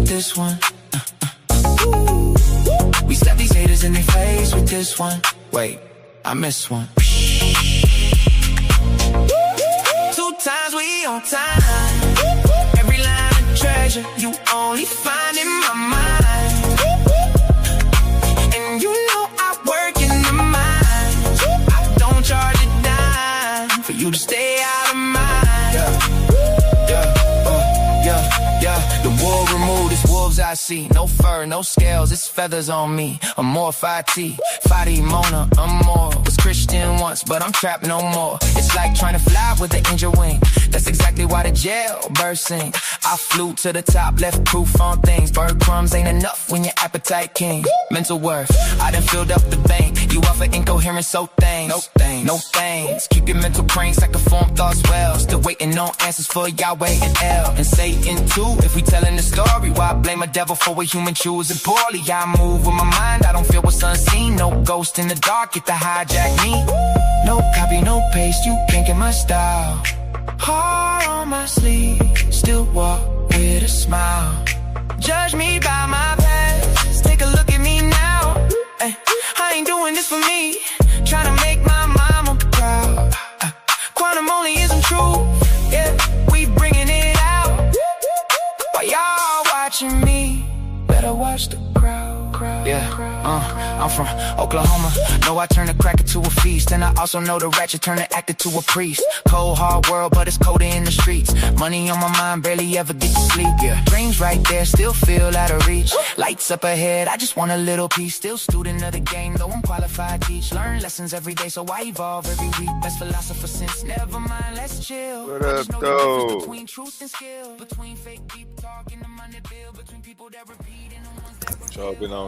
this one. We slap these haters in their face with this one. Wait, I missed one. 2 times we on time. Every line of treasure you only find in my mind. And you know I work in the mines. I don't charge a dime for you to stay out of mind. The wool removed, it's wolves I see. No fur, no scales, it's feathers on me. I'm more 5T, Fadi Mona, I'm more. Was Christian once, but I'm trapped no more. It's like trying to fly with an angel wing. That's exactly why the jailbirds sing. I flew to the top, left proof on things. Bird crumbs ain't enough when your appetite king. Mental worth, I done filled up the bank. You offer incoherence, so things. No things, no things. Keep your mental cranks like a form thoughts well. Still waiting on answers for Yahweh and El. And Satan too, if we telling the story. Why blame a devil for a human choosing poorly? I move with my mind, I don't feel what's unseen. No ghost in the dark, get to hijack me. No copy, no paste, you can't get my style. Heart on my sleeve, still walk with a smile. Judge me by my past, take a look at me now. Ay, I ain't doing this for me, trying to make my mama proud. Quantum only isn't true, yeah, we bringing it out. While y'all watching me, better watch the crowd. Yeah, I'm from Oklahoma. Know I turn a cracker to a feast, and I also know the ratchet turn an actor to a priest. Cold hard world, but it's colder in the streets. Money on my mind, barely ever get to sleep. Yeah, dreams right there, still feel out of reach. Lights up ahead, I just want a little piece. Still student of the game, though I'm qualified to teach. Learn lessons every day, so I evolve every week. Best philosopher since. Never mind, let's chill. What up, though? Between truth and skill, between fake deep talk and the money bill, between people that repeat and the ones that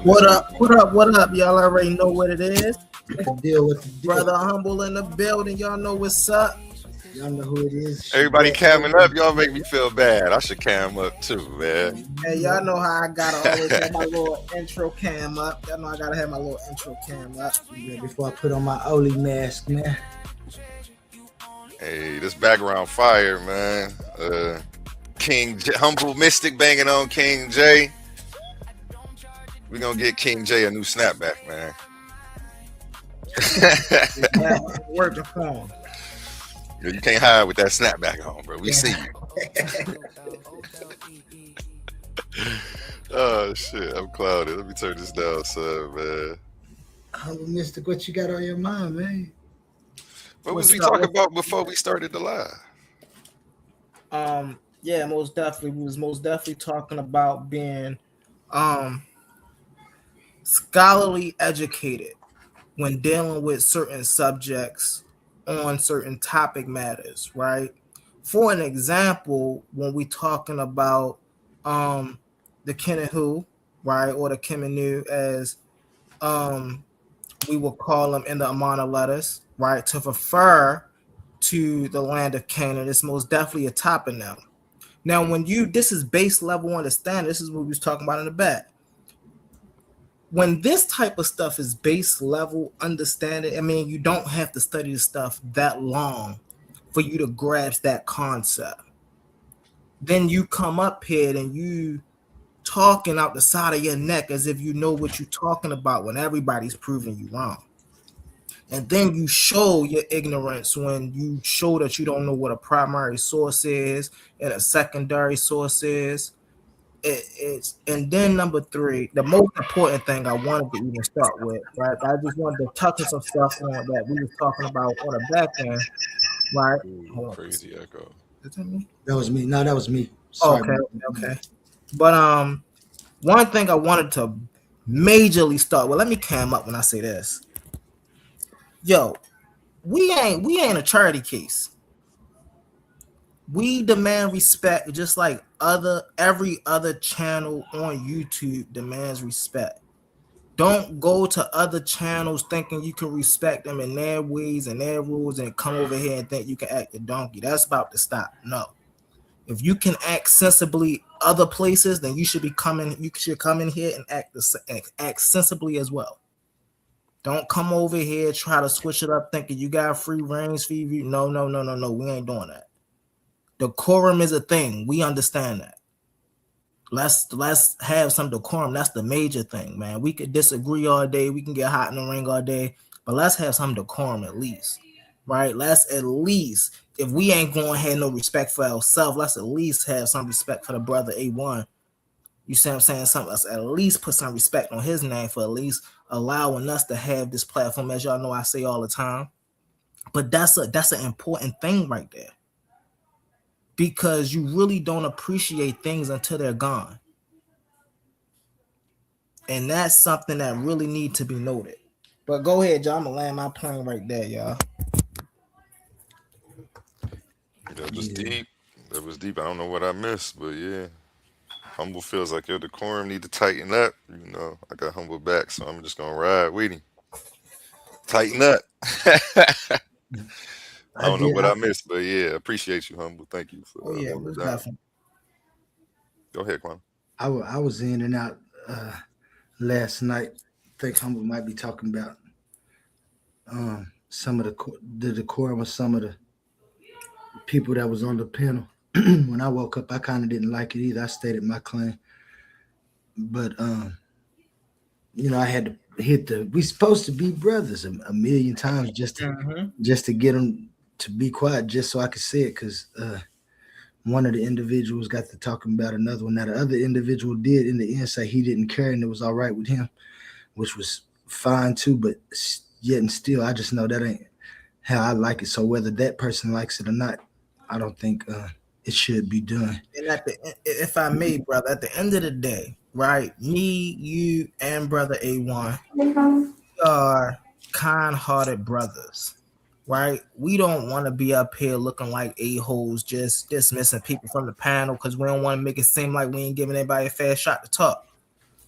what up? What up? What up? Y'all already know what it is. Deal with the Brother Humble in the building. Y'all know what's up. Y'all know who it is. Everybody camming up. Y'all make me feel bad. I should cam up too, man. Hey, y'all know how I gotta always have my little intro cam up. Y'all know I gotta have my little intro cam up. Yeah, before I put on my Oli mask, man. Hey, this background fire, man. Humble Mystik banging on KINGJAY. We're gonna get KINGJAY a new snapback, man. Working for him. You can't hide with that snapback on, bro. We see you. Oh shit, I'm clouded. Let me turn this down, son, man. Humble Mystik, what you got on your mind, man? What was we talking about before we started the live? Yeah, most definitely. We was most definitely talking about being scholarly educated when dealing with certain subjects on certain topic matters, right? For an example, when we talking about the Kinahu, right, or the Kiminu as we will call them in the Amana letters, right, to refer to the land of Canaan, it's most definitely a topic now. Now, when this is base level understanding, this is what we was talking about in the back. When this type of stuff is base level understanding, I mean, you don't have to study the stuff that long for you to grasp that concept. Then you come up here and you talking out the side of your neck as if you know what you're talking about when everybody's proving you wrong. And then you show your ignorance when you show that you don't know what a primary source is and a secondary source is. And then number 3, the most important thing I wanted to even start with, right? I just wanted to touch on some stuff on that we were talking about on the back end, right? Ooh, crazy echo. Is that me? That was me. No, that was me. Sorry. Okay. But one thing I wanted to majorly start. Well, let me cam up when I say this. Yo, we ain't a charity case. We demand respect just like every other channel on YouTube demands respect. Don't go to other channels thinking you can respect them in their ways and their rules and come over here and think you can act a donkey. That's about to stop. No. If you can act sensibly other places, then you should come in here and act sensibly as well. Don't come over here, try to switch it up thinking you got free range, free view. No. We ain't doing that. Decorum is a thing. We understand that. Let's have some decorum. That's the major thing, man. We could disagree all day, we can get hot in the ring all day, but let's have some decorum at least, right? Let's at least, if we ain't going to have no respect for ourselves, let's at least have some respect for the brother A1. You see what I'm saying? Something. Let's at least put some respect on his name for at least allowing us to have this platform, as y'all know I say all the time. But that's an important thing right there, because you really don't appreciate things until they're gone. And that's something that really need to be noted. But go ahead, y'all. I'm gonna land my plane right there, y'all. That was deep. That was deep. I don't know what I missed, but yeah. Humble feels like your decorum need to tighten up. You know, I got humble back, so I'm just gonna ride with him. Tighten up. I I don't know did. what I missed, but yeah, appreciate you, humble. Thank you for Oh yeah, holding most it down. definitely. Go ahead, Quan. I was in and out last night. I think Humble might be talking about some of the decorum of some of the people that was on the panel. When I woke up, I kind of didn't like it either. I stated my claim, but I had to hit the. We supposed to be brothers a million times just to get them to be quiet, just so I could say it, because one of the individuals got to talking about another one. Now the other individual did in the end say he didn't care and it was all right with him, which was fine too. But yet and still, I just know that ain't how I like it. So whether that person likes it or not, I don't think it should be done. And if I may, brother, at the end of the day, right? Me, you, and brother A1 are kind-hearted brothers, right? We don't want to be up here looking like a-holes, just dismissing people from the panel because we don't want to make it seem like we ain't giving anybody a fair shot to talk.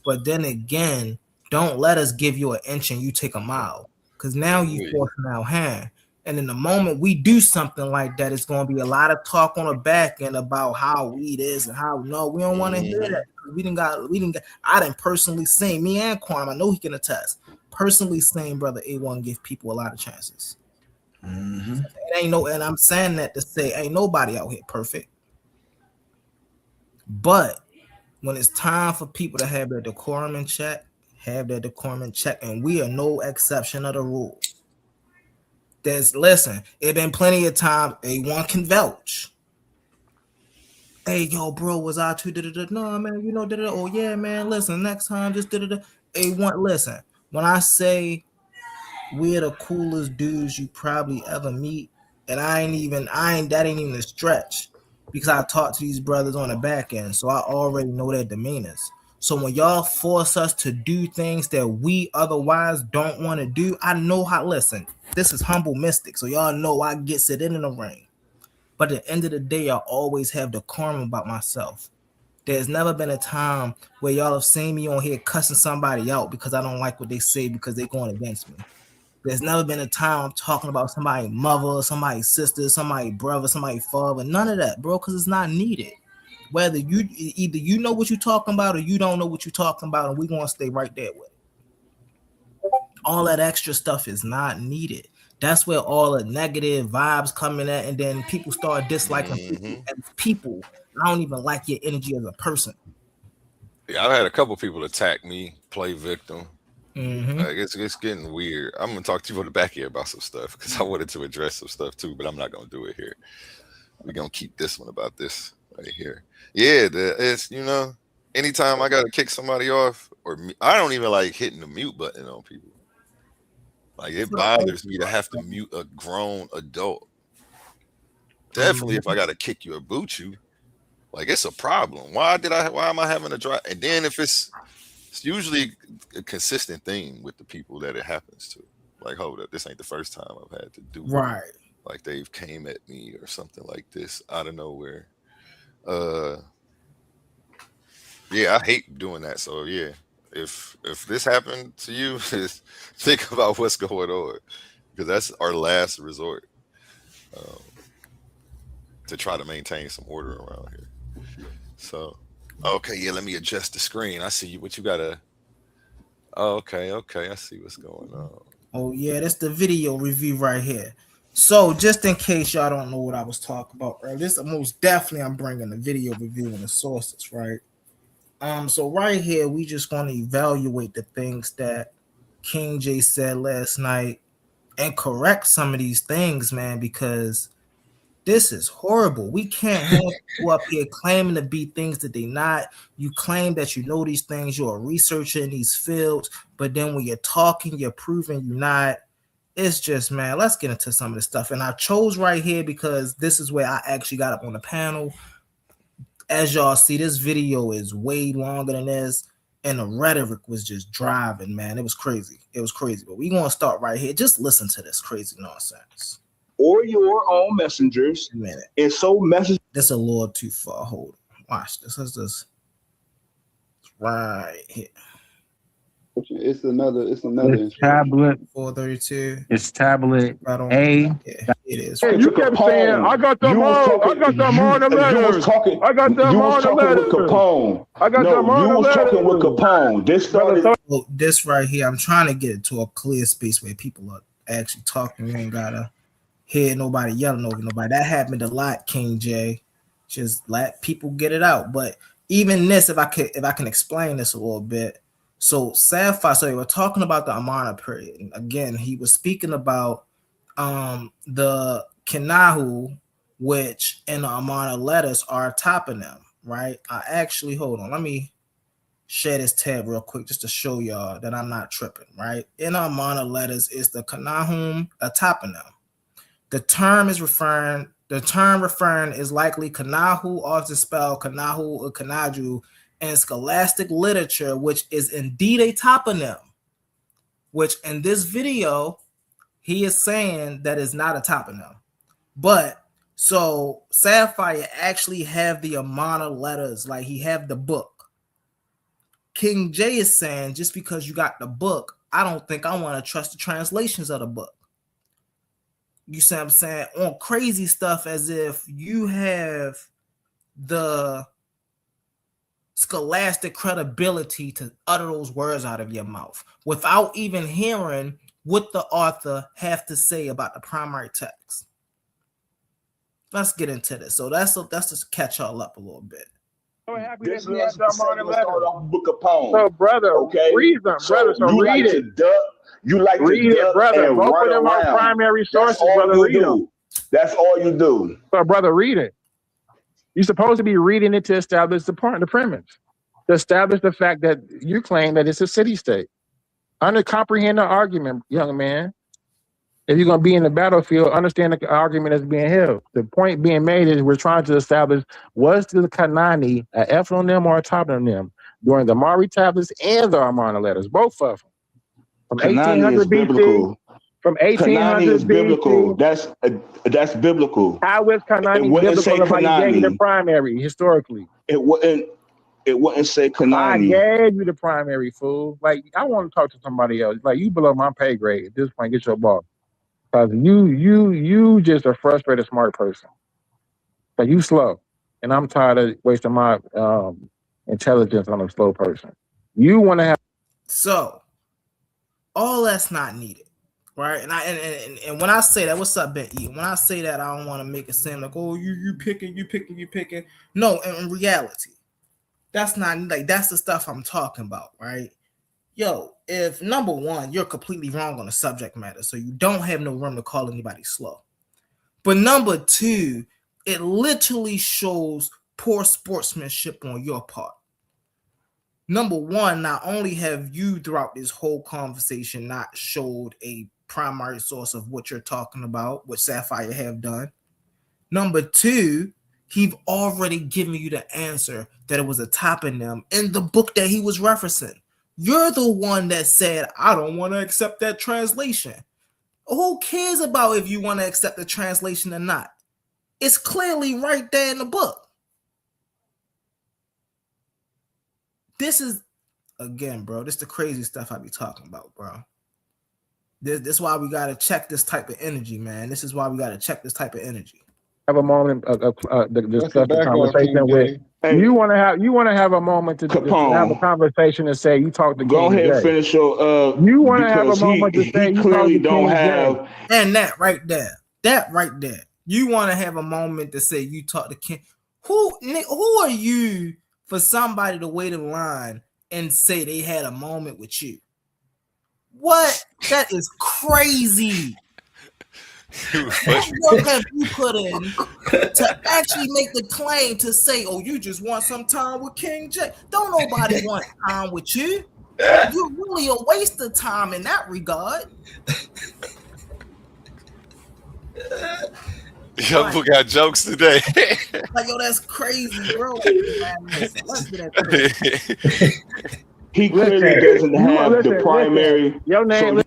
But then again, don't let us give you an inch and you take a mile, because now you forcing our hand. And in the moment we do something like that, it's going to be a lot of talk on the back end about how weed is and how no, we don't want to hear that. We didn't got. I didn't personally seen, me and Quantum, I know he can attest. Personally saying, brother A1 give people a lot of chances. It ain't no, and I'm saying that to say ain't nobody out here perfect. But when it's time for people to have their decorum in check, have their decorum in check, and we are no exception of the rule. Listen, it been plenty of times A1 can vouch. Hey, yo, bro, was I too? No, man, oh yeah, man. Listen, next time, just A1. Listen, when I say we're the coolest dudes you probably ever meet, and that ain't even a stretch, because I talked to these brothers on the back end, so I already know their demeanors. So when y'all force us to do things that we otherwise don't want to do, I know how. Listen, this is humble Mystik, so y'all know I gets it in the ring. But at the end of the day, I always have decorum about myself. There's never been a time where y'all have seen me on here cussing somebody out because I don't like what they say because they're going against me. There's never been a time I'm talking about somebody's mother, somebody's sister, somebody's brother, somebody's father. None of that, bro, because it's not needed. Whether either you know what you're talking about or you don't know what you're talking about, and we're going to stay right there with it. All that extra stuff is not needed. That's where all the negative vibes coming at, and then people start disliking people as people. I don't even like your energy as a person. Yeah, I've had a couple people attack me, play victim. Mm-hmm. Like it's getting weird. I'm gonna talk to you on the back here about some stuff because I wanted to address some stuff too, but I'm not gonna do it here. We're gonna keep this one about this right here. Yeah, it's anytime I gotta kick somebody off, I don't even like hitting the mute button on people. Like it bothers me to have to mute a grown adult. Definitely, if I gotta kick you or boot you, like it's a problem. Why am I having to drive? And then if it's usually a consistent thing with the people that it happens to. Like, hold up, this ain't the first time I've had to do right. Like they've came at me or something like this out of nowhere. Yeah, I hate doing that. So yeah, if this happened to you, think about what's going on, because that's our last resort to try to maintain some order around here. So, okay, yeah, let me adjust the screen. I see you. What you gotta? Oh, okay, I see what's going on. Oh yeah, that's the video review right here. So just in case y'all don't know what I was talking about earlier, this most definitely I'm bringing the video review and the sources, right? So right here, we just going to evaluate the things that KINGJAY said last night and correct some of these things, man, because this is horrible. We can't have people up here claiming to be things that they not. You claim that you know these things, you're a researcher in these fields, but then when you're talking, you're proving you're not. It's just, man, let's get into some of this stuff. And I chose right here because this is where I actually got up on the panel. As y'all see, this video is way longer than this, and the rhetoric was just driving, man. It was crazy. It was crazy. But we're going to start right here. Just listen to this crazy nonsense. Or your own messengers. A minute. And so message. This a little too far. Hold on. Watch this. It's right here. It's another. It's tablet 432. It's tablet Right on. A. Yeah, it is. Hey, you kept saying, I got them on. I got them on the letters. I got them on the letters. Capone. I got them on the letters. Talking with Capone. This started. Well, this right here, I'm trying to get it to a clear space where people are actually talking. You ain't gotta hear nobody yelling over nobody. That happened a lot, KINGJAY. Just let people get it out. But even this, if I can explain this a little bit. So Sapphire, so they were talking about the Amana period. And again, he was speaking about the Kinahu, which in the Amana letters are a toponym, right? I actually, hold on, let me share this tab real quick just to show y'all that I'm not tripping, right? In Amana letters is the Kanahum, a toponym. The term referring is likely Kanahu, often spelled Kanahu or Kanaju, in scholastic literature, which is indeed a toponym, which in this video, he is saying that is not a toponym. But so Sapphire actually have the Amana letters, like he have the book. KINGJAY is saying, just because you got the book, I don't think I want to trust the translations of the book. You see what I'm saying? On crazy stuff, as if you have the scholastic credibility to utter those words out of your mouth without even hearing what the author have to say about the primary text. Let's get into this. So that's just catch y'all up a little bit. So happy This that you have them on the letters. Book of poems. So, brother, Okay. read them, brother. So you read like it. You like Read to it, duck brother. and Both run of them are around. primary That's sources, all brother. you Read them. do. That's all you do. So, brother, read it. You're supposed to be reading it to establish the premise, to establish the fact that you claim that it's a city-state. Comprehend the argument, young man. If you're going to be in the battlefield, understand the argument that's being held. The point being made is we're trying to establish, was the Kanani an ethnonym or a toponym during the Mari tablets and the Amana letters, both of them. From Kanani 1800 is BC, biblical. from Kanani 1800 is biblical. BC. That's biblical. How is Kanani wouldn't say biblical if I gave you the Kanani. primary historically? It wouldn't say I Kanani. gave you the primary, fool. Like, I want to talk to somebody else. Like, you below my pay grade at this point. Get your boss. Because you just a frustrated smart person. But you slow. And I'm tired of wasting my intelligence on a slow person. You want to have. So all that's not needed, right? And when I say that, what's up, Ben E? When I say that, I don't want to make it seem like, oh, you picking. No, in reality, that's not like that's the stuff I'm talking about, right? Yo, if number one, you're completely wrong on the subject matter, so you don't have no room to call anybody slow. But number two, it literally shows poor sportsmanship on your part. Number one, not only have you throughout this whole conversation not showed a primary source of what you're talking about, what Sapphire have done. Number two, he've already given you the answer that it was a toponym in the book that he was referencing. You're the one that said, I don't want to accept that translation. Who cares about if you want to accept the translation or not? It's clearly right there in the book. This is, again, bro, this is the crazy stuff I be talking about, bro. This is why we got to check this type of energy, man. This is why we got to check this type of energy. Have a moment of discuss the back conversation on, with. Hey, You want to have a moment to have a conversation and say you talk to go ahead and KINGJAY. finish your. You want to have a because moment to say he you clearly talk to don't KINGJAY. have. And that right there. You want to have a moment to say you talk to King. Who are you for somebody to wait in line and say they had a moment with you. What? That is crazy. What work have you put in to actually make the claim to say, oh, you just want some time with King Jay? Don't nobody want time with you. You're really a waste of time in that regard. Young people got jokes today. Like, yo, that's crazy, bro. Listen, let's get into it. He clearly doesn't have the primary. Your name. So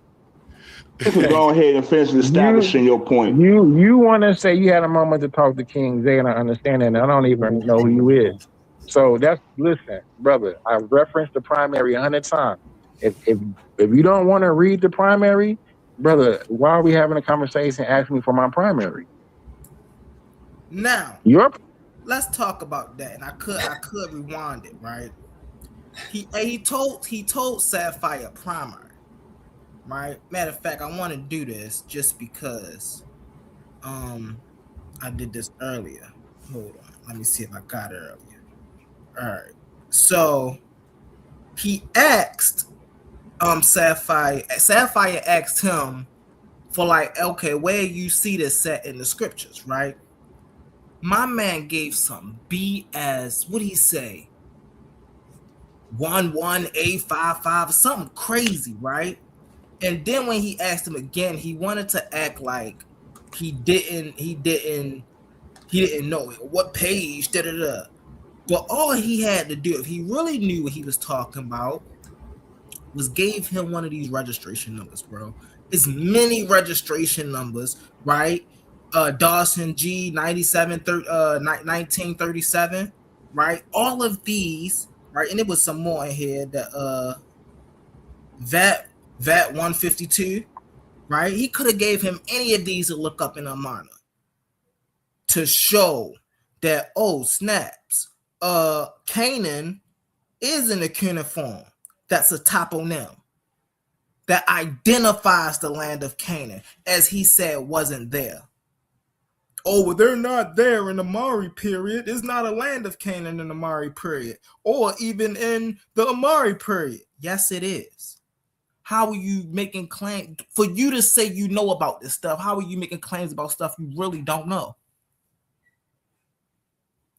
you can go ahead and finish establishing your point. You want to say you had a moment to talk to KINGJAY, and I understand that, and I don't even know who you is. So listen, brother. I've referenced the primary 100 times. If you don't want to read the primary, brother, why are we having a conversation asking me for my primary? Now, let's talk about that. And I could rewind it, right? He told Sapphire primary. Right. Matter of fact, I want to do this just because I did this earlier. Hold on. Let me see if I got it earlier. All right. So he asked Sapphire asked him for like, okay, where you see this set in the scriptures, right? My man gave some BS. What did he say? 11A55, something crazy, right? And then when he asked him again, he wanted to act like he didn't know what page, But all he had to do, if he really knew what he was talking about, was gave him one of these registration numbers, bro. It's many registration numbers, right? Dawson G 1937, right? All of these, right? And there was some more in here that VAT 152, right? He could have gave him any of these to look up in Amana to show that, oh, snaps, Canaan is in the cuneiform. That's a toponym that identifies the land of Canaan, as he said wasn't there. Oh, well, they're not there in the Mari period. There's not a land of Canaan in the Mari period, or even in the Amari period. Yes, it is. How are you making claims? For you to say you know about this stuff, how are you making claims about stuff you really don't know?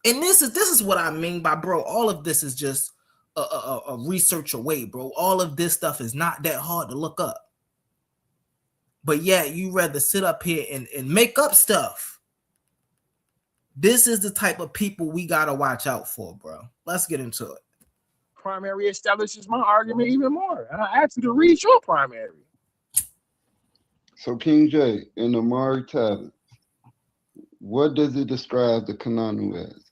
And this is what I mean by, bro, all of this is just a research away, bro. All of this stuff is not that hard to look up. But yeah, you rather sit up here and make up stuff. This is the type of people we got to watch out for, bro. Let's get into it. Primary establishes my argument even more. And I asked you to read your primary. So KINGJAY, in the Mari tablet, what does it describe the Kananu as?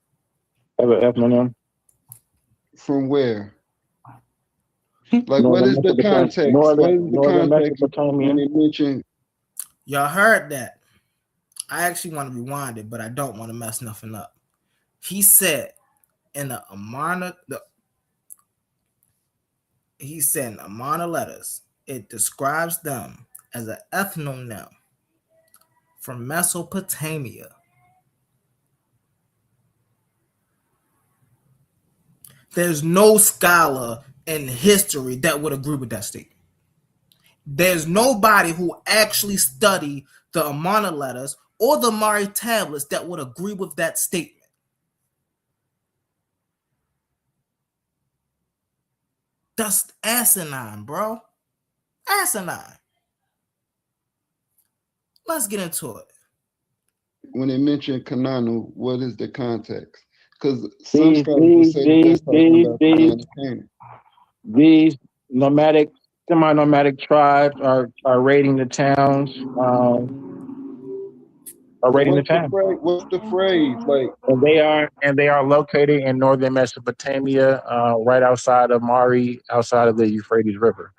Ethnonym. From where? Like, what is the context? What is the context when it mentioned? Y'all heard that. I actually want to rewind it, but I don't want to mess nothing up. He said in the Amana letters, it describes them as an ethnonym from Mesopotamia. There's no scholar in history that would agree with that statement. There's nobody who actually studied the Amana letters or the Mari tablets that would agree with that statement. That's asinine, bro. Asinine. Let's get into it. When it mentioned Kananu, what is the context? Because some scholars will say that's talking about the land of Canaan. These semi-nomadic tribes are raiding the towns. What's the phrase? Like, and they are located in northern Mesopotamia, right outside of Mari, outside of the Euphrates River.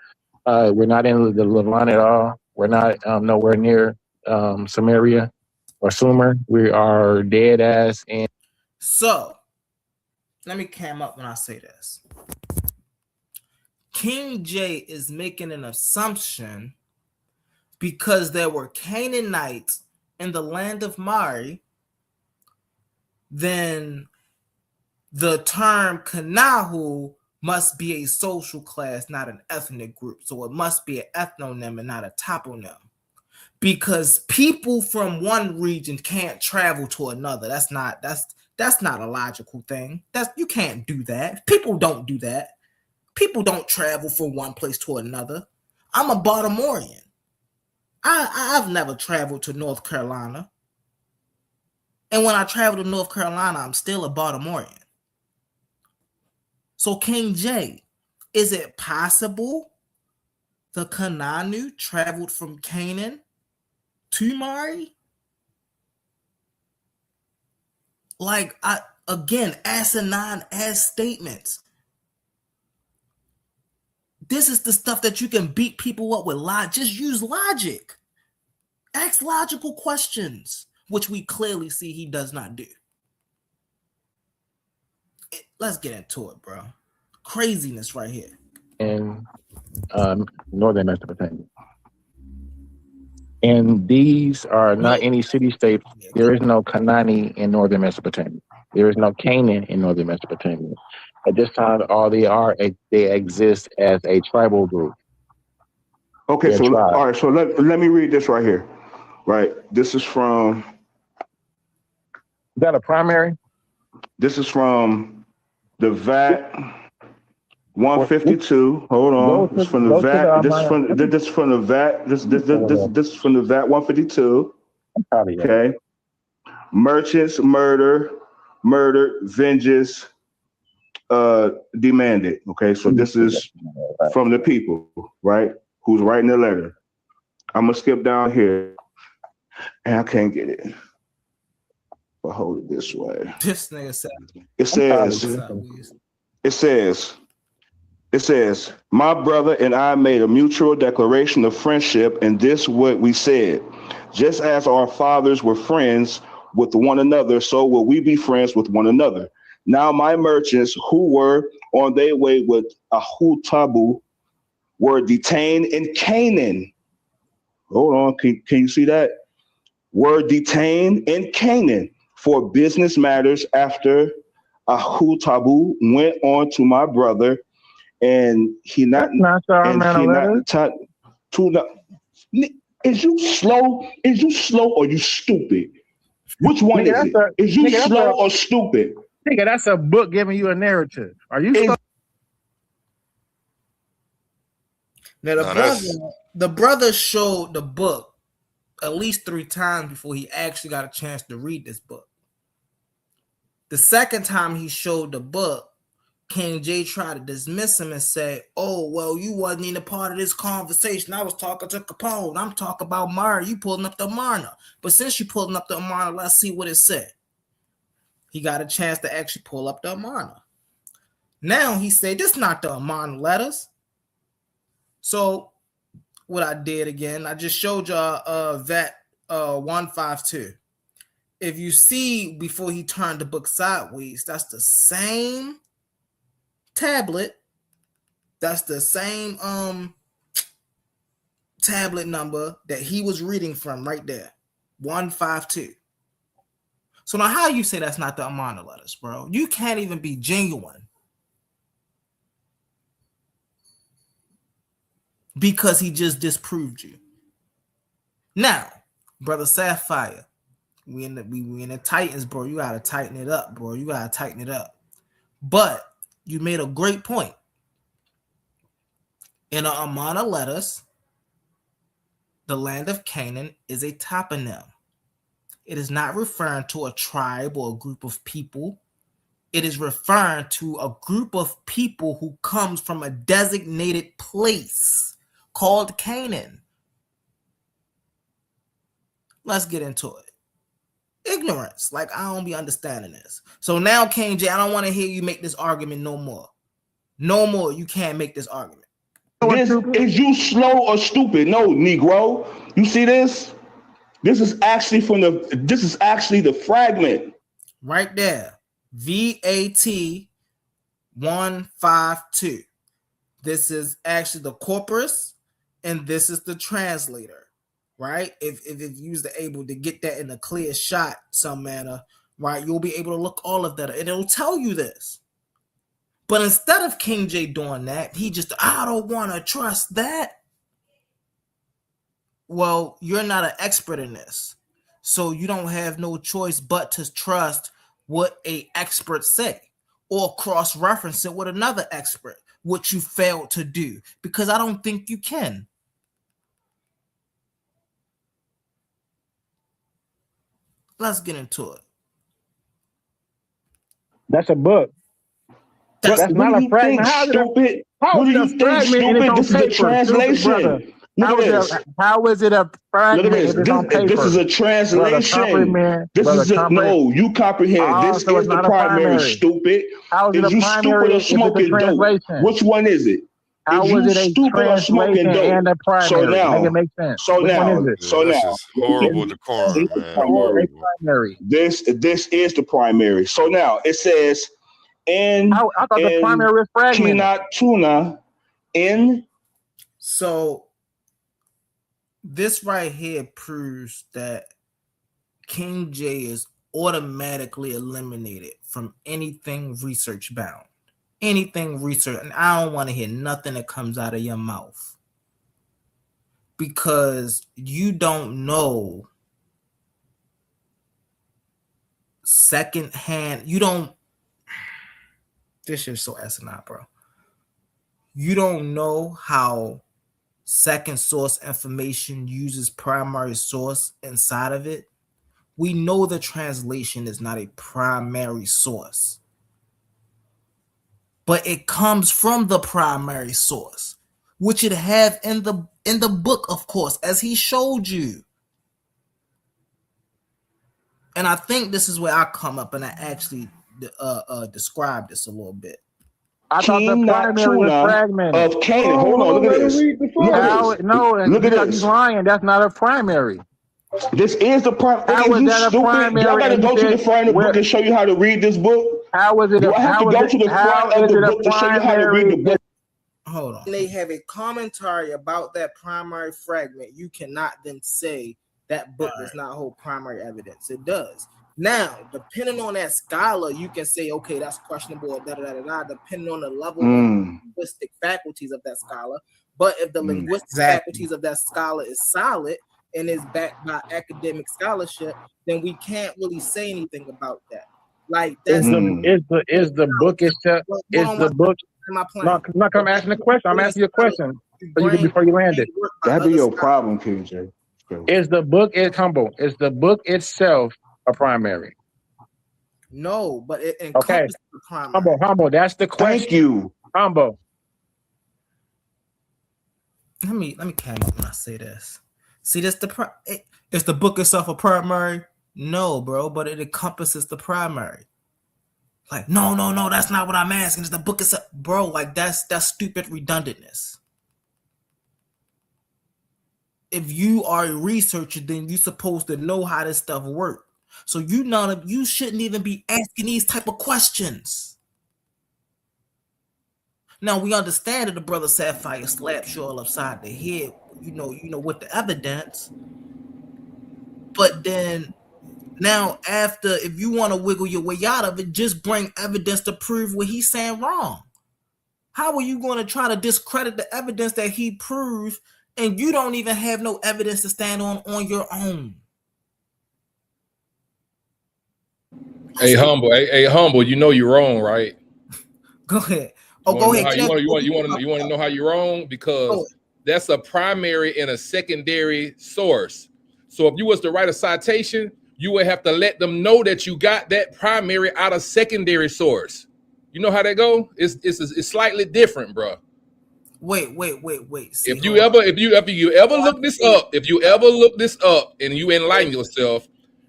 We're not in the Levant at all. We're not nowhere near Samaria or Sumer. We are dead ass in. So, let me cam up when I say this. KINGJAY is making an assumption because there were Canaanites in the land of Mari, then the term Kanahu must be a social class, not an ethnic group. So it must be an ethnonym and not a toponym. Because people from one region can't travel to another. That's not a logical thing. You can't do that. People don't do that. People don't travel from one place to another. I'm a Baltimorean. I've never traveled to North Carolina. And when I travel to North Carolina, I'm still a Baltimorean. So King Jay, is it possible the Kananu traveled from Canaan to Mari? Like, again, asinine ass statements. This is the stuff that you can beat people up with. Just use logic. Ask logical questions, which we clearly see he does not do. Let's get into it, bro. Craziness right here. In northern Mesopotamia. And these are not any city-states. There is no Kanani in northern Mesopotamia. There is no Canaan in northern Mesopotamia. At this time, all they exist as a tribal group. Okay, so all right, so let me read this right here. Right, this is from. Is that a primary? This is from the VAT 152. Hold on, this is from the VAT. This is from the VAT. This is from the VAT 152. Okay, merchants murdered, vengeance demanded. Okay, so this is from the people, right? Who's writing the letter? I'm gonna skip down here, and I can't get it. But hold it this way. This nigga said. It says, my brother and I made a mutual declaration of friendship, and this what we said. Just as our fathers were friends with one another, so will we be friends with one another. Now my merchants who were on their way with Ahutabu were detained in Canaan. Hold on, can you see that? Were detained in Canaan for business matters after Ahutabu went on to my brother, and is you slow? Is you slow or you stupid? Which one is it? Is you slow or stupid? Nigga, that's a book giving you a narrative. Are you slow? Now the brother showed the book at least 3 times before he actually got a chance to read this book. The second time he showed the book, King Jay tried to dismiss him and say, oh, well, you wasn't even a part of this conversation. I was talking to Capone. I'm talking about Mara. You pulling up the Amarna. But since you pulling up the Amarna, let's see what it said. He got a chance to actually pull up the Amarna. Now he said, this is not the Amarna letters. So what I did again, I just showed y'all that 152. If you see before he turned the book sideways, that's the same tablet. That's the same tablet number that he was reading from right there. 152. So now how you say that's not the Amarna letters, bro? You can't even be genuine. Because he just disproved you. Now, brother Sapphire, we in the Titans, bro. You gotta tighten it up, bro. You gotta tighten it up. But you made a great point. In the Amarna letters, the land of Canaan is a toponym. It is not referring to a tribe or a group of people. It is referring to a group of people who comes from a designated place called Canaan. Let's get into it. Ignorance. Like, I don't be understanding this. So now, King Jay, I don't want to hear you make this argument no more. No more. You can't make this argument. Is you slow or stupid? No, Negro. You see this? This is actually the fragment. Right there. VAT 152. This is actually the corpus, and this is the translator, right? If you was able to get that in a clear shot, some manner, right? You'll be able to look all of that, and it'll tell you this. But instead of KINGJAY doing that, he just, I don't want to trust that. Well, you're not an expert in this, so you don't have no choice but to trust what a expert say or cross-reference it with another expert, which you failed to do, because I don't think you can. Let's get into it. That's a book. That's not a fragment. Stupid. How What is do it you think, stupid? This is a translation. Look at this. How is it a fragment if it's on paper? This is a translation. This is no, you comprehend. This so is the primary, stupid. How is it a you primary stupid or smoking dope? Which one is it? How is you is it a stupid or smoking dope? And a primary? So now, make it make sense. So Which now, one is it? so that's now, just horrible decorum, man. Horrible. Primary. This is the primary. So now it says in I thought the primary was fragmented. Tuna in. So this right here proves that KINGJAY is automatically eliminated from anything research bound. Anything research, and I don't want to hear nothing that comes out of your mouth, because you don't know secondhand. You don't. This shit's so asinine, bro. You don't know how second source information uses primary source inside of it. We know the translation is not a primary source, but it comes from the primary source, which it have in the book, of course, as he showed you. And I think this is where I come up and I actually describe this a little bit. I thought the primary was fragmented. Of Canaan. Hold on, look at this. Look at this. He's lying. That's not a primary. This is the primary. How is that a primary? Do I gotta go to the front of the book and show you how to read this book? How is it? Do I have to go to the front of the book to show you how to read the book? Hold on. They have a commentary about that primary fragment. You cannot then say that book does not hold primary evidence. It does. Now, depending on that scholar, you can say, okay, that's questionable, depending on the level of linguistic faculties of that scholar. But if the linguistic faculties of that scholar is solid and is backed by academic scholarship, then we can't really say anything about that. Like that's is the book itself? Is the book? No, I'm asking a question. I'm asking you a question before you land it. That'd be your problem, KINGJAY. Is the book Is the book itself a primary? No, but it encompasses the primary. Humble. That's the question. Thank you, Humble. Let me calm up when I say this. See, is the book itself a primary? No, bro, but it encompasses the primary. Like, no, that's not what I'm asking. Is the book itself, bro? Like that's stupid redundantness. If you are a researcher, then you're supposed to know how this stuff works. So you shouldn't even be asking these type of questions. Now we understand that the brother Sapphire slapped you all upside the head, you know, with the evidence. But then now after, if you want to wiggle your way out of it, just bring evidence to prove what he's saying wrong. How are you going to try to discredit the evidence that he proved, and you don't even have no evidence to stand on your own? Hey, Humble, you know you're wrong, right? Go ahead. Go ahead. You want to know how you're wrong? Because that's a primary and a secondary source. So if you was to write a citation, you would have to let them know that you got that primary out of secondary source. You know how that go? It's slightly different, bro. Wait. See, if you ever look this up and you enlighten yourself,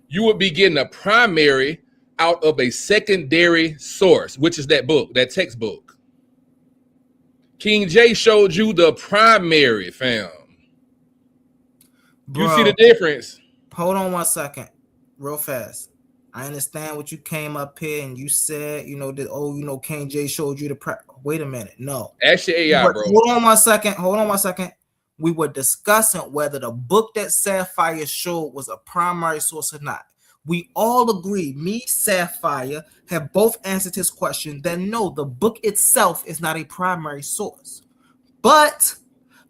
you would be getting a primary out of a secondary source, which is that book, that textbook. KINGJAY showed you the primary, fam. Bro, you see the difference? Hold on 1 second, real fast. I understand what you came up here and you said, KINGJAY showed you the wait a minute. No. Ask your AI, bro. Hold on 1 second. We were discussing whether the book that Sapphire showed was a primary source or not. we all agree, me, Sapphire, have both answered his question, then no, the book itself is not a primary source. But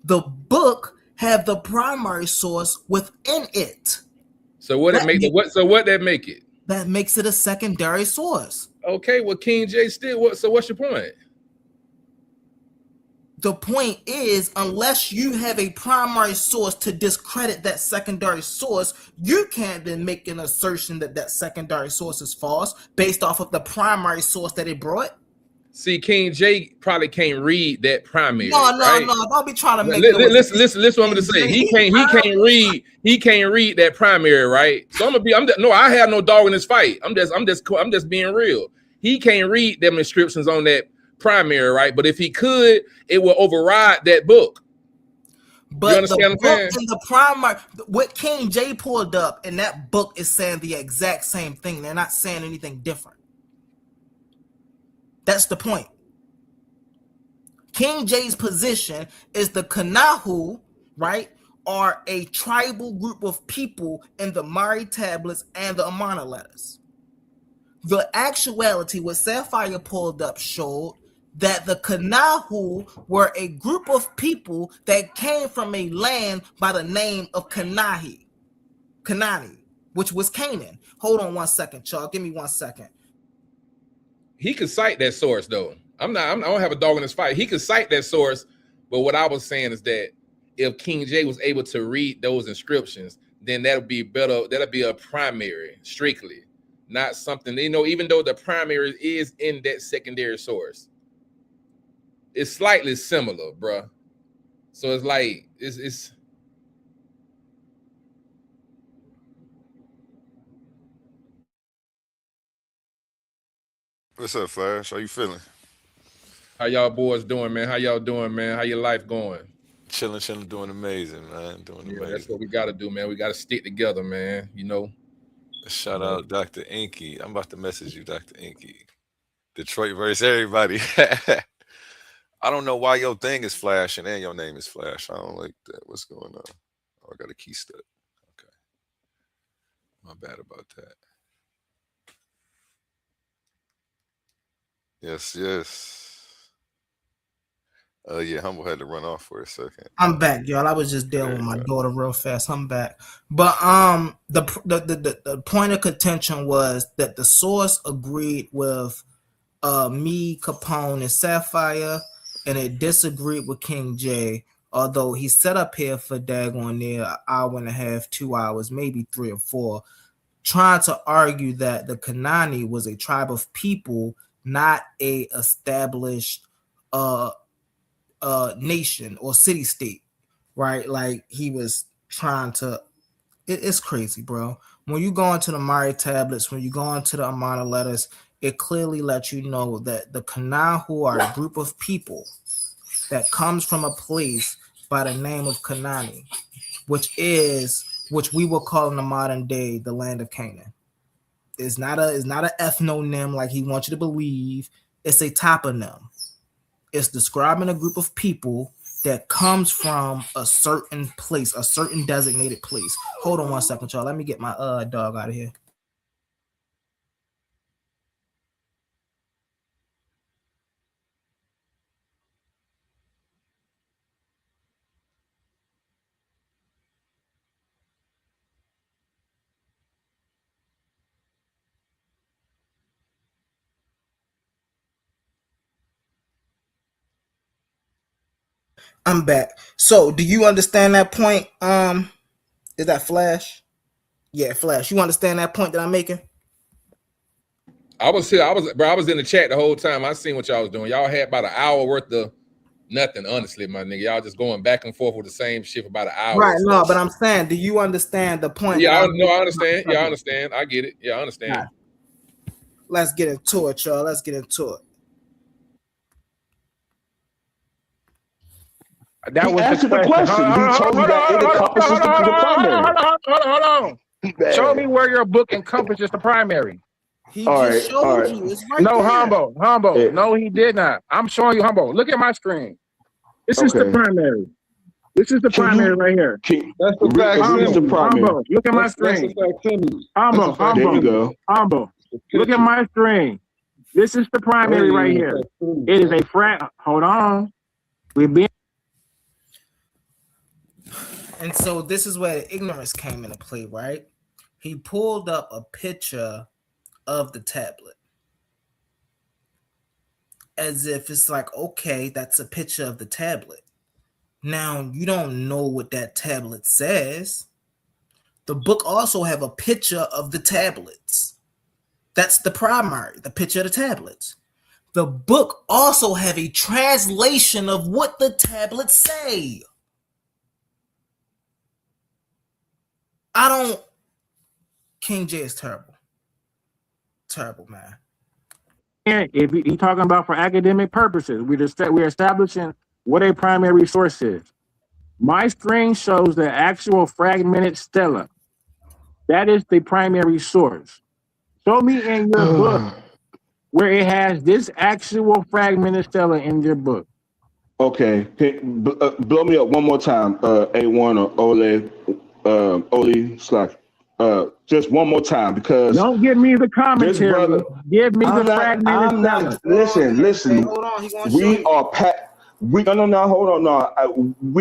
the book have the primary source within it. So what that make it? That makes it a secondary source. Okay, well, KINGJAY still what? So what's your point? The point is, unless you have a primary source to discredit that secondary source, you can't then make an assertion that that secondary source is false based off of the primary source that it brought. See, KINGJAY probably can't read that primary. No, right? Don't be trying to make. Listen. What I'm gonna say. He can't read that primary, right? So I have no dog in this fight. I'm just being real. He can't read them inscriptions on that primary, right? But if he could, it will override that book. But you understand the book and the primary, what KINGJAY pulled up in that book is saying the exact same thing. They're not saying anything different. That's the point. KINGJAY's position is the Kanahu, right, are a tribal group of people in the Mari tablets and the Amarna letters. The actuality, what Sapphire pulled up showed that the Kanahu were a group of people that came from a land by the name of Kanani, which was Canaan. Hold on 1 second, y'all. Give me 1 second. He could cite that source, though. I don't have a dog in this fight. He could cite that source, but what I was saying is that if KINGJAY was able to read those inscriptions, then that'll be better. That'll be a primary, strictly, not something, even though the primary is in that secondary source. It's slightly similar, bruh. So it's like it's What's up, Flash? How you feeling? How y'all boys doing, man? How y'all doing, man? How your life going? Chilling, doing amazing, man. Amazing. That's what we gotta do, man. We gotta stick together, man. Shout out Dr. Inky. I'm about to message you, Dr. Inky. Detroit versus everybody. I don't know why your thing is flashing and your name is Flash. I don't like that. What's going on? Oh, I got a key stuck. Okay. My bad about that. Yes. Yeah, Humble had to run off for a second. I'm back, y'all. I was just dealing with my daughter real fast. I'm back. But the point of contention was that the source agreed with me, Capone, and Sapphire, and it disagreed with KINGJAY, although he set up here for daggone near an hour and a half, 2 hours, maybe 3 or 4, trying to argue that the Kanani was a tribe of people, not a established nation or city state, right? Like he was trying to. It's crazy, bro. When you go into the Mari tablets, when you go into the Amarna letters, it clearly lets you know that the Kanahu are a group of people that comes from a place by the name of Kanani, which we will call in the modern day the land of Canaan. It's not an ethnonym like he wants you to believe. It's a toponym. It's describing a group of people that comes from a certain place, a certain designated place. Hold on 1 second, y'all. Let me get my dog out of here. I'm back. So, do you understand that point? Is that Flash? Yeah, Flash. You understand that point that I'm making? I was here. I was in the chat the whole time. I seen what y'all was doing. Y'all had about an hour worth of nothing, honestly, my nigga. Y'all just going back and forth with the same shit for about an hour. Right, no, but I'm saying, do you understand the point? Yeah, I understand. Yeah, I understand. I get it. Yeah, I understand. Right. Let's get into it, y'all. Let's get into it. That was answered the question. He told me that it encompasses the primary. Hold on. Show me where your book encompasses the primary. He just showed you. It's right no, there. Humble. Yeah. No, he did not. I'm showing you, Humble. Look at my screen. This is the primary. This is the primary right here. That's the facsimile. Humble, look at my screen. Humble. There you go. Humble. Look at my screen. This is the primary right here. It is a hold on. We've been. And so this is where the ignorance came into play, right? He pulled up a picture of the tablet as if it's like, okay, that's a picture of the tablet. Now, you don't know what that tablet says. The book also have a picture of the tablets. That's the primary, the picture of the tablets. The book also have a translation of what the tablets say. KINGJAY is terrible. Terrible, man. If he's talking about for academic purposes, we're establishing what a primary source is. My screen shows the actual fragmented stela. That is the primary source. Show me in your book where it has this actual fragmented stela in your book. Okay, blow me up one more time, A1 or Ole Slack. Just one more time, because don't give me the commentary. Give me the fragmented stela. Listen. Hold on, we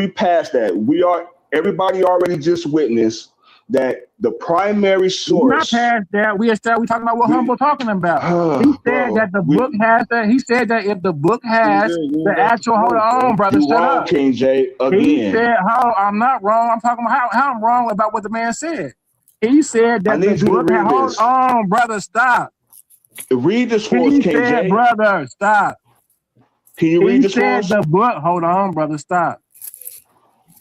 passed that. Everybody already just witnessed that the primary source. We're not past that. We talking about what Humble talking about. He said that the book has that. He said that if the book has the actual, hold on, brother, shut up. KINGJAY, again. He said, I'm not wrong. I'm talking about how I'm wrong about what the man said. He said that the book had, hold on, brother, stop. Read this for us, KINGJAY. Said, brother, stop. Can you read this for us? The book, hold on, brother, stop.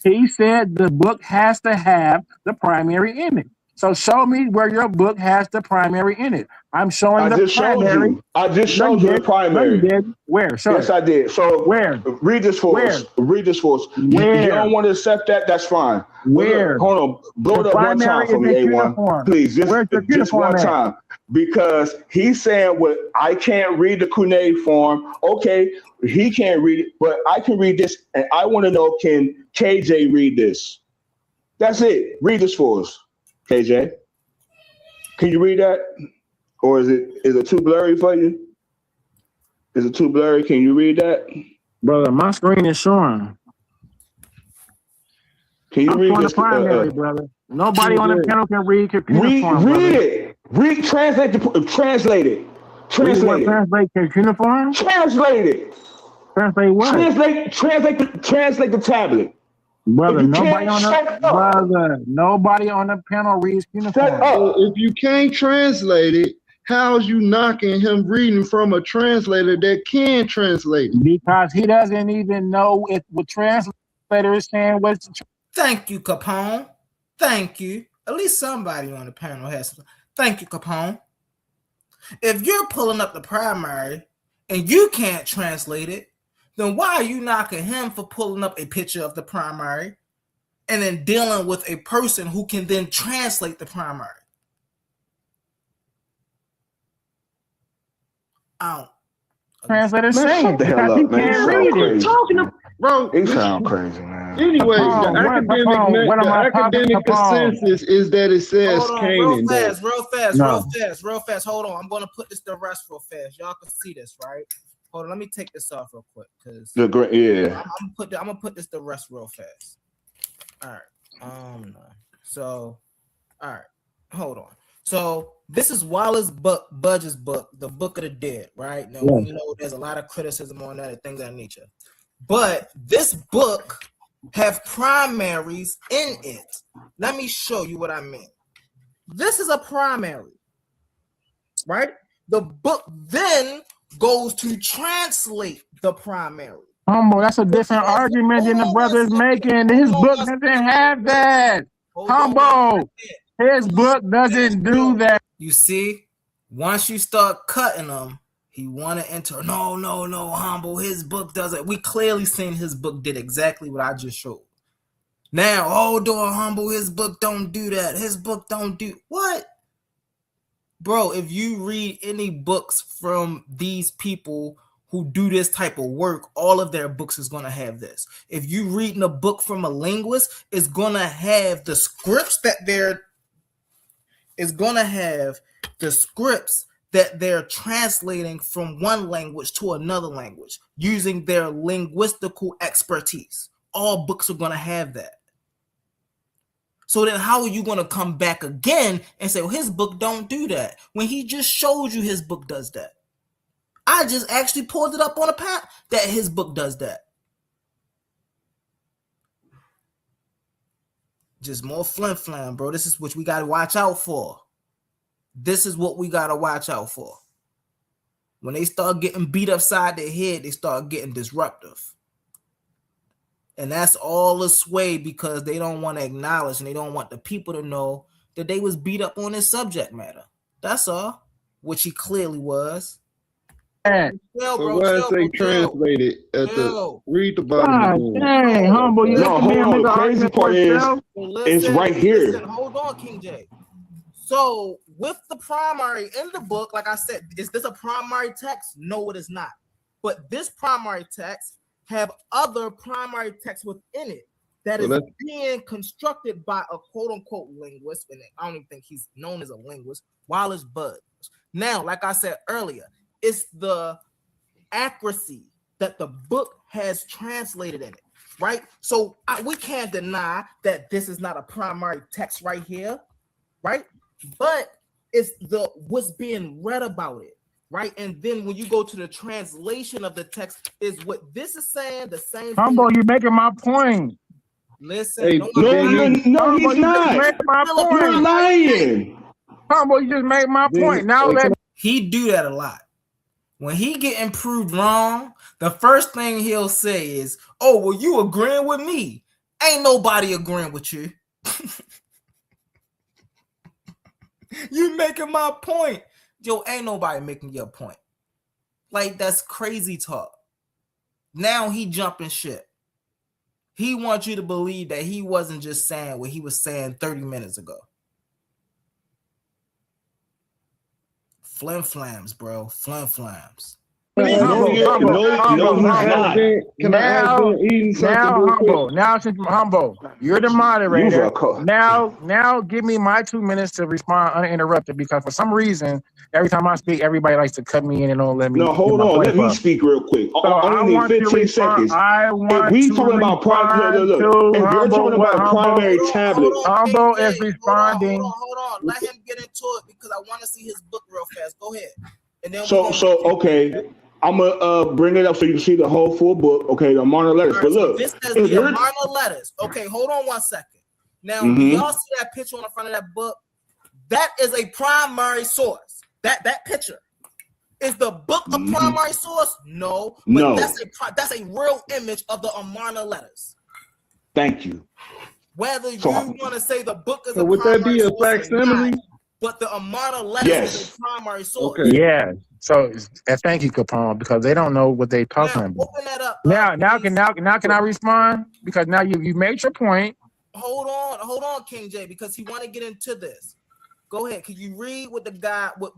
He said the book has to have the primary in it. So show me where your book has the primary in it. I'm showing the primary. I just showed you the primary. Where? Show yes, I did. So where? Read this for us. Read this for us. Where? You don't want to accept that? That's fine. Where? Hold on. Blow it up one time for me, A1. Please, just one time. Because he's saying what I can't read the cuneiform. Okay, he can't read it, but I can read this, and I want to know, can KJ read this? That's it. Read this for us, KJ. Can you read that? Or is it too blurry for you? Is it too blurry? Can you read that? Brother, my screen is showing. Can you read this? The primary, brother. Nobody on the panel can read. Read it. Translate it. Translate it. Translate cuneiform? Translate it. Translate what? Translate the tablet. Brother, nobody on the panel reads cuneiform. If you can't translate it, how's you knocking him reading from a translator that can translate it? Because he doesn't even know if what translator is saying. Thank you, Capone. Thank you. At least somebody on the panel has. Thank you, Capone. If you're pulling up the primary and you can't translate it, then why are you knocking him for pulling up a picture of the primary and then dealing with a person who can then translate the primary? Translator saying shut the hell up, man. Can't read it. Talking to, bro. It sounds crazy, man. Anyway, the academic consensus is that it says Canaan. Real fast. Hold on. I'm going to put this to rest real fast. Y'all can see this, right? Hold on. Let me take this off real quick because I'm gonna put this to rest real fast. All right. So, all right. Hold on. So this is Wallace Budge's book, The Book of the Dead, right? Now we know there's a lot of criticism on that and things of that nature. But this book have primaries in it. Let me show you what I mean. This is a primary, right? The book then goes to translate the primary. Humble, that's a different argument than the brother's making. His book doesn't have that. Humble, his book doesn't do that. You see, once you start cutting them, he want to enter. No, Humble, his book doesn't. We clearly seen his book did exactly what I just showed. Now, hold on, Humble, his book don't do that. His book don't do what? Bro, if you read any books from these people who do this type of work, all of their books is going to have this. If you reading a book from a linguist, it's going to have the scripts that they're translating from one language to another language using their linguistical expertise. All books are going to have that. So then how are you going to come back again and say, well, his book don't do that, when he just showed you his book does that? I just actually pulled it up on a pad that his book does that. Just more flim-flam, bro. This is what we got to watch out for. This is what we got to watch out for. When they start getting beat upside their head, they start getting disruptive. And that's all the sway because they don't want to acknowledge and they don't want the people to know that they was beat up on this subject matter. That's all. Which he clearly was. So why is they translated at the read the bottom? Dang, humble. You No, hold on. The crazy part is it's right here. Listen, hold on, KINGJAY. So with the primary in the book, like I said, is this a primary text? No, it is not. But this primary text have other primary texts within it that is being constructed by a quote-unquote linguist, and I don't even think he's known as a linguist, Wallace Budge. Now, like I said earlier, it's the accuracy that the book has translated in it, right? So we can't deny that this is not a primary text right here, right? But it's the what's being read about it, right? And then when you go to the translation of the text, is what this is saying the same Humble, thing. you're making my point. Listen, Hey, no, he's not. You're lying. Humble, you just made my point. Now he do that a lot. When he getting proved wrong, the first thing he'll say is, "Oh, well, you agreeing with me? Ain't nobody agreeing with you." You making my point. Yo, ain't nobody making your point. Like, that's crazy talk. Now he jumping ship. He wants you to believe that he wasn't just saying what he was saying 30 minutes ago. Flim-flams, bro. Flim-flams. Now, since Humble, you're the moderator. Now, give me my 2 minutes to respond uninterrupted because for some reason, every time I speak, everybody likes to cut me in and don't let me. No, hold on. Let me speak real quick. So I want 15 seconds. If we talking about primary, if you're talking about primary tablet, Humble is responding. Hold on. Let him get into it because I want to see his book real fast. Go ahead. And then okay. I'm gonna bring it up so you can see the whole full book. Okay, the Amarna letters. But look, this says the Amarna letters. Okay, hold on 1 second. Now, y'all see that picture on the front of that book? That is a primary source. That picture is the book a primary source? No, but that's a real image of the Amarna letters. Thank you. Whether you want to say the book is would that be a facsimile? But the Amarna letters is a primary source. Okay. Yeah. So thank you, Capone, because they don't know what they're talking about. Open that up. Now can I respond? Because now you made your point. Hold on, KINGJAY, because he want to get into this. Go ahead. Can you read what the guy what?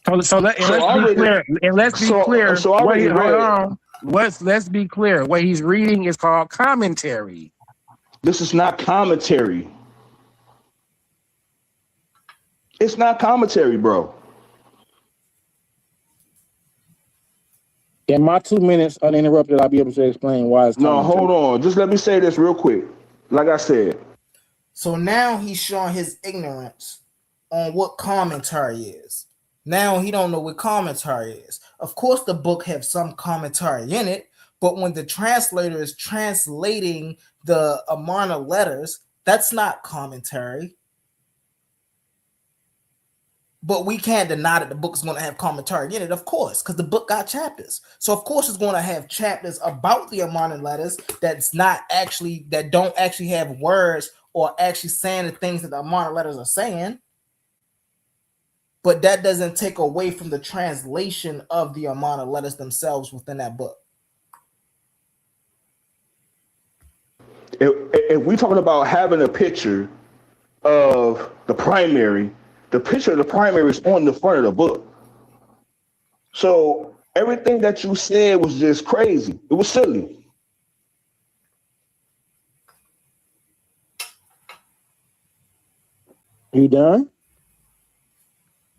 Let's be clear. Let's be clear. What he's reading is called commentary. This is not commentary. It's not commentary, bro. In my 2 minutes uninterrupted, I'll be able to explain why it's commentary. No, hold on. Just let me say this real quick. Like I said. So now he's showing his ignorance on what commentary is. Now he don't know what commentary is. Of course, the book has some commentary in it, but when the translator is translating the Amarna letters, that's not commentary. But we can't deny that the book is going to have commentary in it, of course, because the book got chapters. So of course it's going to have chapters about the Amarna letters that don't actually have words or actually saying the things that the Amarna letters are saying. But that doesn't take away from the translation of the Amarna letters themselves within that book. If we're talking about having a picture of the primary, the picture of the primary is on the front of the book. So Everything that you said was just crazy. It was silly. You done?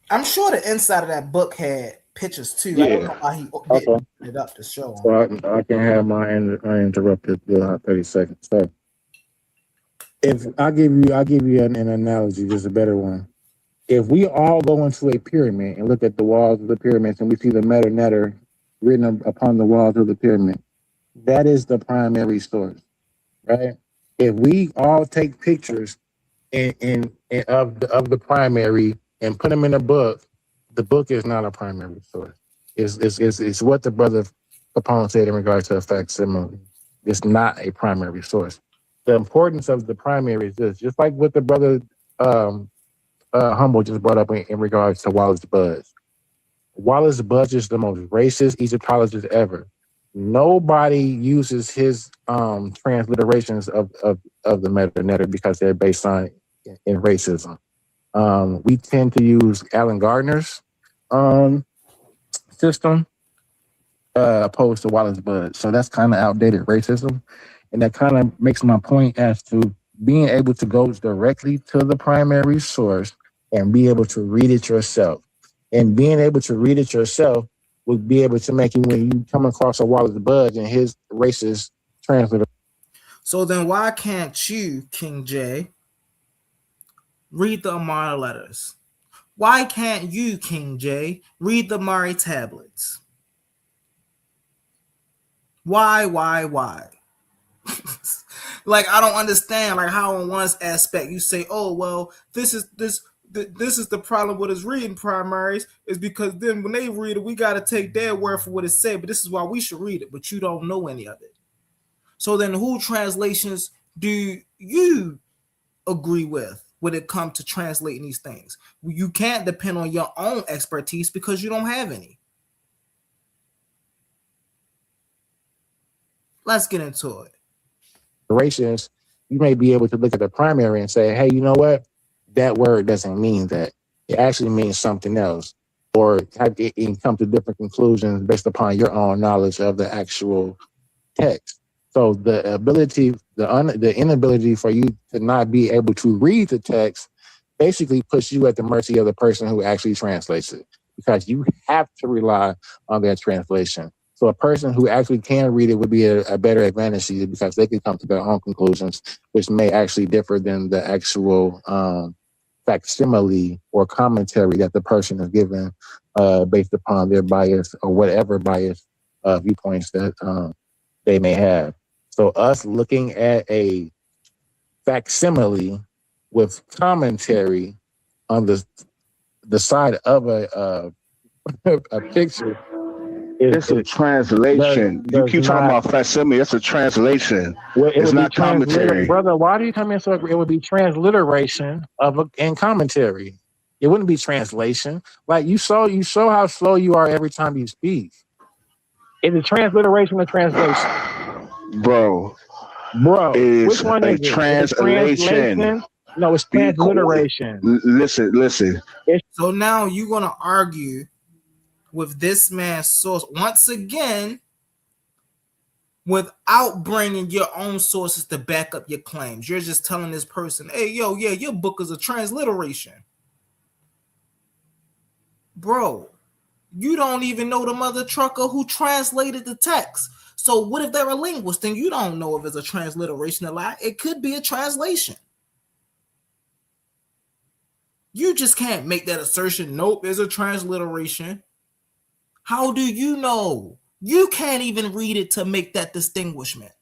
I'm sure the inside of that book had pictures too. I don't know Yeah. why he didn't Okay. open it up to show So them. I can have mine uninterrupted 30 seconds. So if I give you an analogy, just a better one. If we all go into a pyramid and look at the walls of the pyramids and we see the meta netter written upon the walls of the pyramid, that is the primary source, right? If we all take pictures of the primary and put them in a book, the book is not a primary source. It's what the brother Capone said in regards to a facsimile. It's not a primary source. The importance of the primary is this, just like what the brother Humble just brought up in regards to Wallace Budge. Wallace Budge is the most racist Egyptologist ever. Nobody uses his transliterations of the meta netter because they're based on in racism. We tend to use Alan Gardner's system opposed to Wallace Budge. So that's kind of outdated racism. And that kind of makes my point as to being able to go directly to the primary source and be able to read it yourself. And being able to read it yourself would be able to make you, when you come across a Wallace Budge and his racist translator. So then why can't you, King Jay, read the Amara letters? Why can't you, King Jay, read the Mari tablets? Why? Like, I don't understand, like, how on one aspect you say, oh, well, this is the problem with us reading primaries, is because then when they read it, we got to take their word for what it said, but this is why we should read it, but you don't know any of it. So then who translations do you agree with when it comes to translating these things? You can't depend on your own expertise because you don't have any. Let's get into it. Racists, you may be able to look at the primary and say, hey, you know what? That word doesn't mean that. It actually means something else. Or it can come to different conclusions based upon your own knowledge of the actual text. So the ability, the inability for you to not be able to read the text basically puts you at the mercy of the person who actually translates it, because you have to rely on their translation. So a person who actually can read it would be a better advantage to you, because they can come to their own conclusions, which may actually differ than the actual facsimile or commentary that the person is given based upon their bias or whatever bias viewpoints that they may have. So us looking at a facsimile with commentary on the side of a picture, it's a translation. You keep talking about facsimile. It's a translation. Well, it's not commentary, brother. Why do you come in so? It would be transliteration and commentary. It wouldn't be translation. Like you saw how slow you are every time you speak. Is it transliteration or translation? Bro, which one is it? Translation. No, it's transliteration. Listen. So now you're going to argue with this man's source once again without bringing your own sources to back up your claims. You're just telling this person, hey, yo, yeah, your book is a transliteration. Bro, you don't even know the mother trucker who translated the text. So what if they're a linguist? Then you don't know if it's a transliteration or not. It could be a translation. You just can't make that assertion. Nope, it's a transliteration. How do you know? You can't even read it to make that distinguishment.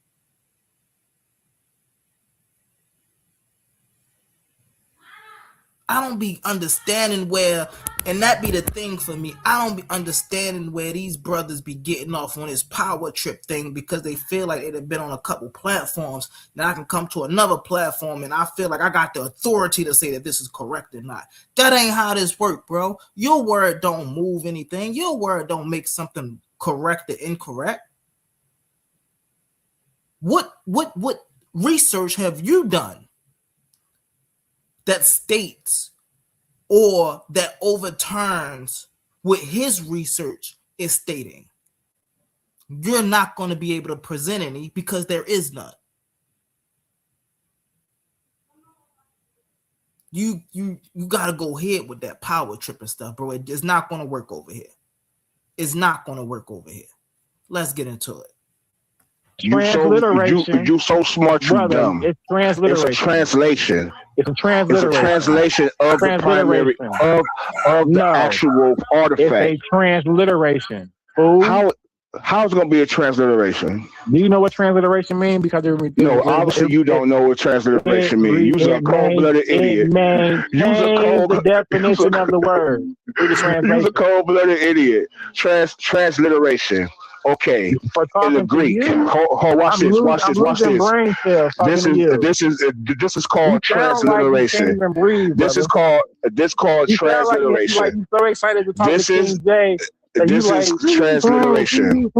I don't be understanding where, and that be the thing for me, I don't be understanding where these brothers be getting off on this power trip thing, because they feel like they've been on a couple platforms. Now I can come to another platform and I feel like I got the authority to say that this is correct or not. That ain't how this work, bro. Your word don't move anything. Your word don't make something correct or incorrect. What research have you done that states or that overturns what his research is stating. You're not going to be able to present any because there is none. You got to go ahead with that power trip and stuff, bro. It's not going to work over here. It's not going to work over here. Let's get into it. Transliteration. You so smart, you brother, dumb. It's transliteration. It's a translation. It's a transliteration. It's a translation of the primary of the actual artifact. It's a transliteration. Fool. How's it gonna be a transliteration? Do you know what transliteration means? Because obviously you don't know what transliteration means. You're a cold-blooded idiot. The definition of the word. You're a cold-blooded idiid. Transliteration. Okay. In the Greek. Watch this. This is called transliteration. This is called transliteration. You so excited to talk to KINGJAY. This is transliteration.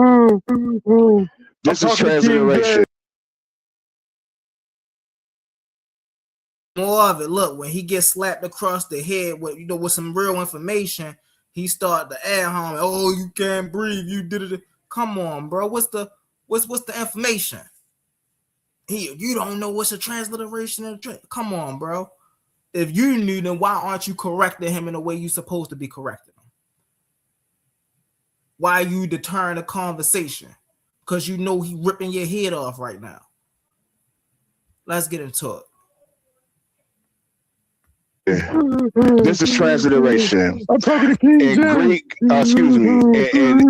This is transliteration. More of it. Look, when he gets slapped across the head with some real information, he start to add home. Oh, you can't breathe. You did it. Come on, bro. What's the information? You don't know what's a transliteration. Come on, bro. If you knew, then why aren't you correcting him in the way you're supposed to be correcting him? Why you deterring the conversation? Because you know he ripping your head off right now. Let's get into it. This is transliteration. I'm talking to in Greek,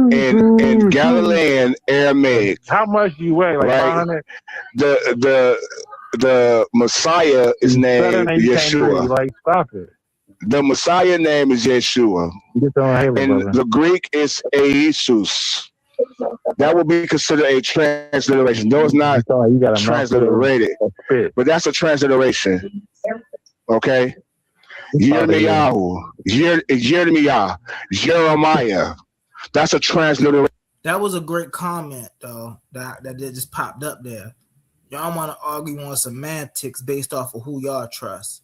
in Galilean Aramaic. How much do you weigh? Like right? The Messiah is named Yeshua. Like, stop it. The Messiah name is Yeshua. And the Greek is Jesus. That would be considered a transliteration. No, it's not transliterated, but that's a transliteration. Okay? Yirmiyahu, Jeremiah. That's a transliteration. That was a great comment, though, that just popped up there. Y'all want to argue on semantics based off of who y'all trust.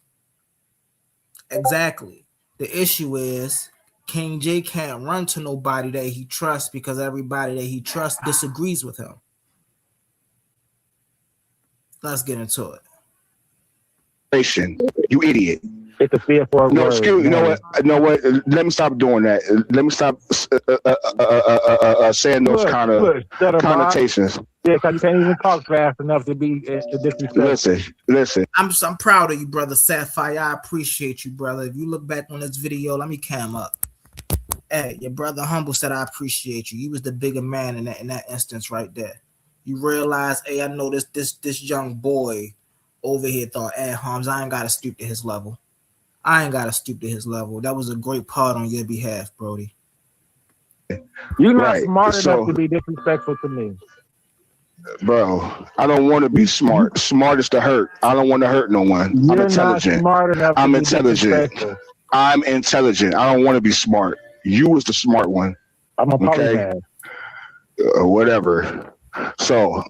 Exactly. The issue is KINGJAY can't run to nobody that he trusts because everybody that he trusts disagrees with him. Let's get into it. You idiot. It's a fearful word. Excuse me. You know what? Let me stop doing that. Let me stop saying those kind of connotations. Yeah, because you can't even talk fast enough to be disrespectful. Listen. I'm proud of you, brother Sapphire. I appreciate you, brother. If you look back on this video, let me cam up. Hey, your brother Humble said I appreciate you. You was the bigger man in that instance right there. You realize, hey, I know this young boy over here thought, hey, Holmes, I ain't gotta stoop to his level. That was a great part on your behalf, Brody. You're not smart enough to be disrespectful to me. Bro, I don't want to be smart. Smart is to hurt. I don't want to hurt no one. I'm intelligent. Not smart enough to I'm be intelligent. I'm intelligent. I don't want to be smart. You was the smart one. I'm a polymath. Whatever. So,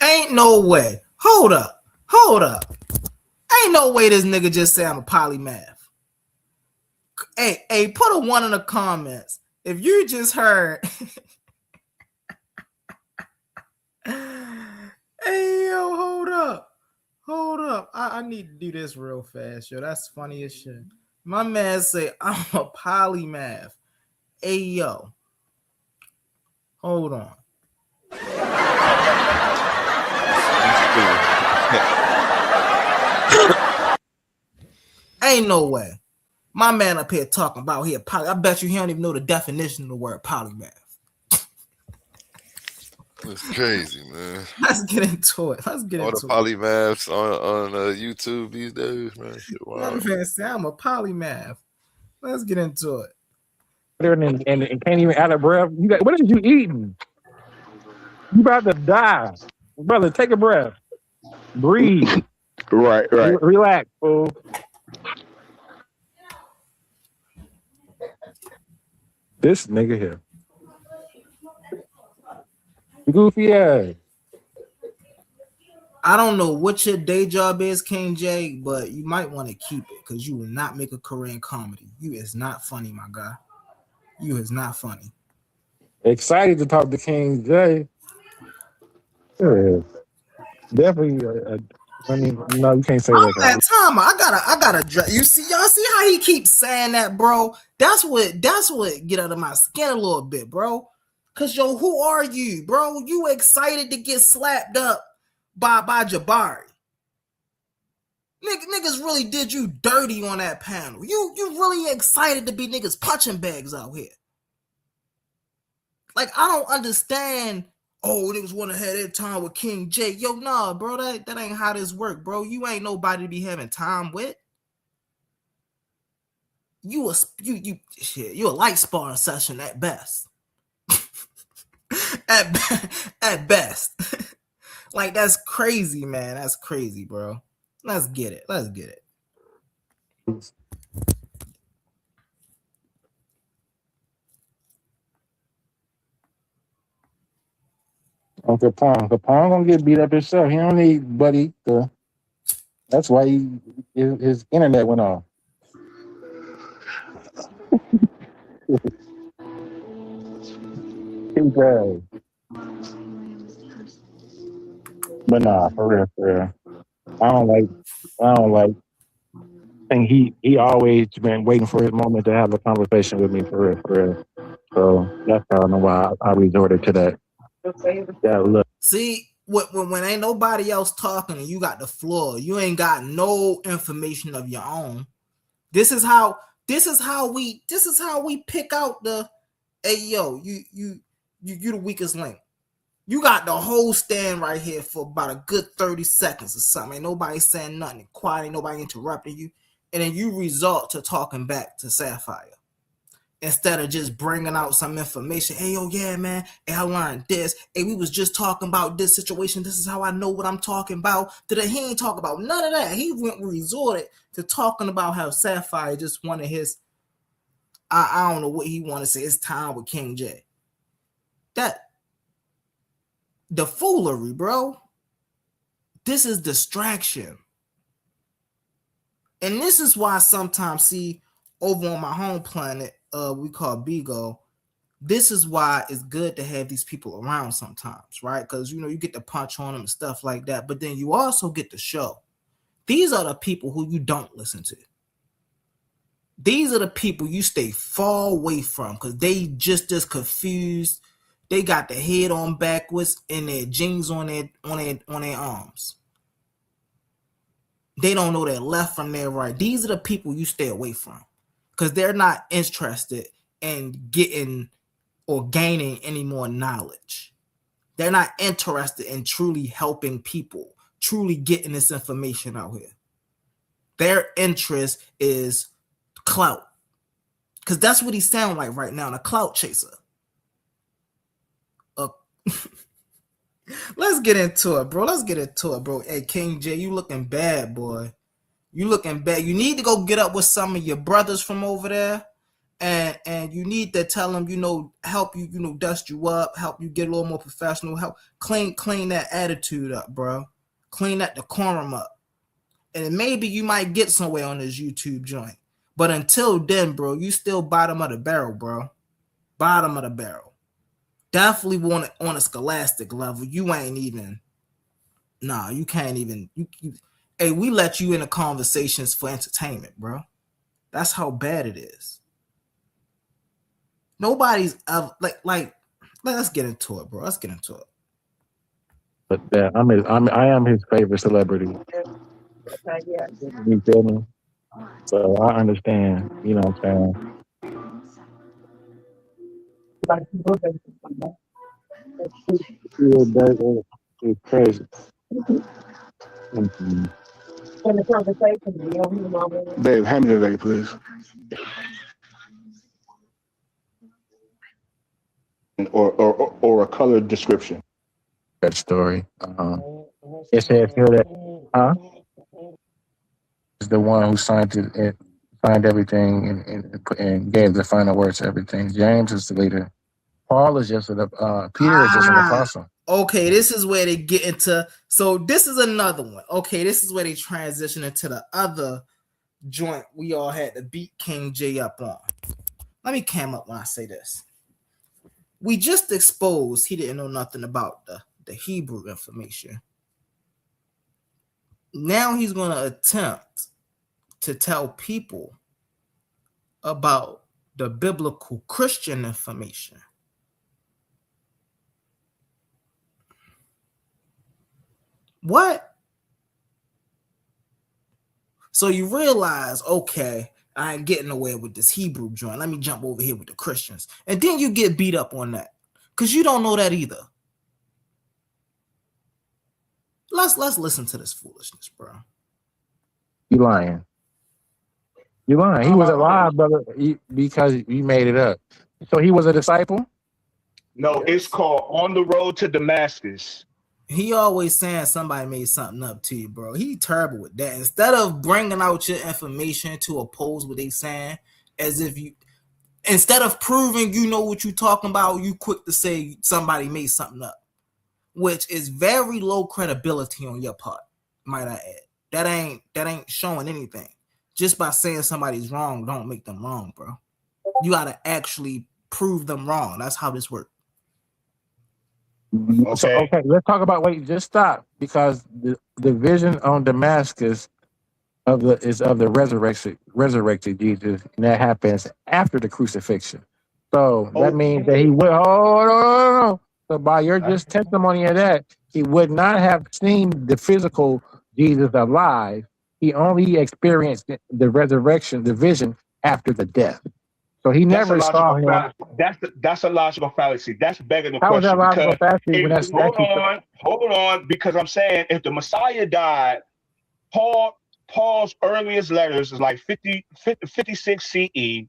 ain't no way. Hold up. Ain't no way this nigga just say I'm a polymath. Hey, put a 1 in the comments if you just heard. Hey, yo, hold up. I need to do this real fast, yo. That's funny as shit. My man say I'm a polymath. Hey, yo, hold on. Ain't no way. My man up here talking about he a poly. I bet you he don't even know the definition of the word polymath. It's crazy, man. Let's get into it. All the polymaths on YouTube these days, man. Wow. My man say I'm a polymath. Let's get into it. And can't even out of breath. What are you eating? You about to die, brother. Take a breath. Breathe. Right. Relax, fool. This nigga here. Goofy ass. I don't know what your day job is, KINGJAY, but you might want to keep it because you will not make a career in comedy. You is not funny, my guy. You is not funny. Excited to talk to King Jay. Yeah. Definitely. I mean, no, you can't say I'm that. at time. I gotta. You see, y'all see how he keeps saying that, bro? That's what get under my skin a little bit, bro. Cause yo, who are you, bro? You excited to get slapped up by Jabari? Niggas really did you dirty on that panel. You really excited to be niggas punching bags out here? Like, I don't understand. Oh, niggas want to have that time with KINGJAY. Yo, nah, bro, that ain't how this work, bro. You ain't nobody to be having time with. You a light sparring session at best. at best. Like, that's crazy, man. That's crazy, bro. Let's get it. Uncle Pong gonna get beat up himself. He don't need Buddy. That's why his internet went off. KINGJAY. But nah, for real. I don't like. I think he always been waiting for his moment to have a conversation with me, for real. So that's how I know why I resorted to that. Look. See, when ain't nobody else talking and you got the floor, you ain't got no information of your own. This is how we pick out the, hey yo, you the weakest link. You got the whole stand right here for about a good 30 seconds or something. Ain't nobody saying nothing, quiet, ain't nobody interrupting you. And then you resort to talking back to Sapphire. Instead of just bringing out some information. Hey, yo, yeah, man. Hey, I learned this. Hey, we was just talking about this situation. This is how I know what I'm talking about. He ain't talk about none of that. He resorted to talking about how Sapphire just wanted his, I don't know what he wanted to say, his time with KINGJAY. The foolery, bro. This is distraction. And this is why sometimes, see, over on my home planet, we call Bigo, this is why it's good to have these people around sometimes, right? Because, you know, you get to punch on them and stuff like that, but then you also get to show. These are the people who you don't listen to. These are the people you stay far away from because they just as confused. They got their head on backwards and their jeans on their arms. They don't know their left from their right. These are the people you stay away from because they're not interested in getting or gaining any more knowledge. They're not interested in truly helping people, truly getting this information out here. Their interest is clout, because that's what he sounds like right now, a clout chaser. Let's get into it, bro. Hey, KINGJAY, you looking bad, boy. You looking bad. You need to go get up with some of your brothers from over there, and you need to tell them, help you, dust you up, help you get a little more professional, help clean that attitude up, bro. Clean that decorum up, and maybe you might get somewhere on this YouTube joint. But until then, bro, you still bottom of the barrel, bro. Bottom of the barrel. Definitely want it on a scholastic level. You ain't even. Nah, you can't even. Hey, we let you into conversations for entertainment, bro. That's how bad it is. Nobody's like. Let's get into it, bro. Let's get into it. But yeah, I am his favorite celebrity. You feel me? So I understand. You know what I'm saying? It's crazy. Dave, hand me the vape, please. Or a color description. That story. It says here that, is the one who signed everything and gave the final words to everything. James is the leader. Paul is just Peter is just an apostle. Okay, this is where they get into. So this is another one. Okay, this is where they transition into the other joint we all had to beat KINGJAY up on. let me cam up when I say this. We just exposed he didn't know nothing about the Hebrew information. Now he's going to attempt to tell people about the biblical Christian information. What? So you realize, okay, I ain't getting nowhere with this Hebrew joint. Let me jump over here with the Christians. And then you get beat up on that because you don't know that either. Let's listen to this foolishness, bro. You lying. You lying. He was alive, brother, because you made it up. So he was a disciple? No, it's called On the Road to Damascus. He always saying somebody made something up to you, bro. He terrible with that. Instead of bringing out your information to oppose what they saying, as if you, instead of proving you know what you talking about, you quick to say somebody made something up, which is very low credibility on your part, might I add. That ain't showing anything. Just by saying somebody's wrong don't make them wrong, bro. You gotta actually prove them wrong. That's how this works. Okay. So, okay, let's talk about. Wait, just stop, because the vision on Damascus is of the resurrected Jesus, and that happens after the crucifixion. So that means that he would. Oh, no. So by your just testimony of that, he would not have seen the physical Jesus alive. He only experienced the resurrection, the vision after the death. So he never saw him. That's a logical fallacy. That's begging the How question. How is that logical fallacy? When that's hold on, because I'm saying if the Messiah died, Paul's earliest letters is like 56 CE.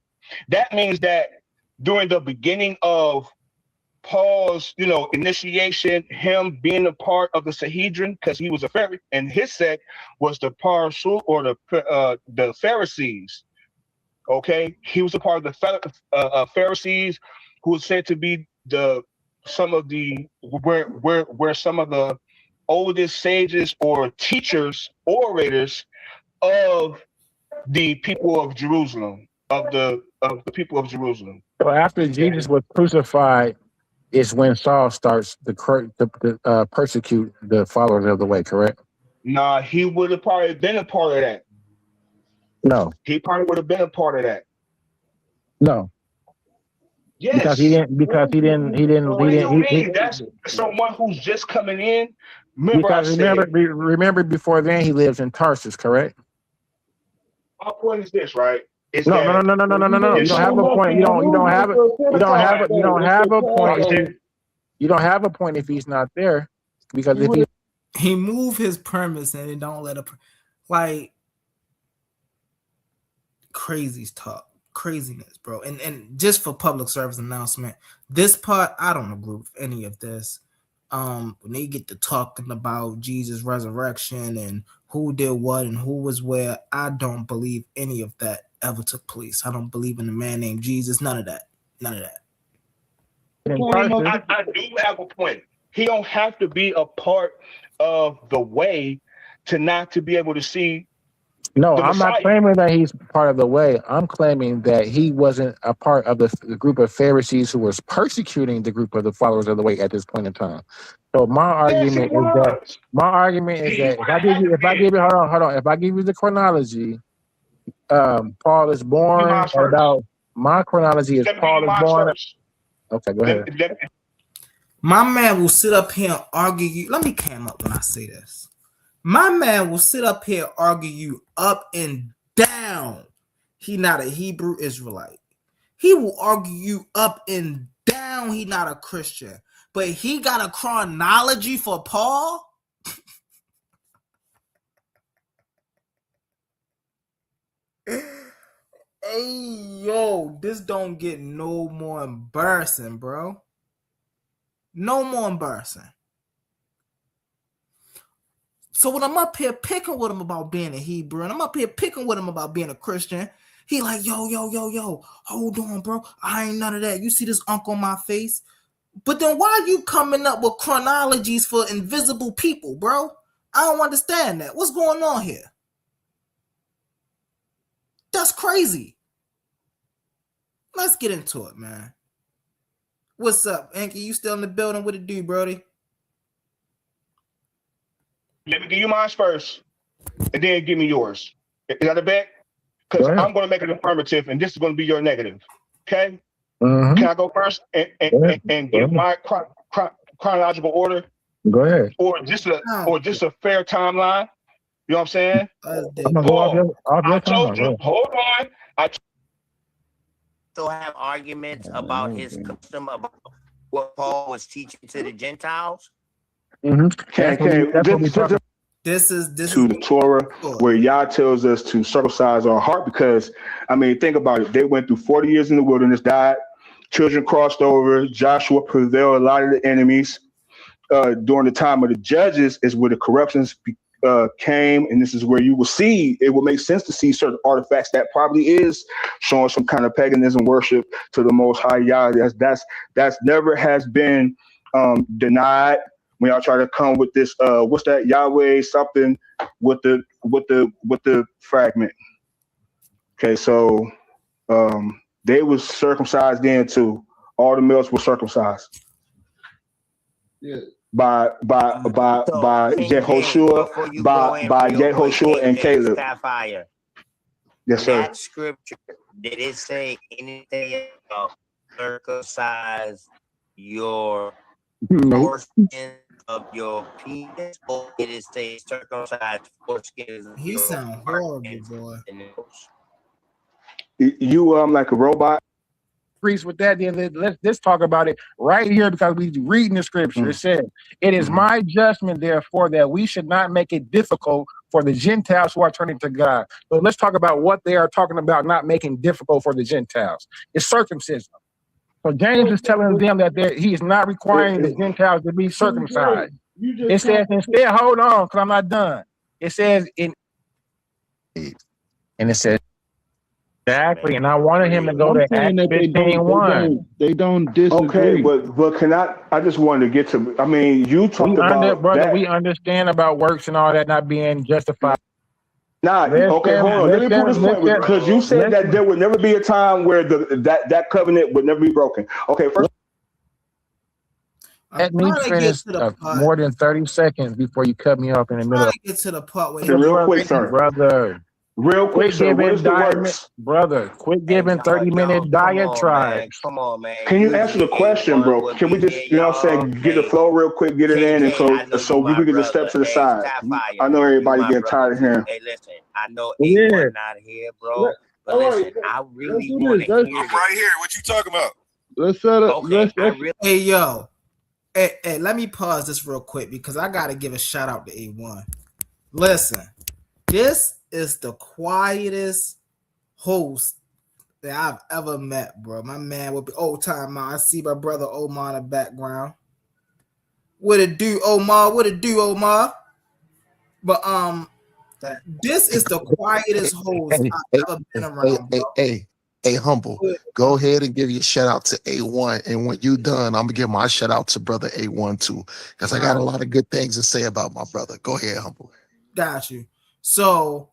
That means that during the beginning of Paul's, initiation, him being a part of the Sanhedrin, because he was a Pharisee, and his sect was the Parsul, or the Pharisees. Okay, he was a part of the Pharisees, who was said to be where some of the oldest sages or teachers, orators of the people of Jerusalem, of the people of Jerusalem. So after Jesus was crucified, is when Saul starts to persecute the followers of the way, correct? Nah, he would have probably been a part of that. No. He probably would have been a part of that. No. Yes. Because he didn't. That's someone who's just coming in. Remember before then he lives in Tarsus, correct? My point is this, right? No. You don't have a point. You don't have a point. You don't have a point if he's not there, because if he move his premise and it don't let him, like, craziness, bro. And just for public service announcement, this part I don't agree with any of this. When they get to talking about Jesus' resurrection and who did what and who was where, I don't believe any of that ever took place. I don't believe in a man named Jesus. None of that. I do have a point. He don't have to be a part of the way to be able to see. No, I'm not claiming that he's part of the way. I'm claiming that he wasn't a part of the group of Pharisees who was persecuting the group of the followers of the way at this point in time. So my argument is that if I give you the chronology, Paul is born about. My chronology is Paul is born. Okay, go ahead. My man will sit up here and argue you. Let me cam up when I say this. My man will sit up here and argue you up and down. He not a Hebrew Israelite. He will argue you up and down. He not a Christian. But he got a chronology for Paul. Hey, yo, this don't get no more embarrassing, bro. No more embarrassing. So when I'm up here picking with him about being a Hebrew, and I'm up here picking with him about being a Christian, he like, yo, hold on, bro. I ain't none of that. You see this unk on my face? But then why are you coming up with chronologies for invisible people, bro? I don't understand that. What's going on here? That's crazy. let's get into it, man. What's up, Enki? You still in the building? What it do, Brody? Let me give you mine first, and then give me yours. Is that a bet? Because I'm going to make an affirmative, and this is going to be your negative. Okay? Can I go first and give my chronological order? Go ahead. Or just a fair timeline? You know what I'm saying? I'm gonna go off your I told you. Hold on. still have arguments about his custom about what Paul was teaching to the Gentiles? This is the Torah, where Yah tells us to circumcise our heart, because I mean, think about it. They went through 40 years in the wilderness, died, children crossed over, Joshua prevailed a lot of the enemies. During the time of the judges is where the corruptions came, and this is where you will see, it will make sense to see certain artifacts that probably is showing some kind of paganism worship to the Most High Yah. That's never has been denied. When y'all try to come with this, what's that, Yahweh something with the fragment. Okay, so they was circumcised then too. All the males were circumcised. Yeah. By Yehoshua, by Yehoshua and Caleb. Yes, sir. That scripture, did it say anything about circumcise your foreskin of your penis, or did it say circumcise foreskins? He sound horrible, boy. You like a robot. Agrees with that, then let's talk about it right here, because we reading the scripture. It says, "It is my judgment, therefore, that we should not make it difficult for the Gentiles who are turning to God." But let's talk about what they are talking about, not making difficult for the Gentiles. It's circumcision. So James is telling them that he is not requiring the Gentiles to be circumcised. It says instead, hold on, because I'm not done. It says and it says. Exactly, and I wanted him to go to Acts 15:1. They don't disagree. Okay, but can I just wanted to get to, I mean, you talked about that. We understand about works and all that not being justified. Okay, hold on. Let me prove this point, because you said that there would never be a time where that covenant would never be broken. Okay, first. Let me finish more than 30 seconds before you cut me off in the middle. Get to the part where real quick, sir. Brother. Real quick, sir, what is the works? Brother, quit giving 30-minute diatribes. Come on, man. Can you answer the question, bro? Can we just, you know what I'm saying, get the flow real quick, get it in, and so we can just step to the side. I know everybody getting tired of hearing. Hey, listen, I know A1 not here, bro. But listen, I really want to hear this. I'm right here. What you talking about? Let's set up. Hey, yo. Hey, let me pause this real quick, because I got to give a shout out to A1. Listen, this is the quietest host that I've ever met, bro. My man will be old time. I see my brother Omar in the background. What it do, Omar? What it do, Omar? But this is the quietest host I've ever been around. Hey, Humble, go ahead and give your shout out to A1. And when you done, I'm gonna give my shout out to brother A1 too, because I got a lot of good things to say about my brother. Go ahead, Humble. Got you. So,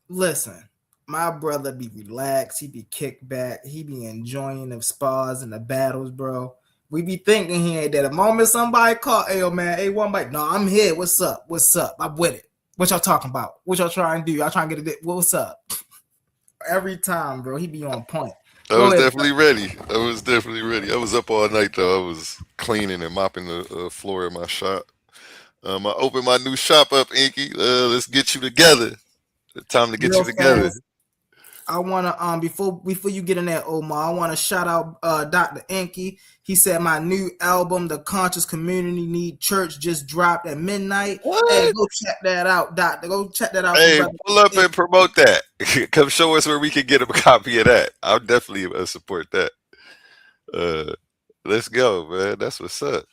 listen, my brother be relaxed. He be kicked back. He be enjoying the spars and the battles, bro. We be thinking he ain't that. The moment somebody call, hey, yo, man, A1 like, no, I'm here. What's up? What's up? I'm with it. What y'all talking about? What y'all trying to do? Y'all trying to get it? What's up? Every time, bro, he be on point. I was definitely ready. I was up all night, though. I was cleaning and mopping the floor in my shop. I opened my new shop up, Inky. Let's get you together. Time to get you together. I wanna before you get in there, Omar, I wanna shout out Dr. Inky. He said my new album, The Conscious Community Need Church, just dropped at midnight. What? Hey, go check that out, Doctor. Go check that out. Hey, pull up and promote that. Come show us where we can get a copy of that. I'll definitely support that. Let's go, man. That's what's up.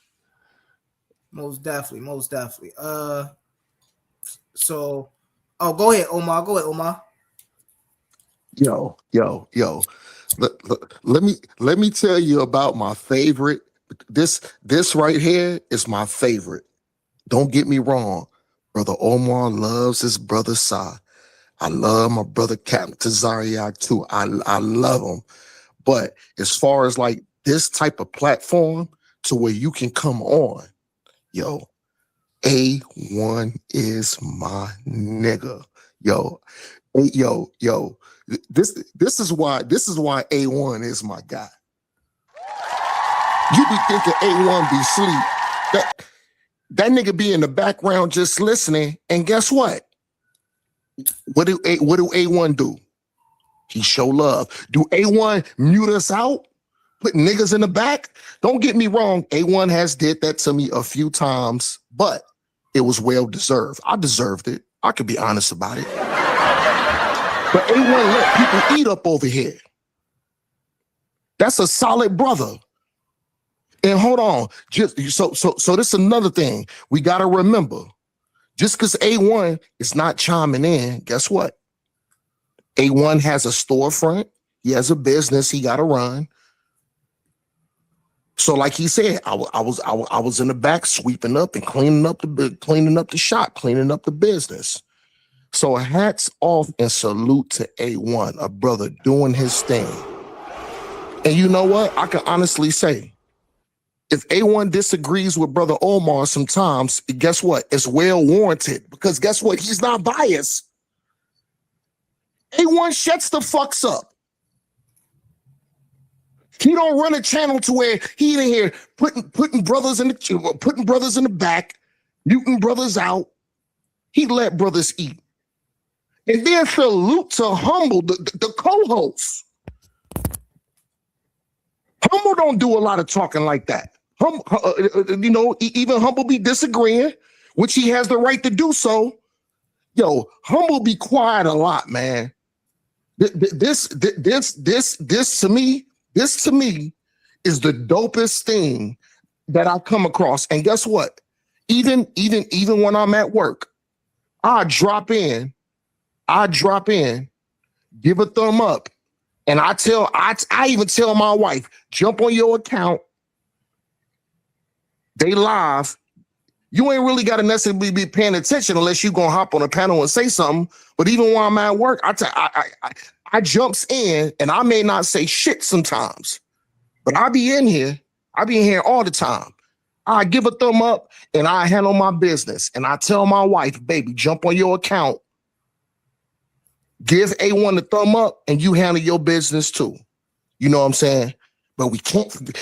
Most definitely. So, go ahead, Omar. Yo. Let me tell you about my favorite. This right here is my favorite. Don't get me wrong. Brother Omar loves his brother Sa. I love my brother Captain Tazariak too. I love him. But as far as like this type of platform to where you can come on, yo, A1 is my nigga. Yo, this is why A1 is my guy. You be thinking A1 be sleep. That nigga be in the background just listening, and guess what? What do A1 do? He show love. Do A1 mute us out? Put niggas in the back? Don't get me wrong, A1 has did that to me a few times, but it was well deserved. I deserved it. I could be honest about it. But A1 let people eat up over here. That's a solid brother. And hold on, just so this is another thing we gotta remember. Just because A1 is not chiming in, guess what? A1 has a storefront. He has a business he gotta run. So, like he said, I was in the back sweeping up and cleaning up the shop, cleaning up the business. So, hats off and salute to A1, a brother doing his thing. And you know what? I can honestly say, if A1 disagrees with Brother Omar sometimes, guess what? It's well warranted, because guess what? He's not biased. A1 shuts the fucks up. He don't run a channel to where he in here putting brothers in the back, muting brothers out. He let brothers eat. And then salute to Humble, the co-host. Humble don't do a lot of talking like that. Even Humble be disagreeing, which he has the right to do so. Yo, Humble be quiet a lot, man. This to me is the dopest thing that I come across. And guess what? Even when I'm at work, I drop in, give a thumb up, and I even tell my wife, jump on your account. They live. You ain't really got to necessarily be paying attention unless you gonna hop on a panel and say something. But even while I'm at work, I jumps in, and I may not say shit sometimes, but I be in here all the time. I give a thumb up and I handle my business. And I tell my wife, baby, jump on your account. Give A1 the thumb up and you handle your business too. You know what I'm saying? But we can't forget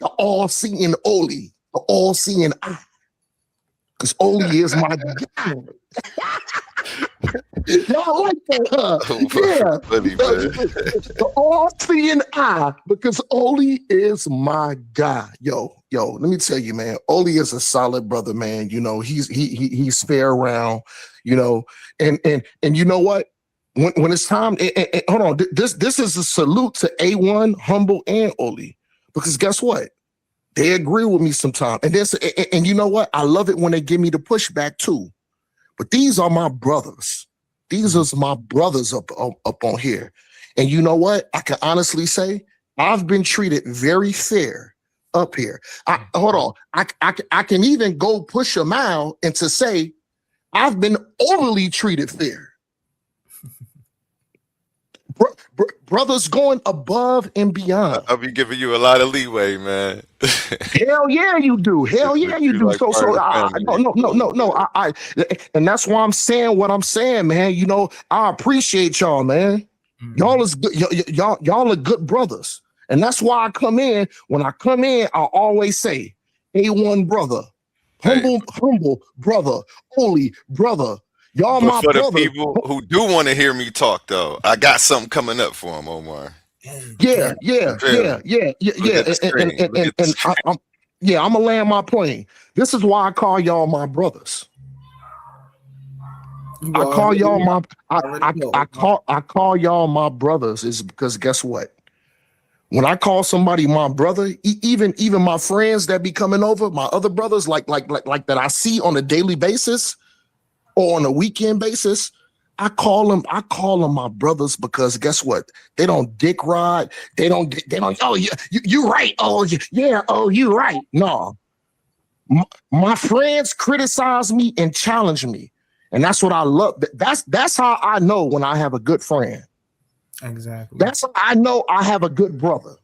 the all-seeing Oli, the all-seeing eye. Because Oli is my guy. Y'all like that, huh? Yeah. Funny, the all-seeing eye, because Oli is my guy. Yo, let me tell you, man, Oli is a solid brother, man. You know, he's fair around, you know, and you know what? When it's time, hold on, this is a salute to A1, Humble, and Oli, because guess what? They agree with me sometimes, and you know what? I love it when they give me the pushback too. But these are my brothers. These are my brothers up on here, and you know what? I can honestly say I've been treated very fair up here. Hold on, I can even go push a mile and to say I've been overly treated fair. Brothers going above and beyond. I'll be giving you a lot of leeway, man. Hell yeah, you do. Hell yeah, you do. Like No. And that's why I'm saying what I'm saying, man. You know, I appreciate y'all, man. Y'all is good. Y'all are good brothers, and that's why I come in. When I come in, I always say, A1 brother, humble brother, holy brother. Y'all my for brother. The people who do want to hear me talk, though, I got something coming up for them, Omar. Yeah. I'm gonna land my plane. This is why I call y'all my brothers. I call y'all my brothers is because guess what? When I call somebody my brother, even my friends that be coming over, my other brothers, like that I see on a daily basis or on a weekend basis, I call them my brothers because guess what? They don't dick ride. They don't. Oh, you right. Oh, yeah. Oh, you right. No, my friends criticize me and challenge me, And that's what I love. That's how I know when I have a good friend. Exactly. That's how I know I have a good brother.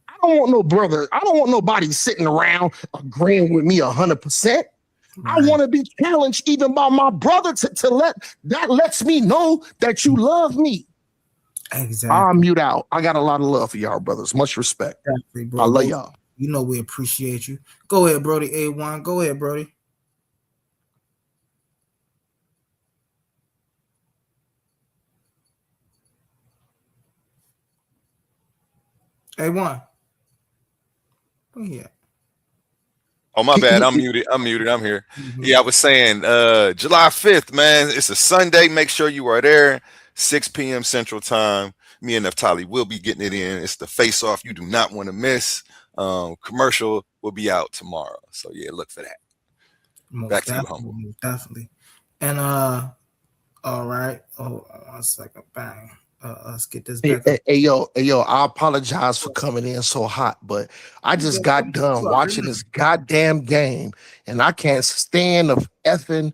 I don't want no brother. I don't want nobody sitting around agreeing with me 100%. I want to be challenged even by my brother that lets me know that you love me. Exactly. I'll mute out. I got a lot of love for y'all, brothers. Much respect. Exactly, bro. I love y'all. You know we appreciate you. Go ahead, Brody. A1. Go ahead, Brody. A1. Go ahead. Oh, my bad. I'm muted. I'm here. Yeah, I was saying July 5th, man. It's a Sunday. Make sure you are there. 6 p.m. Central Time. Me and Naftali will be getting it in. It's the face off you do not want to miss. Commercial will be out tomorrow. So yeah, look for that. Back to you, Humble. Definitely. And all right. Oh, 1 second. Bang. Let's get this back. Hey, yo, I apologize for coming in so hot, but I just got done watching this goddamn game, and I can't stand the effing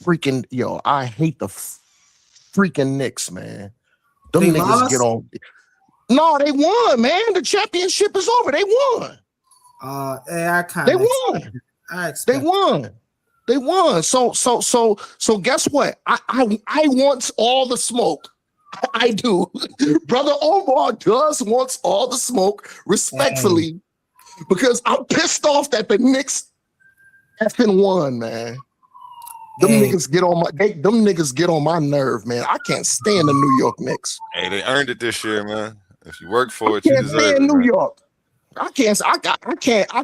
freaking, yo, I hate the freaking Knicks, man. Them They niggas lost? get on. No, they won, man. The championship is over. They won. They won. They won. They won. So guess what? I want all the smoke. I do. Brother Omar does wants all the smoke, respectfully, because I'm pissed off that the Knicks effing won, man. Them niggas get on my nerve, man. I can't stand the New York Knicks. Hey, they earned it this year, man. If you work for it, I you can't deserve stand it. New Man. York. I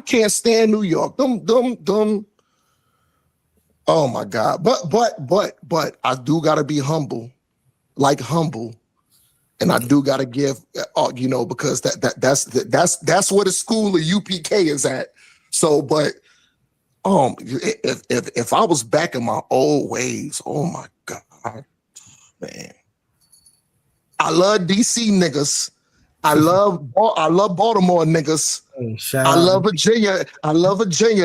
can't stand New York. Them. Oh my God. But I do gotta be humble. And I do gotta give, because that's where the school of UPK is at. So, but if I was back in my old ways, oh my God, man. I love DC niggas. I love Baltimore niggas. I love Virginia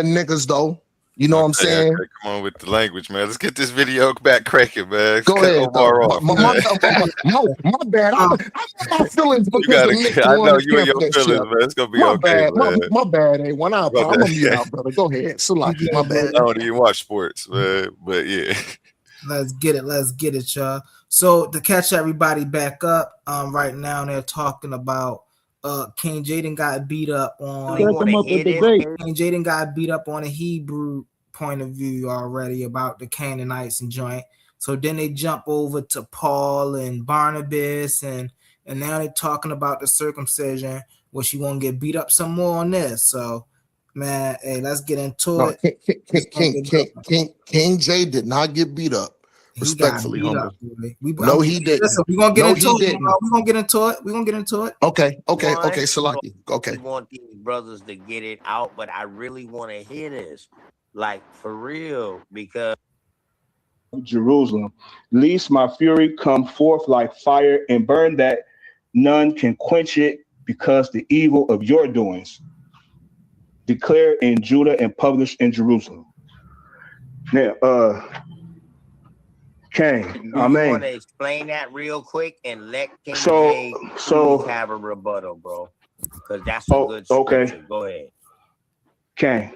niggas though. You know what I'm saying? Okay, come on with the language, man. Let's get this video back cracking, man. Go ahead. My bad. I'm my feelings because the Knicks I won know the you and your championship. feelings, man. It's gonna be My okay, bad. man. My bad. I'm gonna mute out, brother. Go ahead. Salaki, my bad. I don't even watch sports, man. But yeah. Let's get it, y'all. So to catch everybody back up, right now they're talking about King Jaden got beat up on. King Jaden got beat up on a Hebrew point of view already about the Canaanites and joint. So then they jump over to Paul and Barnabas, and now they're talking about the circumcision, where she gonna get beat up some more on this. So, man, hey, let's get into it. King Jay did not get beat up. Respectfully, he got humble. Up, he didn't. Listen, we're gonna get into it. We're gonna get into it. Okay, Salaki. Okay. We want these brothers to get it out, but I really want to hear this, like for real, because Jerusalem, lest my fury come forth like fire and burn that none can quench it, because the evil of your doings declared in Judah and published in Jerusalem. Now, King, I want to explain that real quick and let King Jay have a rebuttal, bro, because that's a good scripture. Okay. Go ahead. King.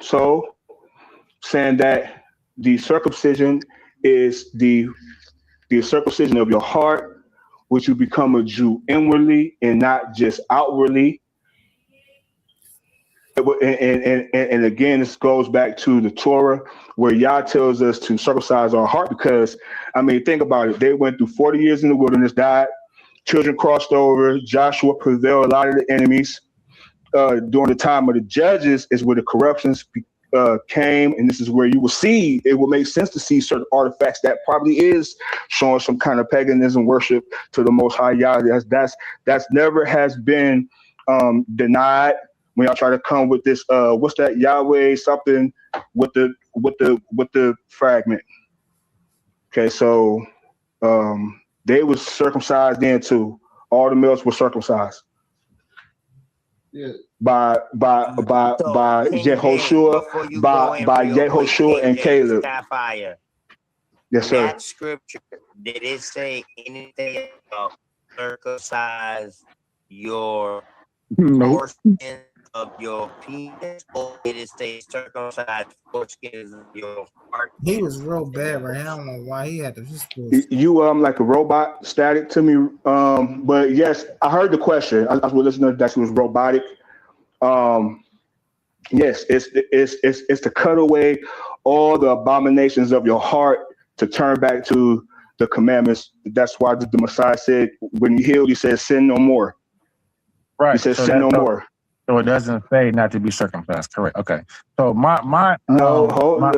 So saying that the circumcision is the circumcision of your heart, which you become a Jew inwardly and not just outwardly. And again, this goes back to the Torah, where Yah tells us to circumcise our heart, because, I mean, think about it. They went through 40 years in the wilderness, died, children crossed over, Joshua prevailed a lot of the enemies. During the time of the judges is where the corruptions came, and this is where you will see, it will make sense to see certain artifacts that probably is showing some kind of paganism worship to the Most High Yah. That's never has been denied. When y'all try to come with this, what's that Yahweh something with the fragment? Okay, so they was circumcised then too. All the males were circumcised. Yeah, by Yehoshua, by Yehoshua and Caleb. Fire. Yes, sir. That scripture, did it say anything about circumcise your foreskin of your penis, or did it say circumcise foreskins of your heart? He was real bad, right? I don't know why he had to just. You like a robot static to me, but yes, I heard the question. I was listening to that she was robotic. Yes, it's to cut away all the abominations of your heart to turn back to the commandments. That's why the Messiah said, when he healed, he said, sin no more. Right. He said, sin no more. So it doesn't say not to be circumcised. Correct. Okay. So hold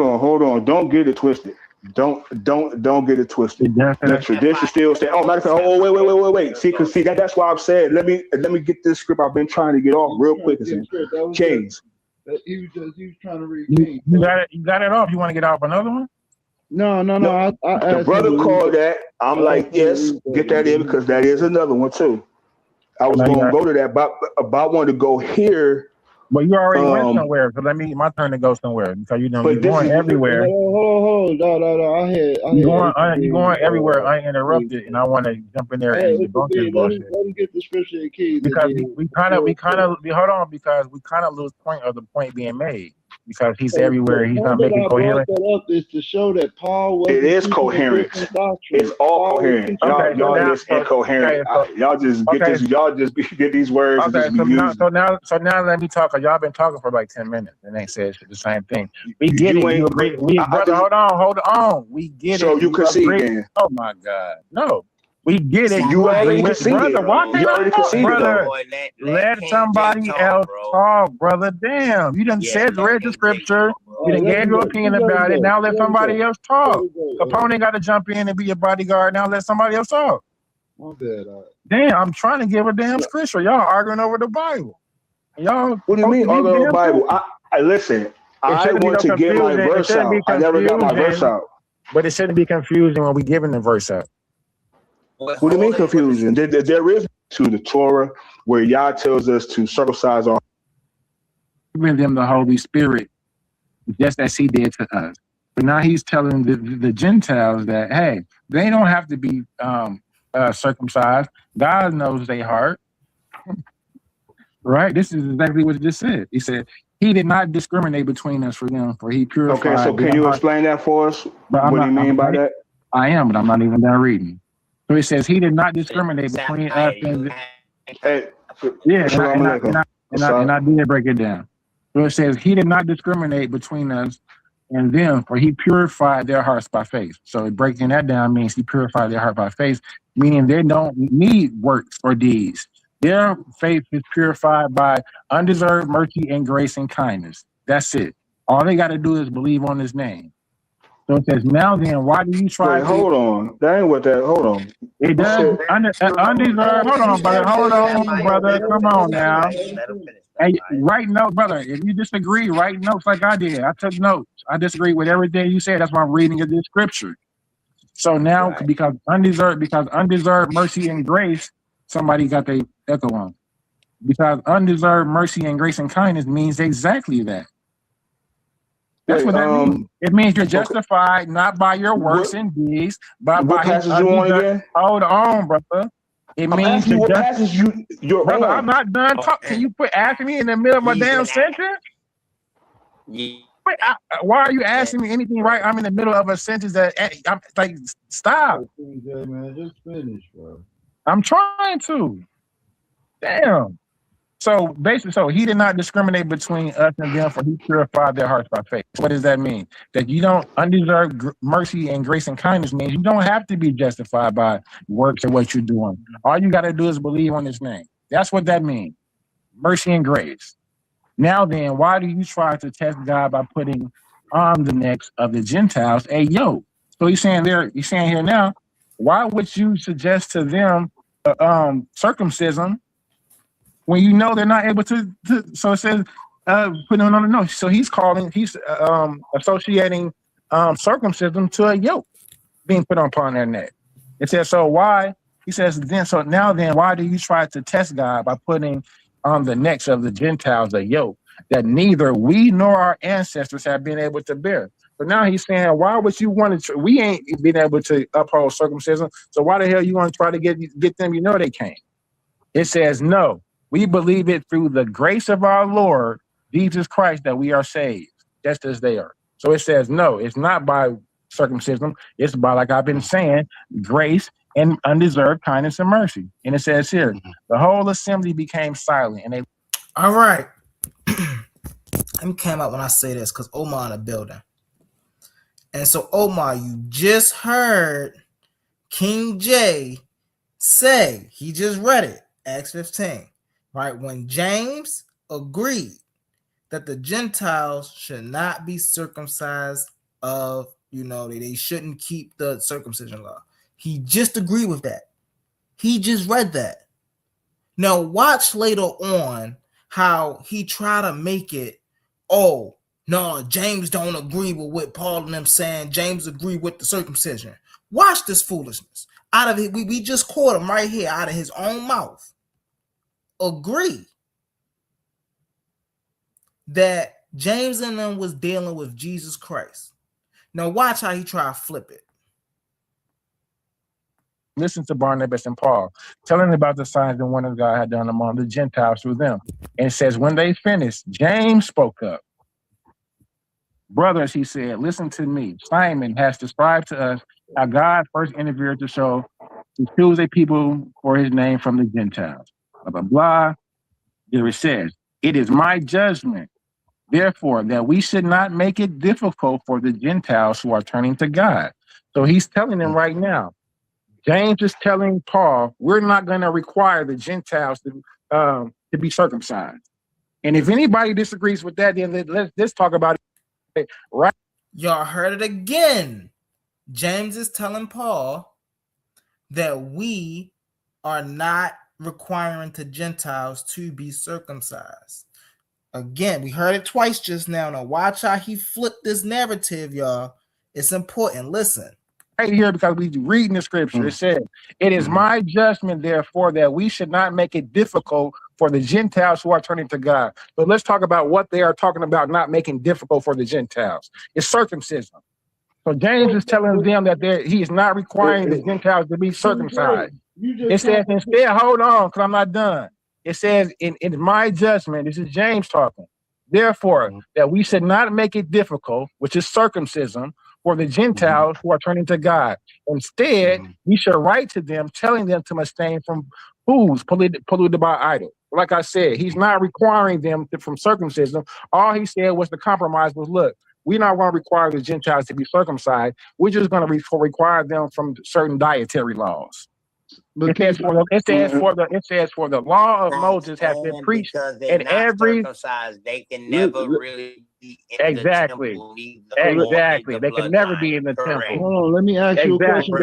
on. Don't get it twisted. Don't get it twisted. The tradition still say, oh, matter of fact, wait. See, that's why I've said, let me get this script I've been trying to get off real quick. Kings. He was trying to read Kings. You got it off. You want to get off another one? No. The brother called that. I'm like, yes, get that in, because that is another one too. I was going to go to that, but I wanted to go here. But you already went somewhere, so my turn to go somewhere, because you're going everywhere. Hold on. No. You're going everywhere uninterrupted, and I want to jump in there and debunk this bullshit. Let me get the scripture in Kings. Because we kind of lose point of the point being made. Because he's everywhere, he's not making coherent. That up is to show that Paul was. It is coherent. It's all coherent. Y'all just incoherent. Y'all just get this. Y'all just get these words. Okay, so now let me talk. Cause y'all been talking for like 10 minutes and ain't said the same thing. We get it. You agree? Brother, hold on. We get it. So you concede. Oh my God, no. We get it. You already conceded. Brother, let somebody else talk, brother. Damn, you done read the scripture. You done gave your opinion about it. Now let somebody else talk. Opponent got to jump in and be your bodyguard. Now let somebody else talk. My bad. Damn, I'm trying to give a damn scripture. Y'all arguing over the Bible. Y'all. What do you mean arguing over the Bible? I listen. I want to get my verse out. I never got my verse out. But it shouldn't be confusing when we giving the verse out. What do you mean confusion? There is to the Torah where Yah tells us to circumcise our. Giving them the Holy Spirit, just as He did to us. But now He's telling the Gentiles that, hey, they don't have to be circumcised. God knows their heart. Right? This is exactly what He just said. He said He did not discriminate between us for them, for He purified. Okay, so can you explain that for us? What do you mean by that? I am, but I'm not even done reading. So He says He did not discriminate between us and I did break it down. So it says He did not discriminate between us and them, for He purified their hearts by faith. So breaking that down means He purified their heart by faith, meaning they don't need works or deeds. Their faith is purified by undeserved mercy and grace and kindness. That's it. All they got to do is believe on His name. So it says, now then, why do you try to... Hold on. That ain't what that... Hold on. It does. Undeserved... Hold on, brother. Hold on, brother. Come on now. Hey, write notes, brother. If you disagree, write notes like I did. I took notes. I disagree with everything you said. That's why I'm reading this scripture. So now, because undeserved mercy and grace, somebody got the echo on. Because undeserved mercy and grace and kindness means exactly that. That's what that means. It means you're justified not by your works and deeds, but by His undeserved. Hold on, brother. It means what passage you're brother, on. I'm not done talking. Can you quit asking me in the middle of my damn sentence? Why are you asking me anything right? I'm in the middle of a sentence that I'm like, stop. Man, just finish, bro. I'm trying to. Damn. So basically, He did not discriminate between us and them, for He purified their hearts by faith. What does that mean? That you don't undeserved mercy and grace and kindness means you don't have to be justified by works or what you're doing. All you got to do is believe on His name. That's what that means. Mercy and grace. Now then, why do you try to test God by putting on the necks of the Gentiles a yoke? So He's saying here now, why would you suggest to them circumcision when you know they're not able to so it says put on the note. So he's associating circumcision to a yoke being put upon their neck. It says, so why? He says, then why do you try to test God by putting on the necks of the Gentiles a yoke that neither we nor our ancestors have been able to bear. So now he's saying, why would you want to? We ain't been able to uphold circumcision. So why the hell you want to try to get them? You know they can't. It says, no, we believe it through the grace of our Lord Jesus Christ that we are saved, just as they are. So it says, no, it's not by circumcision. It's by, like I've been saying, grace and undeserved kindness and mercy. And it says here, the whole assembly became silent. And they. All right. Let me came out when I say this because Omar in the building. And so, Omar, you just heard King Jay say, he just read it, Acts 15, right? When James agreed that the Gentiles should not be circumcised of, they shouldn't keep the circumcision law. He just agreed with that. He just read that. Now, watch later on how he tried to make it, oh, no, James don't agree with what Paul and them saying. James agree with the circumcision. Watch this foolishness. Out of it, we just caught him right here out of his own mouth. Agree that James and them was dealing with Jesus Christ. Now watch how he try to flip it. Listen to Barnabas and Paul, telling about the signs and wonders God had done among the Gentiles through them. And it says, when they finished, James spoke up. Brothers, he said, listen to me. Simon has described to us how God first interfered to show to choose a people for his name from the Gentiles. Blah, blah, blah. There it says, it is my judgment, therefore, that we should not make it difficult for the Gentiles who are turning to God. So he's telling them right now. James is telling Paul, we're not going to require the Gentiles to be circumcised. And if anybody disagrees with that, then let's talk about it. Right? Y'all heard it again. James is telling Paul that we are not requiring the Gentiles to be circumcised. Again, we heard it twice just now. Now watch how he flipped this narrative, y'all. It's important. Listen. Right here, because we reading the scripture, it says, it is my judgment, therefore, that we should not make it difficult for the Gentiles who are turning to God. But let's talk about what they are talking about, not making difficult for the Gentiles. It's circumcision. So James is telling them that he is not requiring the Gentiles to be circumcised. It says instead, hold on, because I'm not done. It says, in my judgment, this is James talking, therefore, that we should not make it difficult, which is circumcision, for the Gentiles who are turning to God. Instead, we should write to them, telling them to abstain from foods polluted by idols. Like I said, he's not requiring them from circumcision. All he said was the compromise was, look, we're not going to require the Gentiles to be circumcised. We're just going to require them from certain dietary laws. It says for the law of Moses has been preached in every circumcised. They can never really be in exactly. The temple. Exactly. They can never be in the temple. Hold on, let me ask you a question,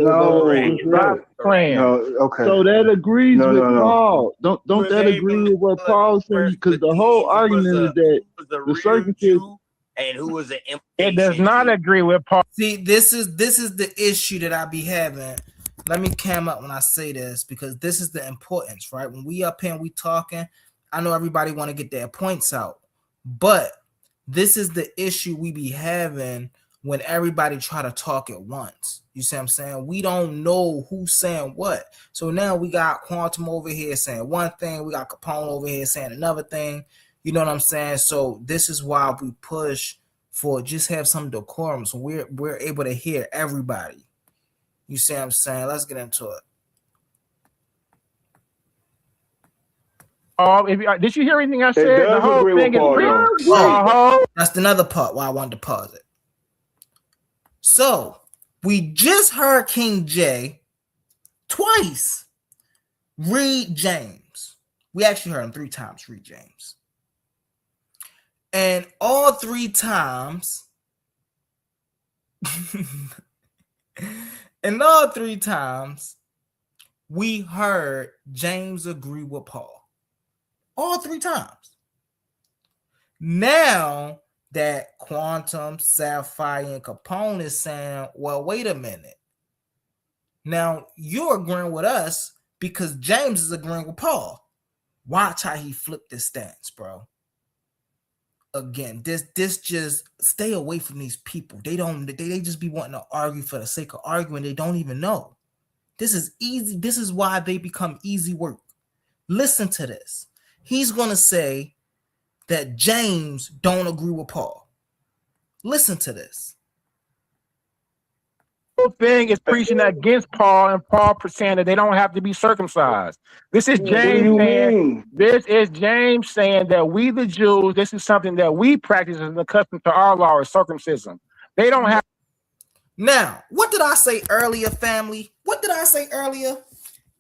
though, KINGJAY. Stop playing. No, okay. So that agrees with Paul. Don't Was that agree with what Paul said? Because the whole argument is that the circumcision and who was an it does not agree with Paul. See, this is the issue that I be having. Let me cam up when I say this, because this is the importance, right? When we up here and we talking, I know everybody want to get their points out, but this is the issue we be having when everybody try to talk at once. You see what I'm saying? We don't know who's saying what. So now we got Quantum over here saying one thing, we got Capone over here saying another thing. You know what I'm saying? So this is why we push for just have some decorum, so we're able to hear everybody. You see what I'm saying? Let's get into it. Did you hear anything I said? The whole thing is that's another part why I wanted to pause it. So we just heard King Jay twice read James. We actually heard him 3 times read James. And all 3 times, we heard James agree with Paul. All 3 times. Now that Quantum, Sapphire, and Capone is saying, well, wait a minute. Now you're agreeing with us because James is agreeing with Paul. Watch how he flipped his stance, bro. Again, this just stay away from these people. They just be wanting to argue for the sake of arguing. They don't even know. This is easy. This is why they become easy work. Listen to this. He's gonna say that James don't agree with Paul. Listen to this. The whole thing is preaching against Paul, and Paul saying that they don't have to be circumcised. This is James saying. This is James saying that we, the Jews, this is something that we practice as a custom to our law, is circumcision. They don't have. Now, what did I say earlier, family? What did I say earlier?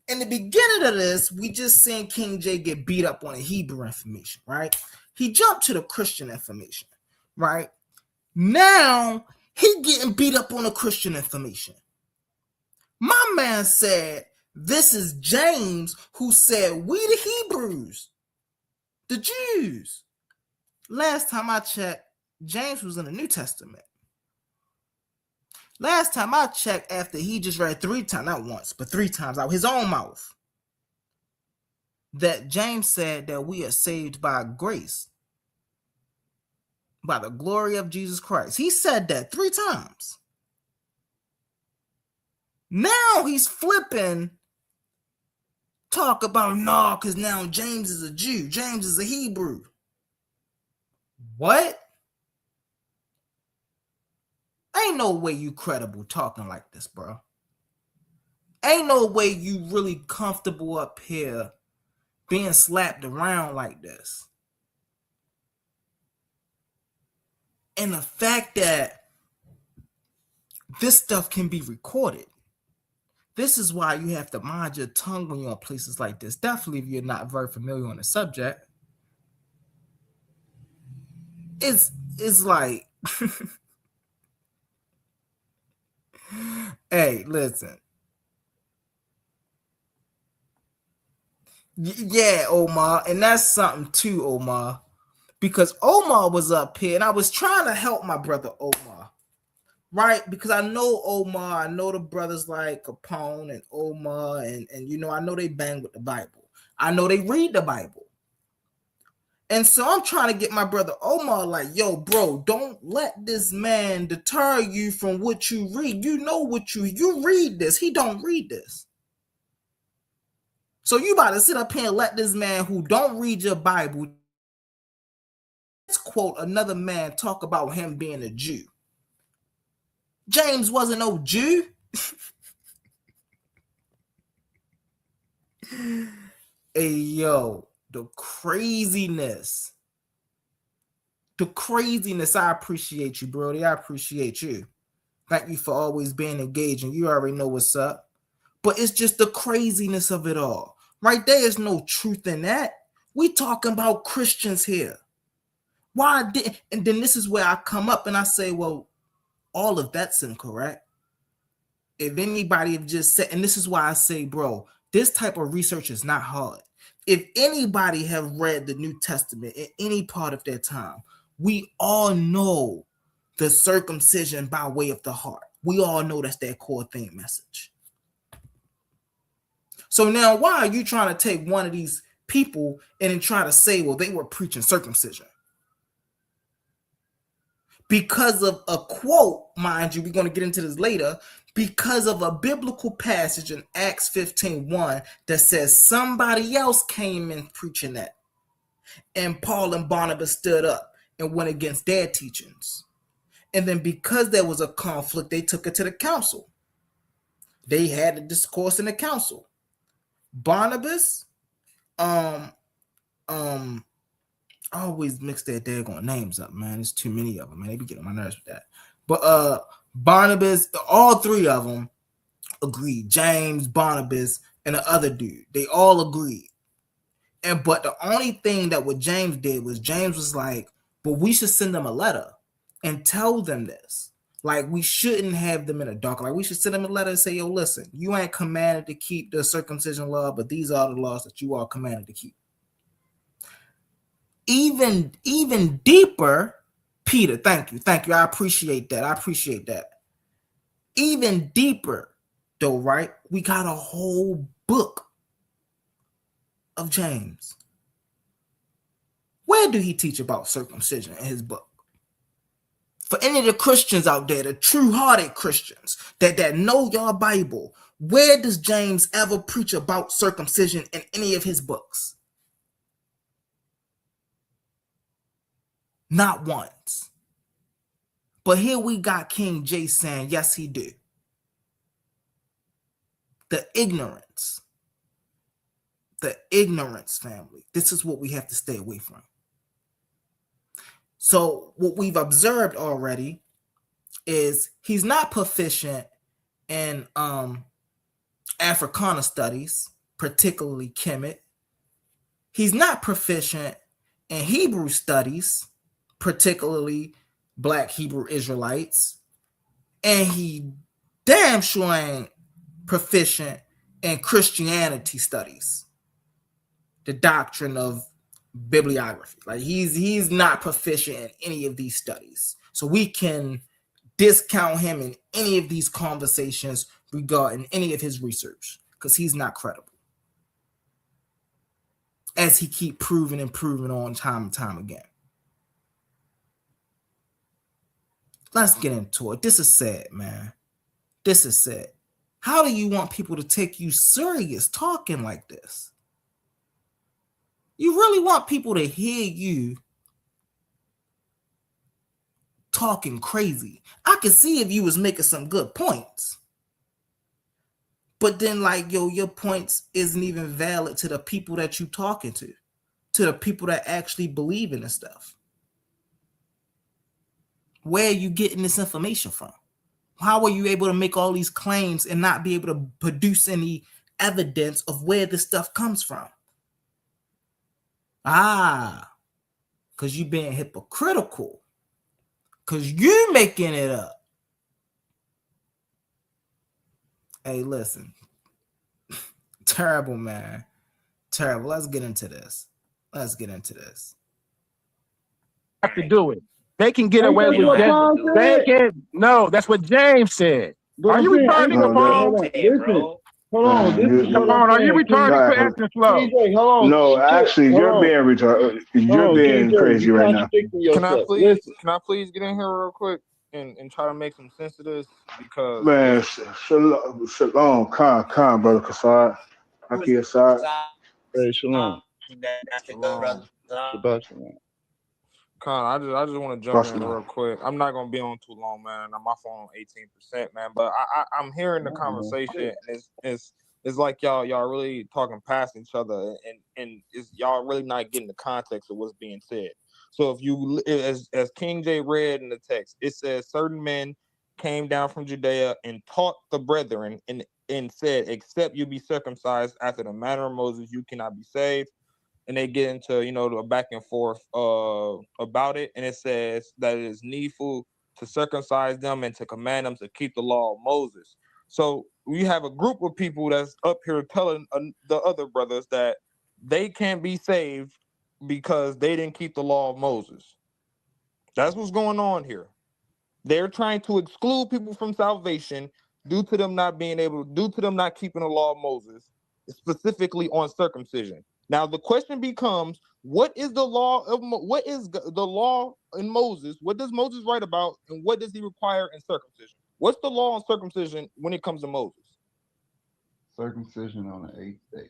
In the beginning of this, we just seen KINGJAY get beat up on the Hebrew information, right? He jumped to the Christian information, right? Now, he getting beat up on the Christian information. My man said, this is James who said, we the Hebrews, the Jews. Last time I checked, James was in the New Testament. Last time I checked, after he just read 3 times, not once, but 3 times out his own mouth, that James said that we are saved by grace, by the glory of Jesus Christ. He said that 3 times. Now he's flipping, talk about no, because now James is a Jew. James is a Hebrew. What? Ain't no way you credible talking like this, bro. Ain't no way you really comfortable up here being slapped around like this. And the fact that this stuff can be recorded. This is why you have to mind your tongue when you're in places like this. Definitely if you're not very familiar on the subject. It's like, hey, listen. Yeah, Omar. And that's something too, Omar. Because Omar was up here and I was trying to help my brother Omar. Right? Because I know Omar, I know the brothers like Capone and Omar, and you know, I know they bang with the Bible. I know they read the Bible. And so I'm trying to get my brother Omar like, yo, bro, don't let this man deter you from what you read. You know what you read this. He don't read this. So you about to sit up here and let this man who don't read your Bible, let's quote another man talk about him being a Jew. James wasn't no Jew. Hey, yo, the craziness. I appreciate you, Brody. I appreciate you. Thank you for always being engaged, and you already know what's up. But it's just the craziness of it all. Right? There is no truth in that. We talking about Christians here. Why did? And then this is where I come up and I say, well, all of that's incorrect. If anybody have just said, and this is why I say, bro, this type of research is not hard. If anybody have read the New Testament in any part of their time, we all know the circumcision by way of the heart. We all know that's their core theme message. So now why are you trying to take one of these people and then try to say, well, they were preaching circumcision? Because of a quote, mind you, we're going to get into this later, because of a biblical passage in Acts 15:1 that says somebody else came in preaching that. And Paul and Barnabas stood up and went against their teachings. And then because there was a conflict, they took it to the council. They had a discourse in the council. Barnabas, I always mix their daggone names up, man. There's too many of them, man. They be getting on my nerves with that. But Barnabas, all 3 of them agreed. James, Barnabas, and the other dude. They all agreed. But the only thing that what James did was James was like, but we should send them a letter and tell them this. Like, we shouldn't have them in the dark. Like, we should send them a letter and say, yo, listen, you ain't commanded to keep the circumcision law, but these are the laws that you are commanded to keep. Even deeper, Peter, thank you. I appreciate that. Even deeper, though, right? We got a whole book of James. Where do he teach about circumcision in his book? For any of the Christians out there, the true-hearted Christians that know your Bible, where does James ever preach about circumcision in any of his books? Not once. But here we got King Jay saying, yes, he do. The ignorance, family. This is what we have to stay away from. So what we've observed already is he's not proficient in Africana studies, particularly Kemet. He's not proficient in Hebrew studies, particularly Black Hebrew Israelites. And he damn sure ain't proficient in Christianity studies, the doctrine of bibliography. Like he's not proficient in any of these studies. So we can discount him in any of these conversations regarding any of his research because he's not credible. As he keep proving on time and time again. Let's get into it. This is sad, man. This is sad. How do you want people to take you serious talking like this? You really want people to hear you talking crazy. I could see if you was making some good points. But then like, yo, your points isn't even valid to the people that you talking to the people that actually believe in this stuff. Where are you getting this information from? How are you able to make all these claims and not be able to produce any evidence of where this stuff comes from? Because you being hypocritical. Because you making it up. Hey, listen. Terrible, man. Terrible. Let's get into this. Have to do it. They can get away with that. They can. No, that's what James said. Are you retarded, Capone? Hold on. Capone, are you retarded? Quit acting slow. KINGJAY, hold on. No, actually, you're being retarded. You're being crazy right now. Can I please get in here real quick and try to make some sense of this? Because man, shalom, calm, brother Kasad. Haki Assad. Hey, shalom. Con, I just want to jump in real quick. I'm not gonna be on too long, man. My phone on 18%, man. But I'm hearing the conversation, and it's like y'all really talking past each other, and it's y'all really not getting the context of what's being said. So if you, as KINGJAY read in the text, it says certain men came down from Judea and taught the brethren and said, except you be circumcised after the manner of Moses, you cannot be saved. And they get into, the back and forth about it. And it says that it is needful to circumcise them and to command them to keep the law of Moses. So we have a group of people that's up here telling the other brothers that they can't be saved because they didn't keep the law of Moses. That's what's going on here. They're trying to exclude people from salvation due to them not keeping the law of Moses, specifically on circumcision. Now the question becomes: what is the law in Moses? What does Moses write about, and what does he require in circumcision? What's the law on circumcision when it comes to Moses? Circumcision on the 8th day.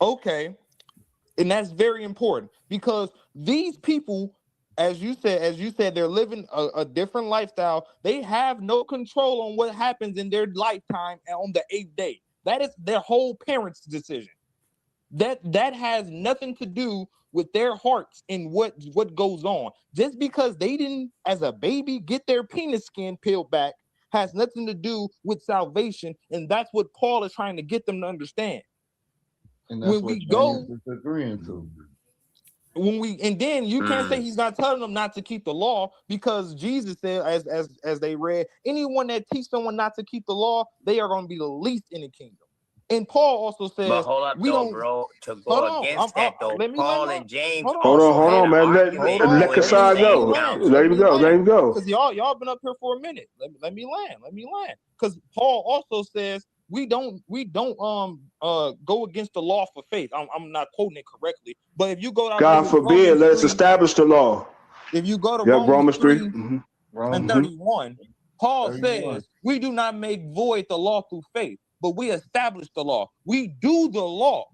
Okay, and that's very important because these people, as you said, they're living a different lifestyle. They have no control on what happens in their lifetime and on the 8th day. That is their whole parents' decision. That has nothing to do with their hearts and what goes on. Just because they didn't, as a baby, get their penis skin peeled back has nothing to do with salvation, and that's what Paul is trying to get them to understand. And that's what James is agreeing to. And then you can't say he's not telling them not to keep the law, because Jesus said, as they read, anyone that teach someone not to keep the law, they are going to be the least in the kingdom. And Paul also says, but hold up, bro, to go against that, though, Paul and James. Hold on, man. Let Kasad go. Let him go. Because y'all been up here for a minute. Let me land. Because Paul also says we don't go against the law for faith. I'm not quoting it correctly, but if you go to God forbid, let us establish the law. If you go to Romans 3 and 31, Paul says we do not make void the law through faith, but we establish the law. We do the law.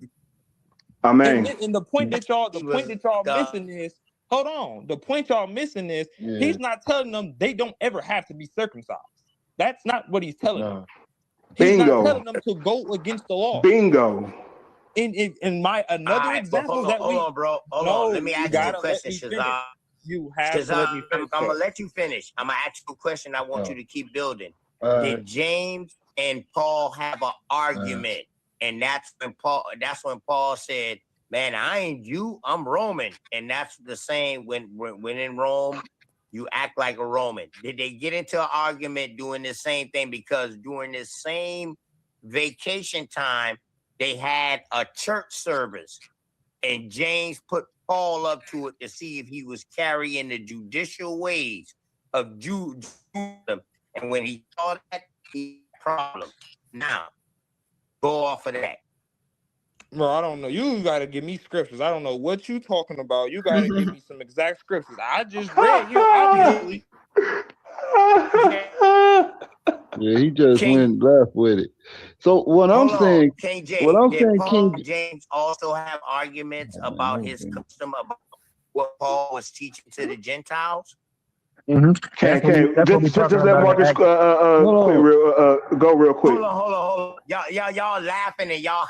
Amen. And the point that y'all missing is, hold on. The point y'all missing is he's not telling them they don't ever have to be circumcised. That's not what he's telling them. He's not telling them to go against the law. Bingo. In my another example hold on, bro. Hold on. Let me ask you a question, Shazad. You have to let me finish. I'm gonna let you finish. I'm gonna ask you a question. I want you to keep building. Did James and Paul have an argument? And that's when Paul said, "Man, I ain't Jew, I'm Roman." And that's the same when in Rome, you act like a Roman. Did they get into an argument doing the same thing? Because during this same vacation time, they had a church service, and James put Paul up to it to see if he was carrying the judicial ways of Judaism. And when he saw that, he had a problem. Now, go off of that. Bro, I don't know. You got to give me scriptures. I don't know what you talking about. You got to give me some exact scriptures. I just read you, obviously. Yeah, he just went left with it. So what I'm saying, King James also have arguments about his custom, about what Paul was teaching to the Gentiles? Just let Marcus go real quick. Hold on. Y'all laughing and y'all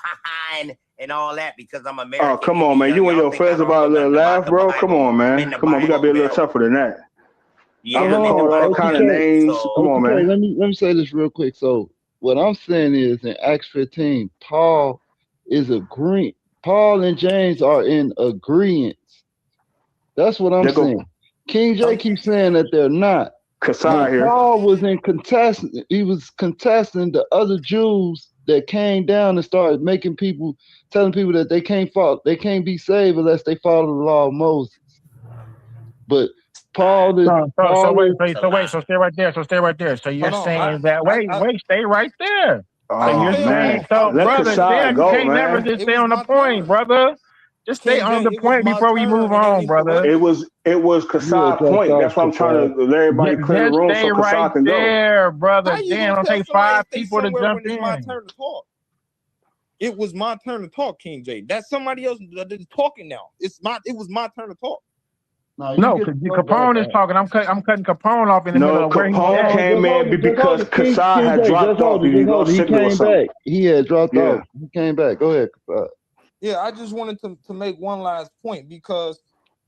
and all that because I'm American. Oh, come on, man. You and your friends about a little laugh, bro. Come on, man. Come on, we gotta be a little tougher than that. Yeah, I'm gonna call all kind of names. Come on, man. Let me say this real quick. So what I'm saying is in Acts 15, Paul is agreeing. Paul and James are in agreement. That's what I'm saying. King Jay keeps saying that they're not. Paul was in contesting. He was contesting the other Jews that came down and started telling people that they can't be saved unless they follow the law of Moses. But Paul is. So stay right there. So you're saying that stay right there. So you're saying, brother, damn, you can't never just stay on the point, brother. Just stay on the point before we move on, brother. It was Kassad's point. That's why I'm trying to let everybody clear the room so Kassad can go. There, brother. Damn, it'll take 5 people to jump in. It was my turn to talk, King Jay. That's somebody else that is talking now. It was my turn to talk. No, because Capone is talking. I'm cutting Capone off in the middle of where Capone came in because Kassad had dropped off. He came back. He had dropped off. He came back. Go ahead, Kassad. Yeah, I just wanted to make one last point because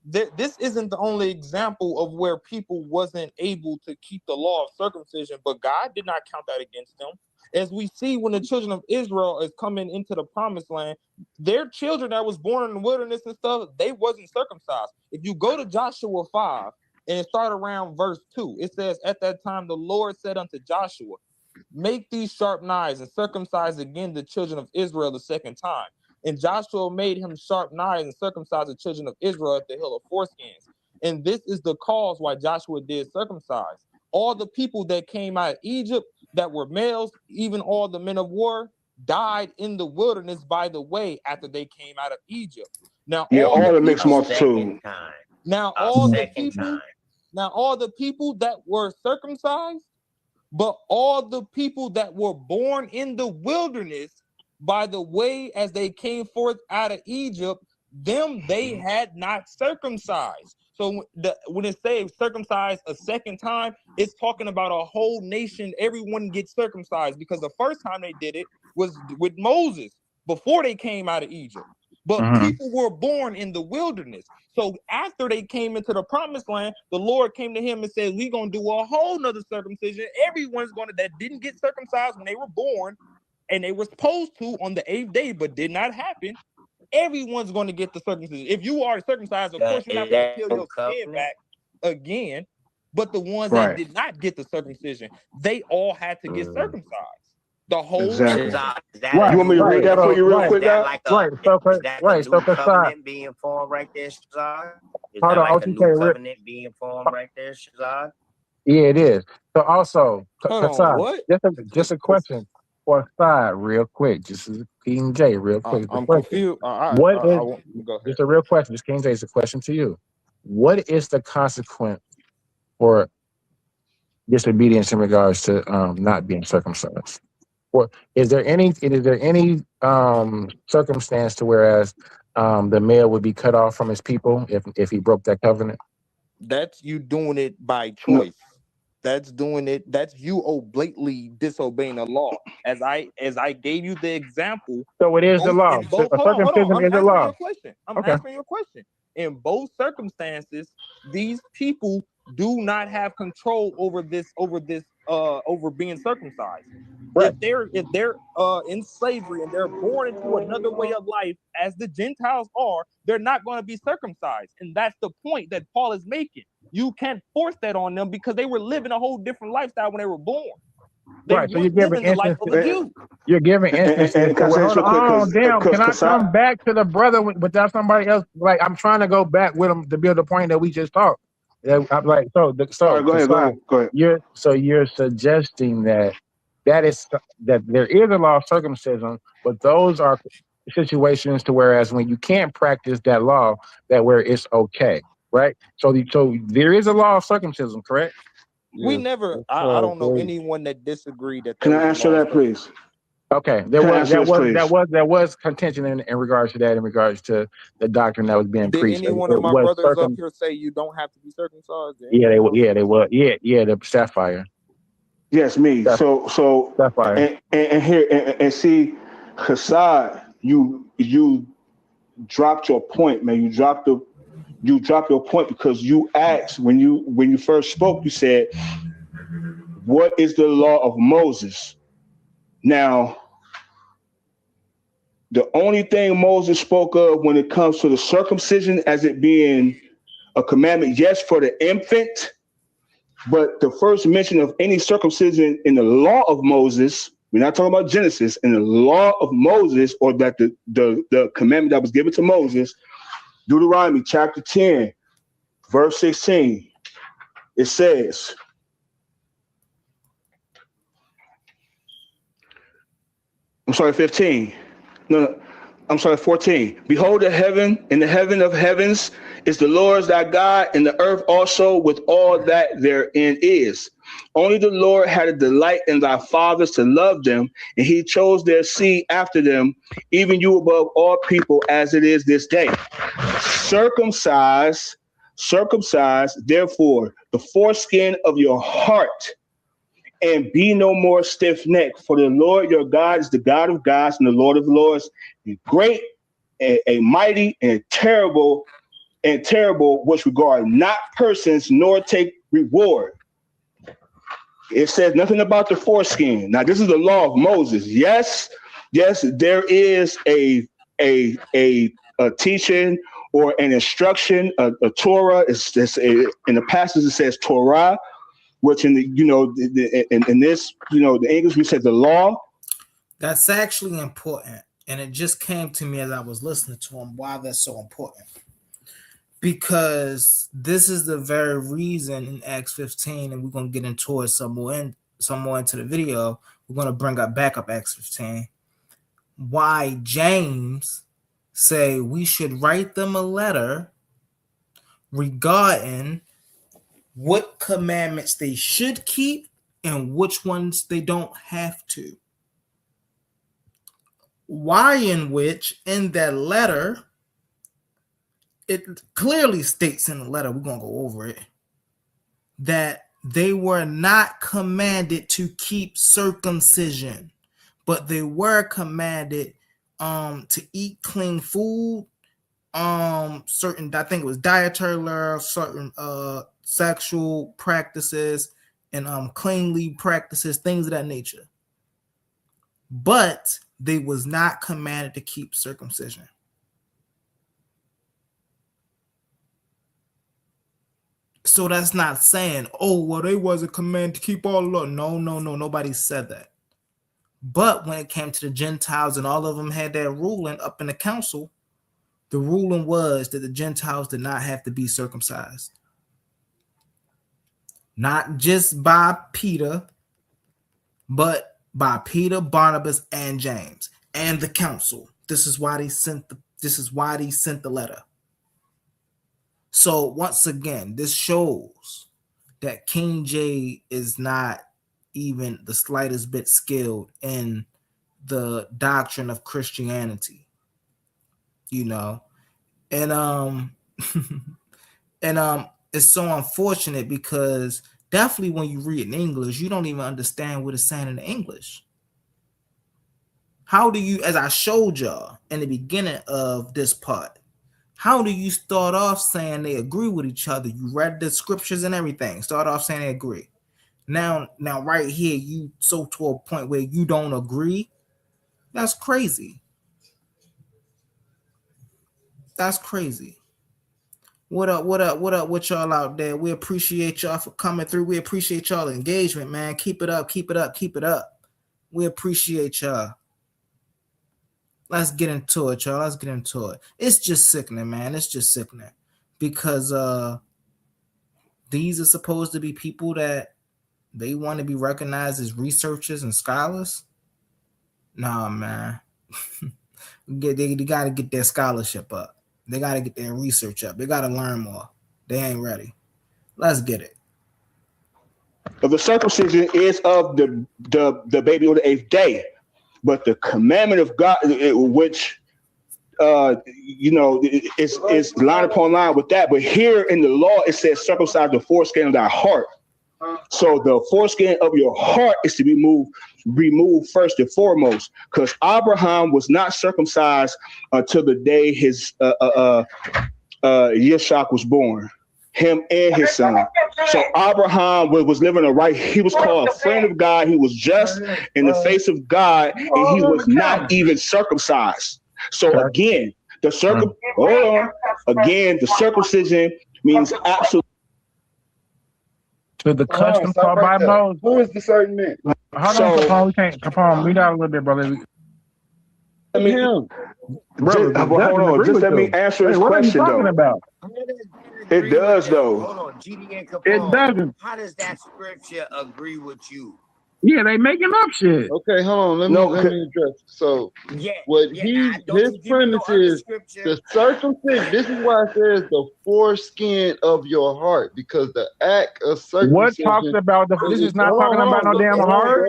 this isn't the only example of where people wasn't able to keep the law of circumcision, but God did not count that against them. As we see when the children of Israel is coming into the promised land, their children that was born in the wilderness and stuff, they wasn't circumcised. If you go to Joshua 5 and start around verse 2, it says, "At that time the Lord said unto Joshua, make these sharp knives and circumcise again the children of Israel the second time. And Joshua made him sharp knives and circumcised the children of Israel at the hill of foreskins. And this is the cause why Joshua did circumcise. All the people that came out of Egypt that were males, even all the men of war, died in the wilderness by the way after they came out of Egypt." Now, all the mixed multitude. Now, all the people that were circumcised, but all the people that were born in the wilderness by the way as they came forth out of Egypt, them they had not circumcised. So when it says circumcised a second time, it's talking about a whole nation. Everyone gets circumcised because the first time they did it was with Moses before they came out of Egypt. But people were born in the wilderness. So after they came into the promised land, the Lord came to him and said, we're going to do a whole nother circumcision. Everyone's going to that didn't get circumcised when they were born, and they were supposed to on the 8th day, but did not happen. Everyone's going to get the circumcision. If you are circumcised, of course, you're not going to peel your skin back again. But the ones that did not get the circumcision, they all had to get circumcised. The whole You want me to read that for you real quick, guys? So covenant being formed right there, Shazad? Is that like a new covenant being formed right there, Shazad? Yeah, it is. So also, Kassad, just a question. for side real quick. Just as King J, real quick. I'm confused. What is Go ahead. just a real question? Just King J, it's a question to you. What is the consequence for disobedience in regards to not being circumcised? Or is there any circumstance to whereas the male would be cut off from his people if he broke that covenant? That's you doing it by No. choice. That's doing it. That's you blatantly disobeying the law. As I gave you the example. So it is the law. Hold on. Circumcision is the law. I'm Okay. answering your question. In both circumstances, these people do not have control over being circumcised. Right. If they're in slavery and they're born into another way of life, as the Gentiles are, they're not going to be circumcised, and that's the point that Paul is making. You can't force that on them because they were living a whole different lifestyle when they were born. Right. So you're giving the life of a Jew. You're giving instances. Can I come back to the brother without somebody else? Like I'm trying to go back with him to build the point that we just talked. I'm like, so All right, go ahead. You're suggesting that there is a law of circumcision, but those are situations to whereas when you can't practice that law, that where it's okay, right? So there is a law of circumcision, correct? We never. I don't know anyone that disagreed that. Can I answer that, please? Okay, there was contention in regards to that, in regards to the doctrine that was being preached. Did any one of my brothers up here say you don't have to be circumcised? Yeah, they were. Yeah, the Sapphire. Yes, me. So Sapphire. And here and see, Hassad, you dropped your point, man. You dropped your point because you asked when you first spoke. You said, "What is the law of Moses?" Now, the only thing Moses spoke of when it comes to the circumcision as it being a commandment, yes, for the infant, but the first mention of any circumcision in the law of Moses, we're not talking about Genesis, in the law of Moses, or that the commandment that was given to Moses, Deuteronomy chapter 10, verse 16, it says, I'm sorry, 15. No, I'm sorry, 14. Behold, the heaven and the heaven of heavens is the Lord's thy God, and the earth also with all that therein is. Only the Lord had a delight in thy fathers to love them, and he chose their seed after them, even you above all people, as it is this day. Circumcise, therefore, the foreskin of your heart, and be no more stiff-necked, for the Lord your God is the God of gods and the Lord of lords, and great, a mighty, and terrible, which regard not persons nor take reward. It says nothing about the foreskin. Now, this is the law of Moses. Yes, there is a teaching or an instruction, a Torah. In the passage it says Torah, which in the in this the English we said the law. That's actually important, and it just came to me as I was listening to him why that's so important. Because this is the very reason in Acts 15, and we're gonna get into it some more into the video. We're gonna bring back up Acts 15. Why James say we should write them a letter regarding what commandments they should keep and which ones they don't have to. Why in which in that letter, it clearly states in the letter, we're going to go over it, that they were not commanded to keep circumcision, but they were commanded to eat clean food, certain, I think it was dietary laws, certain sexual practices, and cleanly practices, things of that nature. But they was not commanded to keep circumcision. So that's not saying, oh, well, they wasn't commanded to keep all the law. No, nobody said that. But when it came to the Gentiles and all of them had that ruling up in the council, the ruling was that the Gentiles did not have to be circumcised. Not just by Peter, but by Peter, Barnabas, and James, and the council. This is why they sent the letter. So once again, this shows that KINGJAY is not even the slightest bit skilled in the doctrine of Christianity, you know. And and it's so unfortunate because definitely when you read in English, you don't even understand what it's saying in English. How do you, as I showed y'all in the beginning of this part, how do you start off saying they agree with each other? You read the scriptures and everything. Start off saying they agree. Now right here, you so to a point where you don't agree. That's crazy. That's crazy. What up with y'all out there? We appreciate y'all for coming through. We appreciate y'all engagement, man. Keep it up, keep it up, keep it up. We appreciate y'all. Let's get into it, y'all. Let's get into it. It's just sickening, man. It's just sickening. Because these are supposed to be people that they want to be recognized as researchers and scholars. Nah, man. They got to get their scholarship up. They got to get their research up. They got to learn more. They ain't ready. Let's get it. But the circumcision is of the baby on the 8th day. But the commandment of God, which is line upon line with that. But here in the law, it says circumcise the foreskin of thy heart. So the foreskin of your heart is to be removed first and foremost, because Abraham was not circumcised until the day his Yitzhak was born, him and his son. So Abraham was living a right. He was called a friend of God. He was just in the face of God, and he was not even circumcised. So again, the circumcision means absolute. To the custom called by Moses. Who is the certain man? Hold on, Capone. We can't. Capone, read out a little bit, brother. Let me, Brother, hold on. Just let me answer his question, though. About? It does, though. Hold on, GD and Capone. It doesn't. How does that scripture agree with you? Yeah, they making up shit. Okay, hold on. Let me address. So, his premise is the circumcision. This is why it says the foreskin of your heart, because the act of circumcision. What talks about the? This is not talking about no damn heart.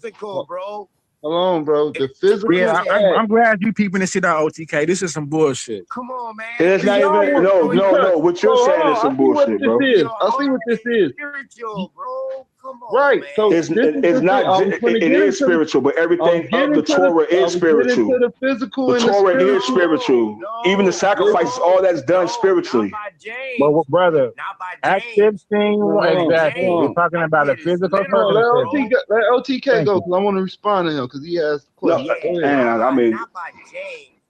Physical, bro. Hold on, bro. The physical. Yeah, I'm glad you peeping this shit out, OTK. This is some bullshit. Come on, man. It's not even. No. What you're saying is some bullshit, bro. I see what this is. Spiritual, bro. Come on, right. Man. So it's not. It is spiritual, but everything of the Torah is spiritual. The physical. The Torah is spiritual. Even the sacrifices, all that's done spiritually. But brother, Acts 15, exactly. We're talking about a physical circumcision. Let OTK go, because I want to respond to him, because he asked questions. I mean, not by James.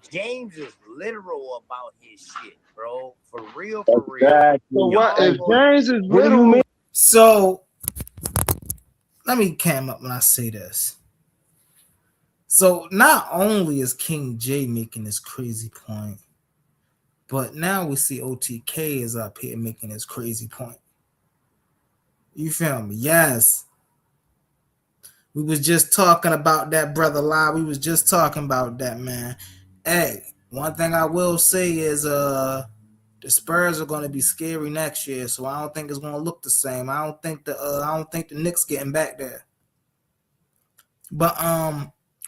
James is literal about his shit, bro. For real, for real. So what if James is literal? So let me cam up when I say this. So not only is KINGJAY making this crazy point, but now we see OTK is up here making this crazy point. You feel me? Yes. We was just talking about that, brother Lie. We was just talking about that, man. Hey, one thing I will say is the Spurs are going to be scary next year, so I don't think it's going to look the same. I don't think the Knicks getting back there. But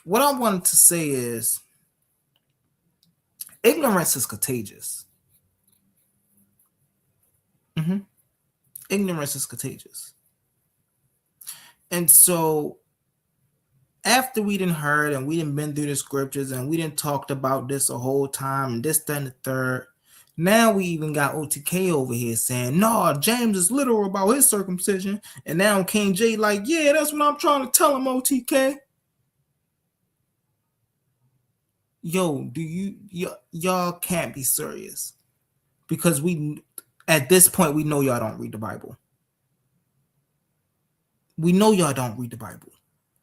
what I wanted to say is ignorance is contagious. Ignorance is contagious. And so after we didn't heard and we didn't been through the scriptures and we didn't talked about this a whole time and this, that, and the third, now we even got OTK over here saying, no, James is literal about his circumcision. And now KINGJAY like, yeah, that's what I'm trying to tell him, OTK. Yo, y'all can't be serious. Because at this point, we know y'all don't read the Bible. We know y'all don't read the Bible.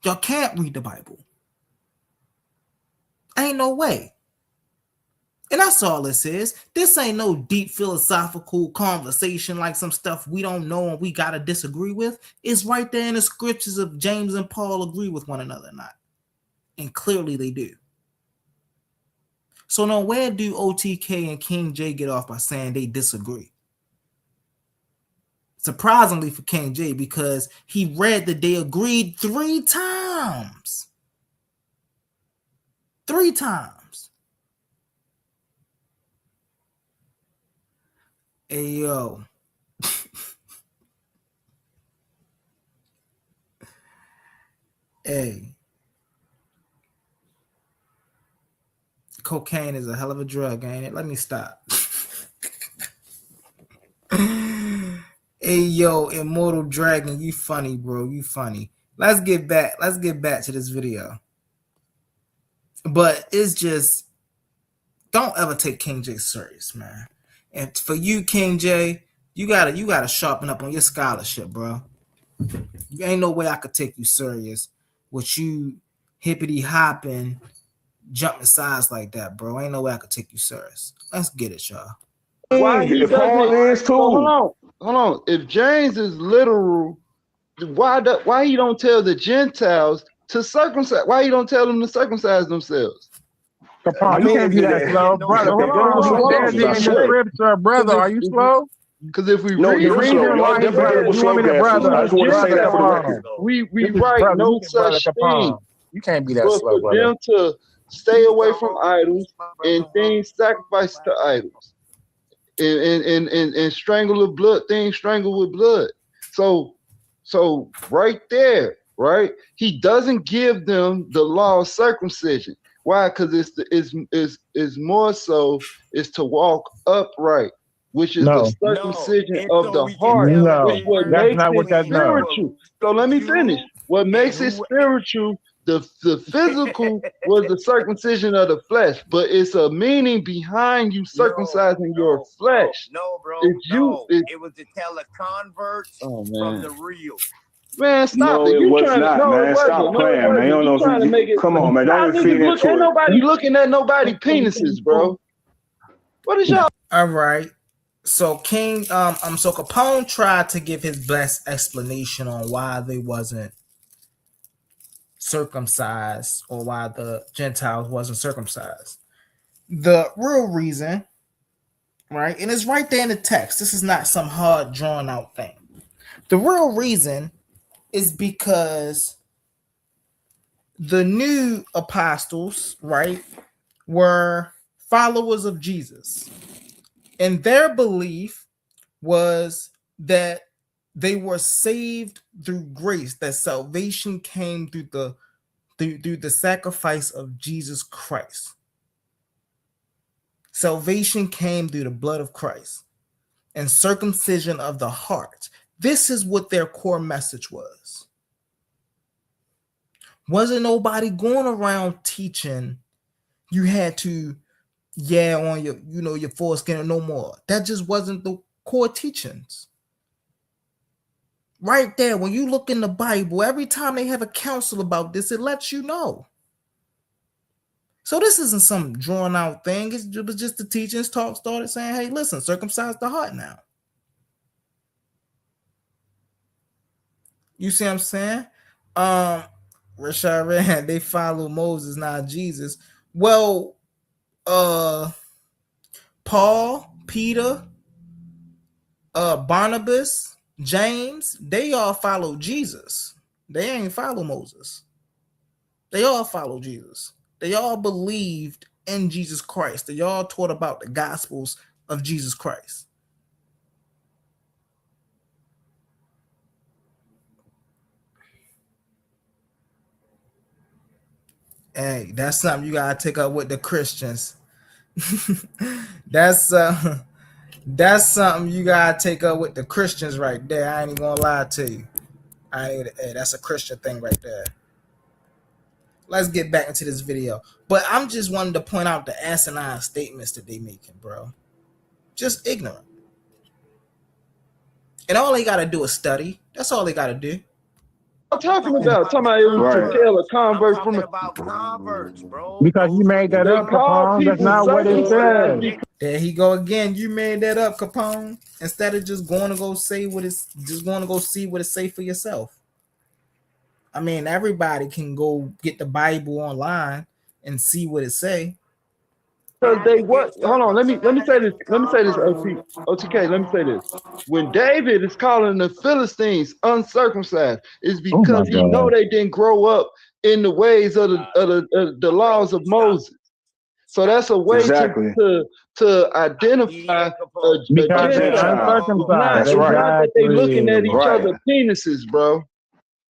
Y'all can't read the Bible. Ain't no way. And that's all this is. This ain't no deep philosophical conversation like some stuff we don't know and we gotta disagree with. It's right there in the scriptures of James and Paul agree with one another or not. And clearly they do. So now where do OTK and KINGJAY get off by saying they disagree? Surprisingly for KINGJAY, because he read that they agreed 3 times. 3 times. Hey, yo. Hey. Cocaine is a hell of a drug, ain't it? Let me stop. Hey, yo, Immortal Dragon, you funny, bro. You funny. Let's get back to this video. But it's just, don't ever take KINGJAY serious, man. And for you, KINGJAY, you gotta sharpen up on your scholarship, bro. You ain't no way I could take you serious with you hippity hopping, jumping sides like that, bro. Ain't no way I could take you serious. Let's get it, y'all. Why he Paul is too. Hold on. If James is literal, why he don't tell the Gentiles to circumcise? Why he don't tell them to circumcise themselves? Capone, you can't be that slow, brother. Hold on. In the scripture, brother, are you slow? Because if we No, read you're slow. Y'all definitely was slow, guys. I just want to say that for the record. We write no such thing. You can't be that But slow, for brother. them to stay away from idols and things sacrificed to idols, and strangle with blood, things strangled with blood. So right there, right? He doesn't give them the law of circumcision. Why? Because it's more so is to walk upright, which is the circumcision of the heart, which what makes it spiritual. So let me finish. What makes it spiritual, the physical was the circumcision of the flesh, but it's a meaning behind you circumcising your flesh. No, bro. It was to tell a convert from the real. Man, stop No, it. it was not, man. Stop playing, man. You don't know if you come on, man. Don't even feed into it. Ain't nobody looking at nobody penises, bro. What is y'all? All right. So so Capone tried to give his best explanation on why they wasn't circumcised or why the Gentiles wasn't circumcised. The real reason, right, and it's right there in the text. This is not some hard drawn out thing. The real reason is because the new apostles, right, were followers of Jesus. And their belief was that they were saved through grace, that salvation came through the sacrifice of Jesus Christ. Salvation came through the blood of Christ and circumcision of the heart. This is what their core message was. Wasn't nobody going around teaching you had to on your foreskin or no more. That just wasn't the core teachings. Right there, when you look in the Bible, every time they have a council about this, it lets you know. So this isn't some drawn out thing. It was just the teachings started saying, hey, listen, circumcise the heart now. You see what I'm saying? Rashad Rand, they follow Moses, not Jesus. Well, Paul, Peter, Barnabas, James, they all follow Jesus. They ain't follow Moses. They all follow Jesus. They all believed in Jesus Christ. They all taught about the gospels of Jesus Christ. Hey, that's something you gotta take up with the Christians. That's something you gotta take up with the Christians right there. I ain't even gonna lie to you. Hey, that's a Christian thing right there. Let's get back into this video. But I'm just wanting to point out the asinine statements that they making, bro. Just ignorant. And all they gotta do is study. That's all they gotta do. talking about it was to tell a convert from about converts, bro. Because you made that up, Capone. That's not what it says. There he go again. You made that up, Capone. Instead of just going to go say what it's just going to go see what it say for yourself. I mean, everybody can go get the Bible online and see what it say. Because they what? Hold on. Let me say this. OTK. Let me say this. When David is calling the Philistines uncircumcised, it's because he know they didn't grow up in the ways of the laws of Moses. So that's a way to identify because they're uncircumcised. It's not that they looking at each other's penises, bro.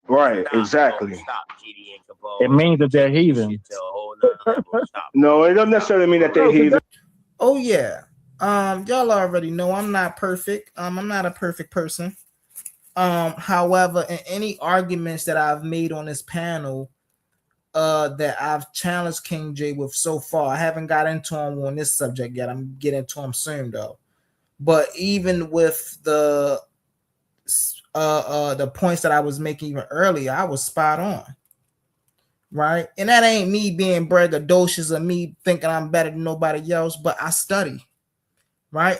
Right, exactly. It means that they're heathen. No, it doesn't necessarily mean that they're heathen. Oh yeah. Y'all already know I'm not perfect. I'm not a perfect person. However, in any arguments that I've made on this panel, that I've challenged KINGJAY with so far, I haven't got into him on this subject yet. I'm getting to him soon though. But even with the points that I was making even earlier, I was spot on. Right? And that ain't me being braggadocious or me thinking I'm better than nobody else, but I study. Right?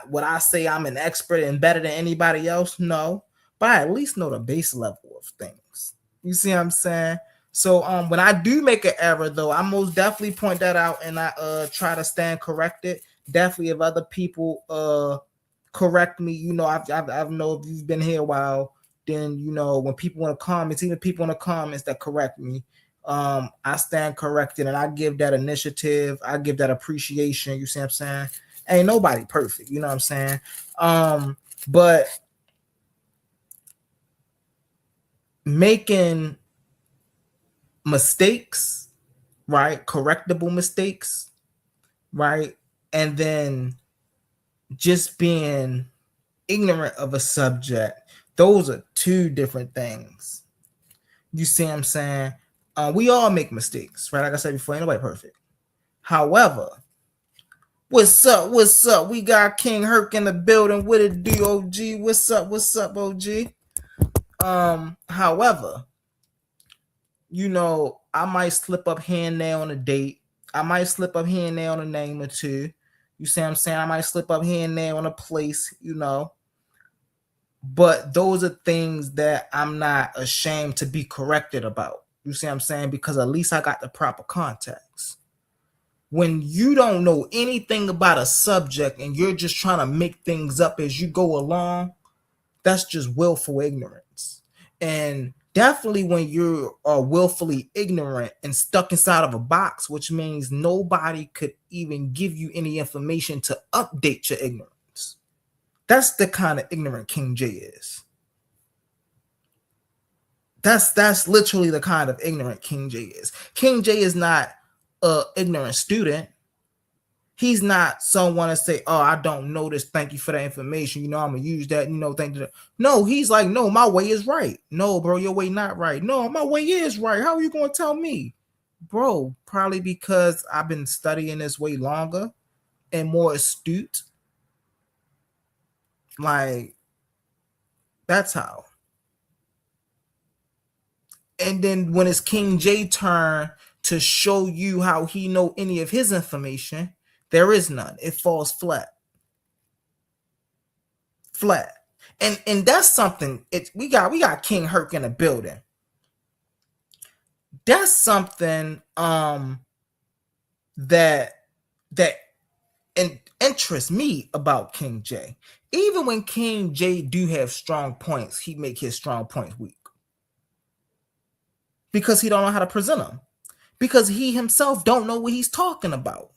Would I say I'm an expert and better than anybody else? No. But I at least know the base level of things. You see what I'm saying? So when I do make an error though, I most definitely point that out and I try to stand corrected. Definitely if other people correct me, you know, I've know if you've been here a while, then you know when people in the comments, even people in the comments that correct me, I stand corrected and I give that initiative, I give that appreciation. You see what I'm saying? Ain't nobody perfect, you know what I'm saying? But making mistakes, right? Correctable mistakes, right? And then just being ignorant of a subject, those are two different things. You see what I'm saying? We all make mistakes, right? Like I said before, ain't nobody perfect. However, what's up? What's up? We got King Herc in the building with a DOG. What's up? What's up, OG? However, you know, I might slip up here and there on a date. I might slip up here and there on a name or two. You see what I'm saying? I might slip up here and there on a place, you know. But those are things that I'm not ashamed to be corrected about. You see what I'm saying? Because at least I got the proper context. When you don't know anything about a subject and you're just trying to make things up as you go along, that's just willful ignorance. And definitely when you are willfully ignorant and stuck inside of a box, which means nobody could even give you any information to update your ignorance. That's the kind of ignorant KINGJAY is. That's literally the kind of ignorant KINGJAY is. KINGJAY is not an ignorant student. He's not someone to say, oh, I don't know this. Thank you for that information. You know, I'm going to use that. You know, thank you. No, he's like, no, my way is right. No, bro, your way not right. No, my way is right. How are you going to tell me? Bro, probably because I've been studying this way longer and more astute. Like, that's how. And then when it's KINGJAY turn to show you how he know any of his information, there is none. It falls flat. Flat. And that's something. We got King Herc in the building. That's something that interests me about KINGJAY. Even when KINGJAY do have strong points, he make his strong points weak. Because he don't know how to present them. Because he himself don't know what he's talking about.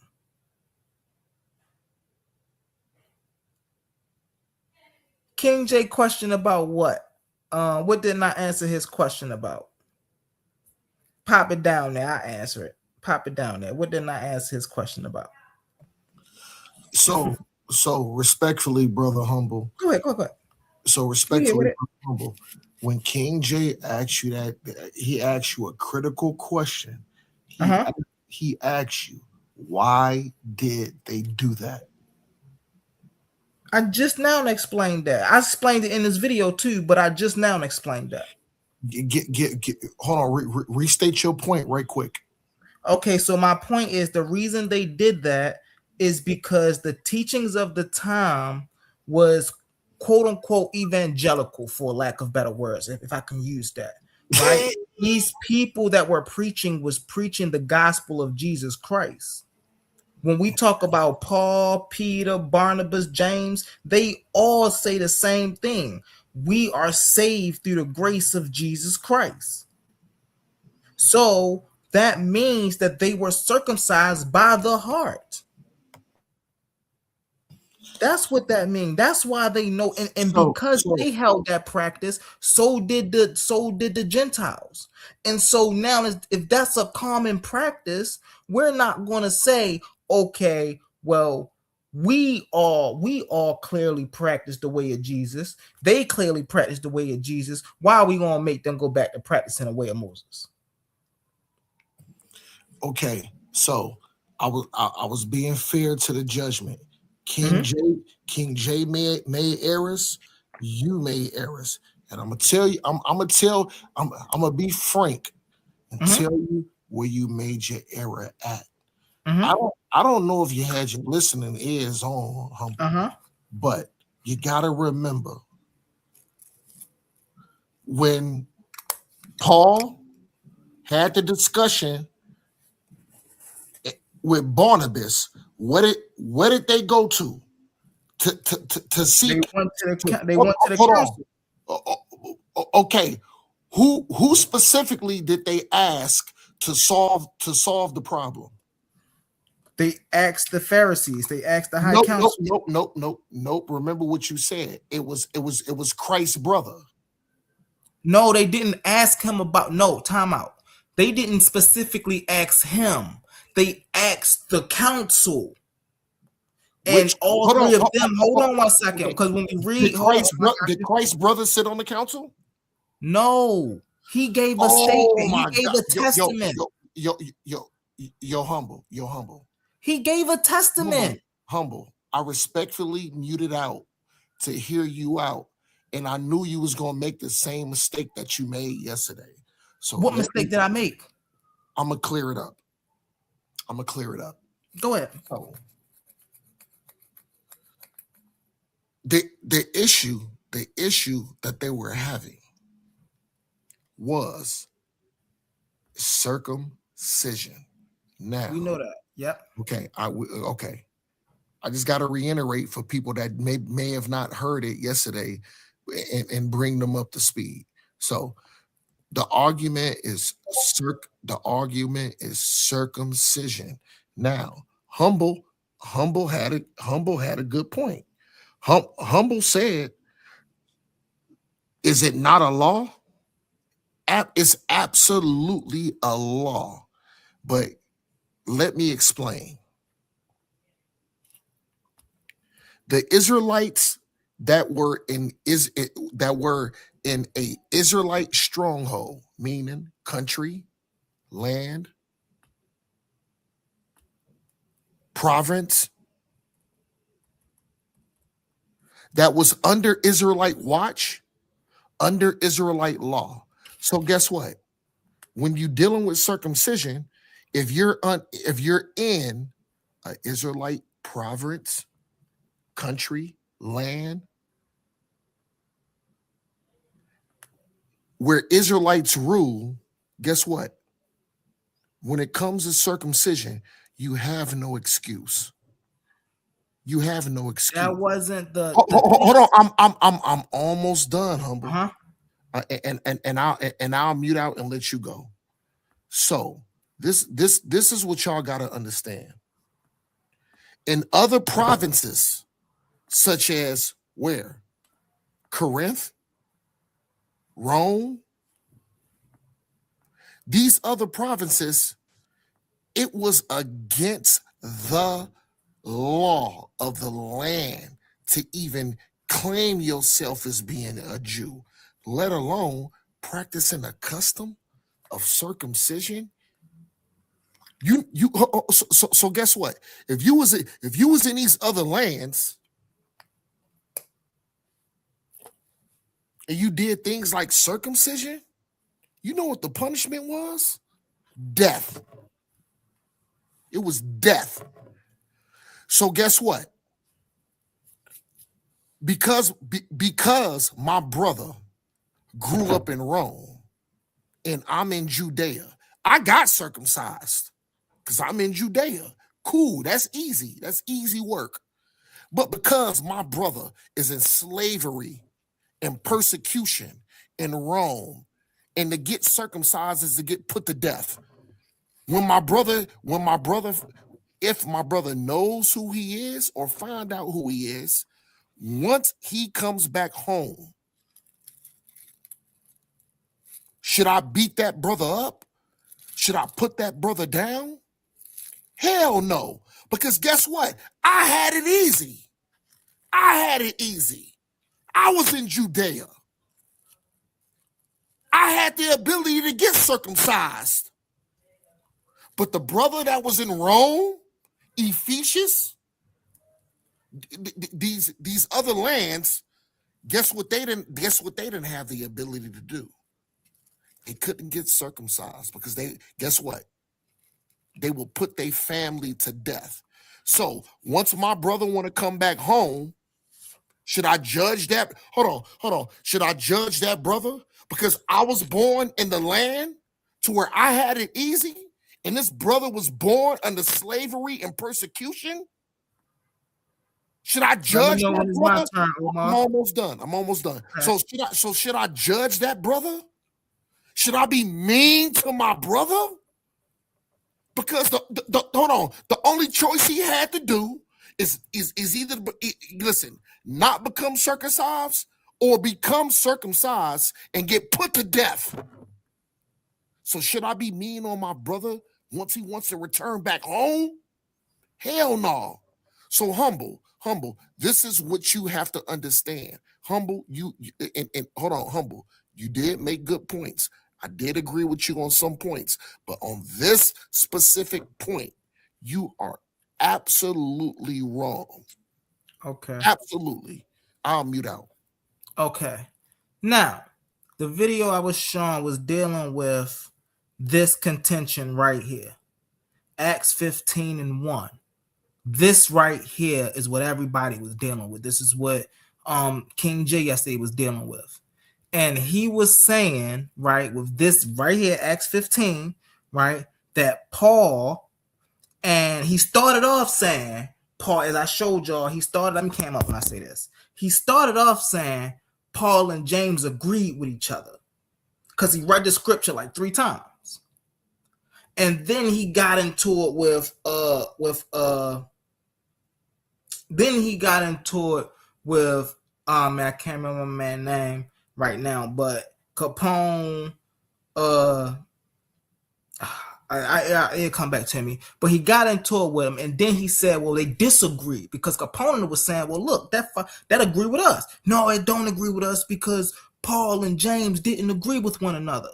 KINGJAY question about what? What didn't I answer his question about? Pop it down there. I answer it. Pop it down there. What didn't I answer his question about? So respectfully, brother Humble. Go ahead. So respectfully, Humble. When KINGJAY asks you that, he asks you a critical question. He asks you, why did they do that? I just now explained that. I explained it in this video too, but I just now explained that. hold on, restate your point right quick. Okay, so my point is the reason they did that is because the teachings of the time was quote unquote evangelical, for lack of better words, if I can use that. Right? These people that were preaching was preaching the gospel of Jesus Christ. When we talk about Paul, Peter, Barnabas, James, they all say the same thing. We are saved through the grace of Jesus Christ. So that means that they were circumcised by the heart. That's what that means. That's why they know, and because they held that practice, so did the Gentiles. And so now, if that's a common practice, we're not going to say, okay, well, we all clearly practice the way of Jesus. They clearly practice the way of Jesus. Why are we going to make them go back to practicing the way of Moses? Okay, so I was being fair to the judgment. KINGJay made errors. You made errors, and I'm gonna tell you. I'm gonna be frank and tell you where you made your error at. I don't know if you had your listening ears on, Humble, but you gotta remember when Paul had the discussion with Barnabas. What did they go to seek? They went to the council. Okay, who specifically did they ask to solve the problem? They asked the Pharisees. They asked the high council. Nope. Remember what you said. It was Christ's brother. No, they didn't ask him about. No, time out. They didn't specifically ask him. They asked the council. And all three of them. Hold on one second, because when we read, did Christ's brother sit on the council? No, he gave a statement. He gave a testament. Yo, humble. He gave a testament. Humble. I respectfully muted out to hear you out, and I knew you was gonna make the same mistake that you made yesterday. So what mistake did I make? I'm gonna clear it up. Go ahead. Oh. The issue that they were having was circumcision. Now we know that. Yep. Okay. I just got to reiterate for people that may have not heard it yesterday, and bring them up to speed. So the argument is circumcision. Now, Humble had a good point. Humble said, is it not a law? It's absolutely a law. But let me explain. The Israelites that were in a Israelite stronghold, meaning country, land, province, that was under Israelite watch, under Israelite law. So guess what? When you're dealing with circumcision, if you're in an Israelite province, country, land, where Israelites rule, guess what? When it comes to circumcision, you have no excuse. You have no excuse. That wasn't the. Hold on, I'm almost done, Humble. And I'll mute out and let you go. So this is what y'all gotta understand. In other provinces, such as where? Corinth, Rome, these other provinces, it was against the law of the land to even claim yourself as being a Jew, let alone practicing a custom of circumcision. So guess what? If you was in these other lands and you did things like circumcision, You know what the punishment was? Death. It was death. So guess what? Because my brother grew up in Rome and I'm in Judea, I got circumcised because I'm in Judea. Cool, that's easy. That's easy work. But because my brother is in slavery and persecution in Rome, and to get circumcised is to get put to death. If my brother knows who he is or find out who he is, once he comes back home, should I beat that brother up? Should I put that brother down? Hell no. Because guess what? I had it easy. I was in Judea. I had the ability to get circumcised. But the brother that was in Rome, Ephesus, these other lands, guess what they didn't have the ability to do? They couldn't get circumcised because they will put their family to death. So once my brother want to come back home, should I judge that? Hold on. Should I judge that brother because I was born in the land to where I had it easy, and this brother was born under slavery and persecution? Should I judge that brother? I'm almost done. Okay. So should I judge that brother? Should I be mean to my brother? Because the only choice he had to do is either not become circumcised or become circumcised and get put to death. So should I be mean on my brother once he wants to return back home? Hell no. So humble. This is what you have to understand. Humble, Humble. You did make good points. I did agree with you on some points, but on this specific point, you are absolutely wrong. Okay. Absolutely. I'll mute out. Okay. Now, the video I was showing was dealing with this contention right here. Acts 15:1. This right here is what everybody was dealing with. This is what KINGJAY yesterday was dealing with. And he was saying, right, with this right here, Acts 15, right, that Paul, and he started off saying, Paul, as I showed y'all, let me cam up when I say this. He started off saying Paul and James agreed with each other because he read the scripture like 3 times. And then he got into it with I can't remember my man's name right now, but Capone, it'll come back to me, but he got into it with him, and then he said, well, they disagreed because Capone was saying, well, look, that agree with us. No, it don't agree with us because Paul and James didn't agree with one another.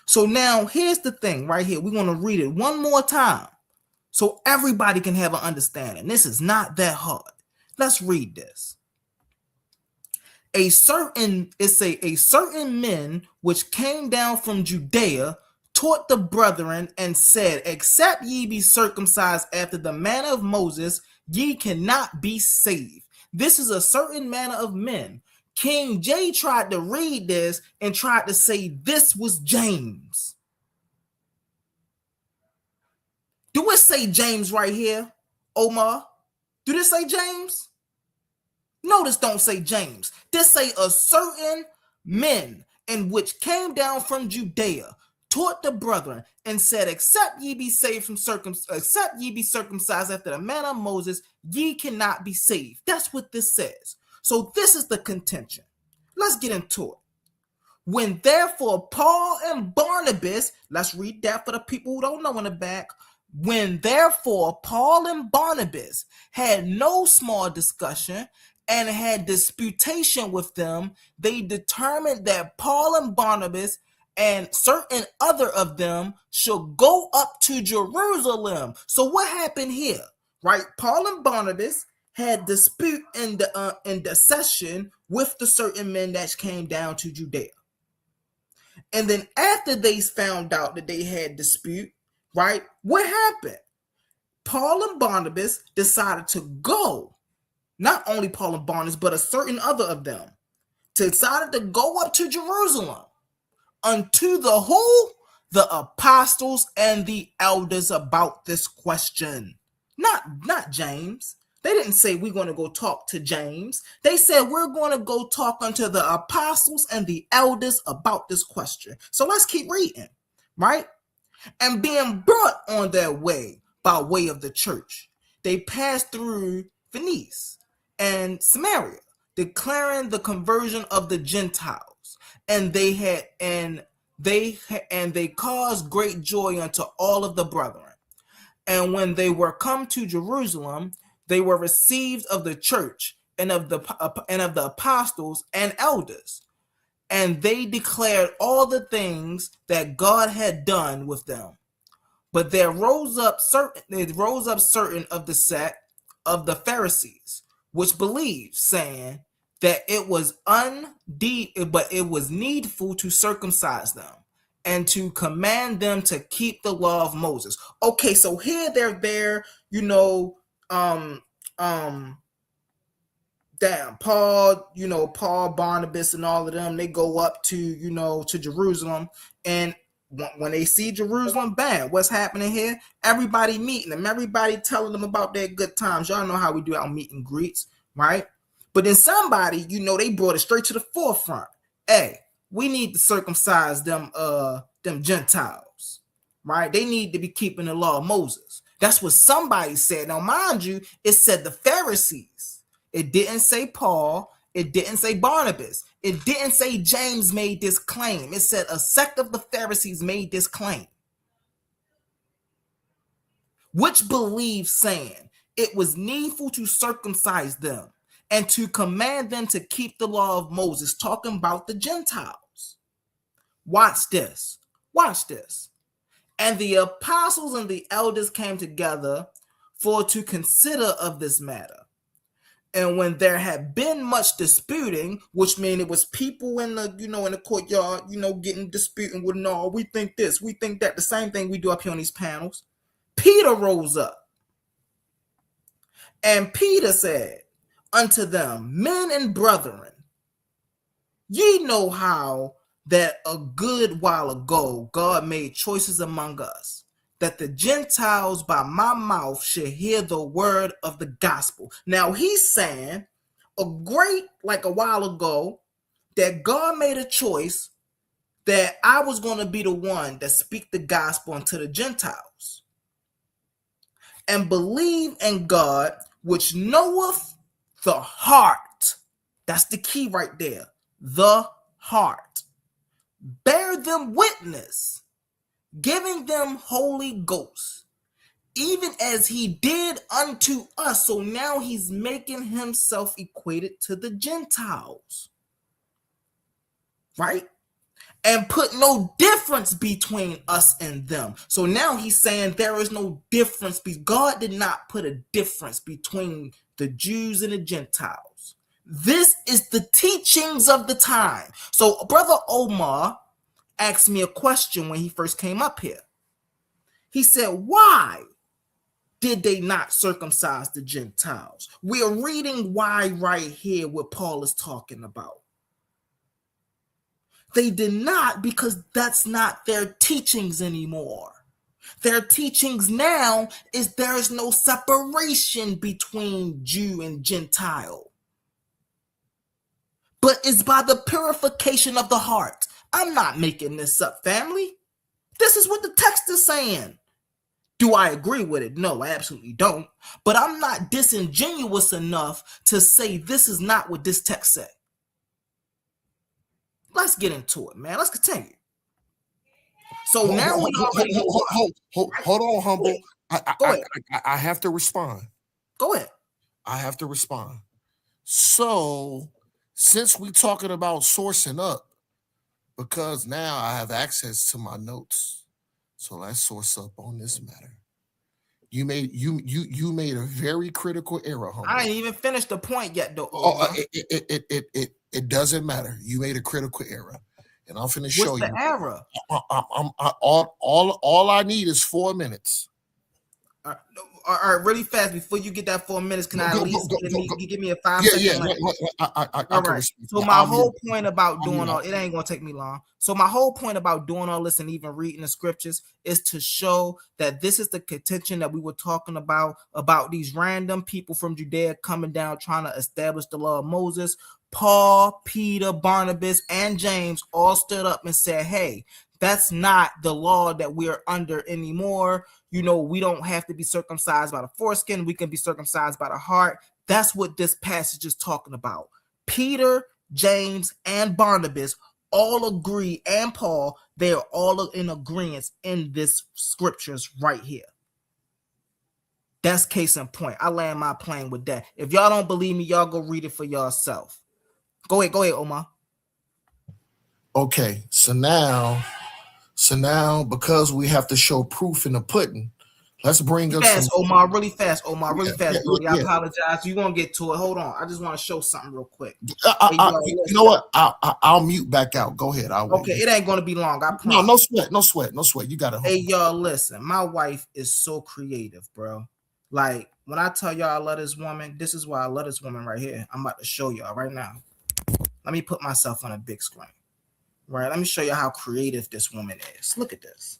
So now here's the thing right here. We're going to read it one more time so everybody can have an understanding. This is not that hard. Let's read this. A certain men which came down from Judea taught the brethren and said, except ye be circumcised after the manner of Moses, ye cannot be saved. This is a certain manner of men. KINGJAY tried to read this and tried to say this was James. Do it say James right here, Omar? Do this say James? No, this don't say James. This say a certain men in which came down from Judea, taught the brethren, and said, except ye be circumcised after the manner of Moses, ye cannot be saved. That's what this says. So this is the contention. Let's get into it. When therefore Paul and Barnabas, let's read that for the people who don't know in the back. When therefore Paul and Barnabas had no small discussion and had disputation with them, they determined that Paul and Barnabas and certain other of them should go up to Jerusalem. So what happened here? Right? Paul and Barnabas had dispute in the session with the certain men that came down to Judea. And then after they found out that they had dispute, right? What happened? Paul and Barnabas decided to go. Not only Paul and Barnabas, but a certain other of them decided to go up to Jerusalem unto the who? The apostles and the elders about this question. Not James. They didn't say we're going to go talk to James. They said we're going to go talk unto the apostles and the elders about this question. So let's keep reading, right? And being brought on their way by way of the church, they passed through Phoenice and Samaria, declaring the conversion of the Gentiles. And they caused great joy unto all of the brethren. And when they were come to Jerusalem, they were received of the church and of the apostles and elders, and they declared all the things that God had done with them. But there rose up certain of the sect of the Pharisees, which believed, saying that it was needful to circumcise them and to command them to keep the law of Moses. Okay, so here they're there, Paul, Barnabas, and all of them, they go up to Jerusalem, and when they see Jerusalem, bam, what's happening here? Everybody meeting them, everybody telling them about their good times. Y'all know how we do our meet and greets, right? But then somebody, they brought it straight to the forefront. Hey, we need to circumcise them Gentiles, right? They need to be keeping the law of Moses. That's what somebody said. Now, mind you, it said the Pharisees. It didn't say Paul. It didn't say Barnabas. It didn't say James made this claim. It said a sect of the Pharisees made this claim, which believed, saying it was needful to circumcise them and to command them to keep the law of Moses, talking about the Gentiles. Watch this. Watch this. And the apostles and the elders came together for to consider of this matter. And when there had been much disputing, which means it was people in the, in the courtyard, getting disputing with, no, we think this, we think that, the same thing we do up here on these panels. Peter rose up. And Peter said unto them, men and brethren, ye know how that a good while ago God made choices among us, that the Gentiles by my mouth should hear the word of the gospel. Now he's saying a while ago that God made a choice that I was going to be the one that speak the gospel unto the Gentiles and believe in God, which knoweth the heart. That's the key right there. The heart. Bear them witness, giving them Holy Ghost, even as he did unto us. So now he's making himself equated to the Gentiles, right? And put no difference between us and them. So now he's saying there is no difference. God did not put a difference between the Jews and the Gentiles. This is the teachings of the time. So Brother Omar asked me a question when he first came up here. He said, why did they not circumcise the Gentiles? We are reading why right here, what Paul is talking about. They did not, because that's not their teachings anymore. Their teachings now is there is no separation between Jew and Gentile, but it's by the purification of the heart. I'm not making this up, family. This is what the text is saying. Do I agree with it? No, I absolutely don't. But I'm not disingenuous enough to say this is not what this text said. Let's get into it, man. Let's continue. So now we hold on, Humble. I have to respond. Go ahead. I have to respond. So, since we're talking about sourcing up, because now I have access to my notes, so let's source up on this matter. You made a very critical error, Humble. I ain't even finished the point yet, though. It doesn't matter. You made a critical error. and I'm finna show What's the you. error? All I need is 4 minutes. All right, really fast before you get that 4 minutes, can I at least give me a 5-second limit? All right. So my whole point about doing all, it ain't gonna take me long. So my whole point about doing all this and even reading the scriptures is to show that this is the contention that we were talking about these random people from Judea coming down trying to establish the law of Moses. Paul, Peter, Barnabas, and James all stood up and said, hey, that's not the law that we're under anymore. You know, we don't have to be circumcised by the foreskin. We can be circumcised by the heart. That's what this passage is talking about. Peter, James, and Barnabas all agree, and Paul, they are all in agreement in this scriptures right here. That's case in point. I land my plane with that. If y'all don't believe me, y'all go read it for yourself. Go ahead, Omar. Okay, so now because we have to show proof in the pudding, let's bring up fast, some Omar, really fast, Brody. I apologize. You're gonna get to it. Hold on. I just want to show something real quick. You know what? I'll mute back out. Go ahead. Okay, it ain't gonna be long. I promise. No sweat. You gotta. Hey, y'all, listen. My wife is so creative, bro. Like when I tell y'all I love this woman, this is why I love this woman right here. I'm about to show y'all right now. Let me put myself on a big screen. Right, let me show you how creative this woman is. Look at this.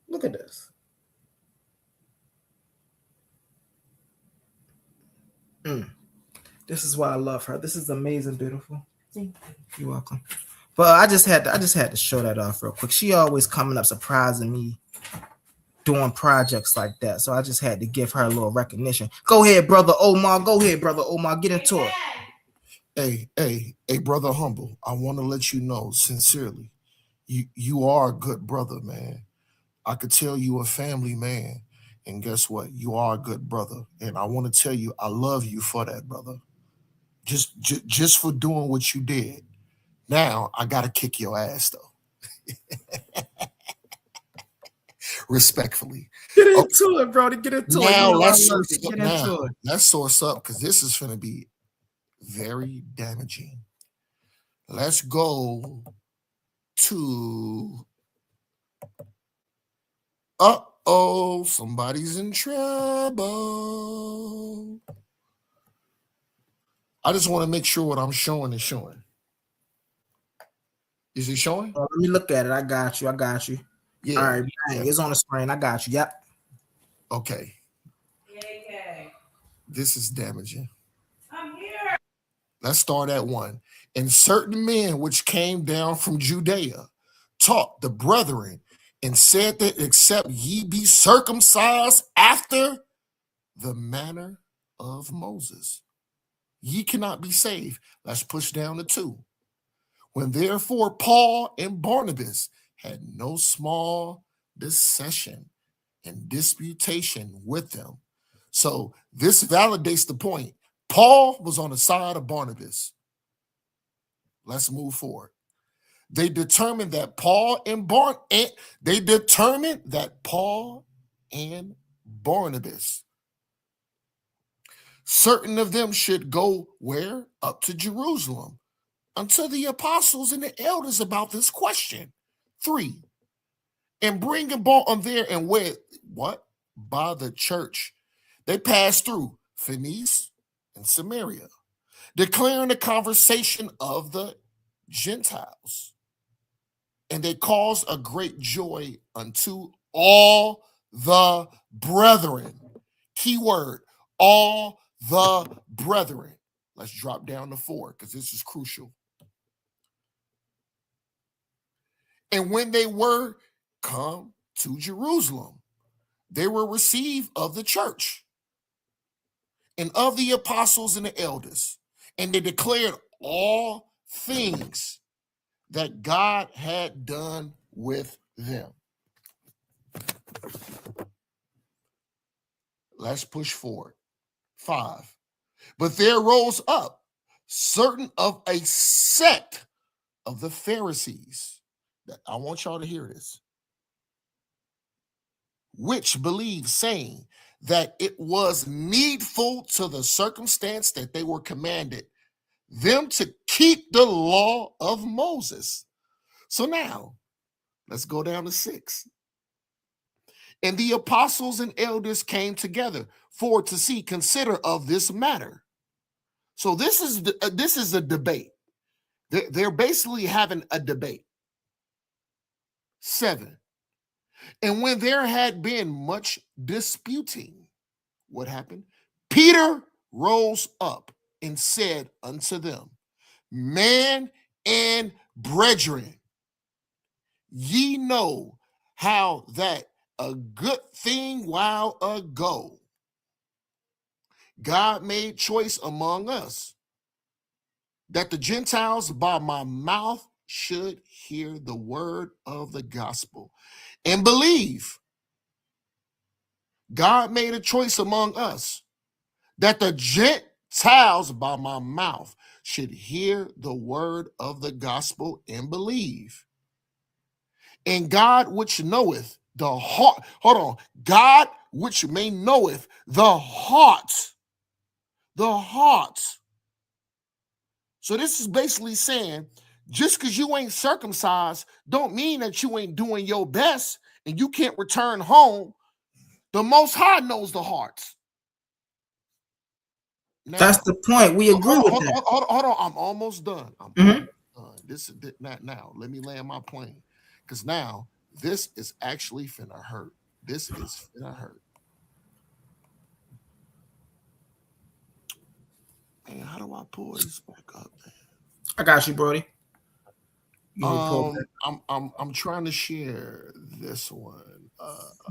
Look at this. This is why I love her. This is amazing, beautiful. You're welcome. But I just had to show that off real quick. She always coming up surprising me doing projects like that. So I just had to give her a little recognition. Go ahead, brother Omar. Get into it. Hey, brother Humble, I want to let you know sincerely, you are a good brother, man. I could tell you a family man, and guess what? You are a good brother, and I want to tell you I love you for that, brother. Just for doing what you did. Now I gotta kick your ass though. Respectfully. Get into it, bro. Get into it. Let's source up because this is gonna be very damaging. Let's go to somebody's in trouble. I just want to make sure what I'm showing is showing. Is it showing? Let me look at it. I got you. Yeah. All right, it's on the screen. I got you. Yep. Okay. This is damaging. I'm here. Let's start at 1. And certain men which came down from Judea taught the brethren and said that except ye be circumcised after the manner of Moses, ye cannot be saved. Let's push down to 2. When therefore Paul and Barnabas had no small dissension and disputation with them. So this validates the point. Paul was on the side of Barnabas. Let's move forward. They determined that Paul and Barnabas, certain of them should go where? Up to Jerusalem unto the apostles and the elders about this question. 3. And bring them on there and where? What? By the church. They passed through Phoenice and Samaria, declaring the conversation of the Gentiles. And they caused a great joy unto all the brethren. Keyword, all the brethren. Let's drop down to 4 because this is crucial. And when they were come to Jerusalem, they were received of the church and of the apostles and the elders, and they declared all things that God had done with them. Let's push forward. 5. But there rose up certain of a sect of the Pharisees. I want y'all to hear this. Which believed, saying that it was needful to the circumstance that they were commanded them to keep the law of Moses. So now, let's go down to 6. And the apostles and elders came together for to see, consider of this matter. So this is a debate. They're basically having a debate. 7. And when there had been much disputing, what happened? Peter rose up and said unto them, man and brethren, ye know how that a good thing while ago God made choice among us, that the Gentiles by my mouth should hear the word of the gospel and believe. God made a choice among us, that the Gentiles by my mouth should hear the word of the gospel and believe. And God which knoweth the heart, hold on, God which may knoweth the heart. So this is basically saying, just because you ain't circumcised don't mean that you ain't doing your best and you can't return home. The Most High knows the hearts. Now, that's the point. We agree with that. Hold on. I'm almost done. This is not now. Let me land my plane. Because now this is actually finna hurt. This is finna hurt. Man, how do I pull this back up, man? I got you, Brody. I'm trying to share this one.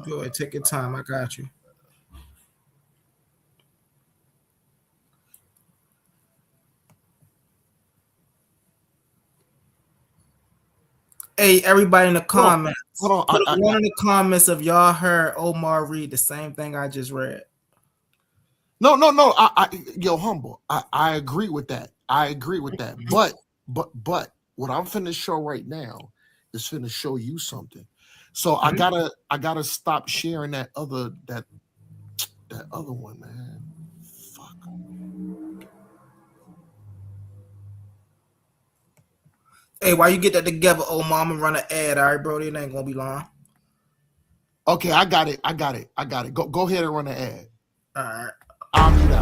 Go ahead, take your time. I got you. Hey, everybody in the comments. Hold on. Put one in the comments if y'all heard Omar read the same thing I just read. No. Yo, humble. I agree with that. But what I'm finna show right now is finna show you something. So I gotta stop sharing that other one, man. Fuck. Hey, while you get that together, Omar, I'm gonna run an ad. All right, Brody, it ain't gonna be long. Okay, I got it. Go ahead and run the ad. All right.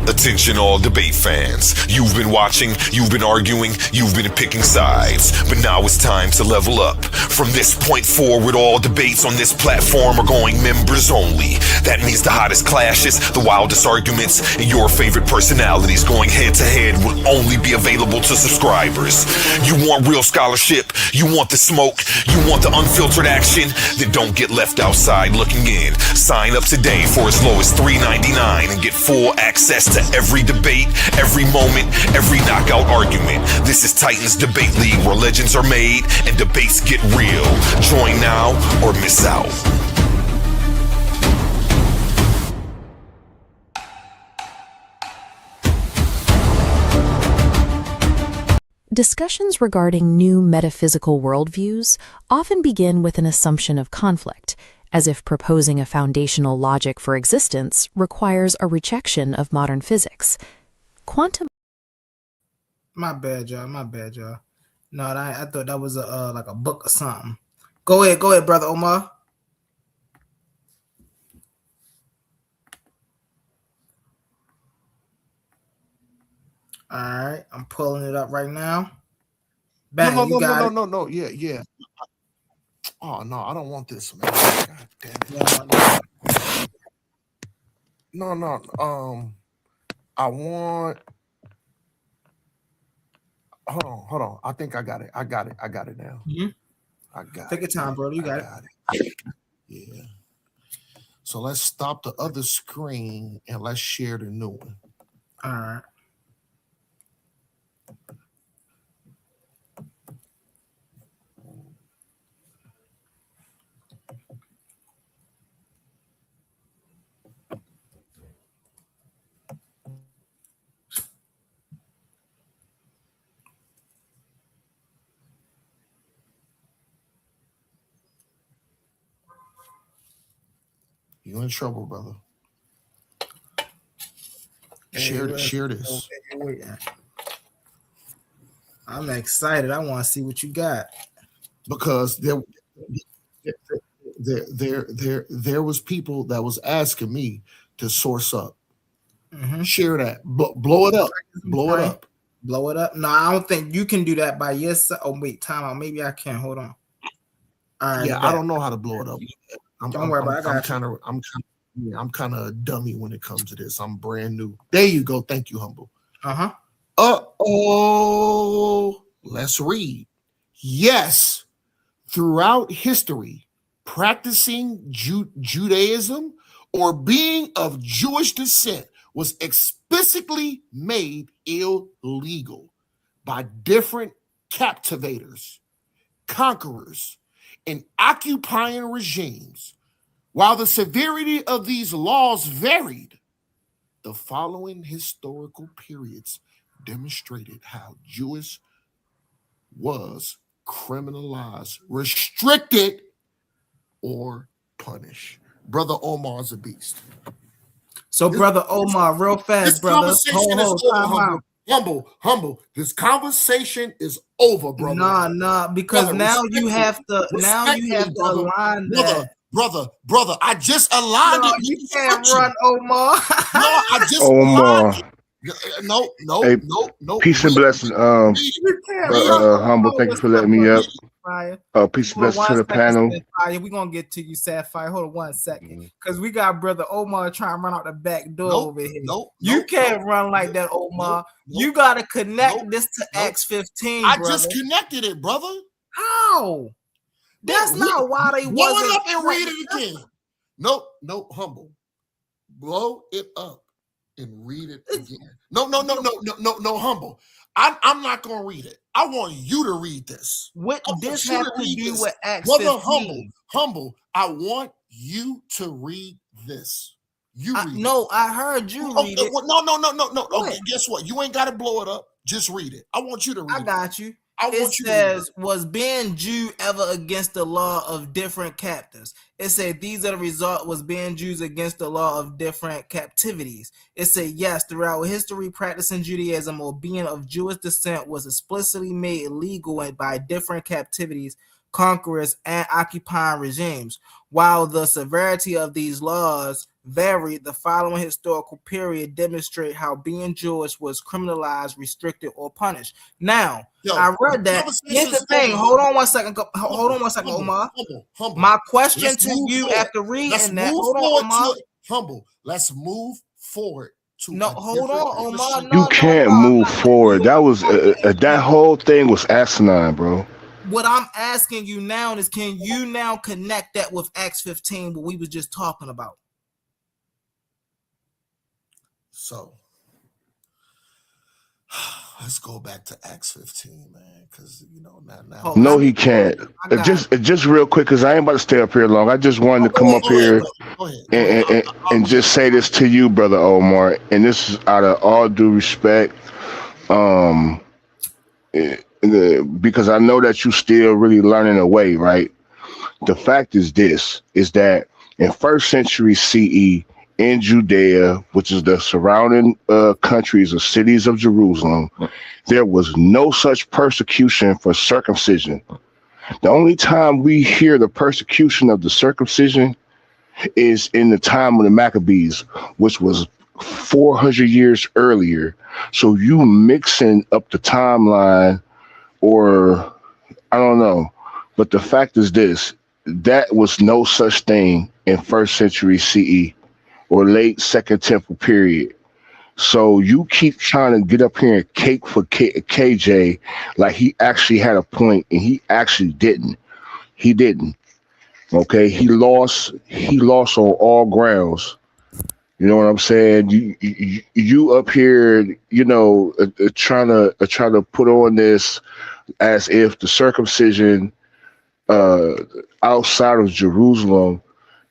Attention all debate fans. You've been watching, you've been arguing, you've been picking sides. But now it's time to level up. From this point forward, all debates on this platform are going members only. That means the hottest clashes, the wildest arguments, and your favorite personalities going head to head will only be available to subscribers. You want real scholarship, you want the smoke, you want the unfiltered action, then don't get left outside looking in. Sign up today for as low as $3.99 and get full access to every debate, every moment, every knockout argument. This is Titans Debate League, where legends are made and debates get real. Join now or miss out. Discussions regarding new metaphysical worldviews often begin with an assumption of conflict, as if proposing a foundational logic for existence requires a rejection of modern physics. Quantum. My bad, y'all. No, I thought that was a like a book or something. Go ahead, brother Omar. All right, I'm pulling it up right now. Bangen, No. Yeah. Oh no, I don't want this, man. God damn it. No. I want. Hold on. I think I got it. I got it now. Mm-hmm. I got it. Take your time, bro. You got it. Yeah. So let's stop the other screen and let's share the new one. All right. You in trouble, brother. Share this. I'm excited. I want to see what you got. Because there was people that was asking me to source up. Share that. Blow it up. Blow it up. Blow it up. No, I don't think you can do that by yourself. Oh wait, time out. Maybe I can. Hold on. All right, yeah, I don't know how to blow it up. Don't worry about it. I'm kind of a dummy when it comes to this. I'm brand new. There you go. Thank you, Humble. Let's read. Yes, throughout history, practicing Judaism or being of Jewish descent was explicitly made illegal by different captivators, conquerors, and occupying regimes. While the severity of these laws varied, the following historical periods demonstrated how Jewish was criminalized, restricted, or punished. Brother Omar's a beast. So, Brother Omar, real fast, brother. Humble. This conversation is over, brother. Nah, because brother, now you have to align that. Brother, I just aligned it. You can't run, Omar. No, I just Omar. No. Hey, peace and blessing. Humble, thank you for letting me up. Peace and blessing to the panel. We're gonna get to you, Sapphire. Hold on 1 second. Because we got Brother Omar trying to run out the back door over here. You can't run like that, Omar. You gotta connect this to Acts 15. I just connected it, brother. How? That's not why they blow it up and read it again. No, Humble. Blow it up and read it again. No, Humble. I'm not gonna read it. I want you to read this. What this have to do with Acts Brother 15? Humble, I want you to read this. I heard you read it. No. Okay, guess what? You ain't got to blow it up. Just read it. I want you to read it. I got you. It says, was being Jew ever against the law of different captives? It said, these are the result, was being Jews against the law of different captivities. It said, yes, throughout history, practicing Judaism or being of Jewish descent was explicitly made illegal by different captivities, conquerors, and occupying regimes. While the severity of these laws varied, the following historical period demonstrate how being Jewish was criminalized, restricted, or punished. Now, I read that. Here's the thing. Hold on 1 second. Hold on 1 second, Omar. Humble. My question to you after reading that. Hold on, Omar. Humble. Let's move forward. Hold on, Omar. You can't move forward. That was that whole thing was asinine, bro. What I'm asking you now is, can you now connect that with Acts 15, what we was just talking about? So let's go back to Acts 15, man, because now. No, he can't. Just real quick, because I ain't about to stay up here long. I just wanted to come up here and just say this to you, Brother Omar, and this is out of all due respect, because I know that you still really learning away, right? The fact is that in 1st century CE, in Judea, which is the surrounding countries or cities of Jerusalem, there was no such persecution for circumcision. The only time we hear the persecution of the circumcision is in the time of the Maccabees, which was 400 years earlier. So you mixing up the timeline, or I don't know. But the fact is that was no such thing in 1st century CE. Or late Second Temple period. So you keep trying to get up here and cake for KJ like he actually had a point, and he actually didn't. He didn't. Okay, he lost on all grounds. You know what I'm saying? You up here, trying to put on this as if the circumcision outside of Jerusalem,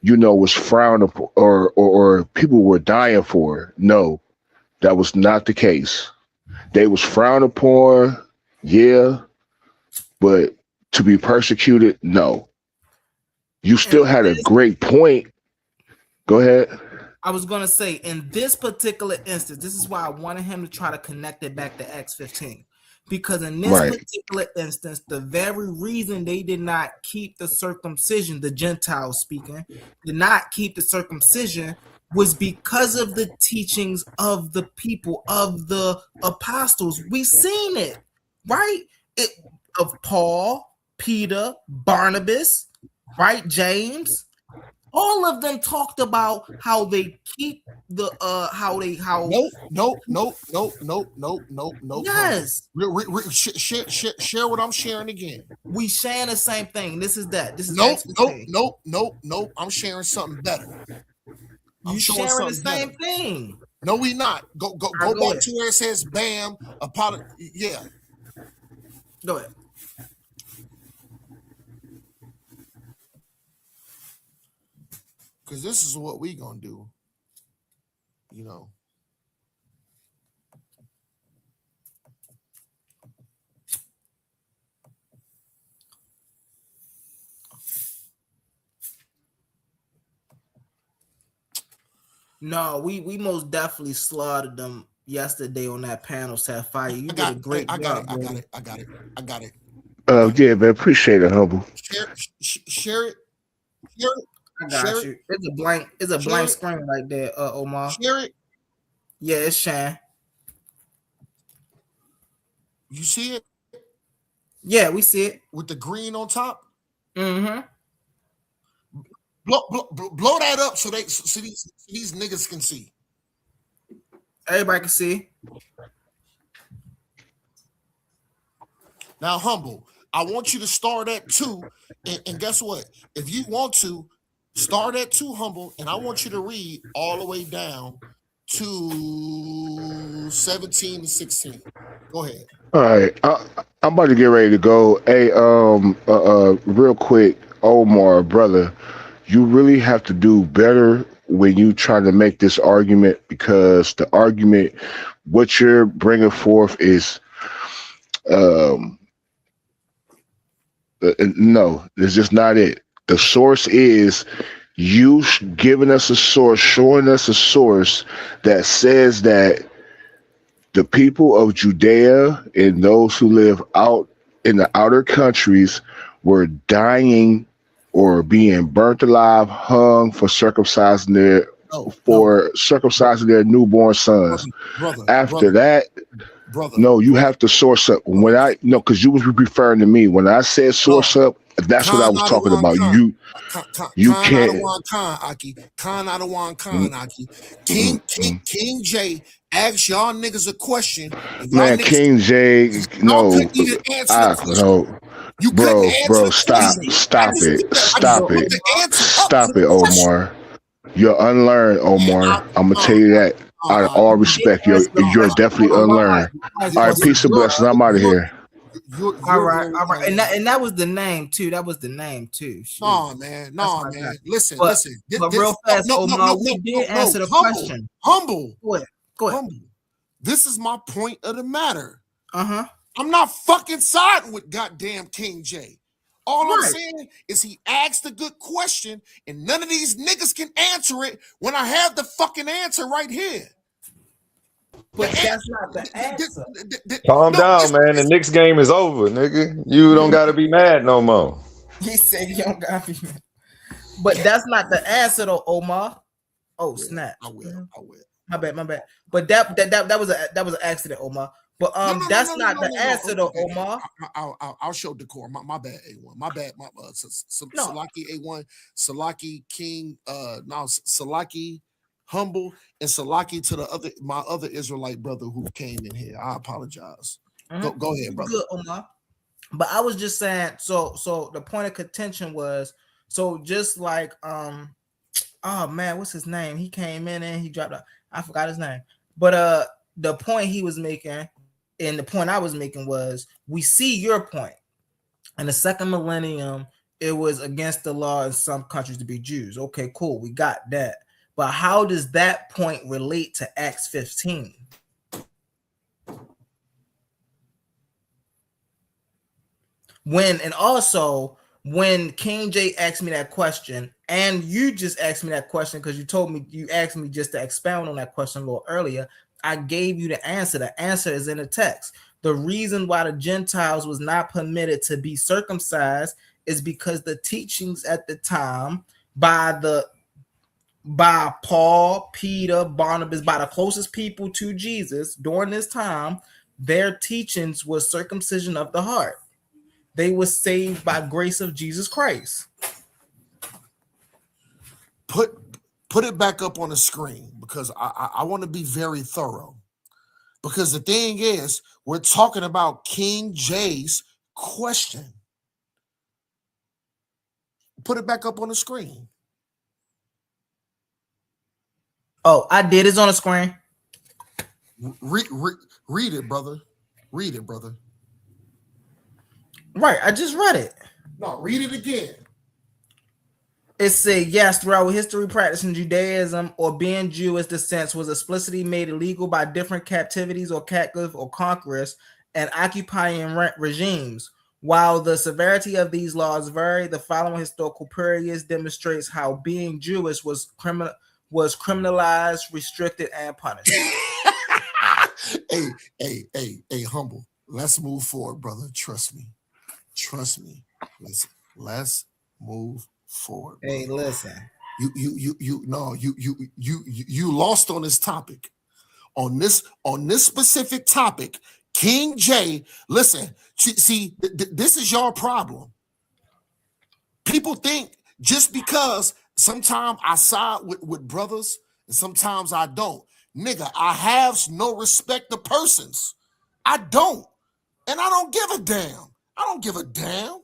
was frowned upon, or people were dying for. No, that was not the case. They was frowned upon, yeah, but to be persecuted, no. You still had a great point. Go ahead. I was going to say, in this particular instance, this is why I wanted him to try to connect it back to Acts 15. Because in this particular instance, the very reason they did not keep the circumcision, the Gentiles speaking, did not keep the circumcision was because of the teachings of the people, of the apostles. We seen it, right? Of Paul, Peter, Barnabas, right? James. All of them talked about how they keep the No. Yes. Share what I'm sharing again. We sharing the same thing. This is that. This is Nope. I'm sharing something better. You sharing the same thing. No, we not. Go back to where it says bam. Yeah. Go ahead. Because this is what we gonna do. You know. No, we most definitely slaughtered them yesterday on that panel, Sapphire. You did a great job. I got it. Yeah, man. Appreciate it, Humble. Share it. I got you. It's a blank screen right there, Omar. Share it. Yeah, it's Shan. You see it? Yeah, we see it. With the green on top? Mm-hmm. Blow that up so these niggas can see. Everybody can see. Now, Humble, I want you to start at 2. And guess what? If you want to, start at 2, Humble, and I want you to read all the way down to 17 and 16. Go ahead. All right, I'm about to get ready to go. Hey, real quick, Omar, brother, you really have to do better when you try to make this argument, because the argument, what you're bringing forth is, no, it's just not it. The source is you giving us a source, showing us a source that says that the people of Judea and those who live out in the outer countries were dying or being burnt alive, hung for circumcising their newborn sons. No, you have to source up. Because you was referring to me when I said source up. That's what I was talking about. You can't. King J asked y'all niggas a question. Man, KINGJAY, no, bro, stop it, Omar. You're unlearned, Omar. I'm gonna tell you that. Out of all respect, you're definitely unlearned. All right, peace and blessings. I'm out of here. All right, and that was the name too. No, man. Listen. But real fast, Omar, we did answer the question. Humble. Go ahead. Humble. This is my point of the matter. Uh-huh. I'm not fucking siding with goddamn KINGJAY. All I'm saying is he asked a good question, and none of these niggas can answer it when I have the fucking answer right here. But that's not the answer. Calm down, man. The Knicks game is over, nigga. You don't got to be mad no more. He said you don't got to be mad. But that's not the answer, though, Omar. Oh, snap. I will. My bad. But that was an accident, Omar. But that's not the answer, though, Omar. I'll show decor. My bad, A1. My bad. Salaki A1, Salaki King. Salaki Humble, and Salaki to my other Israelite brother who came in here. I apologize. Go ahead, brother. Good, Omar. But I was just saying. So the point of contention was just like oh man, what's his name? He came in and he dropped out. I forgot his name. But the point he was making and the point I was making was we see your point. In the second millennium, it was against the law in some countries to be Jews. Okay, cool. We got that. But how does that point relate to Acts 15? When KINGJAY asked me that question, and you just asked me that question because you asked me just to expound on that question a little earlier, I gave you the answer. The answer is in the text. The reason why the Gentiles was not permitted to be circumcised is because the teachings at the time by Paul, Peter, Barnabas, by the closest people to Jesus during this time, their teachings was circumcision of the heart. They were saved by grace of Jesus Christ. Put it back up on the screen because I want to be very thorough. Because the thing is, we're talking about King Jay's question. Put it back up on the screen. Oh, I did. It's on the screen. Read it, brother. Read it, brother. Right, I just read it. No, read it again. It said, yes, throughout history, practicing Judaism or being Jewish descent was explicitly made illegal by different captivities or captive or conquerors and occupying regimes. While the severity of these laws vary, the following historical periods demonstrates how being Jewish was criminalized, restricted, and punished. Hey, humble. Let's move forward, brother. Trust me. Let's move forward. Brother. Hey, listen. You lost on this topic. On this specific topic, King Jay, listen, see, this is your problem. People think just because sometimes I side with brothers and sometimes I don't. Nigga, I have no respect to persons. I don't. And I don't give a damn.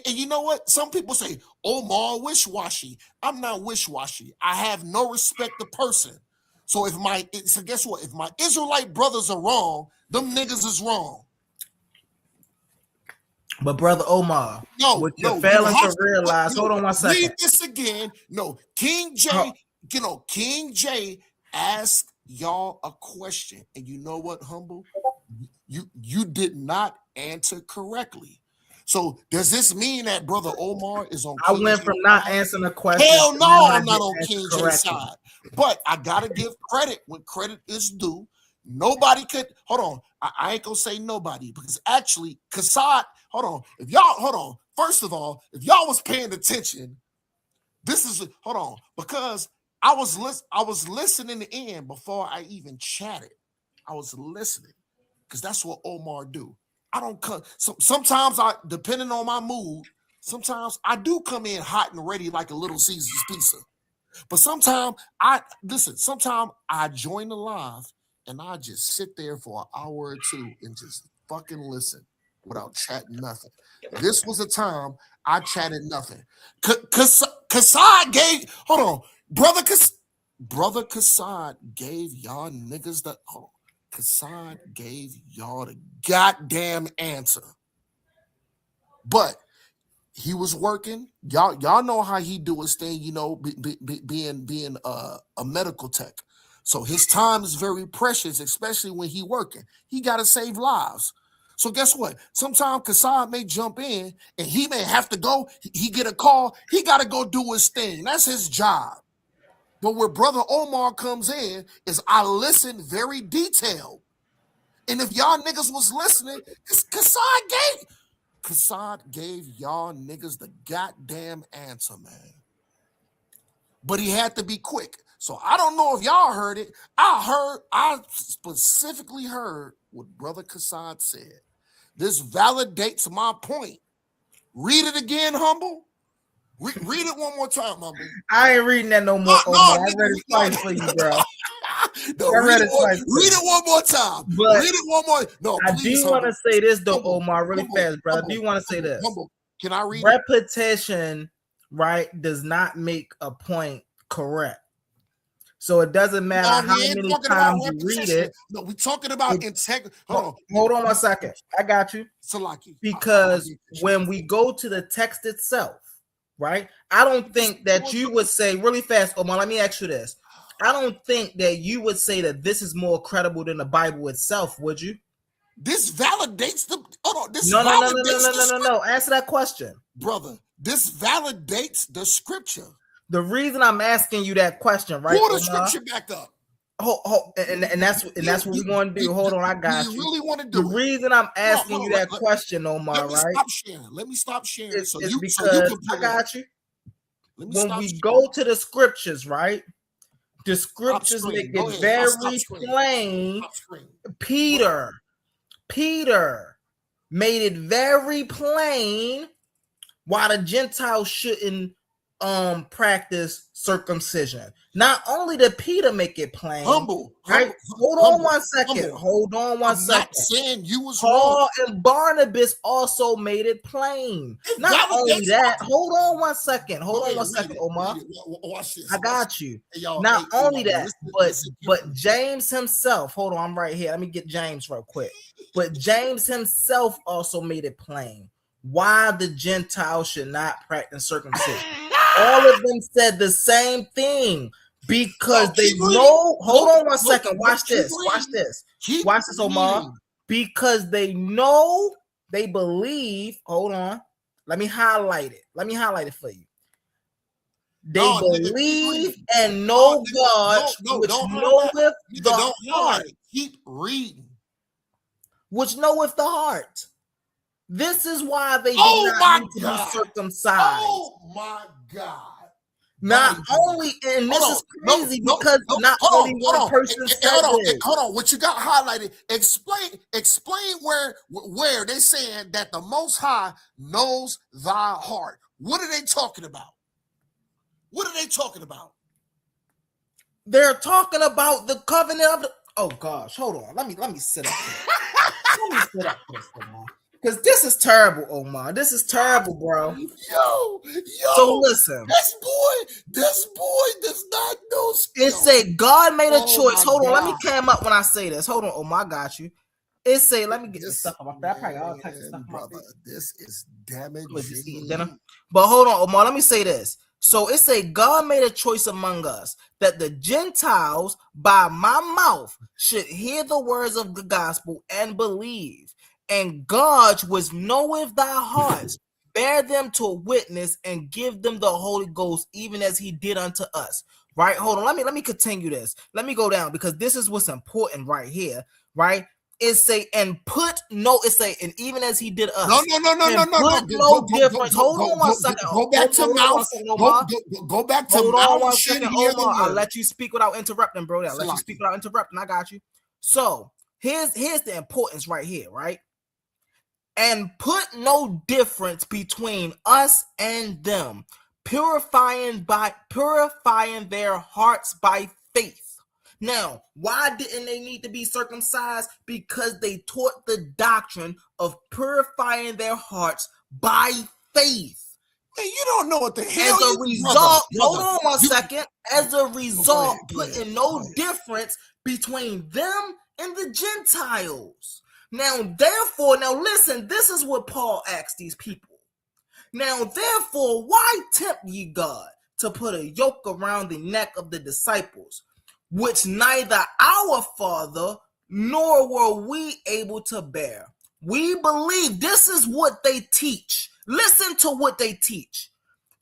And you know what? Some people say, Omar wish-washy. I'm not wish-washy. I have no respect to person. So guess what? If my Israelite brothers are wrong, them niggas is wrong. But brother Omar, what you're failing to realize, hold on one second. Read this again. No, King Jay, King Jay asked y'all a question. And you know what, humble? You did not answer correctly. So does this mean that brother Omar is on King I went from not answering a question. Hell no, I'm not on King Jay's side. But I gotta give credit when credit is due. Nobody could hold on. I ain't gonna say nobody because actually Kassad, first of all, if y'all was paying attention, because I was listening in before I even chatted. I was listening because that's what Omar do. I don't come. Sometimes depending on my mood, sometimes I do come in hot and ready like a Little Caesar's pizza. But sometimes sometimes I join the live and I just sit there for an hour or two and just fucking listen without chatting nothing. This was a time I chatted nothing. Kassad gave, Brother Kassad gave y'all niggas the, Kassad gave y'all the goddamn answer. But he was working. Y'all know how he do his thing, being a medical tech. So his time is very precious, especially when he working. He got to save lives. So guess what? Sometimes Kassad may jump in and he may have to go. He get a call. He got to go do his thing. That's his job. But where Brother Omar comes in is I listen very detailed. And if y'all niggas was listening, Kassad gave y'all niggas the goddamn answer, man. But he had to be quick. So I don't know if y'all heard it. I specifically heard what Brother Kassad said. This validates my point. Read it again, humble. Read it one more time, humble. I ain't reading that no more. I read it twice for you, bro. Read it one more time. But read it one more. No, I please, do want to say this though, humble, Omar, really fast, bro. I do want to say this. Humble. Can I read repetition, right, does not make a point correct. So it doesn't matter how many times you read it. No, we're talking about integrity. Hold on 1 second. I got you. Salaki. Because when we go to the text itself, right, I don't think that you would say really fast, Omar, let me ask you this. I don't think that you would say that this is more credible than the Bible itself, would you? This validates the. No. Answer that question, brother. This validates the scripture. The reason I'm asking you that question, right? Pull the scripture back up. And that's what we're going to do. Hold on, I got you. You really want to The do it? reason I'm asking you that question, Omar, let me right? Stop sharing. Let me stop sharing. It's So you because can pull I got you. When we go to the scriptures, right? The scriptures make it very plain. Peter made it very plain why the Gentiles shouldn't practice circumcision. Not only did Peter make it plain, right? Hold on one second. I'm not saying you was Paul wrong. and Barnabas also made it plain. Not only that, hold on one second. Omar. Watch this. I got you. Hey, y'all, Not only y'all, that, but James himself. Hold on, I'm right here. Let me get James real quick. But James himself also made it plain why the Gentiles should not practice circumcision. All of them said the same thing because they know. Hold on one second. Watch this, Omar. Because they know, they believe. Hold on. Let me highlight it for you. They believe and know God, which knoweth the heart. Keep reading. Which knoweth the heart. This is why they did not need to be circumcised. Oh my God. Not only, and this is crazy because not only one person said this. Hold on, what you got highlighted? Explain where they saying that the Most High knows thy heart. What are they talking about? They're talking about the covenant of the. Oh gosh, hold on. Let me sit up here. Let me sit up here, Omar. Because this is terrible, Omar. This is terrible, bro. Yo. So listen. This boy does not know. It say God made a choice. Hold on, let me cam up when I say this. Hold on, Omar, I got you. It say, let me get this stuff off my face. All types of stuff off my face. This is damaging. But hold on, Omar, let me say this. So it say God made a choice among us that the Gentiles by my mouth should hear the words of the gospel and believe. And God, which knoweth thy hearts, bear them to a witness and give them the Holy Ghost, even as he did unto us. Right? Hold on. Let me continue this. Let me go down because this is what's important right here. Right? It say, and even as he did us. No. Difference. Hold on one second. Go back to mouth. Go back to Hold mouth. on one second, Omar. I'll let you speak without interrupting, bro. I'll let you speak without interrupting. I got you. So here's the importance right here, right? And put no difference between us and them, purifying their hearts by faith. Now, why didn't they need to be circumcised? Because they taught the doctrine of purifying their hearts by faith. Man, you don't know what the hell. As a result, hold on one second. As a result, putting no difference between them and the Gentiles. Now, therefore, listen, this is what Paul asked these people. Now, therefore, why tempt ye God to put a yoke around the neck of the disciples, which neither our father nor were we able to bear? We believe this is what they teach. Listen to what they teach.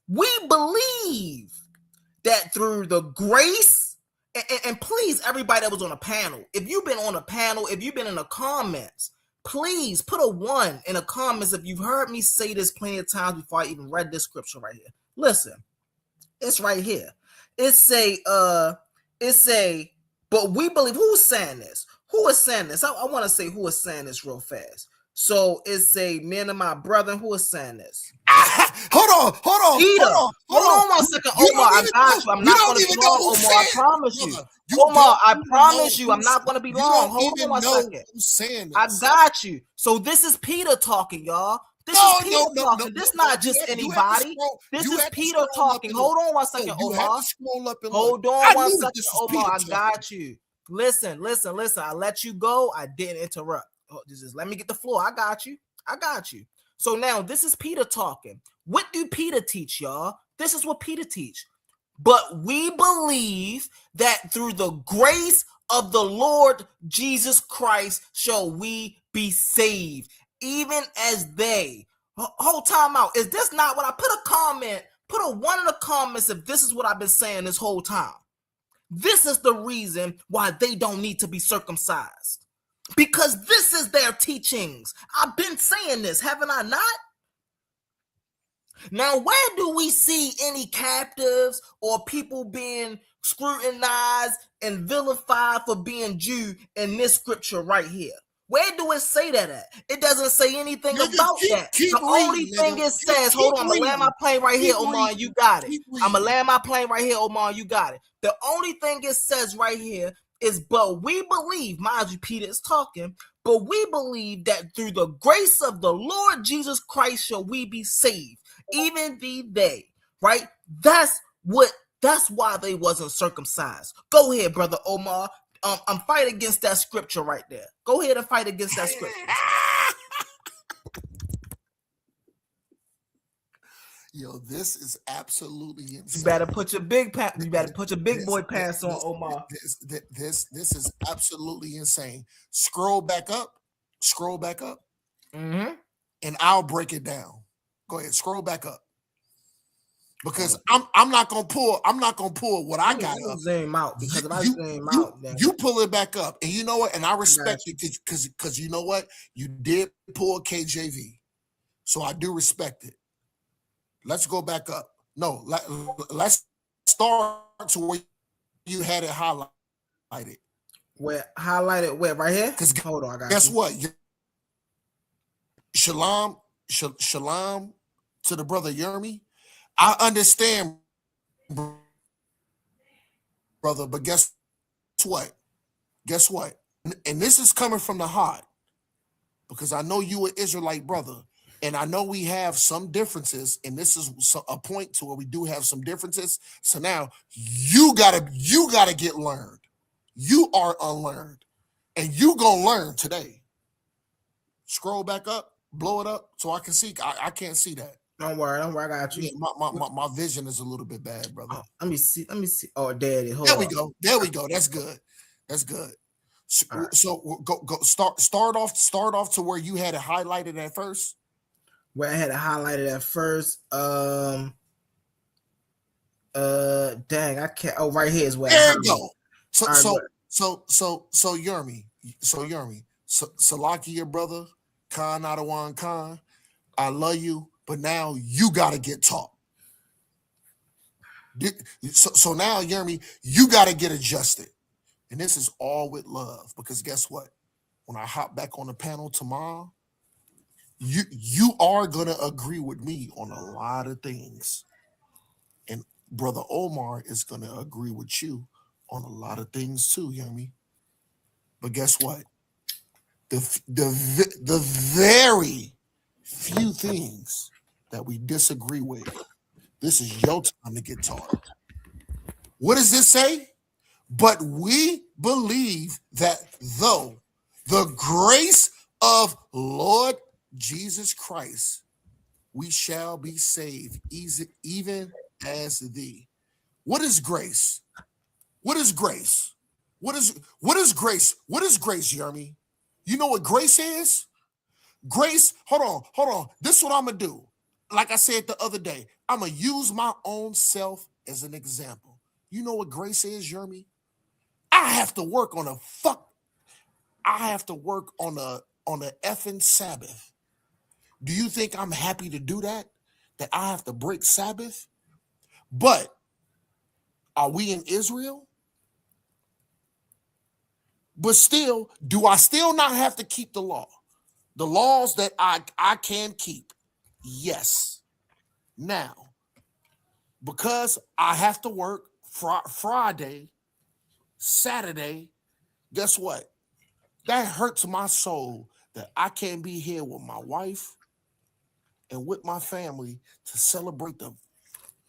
We believe that through the grace, and please, everybody that was on a panel, if you've been on a panel, if you've been in the comments, please put a 1 in the comments if you've heard me say this plenty of times before I even read this scripture right here. Listen, it's right here. It say, but we believe. Who's saying this? Who is saying this? I want to say who is saying this real fast. So it's a man of my brother who is saying this. Hold on. Peter, hold on one second, Omar. I got you. I'm not going to be long, Omar. I promise you. Omar, I promise you, I'm not going to be long. Hold on one second. I got you. So this is Peter talking, y'all. This is Peter talking. This is not just anybody. This is Peter talking. Hold on one second, Omar. Hold on one second, Omar. I got you. Listen. I let you go. I didn't interrupt. Just let me get the floor. I got you. So now this is Peter talking. What do Peter teach, y'all? This is what Peter teach. But we believe that through the grace of the Lord Jesus Christ shall we be saved, even as they. Whole time out. Is this not what I put a comment? Put a 1 in the comments if this is what I've been saying this whole time. This is the reason why they don't need to be circumcised. Because this is their teachings. I've been saying this, haven't I not? Now, where do we see any captives or people being scrutinized and vilified for being Jew in this scripture right here? Where do it say that at? It doesn't say anything about that. The only thing it says, hold on, I'm gonna land my plane right here, Omar, you got it. I'm gonna land my plane right here, Omar, you got it. The only thing it says right here is, but we believe, mind you, Peter is talking, but we believe that through the grace of the Lord Jesus Christ shall we be saved, even they, right? That's why they wasn't circumcised. Go ahead, brother Omar. I'm fighting against that scripture right there. Go ahead and fight against that scripture. Yo, this is absolutely insane. You better put your big boy pants on, Omar. This is absolutely insane. Scroll back up. Mm-hmm. And I'll break it down. Go ahead, scroll back up. Because I'm not gonna pull what I got up. Zoom out, because if I zoom out, then you pull it back up, and you know what? And I respect it because you know what? You did pull KJV, so I do respect it. Let's go back up. No, let's start to where you had it highlighted. Where highlighted? Where right here? Because hold on, I got guess you. what? Shalom to the brother Yermi. I understand, brother, but guess what? And this is coming from the heart, because I know you an Israelite brother, and I know we have some differences, and this is a point to where we do have some differences. So now you gotta get learned. You are unlearned, and you gonna learn today. Scroll back up, blow it up, so I can see. I can't see that. Don't worry, I got you. Yeah, my vision is a little bit bad, brother. Oh, let me see. Oh, there it is. There we go. That's good. So, right. So go start off to where you had it highlighted at first. Where I had it highlighted at first. Dang, I can't. Oh, right here is where. There you go. So Yermi, Salakia, brother, Khan Adawan Khan, I love you, but now you gotta get taught. So now, Yermi, you gotta get adjusted. And this is all with love, because guess what? When I hop back on the panel tomorrow, you are gonna agree with me on a lot of things. And brother Omar is gonna agree with you on a lot of things too, Yermi. But guess what? The very few things that we disagree with, this is your time to get taught. What does this say? But we believe that though the grace of Lord Jesus Christ, we shall be saved, even as thee. What is grace? What is grace? What is grace? What is grace, Yermi? You know what grace is? Grace, hold on. This is what I'm going to do. Like I said the other day, I'm going to use my own self as an example. You know what grace is, Yermi? I have to work on a effing Sabbath. Do you think I'm happy to do that? That I have to break Sabbath? But are we in Israel? But still, do I still not have to keep the law? The laws that I can keep? Yes. Now, because I have to work Friday, Saturday, guess what? That hurts my soul that I can't be here with my wife and with my family to celebrate the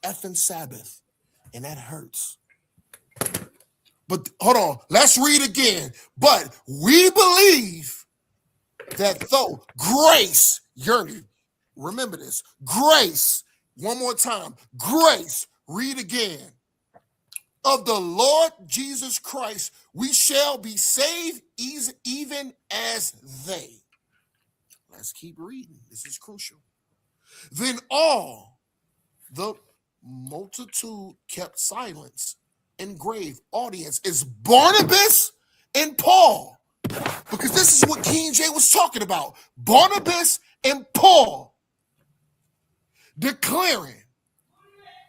effing Sabbath. And that hurts. But hold on, let's read again. But we believe that though grace, Yermi, remember this, grace, one more time, grace, read again, of the Lord Jesus Christ, we shall be saved even as they. Let's keep reading. This is crucial. Then all the multitude kept silence engraved audience is Barnabas and Paul. Because this is what KINGJAY was talking about. Barnabas and Paul declaring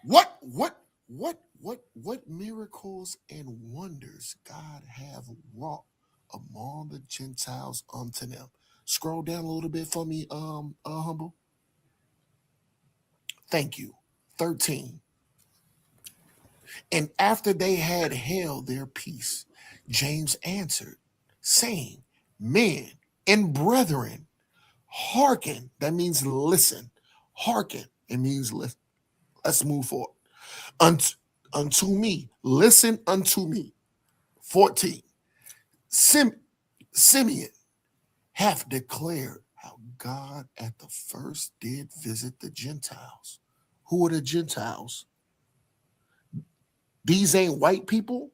what miracles and wonders God have wrought among the Gentiles unto them. Scroll down a little bit for me, Humble. Thank you. 13. And after they had held their peace, James answered, saying, men and brethren, hearken. That means listen. Hearken. It means listen. Let's move forward. Unto me. Listen unto me. 14. Simeon hath declared how God at the first did visit the Gentiles. Who are the Gentiles? These ain't white people.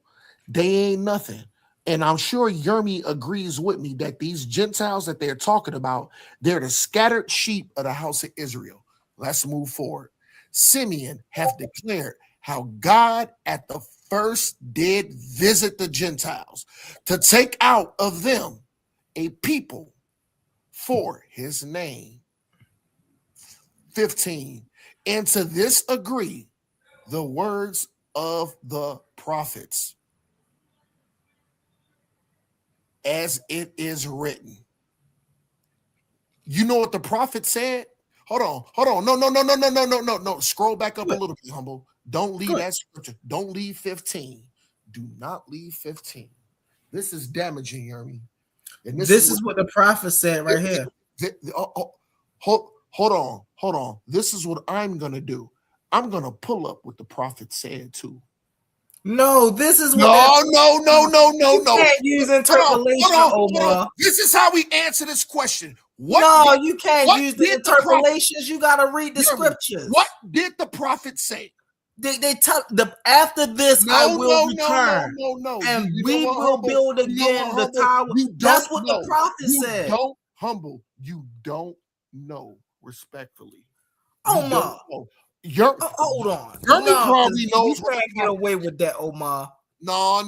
They ain't nothing. And I'm sure Yermi agrees with me that these Gentiles that they're talking about, they're the scattered sheep of the house of Israel. Let's move forward. Simeon hath declared how God at the first did visit the Gentiles to take out of them a people for his name. 15. And to this agree the words of the prophets, as it is written. You know what the prophet said? Hold on. No. Scroll back up a little bit, Humble. Don't leave that scripture. Don't leave 15. Do not leave 15. This is damaging, Yermi. And this is what the prophet said right here. Hold on. This is what I'm going to do. I'm going to pull up what the prophet said too. No, this is what no. You can't use interpolation, Omar. This is how we answer this question. You can't use the interpolations. You got to read the scriptures. What did the prophet say? They tell after this I will return. No. And we will build again the tower. That's what the prophet said. Don't Humble. You don't know, respectfully. Omar. Hold on. Probably knows. You can't get away with that, Omar. No.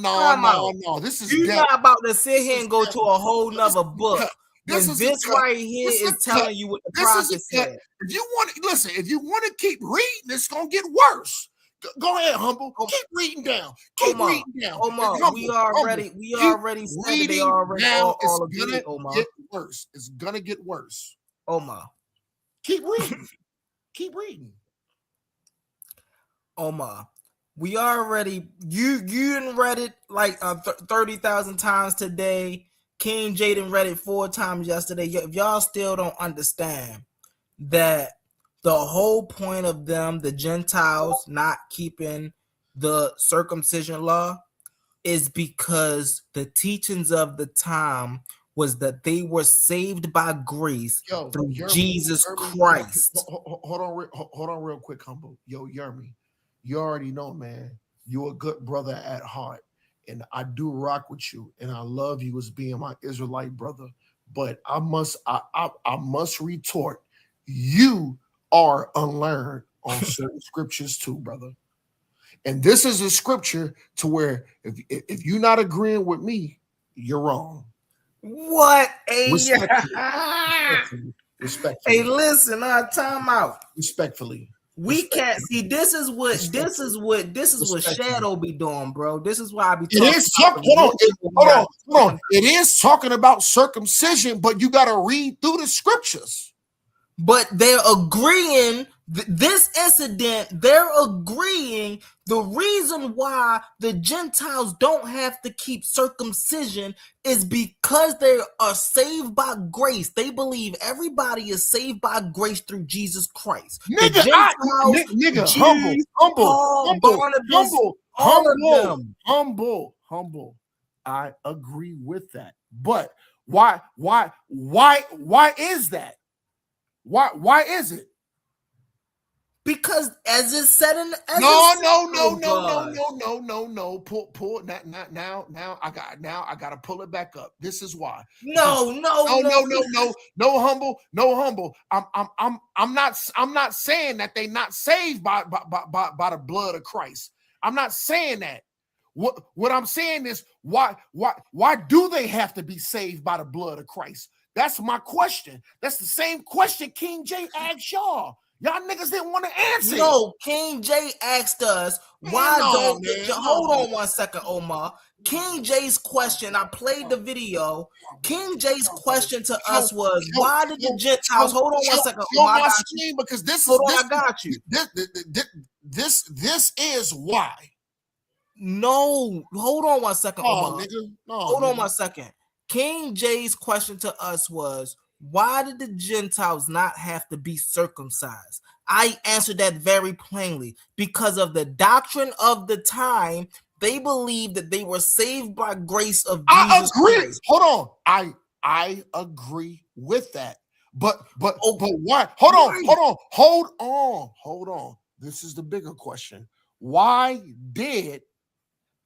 This is you're not about to sit here and go to a whole nother book. This right here is telling you what the prophet said. If you want to listen, if you want to keep reading, it's gonna get worse. Go ahead, Humble. Keep reading down. Keep reading down. Omar, we already said they already all agreed. Omar, get worse. It's gonna get worse. Omar, keep reading. Keep reading. Omar, we already you didn't read it like 30,000 times today. KINGJAY done read it 4 times yesterday. If y'all still don't understand that the whole point of them, the Gentiles, not keeping the circumcision law is because the teachings of the time was that they were saved by grace through Jesus Christ. Hold on real quick, Humble. Yermi, you already know, man, you're a good brother at heart. And I do rock with you, and I love you as being my Israelite brother. But I must retort, you are unlearned on certain scriptures too, brother. And this is a scripture to where if you're not agreeing with me, you're wrong. What a respectfully. Hey, listen, time out. Respectfully. We can't see. This is what Shadow be doing, bro. This is why I be talking. Hold on. It is talking about circumcision, but you got to read through the scriptures. But they're agreeing. This incident, they're agreeing the reason why the Gentiles don't have to keep circumcision is because they are saved by grace. They believe everybody is saved by grace through Jesus Christ. Humble. I agree with that. But why is that? Why is it? Because as it's said in no. Pull now I gotta pull it back up. This is why. No, Humble. I'm not saying that they not saved by the blood of Christ. I'm not saying that. What I'm saying is, why do they have to be saved by the blood of Christ? That's my question. That's the same question King Jay asked y'all. Y'all niggas didn't want to answer. No, King Jay asked us, why don't hold on one second, Omar. King Jay's question, I played the video. King Jay's question to us was, why did the Gentiles hold on one second, Show Omar? my screen, because I got you. This is why. No, hold on one second, Omar. Nigga. No, hold on one second. King Jay's question to us was, why did the Gentiles not have to be circumcised? I answered that very plainly. Because of the doctrine of the time, they believed that they were saved by grace of Jesus Christ. Hold on. I agree with that. But why? Hold on. This is the bigger question. Why did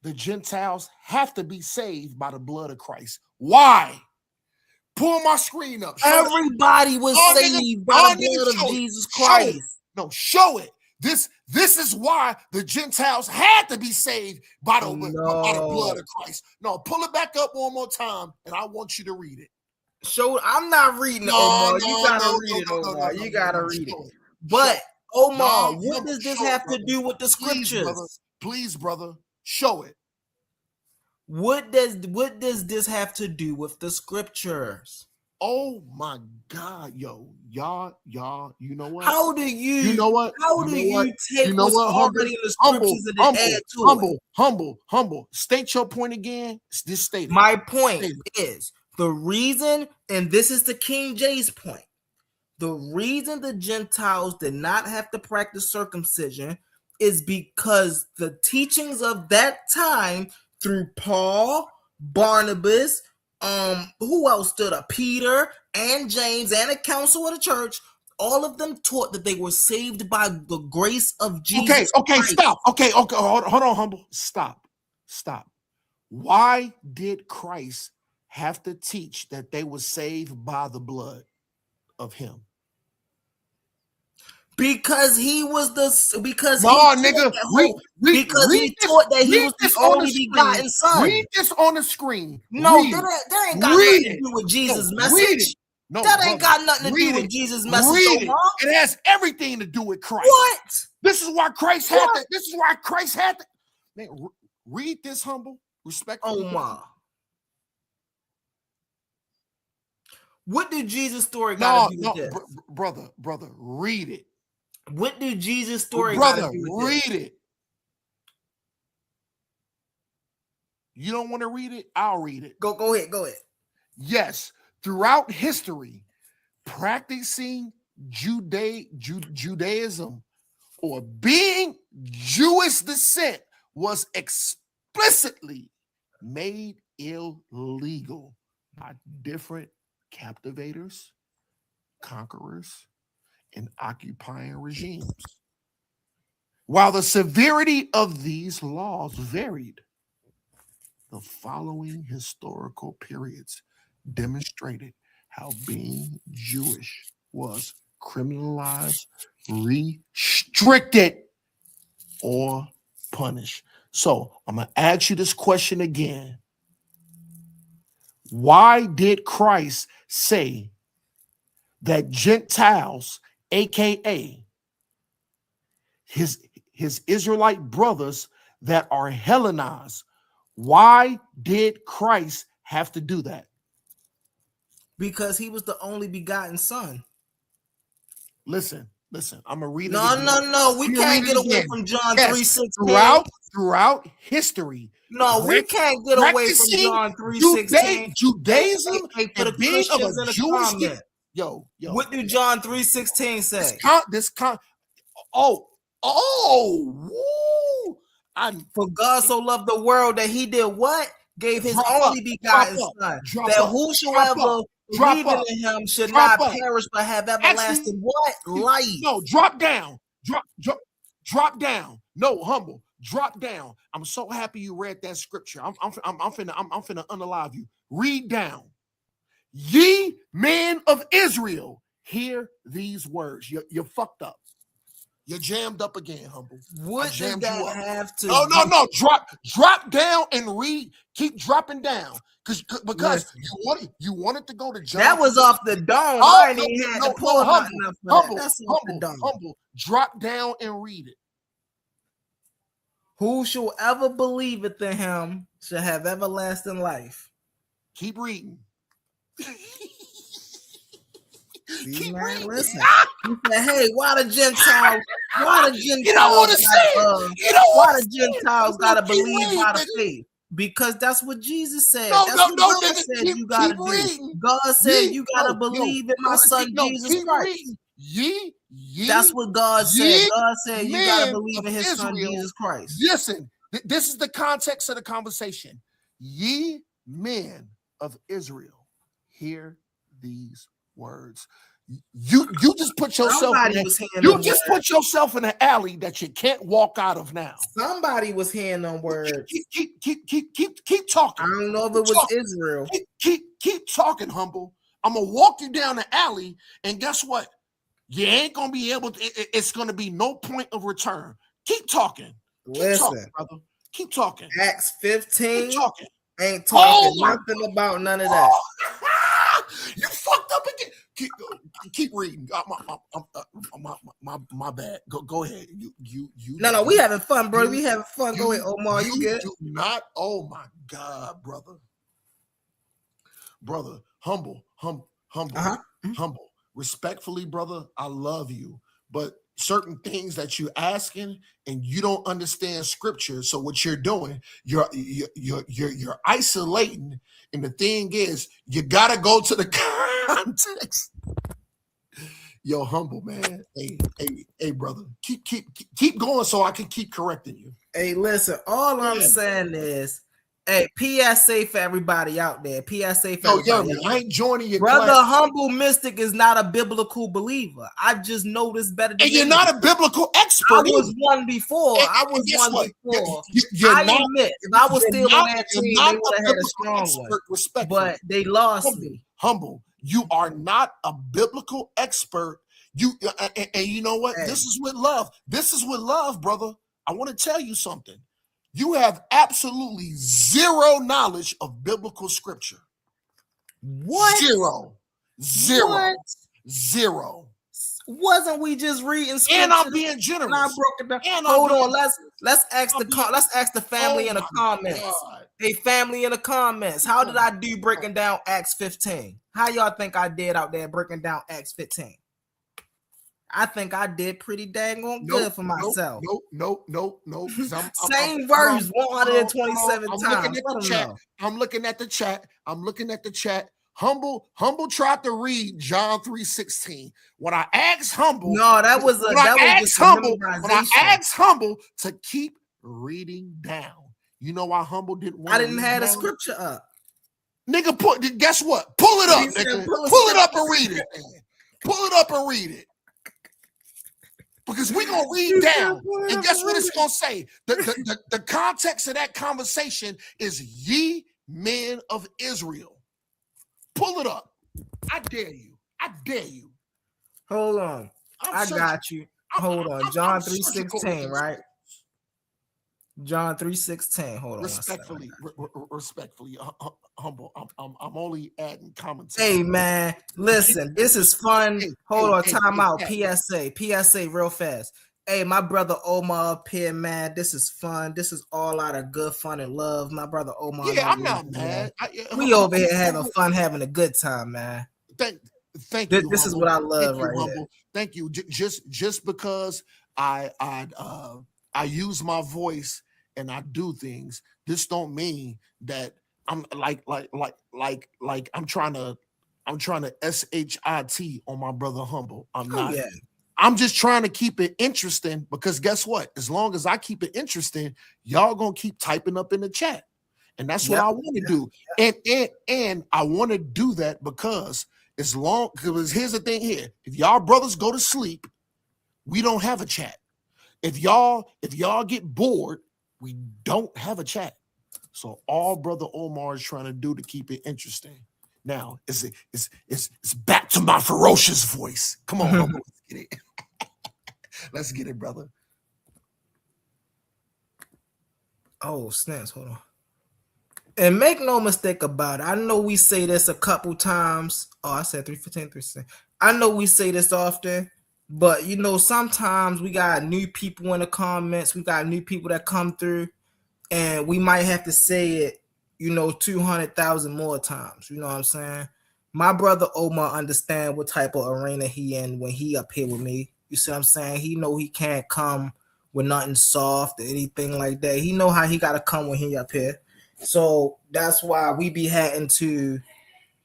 the Gentiles have to be saved by the blood of Christ? Why? Pull my screen up. Everybody was saved by the blood of Jesus Christ. No, show it. This is why the Gentiles had to be saved by the blood of Christ. No, pull it back up one more time, and I want you to read it. I'm not reading it, Omar. You gotta read it, Omar. You gotta read it. But Omar, what does this have to do with the scriptures? Please, brother, show it. What does this have to do with the scriptures? Oh my God, y'all, you know what? How do you take what's already in the scriptures and add to it? Humble. State your point again. Just state it. My point is the reason, and this is the King Jay's point. The reason the Gentiles did not have to practice circumcision is because the teachings of that time through Paul, Barnabas, who else stood up? Peter and James and the council of the church. All of them taught that they were saved by the grace of Jesus. Okay, Christ. Stop. Okay, hold on, Humble. Stop. Why did Christ have to teach that they were saved by the blood of him? Because he was he taught that he was the only begotten son. Read this on the screen. No, that ain't got nothing to do with Jesus' message. That ain't got nothing to do with Jesus' message. It has everything to do with Christ. What? This is why Christ had to. This is why Christ had to. Man, read this, Humble. Respectfully. Omar. What did Jesus' story got to do with this? Brother, read it. What did Jesus' story got to do with read this? it. You don't want to read it? I'll read it. Go ahead. Yes, throughout history, practicing Judaism or being Jewish descent was explicitly made illegal by different captivators, conquerors, and occupying regimes. While the severity of these laws varied, the following historical periods demonstrated how being Jewish was criminalized, restricted, or punished. So I'm going to ask you this question again. Why did Christ say that Gentiles, aka his Israelite brothers that are Hellenized, why did Christ have to do that? Because he was the only begotten son. Listen, I'm gonna read it. No. We can't get away from John 3:16. Throughout history. No, we can't get away from John 3:16. Judaism for the being of Christians a in the Jewish comment. Yo. What do John 3:16 say? For God so loved the world that he did what? Gave his only begotten son. That whosoever believing in him should not perish but have everlasting life. No, drop down. Drop down. No, Humble. Drop down. I'm so happy you read that scripture. I'm finna unalive you. Read down. Ye men of Israel, hear these words. You're fucked up. You're jammed up again, Humble. What does that have to No. Drop down and read. Keep dropping down. Because you wanted to go to John. That was off the dome. I ain't even had to pull nothing up for Humble, that. That's off the dome. Humble. Drop down and read it. Whosoever believeth in him shall have everlasting life. Keep reading. See, man, listen. He said, hey, why the Gentiles? You don't want to say it. Why the Gentiles gotta believe by the faith? Because that's what Jesus said. That's what God said you gotta do. God said you gotta believe in my son Jesus Christ. That's what God said. God said you gotta believe in his son Jesus Christ. Listen, this is the context of the conversation. Ye men of Israel, hear these words. You just put yourself put yourself in an alley that you can't walk out of now. Somebody was hearing them words. Keep talking. I don't know if it was Israel. Keep talking, Humble. I'm gonna walk you down the alley, and guess what? You ain't gonna be able to. It's gonna be no point of return. Keep talking. Listen, talking, brother. Keep talking. Acts 15 talking. Ain't talking nothing about none of that. You fucked up again. Keep reading. My bad. Go ahead. You. No, we having fun, bro. We having fun. Go ahead, Omar. You good? Do not. Oh my God, brother. Humble. Humble. Respectfully, brother. I love you, but certain things that you're asking and you don't understand scripture. So what you're doing, you're isolating. And the thing is, you gotta go to the context. Yo, Humble, man. Hey, brother. Keep going so I can keep correcting you. Hey, listen, all I'm saying is, hey, PSA for everybody out there. PSA for everybody. I ain't joining your brother. class. Humble Mystik is not a biblical believer. I just know this better than and you're not a biblical expert. I was one before. I admit, if I was still on that team, they would have had a strong one. But they lost me. Humble, you are not a biblical expert. And you know what? Hey. This is with love. This is with love, brother. I want to tell you something. You have absolutely zero knowledge of biblical scripture. What? Zero. Wasn't we just reading scripture? And I'm being generous. And I broke it down. Hold on. Let's ask the family in the comments. God. Hey, family in the comments. How did I do breaking down Acts 15? How y'all think I did out there breaking down Acts 15? I think I did pretty dang on good for myself. No. Same verse 127 times. I'm looking at the chat. Humble tried to read John 3:16. When I asked Humble, when I asked Humble to keep reading down. You know why Humble didn't want I didn't have the scripture up. Nigga, guess what? Pull it up, nigga. Pull it up and read it. Pull it up and read it. Because we're going to read down. And guess what it's going to say? The context of that conversation is ye men of Israel. Pull it up. I dare you. Hold on. I got you. Hold on. John 3:16, right? John 3:16. Hold on. Respectfully, Humble. I'm only adding commentary. Hey man, listen. This is fun. Hold on. Time out. PSA. Real fast. Hey, my brother Omar up here, man. This is fun. This is all out of good fun and love. My brother Omar. Yeah, I'm not mad. We over here having fun, having a good time, man. Thank you. This is what I love right here. Thank you. Just because I use my voice and I do things, this don't mean that I'm like I'm trying to SHIT on my brother Humble. I'm not. Yeah. I'm just trying to keep it interesting because guess what? As long as I keep it interesting, y'all gonna keep typing up in the chat. And that's what I want to do. And I want to do that because because here's the thing here. If y'all brothers go to sleep, we don't have a chat. If y'all get bored, we don't have a chat. So all brother Omar is trying to do to keep it interesting. Now it's back to my ferocious voice. Come on, let's get it. Let's get it, brother. Oh, snaps. Hold on. And make no mistake about it. I know we say this a couple times. Oh, I said 315, 316. I know we say this often, but you know, sometimes we got new people in the comments. We got new people that come through, and we might have to say it, you know, 200,000 more times. You know what I'm saying? My brother Omar understand what type of arena he in when he up here with me. You see what I'm saying? He know he can't come with nothing soft or anything like that. He know how he got to come when he up here. So that's why we be having to,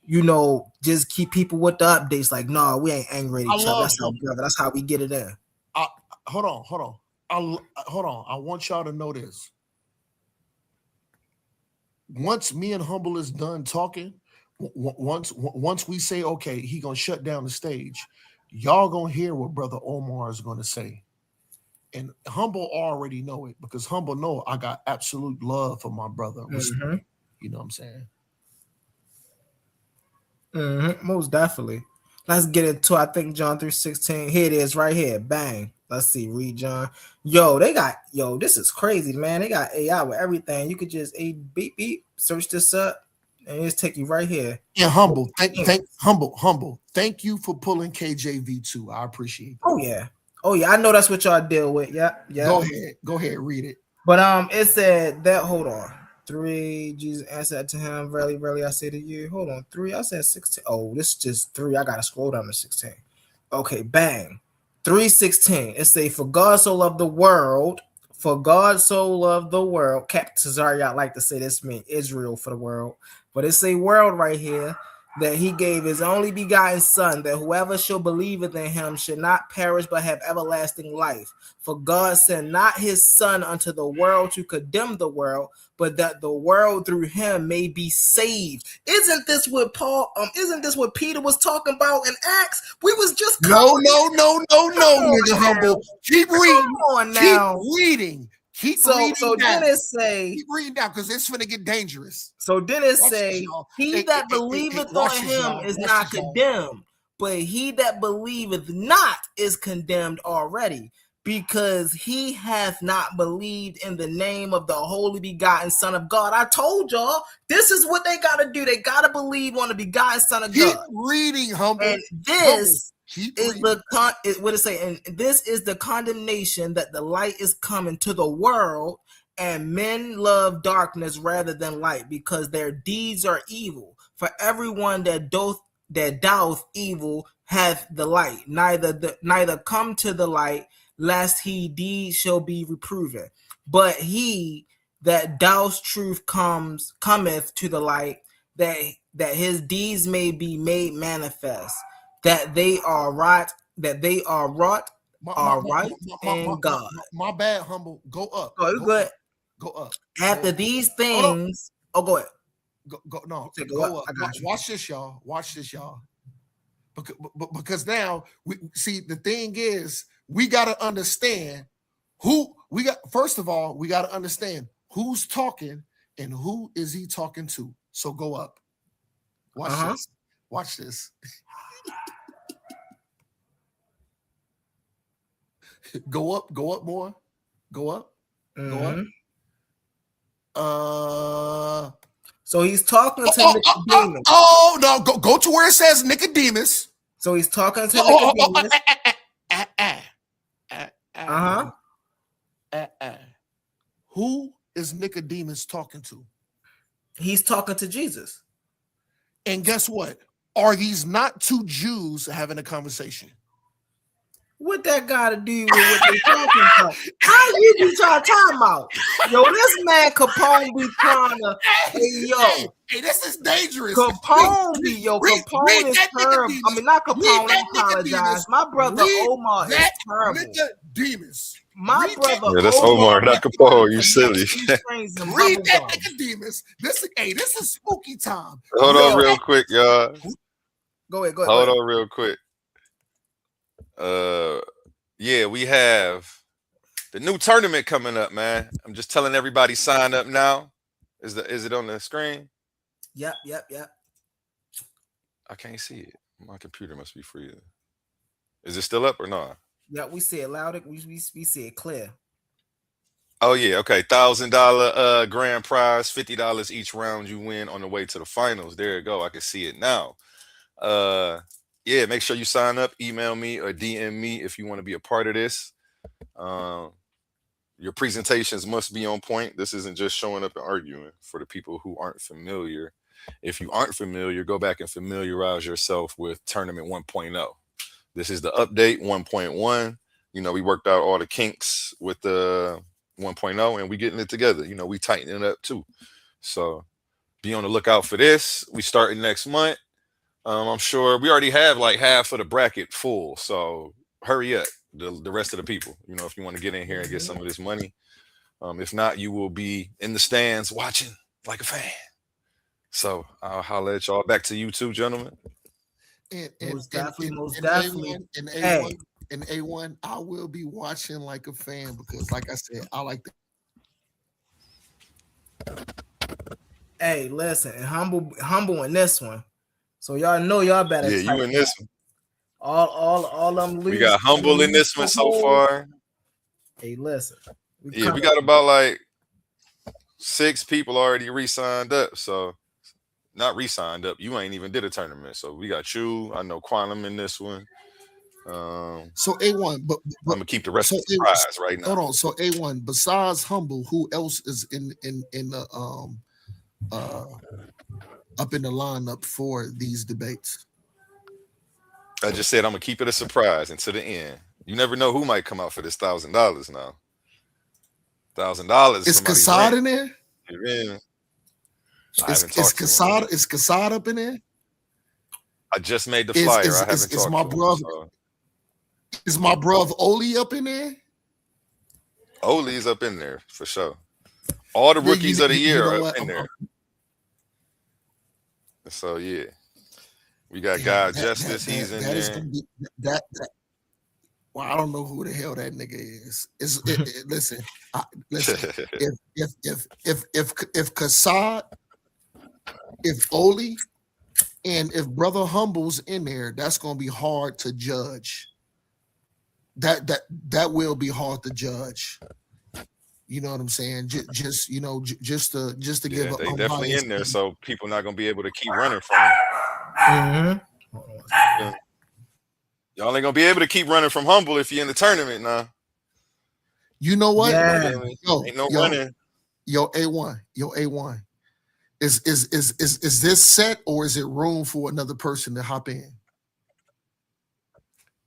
you know, just keep people with the updates. Like, no, we ain't angry at each other. That's how, brother. That's how we get it in. Hold on. Hold on. I want y'all to know this. Once me and Humble is done talking, once we say, okay, he gonna shut down the stage, y'all gonna hear what Brother Omar is gonna say. And Humble already know it because Humble know I got absolute love for my brother. Mm-hmm. You know what I'm saying? Mm-hmm. Most definitely. Let's get into, I think, John 3:16. Here it is right here. Bang. Let's see. Read John. This is crazy, man. They got AI with everything. You could just beep beep, search this up, and just take you right here. Yeah, Humble. Humble. Thank you for pulling KJV2. I appreciate that. Oh yeah. I know that's what y'all deal with. Yeah. Go ahead, read it. But it said that, hold on. 3, Jesus answered to him, verily, verily, I say to you. Hold on, 3, I said 16. Oh, this is just 3. I gotta scroll down to 16. Okay, bang. 3:16. It say, for God so loved the world. Captain Cesario, I like to say this mean Israel for the world. But it say world right here, that he gave his only begotten son, that whoever shall believeth in him should not perish but have everlasting life. For God sent not his son unto the world to condemn the world, but that the world through him may be saved. Isn't this what Peter was talking about in Acts? We was just no, nigga, Humble. Keep reading. Keep reading. So then it say, keep reading down because it's gonna get dangerous. So then it say, he that believeth on him is not condemned, but he that believeth not is condemned already, because he hath not believed in the name of the only begotten Son of God. I told y'all, this is what they gotta do. They gotta believe on the begotten Son of God. Keep reading, Humble. And this is what it say, and this is the condemnation, that the light is coming to the world, and men love darkness rather than light, because their deeds are evil. For everyone that doth evil hath the light, neither come to the light, lest he deeds shall be reproven. But he that doth truth cometh to the light, that his deeds may be made manifest, that they are right in God. My bad, Humble. Go up. Oh, you good. Go up. After these things, go ahead. Go up. Watch this, y'all. Because now we see, the thing is, we got to understand first of all, we got to understand who's talking and who is he talking to. So go up. Watch this. Go up more. Go up. So he's talking to Nicodemus. No, go to where it says Nicodemus. So he's talking to Nicodemus. Who is Nicodemus talking to? He's talking to Jesus. And guess what? Are these not two Jews having a conversation? What that got to do with what they talking about? How you be trying to talk about? Yo, this man Capone be trying to. Hey, this is dangerous. Capone is terrible. I mean, not Capone. I apologize. My brother Omar is terrible. Nicodemus. My brother. Yeah, that's Omar, not Capone. You silly. Read that Nicodemus. This is spooky time. Hold on real quick, y'all. Go ahead. Hold on real quick. Yeah, we have the new tournament coming up, man. I'm just telling everybody, sign up now. Is it on the screen? Yep. I can't see it. My computer must be free. Is it still up or not? Yeah, we say it loud. We say it clear. Oh yeah, okay. $1,000 grand prize, $50 each round you win on the way to the finals. There you go. I can see it now. Yeah, make sure you sign up, email me or DM me if you want to be a part of this. Your presentations must be on point. This isn't just showing up and arguing for the people who aren't familiar. If you aren't familiar, go back and familiarize yourself with Tournament 1.0. This is the update 1.1. You know, we worked out all the kinks with the 1.0 and we getting it together. You know, we tightening it up too. So be on the lookout for this. We starting next month. I'm sure we already have like half of the bracket full. So hurry up, the rest of the people, you know, if you want to get in here and get some of this money. If not, you will be in the stands watching like a fan. So I'll holler at y'all. Back to you two, gentlemen. Most definitely. In A1, I will be watching like a fan because, like I said, I like the. Hey, listen, and humble in this one. So y'all know y'all better. Yeah, you in this one. All them. We got humble in this one so far. Hey, listen. We got about like 6 people already re-signed up. So not re-signed up. You ain't even did a tournament. So we got you. I know Quantum in this one. So A1, but I'm gonna keep the rest of the surprise right now. Hold on. So A1, besides humble, who else is in the up in the lineup for these debates? I just said I'm gonna keep it a surprise until the end. You never know who might come out for this $1,000 now. $1,000. Is Kassad in there? Is Kassad up in there? I just made the flyer. I haven't talked my to brother. Him, so. Is my brother Oli up in there? Oli's up in there for sure. All the rookies of the year are up in there. So yeah, we got God Justice. He's in there. Well, I don't know who the hell that nigga is. Listen. If Kassad, if Oli, and if Brother Humble's in there, that's gonna be hard to judge. That will be hard to judge. You know what I'm saying? Just to give. They definitely in there, so people not gonna be able to keep running from. Yeah. Y'all ain't gonna be able to keep running from Humble if you're in the tournament now. You know what? Yeah. Ain't no running. Yo, A1. Is this set or is it room for another person to hop in?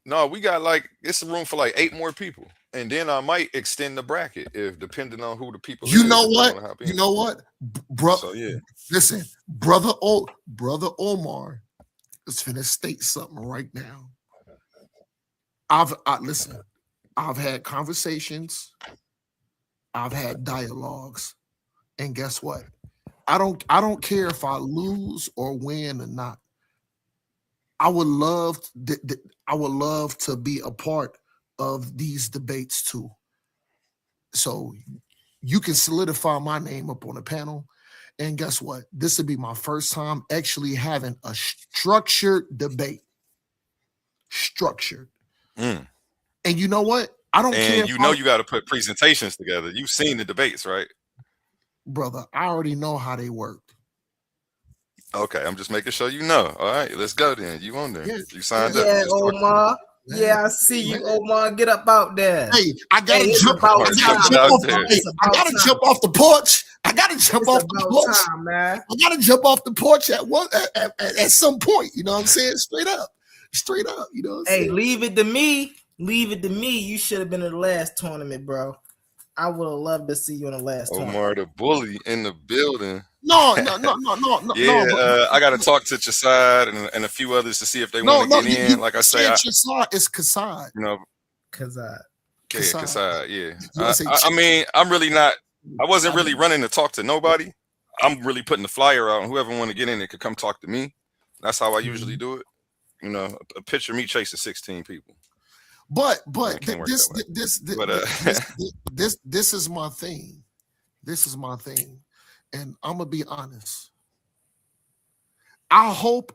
No, we got it's room for like 8 more people. And then I might extend the bracket if depending on who the people You know what? Bro, so, yeah. Listen, brother Omar is finna state something right now. I've had conversations, I've had dialogues, and guess what? I don't care if I lose or win or not. I would love to be a part of these debates too. So you can solidify my name up on the panel. And guess what? This would be my first time actually having a structured debate. Structured. And you know what? I don't care. You know you got to put presentations together. You've seen the debates, right? Brother, I already know how they work. Okay, I'm just making sure you know. All right, let's go then. You on there. Yeah. You signed up. Yeah, Omar. Yeah, I see you, Omar. Get up out there. Hey, I gotta jump off the porch. I gotta jump off the porch, man. I gotta jump off the porch at some point. You know what I'm saying? Straight up. You know what I'm saying? Leave it to me. You should have been in the last tournament, bro. I would have loved to see you in the last tournament. Omar the bully in the building. No. Yeah, I got to talk to Chasad and a few others to see if they want to get in. Like I say, Chasad is Kassad. You know, Kassad. Yeah. I mean, I'm really not. I wasn't really running to talk to nobody. I'm really putting the flyer out, and whoever want to get in it could come talk to me. That's how I usually do it. You know, a picture of me chasing 16 people. But this is my thing. This is my thing, and I'm gonna be honest. I hope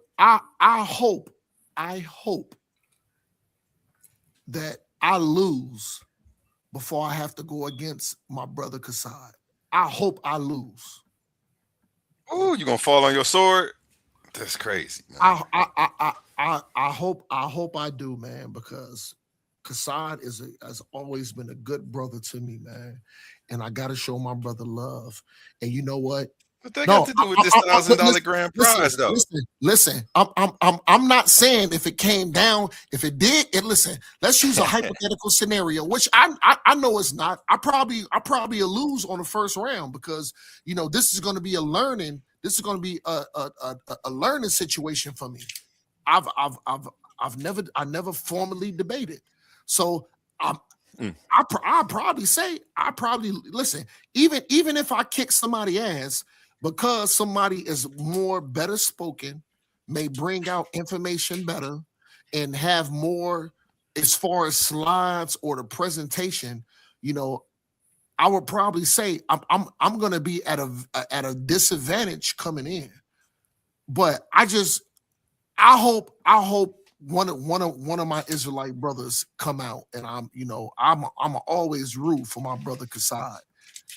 that I lose before I have to go against my brother Kassad. I hope I lose. Oh, you gonna fall on your sword? That's crazy, man. I hope I do, man, because Kassad has always been a good brother to me, man. And I gotta show my brother love. And you know what? What that got to do with this $1,000 grand prize, though? Listen. I'm not saying if it came down, if it did, and listen, let's use a hypothetical scenario, which I know it's not. I probably will lose on the first round because this is going to be a learning. This is going to be a learning situation for me. I never formally debated, so I probably listen. Even if I kick somebody's ass, because somebody is more better spoken, may bring out information better, and have more as far as slides or the presentation. I would probably say I'm going to be at a disadvantage coming in, but I hope one of my Israelite brothers come out, and I'm always root for my brother Kassad.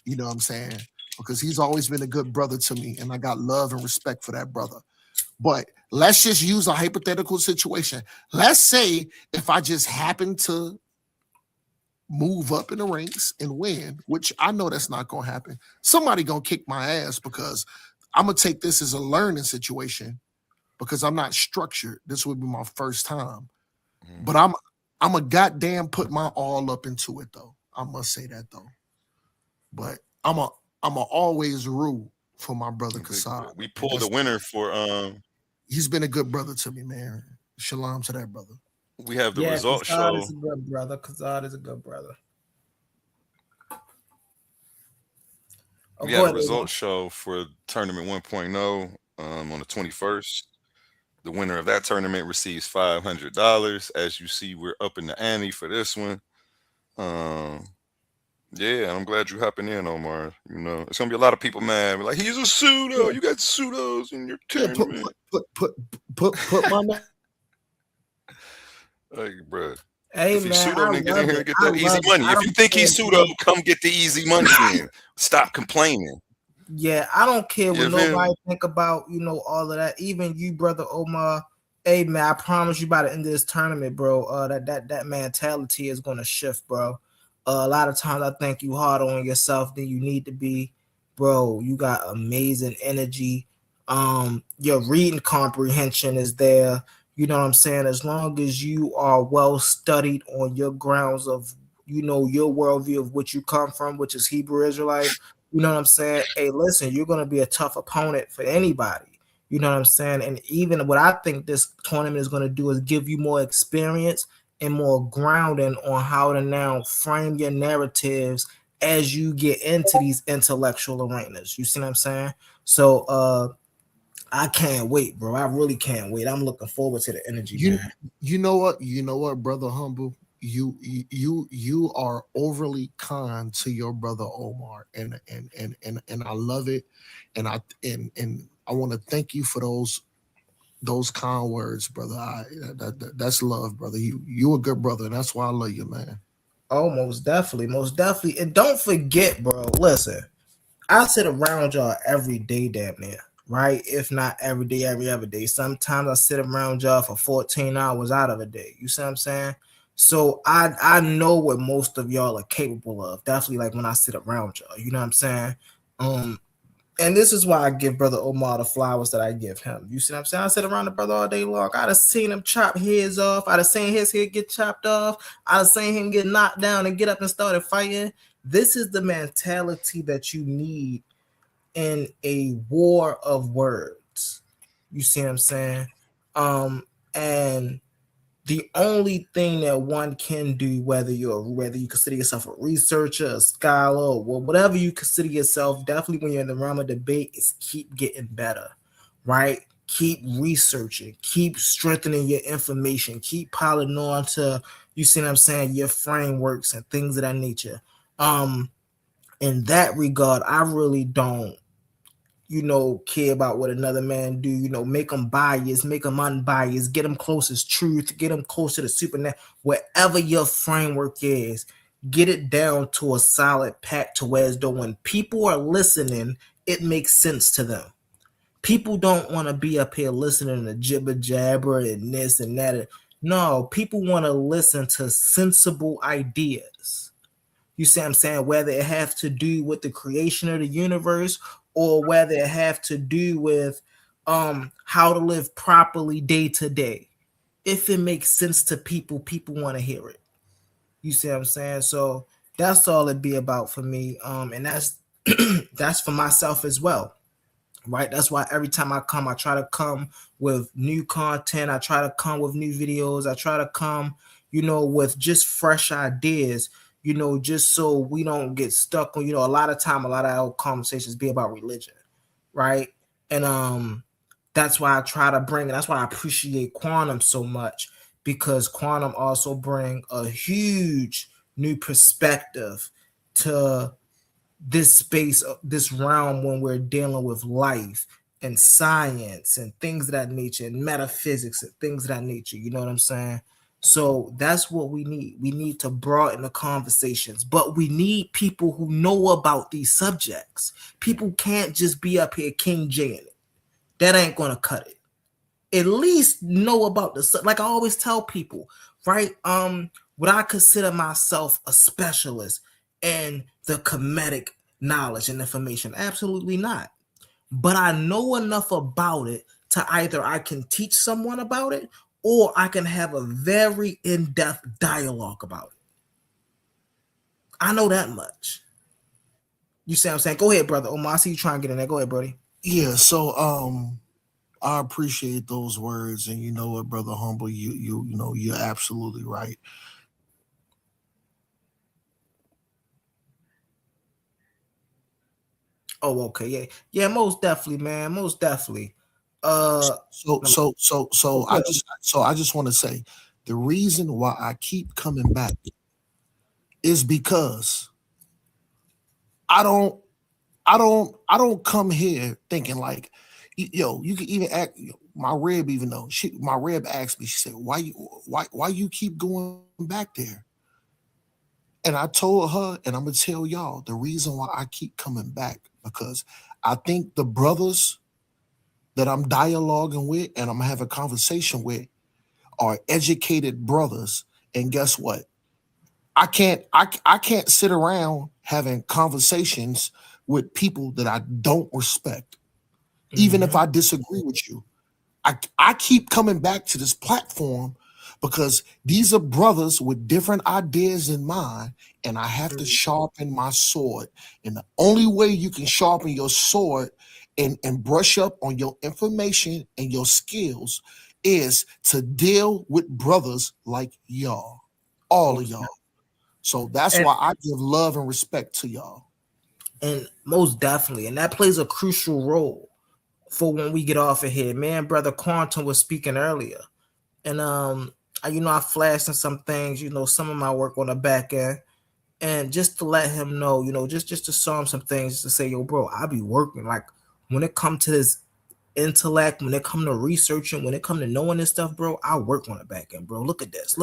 You know what I'm saying? Because he's always been a good brother to me, and I got love and respect for that brother. But let's just use a hypothetical situation. Let's say if I just happen to move up in the ranks and win, which I know that's not going to happen. Somebody going to kick my ass because I'm going to take this as a learning situation because I'm not structured. This would be my first time. But I'm a goddamn put my all up into it, though. I must say that, though. But I'm a always root for my brother Kassad. We pulled the winner for he's been a good brother to me, man. Shalom to that brother. We have the result show. Kassad is a good brother. Kassad is a good brother. We have a result show for tournament 1.0 on the 21st. The winner of that tournament receives $500. As you see, we're up in the ante for this one. Yeah, I'm glad you're hopping in, Omar. It's gonna be a lot of people mad. Like, he's a pseudo. You got pseudos in your tournament. Put my name. Hey, bro. Hey, if he's man, pseudo, then get in here and get that easy money. If you think he's pseudo, come get the easy money in. Stop complaining. Yeah, I don't care what nobody think about, all of that. Even you, brother Omar. Hey, man, I promise you by the end of this tournament, bro, that mentality is gonna shift, bro. A lot of times I think you harder on yourself than you need to be, bro. You got amazing energy. Your reading comprehension is there. You know what I'm saying? As long as you are well studied on your grounds of, your worldview of which you come from, which is Hebrew Israelite, you know what I'm saying? Hey, listen, you're going to be a tough opponent for anybody. You know what I'm saying? And even what I think this tournament is going to do is give you more experience and more grounding on how to now frame your narratives as you get into these intellectual arenas. You see what I'm saying? So I can't wait, bro. I really can't wait. I'm looking forward to the energy. You know what, brother Humble? You are overly kind to your brother Omar, and I love it, and I want to thank you for those kind words, brother. That's love, brother. You a good brother, and that's why I love you, man. Oh, most definitely. And don't forget, bro. Listen, I sit around y'all every day, damn near, right? If not every day, every other day. Sometimes I sit around y'all for 14 hours out of a day. You see what I'm saying? So I know what most of y'all are capable of. Definitely, like when I sit around y'all. You know what I'm saying? And this is why I give Brother Omar the flowers that I give him. You see what I'm saying? I sit around the brother all day long. I'd have seen him chop heads off. I'd have seen his head get chopped off. I'd have seen him get knocked down and get up and started fighting. This is the mentality that you need in a war of words. You see what I'm saying? And the only thing that one can do, whether you consider yourself a researcher, a scholar, or whatever you consider yourself, definitely when you're in the realm of debate, is keep getting better, right? Keep researching, keep strengthening your information, keep piling on to, you see what I'm saying, your frameworks and things of that nature. In that regard, I really don't care about what another man do, make them biased, make them unbiased, get them closest truth, get them closer to supernatural, whatever your framework is, get it down to a solid pack to where as though when people are listening, it makes sense to them. People don't want to be up here listening to jibber jabber and this and that. No, people want to listen to sensible ideas. You see what I'm saying? Whether it have to do with the creation of the universe or whether it have to do with how to live properly day to day. If it makes sense to people, people want to hear it. You see what I'm saying? So that's all it be about for me. And that's that's for myself as well. Right? That's why every time I come, I try to come with new content. I try to come with new videos. I try to come, with just fresh ideas, just so we don't get stuck on, a lot of our conversations be about religion. Right. And that's why I try to bring, and that's why I appreciate Quantum so much, because Quantum also bring a huge new perspective to this space, this realm when we're dealing with life and science and things of that nature and metaphysics and things of that nature. You know what I'm saying? So that's what we need. We need to broaden the conversations, but we need people who know about these subjects. People can't just be up here KINGJAYing it. That ain't gonna cut it. At least know about the, like I always tell people, right? Would I consider myself a specialist in the comedic knowledge and information? Absolutely not. But I know enough about it to either I can teach someone about it or I can have a very in-depth dialogue about it. I know that much. You see what I'm saying? Go ahead, brother Omar. I see you trying to get in there. Go ahead, buddy. Yeah, so I appreciate those words, and you know what, brother Humble, you're absolutely right. Oh, okay, yeah, most definitely, man, most definitely. So I just want to say the reason why I keep coming back is because I don't come here thinking like, you can even act. My rib, even though my rib asked me, she said, why you keep going back there? And I told her, and I'm gonna tell y'all the reason why I keep coming back, because I think the brothers that I'm dialoguing with and I'm having a conversation with are educated brothers. And guess what? I can't sit around having conversations with people that I don't respect, even if I disagree with you. I keep coming back to this platform because these are brothers with different ideas in mind, and I have to sharpen my sword. And the only way you can sharpen your sword and brush up on your information and your skills is to deal with brothers like y'all, all of y'all. So that's why I give love and respect to y'all. And most definitely, and that plays a crucial role for when we get off of here. Man, brother Quantum was speaking earlier, and I flashed in some things, some of my work on the back end, and just to let him know, just to show him some things, just to say, yo, bro, I be working. Like when it comes to this intellect, when it come to researching, when it come to knowing this stuff, bro, I work on the back end, bro. Look at this,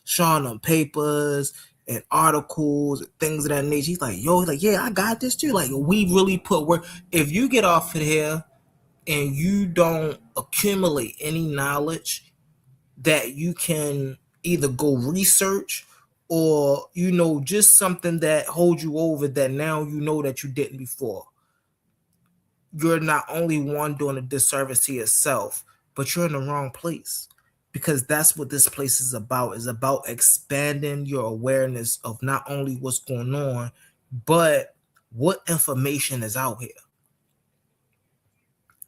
showing them papers and articles and things of that nature. He's like, yeah, I got this too. Like, we really put work. If you get off of here and you don't accumulate any knowledge that you can either go research or just something that holds you over that now that you didn't before, you're not only one doing a disservice to yourself, but you're in the wrong place, because that's what this place is about expanding your awareness of not only what's going on, but what information is out here.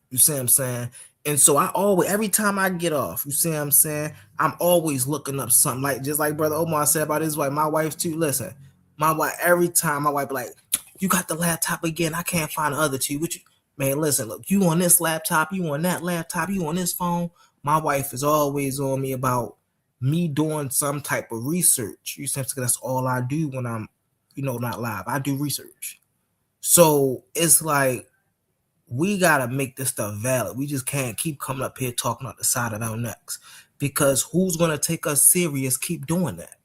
You see what I'm saying? And so I always, every time I get off, you see what I'm saying, I'm always looking up something, like just like brother Omar said about his wife, my wife too. Listen, my wife, every time my wife be like, you got the laptop again, I can't find the other two. Which, man, listen, look, you on this laptop, you on that laptop, you on this phone. My wife is always on me about me doing some type of research. You see, that's all I do when I'm, not live. I do research. So it's like, we gotta make this stuff valid. We just can't keep coming up here talking out the side of our necks, because who's gonna take us serious? Keep doing that?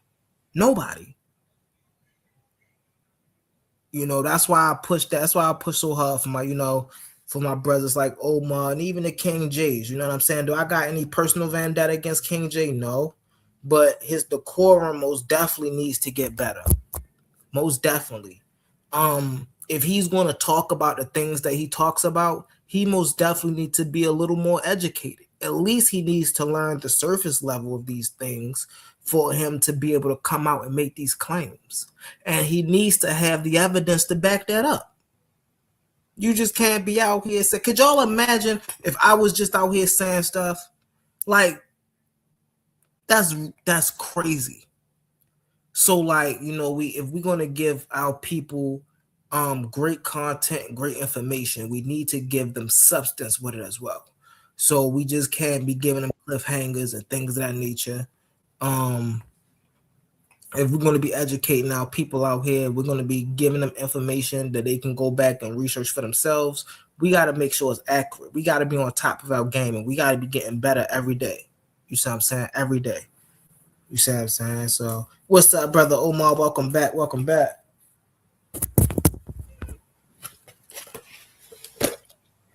Nobody. You know, that's why I push that. That's why I push so hard for my, you know, for my brothers like Omar and even the KINGJAYs. You know what I'm saying? Do I got any personal vendetta against KINGJAY? No. But his decorum most definitely needs to get better. Most definitely. If he's going to talk about the things that he talks about, he most definitely needs to be a little more educated. At least he needs to learn the surface level of these things for him to be able to come out and make these claims. And he needs to have the evidence to back that up. You just can't be out here saying, could y'all imagine if I was just out here saying stuff? Like, that's crazy. So, like, you know, if we're gonna give our people great content, great information, we need to give them substance with it as well. So we just can't be giving them cliffhangers and things of that nature. If we're going to be educating our people out here, we're going to be giving them information that they can go back and research for themselves. We got to make sure it's accurate. We got to be on top of our game, and we got to be getting better every day. You see what I'm saying? Every day. You see what I'm saying? So what's up, brother Omar? Welcome back. Welcome back.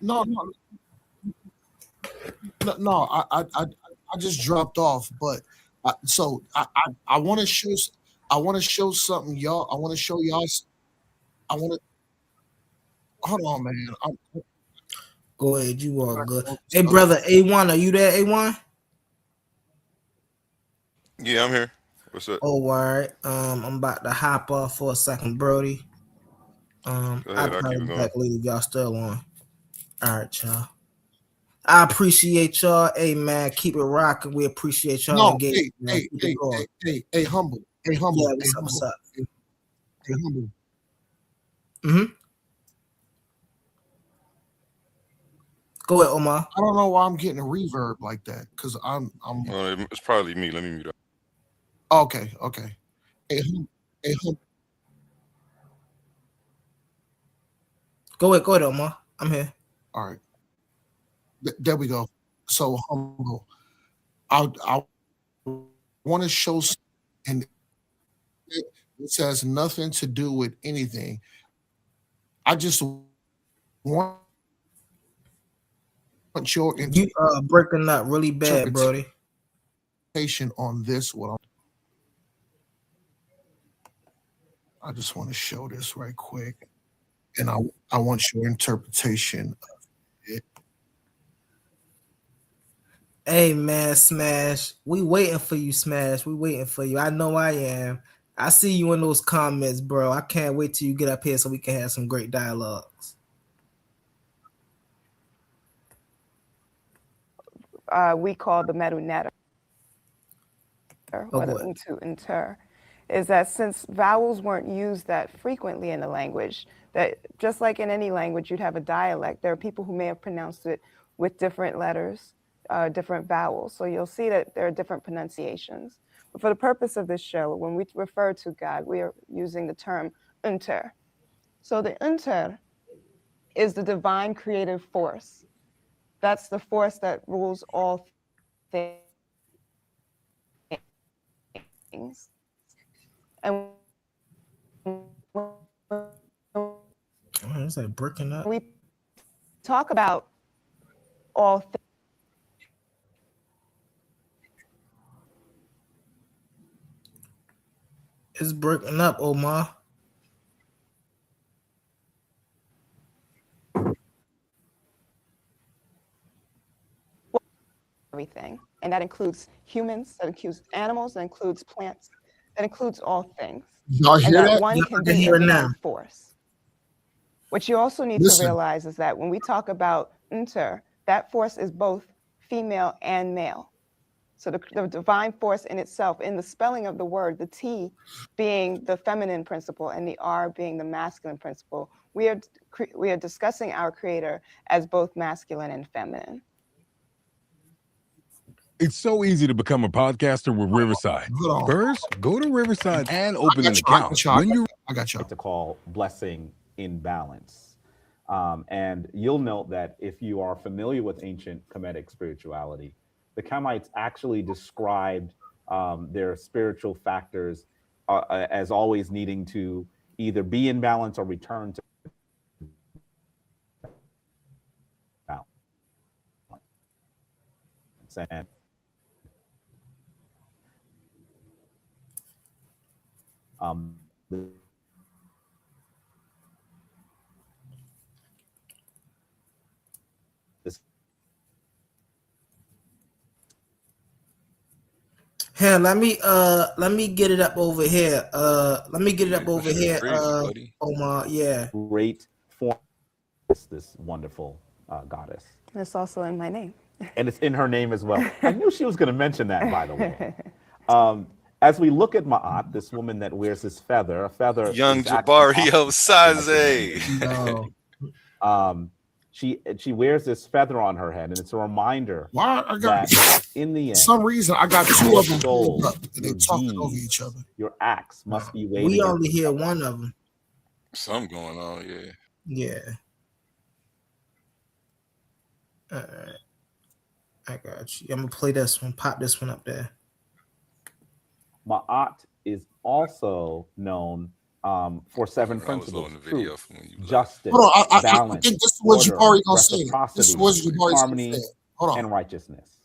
No, I just dropped off, but so I want to show something, y'all. I want to show y'all. I want to hold on, man. Go ahead, you are good. Hey, brother A1, are you there? A1? Yeah, I'm here. What's up? Oh, all right. I'm about to hop off for a second, Brody. Go ahead, I'll keep it going. Back later, y'all still on. All right, y'all. I appreciate y'all. Hey, man, keep it rocking. We appreciate y'all. No, hey, humble. Hey, humble. Yeah, what's up? Hey, humble. Mm-hmm. Go ahead, Omar. I don't know why I'm getting a reverb like that, because I'm it's probably me. Let me mute up. Okay. Hey, humble. Go ahead, Omar. I'm here. All right. There we go. So humble. I want to show, and this has nothing to do with anything. I just want your you breaking up really bad, Brody. On this, I just want to show this right quick, and I want your interpretation of it. Hey, man, Smash. We waiting for you, Smash. We waiting for you. I know I am. I see you in those comments, bro. I can't wait till you get up here so we can have some great dialogues. We call the metanetter, or the unter, is that since vowels weren't used that frequently in the language, that just like in any language, you'd have a dialect. There are people who may have pronounced it with different letters, different vowels. So you'll see that there are different pronunciations. But for the purpose of this show, when we refer to God, we are using the term unter. So the unter is the divine creative force. That's the force that rules all things. And it's like breaking up. We talk about all things. It's breaking up, Omar. Everything, and that includes humans, that includes animals, that includes plants, that includes all things. Y'all hear that? One can be a divine force. What you also need to realize is that when we talk about unter, that force is both female and male. So the divine force in itself, in the spelling of the word, the T being the feminine principle and the R being the masculine principle, we are discussing our creator as both masculine and feminine. It's so easy to become a podcaster with Riverside. First, go to Riverside and open an account. I got you. To call blessing in balance. And you'll note that if you are familiar with ancient Kemetic spirituality, the Kemites actually described their spiritual factors as always needing to either be in balance or return to balance. And this Here, let me get it up over here. Let me get it up over here. Omar, yeah. Great form, this wonderful goddess. It's also in my name. And it's in her name as well. I knew she was going to mention that, by the way. As we look at Ma'at, this woman that wears this feather, a feather. Young Jabario Saze. She wears this feather on her head, and it's a reminder. Why I got that in the end, for some reason I got two of them soul, pulled up and they're talking over each other. Your acts must be waiting. We only hear one of them. Something going on, yeah. Yeah. All right. I got you. I'm gonna play this one. Pop this one up there. Ma'at is also known for seven principles: truth, justice, balance, I think this is what you've already gonna say. This is what you've already harmony, and righteousness.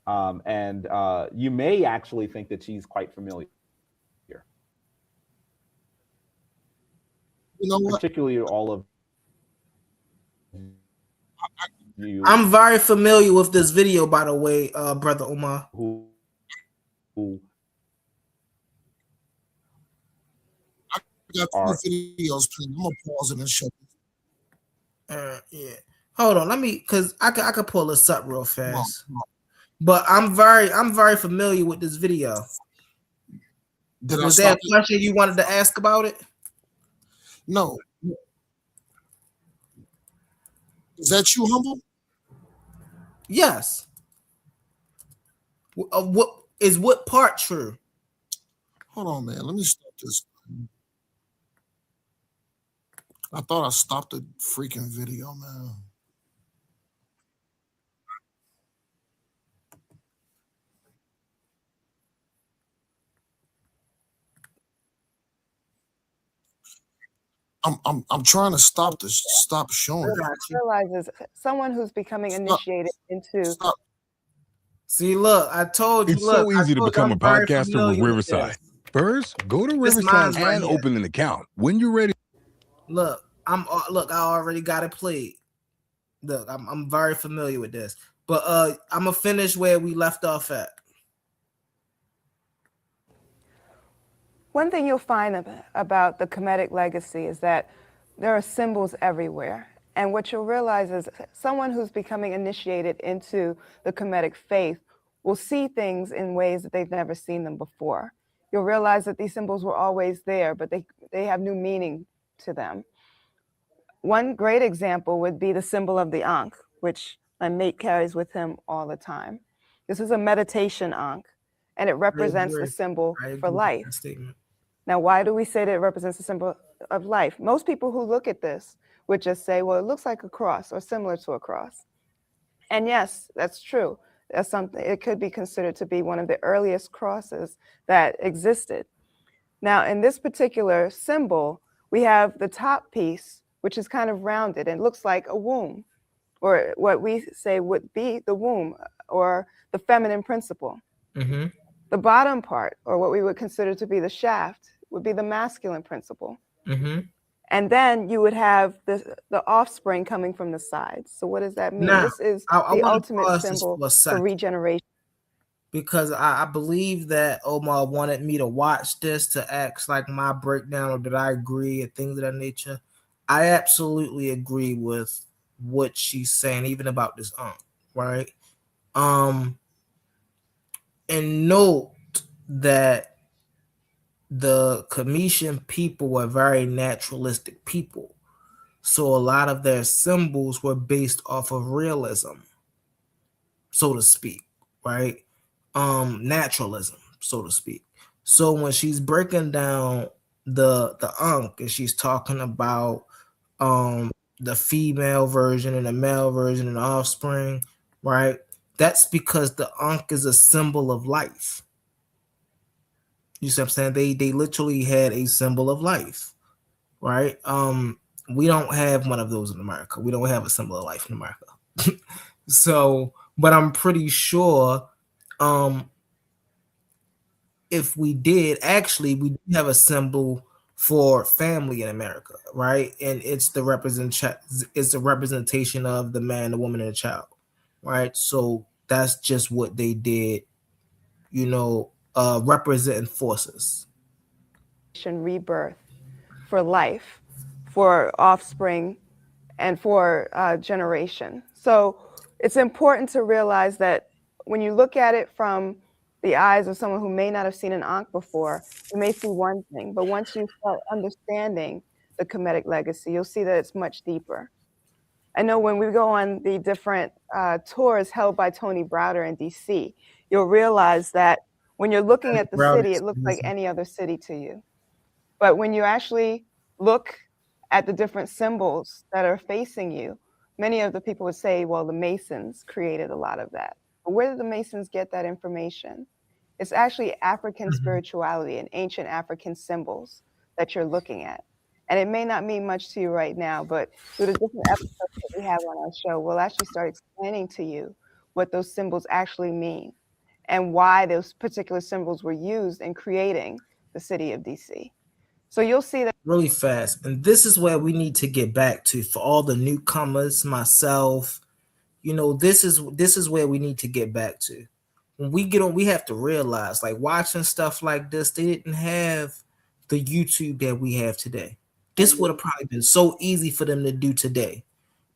And you may actually think that she's quite familiar. You know what? Particularly all of you. I'm very familiar with this video, by the way, Brother Omar. Who I got two videos playing. I'm gonna pause it and show you. Yeah. Hold on, let me, cause I could pull this up real fast. But I'm very familiar with this video. Was there a question you wanted to ask about it? No. Is that you, Humble? Yes. What part true? Hold on, man. Let me stop this. I thought I stopped the freaking video, man. I'm trying to stop showing it. Realizes someone who's becoming initiated into. See, look, I told you. It's so easy to become a podcaster with Riverside. First, go to Riverside and open an account. When you're ready. Look, I already got it played. Look, I'm very familiar with this. But I'm gonna finish where we left off at. One thing you'll find about the Kemetic legacy is that there are symbols everywhere. And what you'll realize is someone who's becoming initiated into the Kemetic faith will see things in ways that they've never seen them before. You'll realize that these symbols were always there, but they have new meaning to them. One great example would be the symbol of the Ankh, which my mate carries with him all the time. This is a meditation Ankh, and it represents the symbol for life. Now, why do we say that it represents the symbol of life? Most people who look at this would just say, well, it looks like a cross or similar to a cross. And yes, that's true. That's something, it could be considered to be one of the earliest crosses that existed. Now, in this particular symbol, we have the top piece, which is kind of rounded and looks like a womb, or what we say would be the womb or the feminine principle. Mm-hmm. The bottom part, or what we would consider to be the shaft, would be the masculine principle. Mm-hmm. And then you would have the offspring coming from the sides. So what does that mean? Now, this is I the ultimate symbol for regeneration. Because I believe that Omar wanted me to watch this to ask like my breakdown, or did I agree, and things of that nature. I absolutely agree with what she's saying, even about this right? And note that the Cometian people were very naturalistic people. So a lot of their symbols were based off of realism, so to speak, right? Naturalism, so to speak. So when she's breaking down the Ankh and she's talking about the female version and the male version and the offspring, right? That's because the Ankh is a symbol of life. You see what I'm saying? They literally had a symbol of life, right? We don't have one of those in America. We don't have a symbol of life in America. So, but I'm pretty sure if we did, actually, we do have a symbol for family in America, right? And it's the representation of the man, the woman, and the child, right? So that's just what they did, representing forces. Rebirth for life, for offspring, and for generation. So it's important to realize that when you look at it from the eyes of someone who may not have seen an Ankh before, you may see one thing, but once you start understanding the Kemetic legacy, you'll see that it's much deeper. I know when we go on the different tours held by Tony Browder in DC, you'll realize that when you're looking at the city, it looks like any other city to you. But when you actually look at the different symbols that are facing you, many of the people would say, well, the Masons created a lot of that. But where did the Masons get that information? It's actually African spirituality and ancient African symbols that you're looking at. And it may not mean much to you right now, but through the different episodes that we have on our show, we'll actually start explaining to you what those symbols actually mean and why those particular symbols were used in creating the city of DC. So you'll see that really fast. And this is where we need to get back to for all the newcomers, myself. This is where we need to get back to. When we get on, we have to realize, like, watching stuff like this, they didn't have the YouTube that we have today. This would have probably been so easy for them to do today,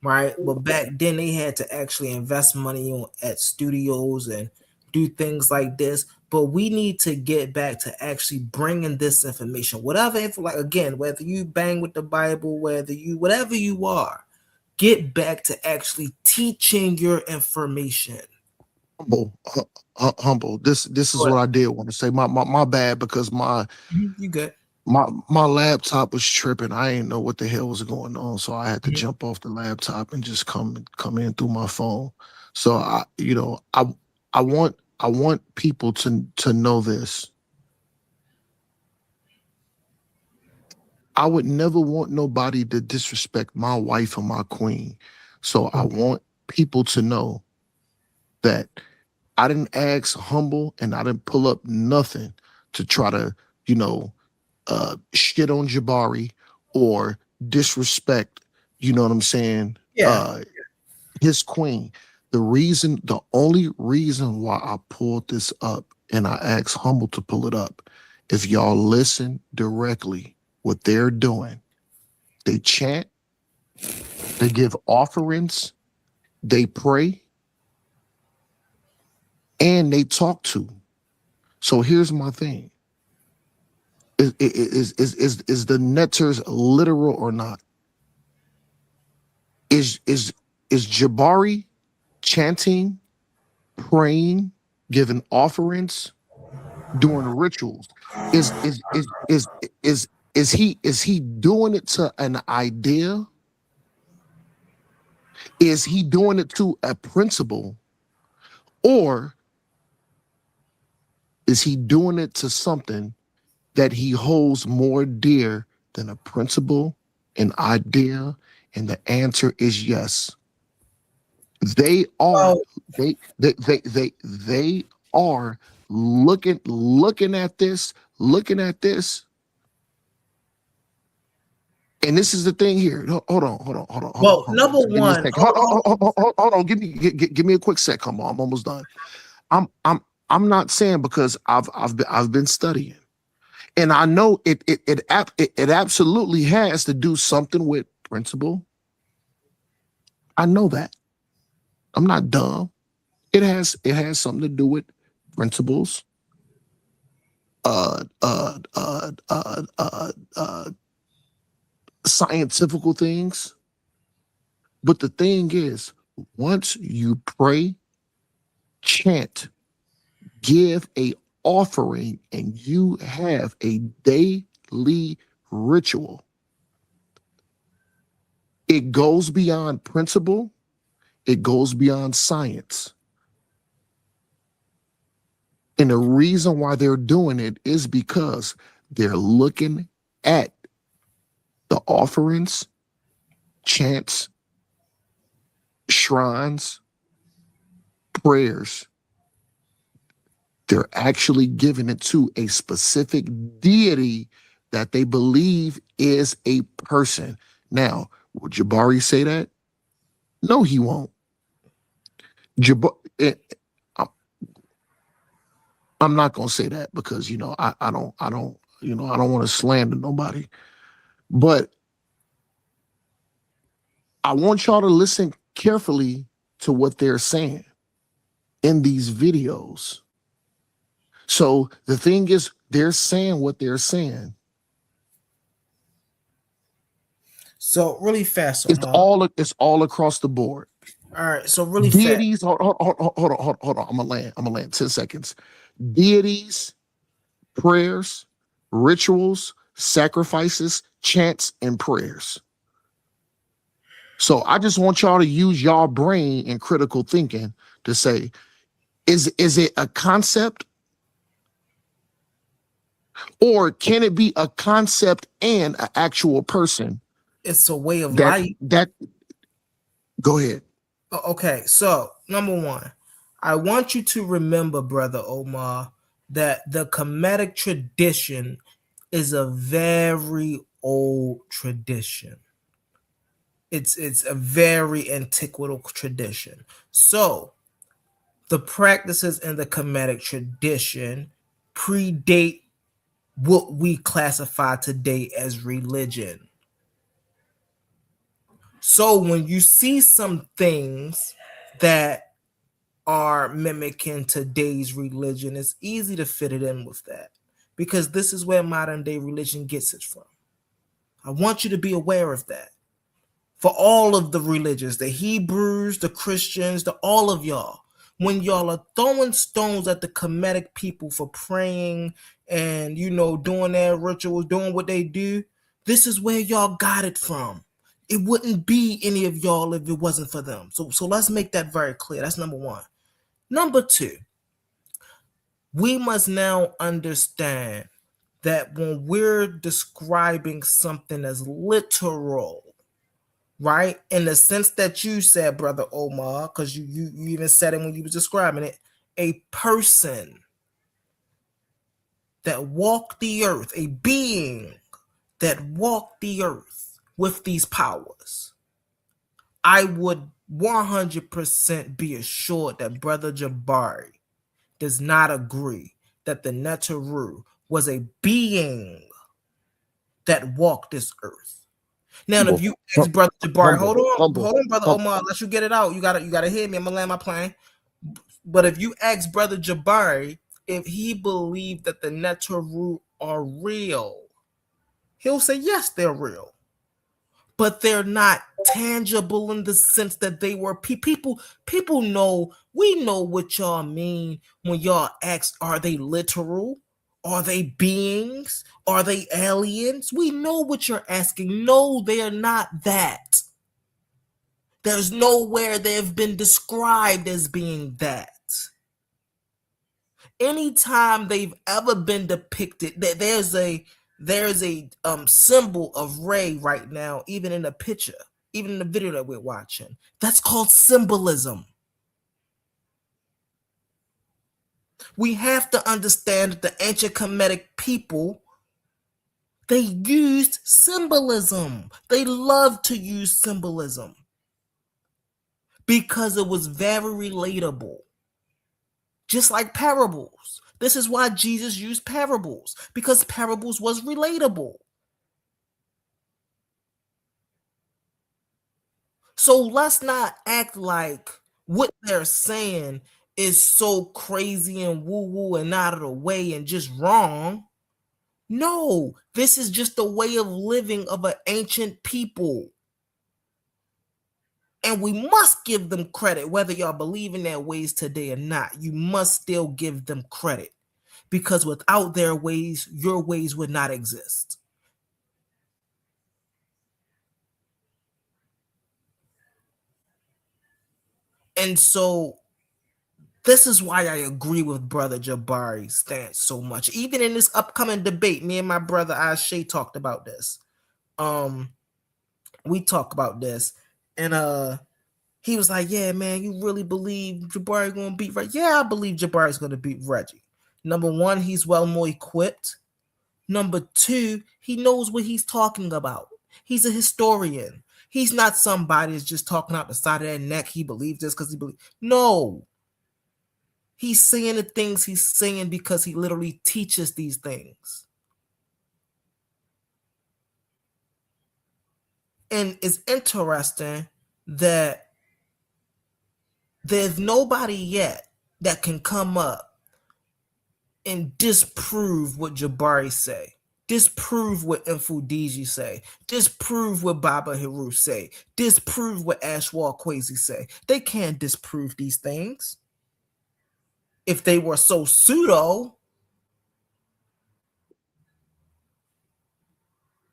right? But back then they had to actually invest money at studios and do things like this. But we need to get back to actually bringing this information, whatever, again, whether you bang with the Bible, whatever you are, get back to actually teaching your information. Humble. This is what I did want to say. My bad, because you good. My laptop was tripping. I didn't know what the hell was going on, so I had to jump off the laptop and just come in through my phone. So I want people to know this. I would never want nobody to disrespect my wife or my queen. So I want people to know that I didn't ask Humble and I didn't pull up nothing to try to, shit on Jabari or disrespect, you know what I'm saying? Yeah. His queen. The only reason why I pulled this up and I asked Humble to pull it up, if y'all listen directly, what they're doing, they chant, they give offerings, they pray, and they talk to. So here's my thing. Is the netters literal or not? Is Jabari chanting, praying, giving offerings, doing rituals? Is he doing it to an idea? Is he doing it to a principle? Or is he doing it to something that he holds more dear than a principle, an idea? And the answer is yes. They are they are looking at this. And this is the thing here. Hold on. Well, number one, hold on. Give me a quick sec. Come on, I'm almost done. I'm not saying, because I've been studying, and I know it absolutely has to do something with principle. I know that. I'm not dumb. It has something to do with principles. Scientifical things. But the thing is, once you pray, chant, give a offering, and you have a daily ritual, It goes beyond principle. It goes beyond science. And the reason why they're doing it is because they're looking at the offerings, chants, shrines, prayers. They're actually giving it to a specific deity that they believe is a person. Now, will Jabari say that? No, he won't. I'm not gonna say that because I don't I don't want to slander nobody, but I want y'all to listen carefully to what they're saying in these videos. So the thing is, they're saying what they're saying. So really fast, it's all across the board. All right, so really deities. Hold on. I'm gonna land 10 seconds. Deities, prayers, rituals, sacrifices, chants, and prayers. So I just want y'all to use y'all brain and critical thinking to say, is it a concept? Or can it be a concept and an actual person? It's a way of life. Go ahead. Okay, so number one, I want you to remember, Brother Omar, that the Kemetic tradition is a very old tradition. It's a very antiquated tradition. So the practices in the Kemetic tradition predate what we classify today as religion. So when you see some things that are mimicking today's religion, it's easy to fit it in with that, because this is where modern day religion gets it from. I want you to be aware of that. For all of the religions, the Hebrews, the Christians, all of y'all, when y'all are throwing stones at the Kemetic people for praying and, doing their rituals, doing what they do, this is where y'all got it from. It wouldn't be any of y'all if it wasn't for them. So let's make that very clear. That's number one. Number two, we must now understand that when we're describing something as literal, right, in the sense that you said, Brother Omar, because you even said it when you were describing it, a person that walked the earth, a being that walked the earth with these powers, I would 100% be assured that Brother Jabari does not agree that the Neteru was a being that walked this earth. Now, if you ask Brother Jabari, hold on, Brother Omar, let you get it out. You gotta hear me. I'm gonna land my plane. But if you ask Brother Jabari if he believed that the Neteru are real, he'll say yes, they're real. But they're not tangible in the sense that they were people. People know, we know what y'all mean when y'all ask, are they literal? Are they beings? Are they aliens? We know what you're asking. No, they are not that. There's nowhere they've been described as being that. Anytime they've ever been depicted, there's a symbol of Ray right now, even in the picture, even in the video that we're watching. That's called symbolism. We have to understand that the ancient Kemetic people, they used symbolism. They loved to use symbolism because it was very relatable. Just like parables. This is why Jesus used parables, because parables was relatable. So let's not act like what they're saying is so crazy and woo-woo and out of the way and just wrong. No, this is just a way of living of an ancient people. And we must give them credit, whether y'all believe in their ways today or not. You must still give them credit, because without their ways, your ways would not exist. And so this is why I agree with Brother Jabari's stance so much. Even in this upcoming debate, me and my brother Ashay talked about this. We talk about this, and he was like, "Yeah, man, you really believe Jabari gonna beat Reggie?" Yeah, I believe Jabari's gonna beat Reggie. Number one, he's well more equipped. Number two, he knows what he's talking about. He's a historian. He's not somebody that's just talking out the side of their neck. He believes this because he believes. No. He's saying the things he's saying because he literally teaches these things. And it's interesting that there's nobody yet that can come up and disprove what Jabari say, disprove what Infudiji say, disprove what Baba Hiru say, disprove what Ashwar Kwesi say. They can't disprove these things. If they were so pseudo,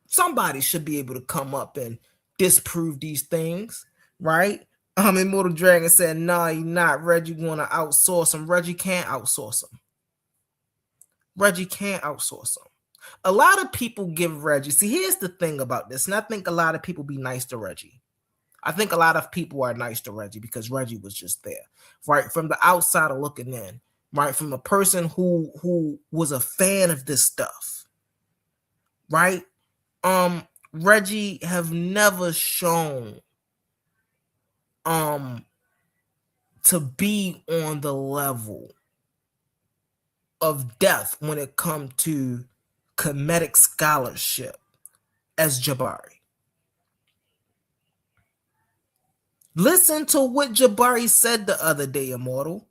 somebody should be able to come up and disprove these things, right? Immortal Dragon said, "Nah, you're not. Reggie want to outsource him." Reggie can't outsource him. Reggie can't outsource him. A lot of people give Reggie. See, here's the thing about this, and I think a lot of people be nice to Reggie. I think a lot of people are nice to Reggie because Reggie was just there, right? From the outsider looking in, right? From a person who was a fan of this stuff, right? Reggie have never shown to be on the level of depth when it comes to comedic scholarship as Jabari. Listen to what Jabari said the other day, Immortal.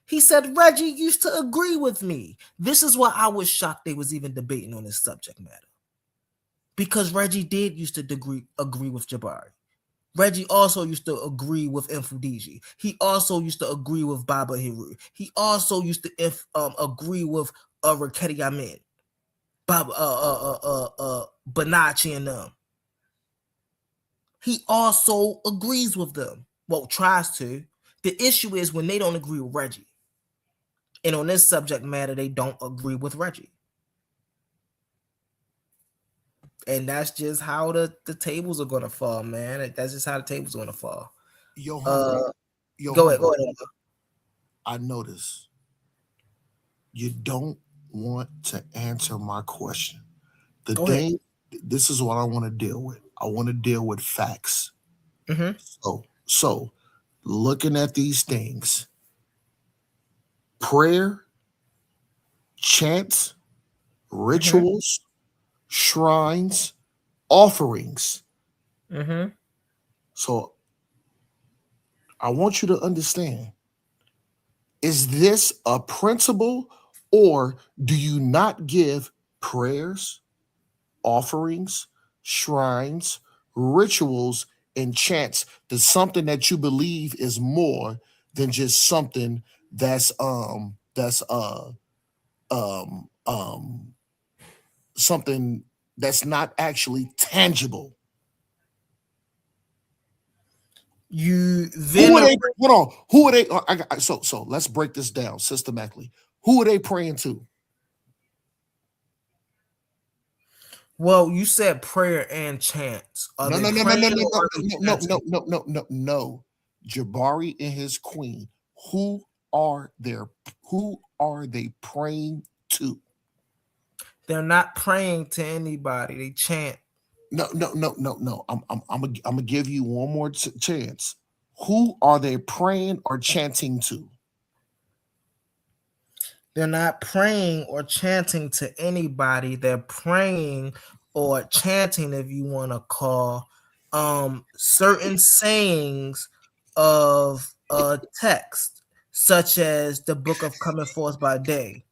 He said, Reggie used to agree with me. This is why I was shocked they was even debating on this subject matter. Because Reggie did used to agree with Jabari. Reggie also used to agree with Infudiji. He also used to agree with Baba Hiru. He also used to agree with Raketi Amin, Banachi and them. He also agrees with them. Well, tries to. The issue is when they don't agree with Reggie. And on this subject matter, they don't agree with Reggie. And that's just how the tables are going to fall, man. That's just how the tables are going to fall. Yo, go ahead. I notice you don't want to answer my question. This is what I want to deal with. I want to deal with facts. Mm-hmm. So looking at these things, prayer, chants, rituals, shrines, offerings. So I want you to understand, is this a principle, or do you not give prayers, offerings, shrines, rituals, and chants to something that you believe is more than just something that's something that's not actually tangible? You then who are they? So let's break this down systematically. Who are they praying to? Well, you said prayer and chants. No. Jabari and his queen. Who are they praying to? They're not praying to anybody. They chant. No. I'm gonna give you one more chance. Who are they praying or chanting to? They're not praying or chanting to anybody. They're praying or chanting, if you want to call, certain sayings of text, such as the Book of Coming Forth by Day,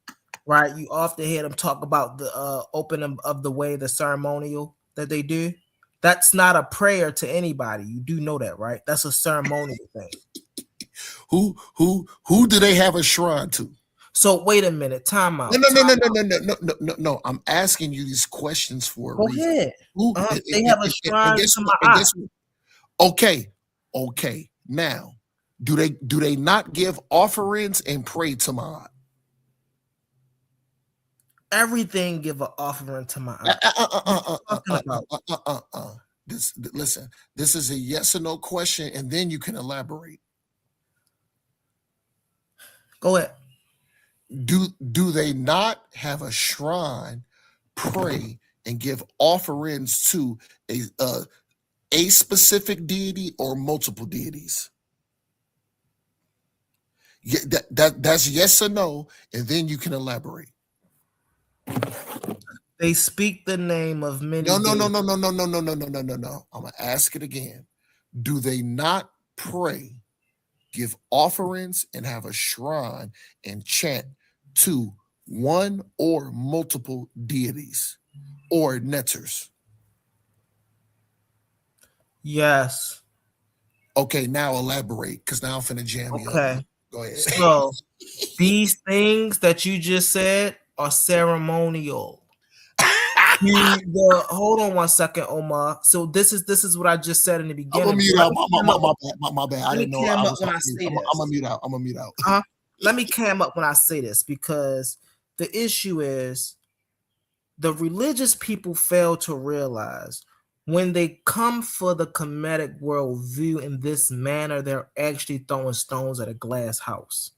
right? You often hear them talk about the opening of the way, the ceremonial that they do. That's not a prayer to anybody. You do know that, right? That's a ceremonial thing. Who do they have a shrine to? So wait a minute, time out. No. I'm asking you these questions for a reason. Ahead. They have a shrine to Ma'at. Okay. Now, Do they not give offerings and pray to Ma'at? Everything give an offering to Ma'at. Listen, this is a yes or no question, and then you can elaborate. Go ahead. Do they not have a shrine, pray, and give offerings to a specific deity or multiple deities? Yeah, that's yes or no, and then you can elaborate. They speak the name of many. No. I'm gonna ask it again. Do they not pray, give offerings, and have a shrine and chant to one or multiple deities or netters? Yes. Okay, now elaborate, because now I'm finna jam you. Okay. Go ahead. So these things that you just said are ceremonial. Hold on one second, Omar. So this is what I just said in the beginning. I'm gonna mute out. My bad. I didn't know. I'm gonna mute out. Let me cam up when I say this, because the issue is the religious people fail to realize when they come for the Kemetic worldview in this manner, they're actually throwing stones at a glass house.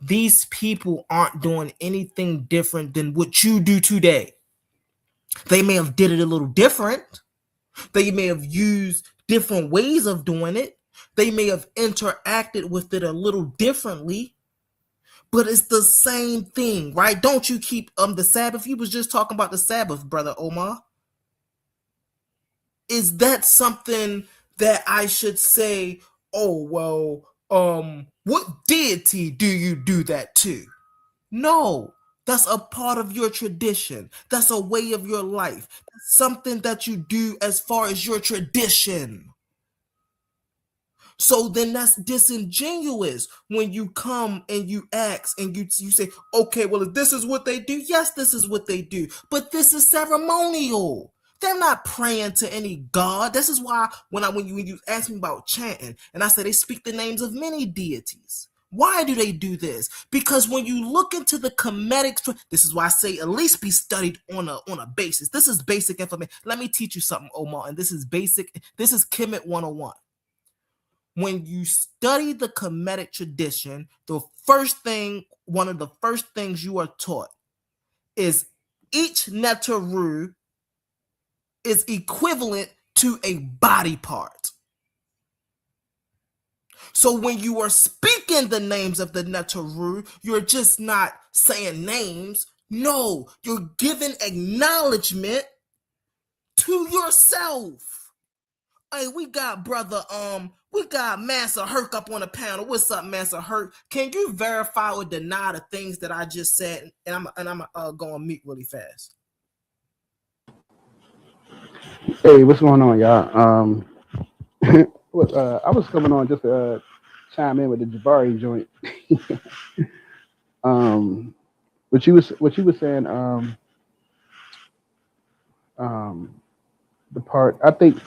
These people aren't doing anything different than what you do today. They may have did it a little different. They may have used different ways of doing it. They may have interacted with it a little differently, but it's the same thing, right? Don't you keep the Sabbath? You was just talking about the Sabbath, brother Omar. Is that something that I should say, oh, well, what deity do you do that to? No. That's a part of your tradition. That's a way of your life. That's something that you do as far as your tradition. So then that's disingenuous when you come and you ask and you say, okay, well, if this is what they do, yes, this is what they do. But this is ceremonial. They're not praying to any god. This is why when you ask me about chanting, and I say they speak the names of many deities. Why do they do this? Because when you look into the Kemetic, this is why I say at least be studied on a basis. This is basic information. Let me teach you something, Omar, and this is basic. This is Kemet 101. When you study the Kemetic tradition, one of the first things you are taught is each Neteru is equivalent to a body part. So when you are speaking the names of the Neteru, you're just not saying names. No, you're giving acknowledgement to yourself. Hey, we got Master Herc up on the panel. What's up, Master Herc? Can you verify or deny the things that I just said? And I'm go on mute really fast. Hey, what's going on, y'all? I was coming on just to chime in with the Jabari joint. What you was saying, the part I think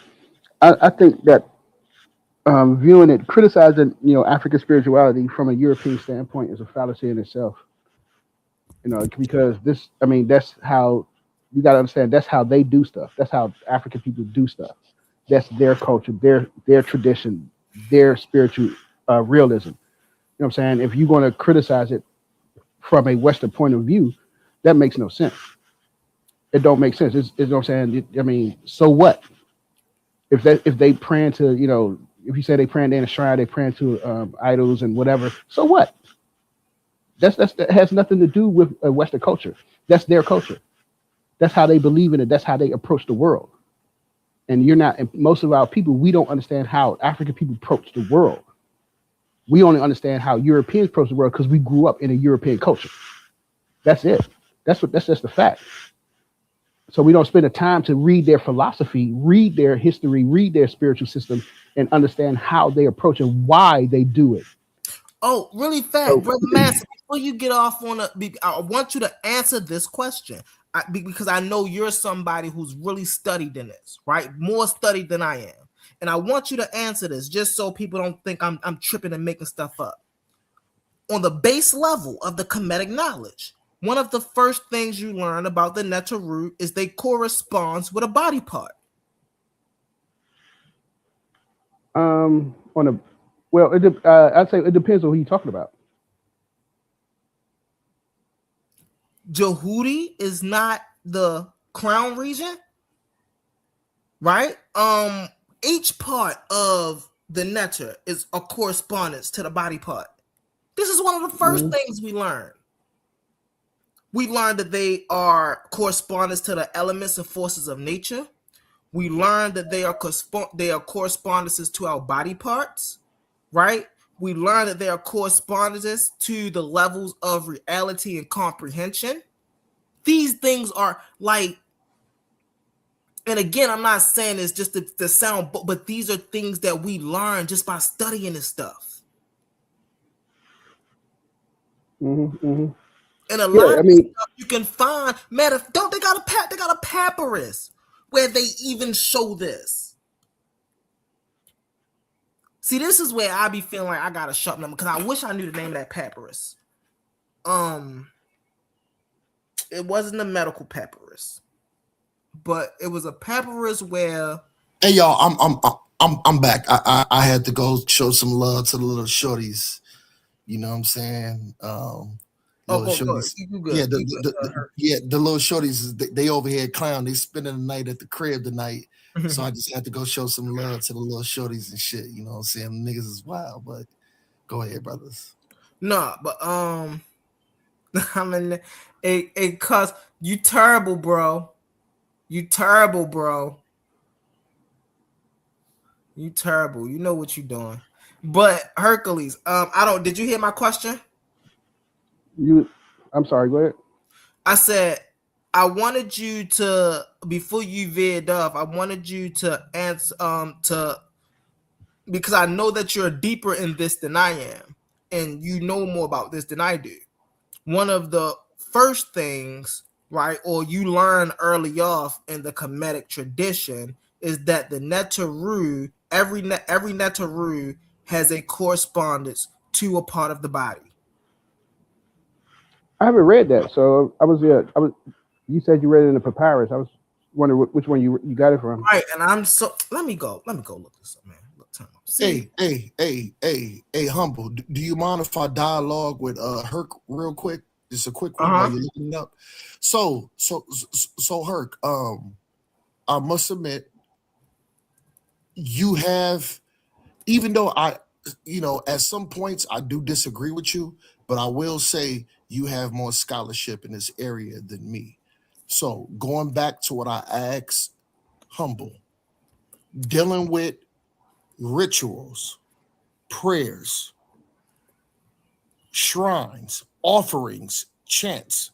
that viewing it, criticizing African spirituality from a European standpoint is a fallacy in itself. Because that's how you got to understand. That's how they do stuff. That's how African people do stuff. That's their culture, their tradition, their spiritual realism. You know what I'm saying? If you're going to criticize it from a Western point of view, that makes no sense. It don't make sense. It's you know what I'm saying? So what? If they praying to, if you say they praying in a shrine, they praying to idols and whatever, so what? That has nothing to do with Western culture. That's their culture. That's how they believe in it. That's how they approach the world. And most of our people, we don't understand how African people approach the world. We only understand how Europeans approach the world because we grew up in a European culture. That's it. That's just the fact. So we don't spend the time to read their philosophy, read their history, read their spiritual system, and understand how they approach and why they do it. Oh, really fast, Brother Master, before you get off I want you to answer this question. Because I know you're somebody who's really studied in this, right? More studied than I am. and I want you to answer this just so people don't think I'm tripping and making stuff up. On the base level of the Kemetic knowledge, one of the first things you learn about the Neteru is they corresponds with a body part. I'd say it depends on who you're talking about. Jehudi is not the crown region, right? Each part of the Neter is a correspondence to the body part. This is one of the first things we learn. We learned that they are correspondence to the elements and forces of nature. We learned that they are correspondences to our body parts, right? We learned that they are correspondences to the levels of reality and comprehension. These things are like, and again, I'm not saying it's just the sound, but these are things that we learn just by studying this stuff. And a lot of stuff you can find. They got a papyrus where they even show this. See, this is where I be feeling like I gotta shut them because I wish I knew the name of that papyrus. It wasn't a medical papyrus, but it was a papyrus where. Hey y'all, I'm back. I had to go show some love to the little shorties. You know what I'm saying? Shorties. The little shorties, they over here clown. They spending the night at the crib tonight. So I just had to go show some love to the little shorties and shit. You know what I'm saying? Niggas is wild, but go ahead, brothers. No, but I mean, it cause you terrible, bro. You terrible, bro. You terrible. You know what you doing. But Hercules, did you hear my question? I'm sorry, go ahead. I said I wanted you to, before you veered off, I wanted you to answer because I know that you're deeper in this than I am, and you know more about this than I do. One of the first things, right, or you learn early off in the Kemetic tradition is that the Neteru, every Neteru has a correspondence to a part of the body. I haven't read that, so I was. You said you read it in the papyrus. I was wondering which one you got it from. Right, and let me go look this up, man. Hey, Humble. Do you mind if I dialogue with Herc real quick? Just a quick one while you're looking it up. So Herc, I must admit, you have, even though at some points I do disagree with you, but I will say you have more scholarship in this area than me. So going back to what I asked Humble, dealing with rituals, prayers, shrines, offerings, chants.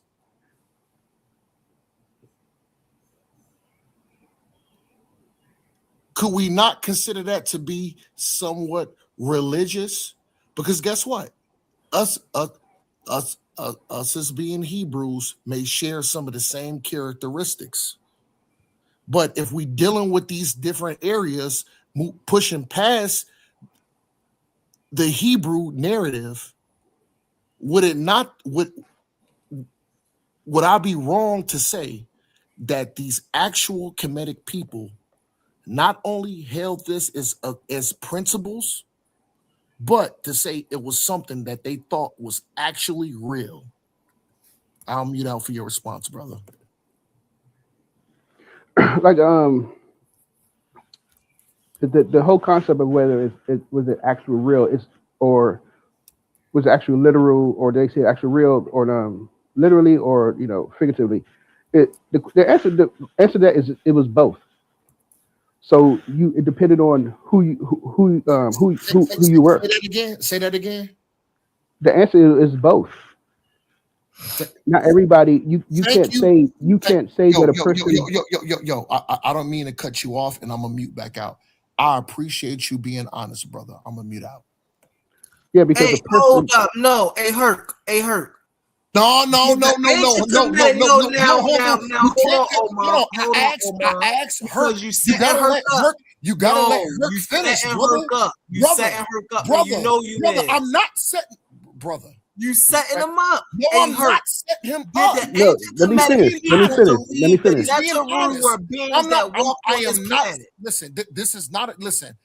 Could we not consider that to be somewhat religious? Because guess what? Us as being Hebrews may share some of the same characteristics. But if we dealing with these different areas, pushing past the Hebrew narrative, would I be wrong to say that these actual Kemetic people not only held this as principles, but to say it was something that they thought was actually real? I'll mute out for your response, brother. Like the whole concept of whether it was it actual real or was it actually literal, or they say actual real, or literally, or figuratively. The answer to that is it was both. So it depended on who you were. Say that again. The answer is both. Not everybody. You can't say that a person. I don't mean to cut you off, and I'm gonna mute back out. I appreciate you being honest, brother. I'm gonna mute out. Yeah, because the person. Hold up, no, Herc. No. I asked Herc. you said Herc. You gotta let Herc you finish, setting brother. Herc up. You brother, setting Herc up, brother, and you know you brother. is. I'm not setting, brother. You setting him up. No, Hey, I'm Herc, not setting him did up. the No, ancient let me Kemetic finish. people Let me finish. believe the He's being Neteru honest. were beings I'm not. that walked I on this am not. planet? Listen, this is not. Listen.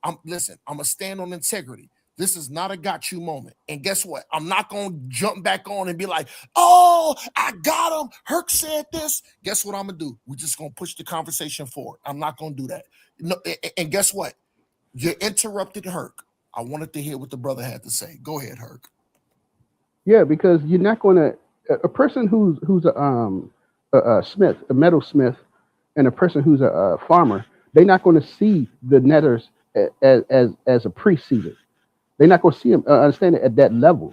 I'm gonna stand on integrity. This is not a got you moment. And guess what? I'm not gonna jump back on and be like, oh, I got him. Herc said this. Guess what I'm gonna do? We're just gonna push the conversation forward. I'm not gonna do that. No, and guess what? You interrupted Herc. I wanted to hear what the brother had to say. Go ahead, Herc. Yeah, because you're not going to a person who's a smith, a metalsmith, and a person who's a farmer. They're not going to see the netters as a priest sees it. They're not going to see them understand it at that level.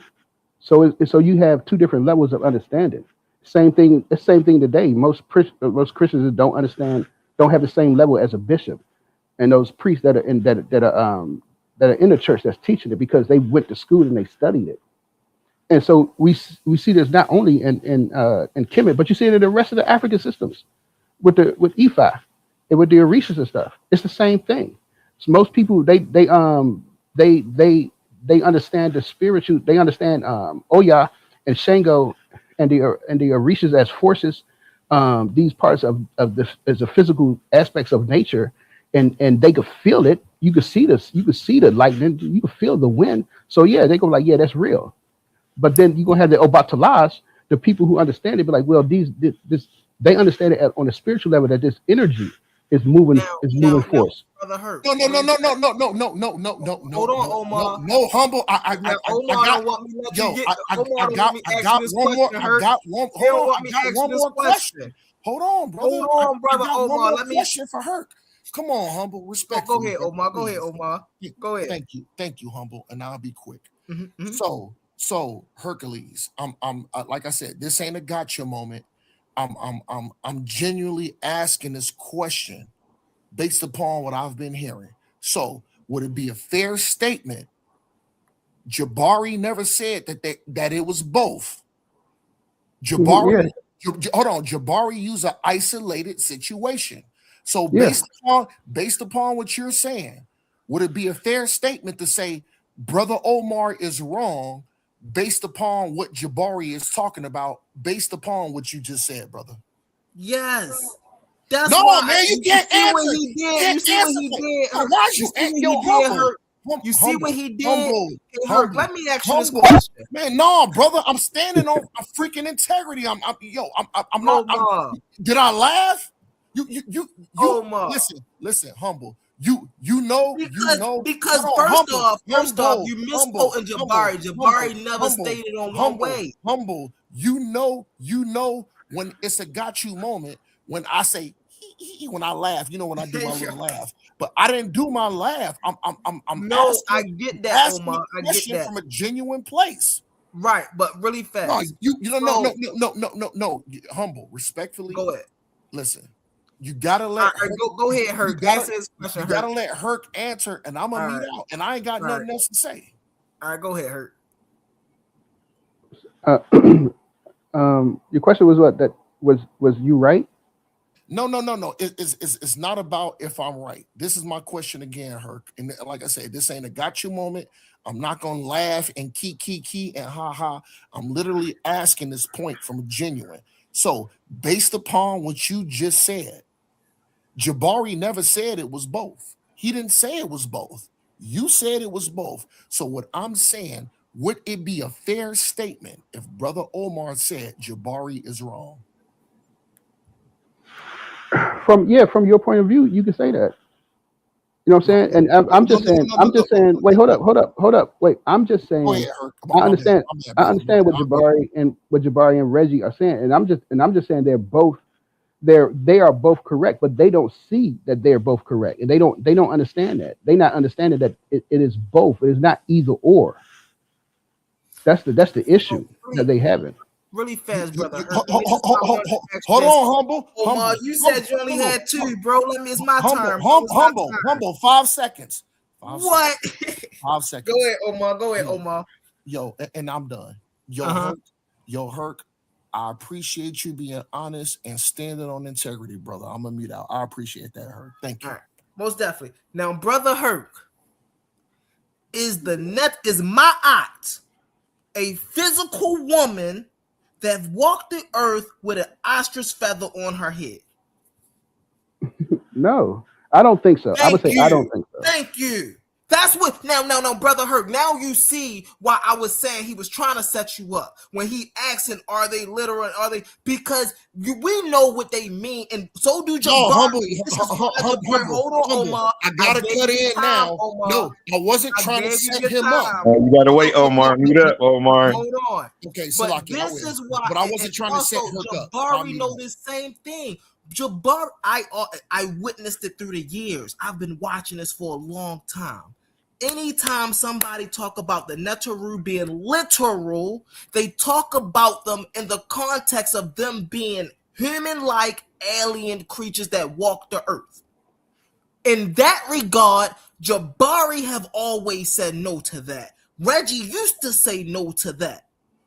So you have two different levels of understanding. Same thing. The same thing today. Most Christians don't have the same level as a bishop, and those priests that are in the church that's teaching it because they went to school and they studied it. And so we see this not only in Kemet, but you see it in the rest of the African systems with Ifa and with the Orishas and stuff. It's the same thing. So most people they understand the spiritual. They understand Oya and Shango and the Orishas as forces. These parts of the physical aspects of nature, and they could feel it. You could see this. You could see the lightning. You could feel the wind. So yeah, they go like, yeah, that's real. But then you're gonna have the Obatalas, the people who understand it, be like, well, this they understand it on a spiritual level that this energy is moving force. No. Hold on, Omar. No, humble. I got one more. I got one. Hold on. I got one more question. Hold on, brother. Hold on, brother Omar. Let me question for Herc. Come on, humble. Respect. Go ahead, Omar. Go ahead, Omar. Go ahead. Thank you, humble, and I'll be quick. Mm-hmm. So Hercules, I'm like I said, this ain't a gotcha moment. I'm genuinely asking this question based upon what I've been hearing. So would it be a fair statement? Jabari never said that it was both. Jabari, hold on. Jabari used an isolated situation. So based upon what you're saying, would it be a fair statement to say Brother Omar is wrong based upon what Jabari is talking about, based upon what you just said, brother? Yes. That's no, why man, you can't answer. What he did. You see what he did. Why you see what he did. Humble. Let me ask you this question, man. No, brother, I'm standing on a freaking integrity. I'm not. Did I laugh? You listen, humble. You know because first off, you misquoting Jabari. Jabari never stated on one way. Humble, you know when it's a got you moment. When I say when I laugh, when I do my little laugh, but I didn't do my laugh. I'm no, I get that, Omar. I get that from a genuine place, right? But really fast. No, humble, respectfully. Go ahead. Listen, you gotta let go ahead, Herc. Answer his question. You gotta let Herc answer, and I'm gonna meet out, and I ain't got nothing else to say. All right, go ahead, Herc. Your question was what? That was you right? No. It's not about if I'm right. This is my question again, Herc. And like I said, this ain't a got you moment. I'm not gonna laugh and key and ha ha. I'm literally asking this point from genuine. So based upon what you just said, Jabari never said it was both. He didn't say it was both. You said it was both. So what I'm saying, would it be a fair statement if Brother Omar said Jabari is wrong? From your point of view, you can say that. You know what I'm saying? And I'm just saying. Wait, hold up. Wait, I'm just saying. I understand what Jabari and Reggie are saying, and I'm just saying they are both correct, but they don't see that they're both correct, and they don't understand that. They're not understanding that it is both. It is not either or. That's the issue that they haven't. Really fast, brother. Hold on, humble. Omar, you said you only had two, bro. It's my turn. Humble. 5 seconds. What? 5 seconds. Go ahead, Omar. Yo, and I'm done. Herc, I appreciate you being honest and standing on integrity, brother. I'm gonna mute out. I appreciate that, Herc. Thank you. Most definitely. Now, Brother Herc, is Ma'at a physical woman that walked the earth with an ostrich feather on her head? No, I don't think so. I would say I don't think so. Thank you. That's what now, Brother Herc. Now you see why I was saying he was trying to set you up when he asking, "Are they literal? Are they?" Because we know what they mean, and so do Jabari. No, humble. Hold on, Omar. I gotta cut in now. Omar. No, I wasn't trying to set him up. You gotta wait, Omar. Mute up, Omar. Hold on. Okay, so but this is why. But I wasn't trying to set Herc up. Jabari know the same thing. Jabari, I witnessed it through the years. I've been watching this for a long time. Anytime somebody talk about the Netaru being literal, they talk about them in the context of them being human-like alien creatures that walk the earth. In that regard, Jabari have always said no to that. Reggie used to say no to that.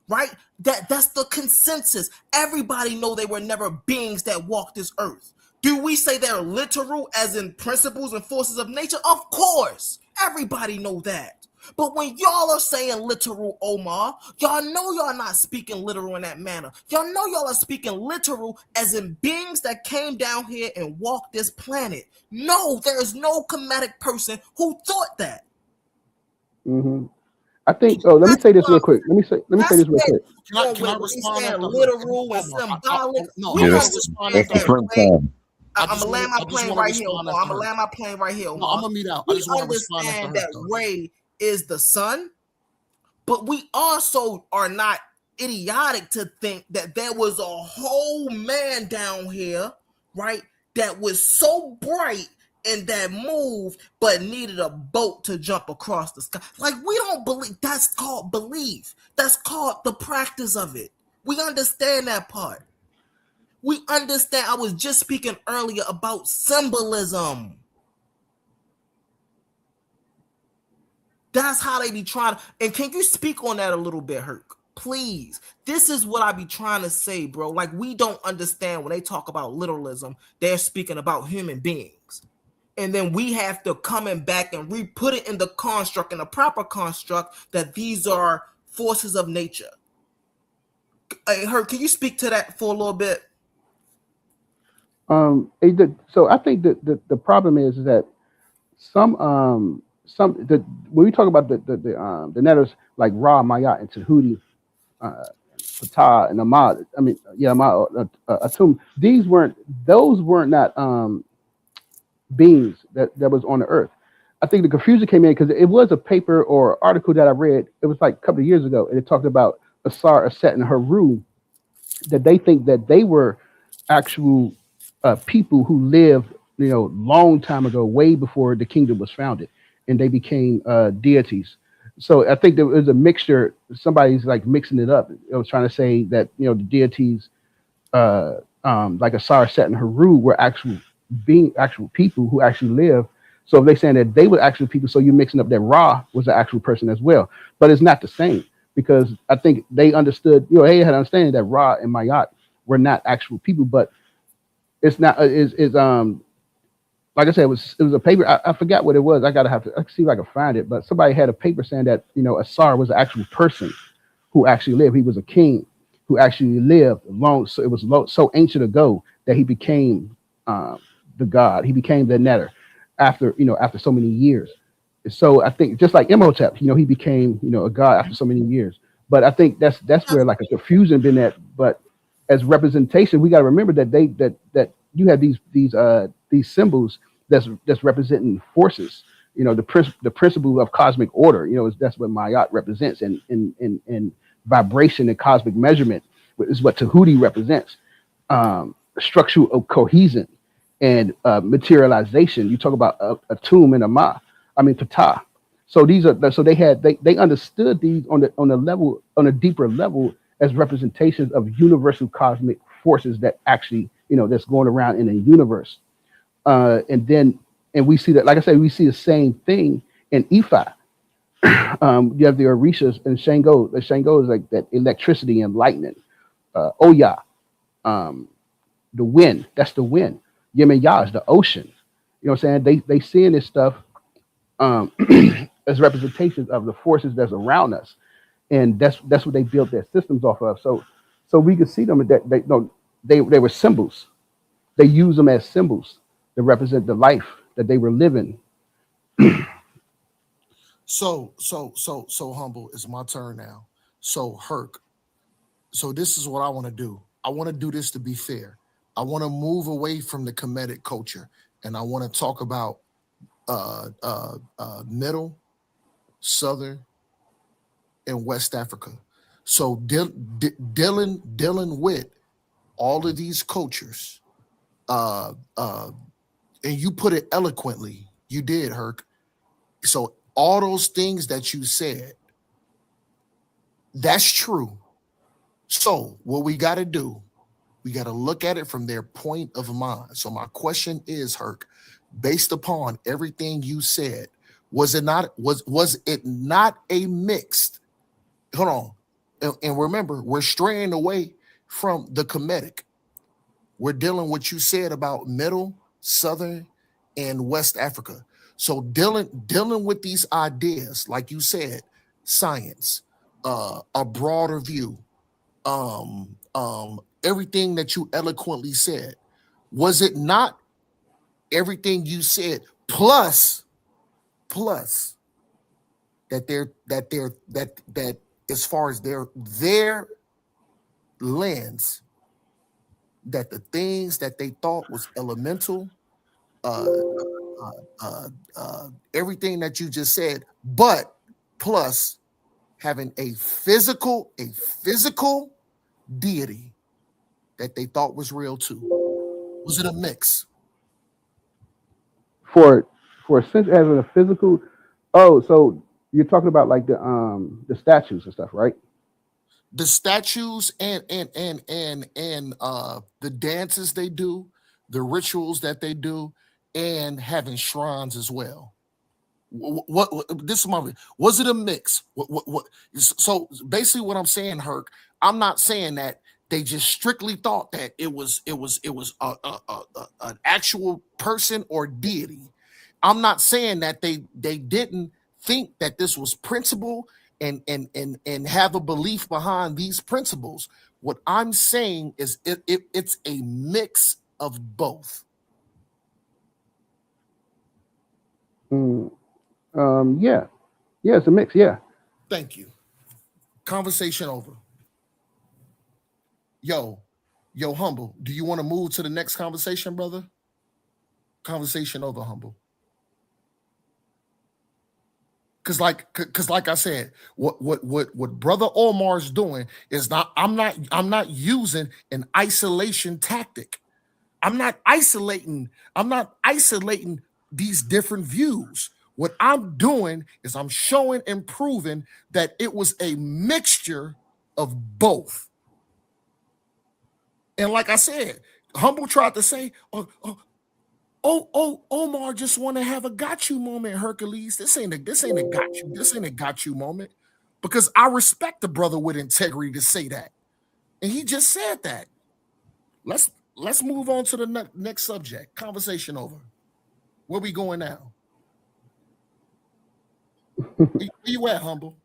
Right? That's the consensus. Everybody know they were never beings that walk this earth. Do we say they're literal as in principles and forces of nature? Of course. Everybody know that. But when y'all are saying literal, Omar, y'all know y'all not speaking literal in that manner. Y'all know y'all are speaking literal as in beings that came down here and walked this planet. No, there is no comedic person who thought that. Mm-hmm. I think. Oh, let me say this real quick. Let me say this real quick. Can I respond? Literal and symbolic. No, we understand that. I'm gonna land my plane right here. I'm gonna land my plane right here. No, I'm gonna meet out. We understand that Ray is the sun, but we also are not idiotic to think that there was a whole man down here, right? That was so bright and that moved, but needed a boat to jump across the sky. Like, we don't believe. That's called belief. That's called the practice of it. We understand that part. We understand. I was just speaking earlier about symbolism. That's how they be trying. And can you speak on that a little bit, Herc? Please. This is what I be trying to say, bro. Like, we don't understand when they talk about literalism, they're speaking about human beings. And then we have to come back and re-put it in the construct, in the proper construct, that these are forces of nature. Hey, Herc, can you speak to that for a little bit? So I think that the problem is that when we talk about the netters like Ra, Mayat, and Tahuti, Ptah, and Ahmad, Atum, those weren't not beings that was on the earth. I think the confusion came in because it was a paper or article that I read. It was like a couple of years ago, and it talked about Asar, Aset, and Haru, that they think that they were actual people who lived, long time ago, way before the kingdom was founded, and they became deities. So I think there was a mixture. Somebody's like mixing it up. I was trying to say that the deities, like Asar, Set, and Haru, were actual people who actually lived. So if they're saying that they were actual people, so you're mixing up that Ra was an actual person as well. But it's not the same, because I think they understood. They had understanding that Ra and Mayat were not actual people, but it's not. Like I said, it was a paper. I forgot what it was. I can see if I can find it. But somebody had a paper saying that Asar was an actual person who actually lived. He was a king who actually lived long. So it was so ancient ago that he became the god. He became the netter after so many years. So I think just like Imhotep, he became a god after so many years. But I think that's where like a confusion been at. But as representation, we got to remember that that you have these symbols that's representing forces. The principle of cosmic order. That's what Mayat represents, and vibration and cosmic measurement is what Tahuti represents. Structural cohesion and materialization. You talk about Atum and Ptah. So they understood these on a deeper level as representations of universal cosmic forces that actually that's going around in the universe. And we see that, like I said, we see the same thing in Ifa. You have the Orishas and Shango. The Shango is like that electricity and lightning. Oya, the wind. That's the wind. Yemen Ya is the ocean. You know what I'm saying? They seeing this stuff as representations of the forces that's around us, and that's what they built their systems off of. So we could see them that they were symbols. They use them as symbols to represent the life that they were living. So humble. It's my turn now. So Herc. So this is what I want to do. I want to do this to be fair. I want to move away from the Kemetic culture, and I want to talk about Middle, Southern, and West Africa. So dealing with all of these cultures, and you put it eloquently. You did, Herc. So all those things that you said, that's true. So what we got to do, we got to look at it from their point of mind. So my question is, Herc, based upon everything you said, was it not a mixed? Hold on, and remember, we're straying away from the Kemetic. We're dealing what you said about Middle, Southern, and West Africa. So dealing with these ideas, like you said, science, a broader view, everything that you eloquently said, was it not everything you said plus that as far as their lens, that the things that they thought was elemental, everything that you just said, but plus having a physical deity that they thought was real too? Was it a mix? For a sense as a physical. Oh, so you're talking about like the statues and stuff, right? The statues and the dances they do, the rituals that they do, and having shrines as well. What this is my, was it a mix? What so basically what I'm saying, Herc, I'm not saying that they just strictly thought that it was an actual person or deity. I'm not saying that they didn't think that this was principle and have a belief behind these principles. What I'm saying is it's a mix of both. Yeah, it's a mix. Yeah. Thank you. Conversation over. Yo, Humble, do you want to move to the next conversation, brother? Conversation over, Humble. Cause like I said, what Brother Omar's doing is I'm not using an isolation tactic. I'm not isolating these different views. What I'm doing is I'm showing and proving that it was a mixture of both. And like I said, Humble tried to say, Omar just want to have a got you moment, Hercules. This ain't a got you moment. Because I respect the brother with integrity to say that. And he just said that. Let's move on to the next subject. Conversation over. Where we going now? Where you at, Humble?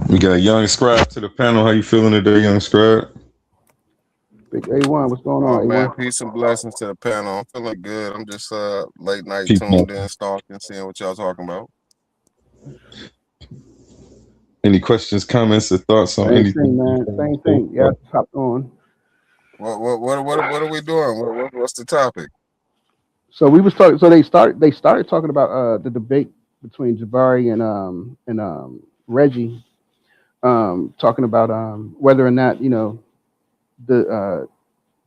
We got Young Scribe to the panel. How you feeling today, Young Scribe? Big A1, what's going on? Oh man, A1? peace and blessings to the panel. I'm feeling good. I'm just late night Keep tuned on. in, stalking, seeing what y'all talking about. Any questions, comments, or thoughts on Same anything? thing, man. Same thing. Yeah, hopped on. What are we doing? What's the topic? So we was talking. So they started talking about the debate between Jabari and Reggie, talking about whether or not the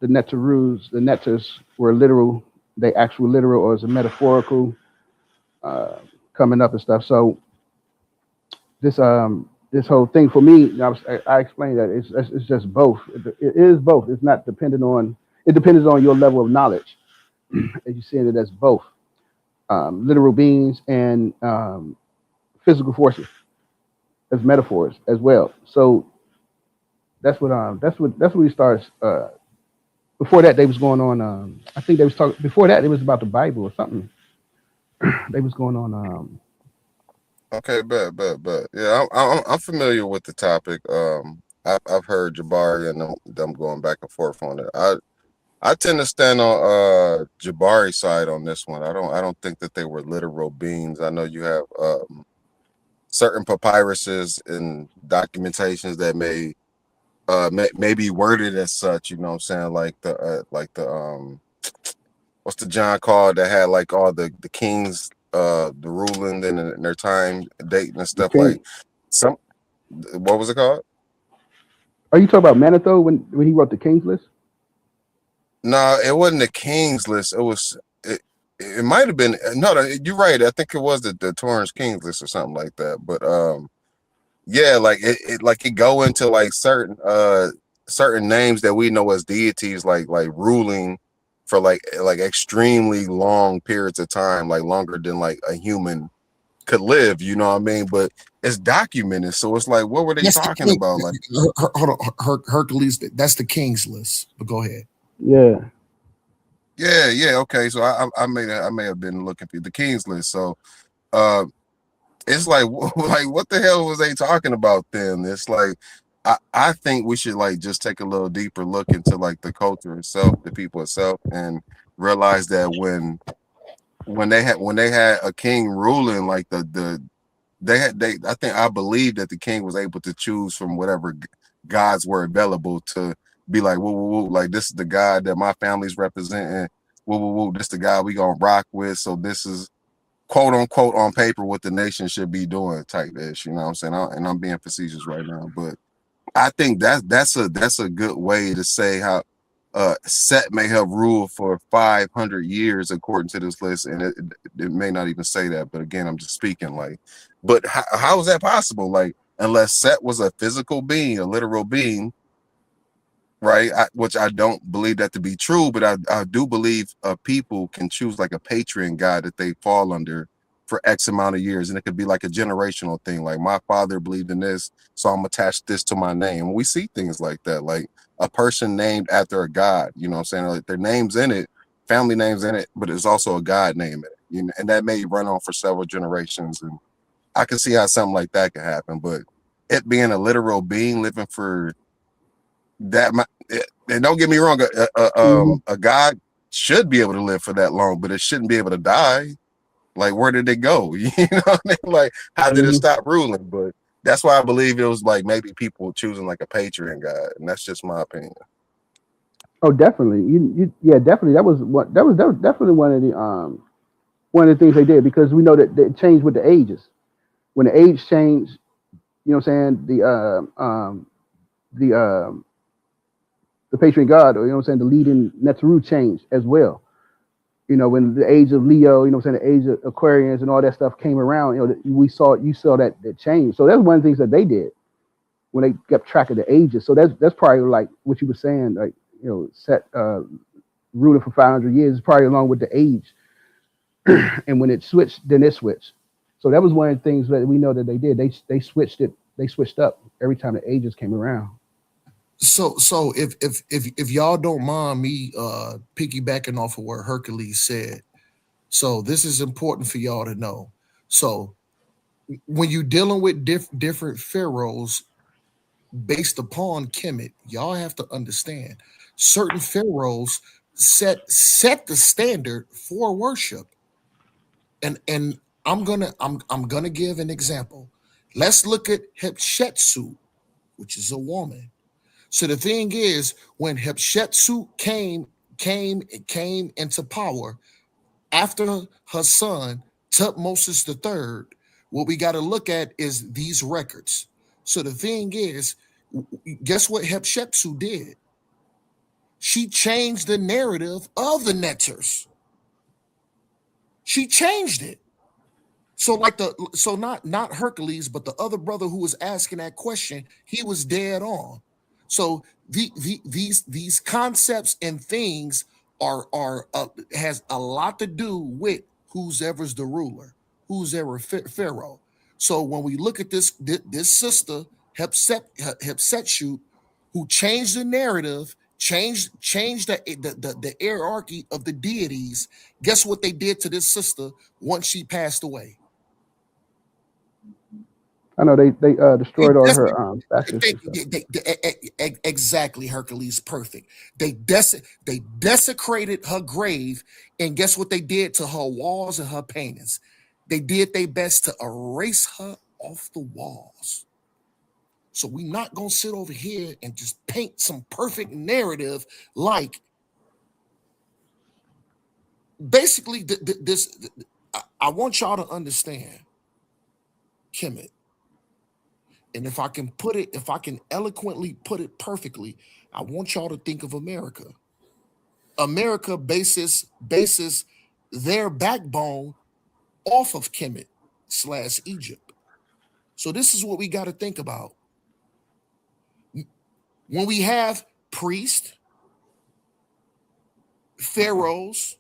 Netarus, the Netars were literal, they actual literal, or is it metaphorical, coming up and stuff. So this whole thing for me, I explained that it's just both. It is both. It's not dependent on. It depends on your level of knowledge. As you saying it as both literal beings and physical forces as metaphors as well. So that's what he starts Before that, they was going on. I think they was talking. Before that, it was about the Bible or something. They was going on. Okay, bet. Yeah, I'm familiar with the topic. I've heard Jabari and them going back and forth on it. I tend to stand on Jabari's side on this one. I don't think that they were literal beings. I know you have certain papyruses and documentations that may be worded as such. You know what I'm saying? Like the what's the John called that had like all the kings the ruling and their time date and stuff like some. What was it called? Are you talking about Manetho when he wrote the King's List? No, it wasn't the King's List. It might have been you're right. I think it was the Torrance King's List or something like that. But yeah, like it go into like certain names that we know as deities, like ruling for like extremely long periods of time, like longer than like a human could live, you know what I mean? But it's documented, so it's like, what were they talking about? Like, hold on, Hercules. That's the King's List. But go ahead. Yeah. Yeah. Okay, so I may have been looking for the King's List. So, it's like what the hell was they talking about then? It's like I think we should like just take a little deeper look into like the culture itself, the people itself, and realize that when they had a king ruling, like I believe that the king was able to choose from whatever gods were available to be like, whoa, like this is the god that my family's representing. Whoa, this the guy we gonna rock with. So this is quote unquote on paper what the nation should be doing type ish. You know what I'm saying? And I'm being facetious right now, but I think that's a good way to say how Set may have ruled for 500 years according to this list, and it may not even say that. But again, I'm just speaking like, but how is that possible? Like, unless Set was a physical being, a literal being, right? Which I don't believe that to be true, but I do believe people can choose like a patron god that they fall under for X amount of years, and it could be like a generational thing. Like my father believed in this, so I'm attached this to my name. We see things like that, like a person named after a god. You know what I'm saying? Like their name's in it, family names in it, but it's also a god name in it. You know, and that may run on for several generations. And I can see how something like that could happen, but it being a literal being living for that, and don't get me wrong, a god should be able to live for that long, but it shouldn't be able to die. Like, where did it go? You know what I mean? Like, how did it stop ruling? But that's why I believe it was like maybe people choosing like a patron god, and that's just my opinion. Oh, definitely. Yeah, definitely. That was definitely one of the things they did, because we know that it changed with the ages. When the age changed, you know what I'm saying, the patron god, or you know what I'm saying, the leading Netzeru changed as well. You know, when the age of Leo, you know what I'm saying, the age of Aquarians and all that stuff came around, you know, you saw that change. So that's one of the things that they did when they kept track of the ages. So that's probably like what you were saying, like, you know, Set ruling for 500 years is probably along with the age. And when it switched, then it switched. So that was one of the things that we know that they did. They switched it. They switched up every time the ages came around. So if y'all don't mind me piggybacking off of what Hercules said, so this is important for y'all to know. So when you're dealing with different pharaohs based upon Kemet, y'all have to understand certain pharaohs set the standard for worship. And I'm gonna give an example. Let's look at Hatshepsut, which is a woman. So the thing is, when Hatshepsut came into power after her son Tutmosis III, what we got to look at is these records. So the thing is, guess what Hatshepsut did? She changed the narrative of the Netters. She changed it. So not Hercules, but the other brother who was asking that question, he was dead on. So these concepts and things are has a lot to do with who's ever's the ruler, who's ever pharaoh. So when we look at this sister Hatshepsut, who changed the narrative, change the hierarchy of the deities. Guess what they did to this sister once she passed away? I know they destroyed all her bastard stuff. Exactly, Hercules, perfect. They desecrated her grave, and guess what they did to her walls and her paintings? They did their best to erase her off the walls. So we're not gonna sit over here and just paint some perfect narrative like basically this. I want y'all to understand, Kemet. And if I can eloquently put it perfectly, I want y'all to think of America. America bases their backbone off of Kemet / Egypt. So this is what we got to think about. When we have priests, pharaohs,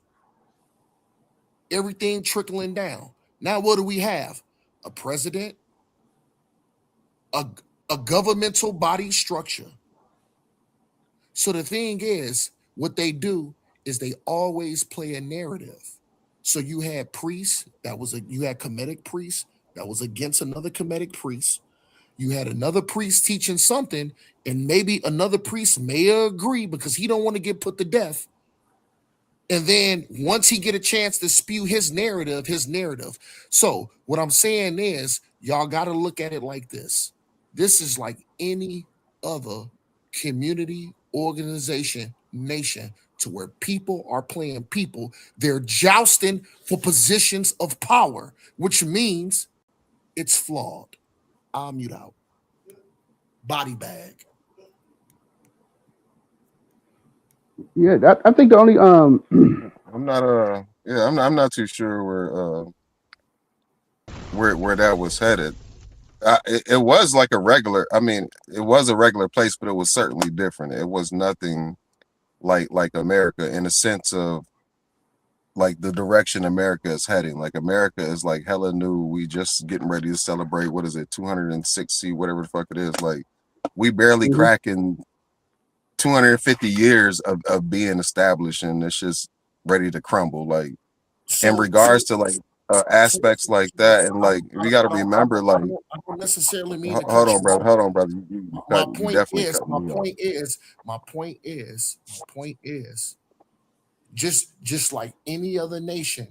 everything trickling down. Now what do we have? A president, a governmental body structure. So the thing is, what they do is they always play a narrative. So you had priests you had Kemetic priests that was against another Kemetic priest. You had another priest teaching something, and maybe another priest may agree because he don't want to get put to death. And then once he get a chance to spew his narrative. So what I'm saying is, y'all got to look at it like this. This is like any other community, organization, nation, to where people are playing people. They're jousting for positions of power, which means it's flawed. I'll mute out. Body bag. Yeah, I think the only I'm not too sure where that was headed. It was like a regular. I mean, it was a regular place, but it was certainly different. It was nothing like America in the sense of like the direction America is heading. Like America is like hella new. We just getting ready to celebrate. What is it? 260, whatever the fuck it is. Like we barely cracking 250 years of being established, and it's just ready to crumble. Like in regards to like aspects like that, and like we got to remember, like I don't necessarily mean to hold cut on, brother. Hold on, brother. My You point definitely is, cut me off. just like any other nation,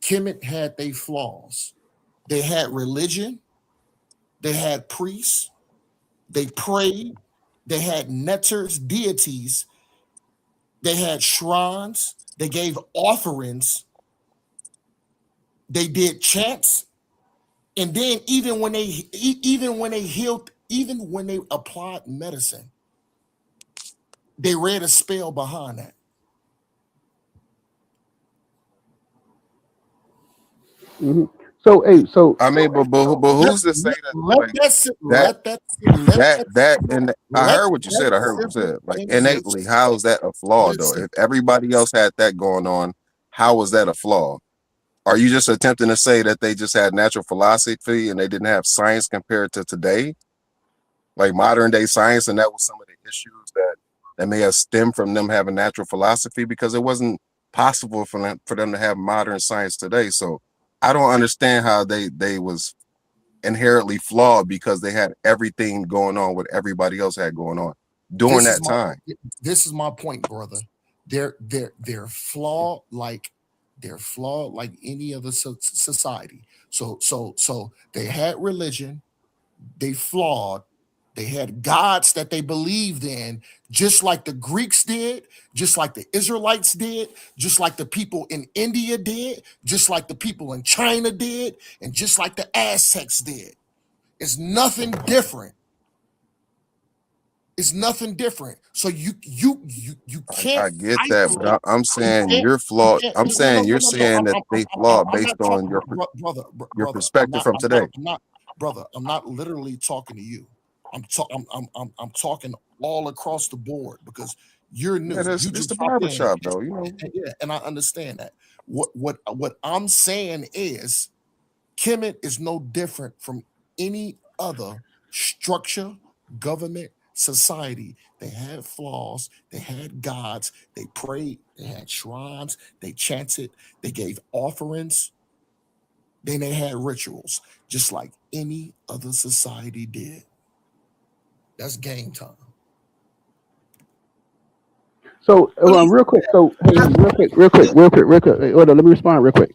Kemet had their flaws. They had religion, they had priests, they prayed, they had neters, deities, they had shrines, they gave offerings, they did chants, and then even when they healed, even when they applied medicine, they read a spell behind that. So hey, so I mean, but who's to say that and I heard what you said. Like innately, how is that a flaw though? If everybody else had that going on, how was that a flaw? Are you just attempting to say that they just had natural philosophy and they didn't have science compared to today, like modern day science, and that was some of the issues that may have stemmed from them having natural philosophy because it wasn't possible for them to have modern science today. So I don't understand how they was inherently flawed because they had everything going on what everybody else had going on during that time. This is my point, brother. They're flawed like any other society. So they had religion, they flawed, they had gods that they believed in, just like the Greeks did, just like the Israelites did, just like the people in India did, just like the people in China did, and just like the Aztecs did. It's nothing different. It's nothing different. So you can't. I get that, but I'm saying you're flawed. I'm saying you're saying that they flawed based on your perspective from today. I'm not literally talking to you. I'm talking all across the board because you're new. Yeah, You it's just the popped in. barbershop, though. You know. Yeah, and I understand that. What I'm saying is, Kemet is no different from any other structure, government, society. They had flaws, they had gods, they prayed, they had shrines, they chanted, they gave offerings, then they had rituals, just like any other society did. That's game time. So real quick. So hey, real quick. Hold on, let me respond real quick.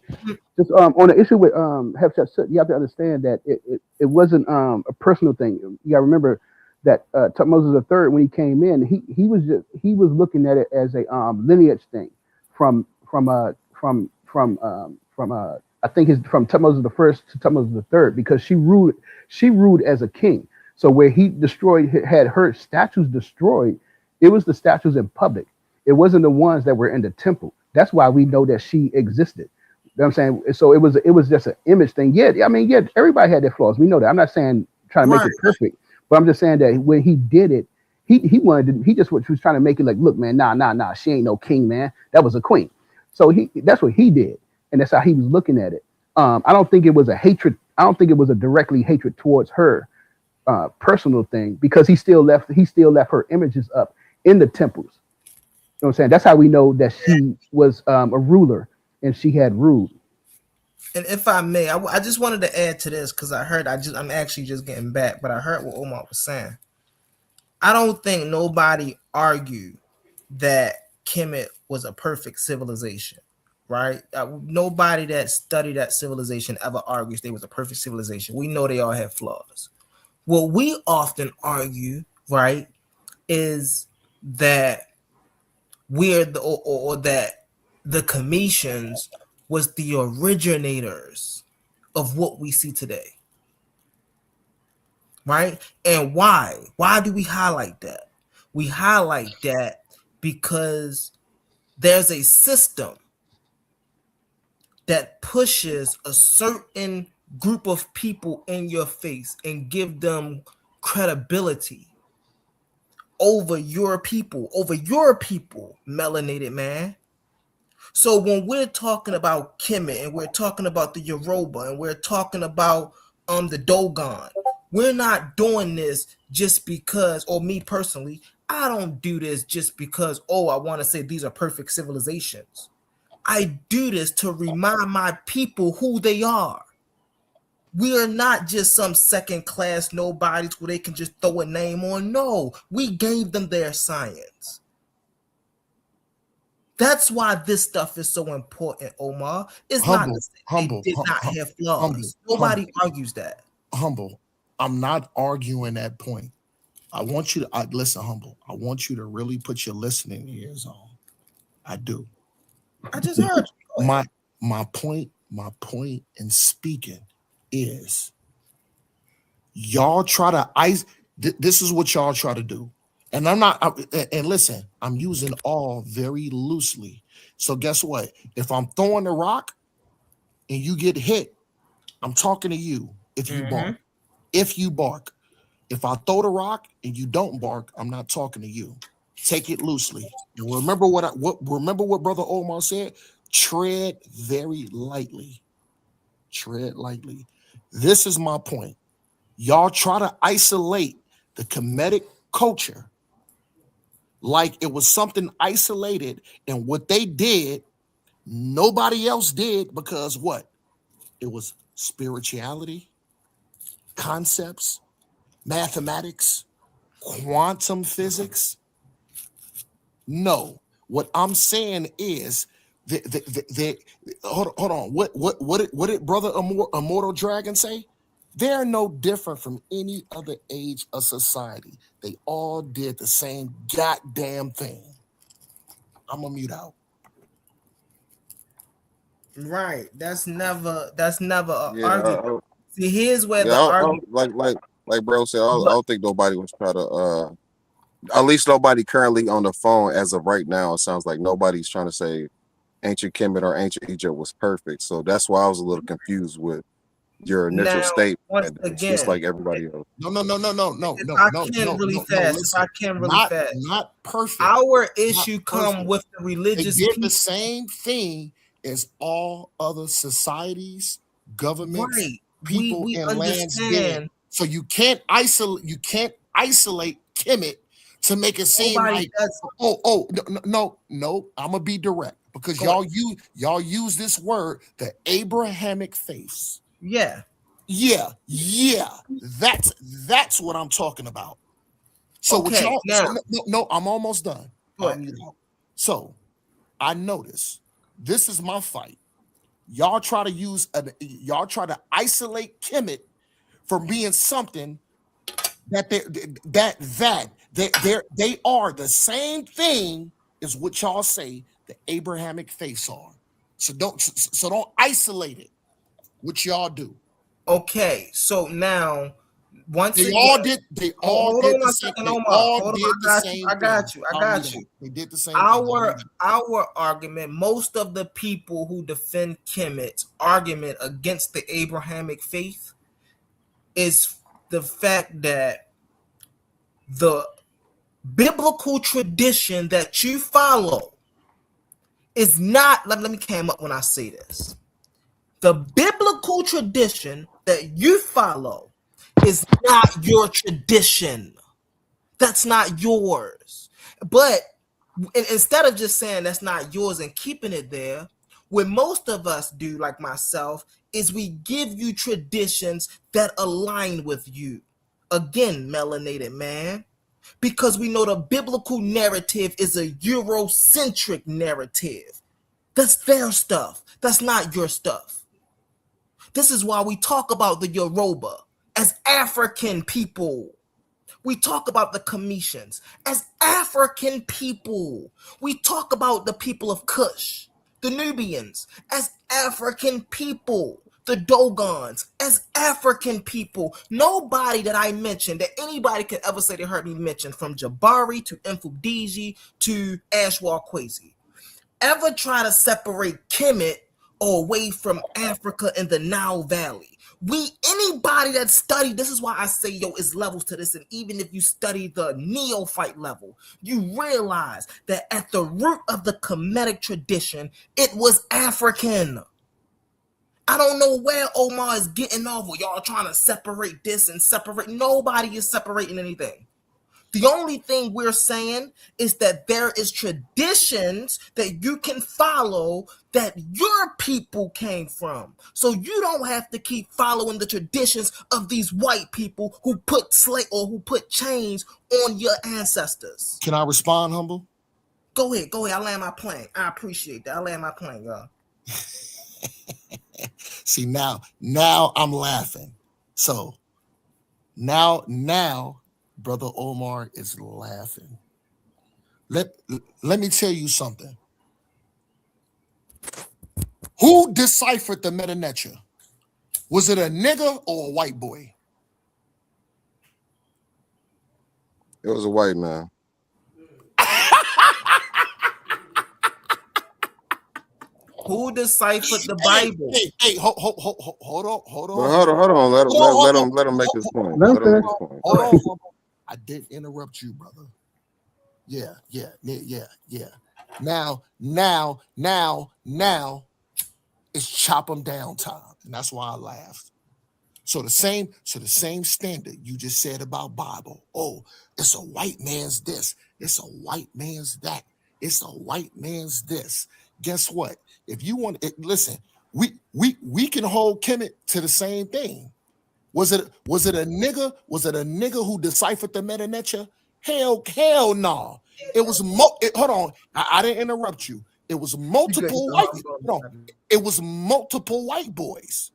Just on the issue with Hatshepsut, you have to understand that it wasn't a personal thing. You got to remember that Tutmosis III, when he came in, he was looking at it as a lineage thing from I think it's from Tutmosis I to Tutmosis III, because she ruled as a king. So where he had her statues destroyed, it was the statues in public. It wasn't the ones that were in the temple. That's why we know that she existed. You know what I'm saying? So it was just an image thing. Yeah, I mean, yeah, everybody had their flaws. We know that. I'm not saying trying to make it perfect, but I'm just saying that when he did it, he just was trying to make it like, look, man, nah, she ain't no king, man. That was a queen. So that's what he did, and that's how he was looking at it. I don't think it was a hatred. I don't think it was a directly hatred towards her personal thing, because he still left her images up in the temples. You know what I'm saying? That's how we know that she was a ruler and she had ruled. And if I may, I just wanted to add to this, because I'm actually just getting back, but I heard what Omar was saying. I don't think nobody argued that Kemet was a perfect civilization, right? Nobody that studied that civilization ever argues they was a perfect civilization. We know they all have flaws. What we often argue, right, is that that the Cometians was the originators of what we see today, right? And why? Why do we highlight that? We highlight that because there's a system that pushes a certain group of people in your face and give them credibility over your people, melanated man. So when we're talking about Kemet, and we're talking about the Yoruba, and we're talking about the Dogon, we're not doing this just because, or me personally, I don't do this just because, I want to say these are perfect civilizations. I do this to remind my people who they are. We are not just some second class nobodies where they can just throw a name on. No, we gave them their science. That's why this stuff is so important, Omar. It's not to say they did not have flaws. Nobody argues that. Humble. I'm not arguing that point. I want you to listen, Humble. I want you to really put your listening ears on. I do. I just heard you. My point in speaking is, y'all try to this is what y'all try to do. And and listen, I'm using all very loosely. So guess what? If I'm throwing the rock and you get hit, I'm talking to you. If you bark, if I throw the rock and you don't bark, I'm not talking to you. Take it loosely. And remember what Brother Omar said? Tread very lightly. Tread lightly. This is my point. Y'all try to isolate the Kemetic culture like it was something isolated, and what they did, nobody else did, because what? It was spirituality, concepts, mathematics, quantum physics. No, what I'm saying is hold on. What did Brother Immortal Dragon say? They're no different from any other age of society. They all did the same goddamn thing. I'm gonna mute out. Right. That's never an argument. See, here's where the I argument, like bro said, I don't think nobody was trying to at least nobody currently on the phone as of right now. It sounds like nobody's trying to say ancient Kemet or ancient Egypt was perfect. So that's why I was a little confused with your initial statement. It's just like everybody else. No. If I can really fast. Not perfect. Our issue come with the religious They did people. the same thing as all other societies, governments, Right. people, We and lands did. understand. So you can't isolate Kemet to make it seem like no. I'm gonna be direct because y'all use this word, the Abrahamic faith. Yeah. That's what I'm talking about. So what y'all? No, I'm almost done. So I notice this is my fight. Y'all try to isolate Kemet from being something that they are the same thing as what y'all say the Abrahamic faiths are. So don't isolate it. What y'all do? Okay, so now once they again, all did the same. They all did the same I got thing. you. They did the same Our thing. argument, most of the people who defend Kemet's argument against the Abrahamic faith is the fact that the biblical tradition that you follow is not, let me came up when I say this. The biblical tradition that you follow is not your tradition. That's not yours. But instead of just saying that's not yours and keeping it there, what most of us do, like myself, is we give you traditions that align with you. Again, melanated man, because we know the biblical narrative is a Eurocentric narrative. That's their stuff. That's not your stuff. This is why we talk about the Yoruba as African people. We talk about the Cometians as African people. We talk about the people of Kush, the Nubians, as African people. The Dogons as African people. Nobody that I mentioned, that anybody could ever say they heard me mention, from Jabari to Mfudiji to Ashwar Kwesi, ever try to separate Kemet away from Africa and the Nile Valley. Anybody that studied, this is why I say, it's levels to this. And even if you study the neophyte level, you realize that at the root of the Kemetic tradition, it was African. I don't know where Omar is getting off. Well, y'all trying to separate this and separate. Nobody is separating anything. The only thing we're saying is that there is traditions that you can follow that your people came from. So you don't have to keep following the traditions of these white people who put who put chains on your ancestors. Can I respond, Humble? Go ahead. I land my plane. I appreciate that. I land my plane, y'all. See, now I'm laughing. So now Brother Omar is laughing. Let me tell you something. Who deciphered the Meta Netra? Was it a nigga or a white boy? It was a white man. Who deciphered the Bible? Hey, hold on. Hold on. Let him make his point. Hold on. I didn't interrupt you, brother. Yeah. Now it's chop them down time, and that's why I laughed. So the same standard you just said about Bible. Oh, it's a white man's this. It's a white man's that. It's a white man's this. Guess what? If you want it, listen, we can hold Kemet to the same thing. Was it a nigga? Was it a nigga who deciphered the Meta Netra? Hell no. It was hold on. I didn't interrupt you. It was multiple white. It was multiple white boys.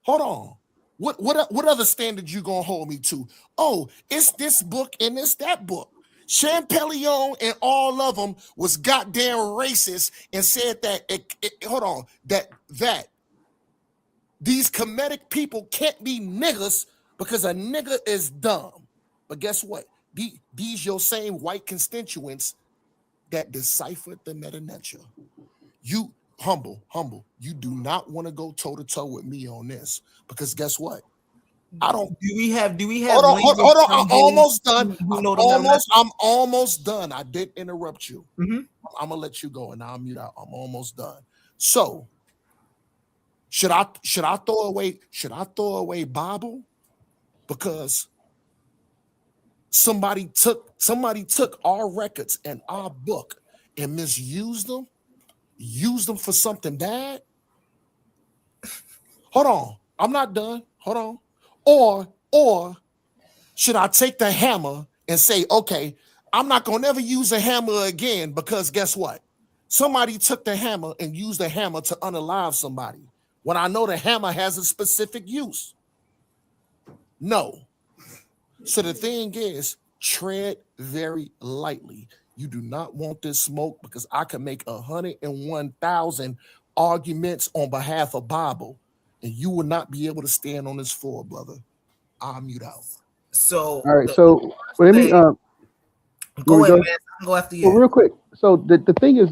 Hold on. What other standard you gonna hold me to? Oh, it's this book and it's that book. Champollion and all of them was goddamn racist and said that that these Kemetic people can't be niggas because a nigga is dumb. But guess what? These your same white constituents that deciphered the Meta Netra. You humble. You do not want to go toe to toe with me on this because guess what? I don't. Do we have? Hold on. I'm almost done. I'm almost done. I did interrupt you. Mm-hmm. I'm gonna let you go, and I'll mute out. I'm almost done. So, should I throw away Bible? Because somebody took our records and our book and misused them, used them for something bad. Hold on, I'm not done. Hold on. Or should I take the hammer and say, okay, I'm not gonna never use a hammer again because guess what? Somebody took the hammer and used the hammer to unalive somebody when I know the hammer has a specific use. No. So the thing is, tread very lightly. You do not want this smoke because I can make 101,000 arguments on behalf of Bible, and you will not be able to stand on this floor, brother. I'll mute out. So all right, so let me go ahead, man. I'll go after you. Well, real quick. So the thing is,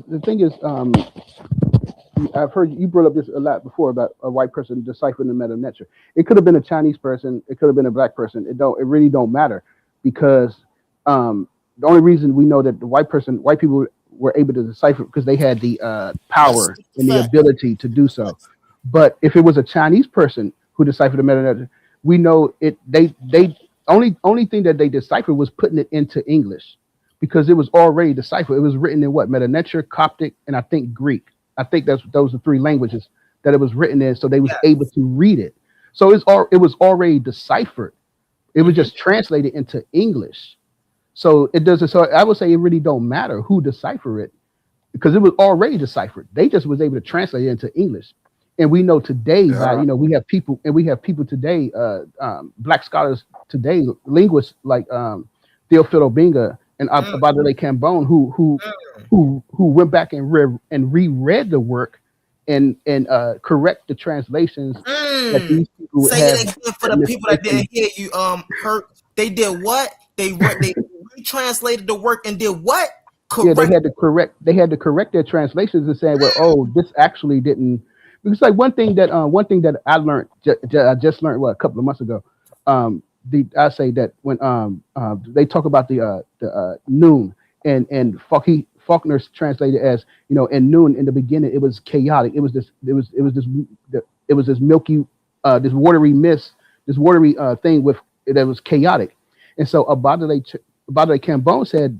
I've heard you brought up this a lot before about a white person deciphering the meta nature. It could have been a Chinese person. It could have been a black person. It really don't matter because the only reason we know that the white people were able to decipher because they had the power and the ability to do so. But if it was a Chinese person who deciphered the meta nature, we know it. They only thing that they deciphered was putting it into English because it was already deciphered. It was written in what? Meta nature, Coptic, and I think Greek. I think those are three languages that it was written in, so they was able to read it. So it was already deciphered. It was just translated into English. So it doesn't. So I would say it really don't matter who decipher it because it was already deciphered. They just was able to translate it into English. And we know today that we have people today, black scholars today, linguists like Theophilo Benga and Abadele Cambone, who went back and reread the work and correct the translations that these people say have. it again for the people that didn't hear you. Hurt. They did what? They retranslated the work and did what? Correct. Yeah, they had to correct their translations and say, well, oh, this actually didn't. Because like one thing that I learned, I just learned a couple of months ago. I say that when they talk about the noon and Faulkner's translated as in noon in the beginning it was chaotic. It was this milky this watery mist, this watery thing that was chaotic. And so Abadele Cambone said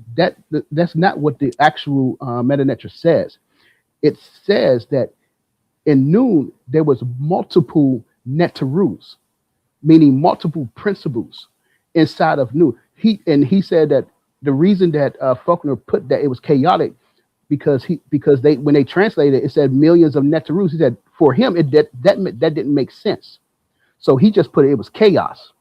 that's not what the actual meta nature says. It says that in noon, there was multiple netarus, meaning multiple principles inside of noon. He said that the reason that Faulkner put that it was chaotic because when they translated it said millions of netarus. He said for him that didn't make sense, so he just put it was chaos.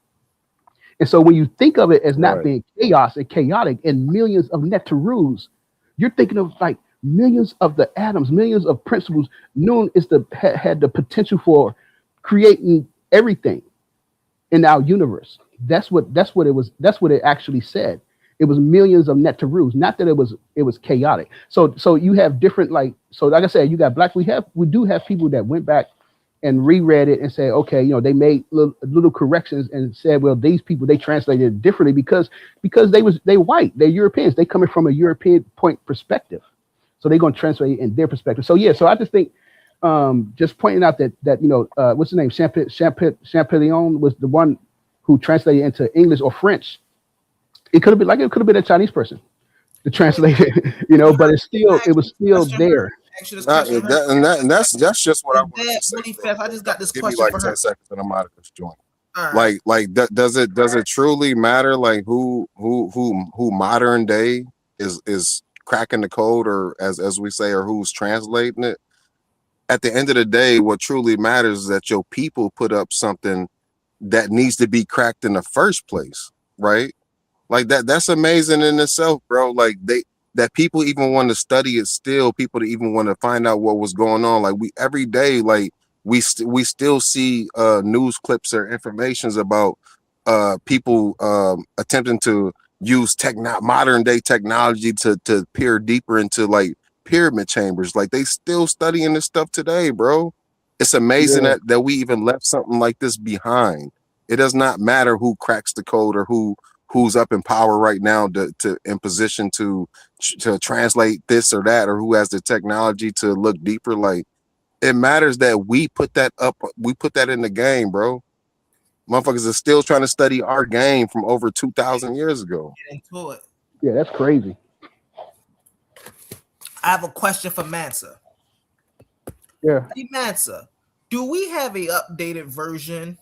And so when you think of it as not being chaos and chaotic and millions of netarus, you're thinking of like millions of the atoms, millions of principles. Noon had the potential for creating everything in our universe. That's what it was. That's what it actually said. It was millions of netarus, not that it was chaotic. So you have different like I said, you got black. We do have people that went back and reread it and said, okay, they made little corrections and said, well, these people they translated it differently because they white, they're Europeans, they coming from a European point perspective. So they're going to translate it in their perspective. So so I just think, just pointing out that what's the name? Champollion was the one who translated into English or French. It could have been a Chinese person to translate it, but it was still there. And that's just what I want to say. Really fast. I just got this Give question me like for 10 her. seconds and I'm out of this joint. Right. Does it truly matter like who modern day is cracking the code or as we say or who's translating it? At the end of the day, what truly matters is that your people put up something that needs to be cracked in the first place, right? Like that's amazing in itself, bro. Like that people even want to study it still, people to even want to find out what was going on. Like we every day, like we still see news clips or informations about people attempting to use modern day technology to peer deeper into like pyramid chambers. Like they still studying this stuff today, bro. It's amazing that we even left something like this behind. It does not matter who cracks the code or who's up in power right now to in position to translate this or that, or who has the technology to look deeper. Like it matters that we put that in the game, bro. Motherfuckers are still trying to study our game from over 2,000 years ago. Get into it. Yeah, that's crazy. I have a question for Mansa. Yeah. Hey Mansa, do we have a updated version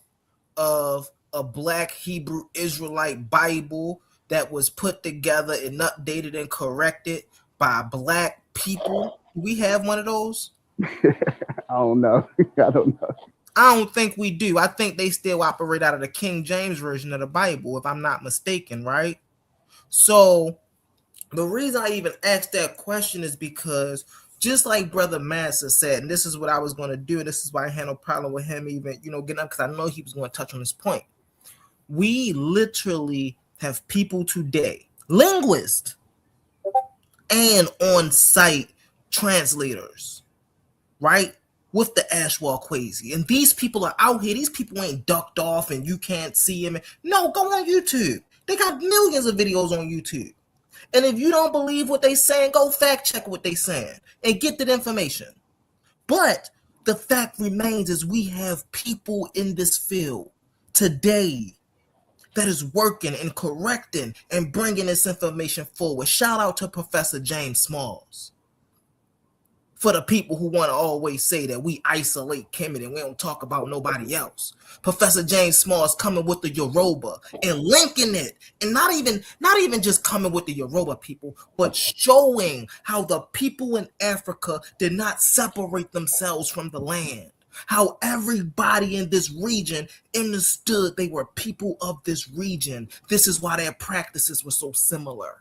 of a Black Hebrew Israelite Bible that was put together and updated and corrected by Black people? Do we have one of those? I don't know. I don't know. I don't think we do. I think they still operate out of the King James version of the Bible, if I'm not mistaken, right? So the reason I even asked that question is because just like Brother Massa said, and this is what I was going to do, and this is why I had no problem with him even, getting up, because I know he was going to touch on this point. We literally have people today, linguists and on-site translators, right? With the Ashwell Quasi. And these people are out here. These people ain't ducked off and you can't see them. No, go on YouTube. They got millions of videos on YouTube. And if you don't believe what they saying, go fact check what they saying and get that information. But the fact remains is we have people in this field today that is working and correcting and bringing this information forward. Shout out to Professor James Smalls. For the people who want to always say that we isolate Kemet and we don't talk about nobody else. Professor James Smalls coming with the Yoruba and linking it, and not even just coming with the Yoruba people, but showing how the people in Africa did not separate themselves from the land. How everybody in this region understood they were people of this region. This is why their practices were so similar.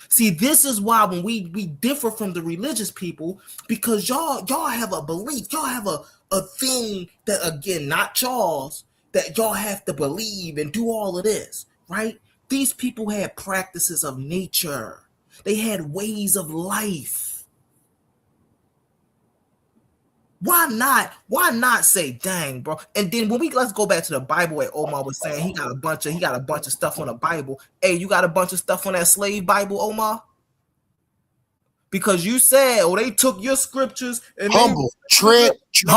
See, this is why when we differ from the religious people, because y'all have a belief, y'all have a thing that, again, not Charles, that y'all have to believe and do all of this, right? These people had practices of nature. They had ways of life. Why not say, dang, bro? And then let's go back to the Bible where Omar was saying he got a bunch of stuff on the Bible. Hey, you got a bunch of stuff on that slave Bible, Omar? Because you said, they took your scriptures and tread very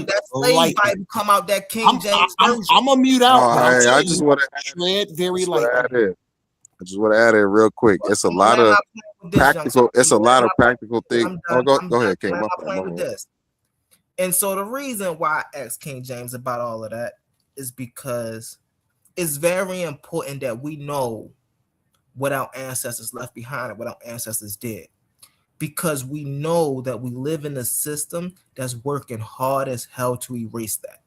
that slave lightly. Bible come out that King James version. I'm gonna mute out. I just want to tread very lightly. I just want to add in real quick. It's a lot of practical. It's a lot of practical things. Go ahead, King. And so the reason why I asked King James about all of that is because it's very important that we know what our ancestors left behind and what our ancestors did. Because we know that we live in a system that's working hard as hell to erase that.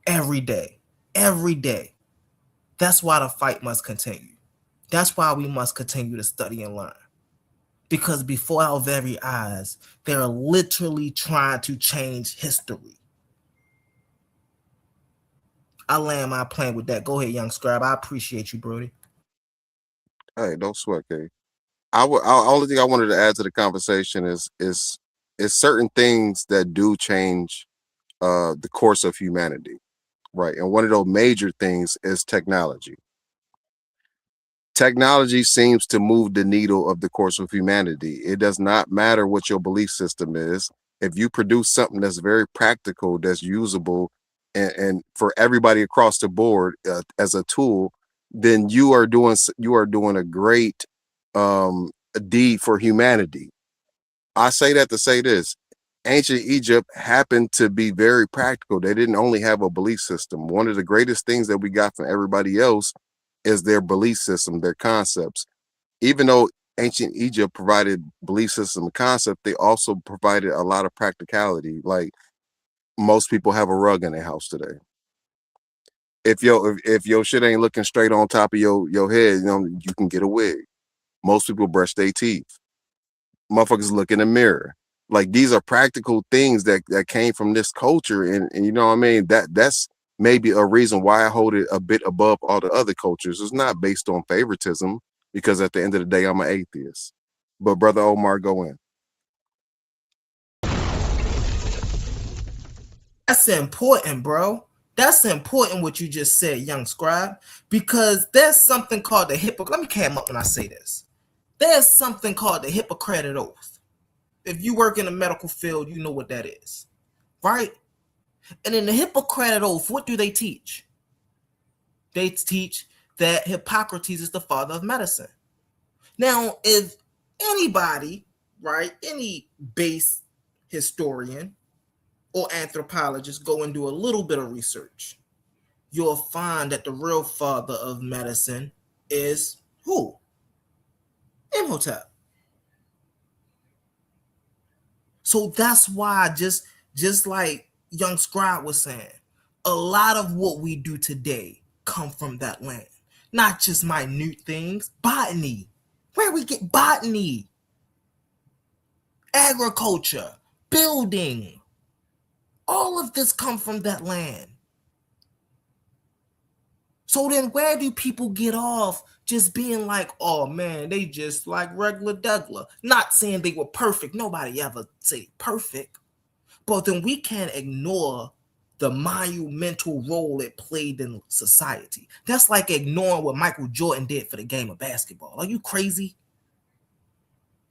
Every day. That's why the fight must continue. That's why we must continue to study and learn. Because before our very eyes, they're literally trying to change history. I land my plane with that. Go ahead, young scribe. I appreciate you, Brody. Hey, don't sweat, King. Only thing I wanted to add to the conversation is certain things that do change the course of humanity, right? And one of those major things is technology. Technology seems to move the needle of the course of humanity. It does not matter what your belief system is. If you produce something that's very practical, that's usable, and for everybody across the board as a tool, then you are doing a great deed for humanity. I say that to say this: ancient Egypt happened to be very practical. They didn't only have a belief system. One of the greatest things that we got from everybody else is their belief system, their concepts. Even though ancient Egypt provided belief system and concept, they also provided a lot of practicality. Like most people have a rug in their house today. If your shit ain't looking straight on top of your head, you can get a wig. Most people brush their teeth. Motherfuckers look in the mirror. Like these are practical things that came from this culture, and you know what I mean? That's maybe a reason why I hold it a bit above all the other cultures. It's not based on favoritism, because at the end of the day, I'm an atheist. But Brother Omar, go in. That's important, bro. That's important what you just said, young scribe, because there's something called the Let me cam up when I say this. There's something called the Hippocratic Oath. If you work in the medical field, you know what that is, right? And in the Hippocratic Oath, what do they teach? They teach that Hippocrates is the father of medicine. Now, if anybody, right, any base historian or anthropologist go and do a little bit of research, you'll find that the real father of medicine is who? Imhotep. So that's why, just like Young Scribe was saying, a lot of what we do today come from that land. Not just minute things, botany. Where we get botany, agriculture, building, all of this come from that land. So then where do people get off just being like, oh man, they just like regular Douglas? Not saying they were perfect. Nobody ever say perfect. But then we can't ignore the monumental role it played in society. That's like ignoring what Michael Jordan did for the game of basketball. Are you crazy?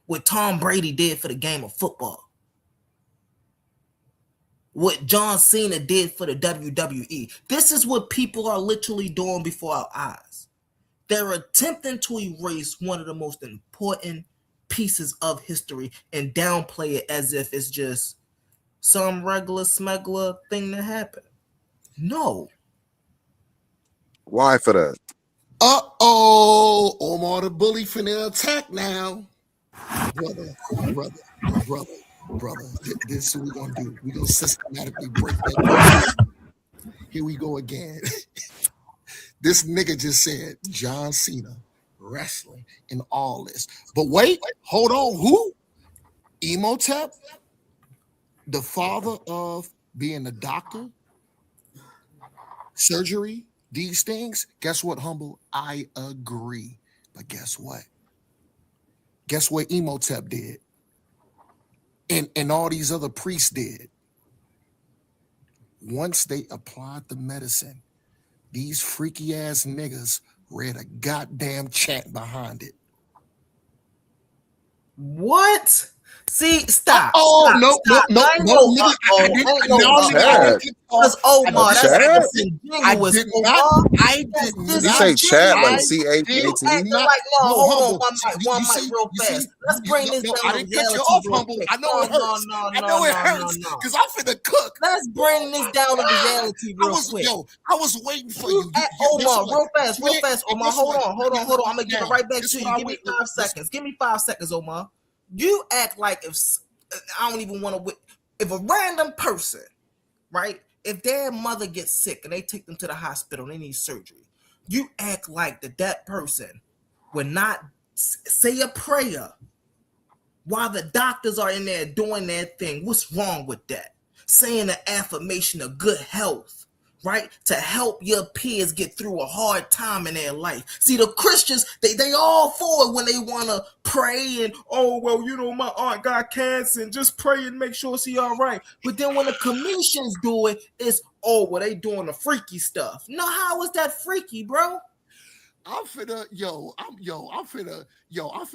What Tom Brady did for the game of football. What John Cena did for the WWE. This is what people are literally doing before our eyes. They're attempting to erase one of the most important pieces of history and downplay it as if it's just some regular smuggler thing that happened. No. Why for that? Omar the bully finna attack now. Brother. This is what we're gonna do. We're gonna systematically break that down. Here we go again. This nigga just said John Cena, wrestling, and all this. But wait, hold on. Who? Imhotep, the father of being a doctor, surgery, these things. Guess what, Humble? I agree. But guess what? Guess what Imhotep did? And all these other priests did. Once they applied the medicine, these freaky ass niggas read a goddamn chant behind it. What? See, stop. Oh, stop. no. Because Omar, that's disingenuous. I did not. You say chat like C-H-A-T? Hold on, one mic real fast. Let's bring this down to reality. I know it hurts. I know it hurts because I'm finna cook. Let's bring this down to reality real quick. I was waiting for you. Omar, real fast. Omar, hold on. I'm gonna give it right back to you. Give me 5 seconds. Give me 5 seconds, Omar. You act like if I don't even want to. If a random person, right? If their mother gets sick and they take them to the hospital and they need surgery, you act like that person would not say a prayer while the doctors are in there doing their thing. What's wrong with that? Saying an affirmation of good health, right? To help your peers get through a hard time in their life. See, the Christians, they all for it when they want to pray and, oh, well, you know, my aunt got cancer and just pray and make sure she all right. But then when the commissions do it, it's, oh, well, they doing the freaky stuff. No, how is that freaky, bro? I'm finna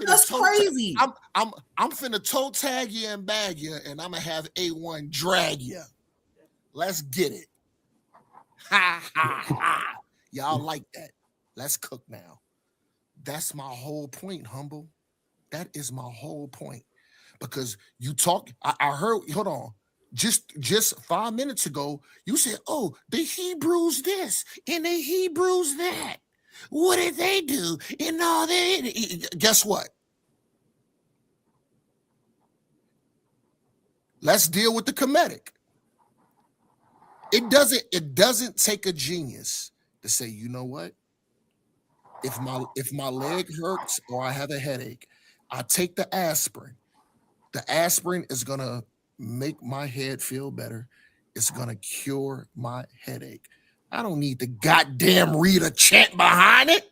That's crazy. I'm finna toe tag you and bag you, and I'm gonna have A1 drag you. Let's get it. Ha ha ha. Y'all like that? Let's cook now. That's my whole point, Humble. That is my whole point. Because you talk, I heard, hold on. Just 5 minutes ago, you said, oh, the Hebrews this and the Hebrews that. What did they do? And all that. Guess what? Let's deal with the Kemetic. It doesn't take a genius to say, you know what? If my leg hurts or I have a headache, I take the aspirin. The aspirin is gonna make my head feel better. It's gonna cure my headache. I don't need to goddamn read a chant behind it.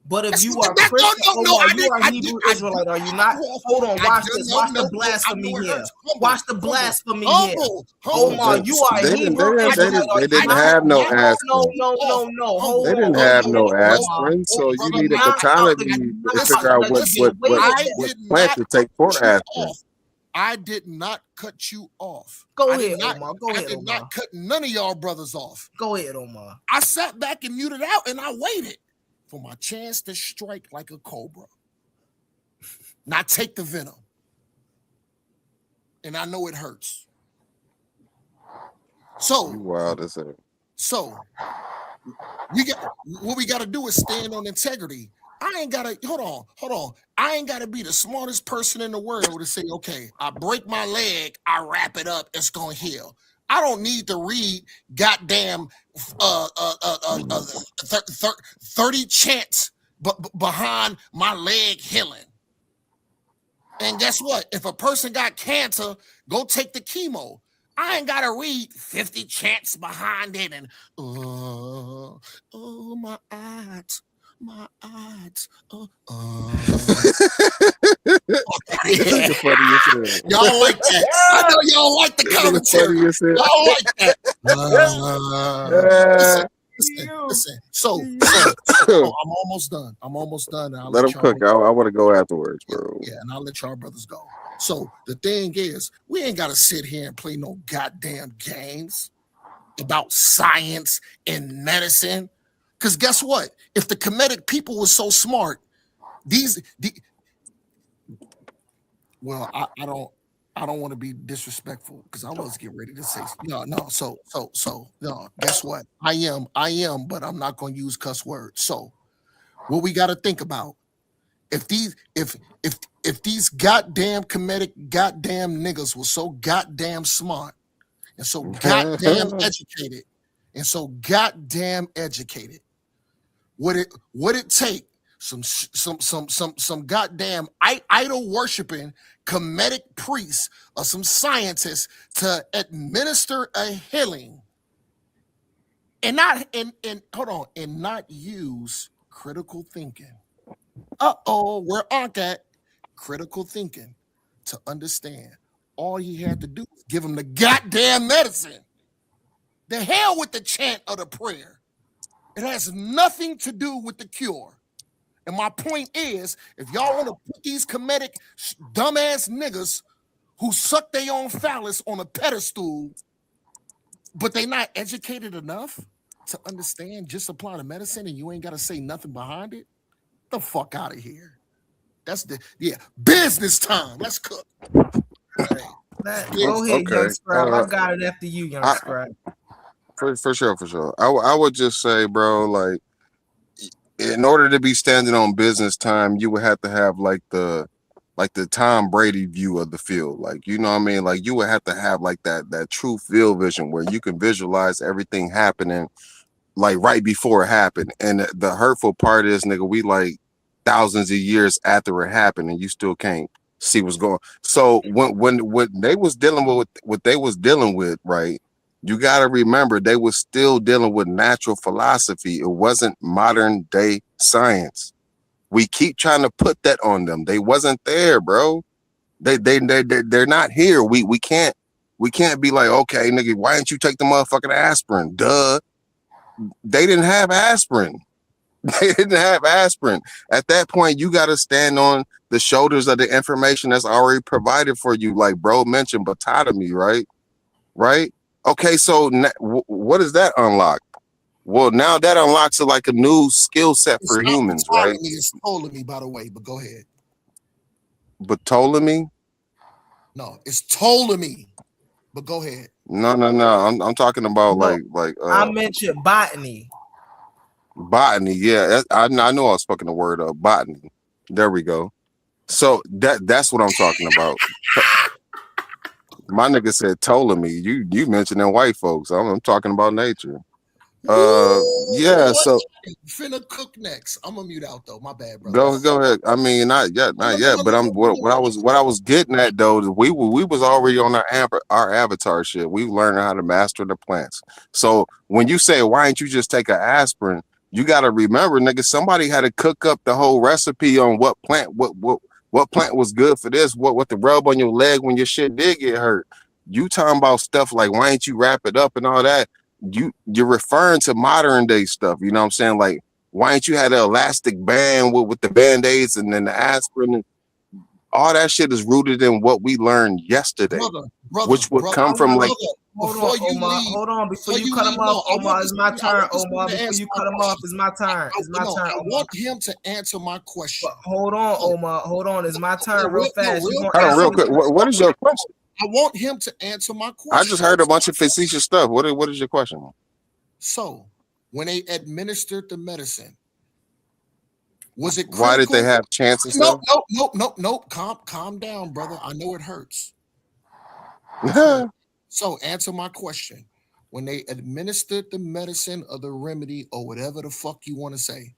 But if you are Christian, you are Hebrew Israelite, are you not? Hold on, watch this. Watch the blasphemy here. Watch the blasphemy here. Omar, you are Hebrew Israelite. They didn't have no aspirin. No. They didn't have no aspirin, so you need a botanity to figure out what plant to take for aspirin. I did not cut you off. Go I ahead, did not, Omar. Go I ahead, did Omar. not cut none of y'all brothers off. Go ahead, Omar. I sat back and muted out and I waited for my chance to strike like a cobra. Not take the venom. And I know it hurts. So You wild as hell. So what we gotta do is stand on integrity. I ain't gotta hold on. I ain't gotta be the smartest person in the world to say, okay, I break my leg, I wrap it up, it's gonna heal. I don't need to read goddamn 30 chants behind my leg healing. And guess what? If a person got cancer, go take the chemo. I ain't gotta read 50 chants behind it and oh my eyes. Y'all like that? I know y'all like the commentary. Y'all like that. Listen. So I'm almost done. I'm almost done. And I'll Let him cook. I want to go afterwards, bro. Yeah, and I'll let y'all brothers go. So the thing is, we ain't got to sit here and play no goddamn games about science and medicine. Because guess what? If the Kemetic people were so smart, well, I don't want to be disrespectful because I was getting ready to say no. No. Guess what? I am, but I'm not going to use cuss words. So, what we got to think about if these goddamn Kemetic goddamn niggas were so goddamn smart and so goddamn educated and so goddamn educated, would it take some goddamn idol worshiping Kemetic priests or some scientists to administer a healing and not use critical thinking? We're on that critical thinking to understand. All he had to do was give him the goddamn medicine. The hell with the chant of the prayer. It has nothing to do with the cure. And my point is, if y'all want to put these Kemetic dumbass niggas who suck their own phallus on a pedestal, but they not educated enough to understand, just apply the medicine and you ain't got to say nothing behind it, the fuck out of here. That's business time. Let's cook. Go ahead, Young Scribe. I got it after you, Young Scribe. For sure. I would just say, bro, like, in order to be standing on business time, you would have to have like the Tom Brady view of the field. Like, you know what I mean? Like, you would have to have like that true field vision where you can visualize everything happening like right before it happened. And the hurtful part is, nigga, we like thousands of years after it happened and you still can't see what's going on. So when they was dealing with what they was dealing with, right? You got to remember they was still dealing with natural philosophy. It wasn't modern day science. We keep trying to put that on them. They wasn't there, bro. They're not here. We can't be like, okay, nigga, why didn't you take the motherfucking aspirin? Duh. They didn't have aspirin. They didn't have aspirin. At that point, you got to stand on the shoulders of the information that's already provided for you. Like bro mentioned, bottomy, right? Right? Okay, so what does that unlock? Well, now that unlocks like a new skill set for humans, right? It's Ptolemy, by the way, but go ahead. But Ptolemy? No, it's Ptolemy. But go ahead. No. I'm talking about like I mentioned botany. Botany, yeah. I know I was fucking the word botany. There we go. So that's what I'm talking about. My nigga said Ptolemy. You mentioning white folks. I'm talking about nature. Yeah. So finna cook next. I'm gonna mute out though. My bad, brother. Go ahead. I mean, not yet. But what I was getting at though is we was already on our avatar shit. We learned how to master the plants. So when you say why ain't you just take an aspirin, you got to remember, nigga, somebody had to cook up the whole recipe on what plant was good for this, what to rub on your leg when your shit did get hurt. You talking about stuff like why ain't you wrap it up and all that? You're referring to modern day stuff. You know what I'm saying? Like, why ain't you had an elastic band with the band-aids and then the aspirin? All that shit is rooted in what we learned yesterday, which would come from like. Hold on, Omar. Hold on. Before you cut him off, Omar, it's my turn, Omar. Before you cut him off, it's my turn. It's my turn. I want him to answer my question. Hold on, Omar. Hold on. It's my turn real fast. Hold on, real quick. What is your question? I want him to answer my question. I just heard a bunch of facetious stuff. What is your question? So, when they administered the medicine, was it critical? Why did they have chances? Nope. Calm down, brother. I know it hurts. So answer my question. When they administered the medicine or the remedy or whatever the fuck you want to say,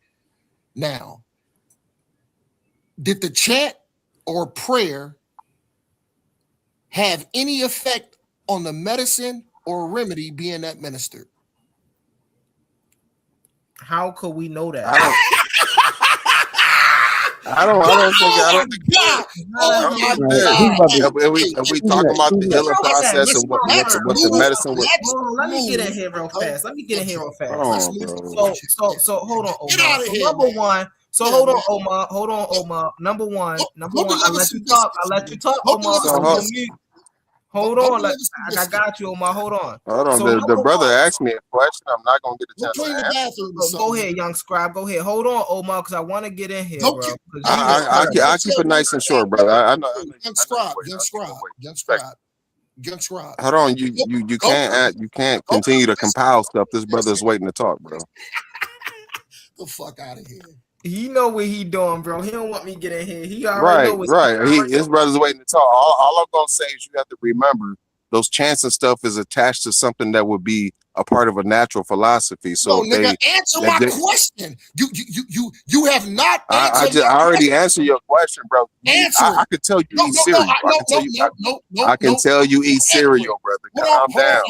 now, did the chant or prayer have any effect on the medicine or remedy being administered? How could we know that? I don't think. If we talking about the healing process and what the medicine was. Let me get in here real fast. So hold on, Omar. So number one. So hold on, Omar. Number one. I let you talk. Omar. Hold on. I got you, Omar. Hold on. The brother asked me a question. I'm not gonna get a chance to answer. Go ahead, young scribe. Go ahead. Hold on, Omar, because I want to get in here, bro. I'll keep it nice and short, brother. I know. Young scribe. Hold on. You can't continue to compile stuff. This brother's waiting to talk, bro. The fuck out of here. He know what he doing, bro. He don't want me to get in here. He already know what's His brother's waiting to talk. All I'm gonna say is you have to remember those chants and stuff is attached to something that would be a part of a natural philosophy. So nigga, answer my question. You have not answered. I already answered your question, bro. Answer. I could tell you eat cereal. I can tell you eat cereal, brother. Calm down.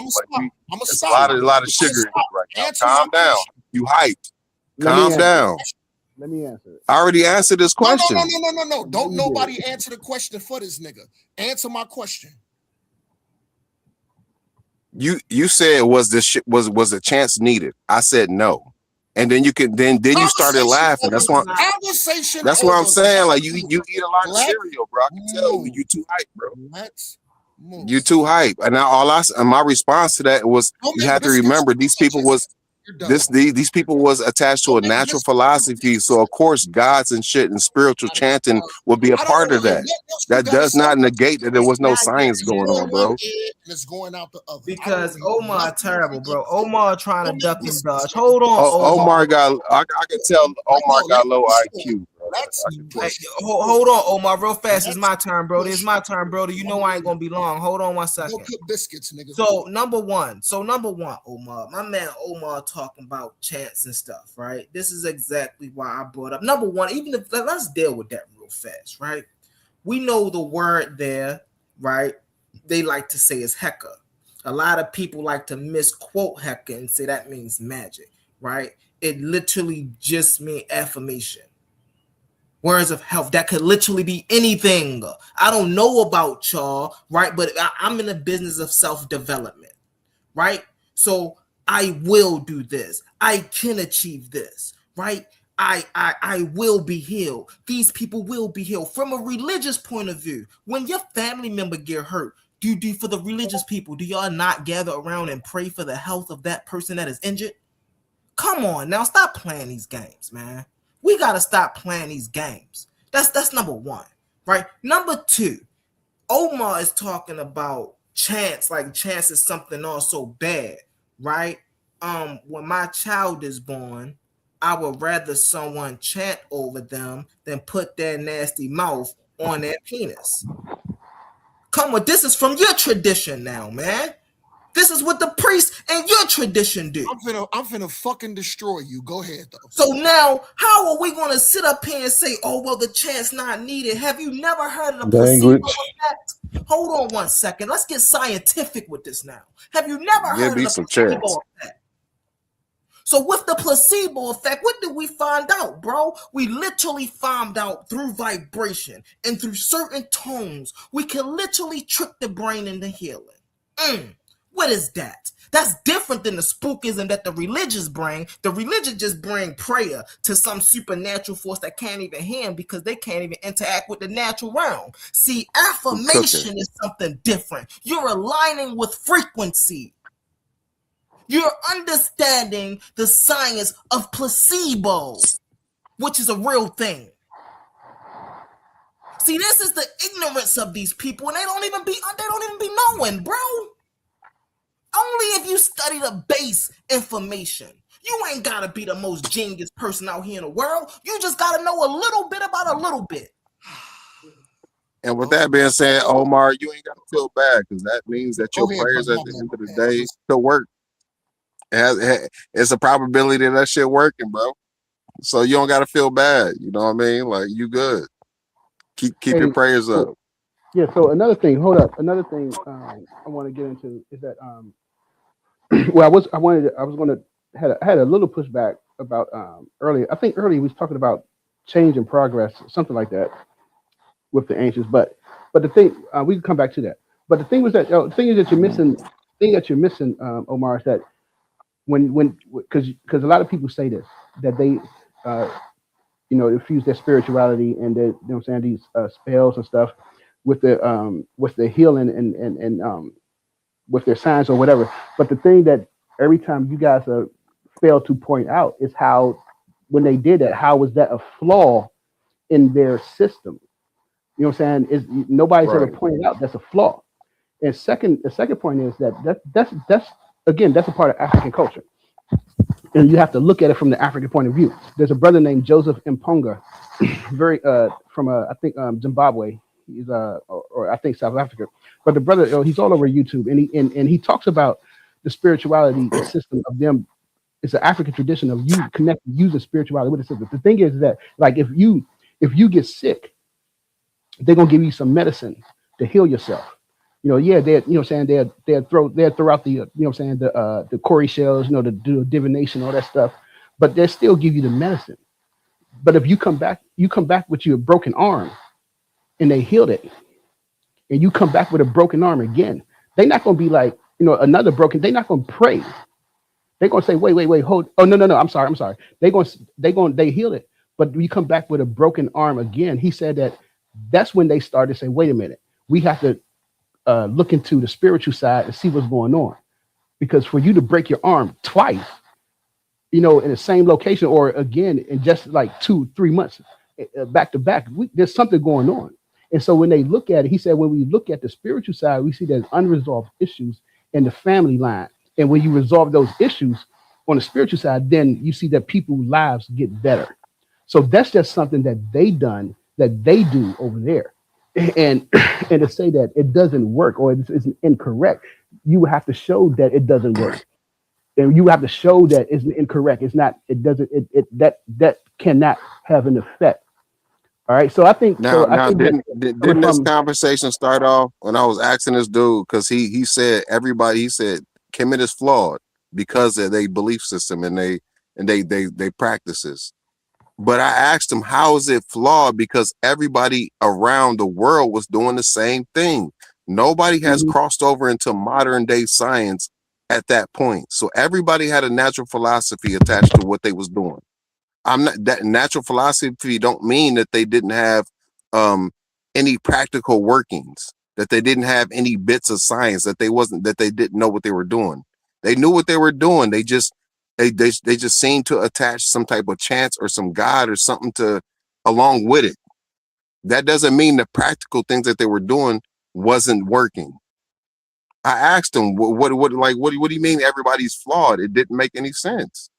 There's a lot of sugar in it right now. Calm down. You hyped. Calm down. Let me answer it. I already answered this question. No. Don't nobody answer the question for this nigga. Answer my question. You said was a chance needed? I said no, and then you started laughing. That's what I'm saying. Like you eat a lot of cereal, bro. I can tell you too hype, bro. You too hype. And now my response to that was you have to remember these people was. These people was attached to a natural philosophy, so of course gods and shit and spiritual chanting would be a part of that. That does not negate that there was no science going on, bro. Because Omar terrible, bro. Omar trying to duck and dodge. Hold on, Omar got. I can tell Omar got low IQ. Hold on, Omar, real fast. It's my turn, bro. It's my turn, bro. You know I ain't gonna be long. Hold on 1 second. Biscuits, nigga. So number one, Omar, my man Omar talking about chants and stuff, right? This is exactly why I brought up number one. Even if let's deal with that real fast, right? We know the word there, right? They like to say is Heka. A lot of people like to misquote Heka and say that means magic, right? It literally just means affirmation. Words of health. That could literally be anything. I don't know about y'all, right? But I'm in the business of self-development, right? So I will do this. I can achieve this, right? I will be healed. These people will be healed. From a religious point of view, when your family member get hurt, do for the religious people, do y'all not gather around and pray for the health of that person that is injured? Come on now, stop playing these games, man. We gotta stop playing these games. That's number one, right? Number two, Omar is talking about chance, like chance is something also bad, right? When my child is born, I would rather someone chant over them than put their nasty mouth on their penis. Come on, this is from your tradition now, man. This is what the priest and your tradition do. I'm finna fucking destroy you. Go ahead, though. So now, how are we gonna sit up here and say, "Oh well, the chant's not needed"? Have you never heard of the placebo effect? Hold on 1 second. Let's get scientific with this now. Have you never heard of the placebo effect? So with the placebo effect, what did we find out, bro? We literally found out through vibration and through certain tones, we can literally trick the brain into healing. What is that? That's different than the spookism that the religious bring. The religious just bring prayer to some supernatural force that can't even hear him because they can't even interact with the natural realm. See, affirmation is something different. You're aligning with frequency. You're understanding the science of placebo, which is a real thing. See, this is the ignorance of these people, and they don't even be knowing, bro. Only if you study the base information. You ain't gotta be the most genius person out here in the world. You just gotta know a little bit about a little bit. And with that being said, Omar, you ain't gotta feel bad because that means that your prayers at the end of the day still work. It's a probability of that shit working, bro. So you don't gotta feel bad. You know what I mean? Like you good. Keep your prayers up. Yeah. So another thing, hold up. Another thing I want to get into is that well, I was going to had a little pushback about earlier. I think earlier we was talking about change and progress, something like that, with the ancients. But the thing we can come back to that. But the thing was that the thing is that you're missing, Omar, is that when because a lot of people say this that they infuse their spirituality and their, you know what I'm saying, these spells and stuff with the healing and with their signs or whatever. But the thing that every time you guys fail to point out is how when they did that, how was that a flaw in their system? You know what I'm saying? Is nobody's ever pointed out that's a flaw. And the second point is that's again, that's a part of African culture. And you have to look at it from the African point of view. There's a brother named Joseph Mponga, very from I think Zimbabwe. He's or I think South Africa. But the brother, he's all over YouTube, and he talks about the spirituality system of them. It's an African tradition of you connecting using spirituality with the system. The thing is that, like, if you get sick, they're gonna give you some medicine to heal yourself. Yeah, they, you know what I'm saying, they'll throw out the, you know what I'm saying, the Corey shells, the divination, all that stuff, but they'll still give you the medicine. But if you come back with your broken arm and they healed it, and you come back with a broken arm again, they're not gonna be like, another broken, they're not gonna pray. They're gonna say, wait, hold, oh no, I'm sorry. They heal it. But when you come back with a broken arm again, he said that's when they started to say, wait a minute, we have to look into the spiritual side and see what's going on, because for you to break your arm twice, in the same location or again in just like 2-3 months back to back, there's something going on. And so when they look at it, he said, when we look at the spiritual side, we see there's unresolved issues in the family line. And when you resolve those issues on the spiritual side, then you see that people's lives get better. So that's just something that they do over there. And to say that it doesn't work or it's incorrect, you have to show that it doesn't work, and you have to show that it's incorrect. It's not. It doesn't. That cannot have an effect. All right. So I think. Didn't this conversation start off when I was asking this dude, because he said Kemet is flawed because of their belief system and they practices. But I asked him, how is it flawed? Because everybody around the world was doing the same thing. Nobody has crossed over into modern day science at that point. So everybody had a natural philosophy attached to what they was doing. That natural philosophy don't mean that they didn't have any practical workings, that they didn't have any bits of science, that they didn't know what they were doing. They knew what they were doing. They just seem to attach some type of chance or some God or something along with it. That doesn't mean the practical things that they were doing wasn't working. I asked them, what do you mean everybody's flawed? It didn't make any sense.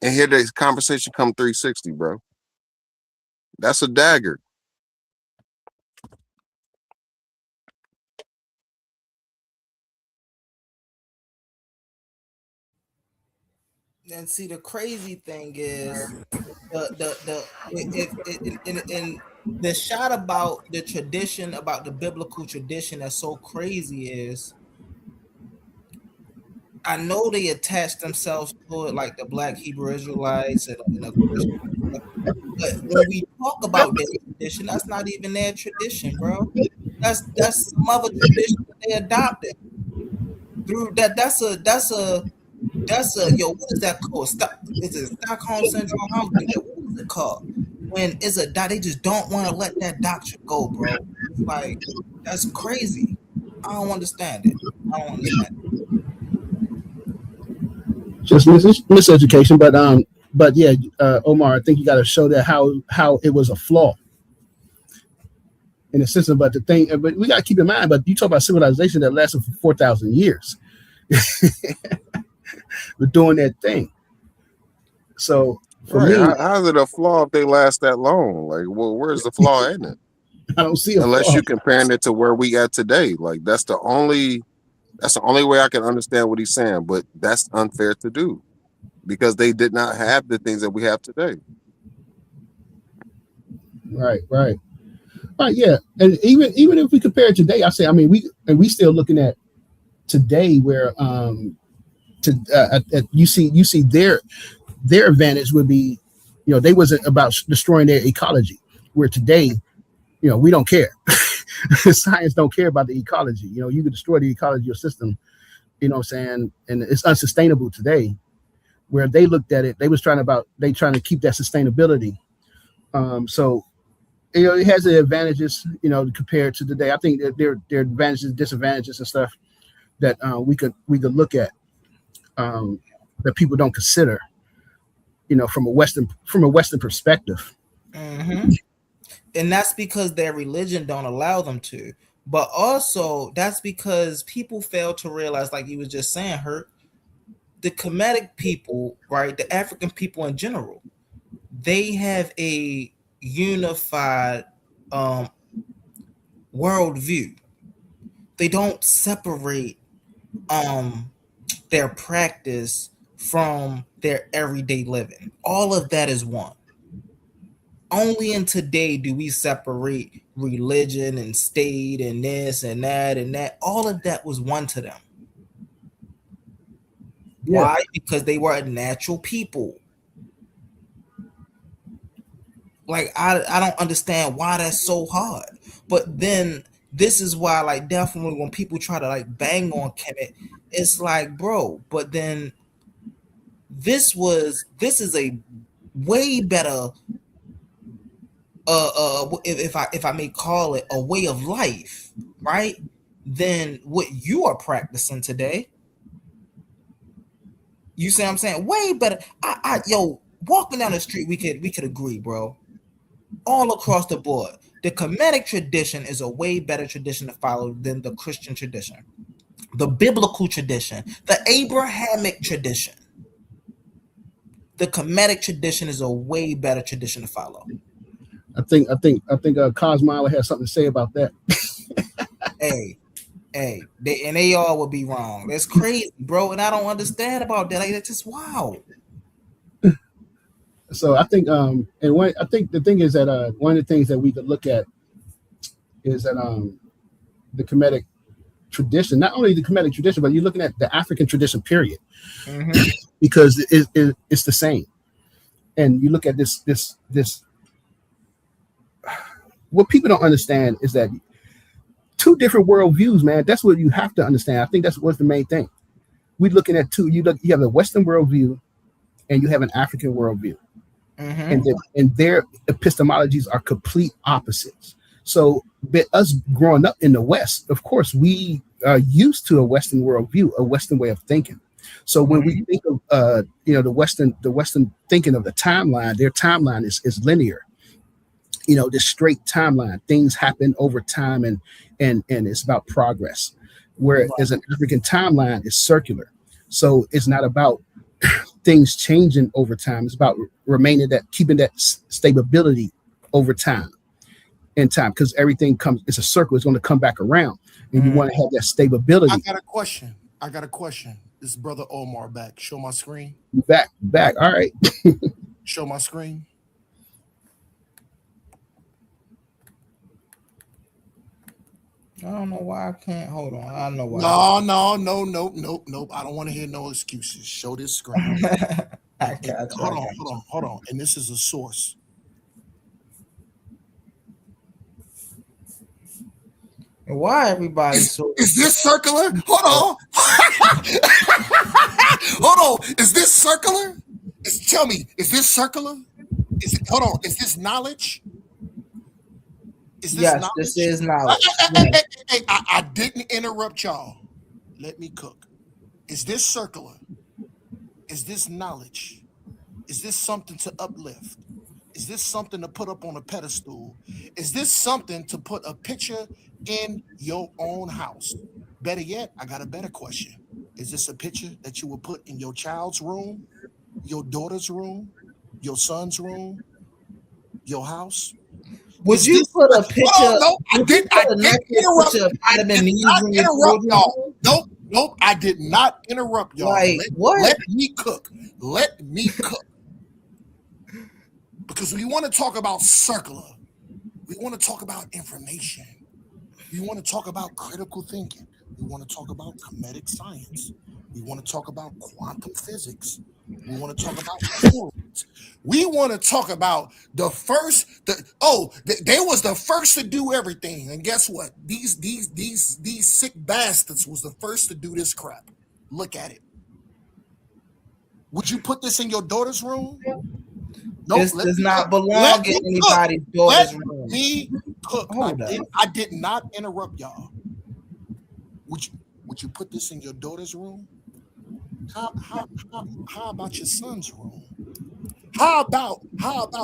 And here the conversation come 360, bro. That's a dagger. And see, the crazy thing is the shot about the tradition, about the biblical tradition that's so crazy is, I know they attach themselves to it like the Black Hebrew Israelites and the Christians, but when we talk about their tradition, that's not even their tradition, bro. That's some other tradition that they adopted. Dude, that's a yo, what is that called? Is it Stockholm syndrome? How do that? What is it called? When it's they just don't want to let that doctrine go, bro. It's like that's crazy. I don't understand it. I don't understand Just miseducation, but yeah, Omar, I think you got to show that how it was a flaw in the system. But but we got to keep in mind. But you talk about civilization that lasted for 4,000 years, but doing that thing. So for me, how's it a flaw if they last that long? Like, well, where's the flaw in it? I don't see a unless flaw. you comparing it to where we at today. Like that's the only way I can understand what he's saying. But that's unfair to do because they did not have the things that we have today. Right. Yeah, and even if we compare it today, I mean, we still looking at today where you see their advantage would be, they wasn't about destroying their ecology, where today, we don't care. Science don't care about the ecology. You can destroy the ecology of your system, what I'm saying, and it's unsustainable today. Where they looked at it, they trying to keep that sustainability. So it has the advantages, compared to today. I think that there are advantages, disadvantages, and stuff that we could look at that people don't consider, from a Western perspective. Mm-hmm. And that's because their religion don't allow them to. But also that's because people fail to realize, like you was just saying, Hurt, the Kemetic people, right, the African people in general, they have a unified worldview. They don't separate their practice from their everyday living. All of that is one. Only in today do we separate religion and state and this and that and that. All of that was one to them. Yeah. Why? Because they were a natural people. Like I don't understand why that's so hard. But then this is why, like, definitely when people try to like bang on Kemet, it's like, bro, but then this is a way better if I may call it a way of life, right? Than what you are practicing today. You see what I'm saying? Way better. Yo, walking down the street, we could agree, bro. All across the board, the Kemetic tradition is a way better tradition to follow than the Christian tradition, the biblical tradition, the Abrahamic tradition. The Kemetic tradition is a way better tradition to follow. I think Cosmile has something to say about that. Hey, they all would be wrong. That's crazy, bro, and I don't understand about that. Like, that's just wow. So I think, I think the thing is that one of the things that we could look at is that the Kemetic tradition, not only the Kemetic tradition, but you're looking at the African tradition, period, because it's the same. And you look at this. What people don't understand is that two different worldviews, man. That's what you have to understand. I think that's what's the main thing. We're looking at two. You have a Western worldview, and you have an African worldview. And their epistemologies are complete opposites. So, but us growing up in the West, of course, we are used to a Western worldview, a Western way of thinking. So when we think of the Western thinking of the timeline, their timeline is linear. This straight timeline. Things happen over time, and it's about progress. Whereas an African timeline is circular. So it's not about things changing over time. It's about keeping that stability over time, because everything it's a circle. It's going to come back around, and you want to have that stability. I got a question. This is Brother Omar back. Show my screen. Back. All right. Show my screen. I don't know why I can't. Hold on. I don't know why. No. I don't want to hear no excuses. Show this screen. Hold on. And this is a source. Why everybody so? Is this circular? Hold Hold on. Is this circular? Tell me, is this circular? Hold on. Is this knowledge? Is this Yes, knowledge? this is knowledge. Yes. I didn't interrupt y'all. Let me cook. Is this circular? Is this knowledge? Is this something to uplift? Is this something to put up on a pedestal? Is this something to put a picture in your own house? Better yet, I got a better question. Is this a picture that you will put in your child's room, your daughter's room, your son's room, your house? Would you put a picture? No, I didn't interrupt. I did not interrupt y'all. Nope, I did not interrupt y'all. Like, what? Let me cook. Let me cook. Because we want to talk about circular. We want to talk about information. We want to talk about critical thinking. We want to talk about comedic science. We want to talk about quantum physics. We want to talk about fluids. We want to talk about they was the first to do everything. And guess what? These sick bastards was the first to do this crap. Look at it. Would you put this in your daughter's room? No, this does not belong in anybody's daughter's room. Let me cook. I did not interrupt y'all. Would you put this in your daughter's room? How about your son's room? How about hold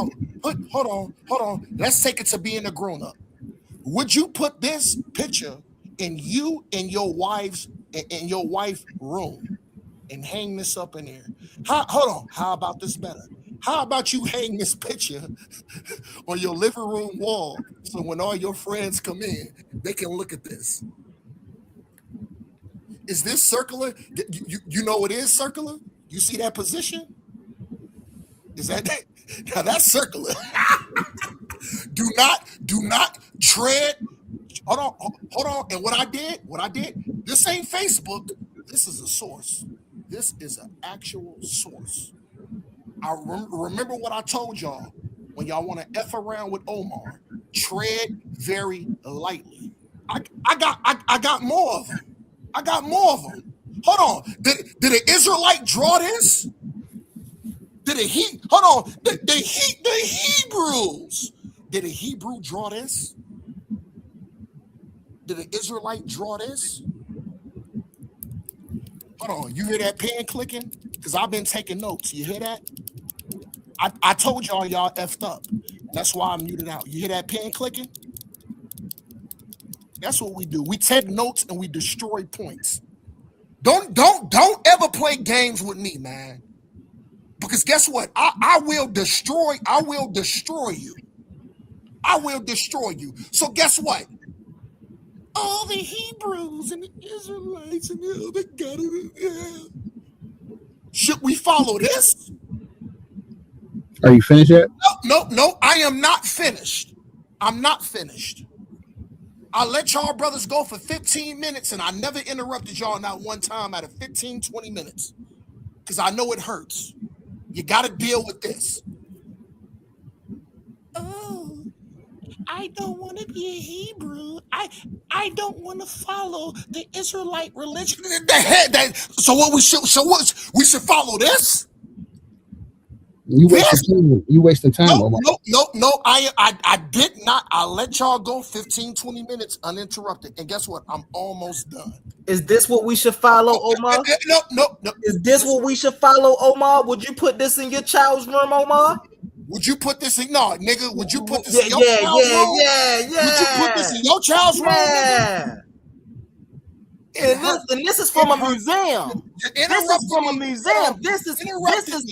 on. Let's take it to being a grown-up. Would you put this picture in your wife's room and hang this up in there? Hold on. How about this better? How about you hang this picture on your living room wall so when all your friends come in, they can look at this? Is this circular? You know it is circular? You see that position? Is that now that's circular? Do not tread. Hold on. And what I did, this ain't Facebook. This is a source. This is an actual source. I remember what I told y'all. When y'all want to F around with Omar, tread very lightly. I got more of them. I got more of them. Hold on. Did an Israelite draw this? The Hebrews. Did a Hebrew draw this? Did an Israelite draw this? Hold on. You hear that pen clicking? Because I've been taking notes. You hear that? I told y'all effed up. That's why I muted out. You hear that pen clicking? That's what we do. We take notes and we destroy points. Don't ever play games with me, man. Because guess what? I will destroy you. I will destroy you. So guess what? All the Hebrews and the Israelites and the other God. Should we follow this? Are you finished yet? No, I am not finished. I'm not finished. I let y'all brothers go for 15 minutes and I never interrupted y'all not one time out of 15, 20 minutes. Because I know it hurts. You got to deal with this. Oh, I don't want to be a Hebrew. I don't want to follow the Israelite religion. So what we should follow this? You wasting time. No. I did not. I let y'all go 15, 20 minutes uninterrupted. And guess what? I'm almost done. Is this what we should follow, Omar? No. Is this what we should follow, Omar? Would you put this in your child's room, Omar? Would you put this in? No, nigga. Would you put this in your child's room? Yeah. Would you put this in your child's room, nigga? And this is from a museum. This is from a museum. This is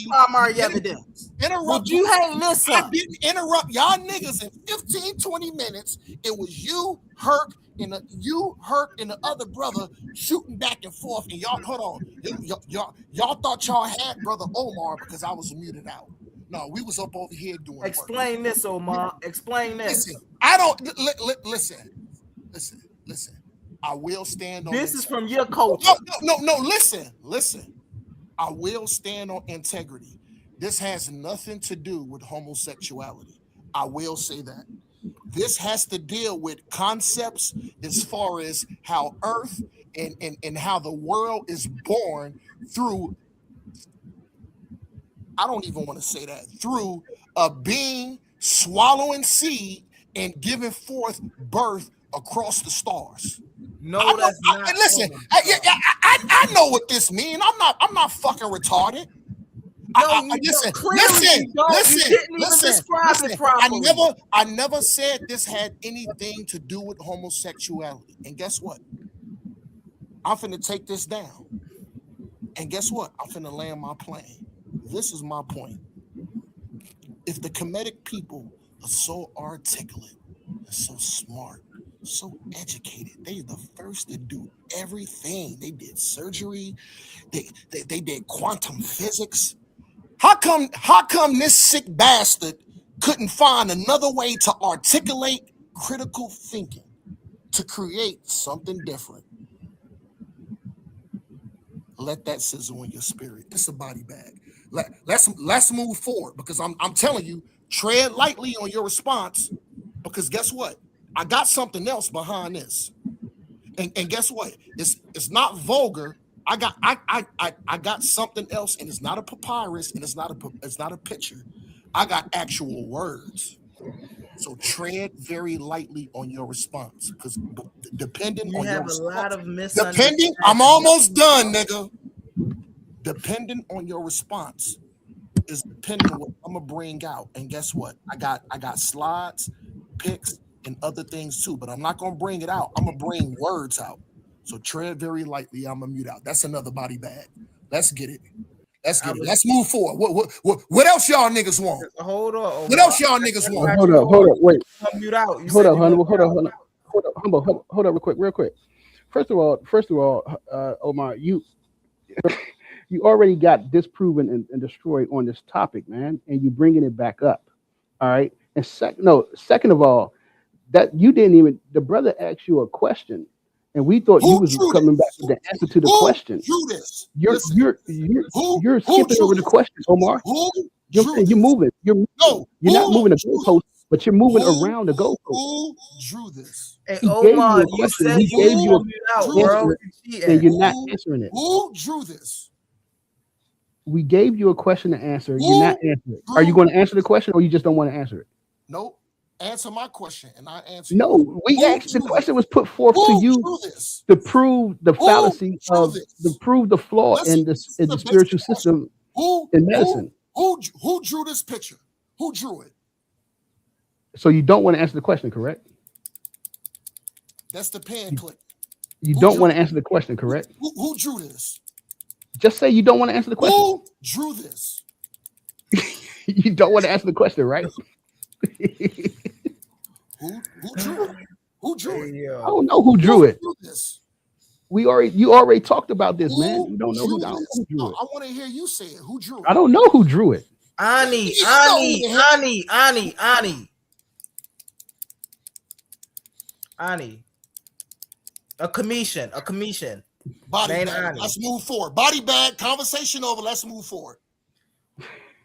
primary evidence. Would you hang this up? I didn't interrupt y'all niggas in 15, 20 minutes. It was you, Herc, and the other brother shooting back and forth. And y'all, hold on. Y'all thought y'all had brother Omar because I was muted out. No, we was up over here doing Explain work. This, Omar. Explain this. Listen, I don't listen. I will stand on this is from your culture. No, listen. I will stand on integrity. This has nothing to do with homosexuality. I will say that. This has to deal with concepts as far as how Earth and how the world is born through, I don't even want to say that, through a being swallowing seed and giving forth birth across the stars. No, that's not. Listen, I know what this means. I'm not fucking retarded. Listen. You didn't even describe it properly. I never said this had anything to do with homosexuality. And guess what? I'm finna take this down. And guess what? I'm finna land my plane. This is my point. If the Kemetic people are so articulate, so smart, so educated, they the first to do everything. They did surgery, they did quantum physics. How come this sick bastard couldn't find another way to articulate critical thinking to create something different? Let that sizzle in your spirit. It's a body bag. Let's move forward, because I'm telling you, tread lightly on your response, because guess what? I got something else behind this. And guess what? It's not vulgar. I got something else, and it's not a papyrus, and it's not a picture. I got actual words. So tread very lightly on your response, because depending on your response, a lot of misunderstandings. I'm almost done, nigga. Depending on your response is depending on what I'm gonna bring out. And guess what? I got slides, pics, and other things too, but I'm not gonna bring it out. I'm gonna bring words out. So tread very lightly. I'm gonna mute out. That's another body bag. Let's get it. Let's move forward. What else y'all niggas want? Hold on. What else y'all niggas want? Hold up, wait. Mute out. Hold up, real quick. First of all, Omar, you already got disproven and destroyed on this topic, man, and you bringing it back up. All right. And second of all, that you didn't even, the brother asked you a question, and we thought you was coming back with the answer to the question. You're skipping over the question, Omar. You're moving. You're not moving the goalpost, but you're moving around the goalpost. Who drew this? Hey, Omar, you said he gave you a bro, and you're not answering it. Who drew this? We gave you a question to answer. You're not answering it. Are you going to answer the question, or you just don't want to answer it? Nope. Answer my question, and I answer. No, we asked. The question was put forth to you to prove the fallacy to prove the flaw in the spiritual system in medicine. Who drew this picture? Who drew it? So you don't want to answer the question, correct? That's the pan click. You don't want to answer the question, correct? Who drew this? Just say you don't want to answer the question. Who drew this? You don't want to answer the question, right? Who drew it? Who drew it? I don't know who drew it. This? You already talked about this, man. You don't know who drew it. I want to hear you say it. Who drew it? I don't know who drew it. Ani. A commission. Body bag. Let's move forward. Body bag. Conversation over. Let's move forward.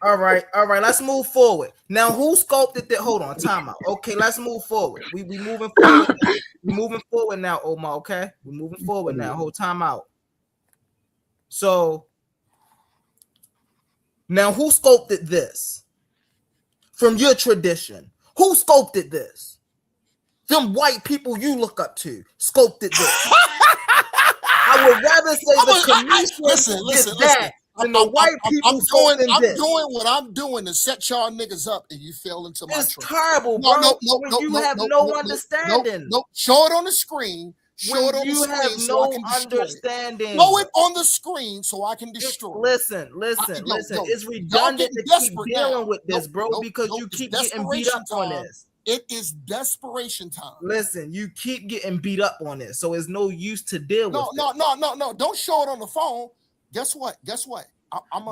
All right. Let's move forward. Now, who sculpted that? Hold on. Time out. Okay, let's move forward. We moving forward. We're moving forward now, Omar. Okay, we're moving forward now. Hold time out. So now, who sculpted this from your tradition? Who sculpted this? Them white people you look up to sculpted this. I would rather say the commission did that than the white people sculpted this. I'm doing what I'm doing to set y'all niggas up, and you fell into my trap. It's terrible, bro. You have no understanding. No, show it on the screen. Show it on the screen. You have no understanding. Show it on the screen so I can destroy. Listen. It's redundant to keep dealing with this, bro, because you keep getting beat up on this. It is desperation time. Listen, you keep getting beat up on this, so it's no use to deal with. No. Don't show it on the phone. Guess what?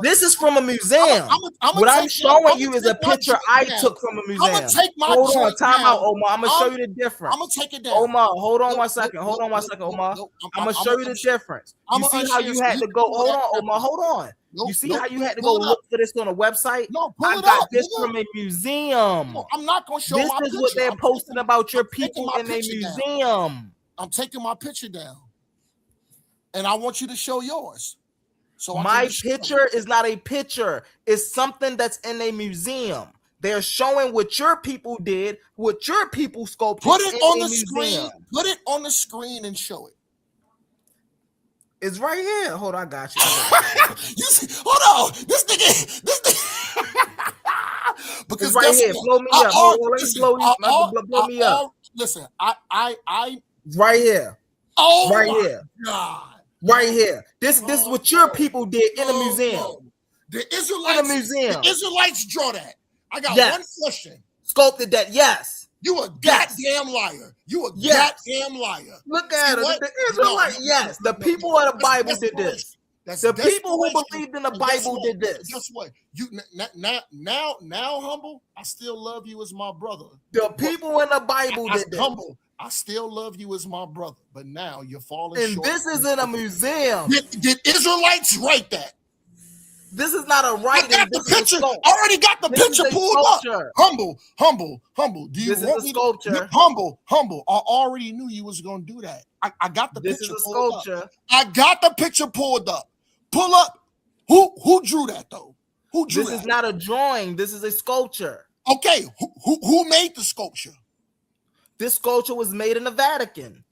This is from a museum. What I'm showing you is a picture I took from a museum. I'm gonna take my hold on, time out, Omar. I'm gonna show you the difference. I'm gonna take it down. Omar, hold on one second, Omar. I'm gonna show you the difference. You see how you had to go? Hold on, Omar. Hold on. You see how you had to go look for this on a website? No, I got this from a museum. I'm not gonna show. This is what they're posting about your people in a museum. I'm taking my picture down. and I want you to show yours. So my picture is not a picture. It's something that's in a museum. They're showing what your people did, what your people sculpted. Put it in on a the museum. screen. Put it on the screen and show it. It's right here. Hold on, I got you. You see, hold on. This nigga. Because it's right here. Blow me up. Blow me up. Listen, I. Right here. Oh right my here. God. Right here. This is what your people did in a museum. The Israelites. In a museum. The Israelites draw that. I got Yes. one question. Sculpted that. Yes. You a goddamn liar. You a goddamn liar. Look at it. what? The Israelites. Yes. The people of the Bible did this. The people who desperation. believed in the And guess Bible what? did this. Guess what? You now, humble. I still love you as my brother. The people in the Bible did this. Humble. I still love you as my brother, but now you're falling And short. this is in a museum. Did Israelites write that? This is not a writing. I got the picture. I already got the picture pulled up. Humble. Do you This is want a me sculpture. To, humble. I already knew you was gonna do that. I got the This picture. is a pulled sculpture. Up. I got the picture pulled up. Pull up. Who drew that though? Who drew This that? is not a drawing. This is a sculpture. Okay. Who made the sculpture? This sculpture was made in the Vatican.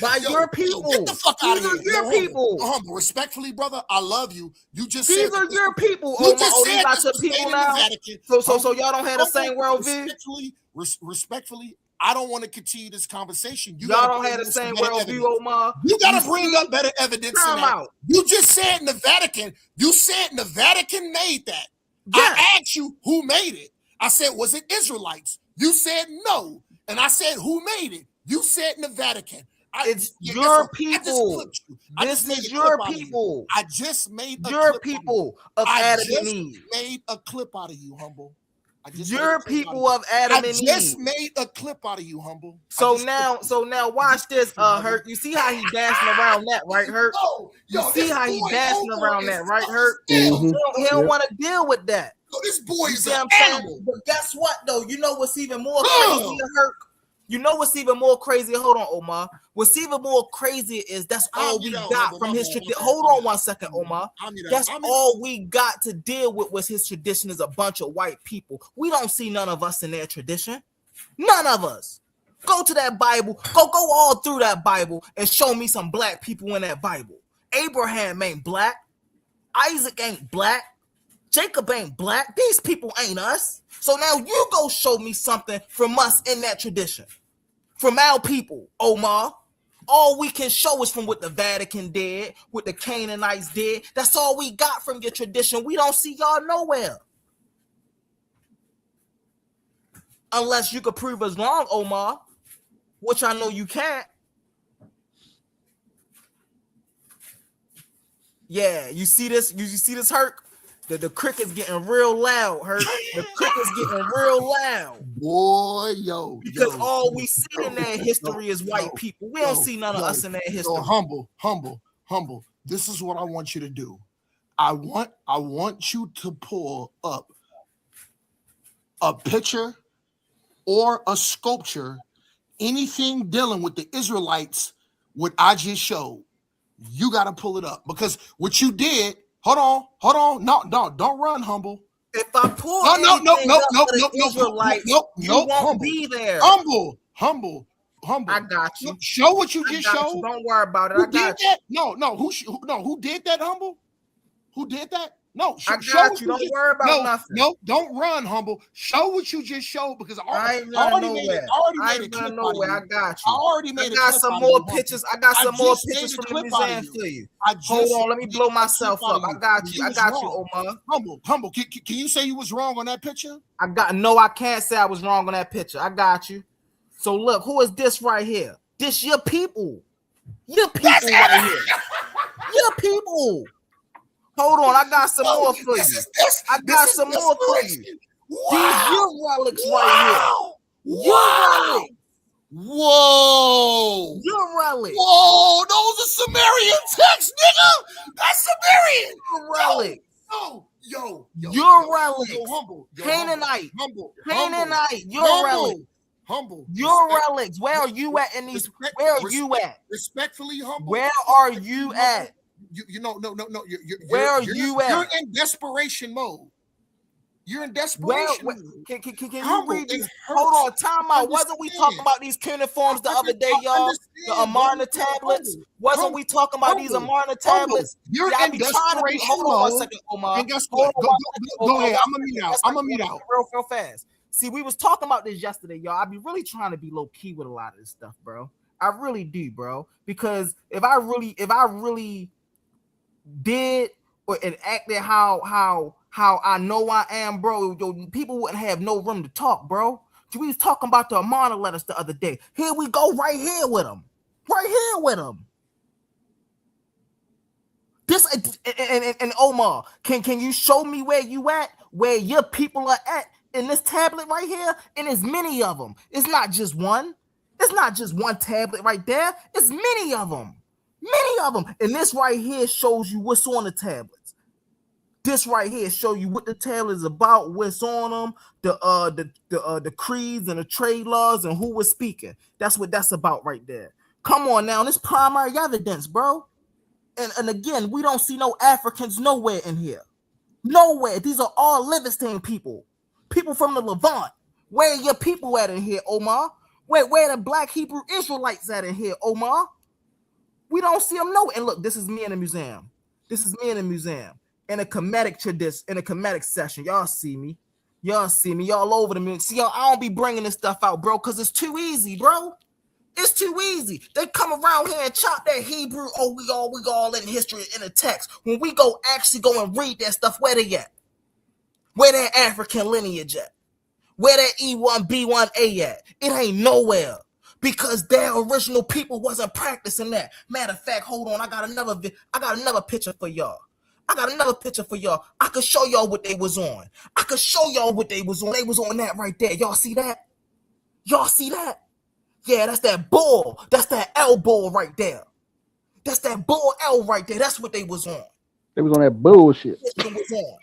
By your people. Get the fuck out of here. These are your people. Humble. Respectfully, brother, I love you. You just These said are your people. You Oh, just these said not this your was made people in the now. Vatican. So y'all don't have the same worldview. Respectfully, I don't want to continue this conversation. Y'all don't have the same worldview, Omar. You gotta bring up better evidence. Time out. You just said in the Vatican. You said the Vatican made that. I asked you who made it. I said, was it Israelites? You said no. And I said, who made it? You said in the Vatican. It's your people. This is your people. I just made your people of Adam and Eve. Made a clip out of you, humble. Your people of Adam and Eve. I just made a clip out of you, humble. So now watch this, Hurt. You see how he dancing around that, right, Hurt? You see how he dancing around that, right, Hurt? He don't want to deal with that. This boy is an animal. But guess what, though? You know what's even more crazy, Hurt? You know what's even more crazy? Hold on, Omar. What's even more crazy is that's all we got from his tradition. Hold on 1 second, Omar. That's all we got to deal with was his tradition is a bunch of white people. We don't see none of us in their tradition. None of us. Go to that Bible. Go all through that Bible and show me some black people in that Bible. Abraham ain't black. Isaac ain't black. Jacob ain't black. These people ain't us. So now you go show me something from us in that tradition. From our people, Omar. All we can show is from what the Vatican did, what the Canaanites did. That's all we got from your tradition. We don't see y'all nowhere. Unless you could prove us wrong, Omar, which I know you can't. Yeah, you see this? You see this, Hurt? The cricket's getting real loud, Hurt. The cricket's getting real loud. Boy, yo. Because all we see in their history is white people. We don't see none of us in their history. So humble. This is what I want you to do. I want you to pull up a picture or a sculpture, anything dealing with the Israelites, what I just showed. You got to pull it up because what you did. Hold on. No, don't run, humble. If I pull no, won't be there. Humble. I got you. Show what you just showed. Don't worry about it. Who I got did that? No. Who did that, humble? Who did that? No, I got you. Don't worry about nothing. No, don't run, humble. Show what you just showed because I ain't running nowhere. I ain't running nowhere. I got you. I got some more pictures. I got some more pictures from the museum for you. Hold on, let me blow myself up. I got you. I got you, Omar. Humble. Can you say you was wrong on that picture? I can't say I was wrong on that picture. I got you. So look, who is this right here? This your people. Your people right here. Your people. Hold on, I got some more for you. I got some more for you. Wow. These your relics right here. Your relics. Whoa. Your relics. Whoa, those are Sumerian texts, nigga. That's Sumerian. Your relics. Yo. Your relics. Humble. Canaanite. Humble. Canaanite. Your relics. Humble. Your relics. Where are you at in these? Where are you at? Respectfully humble. Where are you at? No. Where are you at? You're in desperation mode. You're in desperation. Can you read these? Hold on, time out. Wasn't we talking about these cuneiforms the other day, y'all? The Amarna tablets. Wasn't we talking about these Amarna tablets? You're in desperation mode. Hold on 1 second, Omar. And guess what? Go ahead. I'm gonna mute out. Real fast. See, we was talking about this yesterday, y'all. I be really trying to be low key with a lot of this stuff, bro. I really do, bro. Because if I really did and acted how I know I am, bro, people wouldn't have no room to talk, bro. We was talking about the Amarna letters the other day. Here we go, right here with them. This and Omar, can you show me where you at, where your people are at in this tablet right here? And there's many of them. It's not just one. It's not just one tablet right there. It's many of them. And this right here shows you what's on the tablets. This right here show you what the tablet is about, what's on them, the creeds and the trade laws and who was speaking. That's what that's about right there. Come on now, this primary evidence, bro. And again, we don't see no Africans nowhere in here. Nowhere. These are all Livingstone people. People from the Levant. Where are your people at in here, Omar? Where the black Hebrew Israelites at in here, Omar? We don't see them no. And look, this is me in the museum. In a comedic tradition, in a comedic session. Y'all see me. Y'all over the moon. See, y'all, I don't be bringing this stuff out, bro, because it's too easy, bro. It's too easy. They come around here and chop that Hebrew. Oh, we all in history in the text. When we actually go and read that stuff, where they at? Where that African lineage at? Where that E1B1A at? It ain't nowhere. Because their original people wasn't practicing that. Matter of fact, hold on. I got another picture for y'all. I could show y'all what they was on. They was on that right there. Y'all see that? Yeah, that's that bull. That's that L bull right there. That's that bull L right there. That's what they was on. They was on that bullshit. That's what was on.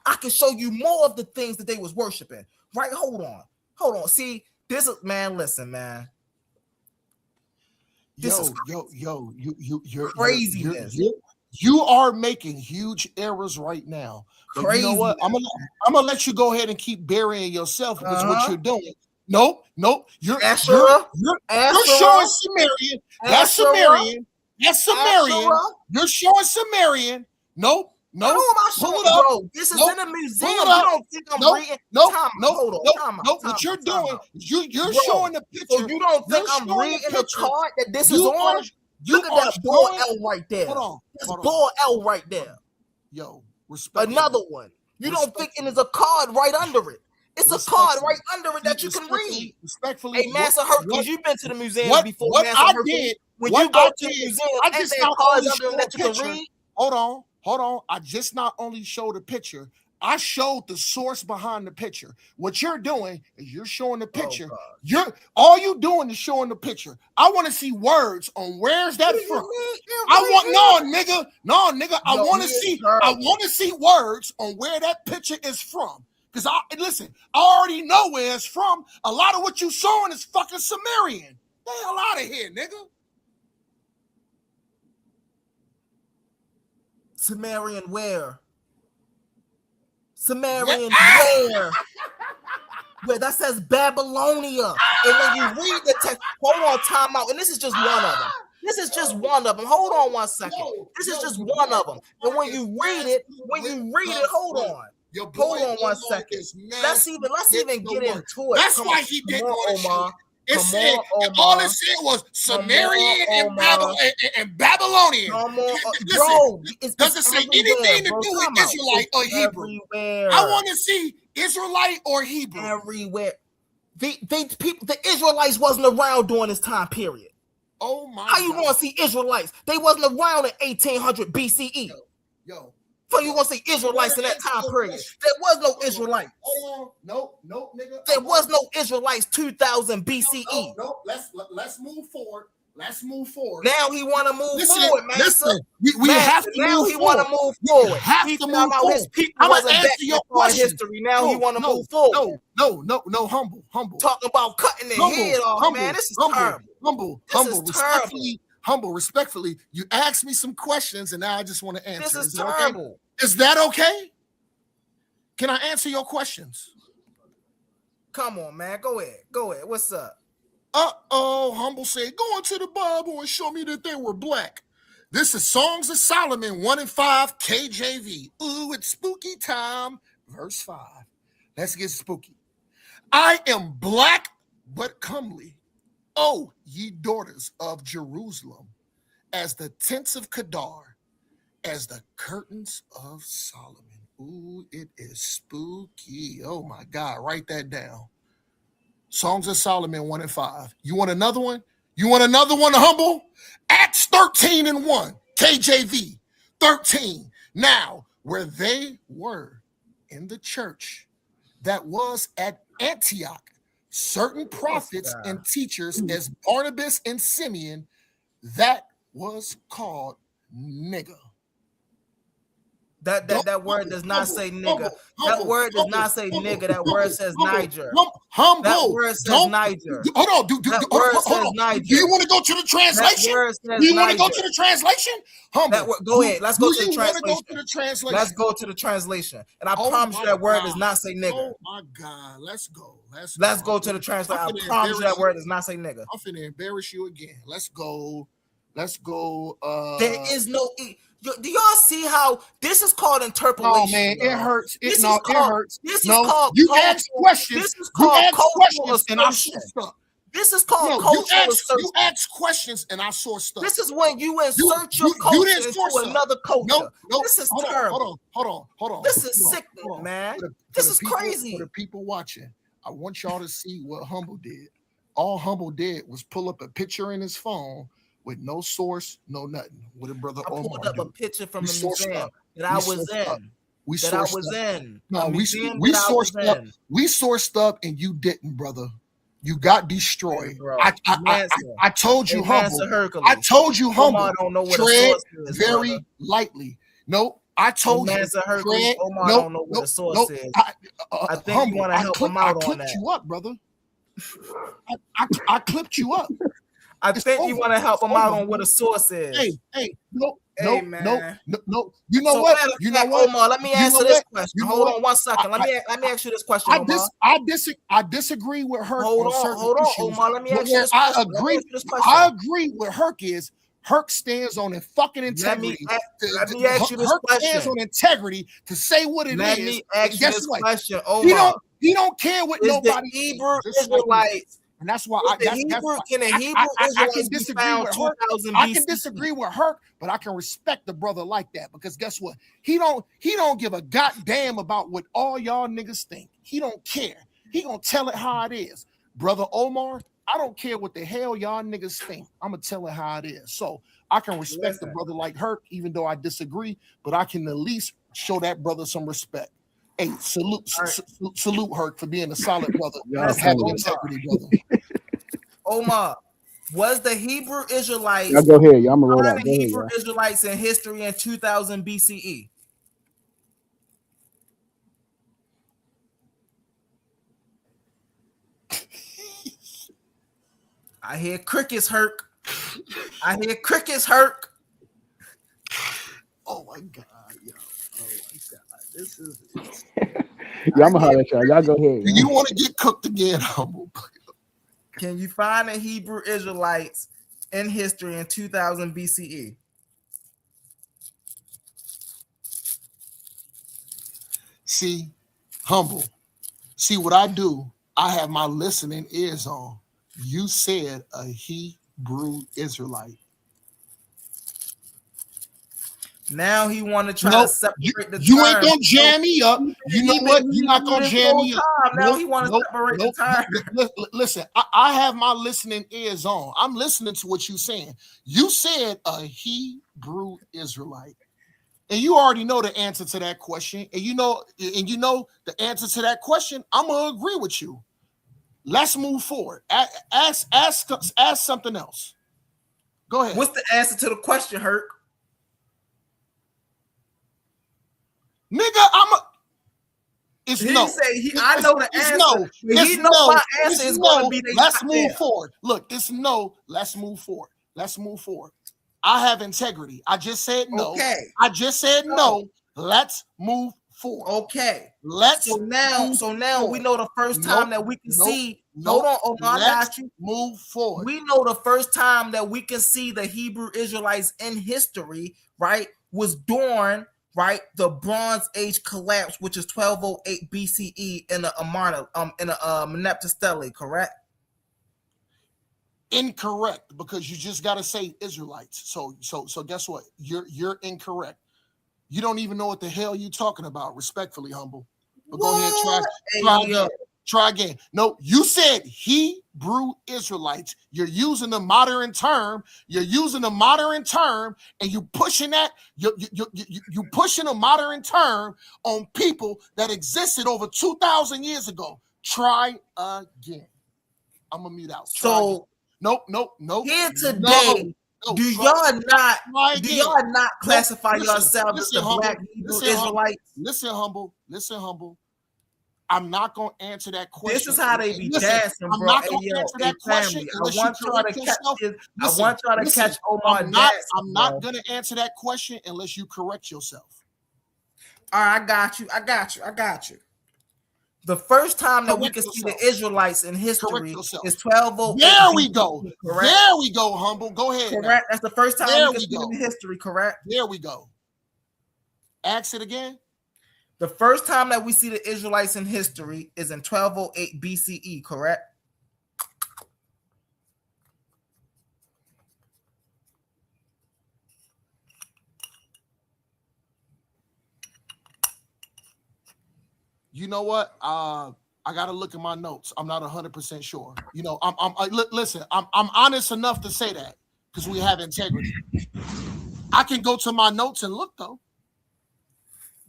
I can show you more of the things that they was worshiping. Right? Hold on. See, this is, man, listen, man. You're craziness. You are making huge errors right now. But you know what? I'm gonna let you go ahead and keep burying yourself because what you're doing. Nope. You're showing Sumerian. That's Sumerian. You're showing Sumerian. Nope. Who am I showing, bro? This is in a museum. You don't think I'm reading? Hold on. What you're doing, you're showing the picture. So you don't think I'm reading the card that this is on? Look at that bull L right there. Hold on. Bull L right there. Yo, respect. Another one. You don't think it is a card right under it? It's a card right under it that you can read. Respectfully, hey, Master Hercules, you've been to the museum before. What Master I Hercules, did when you go to the museum, I just not cards only under that you can read. Hold on. I just not only showed a picture. I showed the source behind the picture. What you're doing is you're showing the picture. All you doing is showing the picture. I want to see words on where's that from. No, nigga. I want to see words on where that picture is from. Because I already know where it's from. A lot of what you showing is fucking Sumerian. Get the hell out of here, nigga. Sumerian where? Where that says Babylonia. And when you read the text, hold on, time out. And this is just one of them. Hold on 1 second. This is just one of them. And when you read it, hold on. Hold on 1 second. Let's even get into it. That's why he didn't want to show. All it said was Sumerian and Babylonian. Does it say anything to do with Israelite or Hebrew? I want to see Israelite or Hebrew. Everywhere. The Israelites wasn't around during this time period. Oh my! How you going to see Israelites? They wasn't around in 1800 BCE. Yo. So you gonna see Israelites in that time period? There was no Israelites. Hold on, no, nigga. There was no Israelites 2000 BCE. No. Let's move forward. Let's move forward. Now he want to move Listen, forward, man. listen, we have to now move he want to forward. move forward. Have He to found move out forward. his people I'm wasn't gonna back answer your there for question. history. Now he want to move forward. No, humble. Talking about cutting their head off, man. This is terrible. Humble, respectfully. You asked me some questions, and now I just want to answer. This is that terrible. Okay? Is that okay? Can I answer your questions? Come on, man. Go ahead. What's up? Humble said, go into the Bible and show me that they were black. This is Songs of Solomon 1 and 5 KJV. Ooh, it's spooky time. Verse 5. Let's get spooky. I am black but comely. Oh, ye daughters of Jerusalem, as the tents of Kedar, as the curtains of Solomon. Ooh, it is spooky. Oh my God, write that down. Songs of Solomon 1 and 5. You want another one? You want another one, Humble? Acts 13 and 1, KJV 13. Now, where they were in the church that was at Antioch, certain prophets and teachers as Barnabas and Simeon, that was called nigger. That word does not say nigga. That word does not say nigga. That word says Niger. Humble. That word says Niger. Hold on. Hold on. Do you want to go to the translation? Do you want to go to the translation? Humble. Go ahead. Let's go to the translation. Let's go to the translation. And I promise you that word does not say nigga. Oh my God. Let's go. Let's go to the translation. I promise you that word does not say nigga. I'm finna embarrass you again. Let's go. There is no. Do y'all see how this is called interpolation? Oh man, it hurts. It hurts. This is called. You ask questions. This is called cultural and I assertion. sourced up. This is called cultural assertion. You ask questions and I source stuff. This is when you insert your culture into another culture. This is terrible. Hold on. This is sickening, man. This is crazy. For the people watching, I want y'all to see what Humble did. All Humble did was pull up a picture in his phone with no source, no nothing. What did Brother Omar pulled up a picture from the museum that I was in. No, we sourced up and you didn't, brother. You got destroyed. I told you, Humble. I told you, Humble. Tread very lightly. No, I told you. Tread. Omar don't know what the source is. I think you want to help him out on that. I clipped you up, brother. I clipped you up. I think you want to help him out on what a source is. No. You know what? Omar, let me answer this question. Hold on 1 second. Let me ask you this question, Omar. I disagree with Herc. Hold on, Omar. Let me ask you this question. I agree with Herc is Herc stands on a fucking integrity. Let me ask you this Herc question. stands on integrity to say what it is. Let me ask you this question, Omar. He don't care what nobody. The Hebrew Israelites. And that's why I can disagree with Herc. I can disagree with Herc, but I can respect the brother like that because guess what? He don't give a goddamn about what all y'all niggas think. He don't care. He gonna tell it how it is. Brother Omar, I don't care what the hell y'all niggas think. I'm gonna tell it how it is. So I can respect the brother like Herc, even though I disagree, but I can at least show that brother some respect. Hey, salute Herc for being a solid brother. Having integrity, brother. Omar, was the Hebrew Israelites? Y'all go ahead. Y'all roll out. Hebrew Israelites in history in 2000 BCE. I hear crickets, Herc. Oh my God, yo. Oh my God. This is Yeah, I'm gonna holler at y'all. Y'all go ahead. You want to get cooked again, Humble? Can you find the Hebrew Israelites in history in 2000 BCE? See, Humble. See what I do? I have my listening ears on. You said a Hebrew Israelite. Now he want to try to separate the You term. ain't gonna jam me up. You know what? You're not gonna jam me up. Now he want to separate the term. Listen, I have my listening ears on. I'm listening to what you're saying. You said a Hebrew Israelite. And you already know the answer to that question. And you know the answer to that question. I'm gonna agree with you. Let's move forward. Ask something else. Go ahead. What's the answer to the question, Herc? Nigga, it's He no. say I know the answer. No. He know my answer is going to be they Let's not move there. forward. Look, it's no. Let's move forward. Let's move forward. I have integrity. I just said no. Okay. I just said no. Let's move forward. Okay. Let's So now we know the first time that we can see. Hold on, Omar, I got you. Move forward. We know the first time that we can see the Hebrew Israelites in history, right, was during the Bronze Age collapse, which is 1208 BCE in the Amarna, in the Merneptah Stele, correct? Incorrect, because you just got to say Israelites. So guess what? You're incorrect. You don't even know what the hell you're talking about. Respectfully, humble. But go ahead, try again. No, you said Hebrew Israelites. You're using the modern term. And you pushing that. You pushing a modern term on people that existed over 2,000 years ago. Try again. I'm gonna mute out. So nope. Here today, do y'all not classify yourselves as the Black Hebrew Israelites? Listen, humble. I'm not gonna answer that question. This is how they be dancing, bro. I'm not gonna answer that question unless you correct yourself. I want y'all to catch Omar. I'm not gonna answer that question unless you correct yourself. All right, I got you. The first time that we can see the Israelites in history is 1208. There we go. Correct? There we go, humble. Go ahead. Correct. Now. That's the first time we can see them in history, correct? There we go. Ask it again. The first time that we see the Israelites in history is in 1208 BCE, correct? You know what? I got to look at my notes. I'm not 100% sure. You know, listen. I'm honest enough to say that because we have integrity. I can go to my notes and look though.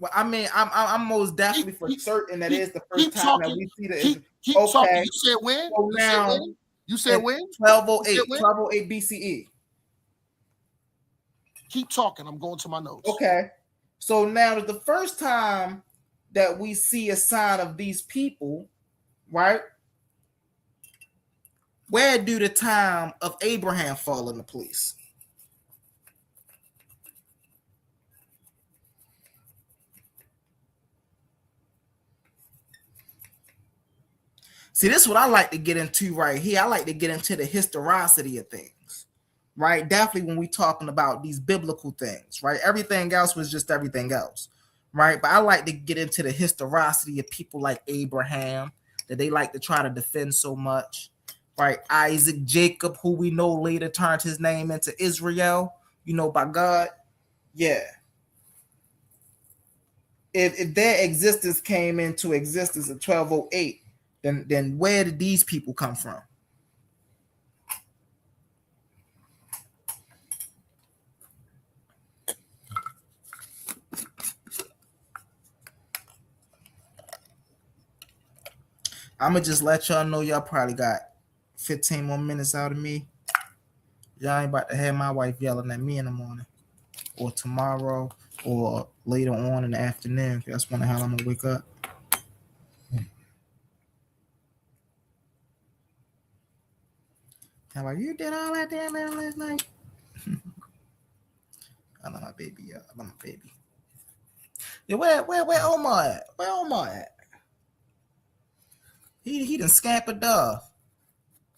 Well, I mean, I'm most definitely for certain that is the first time that we see the. Keep talking. You said when? So now, you said when? 1208 BCE. Keep talking. I'm going to my notes. Okay. So now the first time that we see a sign of these people, right? Where do the time of Abraham fall into place? See, this is what I like to get into right here. I like to get into the historicity of things, right? Definitely when we're talking about these biblical things, right? Everything else was just everything else, right? But I like to get into the historicity of people like Abraham that they like to try to defend so much, right? Isaac, Jacob, who we know later turned his name into Israel, you know, by God. Yeah. If their existence came into existence in 1208, then where did these people come from? I'm gonna just let y'all know y'all probably got 15 more minutes out of me. Y'all ain't about to have my wife yelling at me in the morning or tomorrow or later on in the afternoon. That's when the hell I'm gonna wake up. How about you did all that damn last night? I love my baby, yeah. I love my baby. Yeah, where Omar at? Where Omar at? He done scampered off.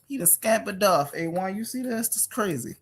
He done scampered off. A1, you see this? That's crazy.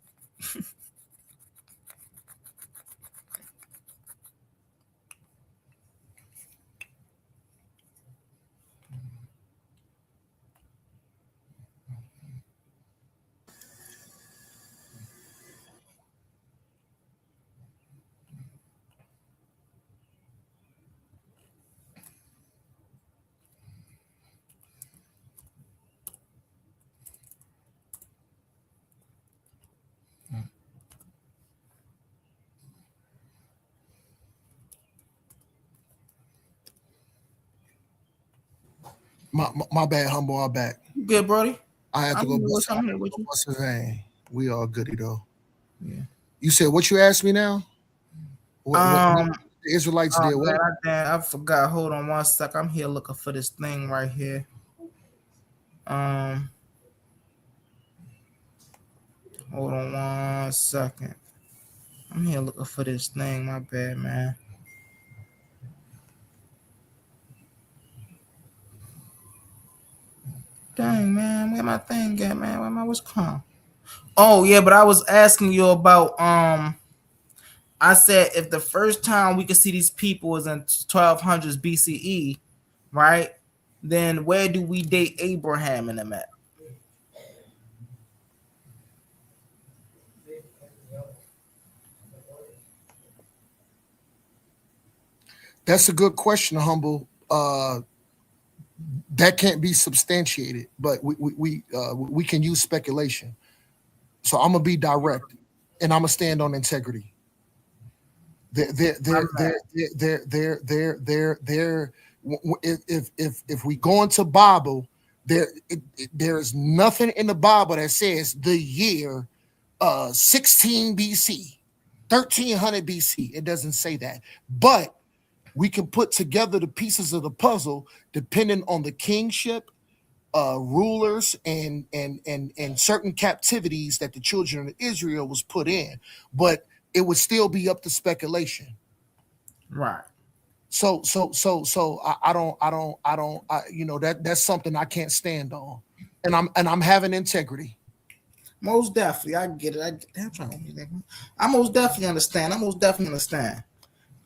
My bad, humble. I'm back. You good, Brody? I had to go bust his vein. We all goody though. Yeah. You said what you asked me now? What the Israelites did? What? Man, I forgot. Hold on 1 sec. I'm here looking for this thing right here. Hold on 1 second. I'm here looking for this thing. My bad, man. Dang, man, where my thing at, man? Where my what's calm? Oh yeah, but I was asking you about I said if the first time we could see these people was in 1200s BCE, right? Then where do we date Abraham and them at? That's a good question, Humble. That can't be substantiated, but we can use speculation. So I'm gonna be direct, and I'm gonna stand on integrity. If we go into Bible, there is nothing in the Bible that says the year 16 BC, 1300 BC. It doesn't say that, but we can put together the pieces of the puzzle depending on the kingship, rulers, and certain captivities that the children of Israel was put in. But it would still be up to speculation. Right. So I don't that's something I can't stand on, and I'm having integrity. Most definitely, I get it. I most definitely understand.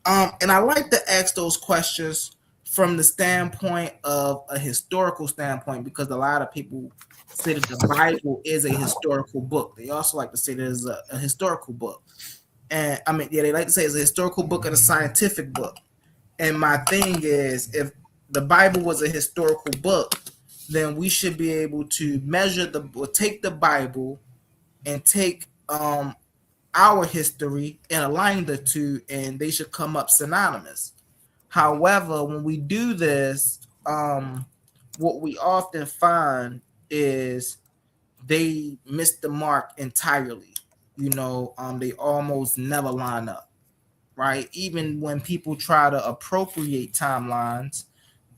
And I like to ask those questions from the standpoint of a historical standpoint, because a lot of people say that the Bible is a historical book. They also like to say that it's a historical book. And I mean, yeah, they like to say it's a historical book and a scientific book. And my thing is, if the Bible was a historical book, then we should be able to take the Bible and take our history and align the two, and they should come up synonymous. However, when we do this, what we often find is they miss the mark entirely. They almost never line up, right? Even when people try to appropriate timelines,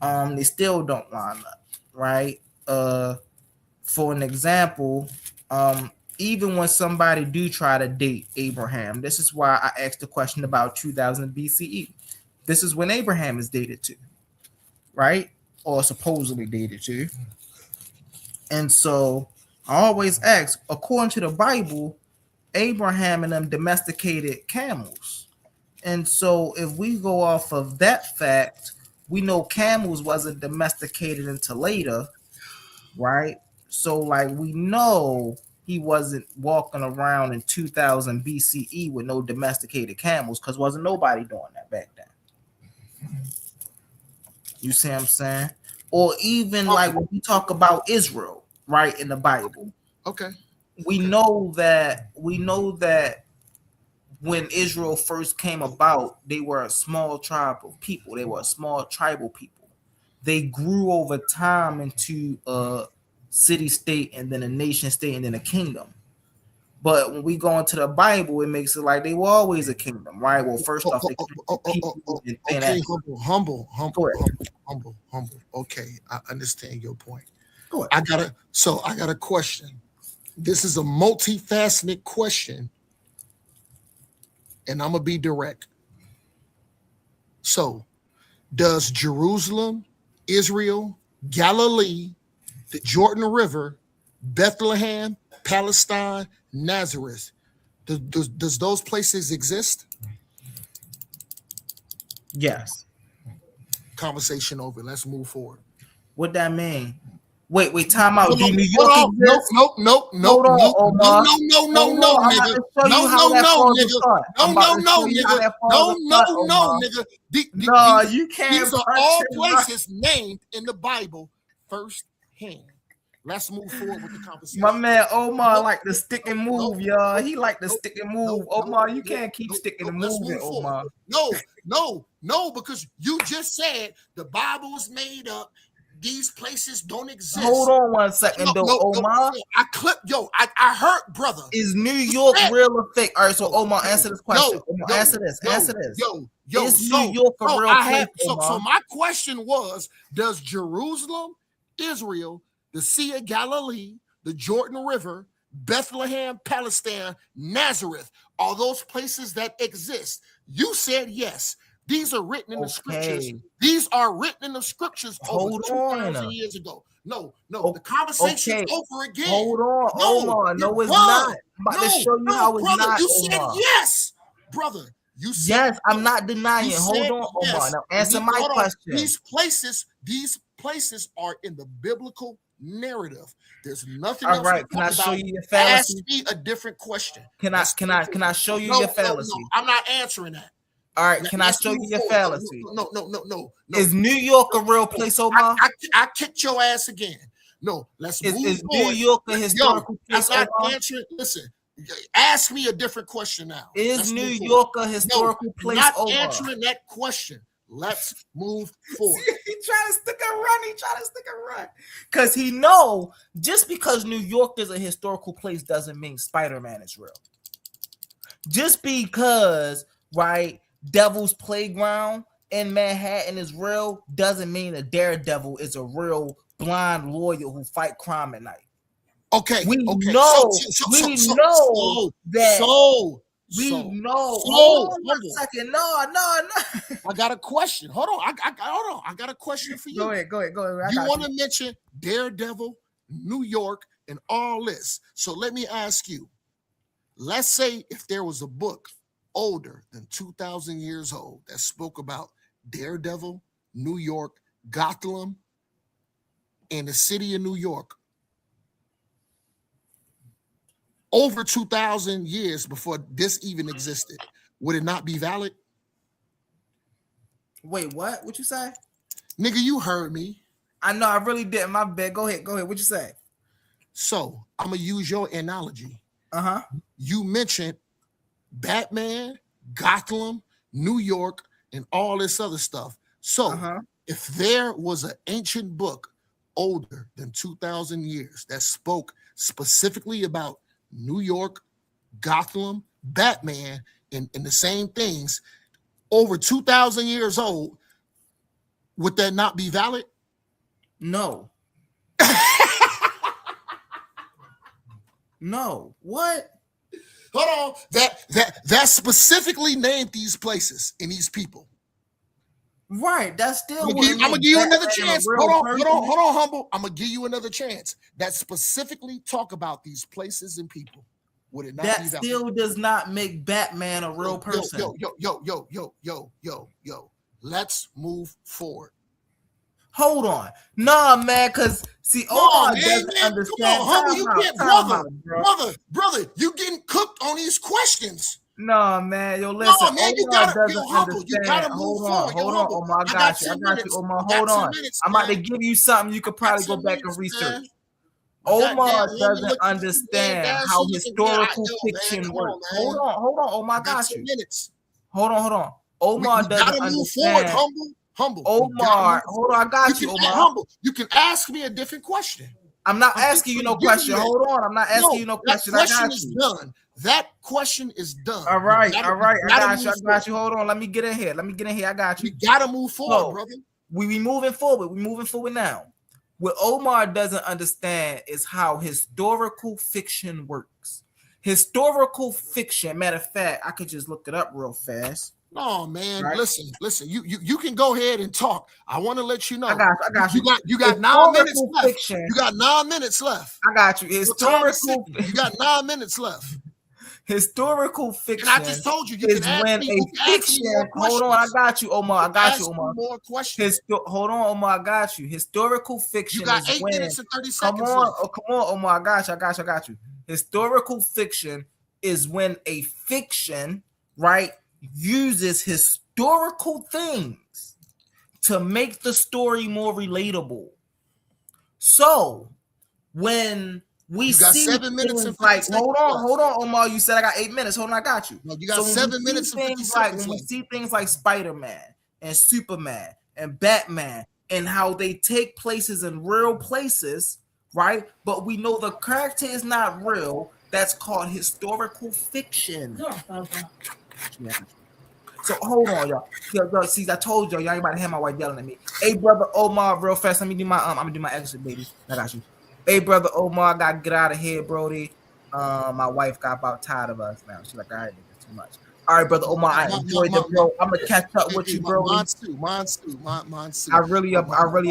they still don't line up, right? For an example, even when somebody do try to date Abraham, this is why I asked the question about 2000 BCE. This is when Abraham is dated to, right? Or supposedly dated to. And so I always ask, according to the Bible, Abraham and them domesticated camels. And so if we go off of that fact, we know camels wasn't domesticated until later, right? So like we know he wasn't walking around in 2000 BCE with no domesticated camels, because wasn't nobody doing that back then. You see what I'm saying? Or even like when we talk about Israel, right, in the Bible. Okay. We know that when Israel first came about, they were a small tribal people. They were a small tribal people. They grew over time into a city state, and then a nation state, and then a kingdom. But when we go into the Bible, it makes it like they were always a kingdom, right? Well, first off, they okay, humble. Okay, I understand your point. Go ahead. I got a question. This is a multifaceted question, and I'm gonna be direct. So, does Jerusalem, Israel, Galilee, the Jordan River, Bethlehem, Palestine, Nazareth, does those places exist? Yes. Conversation over. Let's move forward. What that mean? Wait, time out. Do New York Nope, exist? no, Hold on, Omar. nigga. No, nigga. No, you can't. These are all places named in the Bible firsthand. Let's move forward with the conversation. My man Omar like to stick and move, y'all. He like to stick and move. Omar, you can't keep sticking and moving, Omar. No, because you just said the Bible was made up these places don't exist. Hold on one second, though, Omar. I heard, brother. Is New York real or fake? All right, so Omar, answer this question. Omar, answer this. Is New York a real place, Omar? So my question was, does Jerusalem, Israel, the Sea of Galilee, the Jordan River, Bethlehem, Palestine, Nazareth, are those places that exist? You said yes. These are written in the scriptures. These are written in the scriptures over 2,000 years ago. No, the conversation's over again. Hold on, Omar. No, it's not. I'm about to show you how it's brother, not, you Omar. said yes, brother. You said yes. I'm not denying. Hold on, yes. Omar. Now answer my question. These places are in the biblical narrative. There's nothing else. All right, can I show you your fallacy? fallacy? Ask me a different question. Can I show you your fallacy? No, I'm not answering that. All right, can I show you your fallacy? No. Is New York a real place, Omar? I kicked your ass again. No, let's move Is forward. New York a historical place, I'm not Omar? answering. Listen, ask me a different question now. Is New York a historical place, not Omar? answering that question. Let's move forward. He trying to stick a run. Because he know just because New York is a historical place doesn't mean Spider-Man is real. Just because, right, Devil's Playground in Manhattan is real doesn't mean a Daredevil is a real blind lawyer who fight crime at night. Okay, we know that. Hold on one second. No. I got a question. Hold on. I got a question for you. Go ahead. You want to mention Daredevil, New York, and all this. So let me ask you. Let's say if there was a book older than 2,000 years old that spoke about Daredevil, New York, Gotham, and the city of New York over 2,000 years before this even existed, would it not be valid? Wait, what? What you say? Nigga, you heard me. I know, I really didn't. My bad. Go ahead. What you say? So I'm gonna use your analogy. You mentioned Batman, Gotham, New York, and all this other stuff. So if there was an ancient book older than 2,000 years that spoke specifically about New York, Gotham, Batman, and the same things over 2,000 years old, would that not be valid? No. No. What? Hold on. That specifically named these places and these people. Right. That's still. I'm gonna give you another chance. Hold on, humble. I'm gonna give you another chance. That specifically talk about these places and people. Would it not that be valid? Still does not make Batman a real person. Yo. Let's move forward. Hold on. Nah, man, because see, Omar doesn't understand. Come on, humble, you can't, brother, you getting cooked on these questions. No, man, yo, listen. No, man, you gotta Hold on, Omar. I got you, Omar. Hold on. I'm about to give you something you could probably go back and research. Omar doesn't understand how historical fiction works. Hold on, Omar. I got you. Hold on. Omar doesn't understand. Humble. Omar, hold on. I got you, Omar. Humble. You can ask me a different question. I'm not asking you no question. Hold on. I'm not asking you no question. That question is done. That question is done. All right. I got you. Hold on. Let me get in here. I got you. You gotta move forward, brother. We moving forward. We moving forward now. What Omar doesn't understand is how historical fiction works. Historical fiction. Matter of fact, I could just look it up real fast. No, man. Right. Listen. You can go ahead and talk. I want to let you know. I got you. You got 9 minutes left. You got 9 minutes left. I got you. You got 9 minutes left. Historical fiction. And I just told you is when a fiction. Hold on, I got you, Omar. More questions. Hold on, Omar. I got you. Historical fiction. You got is 8 when, minutes and 30 seconds. Come on, Omar. I got you. Historical fiction is when a fiction, right, uses historical things to make the story more relatable. So when we see 7 minutes and like, hold on, Omar. You said I got 8 minutes. Hold on, I got you. No, you got 7 minutes and 50 seconds. Like when we see things like Spider-Man and Superman and Batman and how they take places in real places, right? But we know the character is not real. That's called historical fiction. So hold on, y'all. Yo, see, I told y'all ain't about to have my wife yelling at me. Hey, brother Omar, real fast. Let me do my I'm gonna do my exit, baby. I got you. Hey, brother Omar, I gotta get out of here, Brody. My wife got about tired of us now. She's like, all right, nigga, too much. All right, brother Omar, I enjoyed it, bro. I'm gonna catch up with you, Brody. Mine too. I really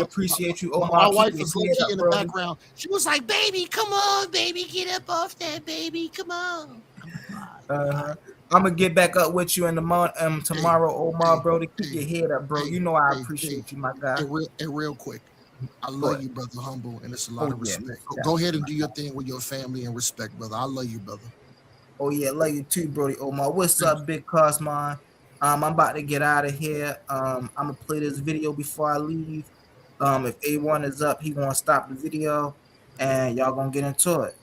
appreciate you, Omar. My Keep wife your was low head key up, in the Brody. background. She was like, "Baby, come on, baby, get up off that, baby, come on." I'm gonna get back up with you in the morning tomorrow, Omar, bro. To keep your head up, bro. You know I appreciate you, my guy. And real quick, I love you, brother. Humble, and it's a lot Oh, of yeah, respect. man. Go ahead and do your thing with your family and respect, brother. I love you, brother. Oh yeah, love you too, Brody Omar. What's up, Big Cosmon? I'm about to get out of here. I'm gonna play this video before I leave. If A1 is up, he gonna stop the video, and y'all gonna get into it.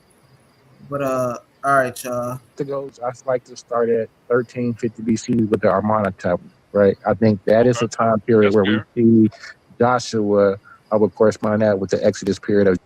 But all right, y'all. To go, I like to start at 1350 BC with the Armana tablet, right? I think that is a time period where we see Joshua. I would correspond that with the Exodus period of.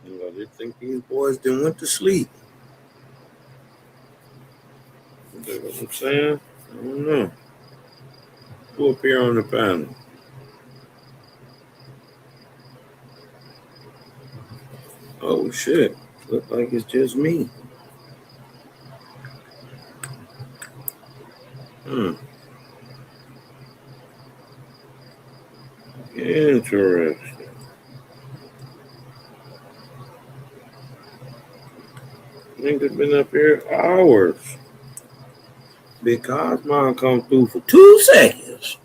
I just think these boys done went to sleep. You know what I'm saying? I don't know. Who up here on the panel? Oh shit. Look like it's just me. Interesting. Niggas been up here hours. Big Cosmon come through for 2 seconds.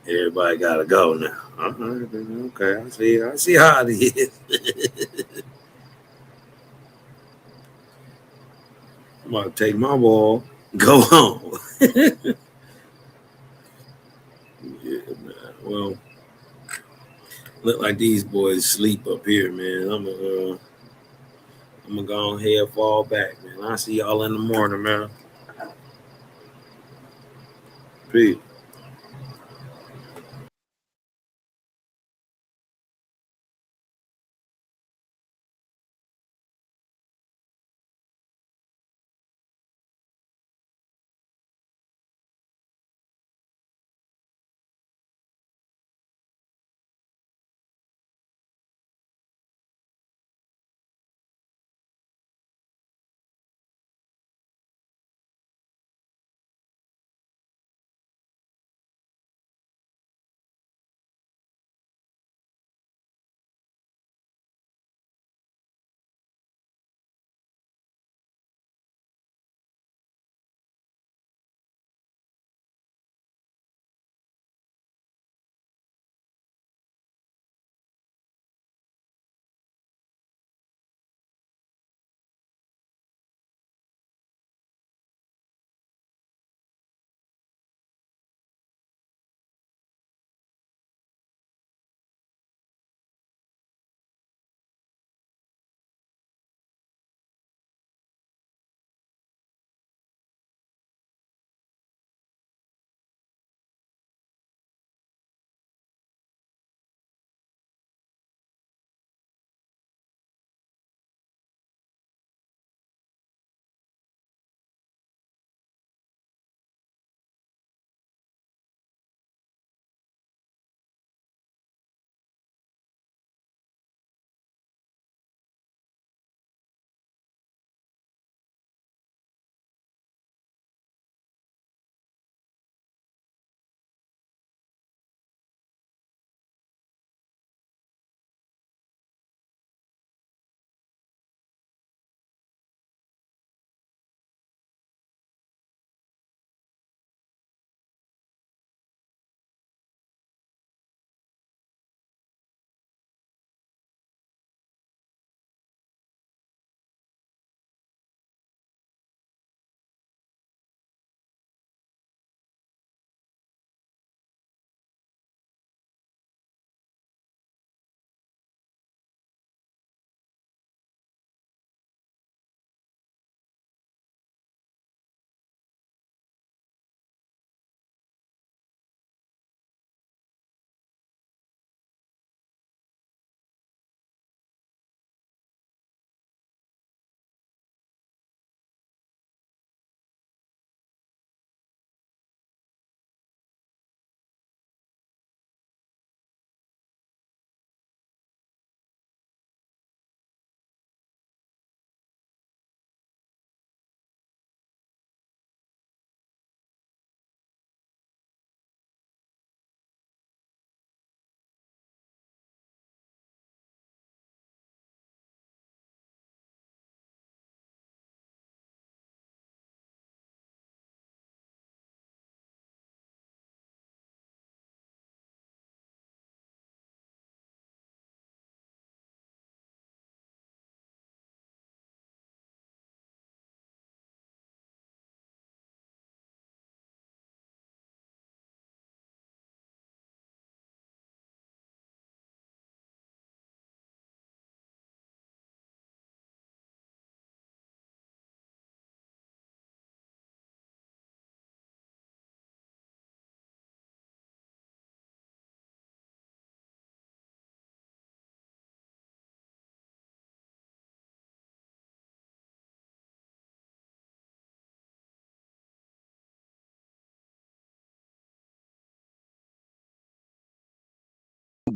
Everybody gotta go now. Okay, I see how it is. I'm about to take my ball, go home. Yeah, man. Well, look like these boys sleep up here, man. I'm gonna go ahead fall back, man. I'll see y'all in the morning, man. Peace.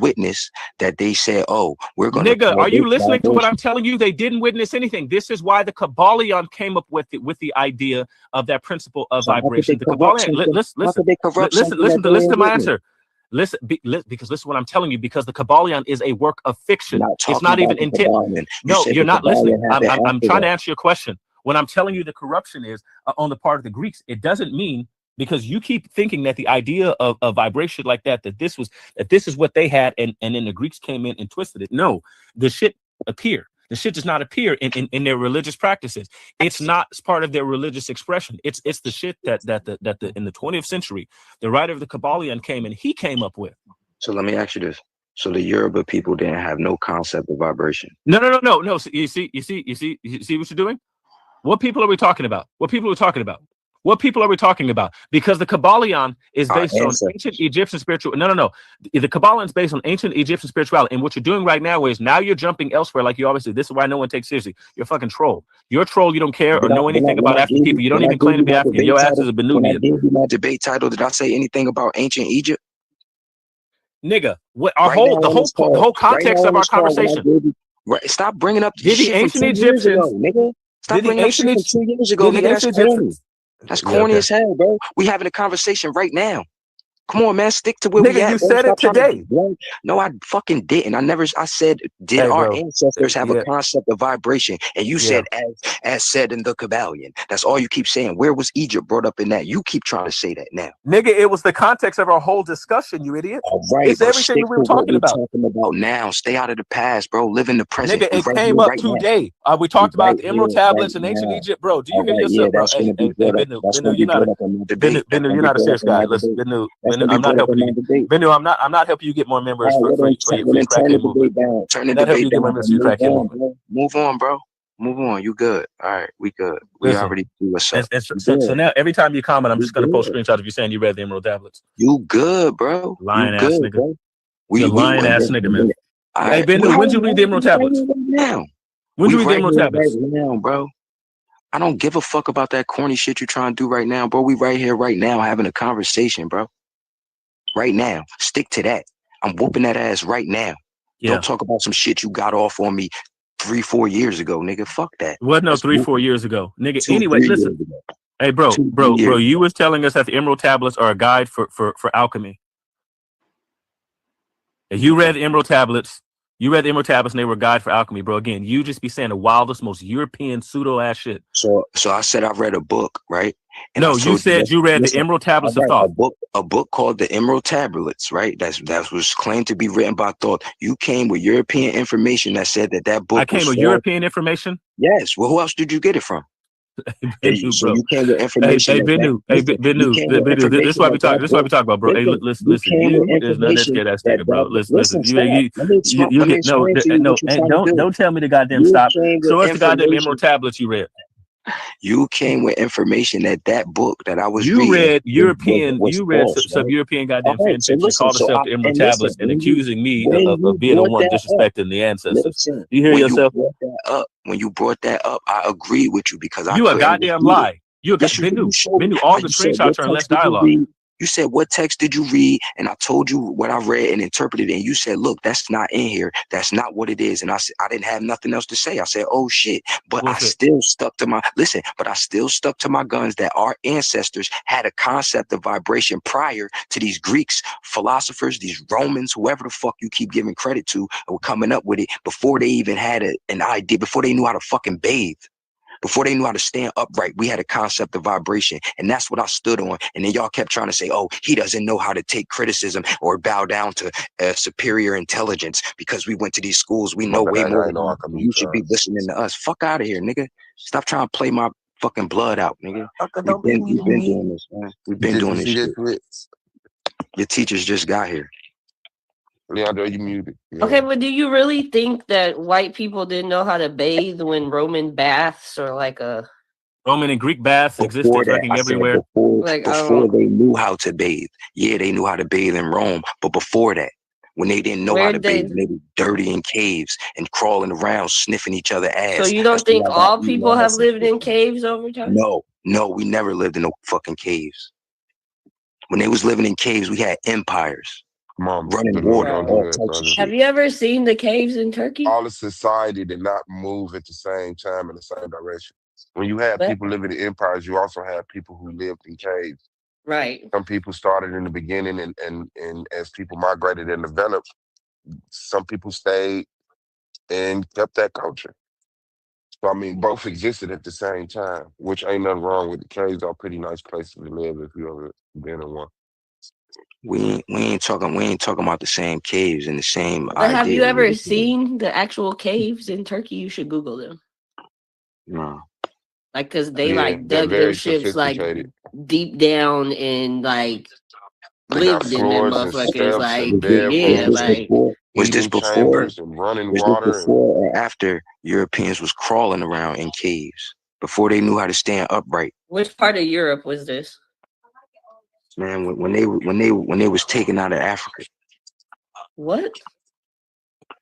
witness that they said, oh, we're going to Nigga, call are you this listening to what vibration. I'm telling you? They didn't witness anything. This is why the Kabbalion came up with the idea of that principle of So how could they vibration. The corrupt Kabbalion, something? How could they corrupt something that they listen to ain't my witness? answer. Because listen to what I'm telling you, because the Kabbalion is a work of fiction. Not It's talking not about even the intent. Kabbalion. You No, said you're the not listening. Kabbalion happened I'm after trying to that. answer your question. When I'm telling you the corruption is on the part of the Greeks, it doesn't mean, because you keep thinking that the idea of vibration like that this is what they had, and then the Greeks came in and twisted it. No, the shit appear. The shit does not appear in their religious practices. It's not part of their religious expression. It's the shit that in the 20th century, the writer of the Kabbalion came and he came up with. So let me ask you this. So the Yoruba people didn't have no concept of vibration. No. So you see what you're doing? What people are we talking about? What people are we talking about? What people are we talking about? Because the Kabbalion is based on ancient Egyptian spiritual. No. The Kabbalion is based on ancient Egyptian spirituality. And what you're doing right now is now you're jumping elsewhere, like you always do. This is why no one takes seriously. You're a fucking troll. You're a troll. You don't care or know anything about African people. You don't even claim to be African. Your ass is a When I Benubian. gave you my debate title, did I say anything about ancient Egypt? Nigga, what the whole context of our conversation. Stop bringing up Did the shit from ancient 2 years Egyptians? ago, nigga. Stop Did the bringing up ancient shit from 2 years ago, did the nigga. That's ancient corny. Egyptians? That's Yeah, corny okay. as hell, bro. We having a conversation right now. Come on, man. Stick to where we Nigga, at. you Bro. said Stop it trying to today. blank. No, I fucking didn't. I said, did Hey, our bro. ancestors have Yeah. a concept of vibration? And you Yeah. said, as said in the Kabbalion. That's all you keep saying. Where was Egypt brought up in that? You keep trying to say that now. Nigga, it was the context of our whole discussion, you idiot. All right, It's but everything stick that we to were what talking we're about. talking about now. Stay out of the past, bro. Live in the present. Nigga, We it right came here, up right now. today. We talked We about right the Emerald here, tablets right in ancient now. Egypt, bro. Do you All hear right, yeah, yourself, bro? that's gonna be brought up. That's Benu, gonna be brought up in my debate. That's Benu, gonna you're be not a brought up serious in guy. my Listen, debate. Benu, That's gonna be I'm not brought up in helping my you. debate. Benu, I'm not helping you get more members All right, for well your then turn the crackhead movement. debate down. Turn the I'm not helping debate you get more down members and for your move crackhead on, movement. bro. Move on, bro. Move on. You good? All right, we good. We Listen, already see what's up. and You so good? now every time you comment, I'm You just gonna post good? screenshots of you saying you read the Emerald tablets. You good, bro? You Lying ass good, nigga. bro? You're a We lying ass nigga, man. all Hey, right. Benu, when'd you read the Emerald We right tablets? here right now. When'd We you read the right Emerald here tablets? right now, bro. I don't give a fuck about that corny shit you're trying to do right now, bro. We right here right now having a conversation, bro. Right now. Stick to that. I'm whooping that ass right now. Yeah. Don't talk about some shit you got off on me 3-4 years ago, nigga. Fuck that. It wasn't no That's 3-4 whooping. years ago, nigga. 2-3 Anyway, listen. years ago. Hey, bro. 2-3 years You ago. was telling us that the Emerald tablets are a guide for alchemy. If you read the Emerald tablets, and they were a guide for alchemy, bro. Again, you just be saying the wildest, most European pseudo ass shit. So I said I read a book, right? And No, I you told said you read the Emerald Tablets of Thought. a book called the Emerald Tablets, right? That was claimed to be written by Thought. You came with European information that said that book. I came with European information. Yes. Well, who else did you get it from? Benu, So bro. you came with information. Hey, Benu. This is why we talk. This is why we talk about, bro. Hey, listen. came with There's nothing information scared ass nigga, bro. Listen. stop. Let me get no. explain to you No. what you're trying to do. Don't tell me to goddamn You stop. came with Show us the goddamn information. Emerald tablets you read. You came with information that book that I was You reading. read European. Was you read false, some right? European goddamn All fan right, so fiction. listen, Called herself the Emerald tablets and accusing me when of you being the brought one that up, disrespecting the ancestors. listen, You hear when yourself? you brought that up, I agree with you because I You a couldn't goddamn refute it. lie. You Yes, you Benu. showed me. Benu. All You the said, screenshots what are in less text did you dialogue. read? You said, what text did you read? And I told you what I read and interpreted. And you said, look, that's not in here. That's not what it is. And I said, I didn't have nothing else to say. I said, oh shit. But I still stuck to my guns that our ancestors had a concept of vibration prior to these Greeks, philosophers, these Romans, whoever the fuck you keep giving credit to, were coming up with it before they even had an idea, before they knew how to fucking bathe. Before they knew how to stand upright, we had a concept of vibration. And that's what I stood on. And then y'all kept trying to say, oh, he doesn't know how to take criticism or bow down to superior intelligence because we went to these schools. We know way more than you. You should be listening to us. Fuck out of here, nigga. Stop trying to play my fucking blood out, nigga. We've been doing this, man. We've been doing this shit. Your teachers just got here. Leandro, you muted. Yeah. Okay, but do you really think that white people didn't know how to bathe when Roman baths or like a Roman and Greek baths existed Before that, fucking I said everywhere? before they knew how to bathe. Yeah, they knew how to bathe in Rome. But before that, when they didn't know how to bathe, they were dirty in caves and crawling around, sniffing each other's ass. So you don't think all people have lived in caves over time? No, we never lived in no fucking caves. When they was living in caves, we had empires. Mom, running water, don't all do that, types of brother. shit. Have you ever seen the caves in Turkey? All the society did not move at the same time in the same direction. When you have people living in empires, you also have people who lived in caves. Right. Some people started in the beginning, and as people migrated and developed, some people stayed and kept that culture. So I mean, both existed at the same time, which ain't nothing wrong with. The caves are pretty nice places to live if you ever been in one. We ain't talking about the same caves and the same But have you ever ideas. seen the actual caves in Turkey? You should Google them. No. Like, cause they Yeah, like they're dug them very ships like sophisticated. deep down and like They got lived in them floors and motherfuckers. steps Like, and yeah, bedrooms and like Was this eating before? chambers and running Was this water. before or after Europeans was crawling around in caves? Before they knew how to stand upright? which part of Europe was this? Man, when they was taken out of Africa. What?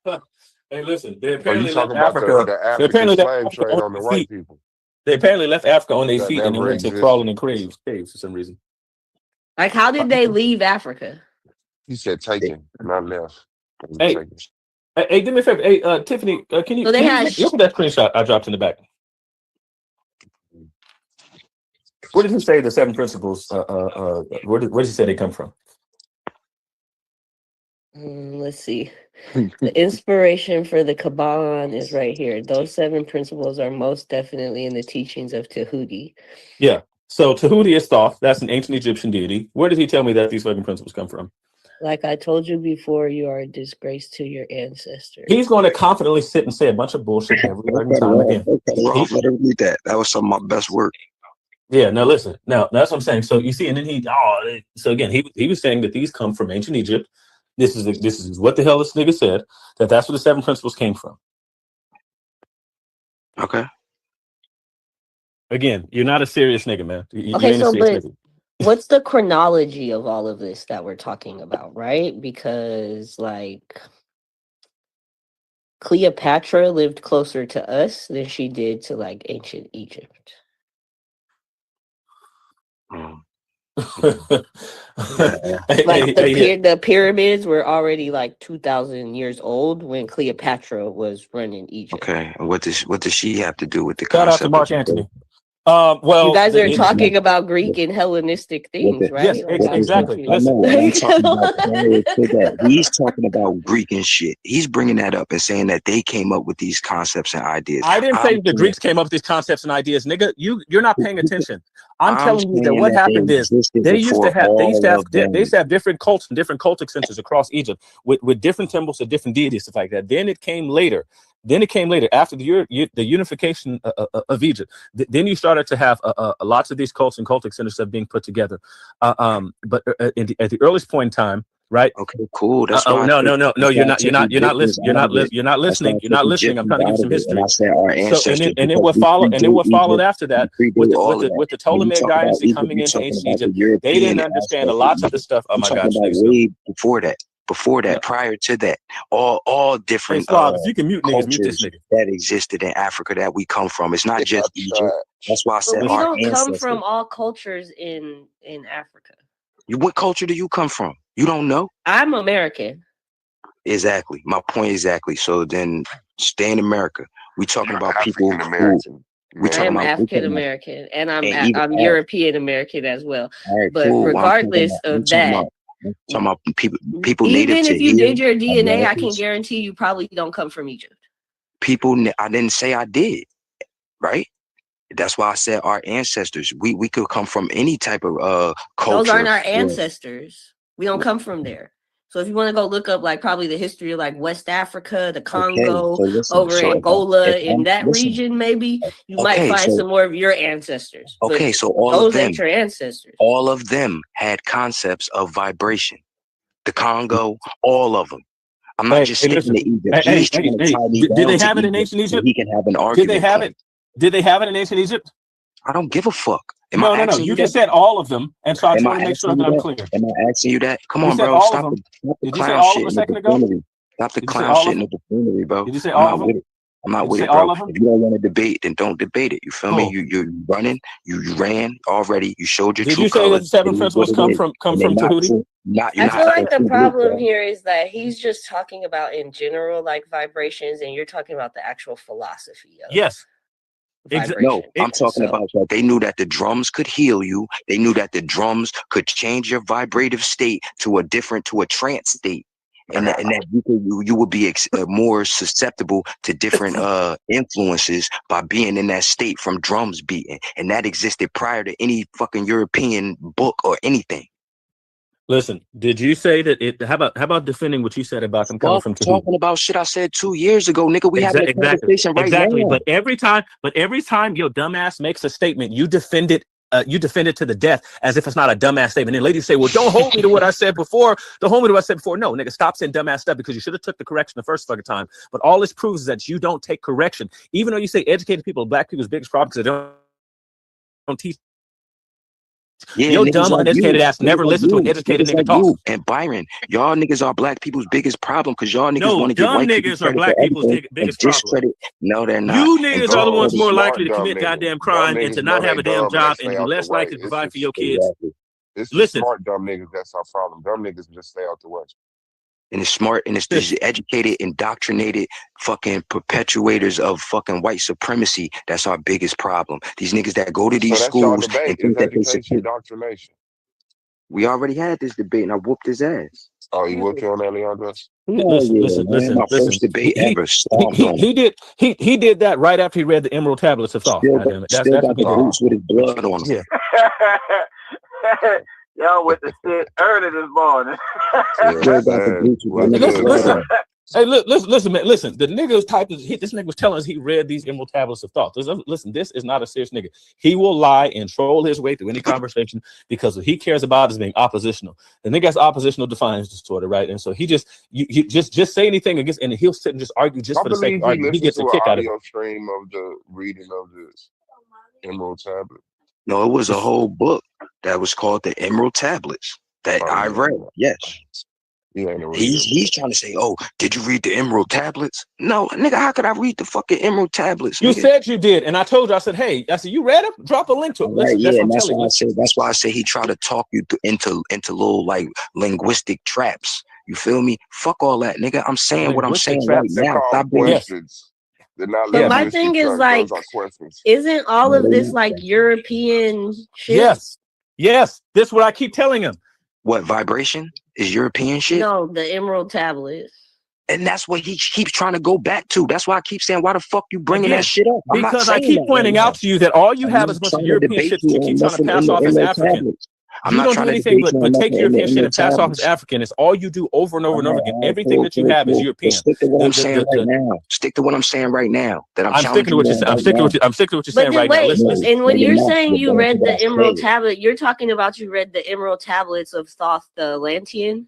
Hey, listen, they Oh, you apparently left talking about Africa. the They African apparently left slave Africa trade on on the their white feet. people? They apparently left Africa on their That feet and then never went to existed. crawling in caves for some reason. Like, how did they leave Africa? He said taken, not left. Hey, Taken. hey, do me a favor. Hey, Tiffany, can you So they had look at that screenshot I dropped in the back? Where did he say the 7 principles? Where did he say they come from? Let's see. The inspiration for the Kabbalah is right here. Those 7 principles are most definitely in the teachings of Tahuti. Yeah. So Tahuti is Thoth. That's an ancient Egyptian deity. Where did he tell me that these 7 principles come from? Like I told you before, you are a disgrace to your ancestors. He's going to confidently sit and say a bunch of bullshit every time again. Let her read that. That was some of my best work. Yeah, now listen. Now that's what I'm saying. So you see, and then so again, he was saying that these come from ancient Egypt. This is what the hell this nigga said, that's where the 7 principles came from. Okay. Again, you're not a serious nigga, man. You Okay, ain't a so serious but nigga. what's the chronology of all of this that we're talking about, right? Because like Cleopatra lived closer to us than she did to like ancient Egypt. Like the pyramids were already like 2,000 years old when Cleopatra was running Egypt. Okay. What does she have to do with the Shout out concept to Mark of Antony. Well, you guys are talking about Greek and Hellenistic things, right? Yes, Like, exactly. I know. I'm talking about prior to that. He's talking about Greek and shit. He's bringing that up and saying that they came up with these concepts and ideas. I didn't say the Greeks came up with these concepts and ideas, nigga. You're not paying attention. I'm telling you that what happened is they used to have different cults and different cultic centers across Egypt with different temples and different deities, stuff like that. Then it came later. After the unification of Egypt. Then you started to have lots of these cults and cultic centers that are being put together. But at the earliest point in time, right? Okay, cool. That's why. No. You're not listening. You're not listening. I'm trying to give you some history. And I said our ancestors. And then what followed after that with the Ptolemaic dynasty coming into ancient Egypt, they didn't understand a lot of the stuff. Oh my God! Way before that, prior to that, all different if you can mute niggas, mute cultures this nigga. that existed in Africa that we come from. It's not just Egypt. That's why I said we our don't come ancestors. from all cultures in Africa. What culture do you come from? You don't know? I'm American. Exactly. My point exactly. So then stay in America. We talking about people who I'm African American and I'm European American as well. Right, but cool. Regardless of that, talking about people even native if to you here, did your DNA, Americans, I can guarantee you probably don't come from Egypt. I didn't say I did, right? That's why I said our ancestors. We could come from any type of culture. Those aren't our ancestors. We don't come from there. So if you want to go look up like probably the history of like West Africa, the Congo, Angola, in that region, maybe you might find some more of your ancestors. Okay, so those ain't your ancestors. All of them had concepts of vibration. The Congo, all of them. I'm not just sticking to Egypt. He's trying to tie me down. Did they have it in ancient Egypt? So he can have an argument. Did they have it? Did they have it in ancient Egypt? I don't give a fuck. No. You just said all of them, and so I just want to make sure that I'm clear. Am I asking you that? Come on, bro. Stop the clown shit in the buffoonery. Stop the clown shit in the buffoonery, bro. Did you say all of them? I'm not with it, bro. If you don't want to debate, then don't debate it. You feel me? You're running. You ran already. You showed your true colors. Did you say that the 7 principles come from Tahuti? I feel like the problem here is that he's just talking about in general, like vibrations, and you're talking about the actual philosophy of No, I'm talking about that they knew that the drums could heal you. They knew that the drums could change your vibrative state to a trance state. And that you would be more susceptible to different influences by being in that state from drums beating. And that existed prior to any fucking European book or anything. Listen, did you say that it? How about defending what you said about them coming from Tahiti? Talking about shit I said 2 years ago, nigga. We having a conversation right now. But every time your dumbass makes a statement, you defend it. You defend it to the death as if it's not a dumbass statement. And ladies say, "Well, don't hold me to what I said before. Don't hold me to what I said before." No, nigga, stop saying dumbass stuff because you should have took the correction the first fucking time. But all this proves is that you don't take correction, even though you say educated people, black people's biggest problem because they don't teach. Yeah, your dumb, uneducated ass never listen to an educated nigga talk. And Byron, y'all niggas are black people's biggest problem because y'all niggas want to get white niggas are black people's biggest problem. No, they're not. You niggas are the ones more likely to commit goddamn crime and to not have a damn job and be less likely to provide for your kids. It's the smart dumb niggas that's our problem. Dumb niggas just stay out the way. And it's smart and it's these educated, indoctrinated fucking perpetuators of fucking white supremacy. That's our biggest problem. These niggas that go to these schools and think that they indoctrination. We already had this debate and I whooped his ass. Oh, you whooped him on that, Leandro? Listen. My first debate ever. He did that right after he read the Emerald Tablets of Thought. Still got the boots with his blood on them. Y'all with the shit early this morning. Listen, man. Listen. The nigga type is this nigga was telling us he read these Emerald Tablets of Thought. Listen, this is not a serious nigga. He will lie and troll his way through any conversation because what he cares about is being oppositional. The nigga has oppositional defiance disorder, right? And so he just say anything against, and he'll sit and just argue just for the sake of arguing. He gets a kick out of it. Stream of the reading of this Emerald Tablet. No, it was a whole book that was called the Emerald Tablets that I read. Yes. He's trying to say, "Oh, did you read the Emerald Tablets?" No, nigga, how could I read the fucking Emerald Tablets? You said you did, and I told you. I said, "Hey, you read them? Drop a link to it." Right, that's why I say he tried to talk you into little like linguistic traps. You feel me? Fuck all that, nigga. I'm saying what I'm saying right now. Stop being But my thing is like, isn't all of this like European shit? Yes. This is what I keep telling him. What vibration is European shit? No, the Emerald Tablets. And that's what he keeps trying to go back to. That's why I keep saying, why the fuck you bringing that shit up? Because I keep pointing out to you that all you have is a bunch of European shit that you keep trying to pass off as African. You don't do anything but take European shit and pass off as African. It's all you do over and over and over again. Everything that you have is European. Stick to what I'm saying right now. Stick to what I'm saying right now. That I'm sticking to what you're saying. I'm sticking to what you're saying right now. Listen. And when you're saying you read the Emerald Tablet, you're talking about you read the Emerald Tablets of Thoth the Atlantean?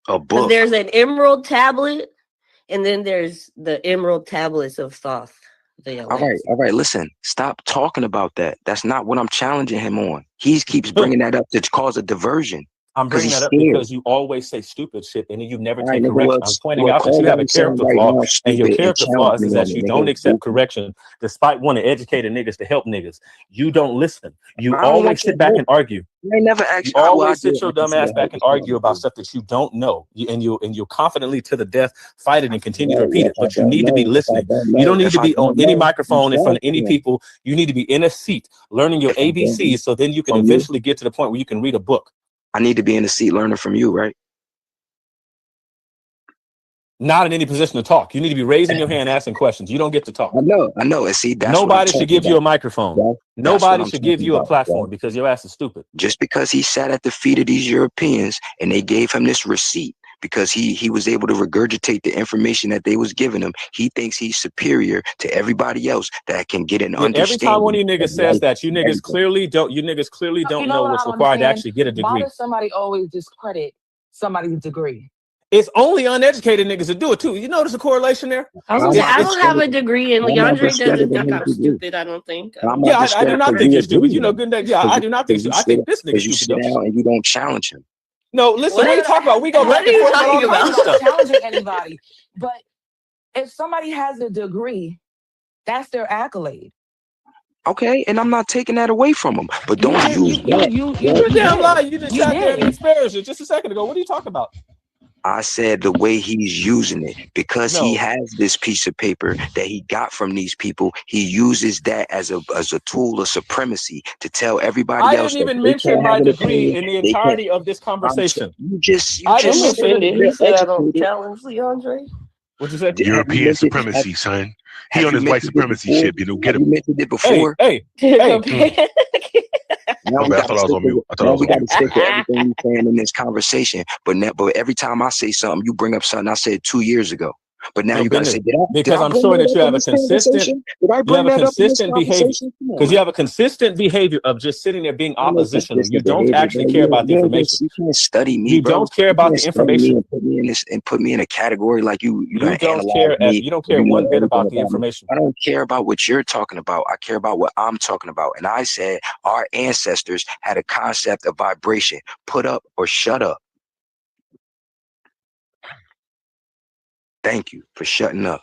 A book. There's an Emerald Tablet, and then there's the Emerald Tablets of Thoth. All right. Listen, stop talking about that. That's not what I'm challenging him on. He keeps bringing that up to cause a diversion. I'm bringing that up because you always say stupid shit and then you never take correction. I'm pointing out that you have a character flaw, and your character flaw is that you don't accept correction despite wanting educated niggas to help niggas. You don't listen. You always sit back and argue. I never actually. You always sit your dumb ass back and argue about stuff that you don't know, and you'll confidently to the death fight it and continue to repeat it. But you need to be listening. You don't need to be on any microphone in front of any people. You need to be in a seat learning your ABCs, so then you can eventually get to the point where you can read a book. I need to be in the seat learning from you, right? Not in any position to talk. You need to be raising your hand, asking questions. You don't get to talk. I know. And see, that's nobody should give you a microphone. Nobody should give you a platform because your ass is stupid. Just because he sat at the feet of these Europeans and they gave him this receipt because he was able to regurgitate the information that they was giving him, he thinks he's superior to everybody else that can get an understanding. Every time one of you niggas says that, you niggas clearly don't know what's required to actually get a degree. Why does somebody always discredit somebody's degree? It's only uneducated niggas that do it too. You notice a correlation there? I don't have a degree, and Leandre doesn't think I'm stupid. I don't think. I do not think you're stupid. You know, good. I do not think so. I think this nigga you stupid. Sit down and you don't challenge him. No, listen. What are you talking about? We go back and forth I'm not challenging anybody, but if somebody has a degree, that's their accolade. Okay, and I'm not taking that away from him. But don't use that. You're a damn lie. You just sat there and experienced it just a second ago. What are you talking about? I said the way he's using it, because he has this piece of paper that he got from these people. He uses that as a tool of supremacy to tell everybody else. I didn't even mention my degree in the entirety of this conversation. You just said it. He said I don't challenge Leandre. What'd you say? European supremacy, son. He on his white supremacy ship. You know, get him. You mentioned it before. Hey. Now we got to stick to everything you're saying in this conversation. But every time I say something, you bring up something I said 2 years ago. But now you got to say, because I'm showing that you have a consistent, behavior. Because you have a consistent behavior of just sitting there being oppositional. You don't actually care about the information. You can't study me. You don't care about the information. Put me in a category like you don't care. You don't care one bit about the information. I don't care about what you're talking about. I care about what I'm talking about. And I said our ancestors had a concept of vibration. Put up or shut up. Thank you for shutting up.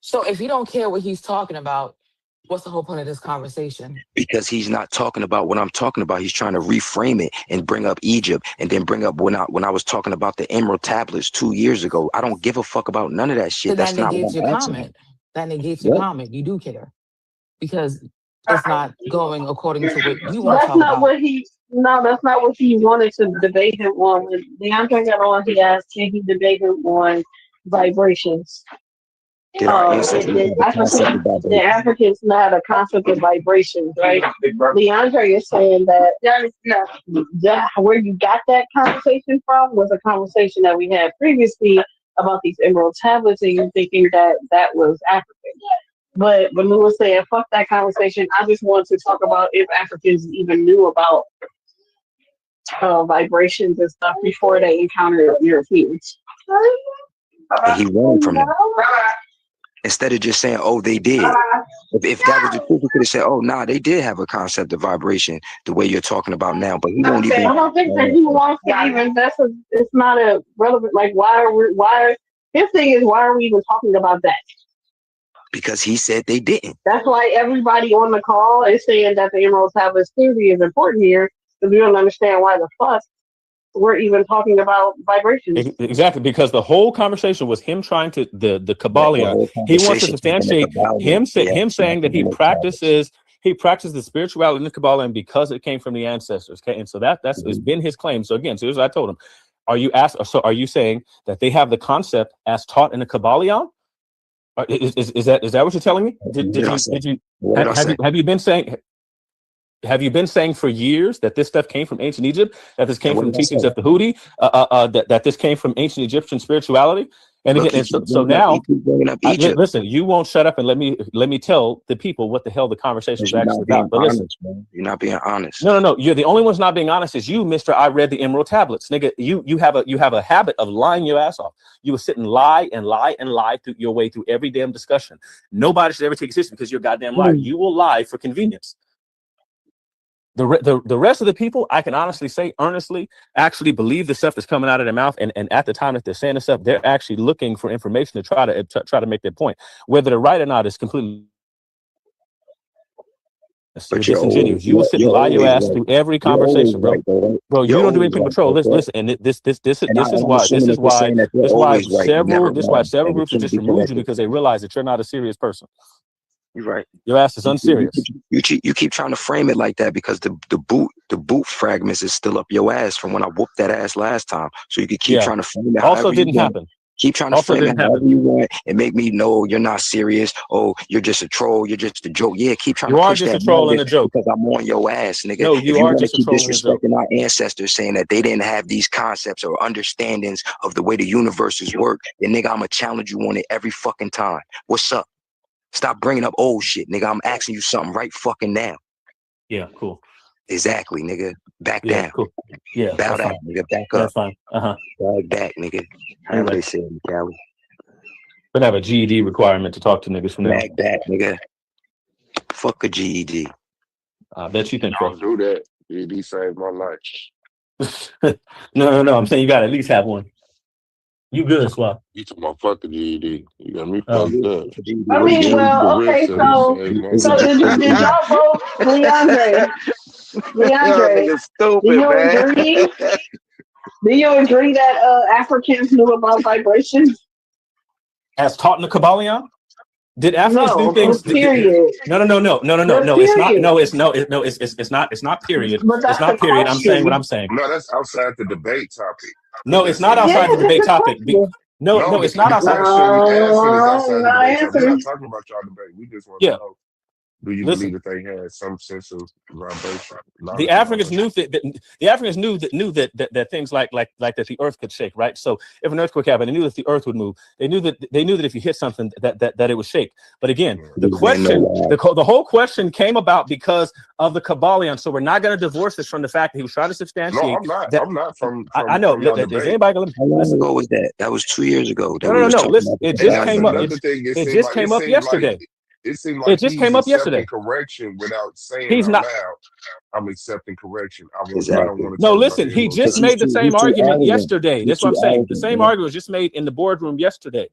So if you don't care what he's talking about, what's the whole point of this conversation? Because he's not talking about what I'm talking about. He's trying to reframe it and bring up Egypt and then bring up when I was talking about the Emerald Tablets 2 years ago. I don't give a fuck about none of that shit. So That's that not negates what your I'm asking. comment. That negates your comment. You do care. Because it's not going according to what you want to talk about. That's not what he wanted to debate him on. When Leandre got on, he asked, can he debate him on vibrations? The Africans not a concept of vibrations, right? Leandre is saying that where you got that conversation from was a conversation that we had previously about these emerald tablets, and you thinking that was African. But when Lou was saying, fuck that conversation, I just want to talk about if Africans even knew about vibrations and stuff before they encountered Europeans. And he learned from them. Instead of just saying, oh, they did. If that was the truth, he could have said, oh, nah, they did have a concept of vibration the way you're talking about now. But he won't even. I don't think that he wants to even. It's not a relevant. Like, why? His thing is, why are we even talking about that? Because he said they didn't. That's why everybody on the call is saying that the Emerald Tablets theory is important here, because we don't understand why the fuck we're even talking about vibrations. Exactly, because the whole conversation was him trying to the Kabbalion. He wants to substantiate him saying that he practices the spirituality in the Kabbalion because it came from the ancestors. Okay, and so that's it's been his claim. So again, so here's what I told him: are you saying that they have the concept as taught in the Kabbalion? Is that what you're telling me? Have you been saying for years that this stuff came from ancient Egypt, that this came from the teachings of the Houthi, that this came from ancient Egyptian spirituality? And again, so now, listen, you won't shut up and let me tell the people what the hell the conversation is actually about. But listen, you're not being honest. No. You're the only one's not being honest. Is you, Mister? I read the Emerald Tablets, nigga. You have a habit of lying your ass off. You will sit and lie through your way through every damn discussion. Nobody should ever take it seriously because you're a goddamn liar. You will lie for convenience. The rest of the people, I can honestly say, earnestly, actually believe the stuff that's coming out of their mouth, and at the time that they're saying this stuff, they're actually looking for information to try to make their point. Whether they're right or not is completely disingenuous. You will sit and lie your ass through every conversation, bro. Bro, you don't do anything but troll. Listen, and this is why several groups have just removed you because they realize that you're not a serious person. You're right. Your ass is unserious. You keep trying to frame it like that because the boot fragments is still up your ass from when I whooped that ass last time. So you can keep trying to frame it. Also didn't happen. Keep trying to frame it however you want and make me know you're not serious. Oh, you're just a troll. You're just a joke. Yeah, keep trying to push that. You are just a troll and a joke. Because I'm on your ass, nigga. No, you are just a troll and a joke. Disrespecting our ancestors, saying that they didn't have these concepts or understandings of the way the universes work, then nigga, I'ma challenge you on it every fucking time. What's up? Stop bringing up old shit, nigga. I'm asking you something right fucking now. Yeah, cool. Exactly, nigga. Back down. Cool. Yeah. Bow down, nigga. Back up. That's fine. Bag back, nigga. How they say in Cali. But have a GED requirement to talk to niggas from there. Bag back, nigga. Fuck a GED. I bet you think so. Don't do that. GED saved my life. No. I'm saying you gotta at least have one. You good, Swap? You talking about fuck the GED? You got me Oh. fucked up. I mean, well, okay, so did y'all both, Leandre, Y'all niggas do stupid, you man. agree? Do you agree that Africans knew about vibrations? As taught in the Kabbalion? Did Africans do No, things? period. No. It's not. No, it's not. It's not. Period. But It's that's the not. Period. I'm saying what question. I'm saying. No, that's outside the debate topic. No, it's not Yeah, outside the that's debate the topic. question. No, it's not the outside. question we asking is outside the Not debate topic. We're answering. not talking about y'all debate. We just want to Yeah. know: do you Listen. believe that they had some sense of vibration? The Africans knew that things like that the earth could shake, right? So if an earthquake happened, they knew that the earth would move. They knew that if you hit something that it would shake. But again, the whole question came about because of the Kabbalion. So we're not going to divorce this from the fact that he was trying to substantiate. No, I'm not. I'm not from I know. y'all Is debate. anybody going to How long ago was that? That was 2 years ago. That No. Listen, it just came up. It just came up yesterday. It seemed like just he's came up accepting yesterday. correction without saying He's out not. loud, I'm accepting correction. I don't want to No, talk listen, about he just made the same argument yesterday. That's what I'm saying. The same argument was just made in the boardroom yesterday.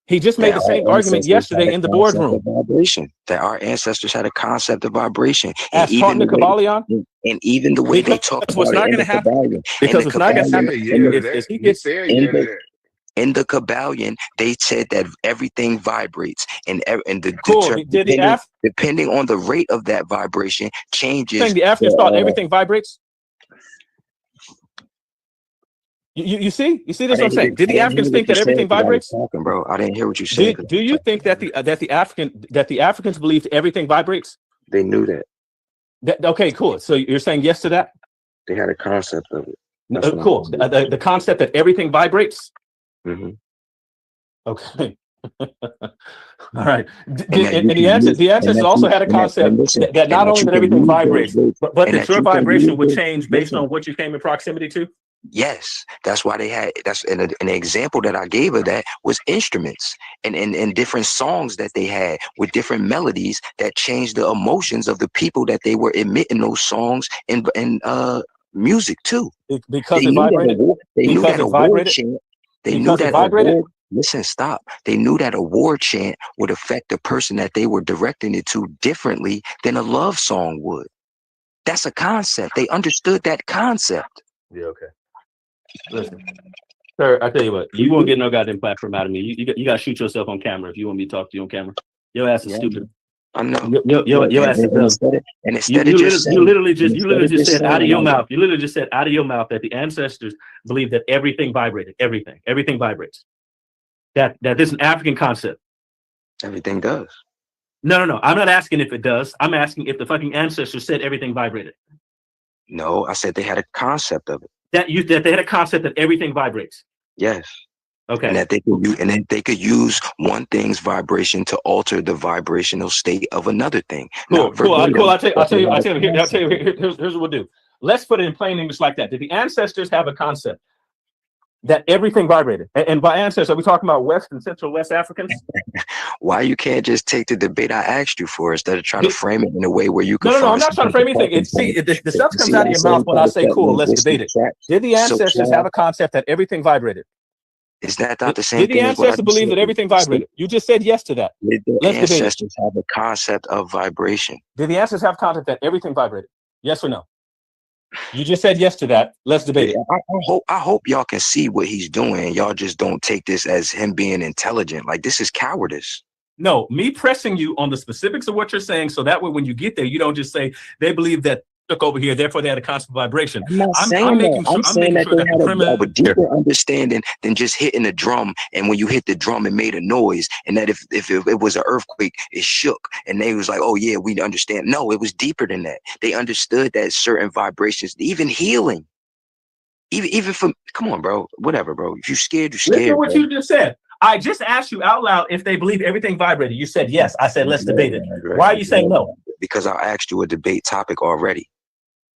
He just made the same argument yesterday in the boardroom. Vibration. That our ancestors had a concept of vibration. As taught in the Kabbalion? And even the way they talk what's about not it going to happen. Because what's not going to happen is he gets in the Kabbalion, they said that everything vibrates, and depending on the rate of that vibration changes. Saying the Africans thought everything vibrates. You see this? What I'm saying. Did the Africans think that everything vibrates? Talking, bro. I didn't hear what you said. Do you think that the Africans believed everything vibrates? They knew that. Okay, cool. So you're saying yes to that? They had a concept of it. Cool. The concept that everything vibrates. Mm-hmm. Okay. All right. And the ancestors also had a concept that not only that everything vibrates, but that your vibration would change based on what you came in proximity to. Yes, that's why they had. That's an example that I gave of that was instruments and different songs that they had with different melodies that changed the emotions of the people that they were emitting those songs and music too. Because it vibrated. They knew that a war chant. They knew that vibrated. Listen, stop. They knew that a war chant would affect the person that they were directing it to differently than a love song would. That's a concept. They understood that concept. Yeah. Okay. Listen, sir, I tell you what, you won't get no goddamn platform out of me. You got to shoot yourself on camera if you want me to talk to you on camera. Your ass is stupid. I know. Your ass is dumb. You literally just said out of your mouth. You literally just said out of your mouth that the ancestors believed that everything vibrated. Everything vibrates. That is an African concept. Everything does. No. I'm not asking if it does. I'm asking if the fucking ancestors said everything vibrated. No, I said they had a concept of it. That they had a concept that everything vibrates. Yes. Okay. And that they could use one thing's vibration to alter the vibrational state of another thing. Cool. I'll tell you. Here's what we'll do. Let's put it in plain English like that. Did the ancestors have a concept that everything vibrated? And by ancestors, are we talking about West and Central West Africans? Why you can't just take the debate I asked you for instead of trying to frame it in a way where you can? No, I'm not trying to frame anything. The stuff comes out of your mouth when I say, "Cool, let's debate it." Did the ancestors have a concept that everything vibrated? Is that not the same? Did the ancestors believe that everything vibrated? You just said yes to that. Did the ancestors have a concept of vibration? Did the ancestors have a concept that everything vibrated? Yes or no? You just said yes to that. Let's debate it. I hope y'all can see what he's doing. Y'all just don't take this as him being intelligent. Like, this is cowardice. No, me pressing you on the specifics of what you're saying, so that way when you get there, you don't just say they believe that took over here, therefore they had a constant vibration. I'm making sure that they had a deeper understanding than just hitting a drum, and when you hit the drum it made a noise, and that if it was an earthquake it shook, and they was like, oh yeah, we understand. No, it was deeper than that. They understood that certain vibrations, even healing, even from, come on bro, whatever bro, if you're scared, you're scared. Listen to what you just said. I just asked you out loud if they believe everything vibrated. You said yes. I said let's debate it. Why are you saying no? Because I asked you a debate topic already.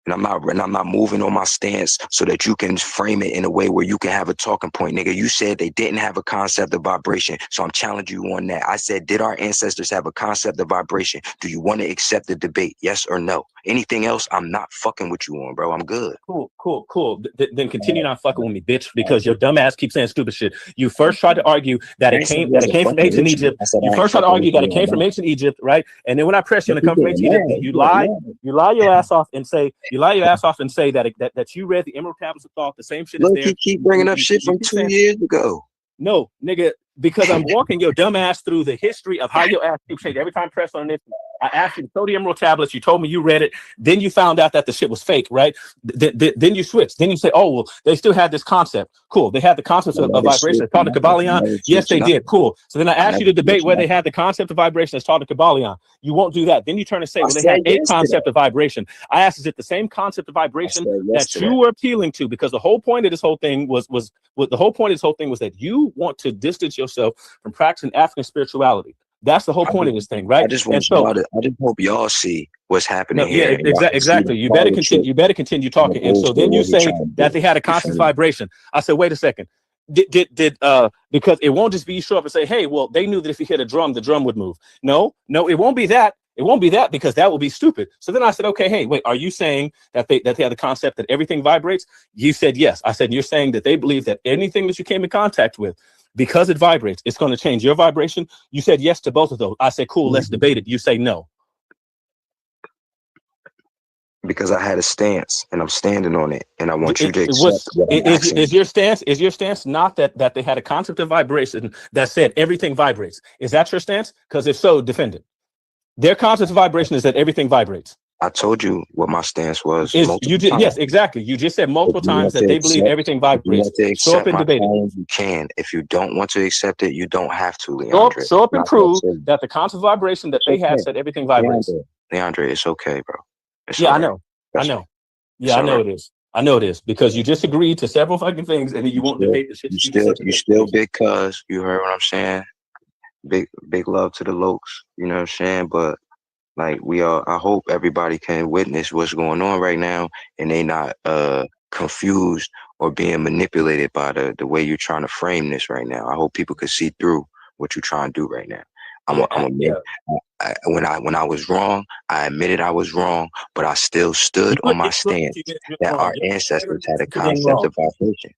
And I'm not moving on my stance so that you can frame it in a way where you can have a talking point, nigga. You said they didn't have a concept of vibration, so I'm challenging you on that. I said, did our ancestors have a concept of vibration? Do you want to accept the debate? Yes or no? Anything else, I'm not fucking with you on, bro. I'm good. Cool. Then continue not fucking with me, bitch, because your dumb ass keeps saying stupid shit. You first tried to argue that it came from ancient Egypt. You first tried to argue that it came from ancient Egypt, right? And then when I press you on the come from ancient Egypt, you lie your ass off and say that you read the Emerald Tablets of Thought, the same shit is Look, there. you keep bringing up shit from 2 years ago. No, nigga, because I'm walking your dumb ass through the history of how your ass keeps changing. Every time I press on this, I asked you to throw the Emerald Tablets. You told me you read it. Then you found out that the shit was fake, right? Then you switched. Then you say, oh, well, they still had this concept. Cool. They had the concept of vibration that's taught in Kabbalion. Yes, they did. Cool. So then I asked you to debate whether they had the concept of vibration that's taught in Kabbalion. You won't do that. Then you turn and say, well, they had a concept of vibration. I asked, is it the same concept of vibration that you were appealing to? Because the whole point of this whole thing was that you want to distance yourself from practicing African spirituality. That's the whole point of this thing, right? I just hope y'all see what's happening here. Exactly. You better continue talking. And so then you say that they had a constant vibration. I said, wait a second. Because it won't just be you show up and say, hey, well, they knew that if you hit a drum, the drum would move. No, it won't be that. It won't be that, because that would be stupid. So then I said, okay, hey, wait, are you saying that they have the concept that everything vibrates? You said yes. I said, you're saying that they believe that anything that you came in contact with, because it vibrates, it's going to change your vibration. You said yes to both of those. I said, cool, let's debate it. You say no. Because I had a stance and I'm standing on it, and I want you to accept is your stance not that they had a concept of vibration that said everything vibrates? Is that your stance? Because if so, defend it. Their concept of vibration is that everything vibrates. I told you what my stance was. Yes, exactly. You just said multiple times that they believe everything vibrates. Show up and debate it. You can. If you don't want to accept it, you don't have to, Leandre. Show up and prove that the concept of vibration that they had said everything vibrates. Leandre, it's okay, bro. I know. Yeah, I know it is. I know it is, because you just agreed to several fucking things and then you won't debate the shit. You still big cuz. You heard what I'm saying? Big love to the Lokes. You know what I'm saying? But like I hope everybody can witness what's going on right now, and they not confused or being manipulated by the way you're trying to frame this right now. I hope people can see through what you're trying to do right now. When I was wrong, I admitted I was wrong, but I still stood on my stance that our ancestors had a concept of vibration.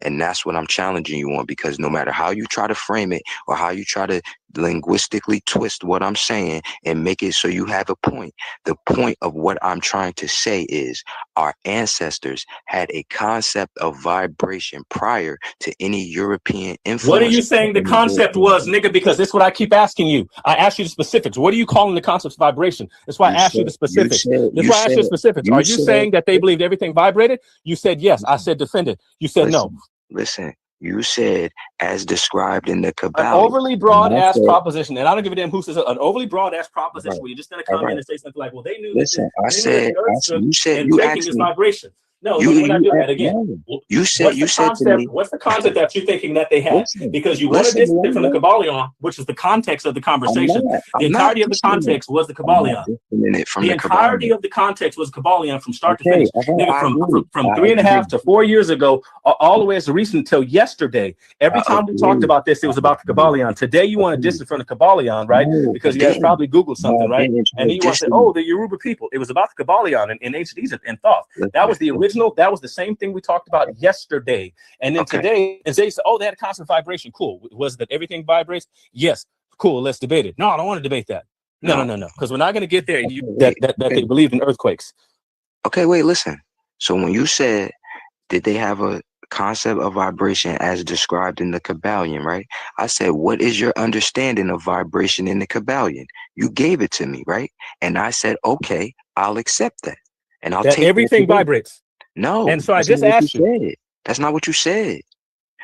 And that's what I'm challenging you on, because no matter how you try to frame it or how you try to linguistically twist what I'm saying and make it so you have a point, the point of what I'm trying to say is our ancestors had a concept of vibration prior to any European influence. What are you saying the concept was, nigga? Because this is what I keep asking you. I asked you the specifics. What are you calling the concept of vibration? That's why I asked you the specifics. That's why I asked you the specifics. Are you saying that they believed everything vibrated? You said yes. I said defend it. You said no. Listen, you said as described in the Kabbalion. An overly broad ass proposition, and I don't give a damn who says it. An overly broad ass proposition where you're just gonna come in and say something like, "Well, they knew." Listen, you said vibration. No, you, we're not doing that again. You said to me, what's the concept that you're thinking that they had? Because you want to distance it from the Kabbalion, which is the context of the conversation. The entirety of the context was the Kabbalion. The entirety of the context was Kabbalion from start to finish. Nigga, from 3.5 to 4 years ago, all the way as recent until yesterday. Every time we talked about this, it was about the Kabbalion. Today, you want to distance from the Kabbalion, right? Because you guys probably Googled something, right? And then you want to say, oh, the Yoruba people. It was about the Kabbalion in ancient Egypt and thought. That was the original. That was the same thing we talked about yesterday. And then today, and they said, oh, they had a constant vibration. Cool. Was that everything vibrates? Yes. Cool. Let's debate it. No, I don't want to debate that. No. Because we're not going to get there. That they believed in earthquakes. Okay, wait, listen. So when you said, did they have a concept of vibration as described in the Kabbalion, right? I said, what is your understanding of vibration in the Kabbalion? You gave it to me, right? And I said, okay, I'll accept that. And I'll take everything vibrates. No. And so I just asked you. That's not what you said.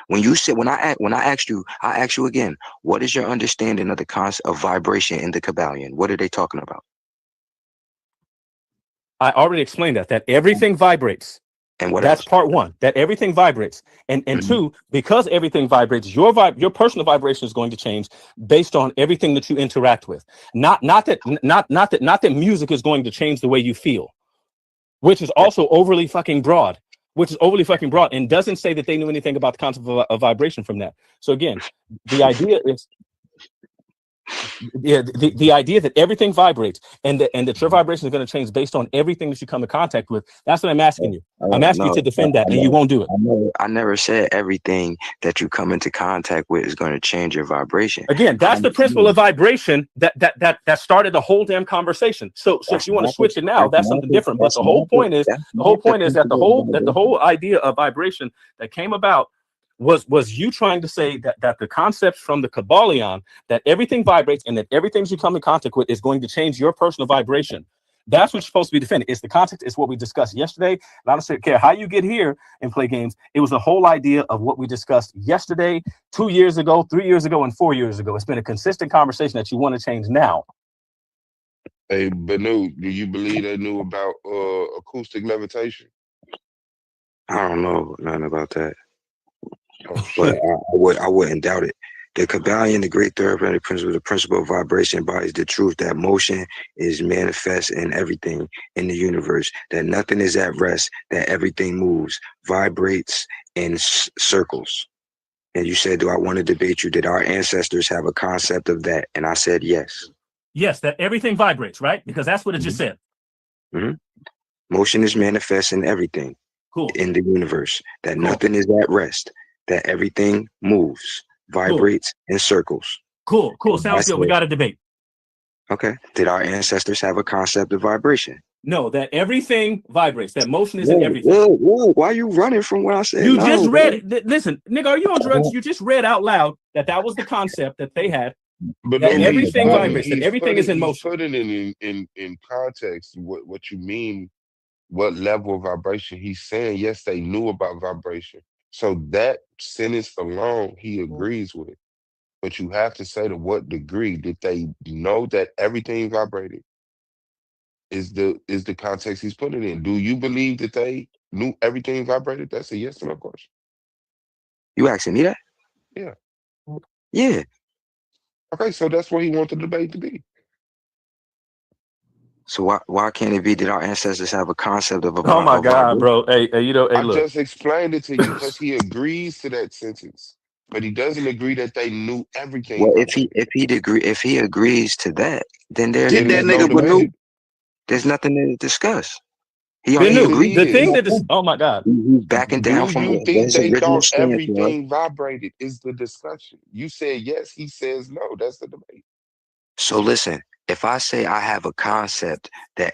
When you said, when I asked you, I asked you again, what is your understanding of the concept of vibration in the Kabbalion? What are they talking about? I already explained that everything vibrates. And what that's else? Part one, that everything vibrates. And two, because everything vibrates, your personal vibration is going to change based on everything that you interact with. Not that music is going to change the way you feel. which is also overly fucking broad. And doesn't say that they knew anything about the concept of vibration from that. So again, the idea is, the idea that everything vibrates and that your vibration is going to change based on everything that you come in contact with. That's what I'm asking you. I'm asking you to defend that, and you won't do it. I never said everything that you come into contact with is going to change your vibration. Again, that's the principle of vibration that started the whole damn conversation. So if you want to switch it now, that's something different. But the whole point is that the whole idea of vibration that came about was you trying to say that the concepts from the Kabbalion, that everything vibrates and that everything you come in contact with is going to change your personal vibration. That's what's supposed to be defended. It's the context. It's what we discussed yesterday. And I don't care how you get here and play games. It was the whole idea of what we discussed yesterday, 2 years ago, 3 years ago, and 4 years ago. It's been a consistent conversation that you want to change now. Hey, Banu, do you believe they knew about acoustic levitation? I don't know nothing about that. But I wouldn't doubt it. The Kabbalion, the great therapeutic principle, the principle of vibration embodies the truth that motion is manifest in everything in the universe, that nothing is at rest, that everything moves, vibrates in circles. And you said, do I want to debate you? Did our ancestors have a concept of that? And I said, yes. Yes, that everything vibrates, right? Because that's what it just said. Mm-hmm. Motion is manifest in everything in the universe, that nothing is at rest, that everything moves, vibrates in circles. Cool. Sounds good. We got a debate. Okay. Did our ancestors have a concept of vibration? No, that everything vibrates. That motion is in everything. Whoa, why are you running from what I said? You just read. Listen, nigga, are you on drugs? You just read out loud that was the concept that they had. But that everything vibrates. That everything is in motion. Put it in context. What you mean? What level of vibration? He's saying yes, they knew about vibration. So that sentence alone, he agrees with. But you have to say to what degree did they know that everything vibrated? Is the context he's putting in. Do you believe that they knew everything vibrated? That's a yes or no question. You asking me that? Yeah. Yeah. Okay, so that's what he wants the debate to be. So why can't it be that our ancestors have a concept of a Oh my God, bro. Hey, look. I just explained it to you because he agrees to that sentence, but he doesn't agree that they knew everything. Well, if he agrees to that, then there's there's nothing to discuss. He already agreed. The thing that is, oh my God, he's backing down from you think his they original thought stance. everything vibrated is the discussion. You said yes, he says no. That's the debate. So listen, if I say I have a concept that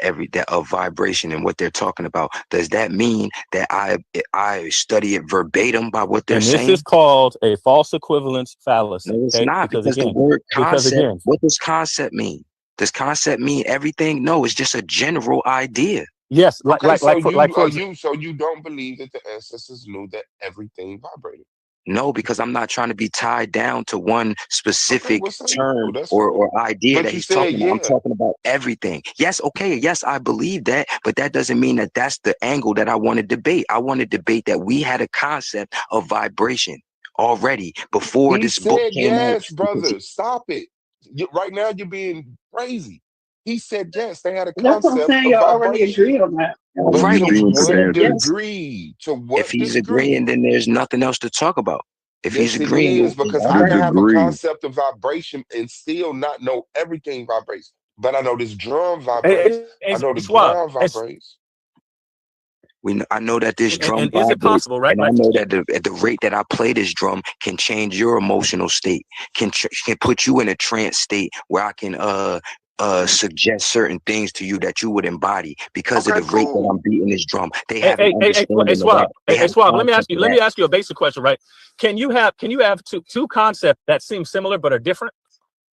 of vibration and what they're talking about, does that mean that I study it verbatim by what they're saying? This is called a false equivalence fallacy. No, it's not, because the word concept. What does concept mean? Does concept mean everything? No, it's just a general idea. Yes, so you don't believe that the ancestors knew that everything vibrated? No, because I'm not trying to be tied down to one specific term or idea that he's talking about. I'm talking about everything. Yes, okay, yes, I believe that, but that doesn't mean that that's the angle that I want to debate. I want to debate that we had a concept of vibration already before this book came out. Yes, brother, stop it. Right now you're being crazy. He said yes, they had a concept. That's what I'm saying. You already agreed on that. Right. To what if he's agreeing, then there's nothing else to talk about. If he's agreeing, because I can have a concept of vibration and still not know everything vibrates. But I know this drum vibrates. I know the ground vibrates. I know that this drum vibrates, is it possible, right? And I know that at the rate that I play this drum can change your emotional state, can put you in a trance state where I can suggest certain things to you that you would embody because of the rate that I'm beating this drum. They have Swab. Let me ask you a basic question, right? Can you have two concepts that seem similar but are different?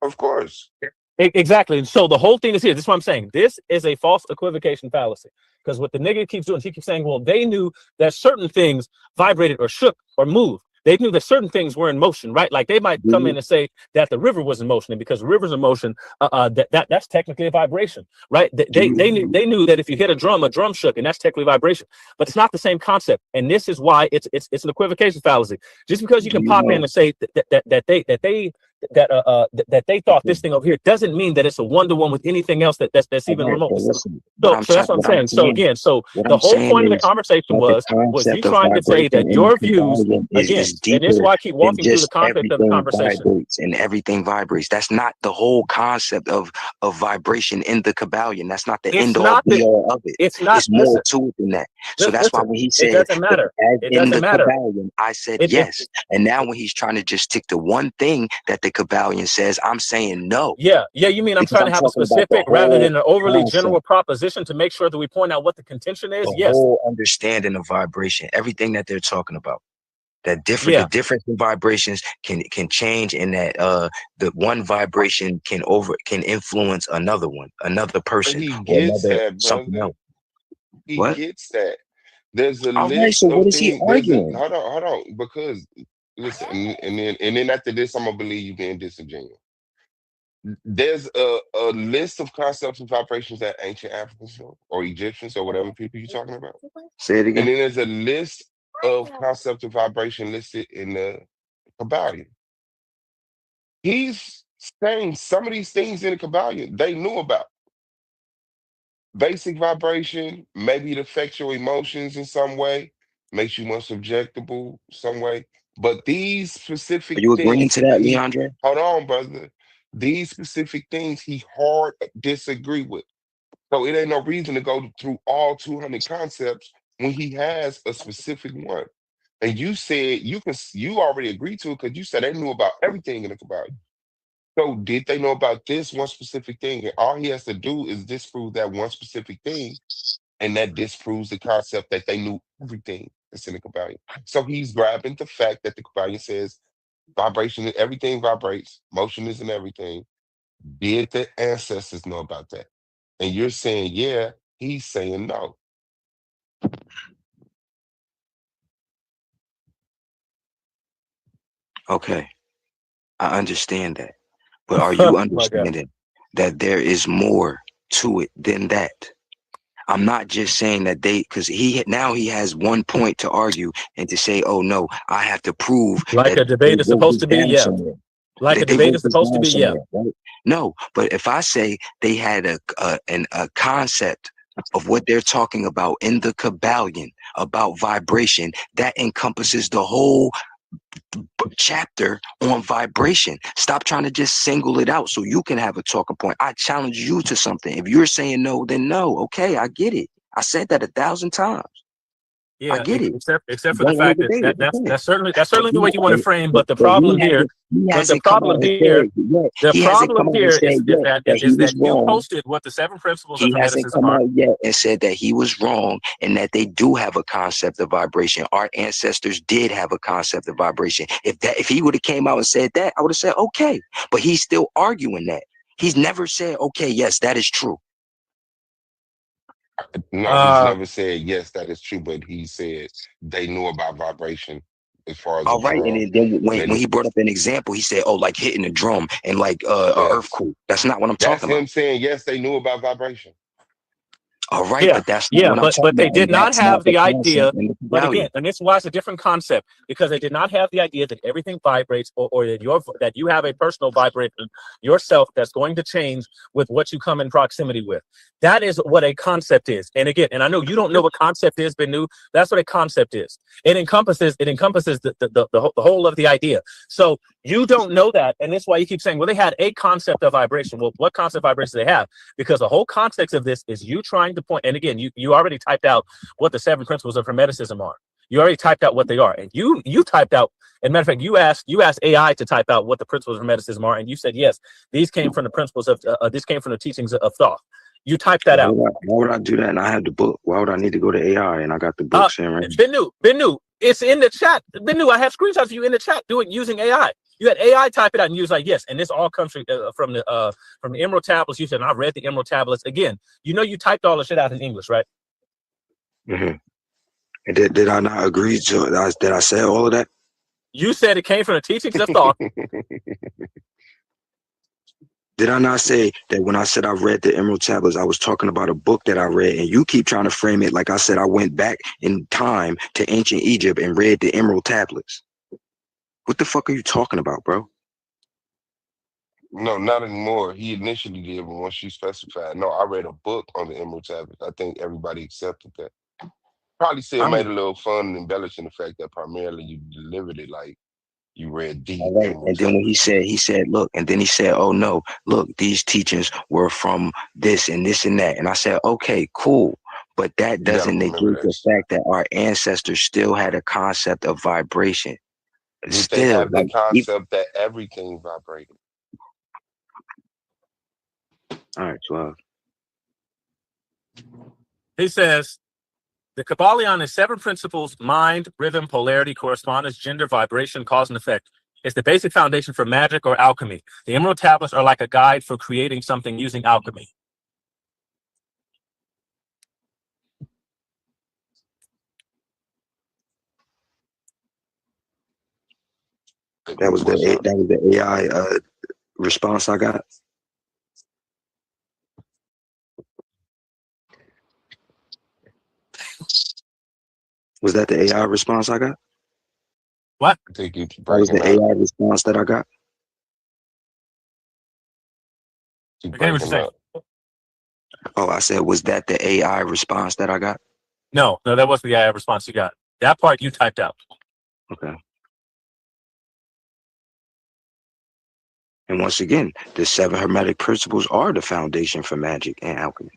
Of course. Exactly. And so the whole thing is here. This is what I'm saying. This is a false equivocation fallacy. Because what the nigga keeps doing, he keeps saying, well, they knew that certain things vibrated or shook or moved. They knew that certain things were in motion, right? Like they might come in and say that the river was in motion, and because the river's in motion, that's technically a vibration, right? They knew that if you hit a drum shook, and that's technically vibration. But it's not the same concept, and this is why it's an equivocation fallacy. Just because you can pop in and say that that they thought this thing over here doesn't mean that it's a one-to-one with anything else that's even Right, remotely. so listen, So that's what I'm saying. So again, so what the I'm whole saying point of the is conversation that the was you concept of trying to say vibration that in the your views, Kabbalion again, is and this is deeper why I keep than walking through the just context of the everything conversation. vibrates and everything vibrates. That's not the whole concept of vibration in the Kabbalion. That's not the It's end all not be that. all of it. It's not. It's more Listen. to it than that. So that's why Listen. when he It said doesn't matter. as It in doesn't the matter. Kabbalion, I said It yes. And now when he's trying to just stick to one thing that the Kabbalion says, I'm saying no. Yeah. You mean I'm Because trying I'm to have a talking about the specific rather whole than an overly concept, general proposition to make sure that we point out what the contention is? the Yes. whole understanding of vibration, everything that they're talking about. That the Yeah. difference in vibrations can change, and that the one vibration can influence another one, another But person, he or gets another that, something brother. else. He What? gets that. There's a All right, list so of what is he things. arguing? Hold on, because listen, and then after this, I'm gonna believe you being disingenuous. There's a list of concepts and vibrations that ancient Africans know, or Egyptians, or whatever people you're talking about. Say it And again. then there's a list of concepts of vibration listed in the Kabbalion. He's saying some of these things in the Kabbalion they knew about. Basic vibration, maybe it affects your emotions in some way, makes you more subjectable some way. But these Are specific you agreeing things, to that, he Leandre? hold on, brother. These specific things he hard disagree with. So it ain't no reason to go through all 200 concepts when he has a specific one. And you said you already agreed to it because you said they knew about everything in the Kabbalah. So did they know about this one specific thing? And all he has to do is disprove that one specific thing, and that disproves the concept that they knew everything that's in the Kabbalah. So he's grabbing the fact that the Kabbalah says vibration, everything vibrates, motion isn't everything. Did the ancestors know about that? And you're saying, yeah, he's saying no. Okay, I understand that. But are you My God. understanding that there is more to it than that? I'm not just saying that because he has 1 point to argue and to say, oh no, I have to prove Like that a they debate is wrote supposed this to be. down Yeah. somewhere. Like a They debate wrote is this supposed to down be. Yeah. somewhere, right? No, but if I say they had a concept of what they're talking about in the Kabbalion about vibration, that encompasses the whole chapter on vibration. Stop trying to just single it out so you can have a talking point. I challenge you to something. If you're saying no, then no. Okay, I get it. I said that 1,000 times. I Yeah, get it. except You for the don't want fact to that, debate it. Okay. that's certainly the way you want to But, frame. but, But the but problem here, he but the hasn't come out problem and here, said yet. the He hasn't come problem out and here said yet that he is was that you wrong. posted what the 7 principles of He hasn't Hermeticism come are. out yet and said that he was wrong and that they do have a concept of vibration. Our ancestors did have a concept of vibration. If he would have came out and said that, I would have said, okay. But he's still arguing that. He's never said, okay, yes, that is true. No, he's never said, yes, that is true, but he said they knew about vibration as far as a All right. drum. And then when They, he brought up an example, he said, oh, like hitting a drum and like an yes, earthquake. That's not what I'm that's talking about. him saying, yes, they knew about vibration. All right, Yeah, but that's not what I'm but talking they about. And did not that's not have the the idea. concept in the But again, Kabbalion. and this is why it's a different concept, because they did not have the idea that everything vibrates, or that you have a personal vibration yourself that's going to change with what you come in proximity with. That is what a concept is. And again, and I know you don't know what concept is, Benu. That's what a concept is. It encompasses the whole of the idea. So you don't know that, and that's why you keep saying, well, they had a concept of vibration. Well, what concept of vibration do they have? Because the whole context of this is you trying to point, and again, you already typed out what the 7 principles of Hermeticism are. You already typed out what they are, and you typed out. As a matter of fact, you asked AI to type out what the principles of Hermeticism are, and you said yes, these came from the principles of this came from the teachings of Thoth. You typed that out. Why would I do that? And I have the book. Why would I need to go to AI and I got the book saying right? Benu, it's in the chat. Benu, I have screenshots of you in the chat using AI. You had AI type it out, and you was like, yes, and this all comes from the Emerald Tablets. You said, and I read the Emerald Tablets again. You typed all the shit out in English, right? Mm-hmm. And did I not agree to it? Did I say all of that? You said it came from the teachings of Thoth. Did I not say that when I said I read the Emerald Tablets, I was talking about a book that I read, and you keep trying to frame it like I said I went back in time to ancient Egypt and read the Emerald Tablets. What the fuck are you talking about, bro? No, not anymore. He initially did, but once you specified, no, I read a book on the Emerald Tablets. I think everybody accepted that. Probably still I made mean, a little fun and embellishing the fact that primarily you delivered it like you read the all right. Emerald And then when Tablets. he said, look, and then he said, oh no, look, these teachings were from this and this and that. And I said, okay, cool. But that You got to doesn't remember negate the this. fact that our ancestors still had a concept of vibration. Did they Still, have the like, concept that everything vibrated? all right, 12. He says, the Kabbalion is 7 principles: mind, rhythm, polarity, correspondence, gender, vibration, cause and effect. It's the basic foundation for magic or alchemy. The Emerald Tablets are like a guide for creating something using alchemy. That was the AI response I got. Was that the AI response I got? What? I think it's That was the breaking up. AI response that I got. Keep Again, what you're breaking saying? up. Oh, I said, was that the AI response that I got? No, that wasn't the AI response you got. That part you typed out. Okay. And once again, the 7 Hermetic principles are the foundation for magic and alchemy.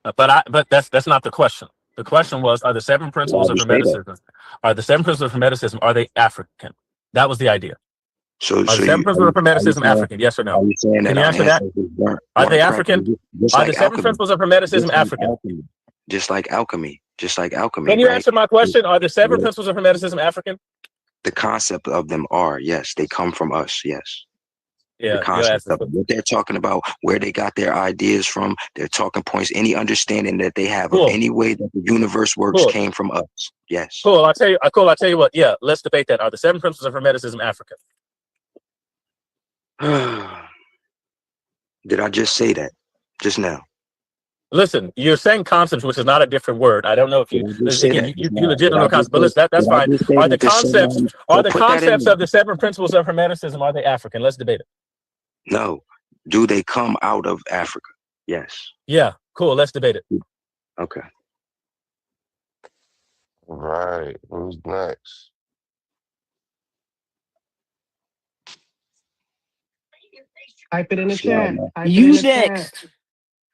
But that's not the question. The question was, are the 7 principles Why of you say that? Hermeticism, are they African? That was the idea. So Are the 7 principles of Hermeticism African? Yes or no? are you saying Can that you our answer that? ancestors Are they weren't African? practicing just Are like the 7 alchemy? principles of Hermeticism Just like African? alchemy. Just like alchemy. Just like alchemy, Can you right? answer my question? Are the 7 Yeah. principles of Hermeticism African? The concept of them are, yes, they come from us, yes. The Yeah, your concept ass is of it. What they're talking about, where they got their ideas from, their talking points, any understanding that they have of cool. any way that the universe works Cool. came from us. Yes. Cool. I'll tell you what. Yeah, let's debate that. Are the 7 principles of Hermeticism African? Did I just say that just now? Listen, you're saying concepts, which is not a different word. I don't know if Did you I just say again that you just now? legit Did don't I know just concepts, but say, listen, that's did I fine. just say Are that the the concepts same? Well, put that in there. of the 7 principles of Hermeticism, are they African? Let's debate it. No. Do they come out of Africa? Yes. Yeah, cool. Let's debate it. Okay. Right. Who's next? Type it in the Suave, chat. man. You next.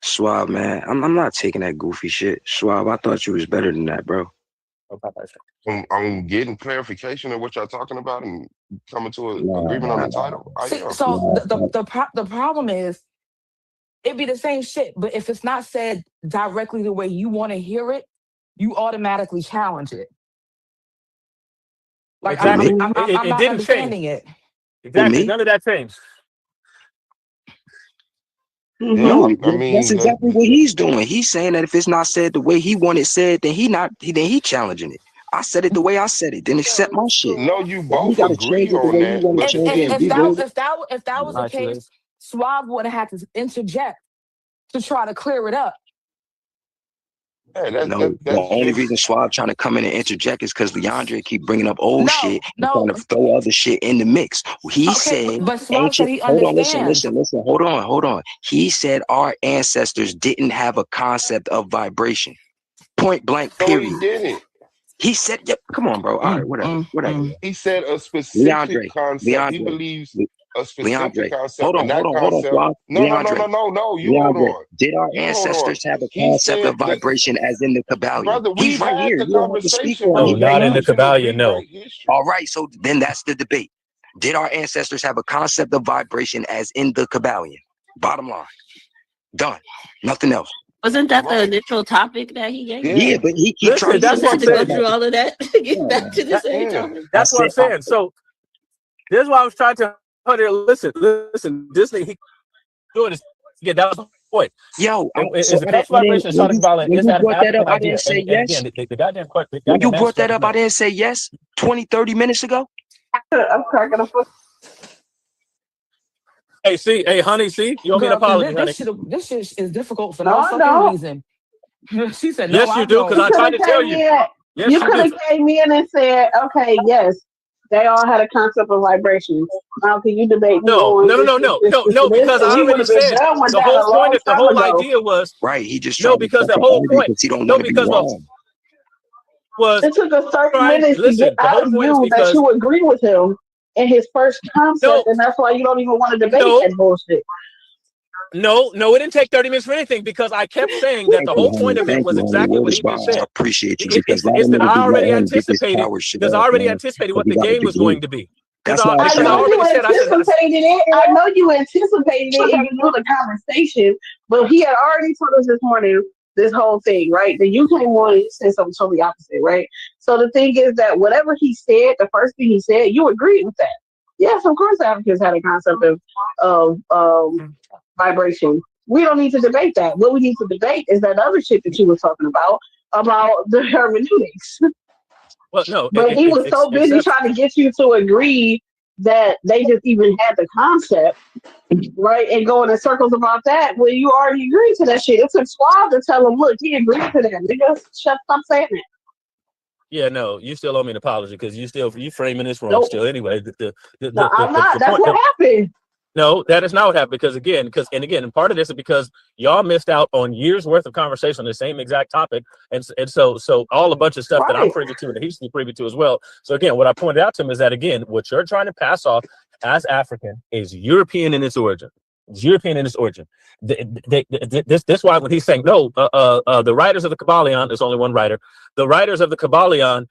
Suave, man. I'm not taking that goofy shit. Suave, I thought you was better than that, bro. I'm getting clarification of what y'all talking about and coming to an Nah, agreement on nah, the title. I See, am. so nah, the problem is it'd be the same shit, but if it's not said directly the way you want to hear it, you automatically challenge it. Like Exactly. I'm It not didn't change. understanding it. Exactly. me? None of that changed. No, Yeah, I that's mean, exactly what he's doing. He's saying that if it's not said the way he wanted said, then he challenging it. I said it the way I said it. Then accept my shit. no, you Why he both gotta agree change it the on way he that, want but to change it and If reword it? that was the case, Suave would have had to interject to try to clear it up. yeah, No, the that's only just reason Suave trying to come in and interject is because Leandre keep bringing up old shit and No. trying to throw other shit in the mix. He Okay, said but Suave said he hold on, understands. listen, hold on. He said our ancestors didn't have a concept of vibration. Point blank, no, he period. didn't. He said, yep, come on, bro. All right, whatever. He said a specific Leandre, concept. He believes a specific Leandre. concept, Hold and on, that concept. Suave. No. You hold Leandre, on. did our You hold on. ancestors have a He concept said of that, vibration as in the Kabbalion? brother. He's We've right had here. the You don't have to speak conversation, for him. brother. He's right not in here. the Kabbalion, no. All right, so then that's the debate. Did our ancestors have a concept of vibration as in the Kabbalion? Bottom line. Done. Nothing else. Wasn't that the initial topic that he gave? Yeah, but he keep Listen, trying. You just had to go about through all of that to get back to the Yeah. same topic. That's what I'm saying. So this is why I was trying to put it. Listen. This thing he doing is that was the point. Yo, Is the concept of vibration starting violent? when Is you that an brought that African up, I idea? didn't say And yes. again, the goddamn question. When you brought that up, I didn't say yes 20, 30 minutes ago. I'm cracking up. Hey, honey, see, you owe me an Girl, apology, honey. this shit is difficult for No, no I fucking don't. reason. She said, "No, Yes, I you do, don't." because I tried to tell you. Yes, You could have came in and said, "Okay, yes, They all had a concept of vibration. Now, can you debate me No, on no, no, this, no, this, no, this, no, this, no, and this? because And I we would already have been said done with the that whole a point long of the time whole ago. idea was Right. He just no, tried to because the fucking whole argue point, because he don't no, want to be because the wrong. was It took us 30 trying. minutes to get Listen, the out whole of point is you that because you agree with him in his first concept, no, and that's why you don't even want to debate no, that bullshit. no, no, it didn't take 30 minutes for anything because I kept saying that Thank the you, whole honey. point of it Thank was you, honey. exactly Word what is he just bond. I said. appreciate you because a lot It's of that niggas I be already letting him get this anticipated power shit because I off, already man. anticipated Because what he the got a game was going degree. to be. That's not a I Because I know fact. you already said, anticipated it. I know you anticipated it, and you knew the conversation. But he had already told us this morning this whole thing, right? Then you came on and said something totally opposite, right? So the thing is that whatever he said, the first thing he said, you agreed with that. Yes, of course, Africans had a concept of vibration. We don't need to debate that. What we need to debate is that other shit that you were talking about the hermeneutics. well, no, But he was so busy except trying to get you to agree that they just even had the concept, right? And going in circles about that when you already agreed to that shit. It took Suave to tell him, look, he agreed to that. Nigga, stop saying that. yeah, no, you still owe me an apology because you framing this wrong Nope. still. Anyway, No, I'm not. the That's point. what happened. No, that is not what happened and part of this is because y'all missed out on years worth of conversation on the same exact topic, and so all a bunch of stuff that I'm Right. privy to and that he should be privy to as well. So again, what I pointed out to him is that again, what you're trying to pass off as African is European in its origin. It's European in its origin. This why when he's saying no, the writers of the Kabbalion, there's only one writer. The writers of the Kabbalion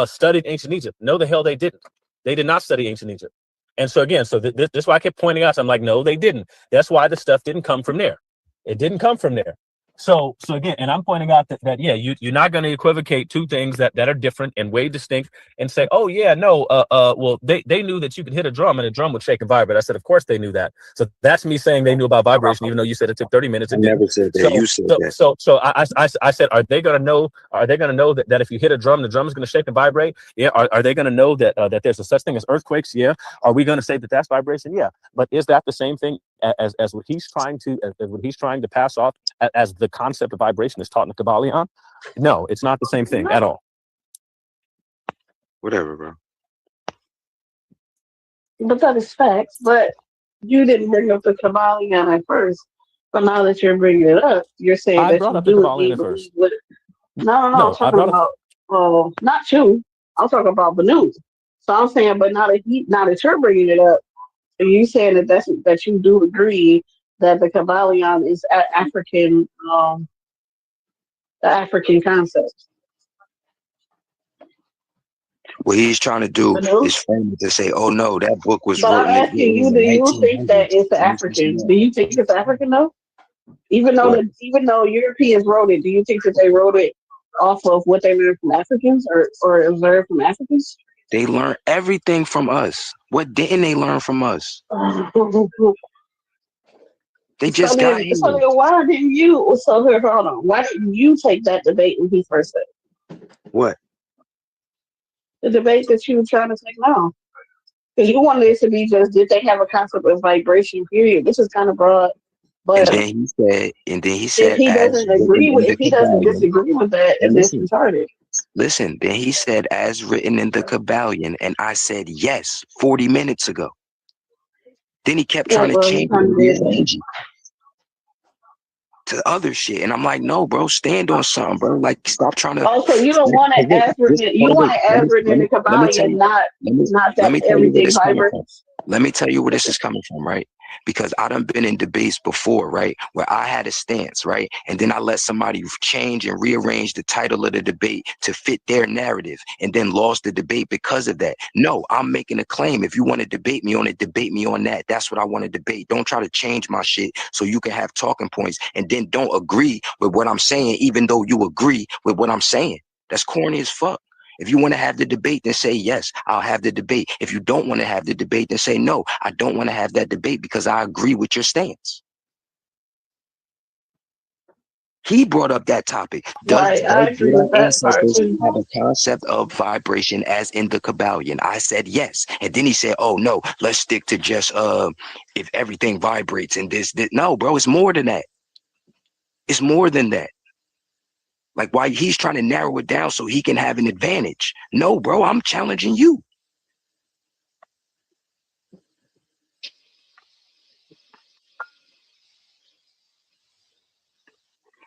studied ancient Egypt. No, the hell they didn't. They did not study ancient Egypt. And so again, this is why I kept pointing out. So I'm like, no, they didn't. That's why the stuff didn't come from there. It didn't come from there. So again, and I'm pointing out that yeah, you're not going to equivocate two things that are different and way distinct and say, oh yeah, no, well they knew that you could hit a drum and a drum would shake and vibrate. I said, of course they knew that. So that's me saying they knew about vibration, even though you said it took 30 minutes. I It never didn't. said that. You said that. So I said, are they going to know? Are they going to know that if you hit a drum, the drum is going to shake and vibrate? Yeah. Are they going to know that that there's a such thing as earthquakes? Yeah. Are we going to say that that's vibration? Yeah. But is that the same thing as what he's trying to pass off as the concept of vibration is taught in the Kabbalion? No, it's not the same thing at all. Whatever, bro. But that is facts. But you didn't bring up the Kabbalion at first. But now that you're bringing it up, you're saying I that brought you up the do Kabbalion indeed at first. believe with. No, I'm No, I talking brought up. about not you. I'm talking about Banu. So I'm saying, but now that you're bringing it up, are you saying that you do agree that the Kabbalion is African, the African concept? What he's trying to do Banu? is frame it to say, oh no, that book was But I'm written asking in you, the do you think that 1900s. it's African? Do you think it's African though? Even though Europeans wrote it, do you think that they wrote it off of what they learned from Africans or observed from Africans? They learn everything from us. What didn't they learn from us? They just got here. So then why didn't you? So here, hold on. Why didn't you take that debate when he first said What? the debate that you were trying to take now? Because you wanted it to be just did they have a concept of vibration? Period. This is kind of broad. But And then he said, if he as doesn't written agree in with, the if he doesn't Kabbalion. disagree with that, And then it's retarded. listen, then he said, as written in the Kabbalion, and I said yes 40 minutes ago. Then he kept trying to change it and rearrange it to other shit. And I'm like, no, bro, stand on something, bro. Like, stop trying to. Also, you don't want it as written. You want it as written in the Kabbalion, not that everything vibrates. Let me tell you where this is coming from, right? Because I done been in debates before, right? Where I had a stance, right? And then I let somebody change and rearrange the title of the debate to fit their narrative and then lost the debate because of that. No, I'm making a claim. If you want to debate me on it, debate me on that. That's what I want to debate. Don't try to change my shit so you can have talking points and then don't agree with what I'm saying, even though you agree with what I'm saying. That's corny as fuck. If you want to have the debate, then say, yes, I'll have the debate. If you don't want to have the debate, then say, no, I don't want to have that debate because I agree with your stance. He brought up that topic. Right, I agree with that part. Have a concept of vibration as in the Kabbalion? I said yes. And then he said, oh, no, let's stick to just if everything vibrates and this. No, bro, it's more than that. It's more than that. Like, why he's trying to narrow it down so he can have an advantage. No, bro, I'm challenging you.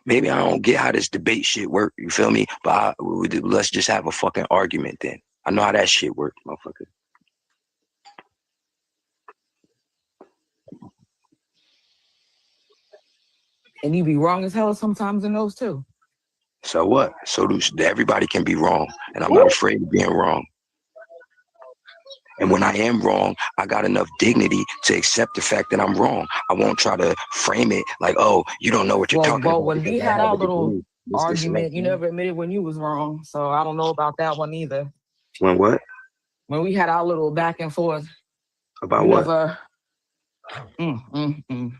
Maybe I don't get how this debate shit work. You feel me? But let's just have a fucking argument then. I know how that shit works, motherfucker. And you be wrong as hell sometimes in those too. So what? So everybody can be wrong, and I'm not afraid of being wrong. And when I am wrong, I got enough dignity to accept the fact that I'm wrong. I won't try to frame it like, oh, you don't know what you're talking about. When we had our little argument, you never admitted when you was wrong. So I don't know about that one either. When what? When we had our little back and forth. About what? Never...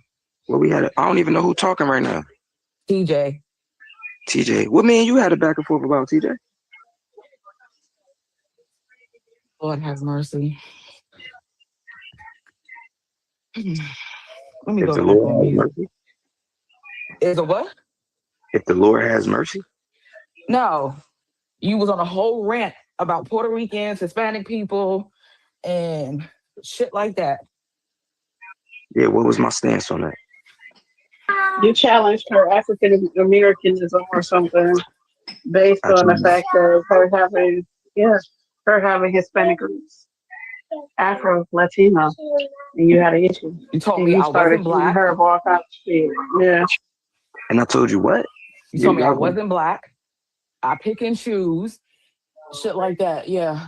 Well, we had. I don't even know who's talking right now. TJ. TJ. What me and you had a back and forth about, TJ? Lord have mercy. Let me go to mercy. Is it what? If the Lord has mercy? No. You was on a whole rant about Puerto Ricans, Hispanic people, and shit like that. Yeah, what was my stance on that? You challenged her African Americanism or something based on the fact of her having Hispanic roots, Afro Latino, and you had an issue. You told me I wasn't black. Her of all kinds of shit. Yeah. And I told you what? You told me I wasn't black. I pick and choose, shit like that. Yeah.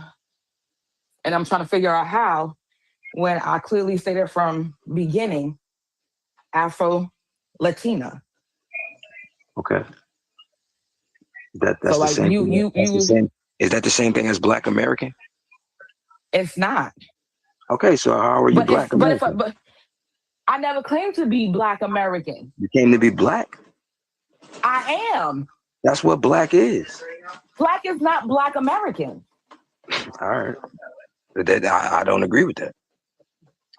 And I'm trying to figure out how, when I clearly stated from beginning, Afro Latina. Okay. That's so the same thing. Is that the same thing as Black American? It's not. Okay, so how are you Black American? But I never claimed to be Black American. You came to be Black? I am. That's what Black is. Black is not Black American. All right. I don't agree with that.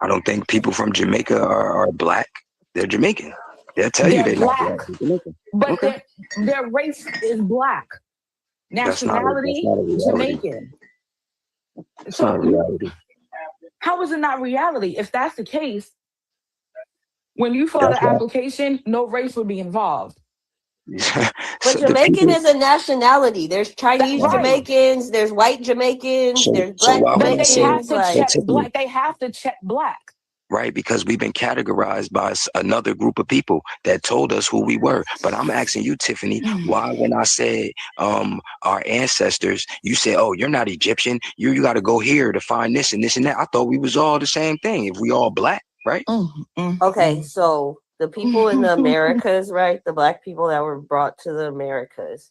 I don't think people from Jamaica are Black. They're Jamaican. They'll tell you they're Black. Not Black. But okay. their race is Black. Nationality, Jamaican. It's not a reality. How is it not reality? If that's the case, when you fill out the application, no race would be involved. But Jamaican is a nationality. There's Chinese Jamaicans, there's white Jamaicans, there's black Jamaicans. They have to check Black. Right, because we've been categorized by another group of people that told us who we were. But I'm asking you, Tiffany, why when I said our ancestors, you said, oh, you're not Egyptian. You got to go here to find this and this and that. I thought we was all the same thing. If we all Black, right? Okay, so the people in the Americas, right? The Black people that were brought to the Americas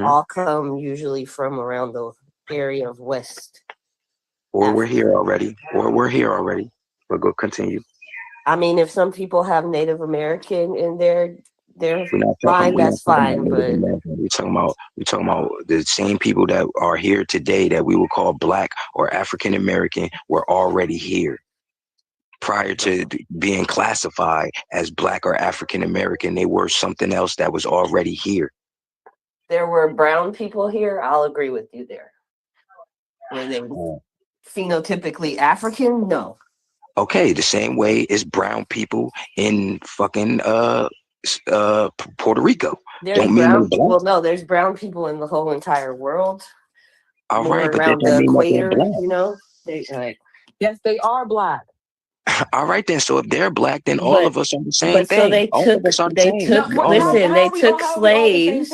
all come usually from around the area of West. Or we're here already. But go continue. I mean, if some people have Native American in they're fine, that's fine. But we're talking about the same people that are here today that we would call Black or African American were already here. Prior to being classified as Black or African American, they were something else that was already here. There were brown people here. I'll agree with you there. Were they phenotypically African? No. Okay, the same way as brown people in fucking Puerto Rico. There's brown people. No, there's brown people in the whole entire world. All right, but around the equator, you know. Yes, they are Black. All right then. So if they're Black, then all of us are the same thing. So they took slaves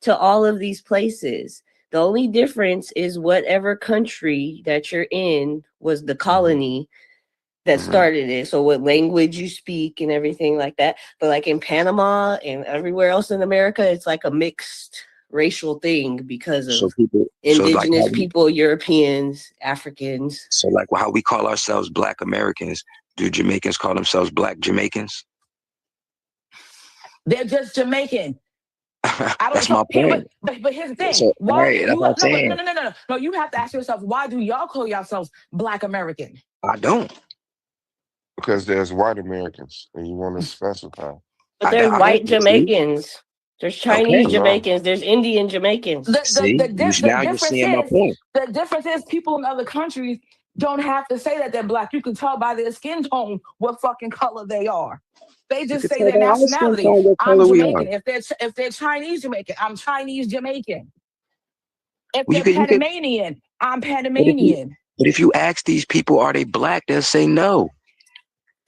to all of these places. The only difference is whatever country that you're in was the colony that started it. So what language you speak and everything like that. But like in Panama and everywhere else in America, it's like a mixed racial thing because of indigenous people, Europeans, Africans. So like how we call ourselves Black Americans, do Jamaicans call themselves Black Jamaicans? They're just Jamaican. That's my point. But here's the thing. So, why? that's what I'm saying. No, you have to ask yourself, why do y'all call yourselves Black American? I don't. Because there's white Americans, and you want to specify. But there's white Jamaicans. There's Chinese Jamaicans. There's Indian Jamaicans. You're seeing my point. The difference is people in other countries don't have to say that they're Black. You can tell by their skin tone what fucking color they are. They You just can say tell their by our skin nationality. tone what I'm color we are. Jamaican. If they're Chinese Jamaican, I'm Chinese Jamaican. If Well, they're you could, Panamanian, I'm but Panamanian. if you ask these people, are they black? They'll say no.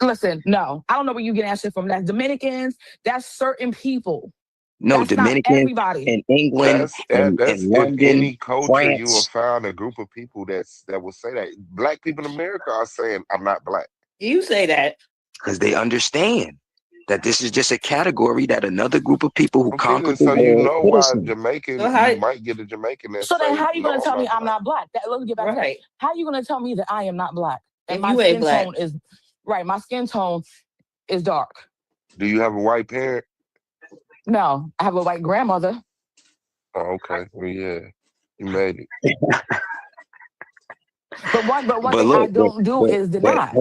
Listen, no, I don't know where you get that shit from. That's Dominicans. That's certain people. No, That's not Dominicans everybody. in England and That's in London, any culture you will France. find a group of people that will say that. Black people in America are saying, "I'm not black." You say that. Because they understand that this is just a category that another group of people who Okay, then conquered the so you world know put us why in. So Jamaican, how you might get a Jamaican that So then, say, how you "No, gonna I'm tell me not I'm black." not black? Let me get back to that. right? How you gonna tell me that I am not black and If my you ain't skin black, tone is right? My skin tone is dark. Do you have a white parent? No, I have a white grandmother. Oh, okay. Well, yeah, you made it. But one But thing I look, don't do is deny.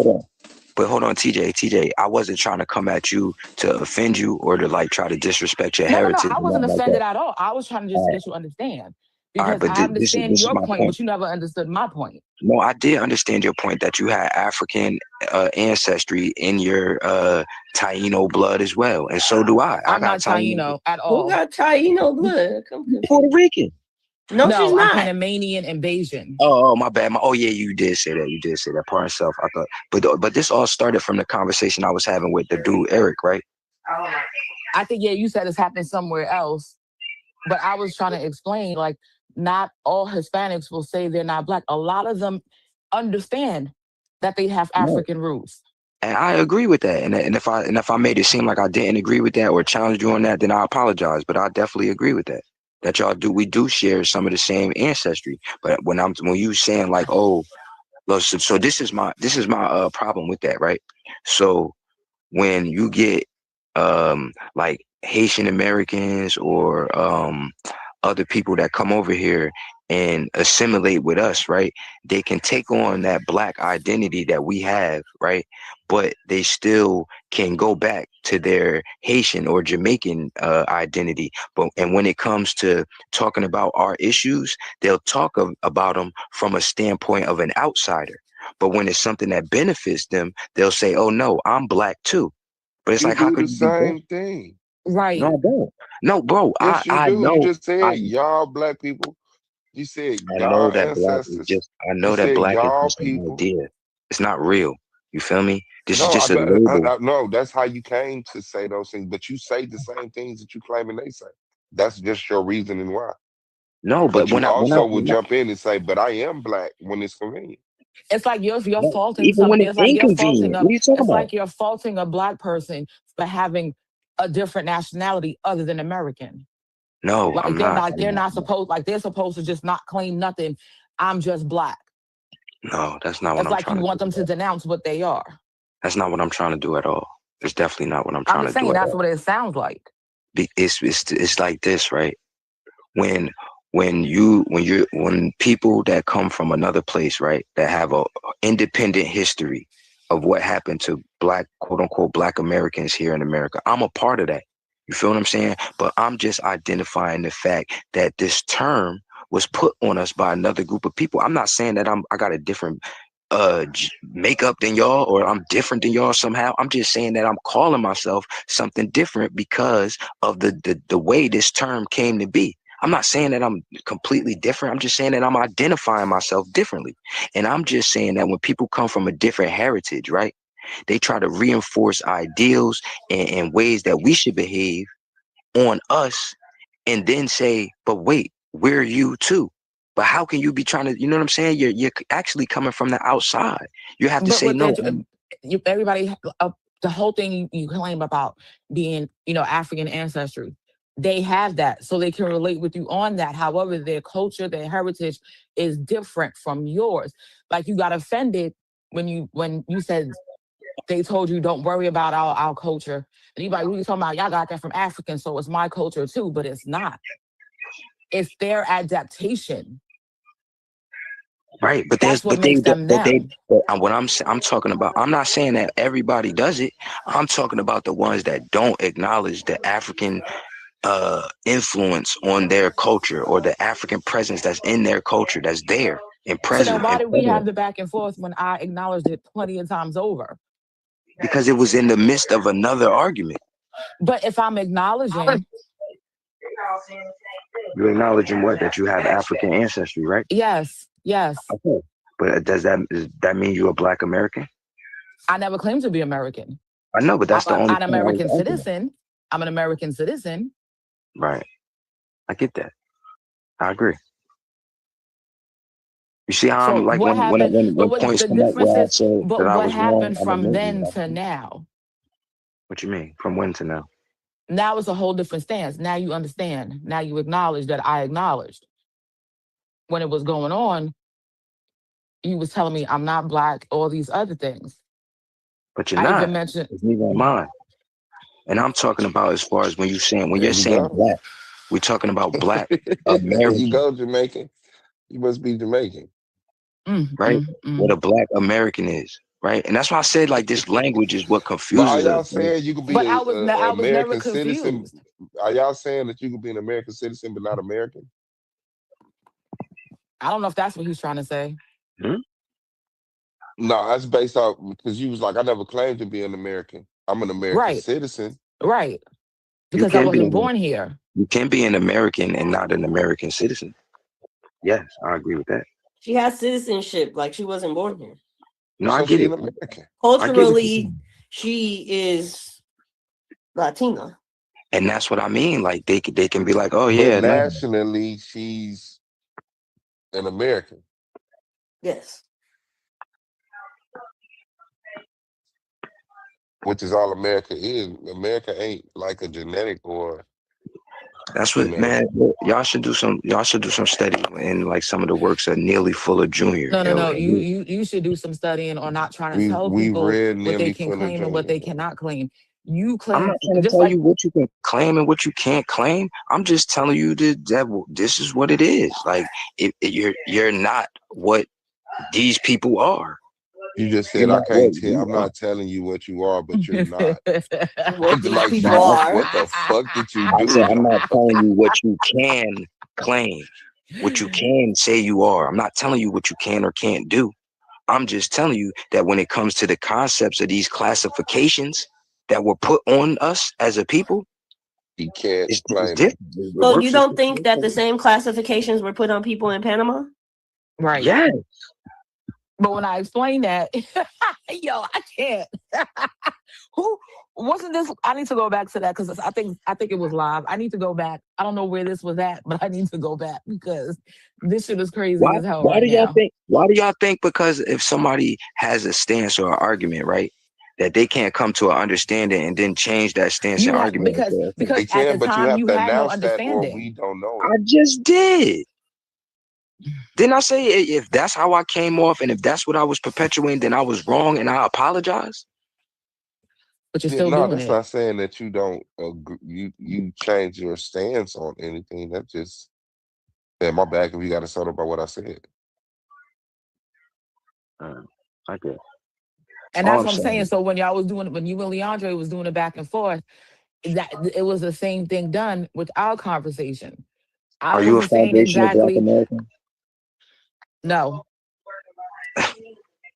hold on, TJ. I wasn't trying to come at you to offend you or to like try to disrespect your No, heritage I or wasn't nothing like offended that. at all. I was trying to just All right, get you to understand all right, because but I this understand is your my point, point. but you never understood my point. No, I did understand your point that you had African ancestry in your Taino blood as well, and so do I. I I'm got not Taino. Taino at who all. got Taino blood? Come to Puerto Rican. No, she's No, I'm not. Panamanian and Bayesian. Oh, my bad. Oh, yeah, you did say that. You did say that part itself. I thought, but this all started from the conversation I was having with the dude Eric, right? I think you said it's happened somewhere else, but I was trying to explain like not all Hispanics will say they're not black. A lot of them understand that they have No, African roots. and I agree with that. And if I made it seem like I didn't agree with that or challenged you on that, then I apologize. But I definitely agree with that. That we do share some of the same ancestry. But when you saying like, oh, look, so this is my problem with that, right? So when you get like Haitian Americans or other people that come over here and assimilate with us, right? They can take on that black identity that we have, right? But they still can go back to their Haitian or Jamaican identity. And when it comes to talking about our issues, they'll talk about them from a standpoint of an outsider. But when it's something that benefits them, they'll say, "Oh no, I'm black too." But it's You like, how do could the you be black? same thing. Right. No, I don't. No, bro, Yes, you I do. You know. just said y'all black people. You said I y'all know that black is ancestors. just. I You know that said black is y'all just an people. idea. It's not real. You feel me? This is No, just a label. no. That's how you came to say those things. But you say the same things that you claiming they say. That's just your reasoning why. No, but But you also will when I jump in and say, "But I am black" when it's convenient. It's like you're no, faulting even some. when it's It's like you're faulting inconvenient. a. What are you talking It's about? like you're faulting a black person for having a different nationality other than American. No, Like I'm not. they're not supposed like they're supposed to just not claim nothing. I'm just black. No, that's not what It's I'm like you trying to want do them at to all. denounce what they are. That's not what I'm trying to do at all. It's definitely not what I'm I'm trying just to do saying at that's all. what it sounds like. It's like this, right? when when people that come from another place, right, that have a independent history of what happened to black, quote unquote, black Americans here in America, I'm a part of that. You feel what I'm saying? But I'm just identifying the fact that this term was put on us by another group of people. I'm not saying that I got a different makeup than y'all or I'm different than y'all somehow. I'm just saying that I'm calling myself something different because of the way this term came to be. I'm not saying that I'm completely different. I'm just saying that I'm identifying myself differently. And I'm just saying that when people come from a different heritage, right, they try to reinforce ideals and ways that we should behave on us and then say, but wait, we're you too. But how can you be trying to, you know what I'm saying? You're actually coming from the outside. You have to But say, what no. everybody, the whole thing you claim about being, African ancestry, they have that, so they can relate with you on that. However, their culture, their heritage is different from yours. Like you got offended when you said they told you don't worry about our culture. And you like, what are you talking about? Y'all got that from African, so it's my culture too. But it's not. It's their adaptation. Right, but That's what makes them them. what I'm talking about, I'm not saying that everybody does it. I'm talking about the ones that don't acknowledge the African influence on their culture or the African presence that's in their culture, that's there and So then present why and did we have prevalent. the back and forth when I acknowledged it plenty of times over? Because it was in the midst of another argument. But if I'm acknowledging, You're acknowledging what? That you have African ancestry, right? yes. Okay. But does that mean you're a Black American? I never claimed to be American. I know, but that's the only I'm an American citizen. I'm an American citizen. Right. I get that. I agree. You see how I'm like what happened? when points come up where I say But that I what was wrong, happened from then to now? What you mean? From when to now? Now it's a whole different stance. Now you understand. Now you acknowledge that I acknowledged. When it was going on, you was telling me I'm not Black, all these other things. But you're not. Even mentioned it's neither am I. And I'm talking about as far as when you're saying go. Black, we're talking about Black There American. you go, Jamaican. You must be Jamaican. Right? What a Black American is, right? And that's why I said like this language is what But are confuses y'all us. saying you could be But an I was never American citizen? confused. Are y'all saying that you could be an American citizen but not American? I don't know if that's what he's trying to say. No, that's based off because you was like, I never claimed to be an American. I'm an American citizen. Right. Because I wasn't born here. You can be an American and not an American citizen. Yes, I agree with that. She has citizenship, like she wasn't born here. No, I get it. Culturally, she is Latina. And that's what I mean. Like they can be like, oh But yeah, no. nationally, she's an American. Yes. Which is all America is. America ain't like a genetic or. That's what, man. Y'all should do some study in like some of the works of Nearly Fuller Jr. No. You should do some studying or not trying to tell We people read what they Nearly can Fuller claim and what Jr. they cannot claim. You claim I'm not trying to just tell like you what you can claim and what you can't claim. I'm just telling you that this is what it is. Like you're not what these people are. You just said You're I not can't what tell. you I'm are. not telling you what you are, but you're not. What these Like people are. what the fuck did you I do? said I'm not telling you what you can claim, what you can say you are. I'm not telling you what you can or can't do. I'm just telling you that when it comes to the concepts of these classifications that were put on us as a people, he can't it's claim different. So you don't think that the same classifications were put on people in Panama? Right. Yes. But when I explain that, yo, I can't. Who wasn't this? I need to go back to that because I think it was live. I need to go back. I don't know where this was at, but I need to go back because this shit is crazy as hell Why right do y'all now. think? Why do y'all think? Because if somebody has a stance or an argument, right, that they can't come to an understanding and then change that stance and argument. Because They at can, the but you time have you to had no announce that, or understanding. we don't know I it. just did. Didn't I say if that's how I came off and if that's what I was perpetuating, then I was wrong and I apologize? But you're still doing that's it. not saying that you don't agree, you change your stance on anything. That's just my bad if you got to settle by what I said. I guess. And that's what I'm saying. So when y'all was doing, when you and Leandre was doing it back and forth, that it was the same thing done with our conversation. I Are you a wasn't saying foundational Black exactly. American? No.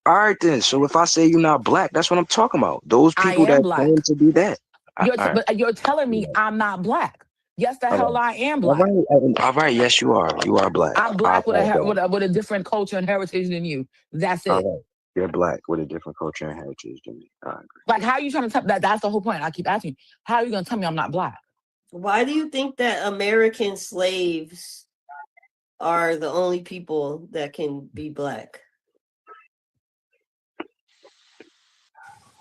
All right then. So if I say you're not Black, that's what I'm talking about. Those people that claim to be that. But you're telling me I'm not Black. Yes, the hell I am Black. All right. Yes, you are. You are Black. I'm Black with a different culture and heritage than you. That's it. All right. You're Black with a different culture and heritage than me. I agree. Like, how are you trying to tell that? That's the whole point. I keep asking you, how are you going to tell me I'm not Black? Why do you think that American slaves are the only people that can be Black?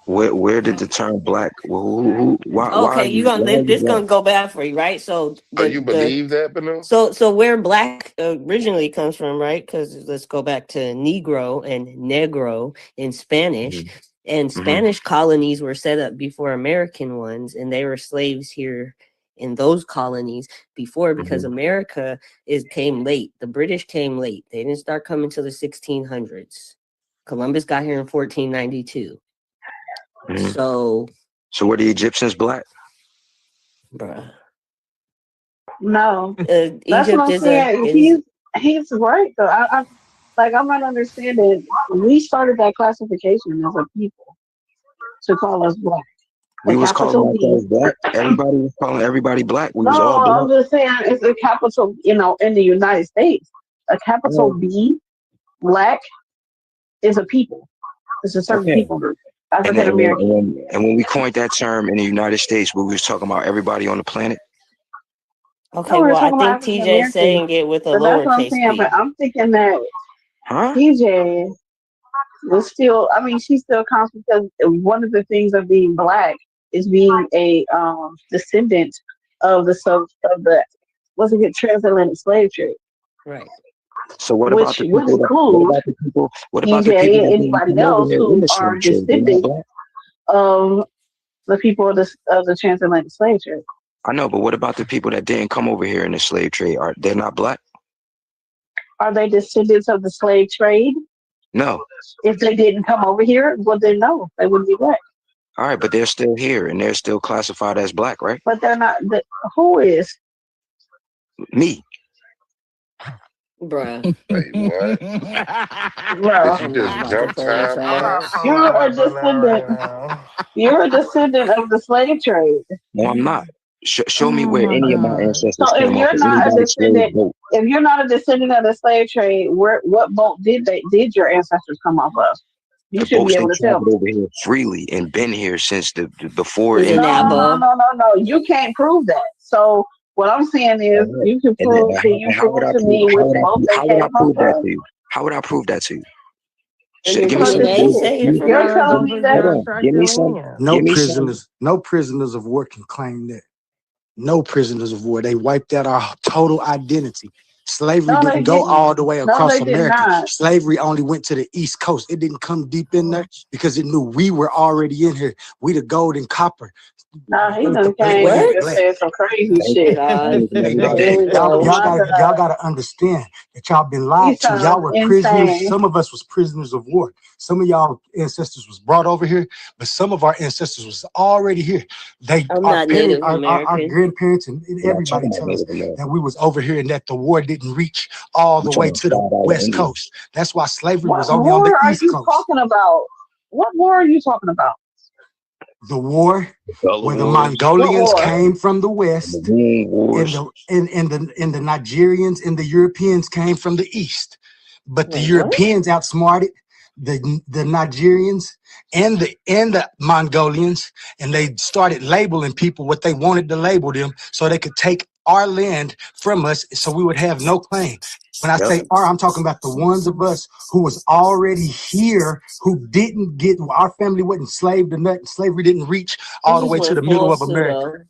Where did the term Black? Why? Okay, this gonna go bad for you, right? So you believe that, Banu? So where Black originally comes from, right? Because let's go back to Negro and Negro in Spanish, and Spanish colonies were set up before American ones, and they were slaves here in those colonies before because America came late. The British came late. They didn't start coming till the 1600s. Columbus got here in 1492. So were the Egyptians Black? Bruh. No, that's Egypt what I'm saying. He's right though. I'm not understanding. We started that classification as a people. to call us black. We was calling ourselves black. Everybody was calling everybody black. We was all black. I'm just saying it's a capital, in the United States. A capital B, black, is a people. It's a certain people group. African American. And when we coined that term in the United States, we was talking about everybody on the planet. Okay, well, I think TJ saying it with a But that's what I'm lowercase saying. b. But I'm thinking that TJ was still. I mean, she still counts because one of the things of being black is being a descendant of the transatlantic slave trade. Right. So what about the people? What about the TJ people and anybody else who are descendants of the people of the transatlantic slave trade? I know, but what about the people that didn't come over here in the slave trade? They're not black? Are they descendants of the slave trade? No. If they didn't come over here, well then no, they wouldn't be black. All right, but they're still here and they're still classified as black, right? But they're not. Who is? Me. Bruh. Wait, what? Bro. Did you just jump time? You're a descendant. You're a descendant of the slave trade. No, I'm not. Show me where any of my ancestors So came off. if you're not a descendant of the slave trade, what boat did your ancestors come off of? You should be able to tell. Over here freely and been here since the before. No. You can't prove that. So what I'm saying is, you can prove that you prove to me with the boat they came off of. How would I prove that to you? Give me some. You're telling me that. Give me some. No prisoners of war can claim that. No prisoners of war. They wiped out our total identity. Slavery didn't go all the way across America. Slavery only went to the East Coast. It didn't come deep in there because it knew we were already in here. We the gold and copper. Nah, he done came and just said some crazy shit. Y'all gotta understand that y'all been lied to. Y'all were prisoners. Some of us was prisoners of war. Some of y'all ancestors was brought over here, but some of our ancestors was already here. Our grandparents and everybody tell us that we was over here and that the war didn't reach all the way to the West Coast. That's why slavery was only on the East Coast. What war are you talking about? The war where the Mongolians came from the west, and the Nigerians and the Europeans came from the east. But the Europeans outsmarted the Nigerians and the Mongolians, and they started labeling people what they wanted to label them, so they could take our land from us, so we would have no claim. When I say our, I'm talking about the ones of us who was already here, who didn't get, our family wasn't enslaved or nothing. Slavery didn't reach all the way to the middle of America.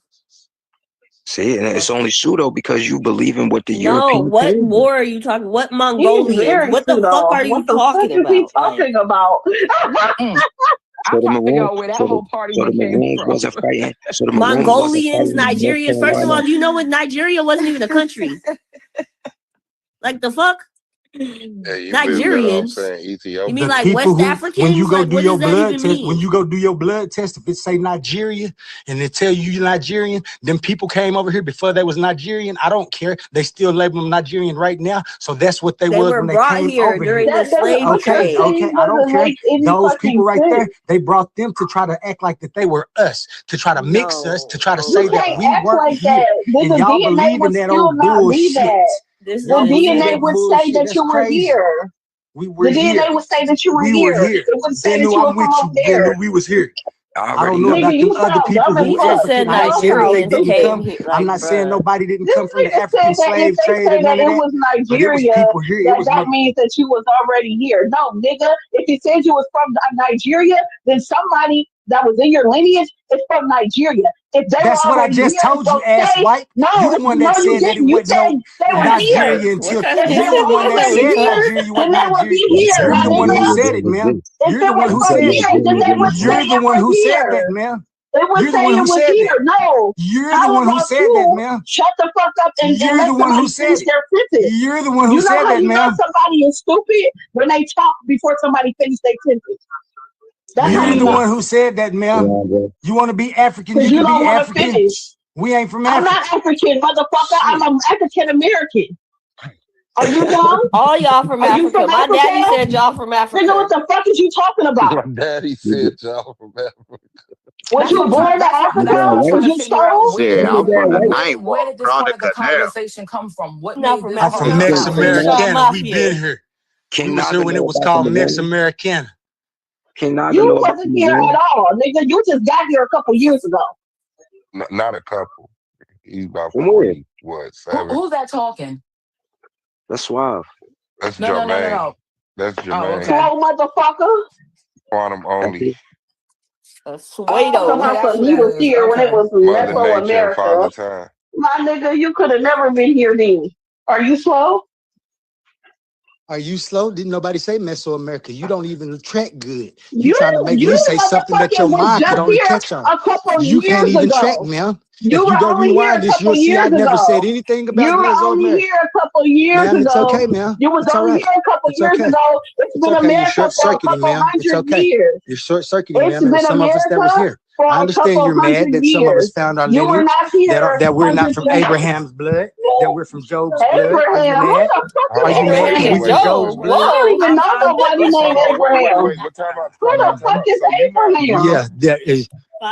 See, and it's only pseudo because you believe in what the No, Europeans. what war are you talking? What Mongolians? What the fuck are you talking about? What is he talking about? So the Maroons wasn't fighting. So the Mongolians, Nigerians. First of all, you know what? Nigeria wasn't even a country. Like the fuck? Nigerians. You mean like West Africans? When you go like, do your blood test, when you go do your blood test, if it say Nigeria and they tell you you're Nigerian, then people came over here before they was Nigerian. I don't care. They still label them Nigerian right now. So that's what they was when they came here over during the slave trade. Okay, I don't care. Those people right there, they brought them to try to act like that they were us, to try to mix us, to try to say that we weren't here. And y'all believe in that old bullshit. The DNA would say that you were here. We were the here. DNA would say that you were here. It would say that you were from up there. They knew we was here. I don't know about them other people who said Nigerians didn't come. I'm not saying nobody didn't come from the African slave trade and none of that. It was Nigeria. That means that you was already here. No, nigga. If you said you was from Nigeria, then somebody that was in your lineage is from Nigeria. If they That's what I just told you, ass white. No, you're the one that said that it wasn't Nigeria until you're the one that said Nigeria wasn't Nigeria. You're the one who said it, man. You're the one who said it. You're the one who said that, man. They would say it was here. No. You're the one who said that, man. Shut the fuck up and you're the one who said it. You're the one who said that, man. You know somebody is stupid when they talk before somebody finishes their sentence. You're the one who said that, man. You want to be African, you can be African. We ain't from Africa. I'm not African, motherfucker. I'm an African American. Are you dumb? All y'all from Are you Africa. from My daddy Africa? said y'all from Nigga, what Africa. the fuck is you talking about? My daddy said y'all from Africa. Was That's you what I'm born trying. in That's Africa? what I'm trying Was to you figure out. told? Where Shit, did I'm from the where ninth did wall where did this around part the of the canal. conversation come from? What I'm not made from this I'm part part of from the the Mex conversation? Americana. We Mafia. been here. We King was here Naga when know it was about the called Mex Magellan. Americana. King Naga You know about the wasn't here Magellan. at all, nigga. You just got here a couple years ago. Not a couple. He's about From where? 40, what, 7? Who's that talking? That's suave. That's No. Jermaine. That's Oh, Jermaine. okay. Slow motherfucker. Quantum That's only. it. Suedo. Somehow That's who he that was is. here when it Okay. was Mother Nature and Father Mesoamerica. Time. My nigga, you could have never been here then. Are you slow? Are you slow? Didn't nobody say Mesoamerica? You don't even track good. You You trying to make me say something that your motherfucking was mind could just only here catch on. a couple You can't years even track, ago. man. You If were you go only here rewind a this, you'll couple see I years never said ago. anything You about were only Mesoamerica. here a couple years Ma'am, it's ago. okay, ma'am. You was It's all only right. here a couple It's years okay. ago. It's It's been okay. You're America short for a circuiting, couple ma'am. It's 100 okay. years. You're short circuiting, It's ma'am. There was been some of us that was America here. for I a understand couple you're mad 100 that some of us years. found our You were lineage, not here that we're not hundreds from of Abraham's blood, that we're from Job's blood. Are you Abraham. Who mad? the fuck Are is you mad because Wait, we from Abraham? Job's Job. blood? I don't Whoa. even know nobody named Hold on, Abraham. wait. What time out? Who the fuck is So you not Abraham? Yeah, that is.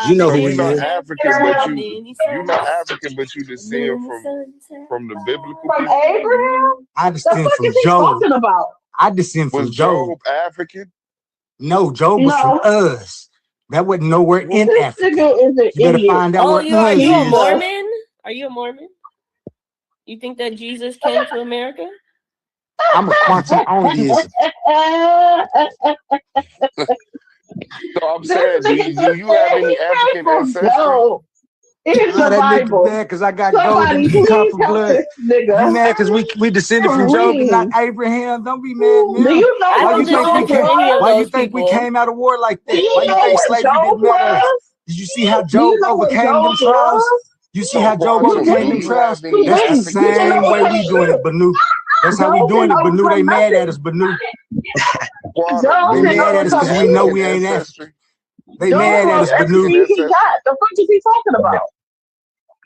You know so who you he not is. African, but you not African, but you descend from the biblical From people? Abraham? I The descend fuck from is he Job. talking about? I descend Was from Job. Job African? No, Job was from No. Uz. That wasn't nowhere in This Africa. nigga is an You better idiot. find out Oh, where are Uz you a is. Jesus. Mormon? Are you a Mormon? You think that Jesus came to America? I'm a quantum onlyism. So I'm This saying, nigga do just you have said any he came African from ancestry? Job. It's the That nigga Bible. mad because I got Somebody golden please copper help blood. this You nigga. mad because we descended from Job and not Read. Abraham? Don't be mad, Do man. you know I Why what you don't think we Job descend from came? any of Why you those think we people. came out of war like Do that? you Why you know think what slavery Job didn't matter us? was? Did you see how Do you Job know what overcame them Job trials? was? You see So how Job Quantum, You do overcame them didn't. you trials? have any You That's the didn't. You didn't African same way we overcome doing shit. it, Banu. That's how we Job doing didn't it, Banu. They overcome mad at nothing. us, Banu. Quantum? They Job Do didn't you mad have at us any overcome because we know shit. we African ain't African. ancestry? They Job mad at lost us, Banu. everything he Ancestry? got. The fuck is he talking about?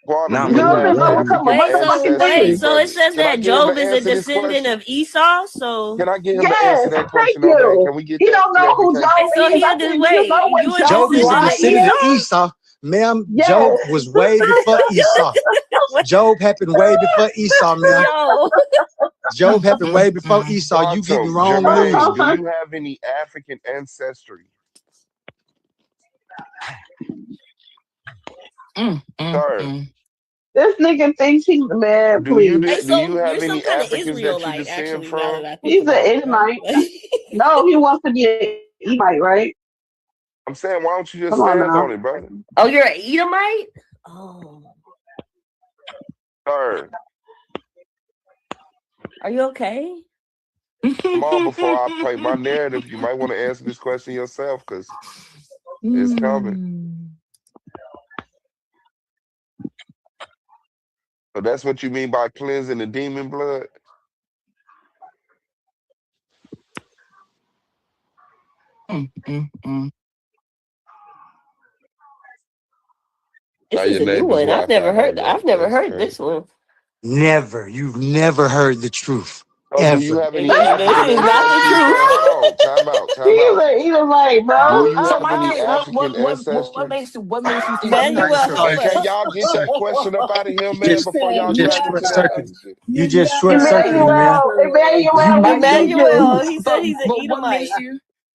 Quantum, Nah, do but you he's Job have didn't right. overcome a African motherfucking ancestry, Wait, thing. so it brother? says Can I that get him to Job is a answer this descendant question? of Esau. So Can I get him to answer Yes, that thank question on that? you. Can we get He that don't know who wait, clarification? Job so is. he I a said, do you wait, know what you a Job is a descendant of Job descendant is? of Esau? Esau. Ma'am, Job Yes. was way before Esau. Job happened way before Esau, ma'am. Yo. Job happened way before Esau. You getting Quantum, wrong news. Jermaine, do you have any African ancestry? Sir, This nigga thinks he's the man, please. Hey, do you so you're have some any kind of Africans that you Israelite, descend actually, now from? that I think He's an about it, right? Edomite. No, he wants to be an Edomite, right? I'm saying, why don't you just Come on stand now. on it, brother? Oh, you're an Edomite? Oh. Sir, Are you okay? come on, before I play my narrative, you might want to answer this question yourself because it's coming. So that's what you mean by cleansing the demon blood? Now This is your a new neighbor's one. Wi-Fi don't I've work. never That's heard crazy. this one. Never. You've never heard the truth. So do you Ever. have any This African is not the ancestry, truth. sir? Hold on. Time out. Time He's out. an Edomite, bro. Do you So have my any thing, African what ancestry? makes you think you know the Manuel, truth? Hey, Help can us. y'all get that question up out of him, man, Just, before y'all just drag short into that circuit. other shit? You just short circuiting, man. Emmanuel, You we might know need the you. Emmanuel, truth. he said he's an But Edomite.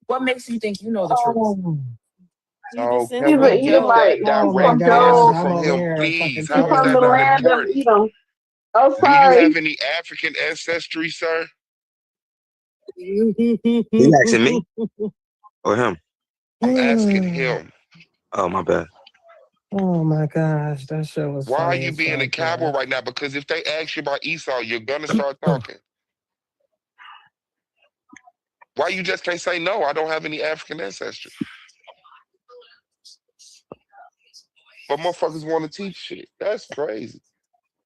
what makes you think you know the truth? You So He's can descendant we we of get Job. Edomite. that Oh my From direct gosh, answer Job. I'm from over him, here please? fucking He's How is from that the terrible. not land of important? Edom. Oh, Do you have sorry. any African ancestry, sir? He asking me or him? I'm asking him. Oh, my bad. Oh my gosh, that show was Why are funny you as being a fuck, cowboy man. right now? Because if they ask you about Esau, you're gonna start talking. Why you just can't say no? I don't have any African ancestry. But motherfuckers want to teach shit. That's crazy.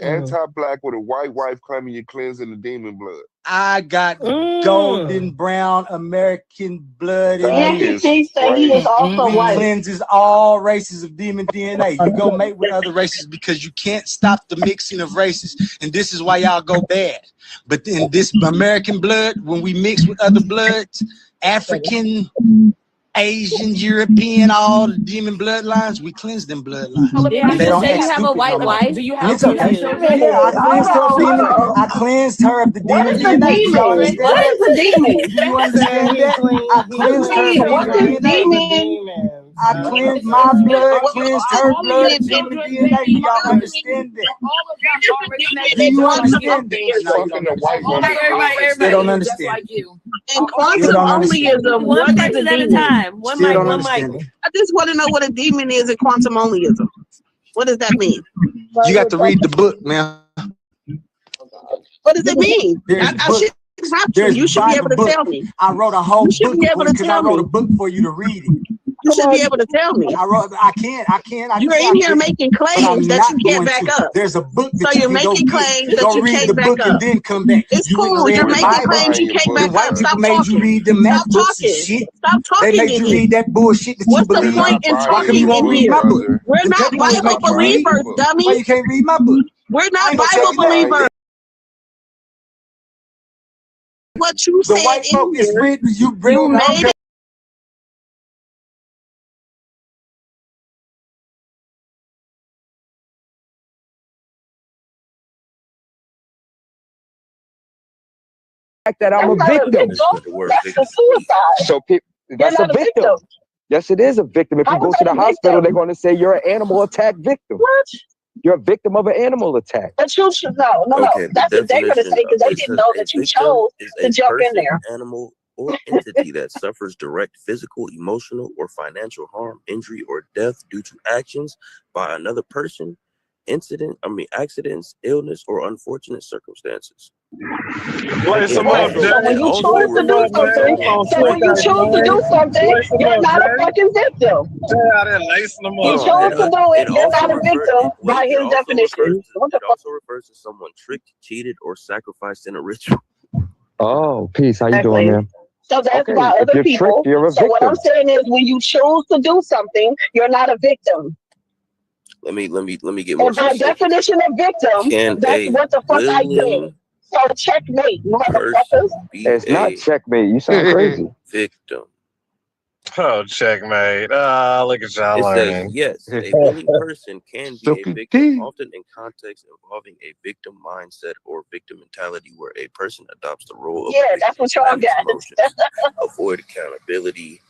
anti-black with a white wife claiming you're cleansing the demon blood. I got the golden brown American blood in That me. is King say he is also We white. cleanses all races of demon DNA. You go mate with other races because you can't stop the mixing of races. And this is why y'all go bad. But in this American blood, when we mix with other bloods, African, Asian, European, all the demon bloodlines, we cleanse them bloodlines. Did They you don't say act you have a stupid white no more. wife? Do you have It's okay. children? Yeah, I cleansed her of demon. Hold on. I cleansed her of the What demon is a DNA. Do y'all demon? understand What that? is a demon? Do you understand that? I cleansed her of What demon does DNA. demon? I cleansed my blood, cleansed her blood, it's human DNA. Do y'all understand that? All of them are connected. Do you understand that? that? Still don't understand. Like you. And quantum onlyism, what is a demon? One Still mic, don't one mic. understand. I just want to know what a demon is in quantum onlyism. What does that mean? You got to read the book, man. What does it mean? I should have to. You should be able to tell me. I wrote a whole book because I wrote a book for you to read it. You should be able to tell me. I can't. You're in here making claims that you can't back up. There's a book that so you're making claims that you can't back up. And then come back. It's cool. You're making claims you can't back up. Stop talking. You read them math books and shit. Stop talking. They make you read that bullshit that What's you believe. the point in Why come talking you won't in read here? my book? We're not Bible believers, dummy. Why you can't read my book? We're not Bible believers. What you The said white folk in is here, written. You bring you made it. That I'm a victim. That's a suicide. So that's a victim. Yes, it is a victim. If you go to the hospital, they're going to say you're an animal attack victim. What? You're a victim of an animal attack. But you should no. That's what they're going to say because they didn't know that you chose to jump in there. Animal or entity that suffers direct physical, emotional, or financial harm, injury, or death due to actions by another person, accidents, illness, or unfortunate circumstances. Play some up, So when you choose to do something, you're not a fucking victim. You chose to do it, you're not a victim by his definition. It also refers to someone tricked, cheated, or sacrificed in a ritual. Oh, peace. How you doing, man? So that's about other people. So what I'm saying is when you choose to do something, you're not a victim. Let me get more And by definition of victim, that's what the fuck I said. So checkmate, motherfuckers. It's not checkmate. You sound crazy. Victim. Oh, checkmate. Look at y'all It learning. says, yes, a willing person can be a victim, often in context involving a victim mindset or victim mentality where a person adopts the role of that's what y'all got. Avoid accountability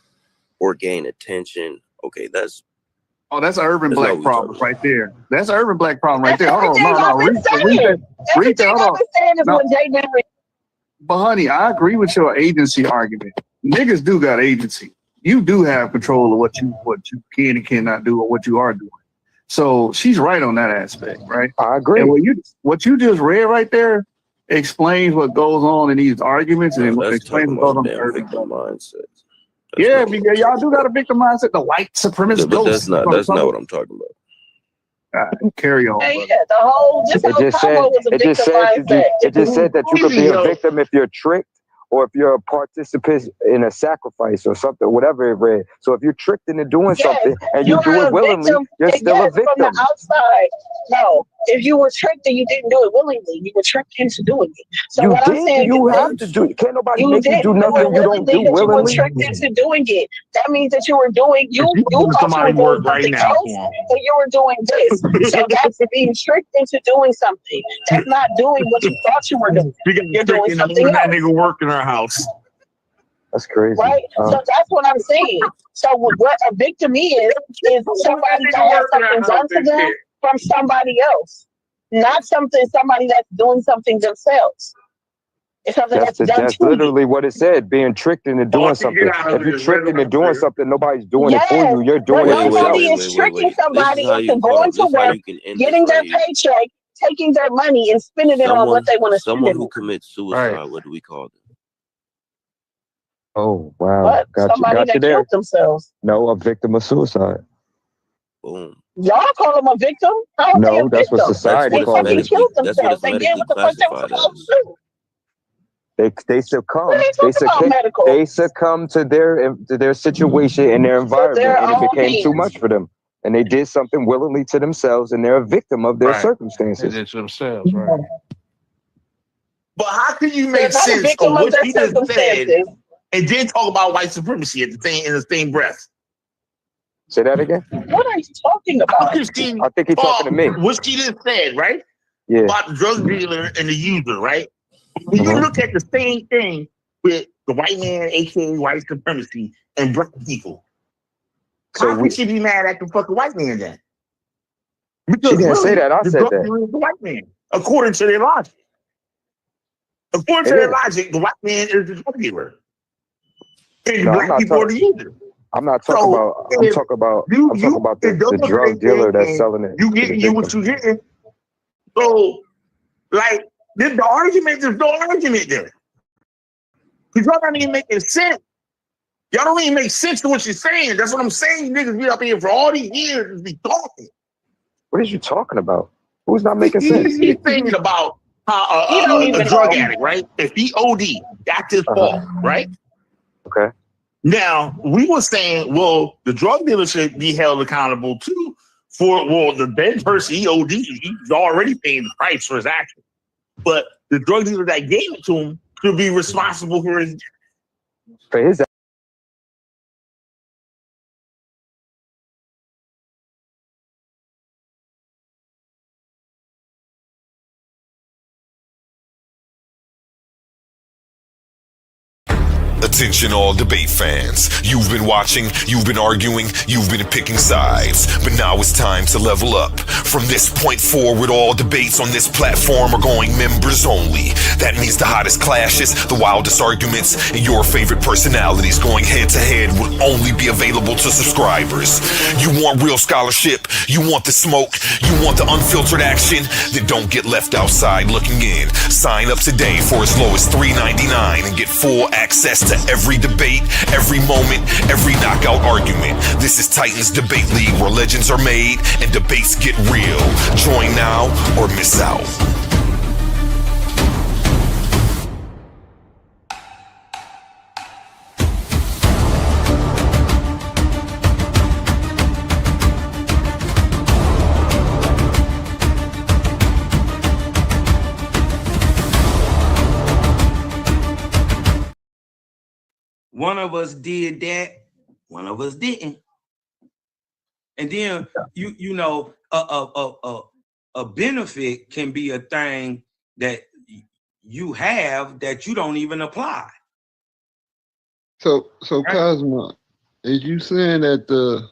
or gain attention. Okay, that's an urban black problem right there. That's an urban black problem right there. Hold on, read that. Hold on. But honey, I agree with your agency argument. Niggas do got agency. You do have control of what you can and cannot do or what you are doing. So she's right on that aspect, right? I agree. And what you just read right there explains what goes on in these arguments and explains what goes on in the urban mindset. Yeah, because y'all do got a victim mindset. The white supremacist But ghost. that's not what I'm talking about. Carry on. Hey, the whole combo was a victim mindset. It just said that you could be a victim if you're tricked or if you're a participant in a sacrifice or something, whatever it read. So if you're tricked into doing something and you do it willingly, you're still a victim. From the outside, no. If you were tricked and you didn't do it willingly, you were tricked into doing it. So you what did, I'm saying you have to do it. Can't nobody make you do nothing you don't do willingly. You were tricked into doing it. That means that you were doing you thought you were doing something else, and you were doing this. So that's being tricked into doing something. That's not doing what you thought you were doing. You're doing something else. That nigga work in our house. That's crazy. Right? So that's what I'm saying. So what a victim is somebody that has something done to them from somebody else. Not somebody that's doing something themselves. It's something that's done that's to literally what it said, being tricked into doing something. If you're tricked into doing something, nobody's doing it for you. You're doing it yourself. Nobody is tricking somebody into going to work, getting their paycheck, taking their money and spending it on what they want to spend it on. Someone who commits suicide, what do we call them? Oh, wow. What? Somebody that killed themselves. No, a victim of suicide. Boom. Y'all call them a victim? No, that's what society calls them. They killed themselves. They did what the fuck they were supposed to do. They succumb. They succumb to their situation and their environment, and it became too much for them. And they did something willingly to themselves, and they're a victim of their circumstances. They did to themselves, right? But how can you make sense of what he just said and then talk about white supremacy in the same breath? Say that again. What are you talking about? I think he's talking to me. What she just said, right? Yeah. About the drug dealer and the user, right? When you look at the same thing with the white man, aka white supremacy, and black people, How can she be mad at the fucking white man then? Because she didn't say that. I the said drug that. dealer is the white man, according to their logic. According to their logic, the white man is the drug dealer. And the black people are the user. I'm not talking about. I'm talking about the drug dealer that's selling it. You getting what you getting. So, like, the argument, there's no argument there. Because y'all don't even making sense. Y'all don't even make sense to what you're saying. That's what I'm saying. You niggas be up here for all these years and be talking. What are you talking about? Who's not making sense? He's thinking about how a drug addict, right? If he OD, that's his fault, right? Okay. Now, we were saying, well, the drug dealer should be held accountable too for, well, the dead person, he OD, he's already paying the price for his action. But the drug dealer that gave it to him should be responsible for his Attention all debate fans. You've been watching, you've been arguing, you've been picking sides. But now it's time to level up. From this point forward, all debates on this platform are going members only. That means the hottest clashes, the wildest arguments, and your favorite personalities going head to head will only be available to subscribers. You want real scholarship, you want the smoke, you want the unfiltered action, then don't get left outside looking in. Sign up today for as low as $3.99 and get full access to every debate, every moment, every knockout argument. This is Titans Debate League, where legends are made and debates get real. Join now or miss out. One of us did that, one of us didn't. And then you know, a benefit can be a thing that you have that you don't even apply. So Cosmo, is you saying that the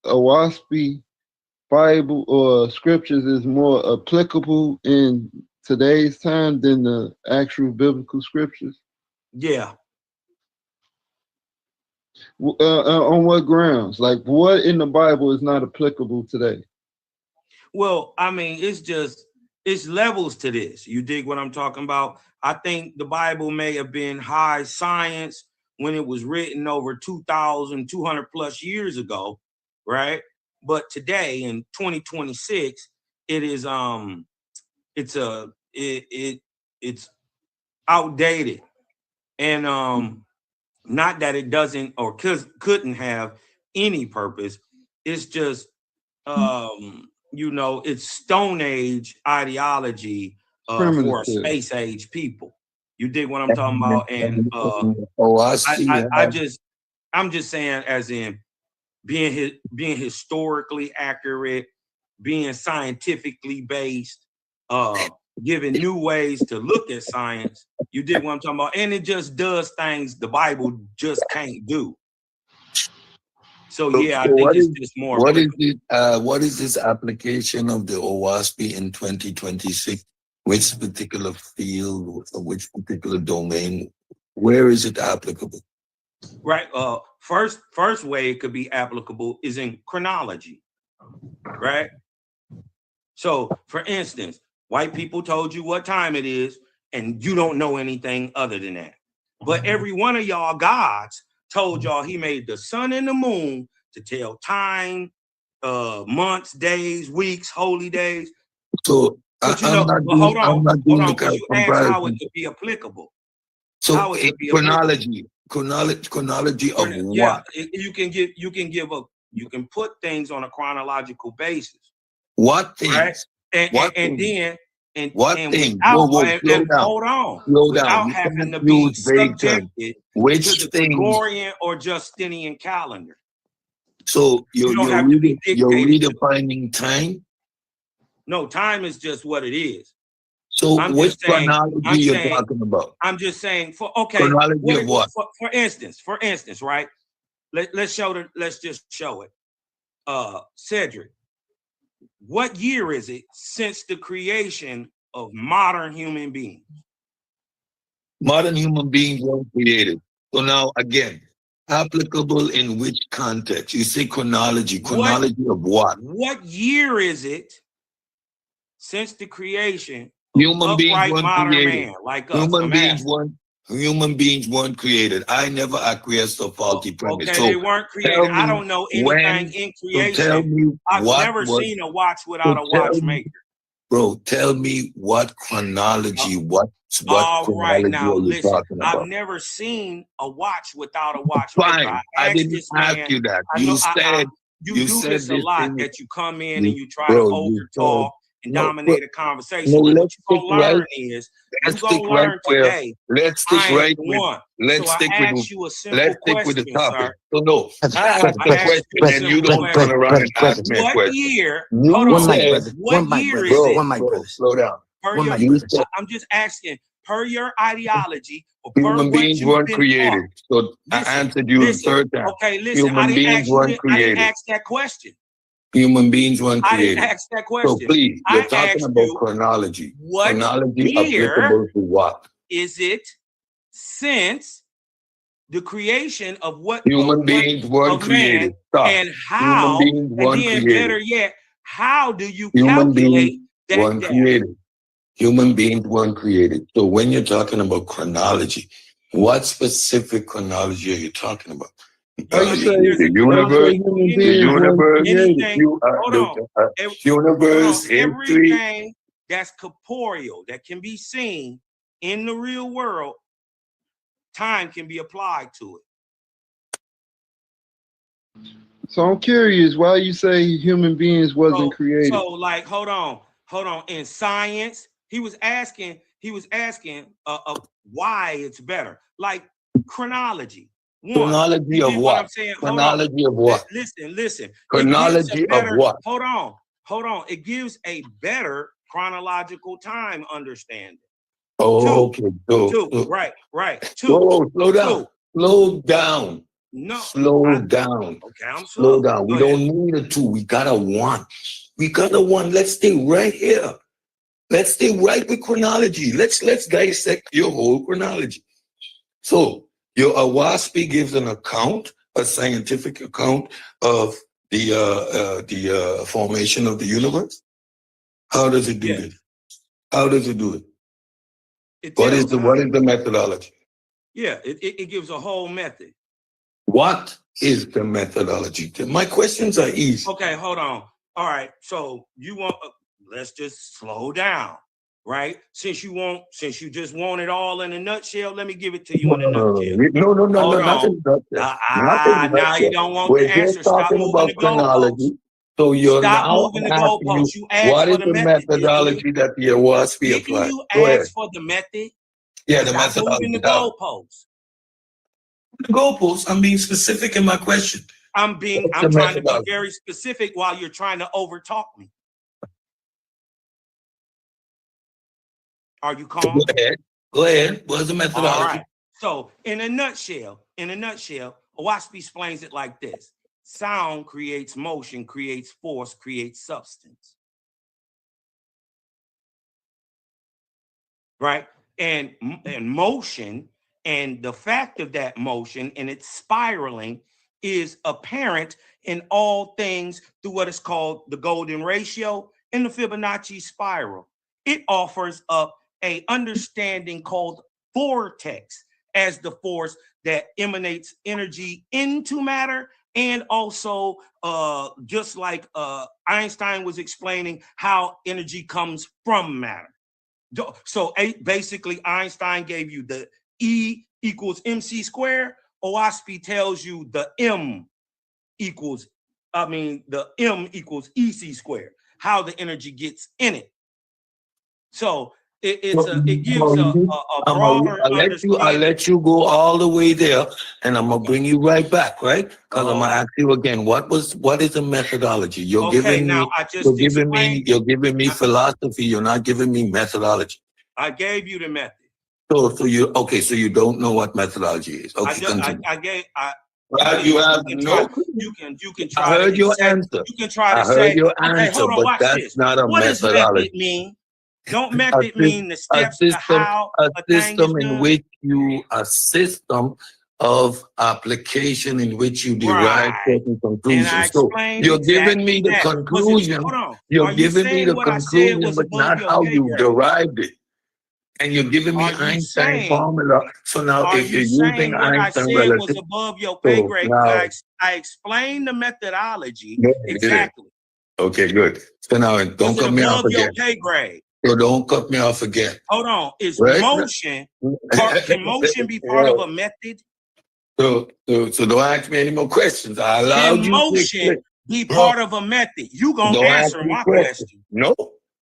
Owaspy Bible or scriptures is more applicable in today's time than the actual biblical scriptures? Yeah. On what grounds? Like, what in the Bible is not applicable today? Well, I mean, it's levels to this. You dig what I'm talking about? I think the Bible may have been high science when it was written over 2,200 plus years ago, right? But today in 2026, it is it's outdated. And not that it doesn't or couldn't have any purpose. It's just you know, it's Stone Age ideology for space age people. You dig what I'm talking about? And I'm just saying, as in being historically accurate, being scientifically based, giving new ways to look at science. You dig what I'm talking about? And it just does things the Bible just can't do. So yeah, I think it's just more. What is this application of the Owaspy in 2026? Which particular field or which particular domain? Where is it applicable? Right. First way it could be applicable is in chronology. Right. So for instance, white people told you what time it is, and you don't know anything other than that. But every one of y'all gods told y'all he made the sun and the moon to tell time, months, days, weeks, holy days. So but you know, hold on, because you asked how it could be applicable. So chronology of what? You can put things on a chronological basis. What things? Right? Without having to be subjected to the Gregorian or Justinian calendar. So you're redefining time? No, time is just what it is. So which chronology you're talking about? I'm just saying, chronology of what? For instance, right? let's just show it. Cedric, what year is it since the creation of modern human beings? Modern human beings weren't created. So now again, applicable in which context? You say chronology. Chronology of what? What year is it since the creation of Human beings upright weren't modern created. man like us? Human beings weren't created. I never acquiesced to faulty premise. Okay, So they weren't created. I don't know anything in creation. So tell me I've never seen a watch without a watchmaker. Bro, tell me what chronology, what All chronology right, now are you listen. talking about? I've never seen a watch without a watchmaker. Fine. I didn't ask you that. You said you do said this a this lot thing- that you come in and you try Bro, to you overtalk and dominate a conversation. No, And what let's you're stick gonna learn right- is let's you're gonna stick right learn where- today. let's stick I ain't right the with- one. let's so stick I with- ask you a simple let's stick question, with the topic. sir. So no, I ask the I asked question you a and you simple don't turn around and ask me a What question. year? You Hold on. said- What year is it? Bro, slow down. I'm just asking, per your ideology or per Human what beings you've weren't been created. So I answered you the third time. Okay, listen. Human beings weren't I didn't created. ask that question. Human beings weren't I created. didn't ask that So question. please, I you're talking asked about you, chronology. what Chronology year applicable to what? is it since the creation of what Human beings weren't of man, created. Stop. and how? Human beings And weren't then created. better yet, how do you Human calculate beings that weren't data? created. Human beings weren't created. So when you're talking about chronology, what specific chronology are you talking about? The universe, universe, history. Everything that's corporeal, that can be seen in the real world, time can be applied to it. So I'm curious why you say human beings wasn't created. So like, hold on. In science, he was asking why it's better. Like chronology. Chronology of what? I'm saying? Chronology of what? Listen. Chronology of what? Hold on. It gives a better chronological time understanding. Oh, okay. Right. Slow down. Slow down. No. Slow down. Okay, I'm slow down. We don't need a two. We got a one. Let's stay right here. Let's stay right with chronology. Let's dissect your whole chronology. So your Awaspi gives an account, a scientific account of the formation of the universe. How does it do this? How does it do it? What is the methodology? Yeah, it gives a whole method. What is the methodology? My questions are easy. Okay, hold on. All right, so you want? Let's just slow down, right? Since you just want it all in a nutshell, let me give it to you in a nutshell. No, not in a nutshell. Now you don't want We're the answer. just talking about chronology. So you're now moving the asking goalposts. you, You asked what for is the the method, methodology that the Awaspi applied? You Go ahead. ask for the method? Yeah, the Stop methodology. moving the goalposts. The goalposts. I'm being specific in my question. I'm trying to be very specific while you're trying to overtalk me. Are you calm? Go ahead. What's the methodology? All right. So in a nutshell, Awaspi explains it like this. Sound creates motion, creates force, creates substance. Right? And motion and the fact of that motion and its spiraling is apparent in all things through what is called the golden ratio and the Fibonacci spiral. It offers up an understanding called vortex as the force that emanates energy into matter, and also just like Einstein was explaining how energy comes from matter. So basically Einstein gave you the E equals MC squared. Awaspi tells you the M equals EC squared, how the energy gets in it. So it gives a broader understanding. I'll let you go all the way there, and I'm gonna bring you right back, right? Because I'm gonna ask you again. What is the methodology? You're giving me philosophy. You're not giving me methodology. I gave you the method. So you don't know what methodology is. Okay, continue. Well, you have no. You can try. I heard your answer. You can try to I say. heard your Okay, answer, hold on. but Watch that's this. not a What does methodology. method mean? Don't method mean the steps to how a a thing is system in done? which a system of application in which you derive certain conclusions. And I So explained you're giving exactly me the that. conclusion. Hold on. You're Are you giving me saying the what I said conclusion, was but above not your how pay you grade? derived it. And you're giving me Are you Einstein saying? formula. So now, Are if you're you using saying what I Einstein said was relative, above your pay so grade? now, I explained the methodology no, you didn't. exactly. Okay, good. So now, don't Was it cut me off above your again. pay grade? So don't cut me off again. Hold on. Is Right? motion can motion be part of a method? So don't ask me any more questions. I allowed Can you to motion explain. be Bro, part of a method? You gonna don't ask answer me my questions. question. No,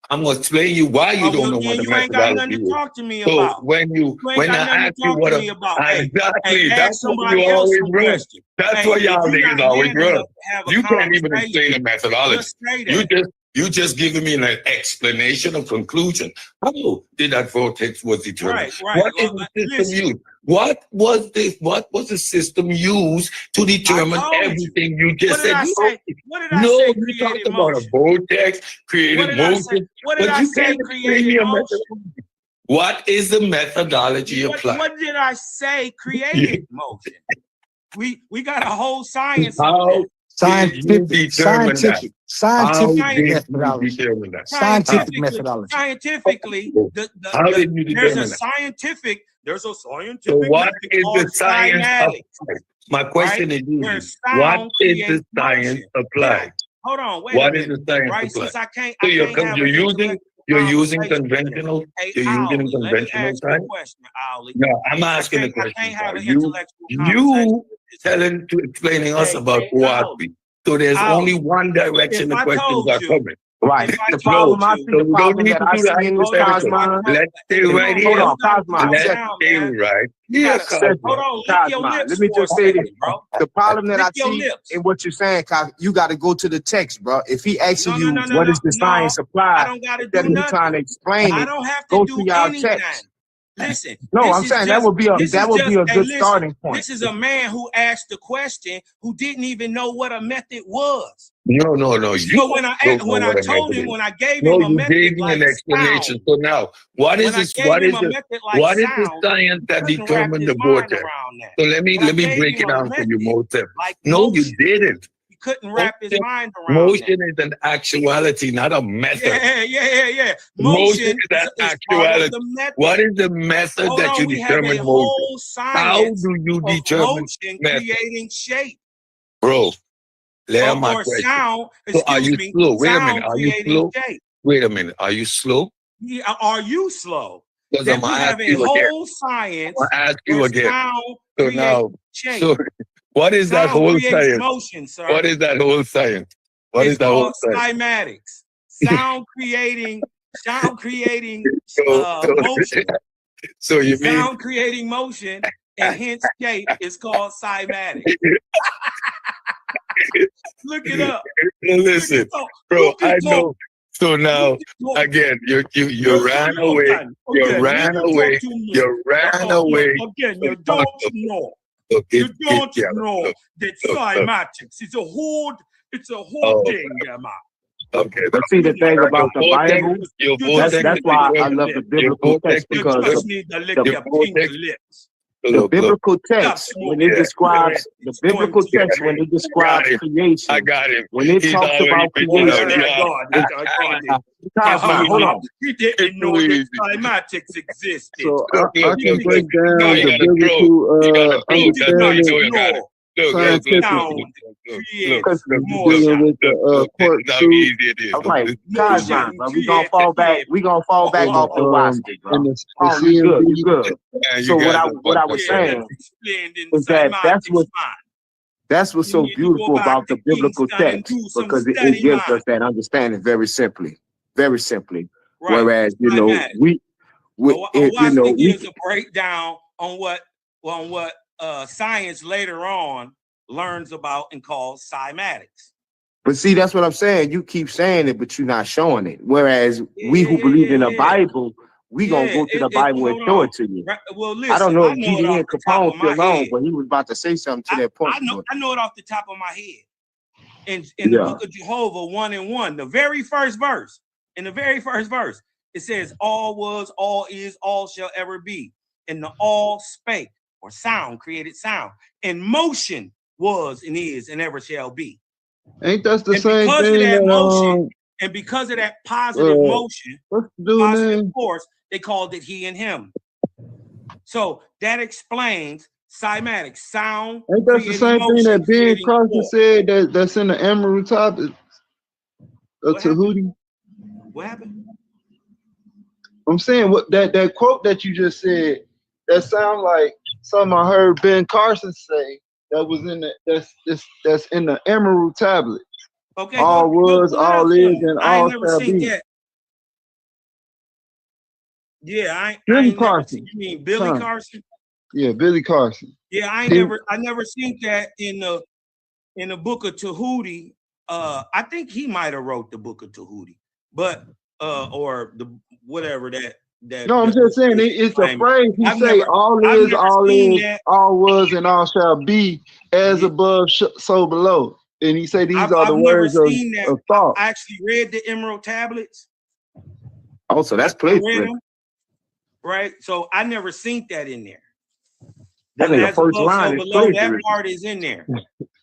I'm gonna explain you why you don't Well, know then what the you ain't got nothing methodology to is. talk to me So about. when You ain't got I nothing to ask you talk what to me about. Hey, exactly, ask that's what somebody you else always some run. questions. That's Hey, why if y'all you're niggas not always man run. enough to have a You can't even explain conversation, the methodology. just say that. You just giving me an explanation of conclusion. How did that vortex was determined? Right. What is the system used? What was the system used to determine everything you just What did said? I say? What did I No, say? you talked Created about a motion. vortex, What created did I say? motion, What did but I you say? can't explain Created me a motion. methodology. What is the methodology applied? What did I say? Created motion. We got a whole science How on that. scientific methodology. Scientifically, How did you there's determine a that? scientific So what method is called the science cymatics. applied? My question is Where easy. What sound is the creates science motion. applied? Hold on, wait What a is minute. the science Right? applied? Since I can't So have an intellectual you're using conversation. conventional Hey, science. let me ask you a question, Ollie. No, I'm asking the I question. can't have an You intellectual conversation. explaining us about Hey, OSB. So there's only one direction the questions are coming. Right. The problem I see, So the we don't problem need that to I do the see in this hypothetical. Cosmon. Let's stay right Hold here. on, Cosmon. Let's Check. stay right here, Hold Cosmo. on, lick your Cosmon. lips Let me for a just say this, second, bro. the problem that Lick I your see lips. in what you're saying, Cos, you got to go to the text, bro. If he asking you what is the science I applied, don't gotta instead do of you trying to nothing. explain I it, don't have to go to do y'all anything. text. Listen, No, this I'm is saying just that would be a hey, good listen, starting point. this is a man who asked the question who didn't even know what a method was. No. You So when I don't know when I what a told method him, is. when I gave No, him a you method gave me like an explanation. sound, So now, what is when I this? gave him a method like What is the sound, science that couldn't wrap determined his the mind vortex? around that. So let me When I gave break him it a down for you, method Moses. like No, you motion, didn't. he couldn't wrap his mind around that. Motion is an actuality, not a method. Yeah. Motion Motion is an is part of actuality. the method. What is the method Hold that on, you we have a determine motion? whole How science do you of determine motion method? creating shape. Bro, lay on my Or question. sound, So are you slow? Wait a minute. sound Are you creating slow? shape. Wait a minute. Are you slow? Yeah, are you slow? Because I'm That we going to ask have a you again. whole science I'm going to ask you where again. sound So creates now, shape. so what is that Sound whole creates science? motion, sir. What is that whole science? What It's is that whole called science? cymatics. Sound creating motion. So you mean Sound creating motion, and hence shape is called cymatics. Look it up. Listen, bro, I know. So now, again, you ran away. You ran away. You ran away. Again, you don't know. Look, You don't know that cymatics is a whole thing, man. Okay, But see, the thing about the Bible, that's why I love the biblical text, because just need to lick your pink lips. The biblical text, when it describes creation, I got him. when it talks about creation, hold on. He didn't know that cymatics existed. So I can break down the biblical understanding scientifically. Because Dealing with the part two. All right, Cosmon, bro, we gonna fall back. We gonna fall back off the Mystik, bro. And the Oh, you good, you good. Man, So you what I was saying is that that's what's so beautiful about the biblical text, because it gives us that understanding very simply, very simply. Right. Whereas gives a breakdown on what science later on learns about and calls cymatics. But see, that's what I'm saying. You keep saying it, but you're not showing it. Whereas we who believe in the Bible, we gonna go to the Bible and throw it to you. Right. Well, listen, I don't know if it GD off and the top Capone of my still on, head. but he was about to say something to that point. I know it off the top of my head. In the book of Jehovah 1:1, the very first verse, it says, all was, all is, all shall ever be. And the all spake, or sound, created sound. And motion was and is and ever shall be. Ain't that the and same because thing of that that motion, and because of that positive motion, what's the dude's positive name? force, they called it he and him. So that explains cymatic sound. Ain't that the same thing that Ben Carson said that's in the Emerald Topic of Tahuti? What happened? I'm saying what that quote that you just said, that sound like something I heard Ben Carson say that was in that's in the Emerald Tablet. Okay, all was, all is, and all shall be. That. Yeah, Billy Carson. You mean Billy Carson? Yeah, Billy Carson. Yeah, I never seen that in the book of Tahuti. I think he might have wrote the book of Tahuti, but or the whatever that. No, I'm just saying it's a phrase. He say all is, all was, and all shall be, as above, so below. And he say these are the words of thought. I actually read the Emerald Tablets. Oh, so that's playful. Right? So I never seen that in there. I think the first line is below, that part is in there.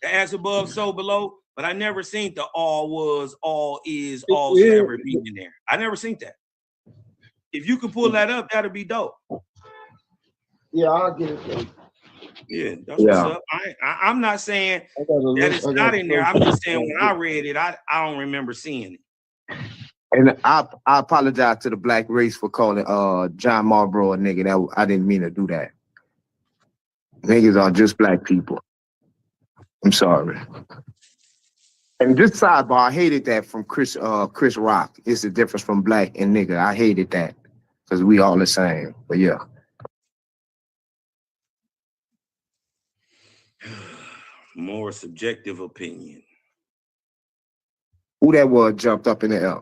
The as above, so below. But I never seen the all was, all is, all shall ever be in there. I never seen that. If you can pull that up, that'll be dope. Yeah, I'll get it. Yeah, that's what's up. I'm not saying that it's not in there. I'm just saying when I read it, I don't remember seeing it. And I apologize to the black race for calling John Marlboro a nigga. That I didn't mean to do that. Niggas are just black people. I'm sorry. And just sidebar, I hated that from Chris Rock. It's the difference from black and nigga. I hated that because we all the same. But yeah. More subjective opinion. Who that was jumped up in the air?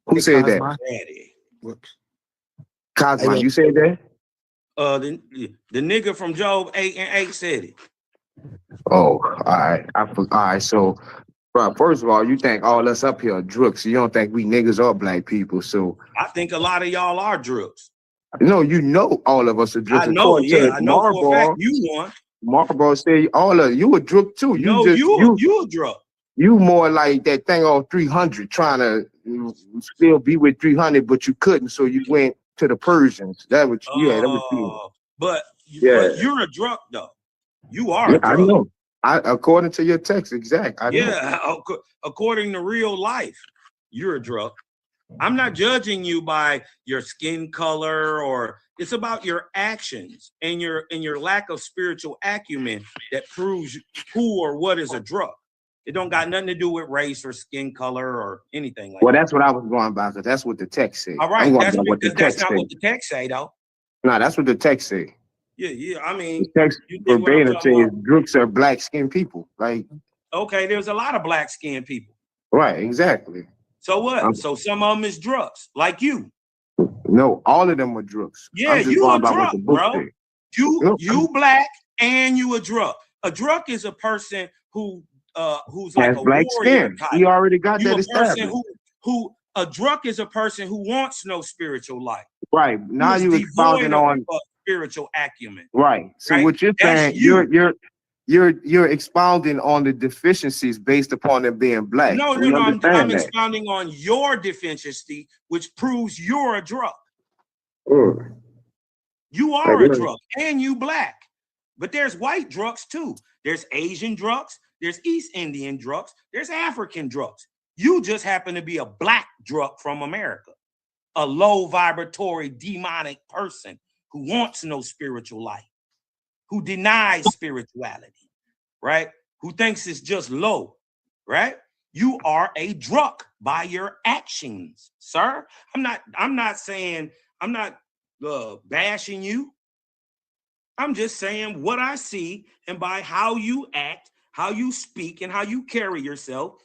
Who said that? Cosmo, you said that? The nigga from Job 8:8 said it. Oh, all right. All right. So, first of all, you think all us up here are drooks. You don't think we niggas are black people. So I think a lot of y'all are drooks. No, you know all of us are drooks. I know, I know for a fact you one. Marlboro said all of you a drook too. You a drug. You more like that thing on 300, trying to still be with 300, but you couldn't, so you went to the Persians. That was that was you. But you're a drug though. You are a drug. I know. According to your text, exact. According to real life, you're a drug. I'm not judging you by your skin color, or it's about your actions and your lack of spiritual acumen that proves who or what is a drug. It don't got nothing to do with race or skin color or anything like that. Well, that's what I was going by, because that's what the text said. All right, that's not what the text say, though. No, that's what the text say. Yeah. I mean, the text verbatim says drooks are black skinned people. Like, okay, there's a lot of black skinned people. Right, exactly. So what? So some of them is drugs, like you. No, all of them are drugs. Yeah, you a drug, bro. You black and you a drug. A drug is a person who's like a black warrior skin. type. He already got that established. Who a drug is a person who wants no spiritual life. Right. Now you expounding on spiritual acumen. Right. So what you're saying, you're expounding on the deficiencies based upon them being black. No, I'm expounding on your deficiency, which proves you're a drug. You are a drug, and you black. But there's white drugs too. There's Asian drugs. There's East Indian drugs. There's African drugs. You just happen to be a black drug from America, a low vibratory demonic person who wants no spiritual life, who denies spirituality, right? Who thinks it's just low, right? You are a drug by your actions, sir. I'm not saying, I'm not bashing you. I'm just saying what I see, and by how you act, how you speak, and how you carry yourself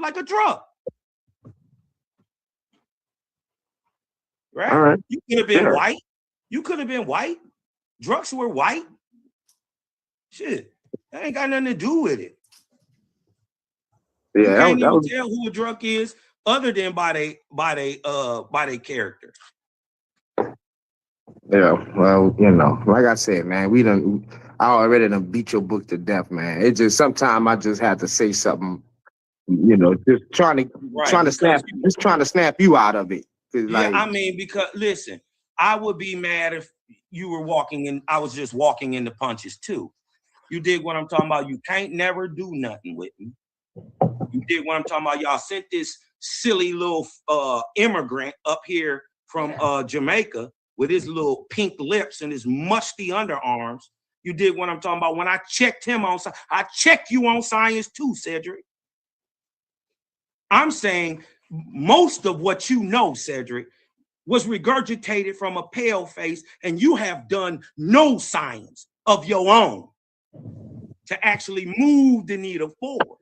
like a drug. right? All right. You could have been white. You could have been white. Drugs were white. Shit, that ain't got nothing to do with it. Yeah, you can't that even was, tell who a drunk is other than by their character. yeah. Well, you know, like I said, man, I already done beat your book to death, man. It just sometimes I just have to say something, you know, just trying to snap you out of it. Yeah, Like, I mean, because listen, I would be mad if you were I was just walking in the punches too. You dig what I'm talking about? You can't never do nothing with me. You dig what I'm talking about? Y'all sent this silly little immigrant up here from Jamaica with his little pink lips and his musty underarms. You dig what I'm talking about? When I checked him on, I checked you on science too, Cedric. I'm saying most of what you know, Cedric, was regurgitated from a pale face, and you have done no science of your own to actually move the needle forward.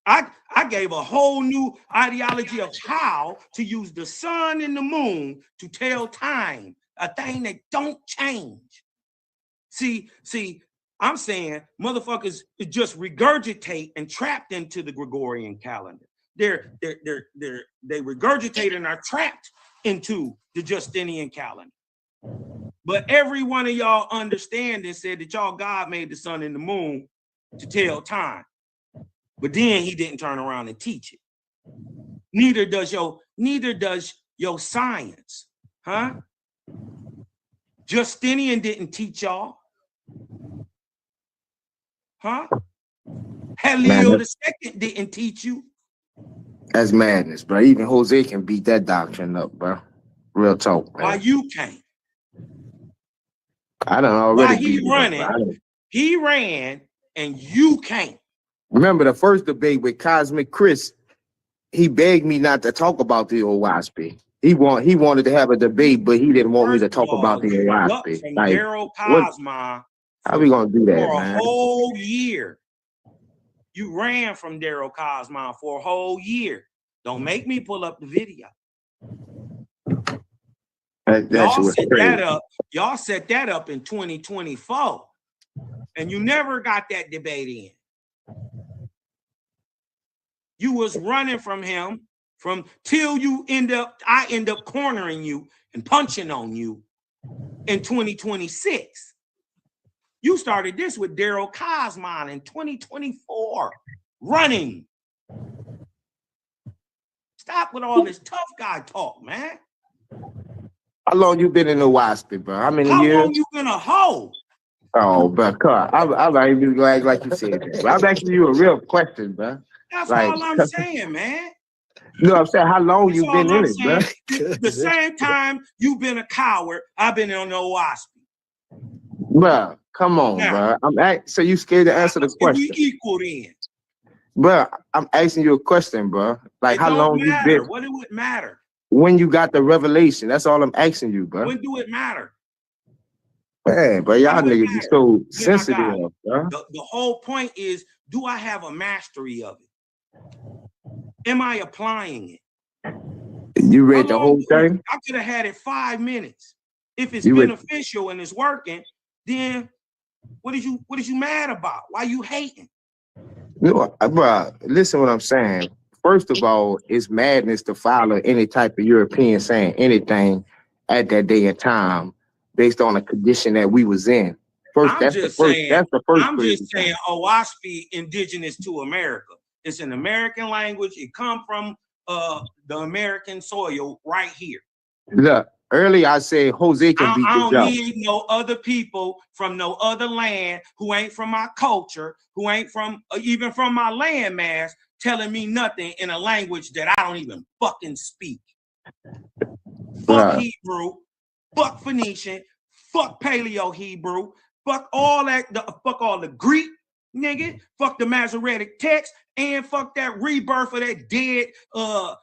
I gave a whole new ideology of how to use the sun and the moon to tell time, a thing that don't change. See, I'm saying motherfuckers just regurgitate and trapped into the Gregorian calendar. They regurgitate and are trapped into the Justinian calendar. But every one of y'all understand and said that y'all God made the sun and the moon to tell time. But then he didn't turn around and teach it. Neither does your science, huh? Justinian didn't teach y'all, huh? Halil II didn't teach you. That's madness, bro. Even Jose can beat that doctrine up, bro. Real talk, man. Why you can't? I don't already. Why he running? He ran, and you can't. Remember the first debate with Cosmic Chris? He begged me not to talk about the OWASP. He wanted to have a debate, but he didn't want me to talk about the OWASP. From Like, Daryl Cosma. How we gonna do that, for man? a whole year? You ran from Daryl Cosma for a whole year. Don't make me pull up the video. Y'all set that up in 2024, and you never got that debate in. You was running from him till I end up cornering you and punching on you in 2026. You started this with Daryl Cosman in 2024, running. Stop with all this tough guy talk, man. How long you been in the WASP, bro? How many years? How long you been a hoe? Oh, bro, I'm not even gonna act like you said that. I'm asking you a real question, bro. That's all I'm saying, man. No, I'm saying how long you been in it, bro? The same time you've been a coward, I've been on no WASP. Bro, come on, bro. So you scared to answer the question? We equal then. Bro, I'm asking you a question, bro. Like, how long you been? What do it matter? When you got the revelation, that's all I'm asking you, bro. When do it matter? Man, but y'all niggas be so sensitive, bro. The whole point is, do I have a mastery of it? Am I applying it? You read the whole thing? I could have had it 5 minutes. If it's beneficial and it's working, then what is you mad about? Why you hating? No, bro, listen what I'm saying. First of all, it's madness to follow any type of European saying anything at that day and time based on the condition that we was in. That's the first. I'm just saying OWASP indigenous to America. It's an American language. It come from the American soil right here. Look, earlier I said Jose can beat the job. I don't need no other people from no other land who ain't from my culture, who ain't from even from my landmass, telling me nothing in a language that I don't even fucking speak. Fuck Hebrew, fuck Phoenician, fuck Paleo Hebrew, fuck all that, fuck all the Greek, nigga, fuck the Masoretic text, and fuck that rebirth of that dead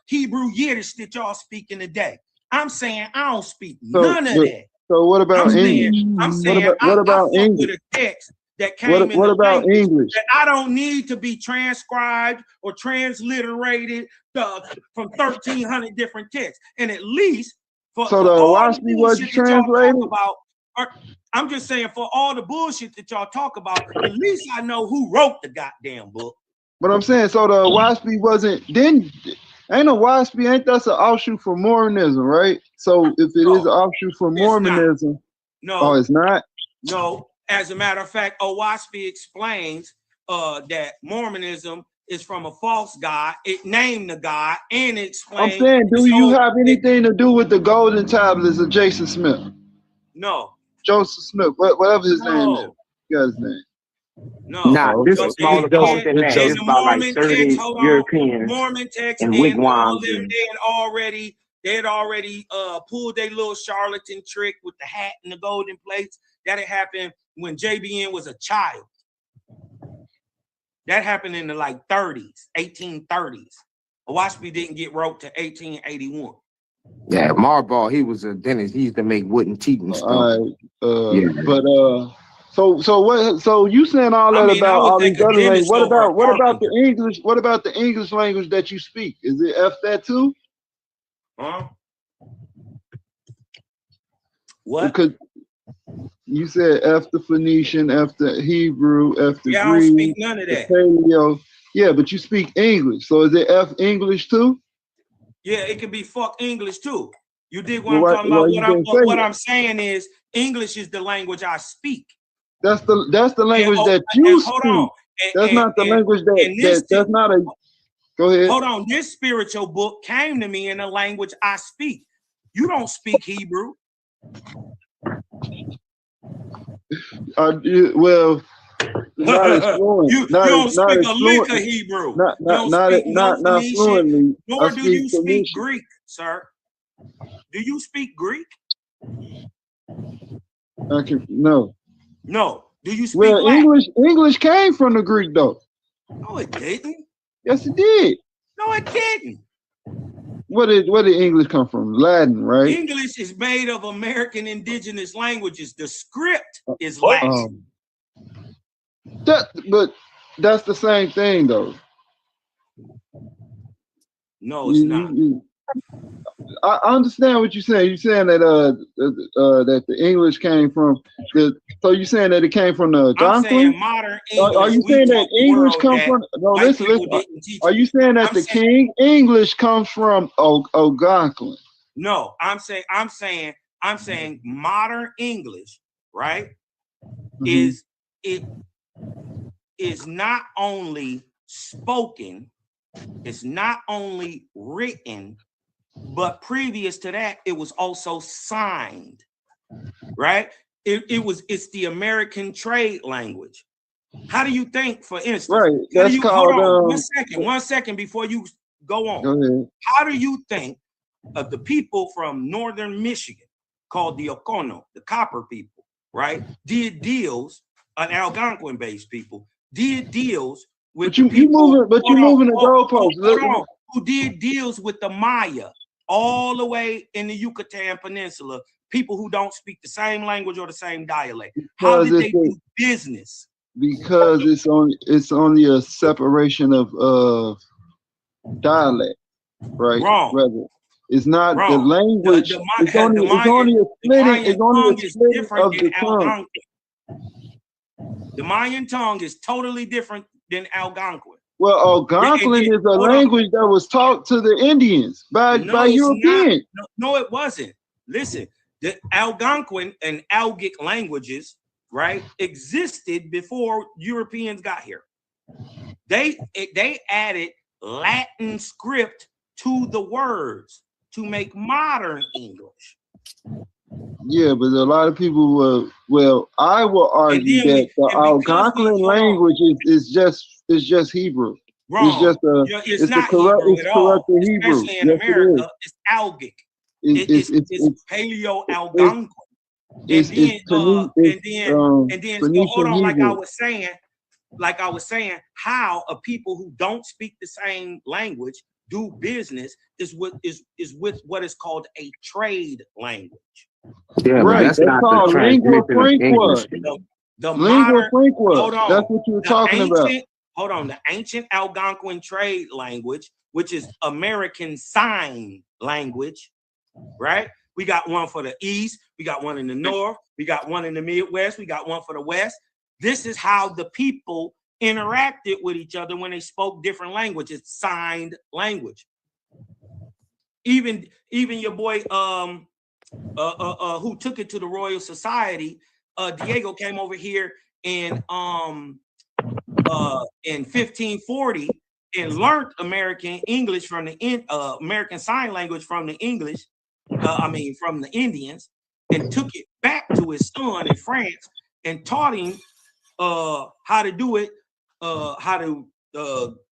Hebrew Yiddish that y'all speaking today. I'm saying I don't speak none of that. So what about English? I'm saying what about English? With a text that came in what the about language English? that I don't need to be transcribed or transliterated from 1,300 different texts. And at least for So the all the Owaski was bullshit that y'all translated? talk about, I'm just saying for all the bullshit that y'all talk about, at least I know who wrote the goddamn book. But I'm saying, so the Owaski wasn't, ain't a Owaski, ain't that's an offshoot for Mormonism, right? So if it is an offshoot for Mormonism, no, it's not? No, as a matter of fact, Owaski explains that Mormonism is from a false god. It named the god and it explained. I'm saying, do you have anything to do with the golden tablets of Jason Smith? No. Joseph Smith, whatever his name is. You got his name. No. Nah, this is smaller cult than that. It's about like 30 Europeans Mormon text and and all wigwams. them, they had already pulled their little charlatan trick with the hat and the golden plates. That had happened when JBN was a child. That happened in the like 30s, 1830s. Owaski didn't get wrote to 1881. Yeah, Marball, he was a dentist. He used to make wooden teeth and stuff. But so you saying all that about all these other languages. What about the English? What about the English language that you speak? Is it F that too? Huh? What? Because you said F the Phoenician, F the Hebrew, F the Greek. I don't speak none of that. Paleo. Yeah, but you speak English. So is it F English too? Yeah, it could be fuck English too. You dig what I'm talking about? What I'm saying is English is the language I speak. That's the language that you speak. Hold on. That's not the language that's not a. Go ahead. Hold on. This spiritual book came to me in a language I speak. You don't speak Hebrew. Well, not as fluent. You don't speak a lick of Hebrew. Not fluently. Nor do you speak Greek, sir. Do you speak Greek? No. No. Do you speak Well, Latin? English came from the Greek, though. No, it didn't. Yes, it did. No, it didn't. Where did English come from? Latin, right? English is made of American indigenous languages. The script is Latin. But that's the same thing, though. No, it's not. I understand what you're saying. You're saying that that the English came from so you're saying that it came from the Algonquin? I'm saying modern English. Are you saying that English comes from? No, listen. Are you saying that the King English comes from Algonquin? No, I'm saying modern English, right? Is not only spoken, it's not only written, but previous to that, it was also signed, right? It's the American trade language. How do you think, for instance? Right. That's called. Hold on, one second before you go on. Go ahead. How do you think of the people from northern Michigan called the Okono, the copper people, right? Did deals, an Algonquin-based people, did deals with you moving the goalposts. Who did deals with the Maya all the way in the Yucatan Peninsula, people who don't speak the same language or the same dialect. How did they do business? Because it's only a separation of dialect, right? Wrong. Rather, it's not Wrong. the language. It's only a splitting of the tongue. The Mayan tongue is totally different than Algonquin. Well, Algonquin is a language that was taught to the Indians by Europeans. No, it wasn't. Listen, the Algonquin and Algic languages, right, existed before Europeans got here. They added Latin script to the words to make modern English. Yeah, but a lot of people I will argue that the Algonquin language is just Hebrew. Wrong. It's not Hebrew at all. Especially in America, it's Algic. It's Paleo-Algonquin. And then hold on, like I was saying, how a people who don't speak the same language do business is with what is called a trade language. Yeah, right. That's not the transmission of English. The Lingua modern, franca. That's what you were talking about. Hold on, the ancient Algonquin trade language, which is American Sign Language, right? We got one for the East, we got one in the North, we got one in the Midwest, we got one for the West. This is how the people interacted with each other when they spoke different languages, signed language. Even your boy who took it to the Royal Society, Diego came over here in 1540 and learned American English from the American Sign Language from the English, from the Indians, and took it back to his son in France and taught him how to do it, how to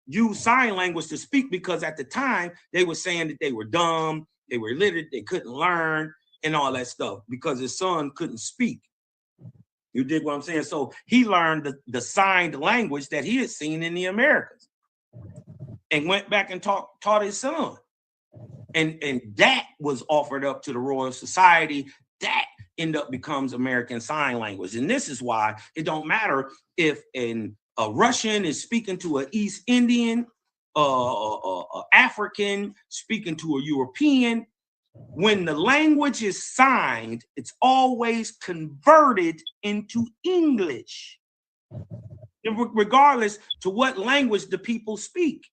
use sign language to speak, because at the time they were saying that they were dumb, they were illiterate, they couldn't learn and all that stuff because his son couldn't speak. You dig what I'm saying? So he learned the signed language that he had seen in the Americas and went back and taught his son. And that was offered up to the Royal Society. That ended up becomes American Sign Language. And this is why it don't matter if a Russian is speaking to an East Indian, African speaking to a European. When the language is signed, it's always converted into English, regardless to what language the people speak.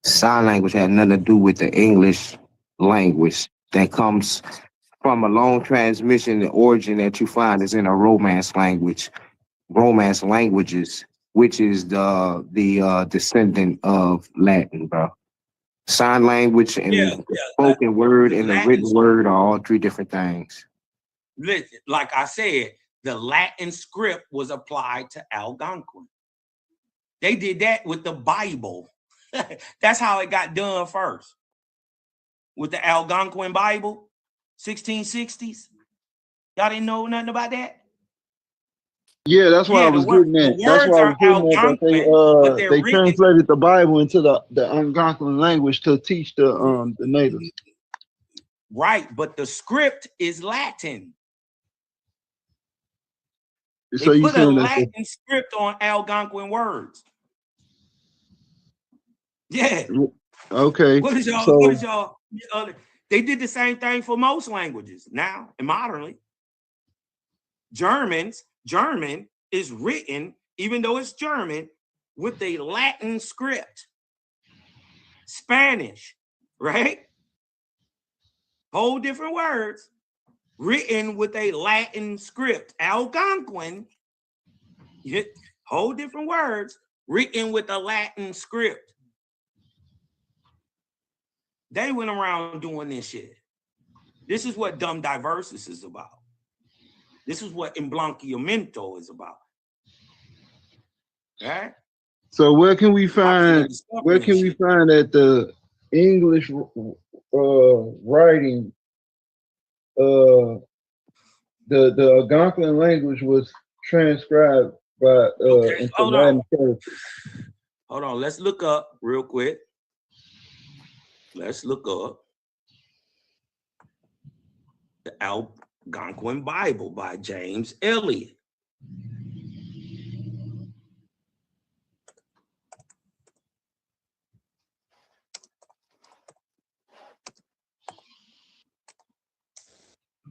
Sign language had nothing to do with the English language. That comes from a long transmission. The origin that you find is in a Romance language, Romance languages, which is the descendant of Latin, bro. Sign language and the spoken word and the written word are all three different things. Listen, like I said, the Latin script was applied to Algonquin. They did that with the Bible. That's how it got done first. With the Algonquin Bible, 1660s. Y'all didn't know nothing about that? Yeah, that's what I was getting at. That's what I was getting at. That they translated the Bible into the Algonquin language to teach the natives. Right, but the script is Latin. So they put a Latin script on Algonquin words. Yeah. Okay. What is y'all? They did the same thing for most languages now and modernly. German is written, even though it's German, with a Latin script. Spanish, right? Whole different words, written with a Latin script. Algonquin, whole different words, written with a Latin script. They went around doing this shit. This is what dumb diversis is about. This is what emblanqueamiento is about. Right? So where can we find that the English writing, the Algonquin language was transcribed by into Latin characters? Hold on, let's look up real quick. Let's look up the Algonquin Bible by James Elliott.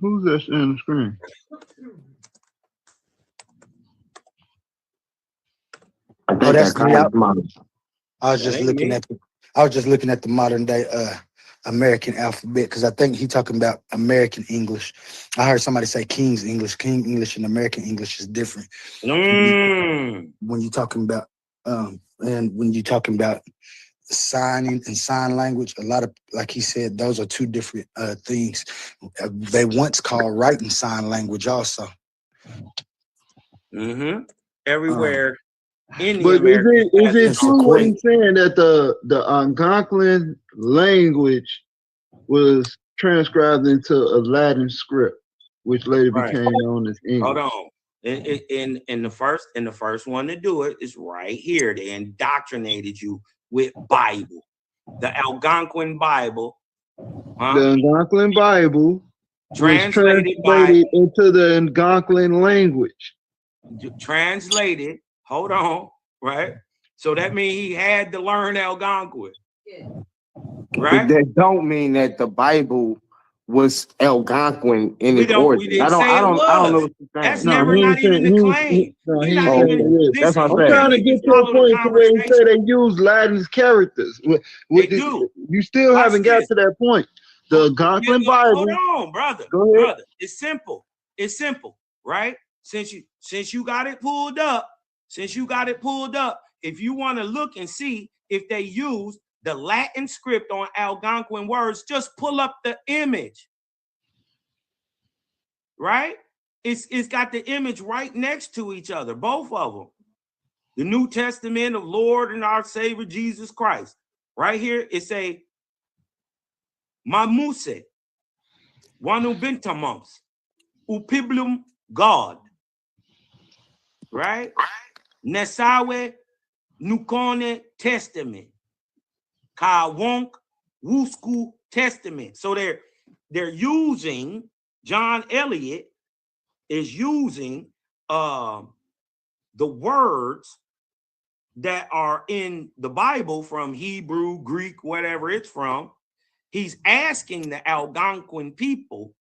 Who's that on the screen? Oh, that's me. I was just looking at the modern day American alphabet, because I think he's talking about American English. I heard somebody say King's English. King English and American English is different. When you're talking about and when you're talking about signing and sign language, a lot of, like he said, those are two different things. They once called writing sign language also. Everywhere. But is it true what he's saying that the Algonquin language was transcribed into a Latin script, which later became known as English? Hold on. In the first one to do it is right here. They indoctrinated you with Bible, the Algonquin Bible. The Algonquin Bible Translated into the Algonquin language. Translated. Hold on, right? So that means he had to learn Algonquin. Right? But that don't mean that the Bible was Algonquin in its origin. We didn't say it was. I don't know what you're saying. That's never not even the claim. That's what I'm trying to get to a point to where he say they use Latin characters. They do. You still haven't got to that point. The Algonquin Bible. Hold on, brother. Go ahead. Brother, it's simple. It's simple, right? Since you got it pulled up, if you want to look and see if they use the Latin script on Algonquin words, just pull up the image. Right? It's got the image right next to each other, both of them. The New Testament of Lord and our Savior Jesus Christ. Right here, it say Mamuse, Wanubintamums, Upiblum God. Right? Nesawe Nukone Testament. Kawonk Wusku Testament. So they're using, John Eliot is using the words that are in the Bible from Hebrew, Greek, whatever it's from. He's asking the Algonquin people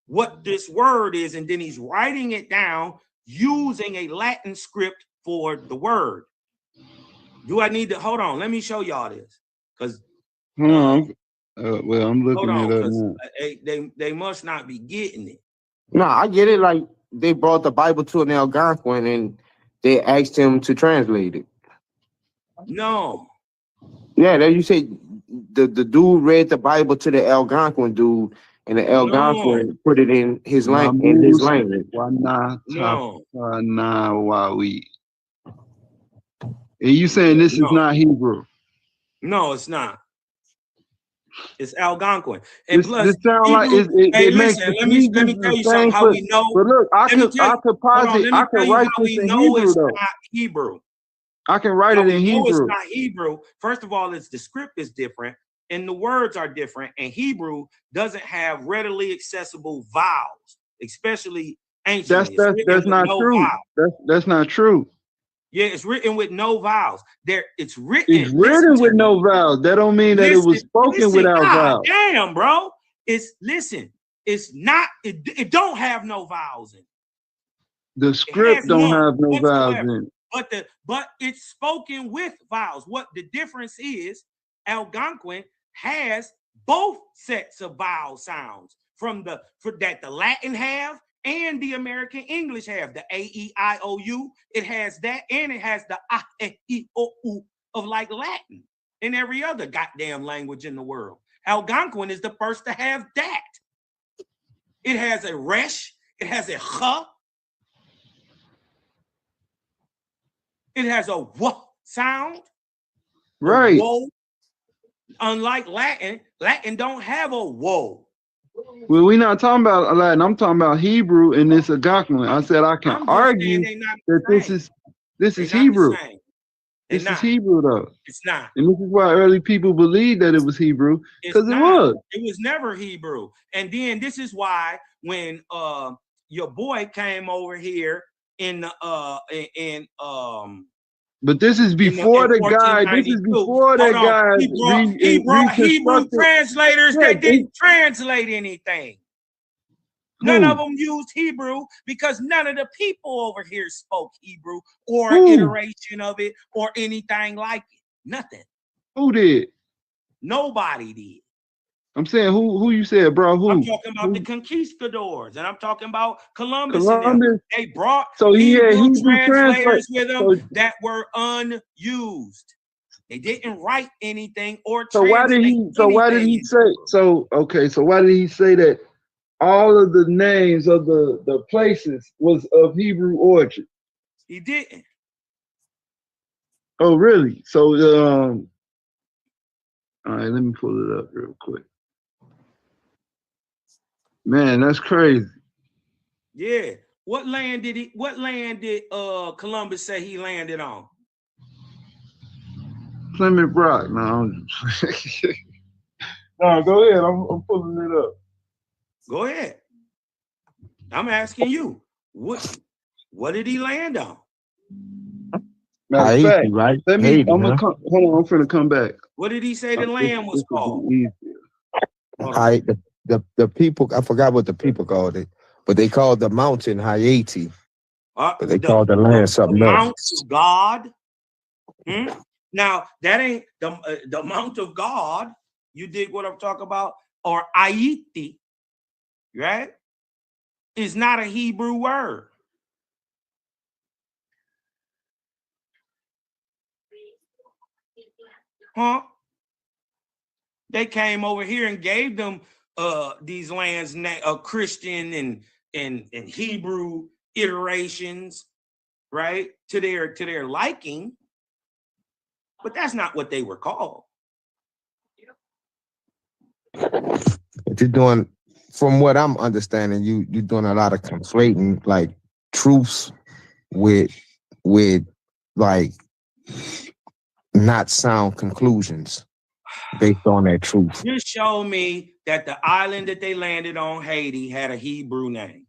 what this word is, and then he's writing it down using a Latin script for the word. Do I need to hold on? Let me show y'all this. Because well, I'm looking at it now. They must not be getting it. No, I get it. Like they brought the Bible to an Algonquin and they asked him to translate it. No. Yeah, that you say the dude read the Bible to the Algonquin dude, and the Algonquin put it in his language. No. And you saying this is not Hebrew? No, it's not. It's Algonquin. And this, plus, this sound Hebrew, like it makes let me tell you something. How we know? But look, I could write this in Hebrew though. Not Hebrew. I can write it in Hebrew. It's not Hebrew. First of all, the script is different, and the words are different. And Hebrew doesn't have readily accessible vowels, especially ancient. That's not true. That's not true. Yeah, it's written with no vowels. It's written with no vowels. That don't mean that it was spoken without vowels. Damn, bro. It's not. It don't have no vowels in it. The script don't have no vowels in it. But it's spoken with vowels. What the difference is, Algonquin has both sets of vowel sounds that the Latin have and the American English have. The A-E-I-O-U, it has that, and it has the A-E-I-O-U of like Latin and every other goddamn language in the world. Algonquin is the first to have that. It has a resh, it has a ch, it has a w sound. Right. Whoa. Unlike Latin don't have a whoa. Well, we're not talking about Latin. I'm talking about Hebrew in this Algonquin. I said I can argue that this is Hebrew. This is Hebrew though. It's not. And this is why early people believed that it was Hebrew, because it was. It was never Hebrew. And then this is why when your boy came over here but this is before the guy. This is before that guy. He brought Hebrew translators that didn't translate anything. None of them used Hebrew because none of the people over here spoke Hebrew or an iteration of it or anything like it. Nothing. Who did? Nobody did. I'm saying who you said, bro? Who? I'm talking about the conquistadors, and I'm talking about Columbus. They brought Hebrew translators with them that were unused. They didn't write anything or translate. Why did he say? So why did he say that all of the names of the places was of Hebrew origin? He didn't. Oh, really? So all right, let me pull it up real quick. Man, that's crazy. Yeah. What land did Columbus say he landed on? Plymouth Rock. No, no, go ahead. I'm pulling it up. Go ahead. I'm asking you, what did he land on? Matter of fact, right? let me. Haiti, I'm gonna huh? come. Hold on, I'm finna come back. What did he say the land was This is called? easy. The people, I forgot what the people called it, but they called the mountain Haiti. But they called the land something Mount else. of God. Now that ain't the Mount of God. You dig what I'm talking about? Or Haiti, right? Is not a Hebrew word. Huh? They came over here and gave them these lands Christian and Hebrew iterations, right? To their liking. But that's not what they were called. But you're doing, from what I'm understanding, you're doing a lot of conflating like truths with like not sound conclusions based on that truth. You show me that the island that they landed on, Haiti, had a Hebrew name.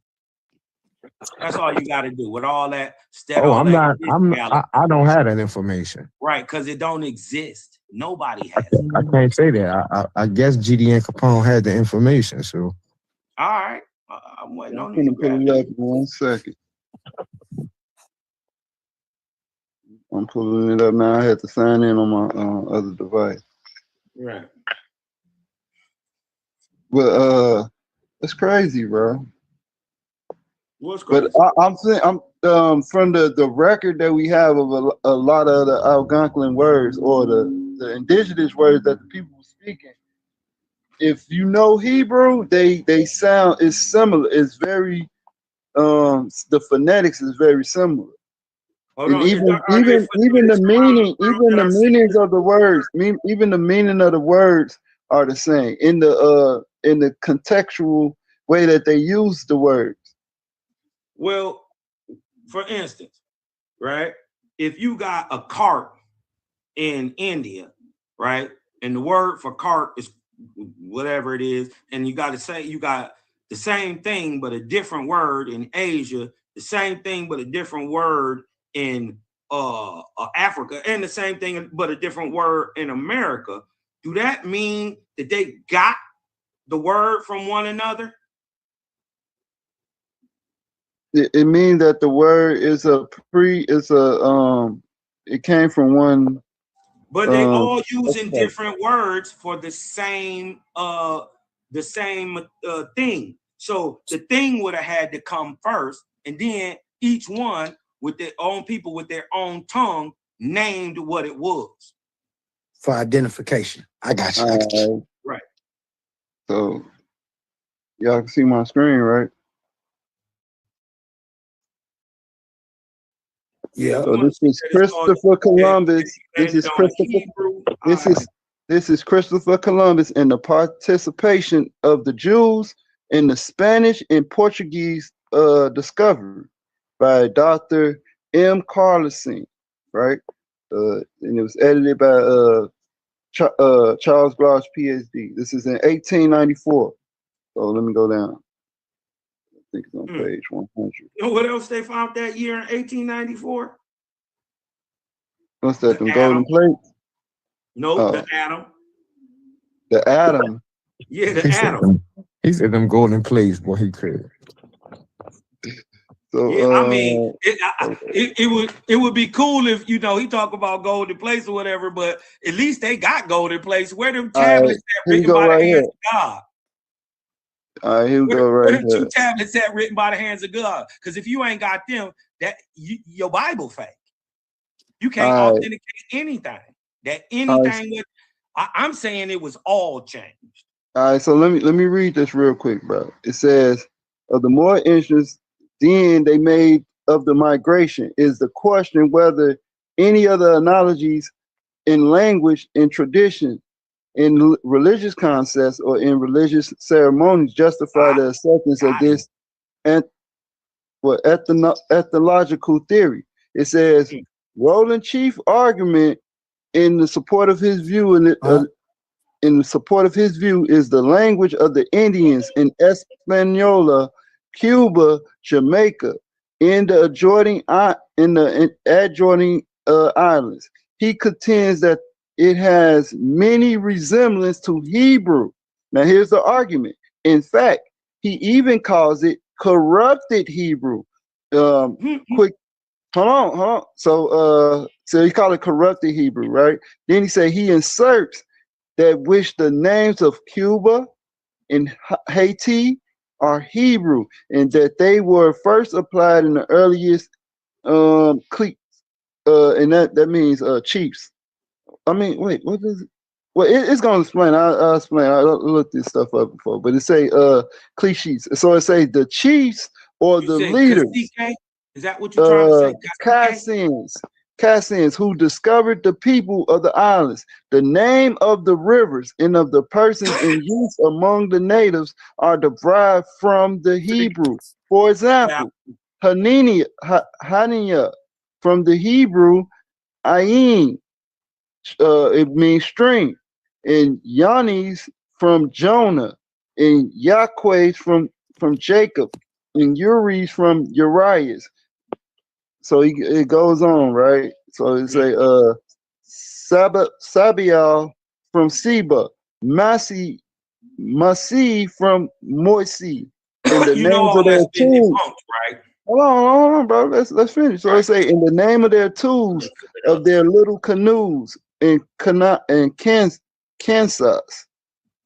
That's all you got to do with all that. I don't have that information. Right, because it don't exist. Nobody has it. I can't say that. I guess GD and Capone had the information. So all right, I'm waiting on you. you. I'm gonna pull it up in 1 second. I'm pulling it up now. I had to sign in on my other device. Right. But it's crazy, bro. What's crazy? But I'm saying, from the record that we have of a lot of the Algonquin words or the indigenous words that the people were speaking. If you know Hebrew, they sound is similar. It's very the phonetics is very similar. Hold And on. even the meanings of the words, even the meaning of the words are the same in the contextual way that they use the words. Well, for instance, right? If you got a cart in India, right? And the word for cart is whatever it is, and you got to say you got the same thing but a different word in Asia, the same thing but a different word in Africa, and the same thing but a different word in America. Do that mean that they got the word from one another? It means that the word is it came from one. But they all using different words for the same thing. So the thing would have had to come first, and then each one with their own people with their own tongue named what it was. For identification. I got you. Right. So y'all can see my screen, right? Yeah. So this is Christopher Columbus. This is Christopher Columbus and the participation of the Jews in the Spanish and Portuguese discovery by Dr. M. Carlson, right? And it was edited by Charles Grosh, PhD. This is in 1894. So let me go down. I think it's on page 100. You know what else they found that year in 1894? What's that? The golden plates? No, the atom. The atom. Yeah, the atom. He said them golden plates, boy. He could. So yeah, I mean, it would be cool if he talk about golden plates or whatever, but at least they got golden plates. Where them tablets that written by the hands of God? All right, here we go right here. 2 tablets that written by the hands of God. Because if you ain't got them, your Bible fake. You can't authenticate anything. I'm saying it was all changed. All right, so let me read this real quick, bro. It says, of the more interest then they made of the migration is the question whether any other analogies in language and tradition, in religious concepts or in religious ceremonies justify the acceptance of this ethnological theory. It says, Roland Chief argument in the support of his view in support of his view is the language of the Indians in Española Cuba, Jamaica, in the adjoining islands. He contends that it has many resemblance to Hebrew. Now here's the argument. In fact, he even calls it corrupted Hebrew. Quick, hold on. So he called it corrupted Hebrew, right? Then he said he inserts that which the names of Cuba and Haiti are Hebrew, and that they were first applied in the earliest cliques, and that means chiefs. I mean, wait, what does it? Well, it's gonna explain. I'll explain. I looked this stuff up before, but it say cliches. So it say the chiefs or the leaders. Cacique? Is that what you're trying to say? Cassians who discovered the people of the islands. The name of the rivers and of the persons in use among the natives are derived from the Hebrew. For example, Hanania from the Hebrew Ayin, it means stream, and Yanis from Jonah, and Yahweh from Jacob, and Uri's from Urias. So it goes on, right? So it's a Sabial from Seba, Masi from Moisi, and the names of their tools. Right? Hold on, bro. Let's finish. So it say in the name of their tools of their little canoes in Kansas,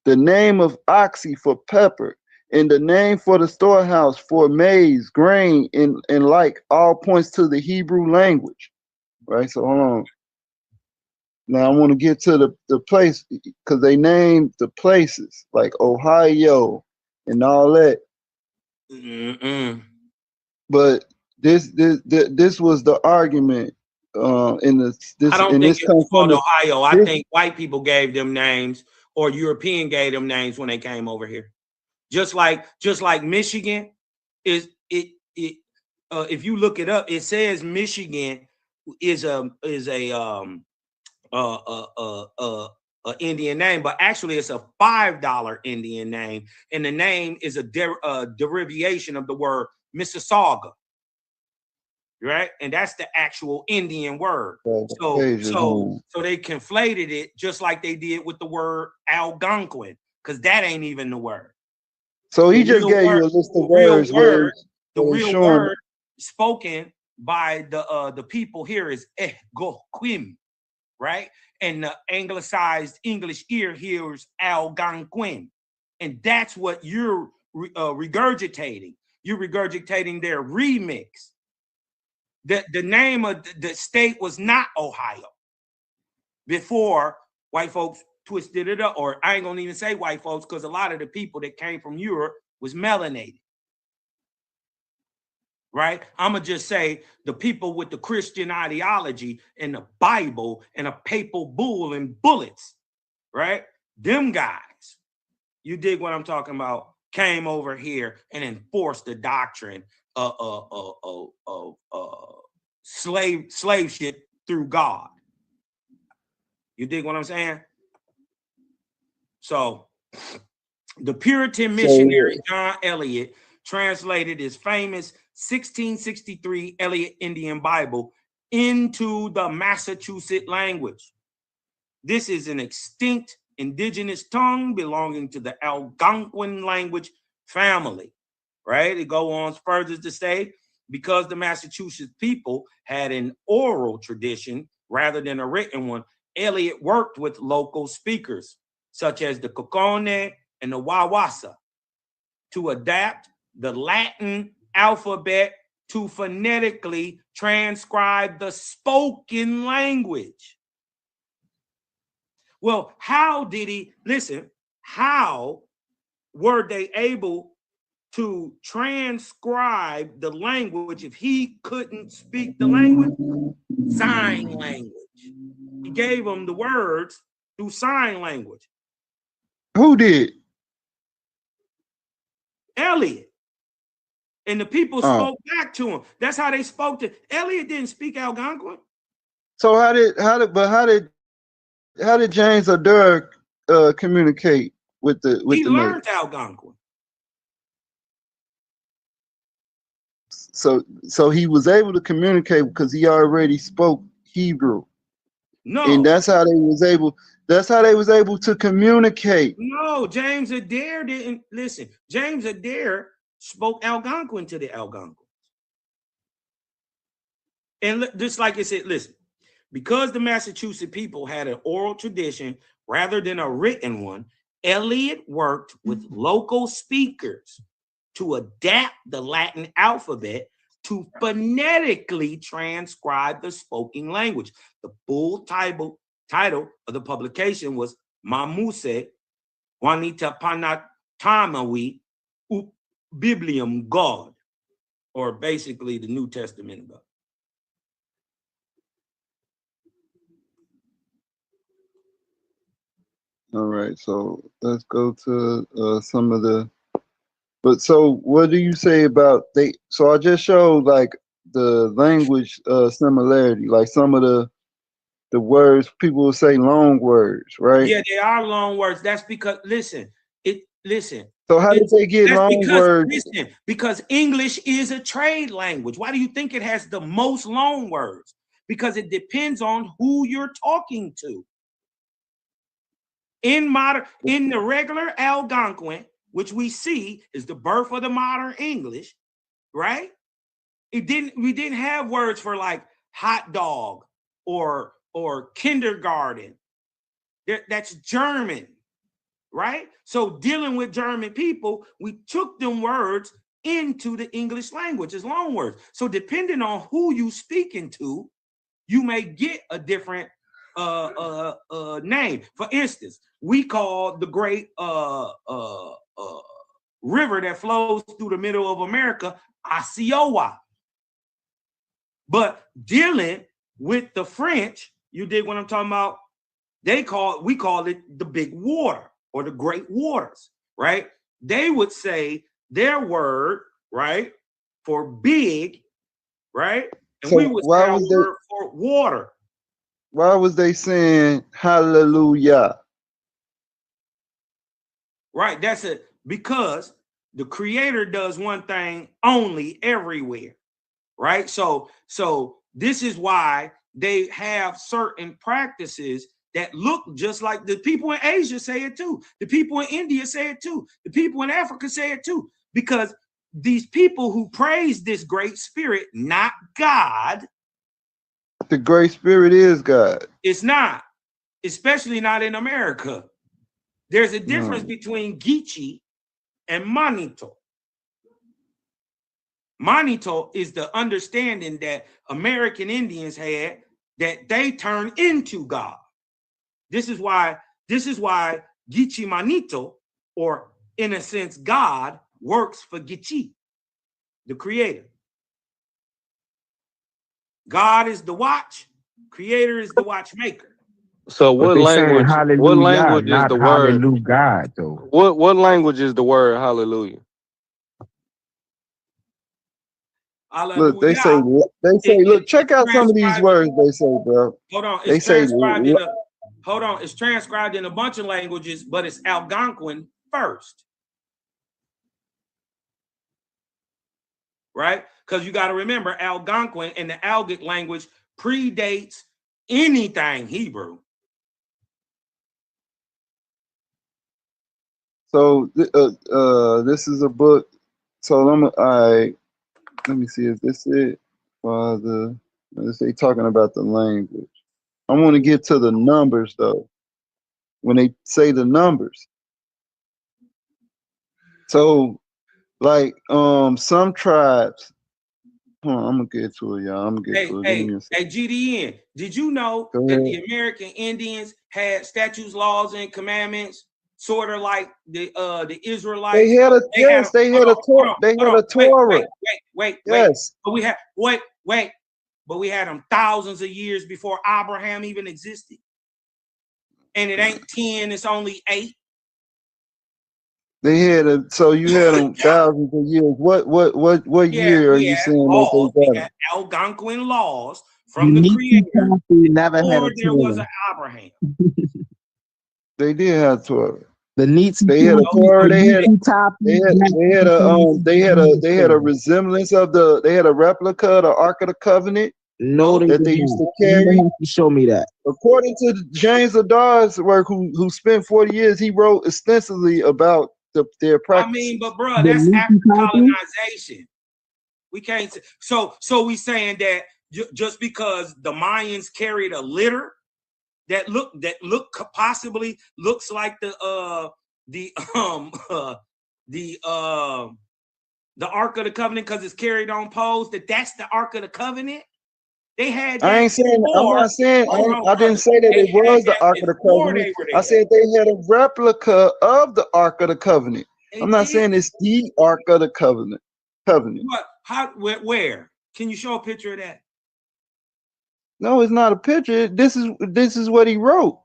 the name of oxy for pepper, and the name for the storehouse for maize, grain, and like all points to the Hebrew language. Right? So hold on. Now I want to get to the place because they named the places like Ohio and all that. But this was the argument in this. I don't think it was called Ohio. I think white people gave them names or European gave them names when they came over here. Just like Michigan is if you look it up, it says Michigan is a Indian name, but actually it's a $5 Indian name, and the name is a derivation of the word Mississauga, right? And that's the actual Indian word. So they conflated it just like they did with the word Algonquin, because that ain't even the word. So he just gave you a list of words. The real word spoken by the people here is Ehgoquim, right? And the anglicized English ear hears Algonquin. And that's what you're regurgitating. You're regurgitating their remix. The name of the state was not Ohio before white folks twisted it up. Or I ain't gonna even say white folks, because a lot of the people that came from Europe was melanated. Right? I'm going to just say the people with the Christian ideology and the Bible and a papal bull and bullets, right? Them guys, you dig what I'm talking about, came over here and enforced the doctrine of slave ship through God. You dig what I'm saying? So the Puritan missionary John Eliot translated his famous 1663 Eliot Indian Bible into the Massachusetts language. This is an extinct indigenous tongue belonging to the Algonquin language family, right? It goes on further to say, because the Massachusetts people had an oral tradition rather than a written one, Eliot worked with local speakers, such as the Kokone and the Wawasa, to adapt the Latin alphabet to phonetically transcribe the spoken language. Well, how did he, listen, how were they able to transcribe the language if he couldn't speak the language? Sign language. He gave them the words through sign language. Who did? Eliot. And the people spoke back to him. That's how they spoke to Eliot. Didn't speak Algonquin. So how did James Adair communicate with the He learned Algonquin. so he was able to communicate because he already spoke Hebrew. No. And that's how they was able to communicate. No, James Adair didn't listen. James Adair spoke Algonquin to the Algonquins. And just like I said, listen, because the Massachusetts people had an oral tradition rather than a written one, Eliot worked with local speakers to adapt the Latin alphabet to phonetically transcribe the spoken language. The full title of the publication was Mamuse Juanita Panatamawi Biblium God, or basically the New Testament of God. All right, so let's go to some of the. But so, what do you say about they? So I just showed like the language similarity, like some of the words people will say long words, right? Yeah, they are long words. That's because listen. So how did they get long words? Listen, because English is a trade language. Why do you think it has the most long words? Because it depends on who you're talking to. In the regular Algonquin, which we see is the birth of the modern English, right? We didn't have words for like hot dog or kindergarten. That's German, right? So dealing with German people, we took them words into the English language as long words. So depending on who you speaking to, you may get a different name. For instance, we call the great river that flows through the middle of America Osceola. But dealing with the French, you dig what I'm talking about? We call it the big water or the great waters, right? They would say their word, right, for big, right? And So we would say our word for water. Why was they saying hallelujah? Right, that's it. Because the creator does one thing only everywhere, right? So this is why they have certain practices that look just like the people in Asia say it too. The people in India say it too. The people in Africa say it too. Because these people who praise this great spirit, not God. The great spirit is God. It's not, especially not in America. There's a difference between Geechee and Manito. Manito is the understanding that American Indians had that they turn into God. This is why Geechee Manito, or in a sense, God, works for Geechee, the creator. God is the watch, creator is the watchmaker. So what language? What language is the word? Hallelujah, God, though. What language is the word hallelujah? Look, they say, look, check out some of these words they say, bro. Hold on, they say, it's transcribed in a bunch of languages, but it's Algonquin first. Right? Because you got to remember, Algonquin and the Algic language predates anything Hebrew. So this is a book. So let me see, is this it? Father, they talking about the language. I want to get to the numbers though. When they say the numbers. So like some tribes. Hold on, I'm gonna get to it, y'all. I'm gonna get to it. Hey, GDN, did you know that the American Indians had statutes, laws, and commandments, sort of like the Israelites? They had a Torah. Wait. Yes. But we had them thousands of years before Abraham even existed. And it ain't 10, it's only 8. They had so you had them thousands of years. What year are you saying that they got? We had Algonquin laws from the creator. Never had or there was an Abraham. They did have Torah. The neat. They had a Torah. They had a resemblance of the. They had a replica of the Ark of the Covenant. No, that they used to carry. Show me that. According to James Adar's work, who spent 40 years, he wrote extensively about their practice. I mean, but bro, that's after colonization. We can't. So we saying that just because the Mayans carried a litter that possibly looks like the Ark of the Covenant because it's carried on poles, that's the Ark of the Covenant. They had. I ain't saying. I'm not saying. I didn't say that it was the Ark of the Covenant. I said they had a replica of the Ark of the Covenant. I'm not saying it's the Ark of the Covenant. What? How? Where? Can you show a picture of that? No, it's not a picture. This is what he wrote.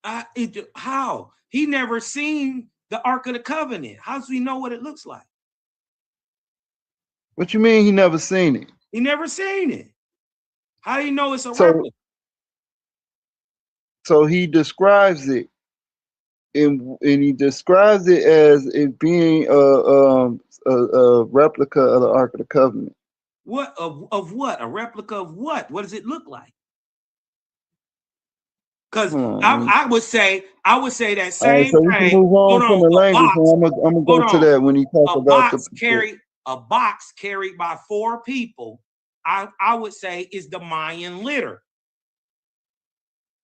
How? He never seen the Ark of the Covenant. How does he know what it looks like? What you mean he never seen it? He never seen it. How do you know it's a replica? So he describes it, and he describes it as it being a replica of the Ark of the Covenant. What of what? A replica of what? What does it look like? Because I would say that same so we can move on from the language. I'm gonna go to that when he talks about a box carried by 4 people. I would say is the Mayan litter,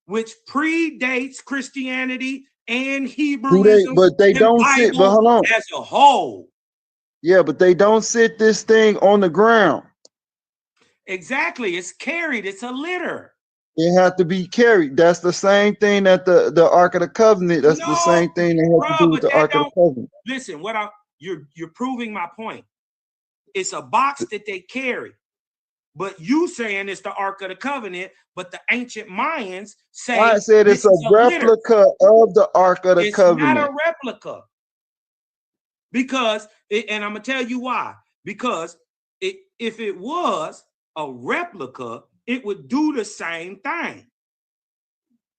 which predates Christianity and Hebrewism. But they don't sit. But hold on. As a whole. Yeah, but they don't sit this thing on the ground. Exactly, it's carried. It's a litter. It have to be carried. That's the same thing that the Ark of the Covenant. That's the same thing they have to do with the Ark of the Covenant. Listen, you're proving my point. It's a box that they carry. But you saying it's the Ark of the Covenant, but the ancient Mayans say I said it's a replica of the Ark of the Covenant. It's not a replica. Because, and I'm gonna tell you why. Because if it was a replica, it would do the same thing.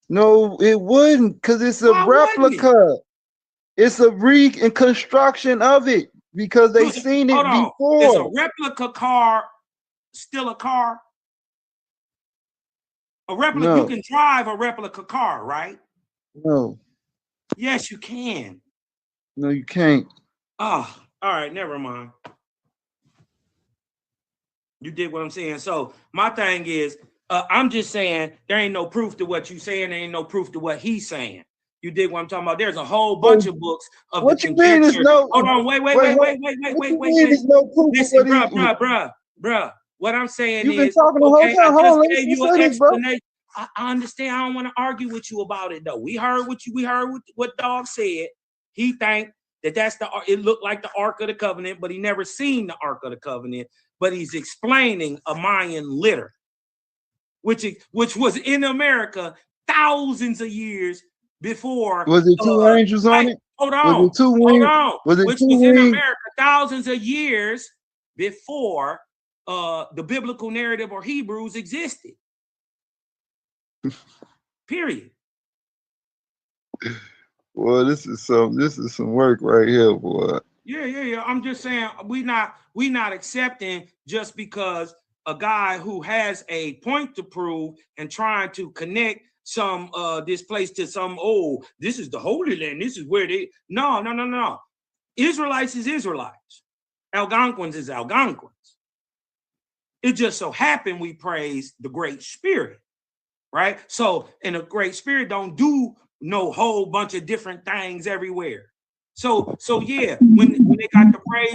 No, it wouldn't, because it's a replica. It's a reconstruction of it because they've seen it before. Is a replica car still a car? A replica, no. You can drive a replica car, right? No. Yes, you can. No, you can't. Oh, all right, never mind. You did what I'm saying. So my thing is, I'm just saying there ain't no proof to what you saying. There ain't no proof to what he's saying. You dig what I'm talking about? There's a whole bunch of books of what the you mean there's no? Hold on, wait. Listen, bruh. What I'm saying You've been is, talking the whole time. Hold on, let me say this, bro. I understand. I don't want to argue with you about it though. We heard what Dog said. He think that's it looked like the Ark of the Covenant, but he never seen the Ark of the Covenant. But he's explaining a Mayan litter, which was in America thousands of years before. Was it 2 angels on it? Hold on. Was it 2 wings? Was it 2 in America thousands of years before the biblical narrative or Hebrews existed. Period. Well, this is some work right here, boy. Yeah. I'm just saying we not accepting just because a guy who has a point to prove and trying to connect some this place to some this is the Holy Land. This is where they no. Israelites is Israelites. Algonquins is Algonquins. It just so happened we praise the Great Spirit, right? So, and the Great Spirit don't do no whole bunch of different things everywhere. So yeah, when they got the praise,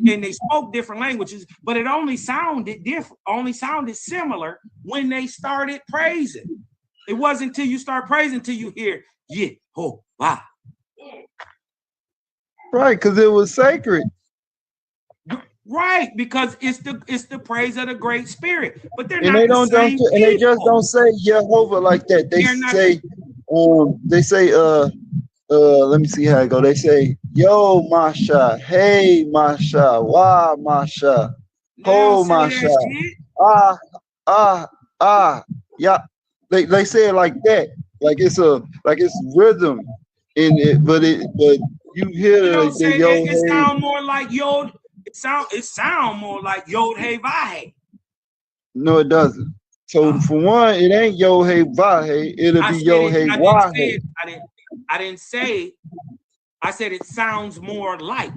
and they spoke different languages, but it only sounded different, only sounded similar when they started praising. It wasn't until you start praising till you hear, wow. Right, because it was sacred. Right, because it's the praise of the Great Spirit. But they're and not they don't and they just don't say Jehovah like that. They say let me see how it go. They say, yo, Masha, hey, Masha, wah, Masha, ho, Masha, yeah. They say it like that, like it's rhythm, but you hear the Yod it sound more like Yod. It sound more like Yod Hey Vahe. No, it doesn't. So for one, it ain't Yod Hey Vahe. It'll be Yod Hey Wahe. I didn't say. I said it sounds more like.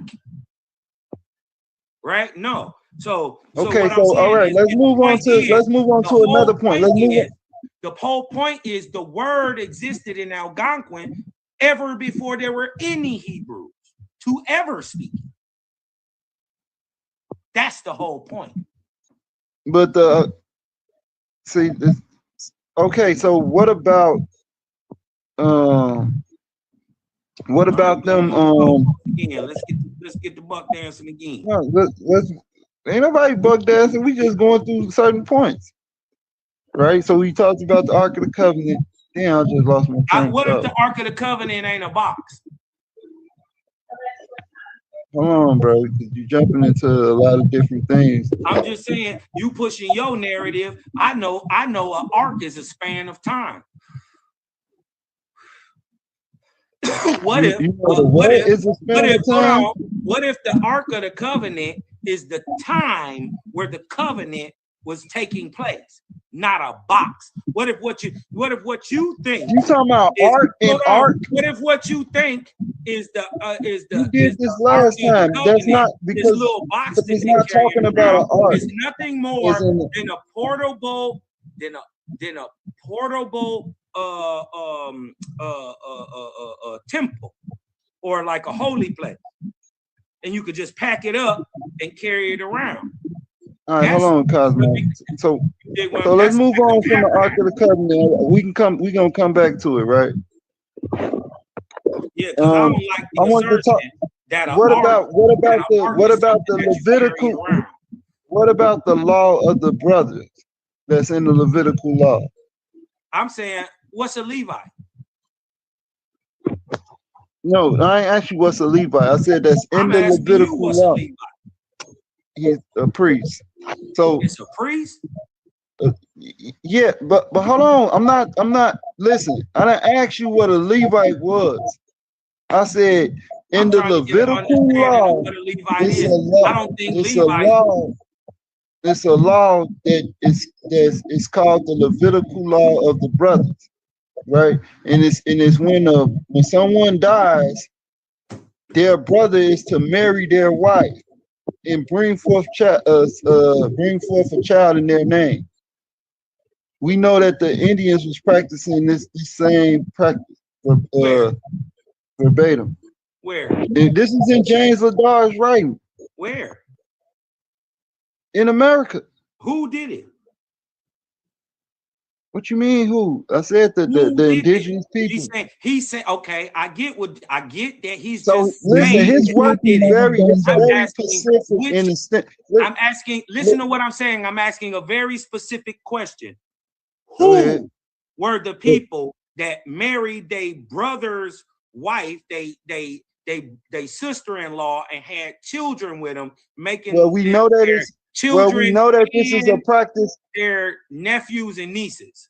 Right? No. So okay. So all right, let's move on to another point. The whole point is the word existed in Algonquin ever before there were any Hebrews to ever speak. That's the whole point. But see, okay. So what about them? Again, let's get the buck dancing again. No, let's ain't nobody buck dancing. We just going through certain points, right? So we talked about the Ark of the Covenant. Damn, I just lost my train. What if the Ark of the Covenant ain't a box? Hold on, bro. You're jumping into a lot of different things. I'm just saying, you pushing your narrative. I know an ark is a span of time. What if the Ark of the Covenant is the time where the covenant was taking place, not a box? What if what you think? You talking about art and art? What if what you think is the you did this last time? That's not because this little box that it's not talking about an art. It's nothing more than a portable temple or like a holy place, and you could just pack it up and carry it around. All right, hold on, Cosmo. So let's move on from the Ark of the Covenant. We're gonna come back to it, right? Yeah, because I don't like the I want to talk. What about the Levitical? What about the law of the brothers that's in the Levitical law? I'm saying, what's a Levite? No, I ain't asked you what's a Levite. I said that's in the Levitical law. He's a priest. So it's a priest. Yeah, but hold on. I'm not. Listen, I didn't ask you what a Levite was. I said in the Levitical law, it's a law. I don't think it's a law. It's a law that is called the Levitical law of the brothers, right? And it's when someone dies, their brother is to marry their wife and bring forth a child in their name. We know that the Indians was practicing this same practice verbatim. Where? And this is in James Ladar's writing. Where? In America. Who did it? What you mean who? I said the indigenous people. He said, okay, I get that he's so just listen, saying his work is very specific in the sense. I'm asking, listen to what I'm saying. I'm asking a very specific question. Who were the people that married their brother's wife, they sister-in-law, and had children with them, making we know that it's children. Well, we know that this is a practice. Their nephews and nieces.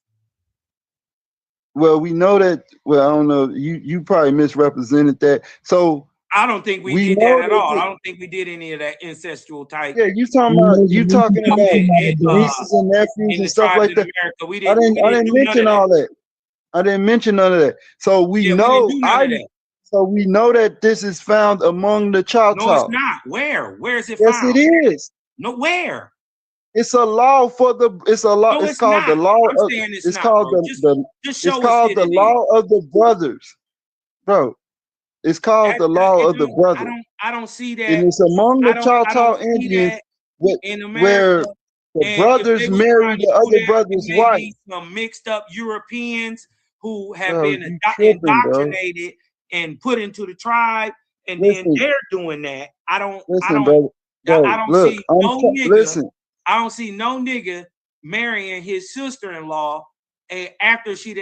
Well, we know that. Well, I don't know. You probably misrepresented that. So I don't think we did that at all. I don't think we did any of that incestual type. Yeah, you talking about nieces and nephews and stuff like that. I didn't mention all that. I didn't mention none of that. So we know. So we know that this is found among the Choctaw. No, it's not. Where? Where is it found? Yes, it is. No, where? It's a law for the. It's a law. No, it's called the law. It's called the. It's called the law of the brothers, bro. It's called the law of the brothers. I don't see that. And it's among the Choctaw Indians where the brothers marry the other brother's wife. Some mixed up Europeans who have been indoctrinated and put into the tribe, and then they're doing that. I don't see no nigga marrying his sister-in-law after she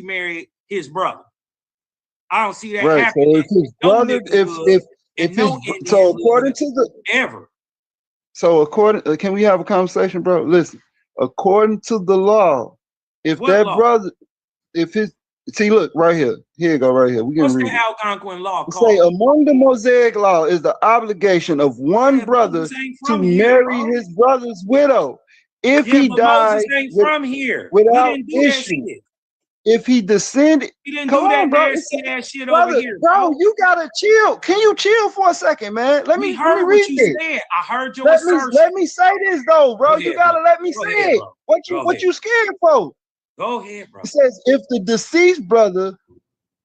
married his brother. I don't see that happening. So if his brother, can we have a conversation, bro? Listen, according to the law, if See, look, right here. Here you go, right here. We can What's read the it. Algonquin law It called? say, among the Mosaic law is the obligation of one brother to marry his brother's widow if he died from here. without He didn't do that issue. shit. If he descended, He didn't come do that on, bro. nasty ass shit Brother, over here. bro, you gotta chill. Can you chill for a second, man? Let me heard read what you it. said. I heard your assertion. Let me say this though, bro. Go You ahead, gotta bro. let me Go say ahead, it. bro. What you scared for? Go ahead, bro. It says if the deceased brother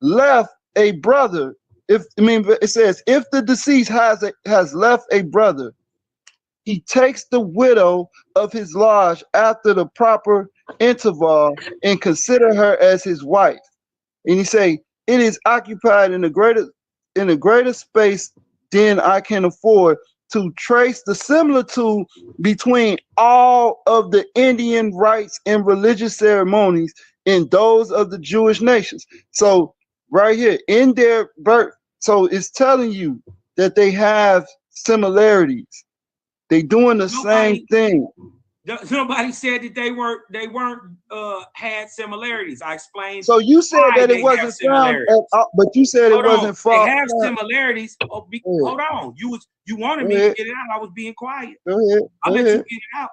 left a brother, it says if the deceased has left a brother, he takes the widow of his lodge after the proper interval and consider her as his wife. And he say it is occupied in a greater space than I can afford to trace the similitude between all of the Indian rites and religious ceremonies and those of the Jewish nations. So right here in their birth, so it's telling you that they have similarities. They doing the same thing. Nobody said that they weren't had similarities. I explained. So you said that it wasn't found at all, but you said it wasn't found. They have similarities. Hold on. You wanted me to get it out. I was being quiet. Go ahead. I'll let you get it out.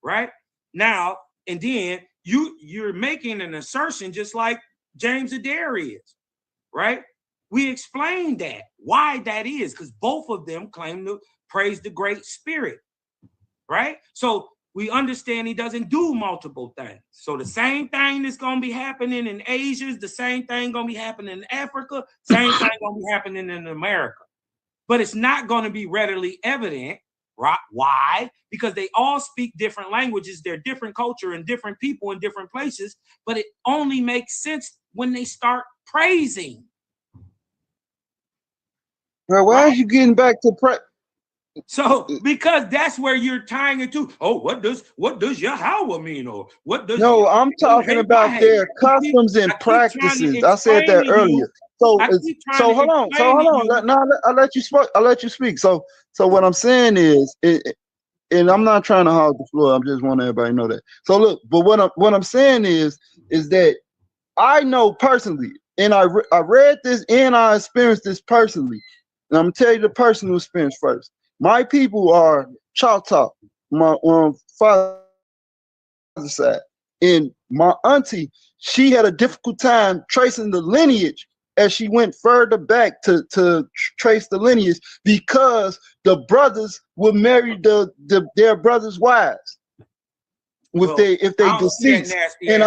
Right now, and then you're making an assertion just like James Adair is, right? We explained that why that is, because both of them claim to praise the Great Spirit, right? So we understand he doesn't do multiple things. So the same thing that's going to be happening in Asia is the same thing going to be happening in Africa, same thing going to be happening in America. But it's not going to be readily evident, right? Why? Because they all speak different languages. They're different culture and different people in different places. But it only makes sense when they start praising. Bro, why are you getting back to So because that's where you're tying it to. Oh, what does Yahweh mean? Or what does I'm talking about their customs and practices. I said that earlier. So hold on. I'll let you speak. So what I'm saying is, and I'm not trying to hog the floor. I just want everybody to know that. So look, but what I'm saying is that I know personally, and I read this and I experienced this personally. And I'm gonna tell you the personal experience first. My people are Choctaw, my father's side. And my auntie, she had a difficult time tracing the lineage as she went further back to trace the lineage because the brothers would marry their brothers' wives if they deceased. And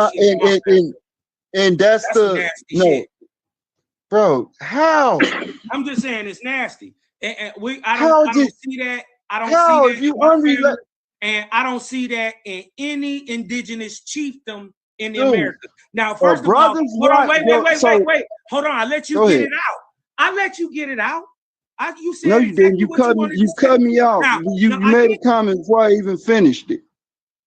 that's the shit. Bro, how? I'm just saying it's nasty. And I don't see that. I don't see that. If you and I don't see that in any indigenous chiefdom in America. Now, first of all, hold on, wait. Hold on, I'll let you get it out. I'll let you get it out. You said no, you didn't. You cut me off. Now, you made a comment before I even finished it.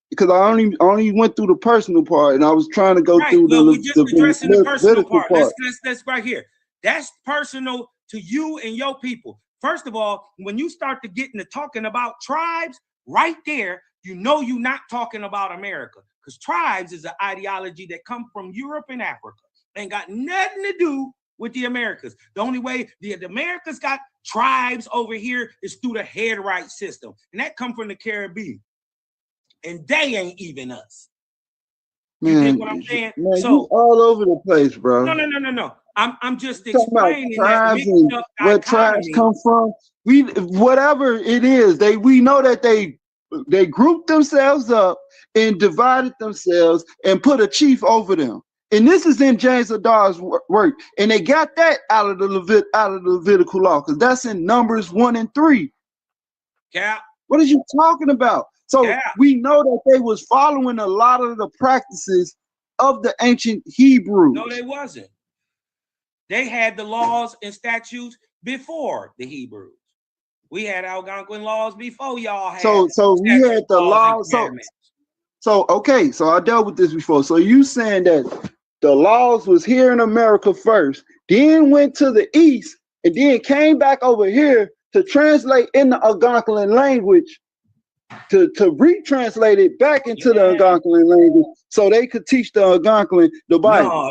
Because I only went through the personal part, and I was trying to go through the personal part. Let's right here. That's personal to you and your people. First of all, when you start to get into talking about tribes, right there, you know you're not talking about America, because tribes is an ideology that come from Europe and Africa. Ain't got nothing to do with the Americas. The only way the Americas got tribes over here is through the head right system, and that come from the Caribbean. And they ain't even us. You get what I'm saying? Man, so you all over the place, bro. No. I'm just explaining that mixed up where tribes come from. Whatever it is, we know that they grouped themselves up and divided themselves and put a chief over them. And this is in James Adair's work. And they got that out of the Levitical law, because that's in Numbers 1 and 3. Yeah. What are you talking about? So we know that they was following a lot of the practices of the ancient Hebrews. No, they wasn't. They had the laws and statutes before the Hebrews. We had Algonquin laws before y'all had. So we had the laws. So okay. So I dealt with this before. So you saying that the laws was here in America first, then went to the East, and then came back over here to translate in the Algonquin language. To retranslate it back into the Algonquin language so they could teach the Algonquin the Bible. No,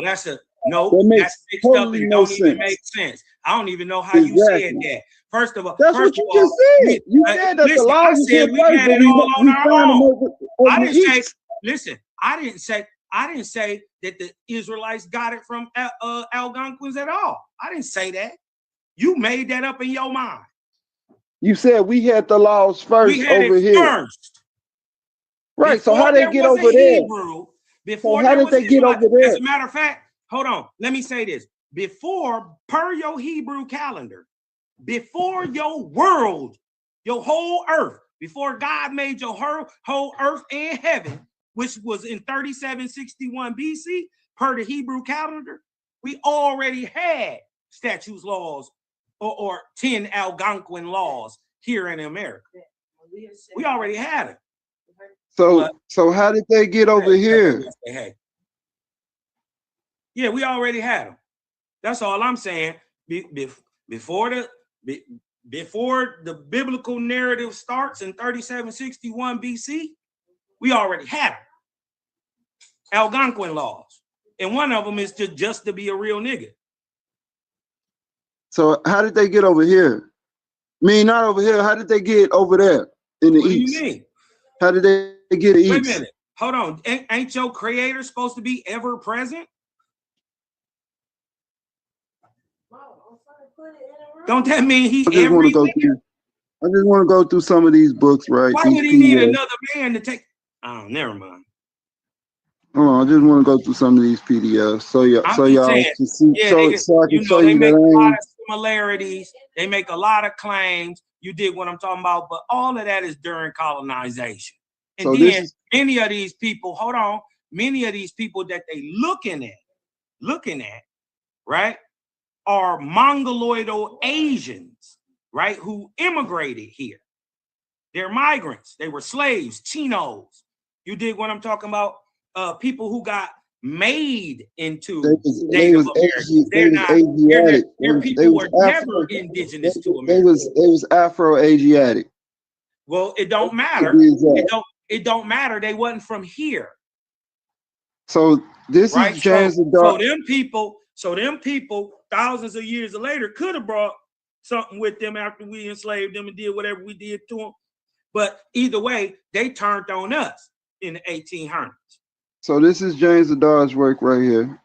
No, That makes that's mixed up totally and no don't even sense. make sense. I don't even know how you said that. First of all, That's what you just said. You said that the listen, laws I was said here we first, had but it all on we our found them own. over I the didn't say, east. listen, I didn't say that the Israelites got it from Algonquins at all. I didn't say that. You made that up in your mind. You said we had the laws first we had over it here. First. Right. Before so how they get over there? Before so how there did was they get over there? As a matter of fact, hold on. Let me say this. Before, per your Hebrew calendar, before your world, your whole earth, before God made your whole earth and heaven, which was in 3761 BC, per the Hebrew calendar, we already had statutes, laws, or 10 Algonquin laws here in America. We already had it. So how did they get over here? Hey. Yeah, we already had them. That's all I'm saying. Before the biblical narrative starts in 3761 BC, we already had them. Algonquin laws. And one of them is just to be a real nigga. So how did they get over here? I mean, not over here. How did they get over there in the east? What do you mean? How did they get east? Wait a minute. Hold on. Ain't your creator supposed to be ever present? Don't that mean he everywhere? I just want to go through some of these books, right? Why would he need another man to take? Oh, never mind. Hold on, I just want to go through some of these PDFs so y'all can see. Yeah, so I can show they you make that a lot of similarities. They make a lot of claims. You dig what I'm talking about? But all of that is during colonization. And So then many of these people, hold on, many of these people that they looking at, right, are Mongoloidal Asians, right, who immigrated here. They're migrants. They were slaves, Chinos. You dig what I'm talking about? People who got made into Native Americans. They're people who were never indigenous to America. They was Afro-Asiatic. Well, it don't matter. It don't matter. They wasn't from here. So this right? is James so them people, thousands of years later, could have brought something with them after we enslaved them and did whatever we did to them. But either way, they turned on us in the 1800s. So this is James Adar's work right here.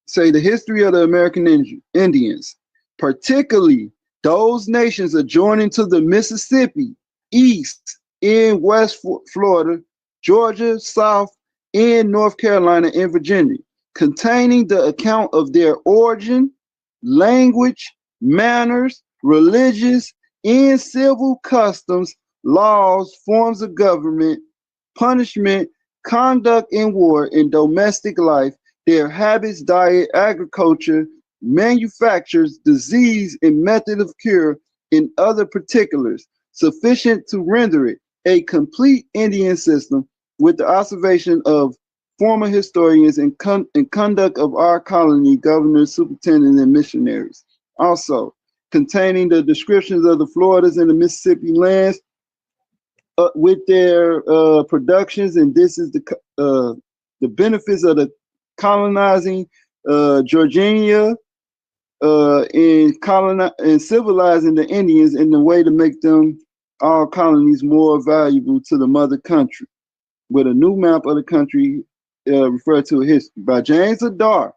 Say the history of the American Indians, particularly those nations adjoining to the Mississippi, east in West Florida, Georgia, South in North Carolina, and Virginia, containing the account of their origin, language, manners, religious and civil customs, laws, forms of government, punishment, conduct in war and domestic life, their habits, diet, agriculture, manufactures, disease, and method of cure, and other particulars, sufficient to render it a complete Indian system with the observation of former historians and conduct of our colony, governors, superintendents, and missionaries. Also, containing the descriptions of the Floridas and the Mississippi lands, with their productions, and this is the benefits of the colonizing Georgia and civilizing the Indians in the way to make them all colonies more valuable to the mother country, with a new map of the country referred to history by James Adar,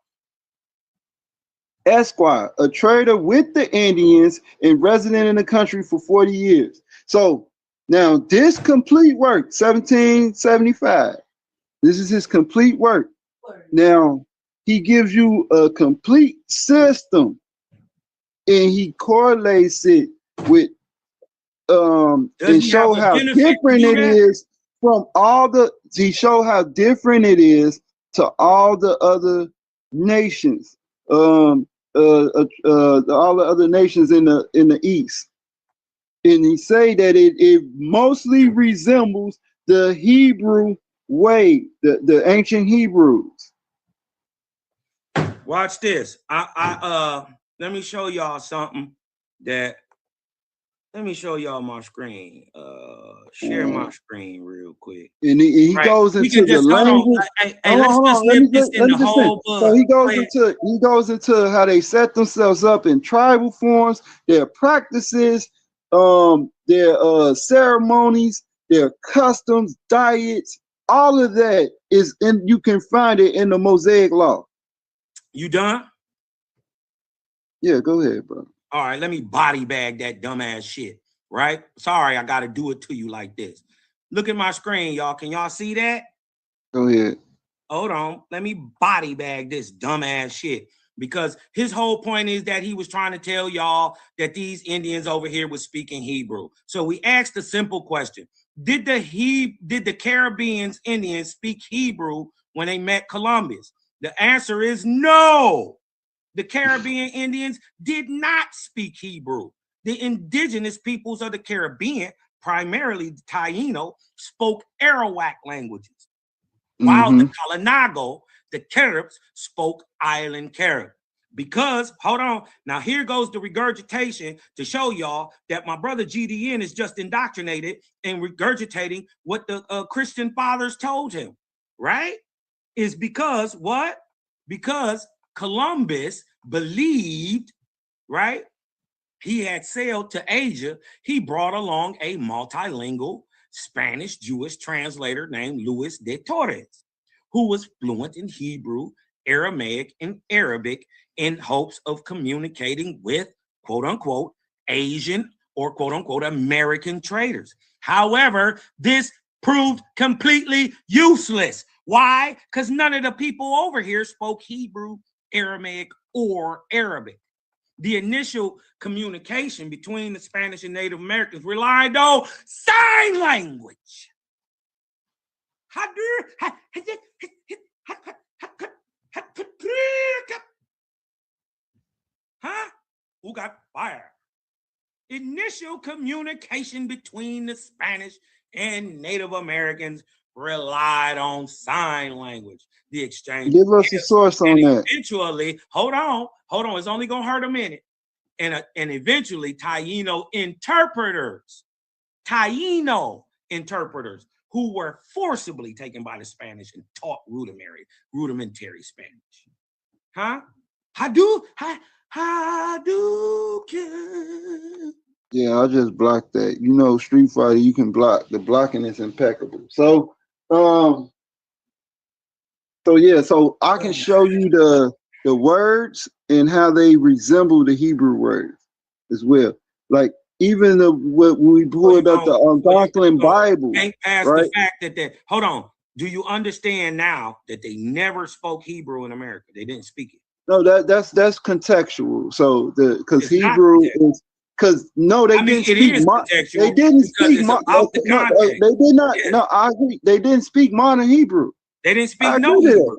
Esquire, a trader with the Indians and resident in the country for 40 years. So now this complete work, 1775, this is his complete work. Now he gives you a complete system and he correlates it with and show how different it is from all the, he show how different it is to all the other nations, all the other nations in the East. And he say that it mostly resembles the Hebrew way, the ancient Hebrews. Watch this. Let me show y'all something that Let me show y'all my screen. Share my screen real quick. And he goes into the language. Let's just nip this in the whole book. So he goes into how they set themselves up in tribal forms, their practices, their ceremonies, their customs, diets, all of that is in. You can find it in the Mosaic Law. You done? Yeah, go ahead, bro. All right, let me body bag that dumbass shit, right? Sorry, I got to do it to you like this. Look at my screen, y'all. Can y'all see that? Go ahead. Hold on. Let me body bag this dumbass shit. Because his whole point is that he was trying to tell y'all that these Indians over here was speaking Hebrew. So we asked a simple question. Did the Caribbean Indians speak Hebrew when they met Columbus? The answer is no. The Caribbean Indians did not speak Hebrew. The indigenous peoples of the Caribbean, primarily the Taino, spoke Arawak languages. While the Kalinago, the Caribs, spoke Island Carib. Because, hold on, now here goes the regurgitation to show y'all that my brother GDN is just indoctrinated and regurgitating what the Christian fathers told him, right? Is because what? Because Columbus believed, right? He had sailed to Asia. He brought along a multilingual Spanish Jewish translator named Luis de Torres, who was fluent in Hebrew, Aramaic, and Arabic in hopes of communicating with, quote unquote, Asian or quote unquote American traders. However, this proved completely useless. Why? Because none of the people over here spoke Hebrew, Aramaic, or Arabic. The initial communication between the Spanish and Native Americans relied on sign language. Huh? Who got fired? Initial communication between the Spanish and Native Americans relied on sign language. The exchange. Give us a source on that. Eventually, hold on. It's only gonna hurt a minute. And eventually, Taino interpreters who were forcibly taken by the Spanish and taught rudimentary Spanish. Huh? Hadouken. Yeah, I just blocked that. You know, Street Fighter, you can block. The blocking is impeccable. So I can show you the words and how they resemble the Hebrew words as well. Like even when we pulled up the Algonquin Bible, ain't past right? The fact that hold on. Do you understand now that they never spoke Hebrew in America? They didn't speak it. No, that's contextual. So because Hebrew is because they didn't speak. They didn't speak. They did not. Yeah. No, I agree. They didn't speak modern Hebrew. They didn't speak no Hebrew.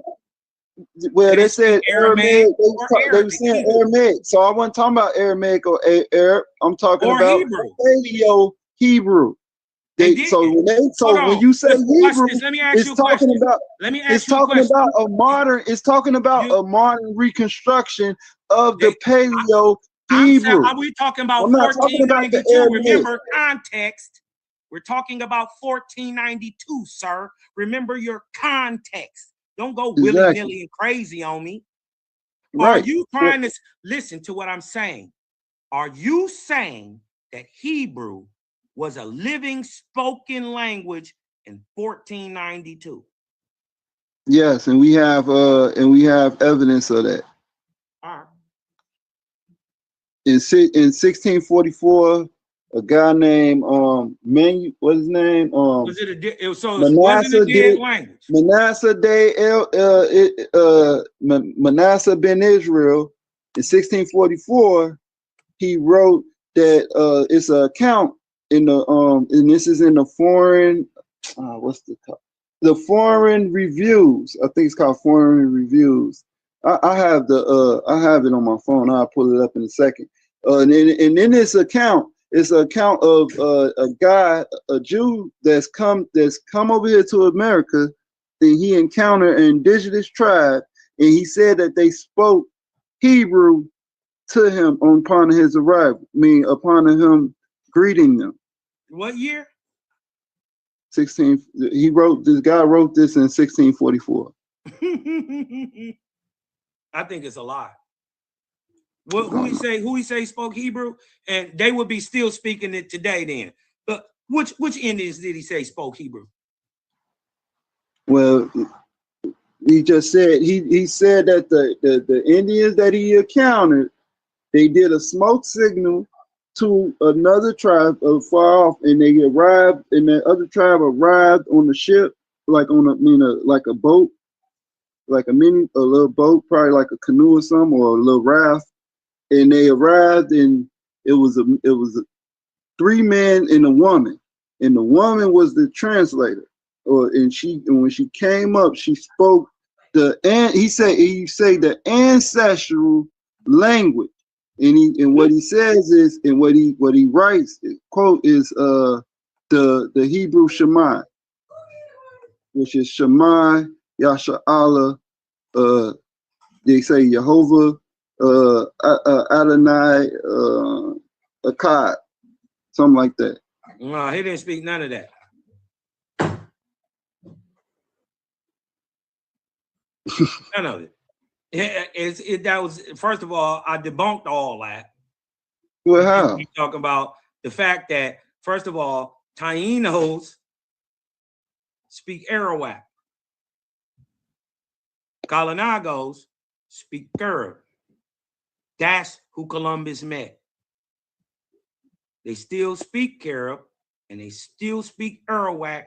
Well, they said Aramaic. They were saying Aramaic. So I wasn't talking about Aramaic or Arab. I'm talking about Paleo Hebrew. When you say Hebrew, it's talking about a modern reconstruction of the Paleo Hebrew. Are we talking about 1492? Remember context. We're talking about 1492, sir. Remember your context. Don't go willy-nilly and crazy on me. Right. Are you trying to listen to what I'm saying? Are you saying that Hebrew was a living spoken language in 1492? Yes, and we have evidence of that. All right. In 1644, a guy named what's his name? Was it a dead language? Manasseh ben Israel in 1644, he wrote that it's an account in the and this is in the foreign the foreign reviews. I think it's called Foreign Reviews. I have it on my phone. I'll pull it up in a second. And in this account, it's an account of a guy, a Jew that's come over here to America, and he encountered an indigenous tribe, and he said that they spoke Hebrew to him upon his arrival. Upon him greeting them. What year? 16. This guy wrote this in 1644. I think it's a lie. Well, who he say spoke Hebrew, and they would be still speaking it today then. But which Indians did he say spoke Hebrew? Well, he just said he said that the Indians that he encountered, they did a smoke signal to another tribe far off, and they arrived, and that other tribe arrived on the ship, like on like a boat, like a little boat, probably like a canoe or something, or a little raft. And they arrived, and it was a 3 men and a woman, and the woman was the translator. And when she came up, she spoke he say the ancestral language. And what he says is, and what he writes, quote, is the Hebrew Shema, which is Shema, Yasha Allah, they say Jehovah, Adonai, Akkad, something like that. No, he didn't speak none of that. None of it. That was, first of all, I debunked all that. Well, how? You talking about the fact that, first of all, Tainos speak Arawak. Kalinagos speak Carib. That's who Columbus met. They still speak Carib, and they still speak Arawak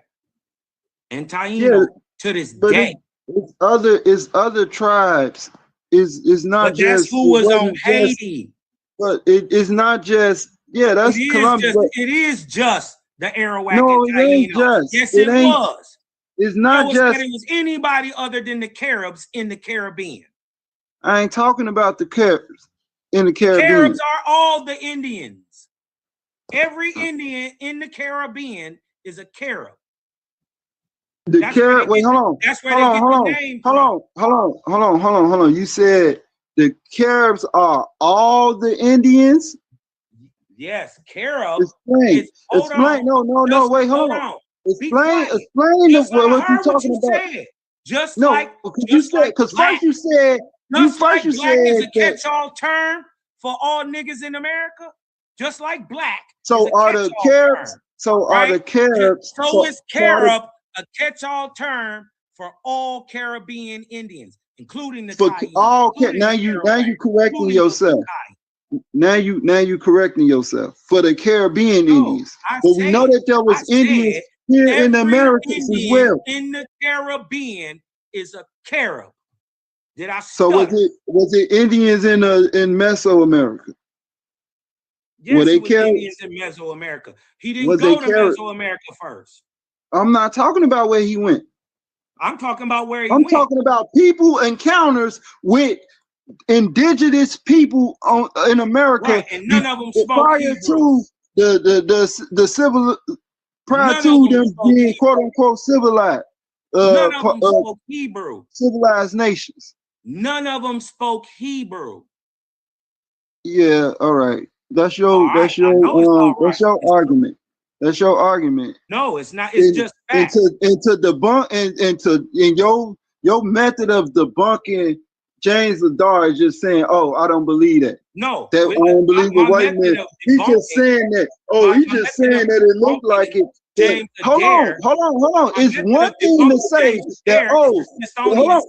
and Taino to this day. It's other tribes. Is not but just. That's who was on Haiti. But it's not just. Yeah, that's Columbus. It is just the Arawak no, and Taino. It ain't just. Yes, it was. It's not just. It was anybody other than the Caribs in the Caribbean. I ain't talking about the Caribs in the Caribbean. Caribs are all the Indians. Every Indian in the Caribbean is a Carib. The Carib. Wait, hold on. That's where they get the name from. Hold on. You said the Caribs are all the Indians? Yes, Carib. Explain. No. Wait, hold on. Explain what you're talking about. Just no, like you said, because first you said black is a catch-all term for all niggas in America. Just like black. So are the Caribs? Are the Caribs? So is Carib a catch-all term for all Caribbean Indians, including the Thai. All now you correcting yourself. Now you correcting yourself for the Caribbean Indians. But we know that there was Indians here in the Americas as well. In the Caribbean is a Carib. Did I? So was it Indians in Mesoamerica? Yes, it was Indians in Mesoamerica. He didn't go to Mesoamerica first. I'm not talking about where he went. I'm talking about where he went. I'm talking about people encounters with indigenous people in America. Right, and none of them spoke prior Hebrew. To the civil, prior to them being quote unquote civilized. None of them spoke Hebrew. Civilized nations. None of them spoke Hebrew. Yeah, all right. That's your argument. That's your argument. No, it's not. It's just facts. And to debunk and your method of debunking James Ladar is just saying, "Oh, I don't believe that." No, that I don't believe the white man. He's just saying that. Oh, he's just saying that it looked like it. James hold on. It's one thing to say that. Oh, hold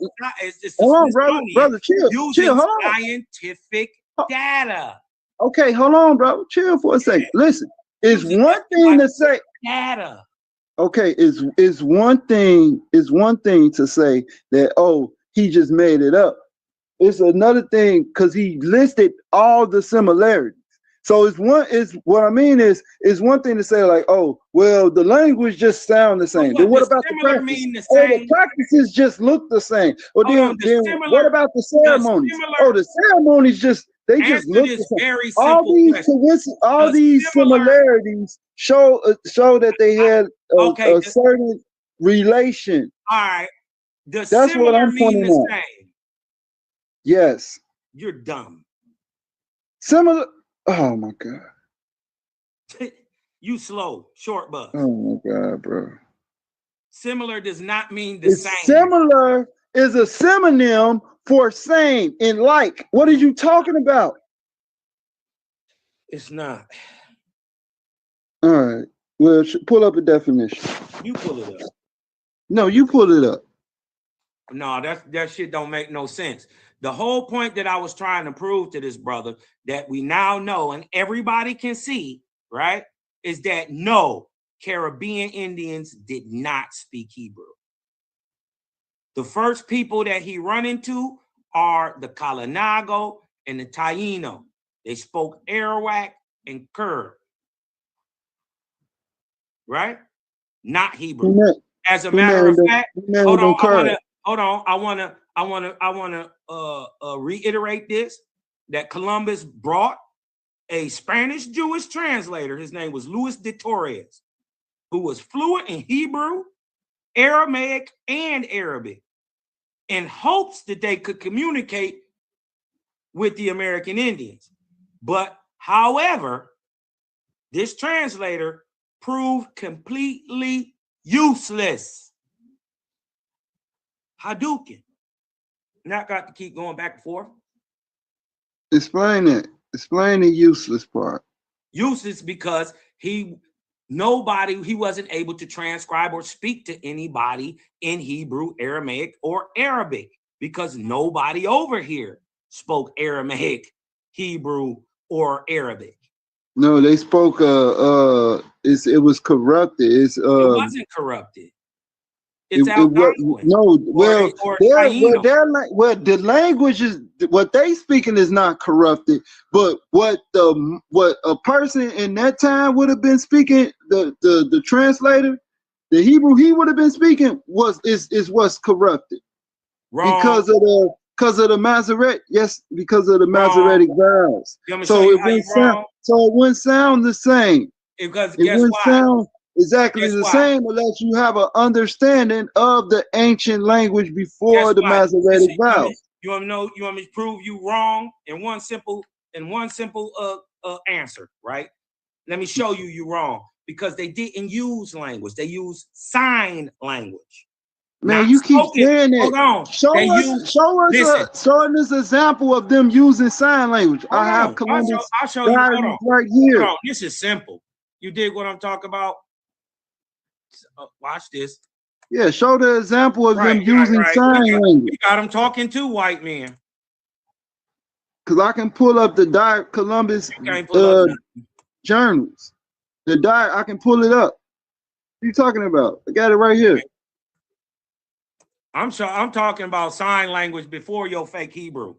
on, brother, chill. Hold on. Scientific data. Okay, hold on, bro. Chill for a second. Listen, it's one thing to say data. Okay, is one thing to say that, oh, he just made it up. It's another thing because he listed all the similarities. So it's what I mean is one thing to say like, oh, well, the language just sound the same. Then what about the practice? Oh, the practices just look the same. Or then what about the ceremonies? The ceremonies just look the same. All these similarities show that they had a certain relation. All right. That's what I'm pointing out. Yes. You're dumb. Similar. Oh my God. You slow, short bus. Oh my God, bro. Similar does not mean the same. Similar is a synonym for same and like. What are you talking about? It's not. All right. Well, pull up a definition. You pull it up. No, you pull it up. No, that shit don't make no sense. The whole point that I was trying to prove to this brother that we now know and everybody can see, right, is that no, Caribbean Indians did not speak Hebrew. The first people that he run into are the Kalinago and the Taino. They spoke Arawak and Kurd, right? Not Hebrew. As a matter of fact, hold on. I wanna reiterate this: that Columbus brought a Spanish Jewish translator. His name was Luis de Torres, who was fluent in Hebrew, Aramaic, and Arabic, in hopes that they could communicate with the American Indians. But however, this translator proved completely useless. Hadouken. Not got to keep going back and forth. Explain it. Explain the useless part. Useless because he wasn't able to transcribe or speak to anybody in Hebrew, Aramaic, or Arabic, because nobody over here spoke Aramaic, Hebrew, or Arabic. No, they spoke it was corrupted. It wasn't corrupted. It's Algonquin. No, the language is what they speaking is not corrupted, but what a person in that time would have been speaking, the translator, the Hebrew he would have been speaking is what's corrupted. Wrong. Because of the Masoretic, yes, because of the Masoretic vowels. So it wouldn't sound the same. Because it wouldn't sound exactly the same unless you have an understanding of the ancient language before the Masoretic vowels. You want me to prove you wrong in one simple answer, right? Let me show you wrong, because they didn't use language; they used sign language. Man, you keep saying that. Hold on. Show us this example of them using sign language. I have Columbus I'll show you. Right here. Hold on. This is simple. You dig what I'm talking about? Watch this. Yeah, show the example of them using sign language. We got them talking to white men. Because I can pull up the Columbus journals. I can pull it up. What are you talking about? I got it right here. I'm talking about sign language before your fake Hebrew.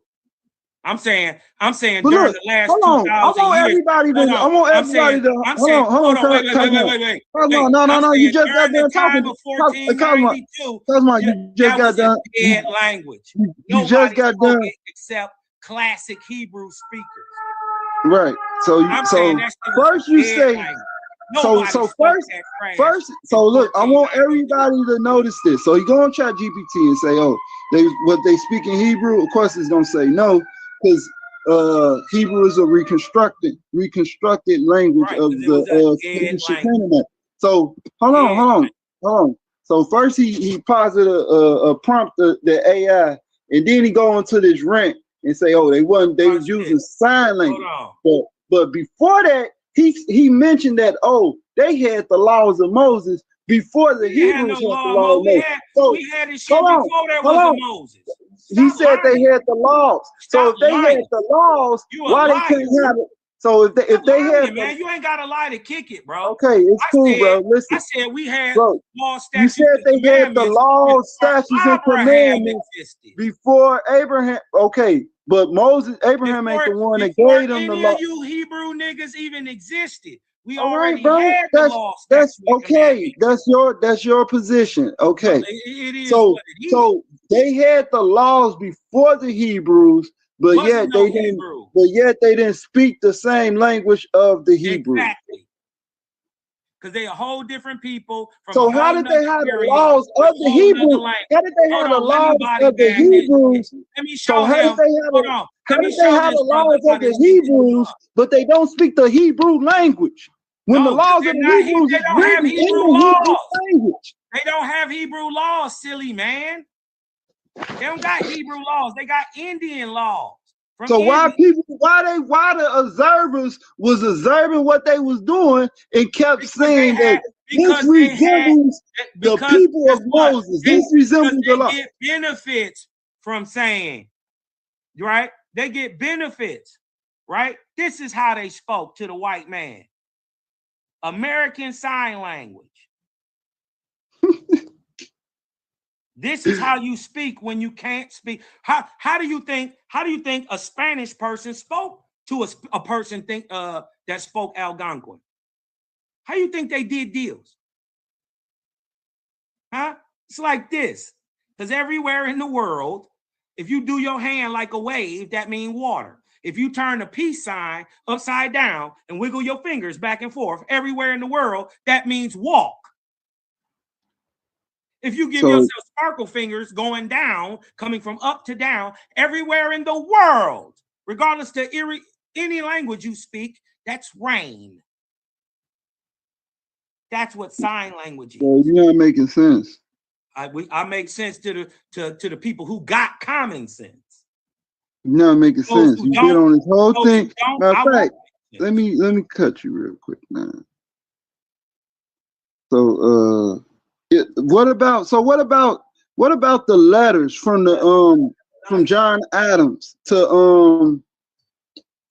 I'm saying during the last 2,000 years. I want everybody to. Hold on. No. You just got done talking. Cosmo, you just got done. Dead language. You just got done. Except classic Hebrew speakers. Right. So first you say. So look, I want everybody to notice this. So you go on ChatGPT and say, "Oh, they speak in Hebrew." Of course, it's gonna say no, because Hebrew is a reconstructed language of the Canaanite. So hold on. So first he posited a prompt the AI, and then he go into this rant and say, "Oh, they was using sign language." But before that. He mentioned that they had the laws of Moses before the Hebrews had the law of Moses. So we had this shit before there was a Moses. He said they had the laws. So if they had the laws, why they couldn't have it? So if they had, man, you ain't got to lie to kick it, bro. Okay, it's cool, bro. Listen, I said we had law, statutes. You said they had the laws, statutes, and commandments before Abraham. Okay. But Abraham ain't the one that gave them the law. You Hebrew niggas even existed. We already had the law. That's okay. That's your position. Okay. It is so what it is. So they had the laws before the Hebrews, but yet they didn't speak the same language of the Hebrews. Exactly. Because they a whole different people. So how did they have the laws of the Hebrews? How did they have the laws of the Hebrews? Let me show How did they have the laws of the Hebrews, but they don't speak the Hebrew language? When the laws of the Hebrews they don't have written in Hebrew the Hebrew laws. language. They don't have Hebrew laws, silly man. They don't got Hebrew laws. They got Indian laws. So why the observers was observing what they was doing and kept saying that this resembles the people of Moses. This resembles the law. They get benefits from saying, right? They get benefits, right? This is how they spoke to the white man. American Sign Language. This is how you speak when you can't speak. How do you think a Spanish person spoke to a person that spoke Algonquin? How do you think they did deals? Huh? It's like this. Because everywhere in the world, if you do your hand like a wave, that means water. If you turn a peace sign upside down and wiggle your fingers back and forth, everywhere in the world, that means walk. If you give yourself sparkle fingers going down, coming from up to down, everywhere in the world, regardless to any language you speak, that's rain. That's what sign language is. Well, you're not making sense. I make sense to the people who got common sense. You're not making sense. You get on this whole thing. Matter of fact, let me cut you real quick now. So what about the letters from the from John Adams to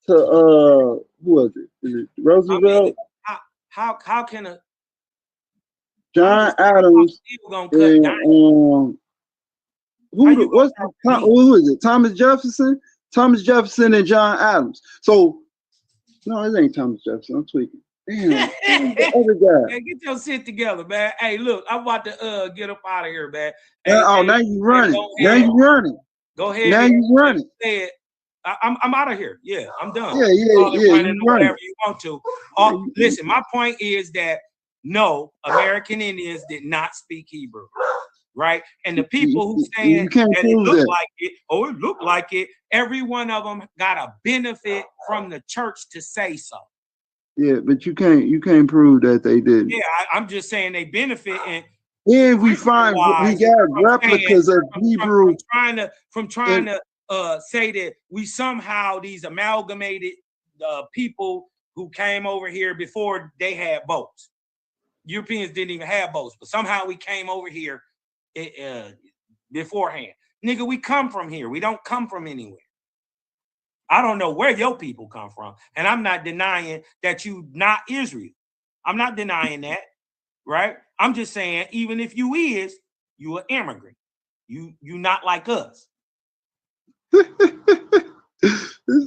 who was it? Is it Roosevelt? How can a John Adams and who is it? Thomas Jefferson? Thomas Jefferson and John Adams. So no, it ain't Thomas Jefferson. I'm tweaking. Damn, the other guy. Hey, get your shit together, man. Hey, look, I'm about to get up out of here, man. Hey, now you running. Now you running. Go ahead. Now you running. I'm out of here. Yeah, I'm done. Yeah. You whatever you want to. Listen, my point is that no, American Indians did not speak Hebrew, right? And the people who saying that it looked like it, it looked like it, every one of them got a benefit from the church to say so. Yeah, but you can't prove that they didn't. Yeah, I'm just saying they benefit. And we got replicas of Hebrew from trying to say that we somehow these amalgamated people who came over here before they had boats. Europeans didn't even have boats, but somehow we came over here beforehand. Nigga, we come from here. We don't come from anywhere. I don't know where your people come from. And I'm not denying that you not Israel. I'm not denying that, right? I'm just saying, even if you is, you an immigrant. You not like us. This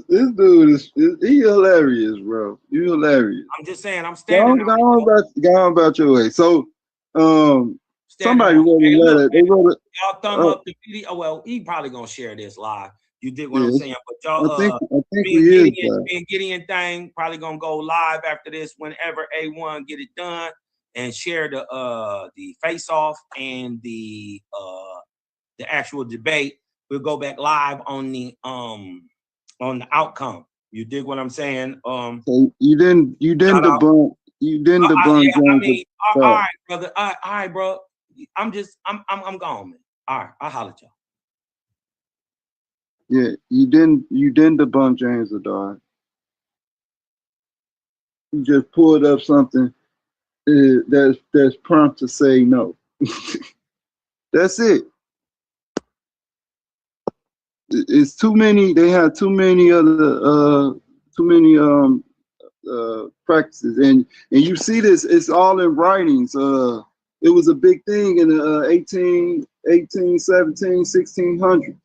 dude is hilarious, bro. You hilarious. I'm just saying, I'm standing. Go on about your way. So, somebody wrote a letter. They wrote it. Y'all thumb up the video. Well, he probably gonna share this live. You did what I'm saying, but y'all, I think Gideon thing probably gonna go live after this. Whenever A1 get it done and share the face off and the actual debate, we'll go back live on the outcome. You dig what I'm saying? So you didn't debunk. You didn't debunk. All right, brother. All right, bro. I'm gone, man. All right, I'll holler at y'all. Yeah, you didn't debunk James Adar. You just pulled up something that's prompt to say no. That's it. It's too many. They have too many other practices, and you see this. It's all in writings. It was a big thing in the 1817, 1600s.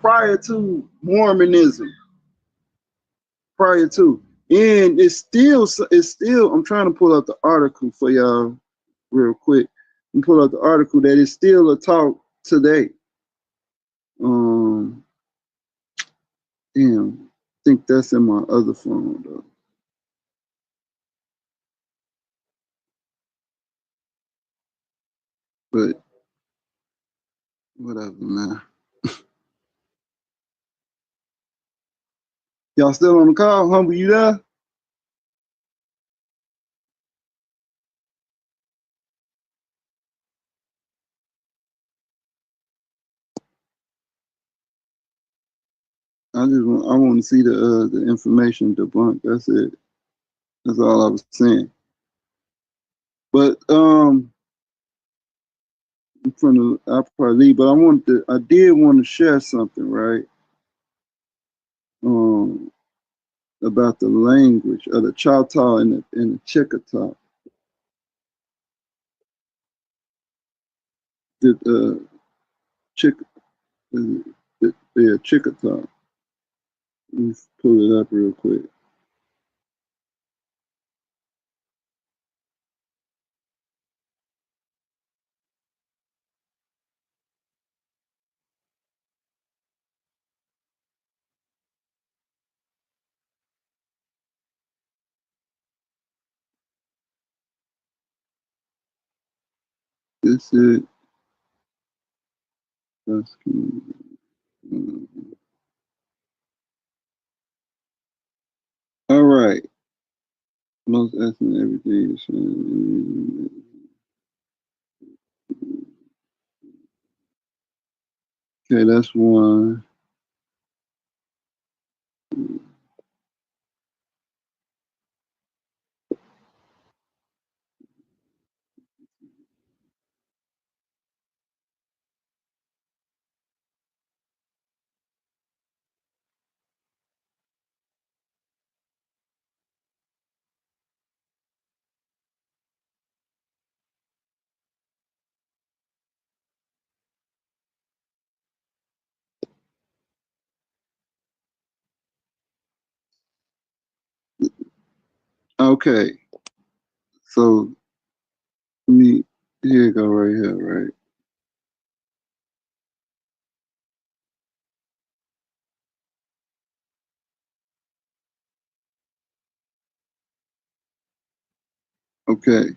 Prior to Mormonism, and it's still. I'm trying to pull up the article for y'all real quick. And pull up the article that is still a talk today. Damn, I think that's in my other phone though. But whatever, man. Y'all still on the call? Humble, you there? I want to see the information debunked. That's it. That's all I was saying. But from the I'll probably leave, but I did want to share something, right? About the language of the Choctaw and the Chickasaw. The Chickasaw. Let's pull it up real quick. This is all right. Most ethnic everything is okay, that's one. Okay. So here you go right here, right? Okay.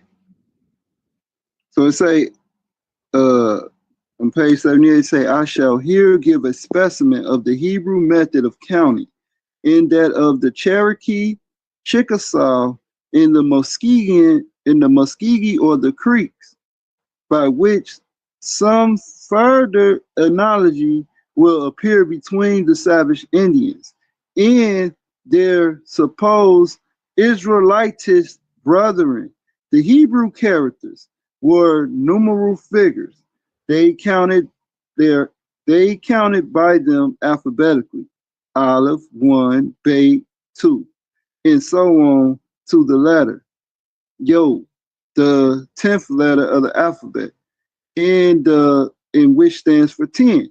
So it say on page 78, say, I shall here give a specimen of the Hebrew method of counting, in that of the Cherokee, Chickasaw, in the Muskegee or the Creeks, by which some further analogy will appear between the savage Indians and their supposed Israelitish brethren. The Hebrew characters were numeral figures. They counted by them alphabetically. Aleph 1, Beit 2, and so on to the letter. Yod, the 10th letter of the alphabet, and in which stands for 10.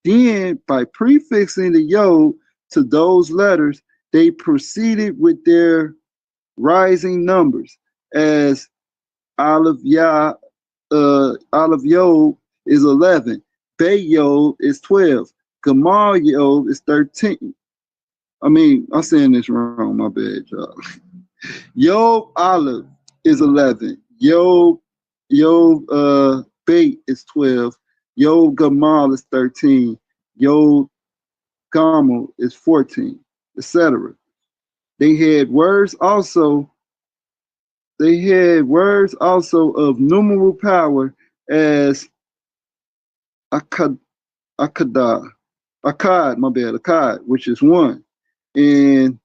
Then, by prefixing the Yod to those letters, they proceeded with their rising numbers, as Aleph Yod is 11, Beit Yod is 12, Gamal Yod is 13. I'm saying this wrong, my bad, y'all. Yod Aleph is 11. Yod Beit is 12. Yod Gamal is 13. Yod Gamal is 14, etc. They had words also of numeral power as Akkad, which is 1, and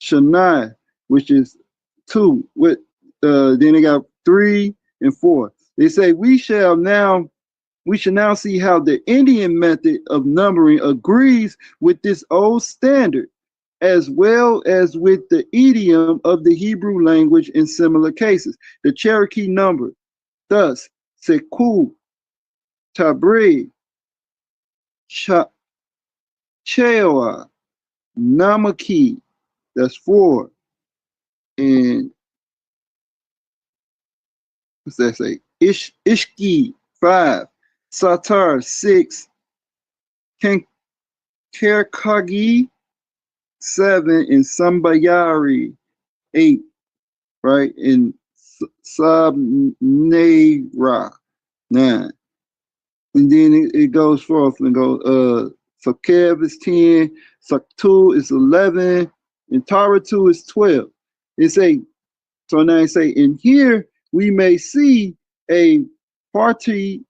Shania, which is 2. Then they got 3 and 4. They say we shall now see how the Indian method of numbering agrees with this old standard, as well as with the idiom of the Hebrew language in similar cases. The Cherokee number, thus, Seku, Tabri, Cheoa, Namaki, that's 4, and what's that say? Ishki, 5, Satar, 6, Kerkagi, 7, and Sambayari, 8, right? And Sabnera, 9. And then it goes forth and goes, Sakev is 10, Saktu is 11, and Taratu is 12. So now they say, in here we may see a party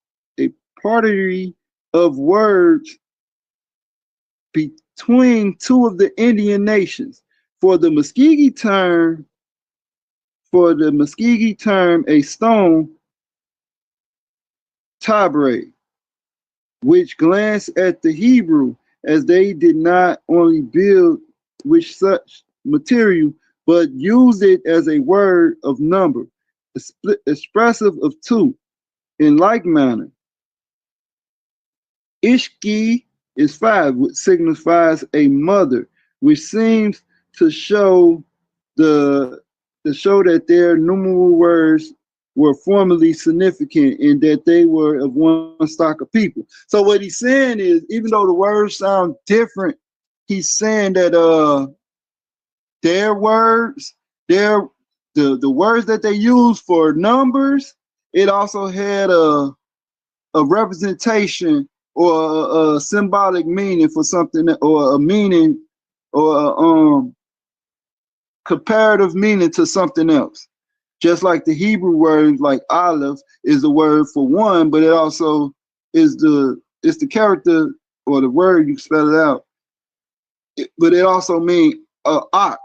of words between two of the Indian nations. For the Muskegee term, a stone tabre, which glanced at the Hebrew, as they did not only build with such material, but used it as a word of number, expressive of two. In like manner, Ishki is 5, which signifies a mother, which seems to show that their numeral words were formerly significant and that they were of one stock of people. So what he's saying is, even though the words sound different, he's saying that their words, the words that they use for numbers, it also had a representation or a symbolic meaning for something, or a meaning, or a comparative meaning to something else. Just like the Hebrew word, like Aleph, is the word for one, but it also is it's the character or the word, you spell it out. But it also means ox,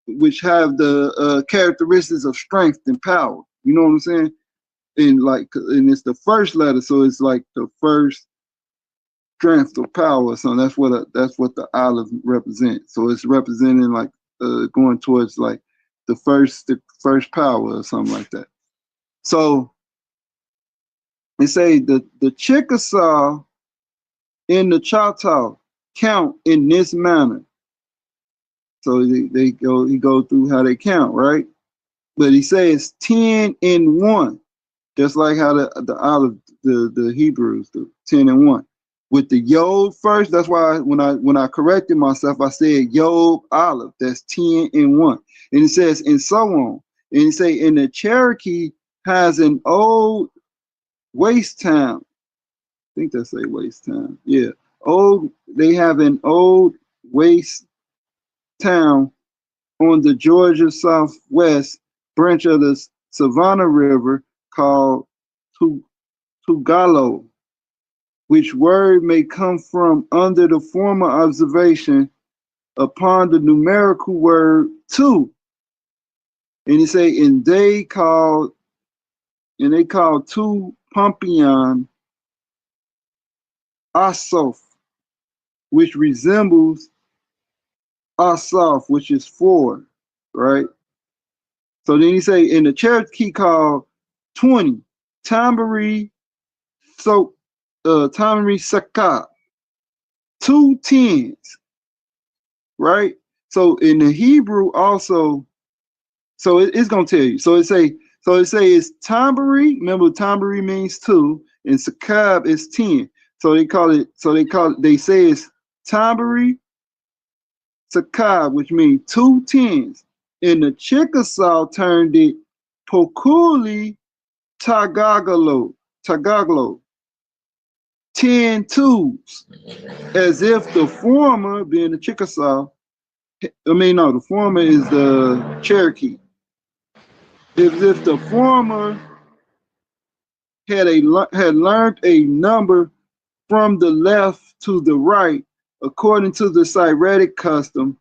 which have the characteristics of strength and power. You know what I'm saying? And it's the first letter, so it's like the first strength or power. So that's what the Aleph represents. So it's representing like going towards like the first power or something like that. So they say the Chickasaw in the Choctaw count in this manner. So he go through how they count, right? But he says 10 and 1, just like how the Aleph, the Hebrews do, 10 and 1. With the Yod first, that's why when I corrected myself, I said Yod Aleph, that's 10 and 1. And it says, and so on. And he say, and the Cherokee has an old waste town. I think that's a waste town. Yeah. They have an old waste town on the Georgia southwest branch of the Savannah River called Tugalo, which word may come from under the former observation upon the numerical word two. And he say, and they call two Pompion Asof, which resembles Asaf, which is 4, right? So then he say, in the Cherokee called 20, Tambari Sakah, 2 10s, right? So in the Hebrew also, so it's gonna tell you. So it say it's Tambari. Remember, Tambari means 2, and Sakab is 10. So they say it's Tambari Sakab, which means 2 10s. And the Chickasaw turned it Pokuli Tagagalo, 10 2s, as if the former, being the Chickasaw, the former is the Cherokee. As if the former had learned a number from the left to the right, according to the Syriac custom,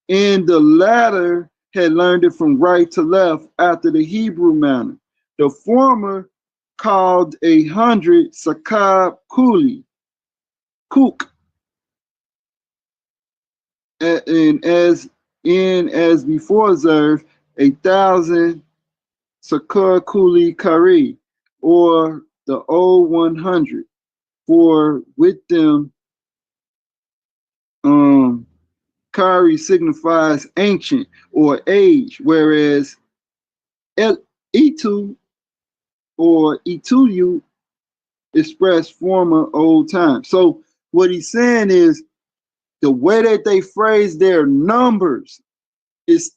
and the latter had learned it from right to left after the Hebrew manner. The former called 100 Sakab Kuli, Kuk, and as before observed, 1,000 Sakar Kuli Kari, or the old 100, for with them Kari signifies ancient or age, whereas Itu or Ituyu express former old time. So what he's saying is the way that they phrase their numbers is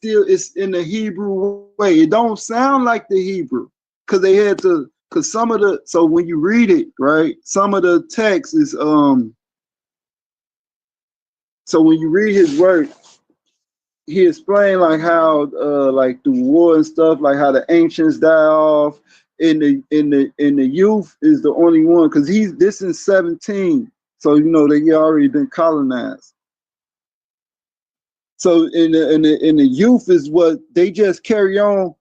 in the Hebrew way. It don't sound like the Hebrew because they had to, because so when you read it, right, some of the text is so when you read his work, he explained like how like the war and stuff, like how the ancients die off, and the youth is the only one, because this is 17 So you know they already been colonized. So in the youth is what they just carry on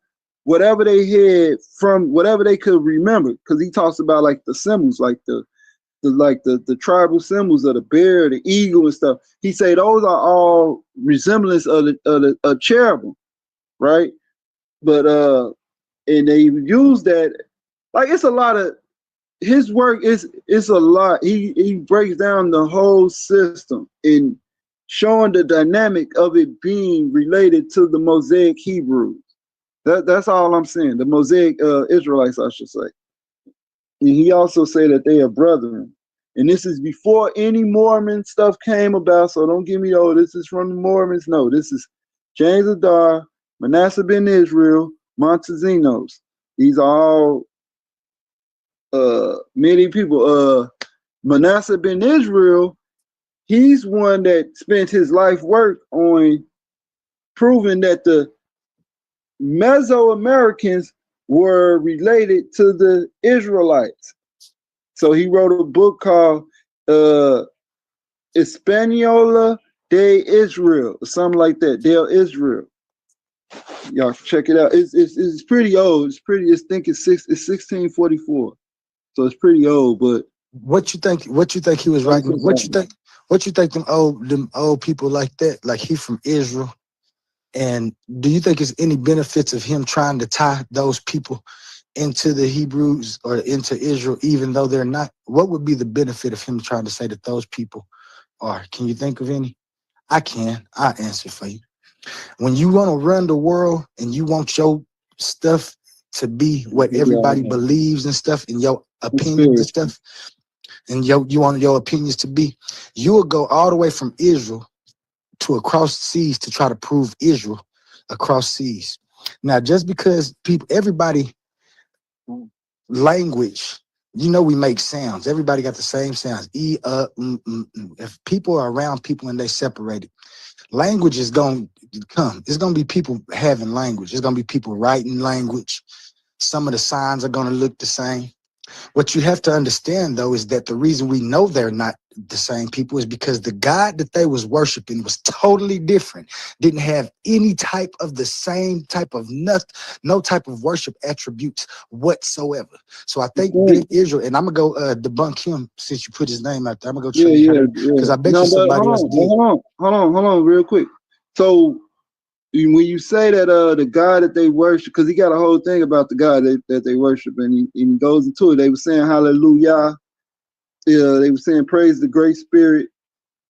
whatever they had from whatever they could remember, because he talks about like the symbols, like the tribal symbols of the bear, the eagle, and stuff. He say those are all resemblance of the cherubim, right? But and they use that like it's a lot of his work is a lot. He breaks down the whole system in showing the dynamic of it being related to the Mosaic Hebrews. That's all I'm saying. The Mosaic Israelites, I should say. And he also said that they are brethren. And this is before any Mormon stuff came about. So don't give me, oh, this is from the Mormons. No, this is James Adar, Manasseh ben Israel, Montezinos. These are all many people. Manasseh ben Israel, he's one that spent his life work on proving that the Mesoamericans were related to the Israelites. So he wrote a book called Hispaniola de Israel, or something like that, Del Israel. Y'all check it out. It's pretty old. It's pretty. I think it's 1644. So it's pretty old. But what you think he was writing? What you think them old people like that? Like he from Israel. And do you think there's any benefits of him trying to tie those people into the Hebrews or into Israel, even though they're not? What would be the benefit of him trying to say that those people are? Can you think of any? I can. I'll answer for you. When you want to run the world and you want your stuff to be what everybody believes and stuff, and your opinions and stuff, and you want your opinions to be, you will go all the way from Israel to across seas to try to prove Israel across seas. Now, just because everybody language, we make sounds. Everybody got the same sounds. If people are around people and they separated, language is going to come. It's going to be people having language. It's going to be people writing language. Some of the signs are going to look the same. What you have to understand, though, is that the reason we know they're not the same people is because the God that they was worshiping was totally different. Didn't have any type of the same type of no type of worship attributes whatsoever. So I think being Israel, and I'm gonna go debunk him since you put his name out there. I'm gonna go check because I bet you somebody else did. Hold on, real quick. So when you say that the God that they worship, because he got a whole thing about the God that they worship, and he goes into it. They were saying hallelujah. They were saying praise the great spirit.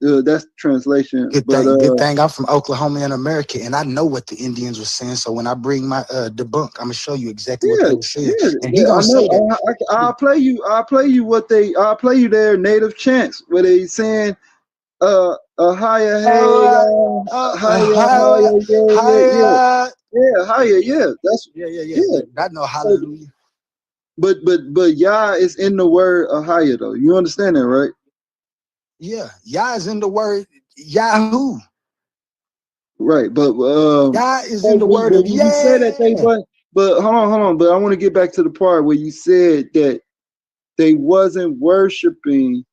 That's the translation. Good thing I'm from Oklahoma in America, and I know what the Indians were saying. So when I bring my debunk, I'm gonna show you exactly what they were saying. And he gonna say that. I'll play you their native chants where they saying a higher higher. That's yeah. I know hallelujah. But Yah is in the word ahaya though. You understand that, right? Yeah, Yah is in the word Yahoo. Right, but Yah is in the word of you said that they but hold on. But I want to get back to the part where you said that they wasn't worshiping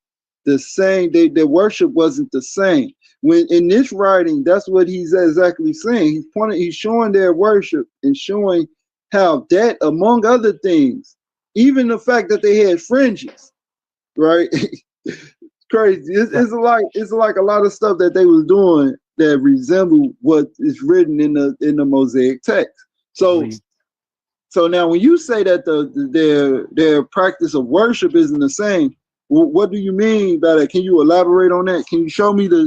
the same. Their worship wasn't the same. When in this writing, that's what he's exactly saying. He's showing their worship and showing how that, among other things, even the fact that they had fringes, right? Crazy. It's like a lot of stuff that they was doing that resemble what is written in the Mosaic text. So now when you say that their practice of worship isn't the same, what do you mean by that? Can you elaborate on that? Can you show me the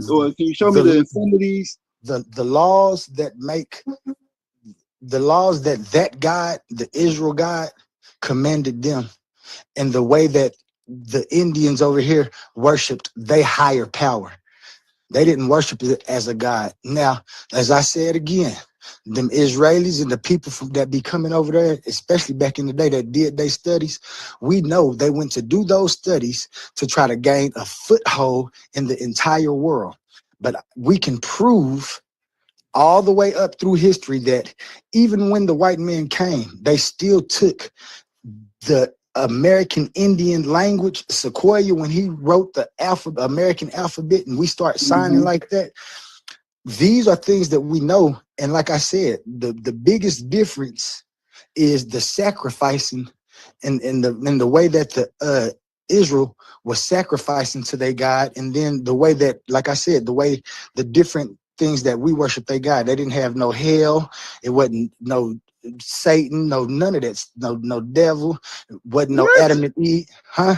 infinities? The laws that make the laws that God, the Israel God, commanded them, and the way that the Indians over here worshipped their higher power. They didn't worship it as a God. Now, as I said again, them Israelis and the people that be coming over there, especially back in the day that did their studies, we know they went to do those studies to try to gain a foothold in the entire world. But we can prove all the way up through history that even when the white men came, they still took the American Indian language, Sequoia, when he wrote the American alphabet, and we start signing like that. These are things that we know. And like I said, the biggest difference is the sacrificing and the way that the Israel was sacrificing to their God, and then the way that, like I said, the different things that we worship their God. They didn't have no hell. It wasn't no Satan, no none of that, no devil, wasn't no Adam and Eve, huh?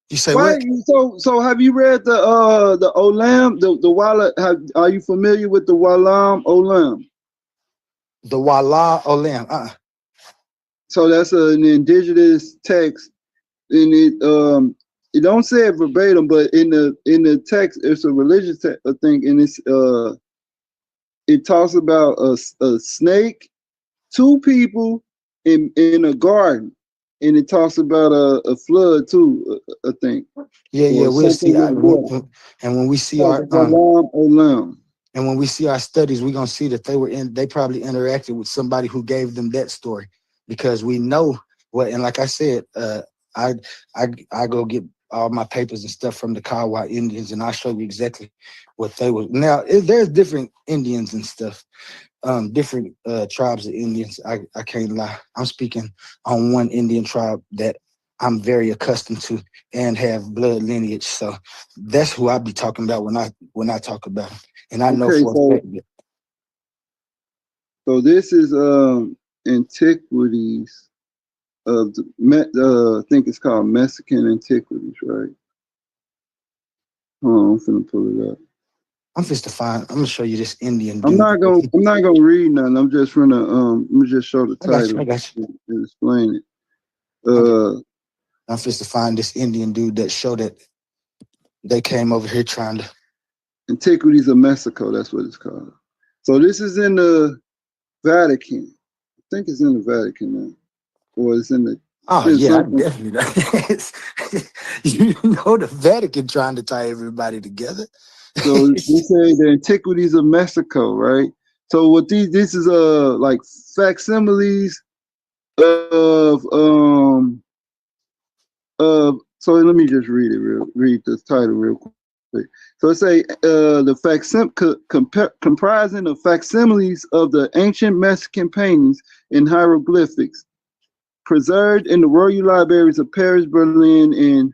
You say what? So have you read the Olam, the Walla? Are you familiar with the Walam Olam? The Walla Olam. So that's an indigenous text, and it don't say it verbatim, but in the text, it's a religious thing, and it talks about a snake, two people in a garden, and it talks about a flood too, I think. Yeah, we'll see. And when we see our and when we see our studies, we're gonna see that they probably interacted with somebody who gave them that story, because we know what. And like I said, I go get all my papers and stuff from the Kiowa Indians, and I'll show you exactly what they were. Now there's different Indians and stuff, different tribes of Indians. I can't lie. I'm speaking on one Indian tribe that I'm very accustomed to and have blood lineage. So that's who I be talking about when I talk about them. And I know for a fact that. So this is antiquities of I think it's called Mexican Antiquities, right? I'm finna pull it up. I'm gonna show you this Indian dude. I'm not gonna read nothing. I'm just gonna let me just show the title I got you. and explain it. I'm just to find this Indian dude that showed that they came over here trying to. Antiquities of Mexico, that's what it's called. So this is in the Vatican. I think it's in the Vatican now. Or it's in the definitely. You know, the Vatican trying to tie everybody together. So they say the Antiquities of Mexico, right? So what this is like facsimiles of so let me just read the title real quick. So it say the comprising of facsimiles of the ancient Mexican paintings and hieroglyphics preserved in the Royal Libraries of Paris, Berlin, and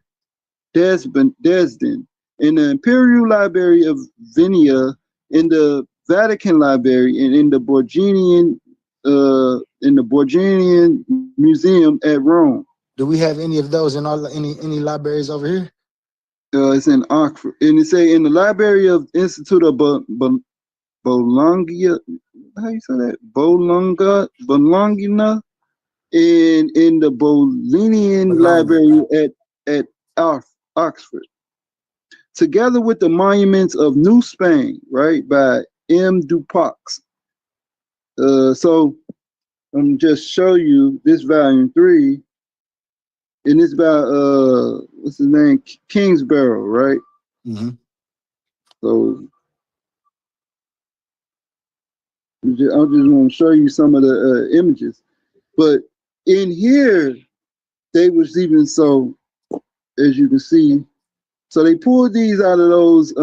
Dresden, in the Imperial Library of Vienna, in the Vatican Library, and in the Borgian Museum at Rome. Do we have any of those in any libraries over here? It's in Oxford, and it say in the Library of Institute of Bologna. How you say that? Bologna, and in the Bolognian Library at Oxford, together with the monuments of New Spain, right, by M. Dupax. So I'm just show you this volume 3. And it's about what's his name, Kingsborough, right? Mm-hmm. So I just want to show you some of the images, but in here they was even so, as you can see. So they pulled these out of those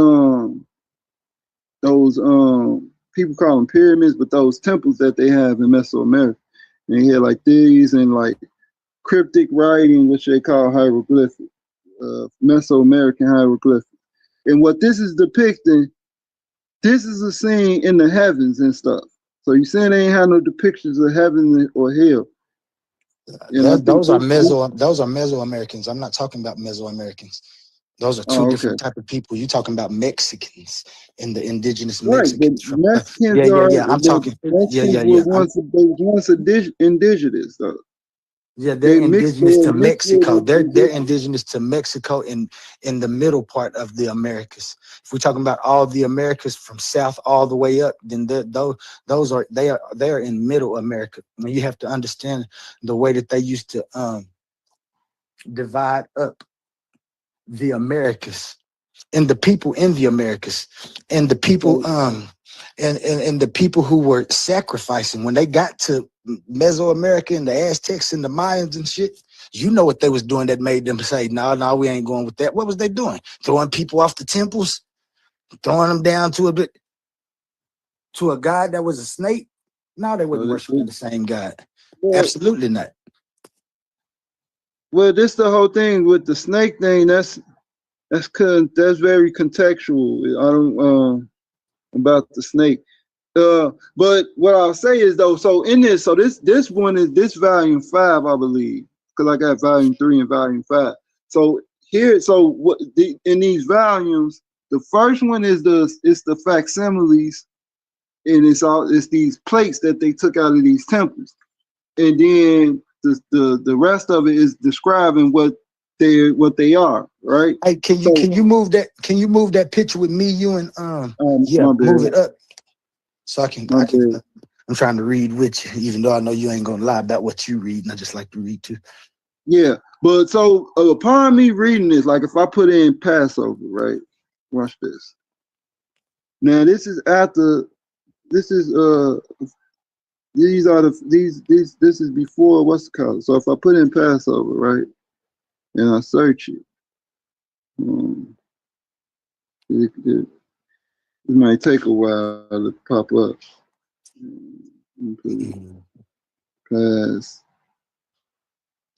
people call them pyramids, but those temples that they have in Mesoamerica. And you hear like these and like cryptic writing, which they call hieroglyphic, Mesoamerican hieroglyphic. And what this is depicting, this is a scene in the heavens and stuff. So you saying they ain't had no depictions of heaven or hell. Those are Mesoamericans. I'm not talking about Mesoamericans. Those are two different type of people. You're talking about Mexicans and the indigenous Mexicans. I'm talking. They was once indigenous though. Yeah, they're indigenous to Mexico. They're indigenous to Mexico in the middle part of the Americas. If we're talking about all the Americas from south all the way up, then they are in Middle America. I mean, you have to understand the way that they used to divide up the Americas and the people in the Americas and the people and the people who were sacrificing when they got to Mesoamerica and the Aztecs and the Mayans and shit, you know what they was doing that made them say, no, we ain't going with that. What was they doing? Throwing people off the temples, throwing them down to a god that was a snake? No, they wasn't worshiping the same God. Absolutely not. Well, this the whole thing with the snake thing. That's very contextual. I don't about the snake. But what I'll say is though, so in this, so this one is this volume 5, I believe, because I got volume 3 and volume 5. So here, so what in these volumes, the first one is the facsimiles, and it's these plates that they took out of these temples, and then the rest of it is describing what they are, right? Hey, can you move that? Can you move that picture with me, you, and move it up so I can. I'm trying to read with you, even though I know you ain't gonna lie about what you read, and I just like to read too. Yeah, but so upon me reading this, like if I put in Passover, right? Watch this. Now this is after. This is this is before what's it called? So if I put in Passover, right, and I search it, it might take a while to pop up. Pass.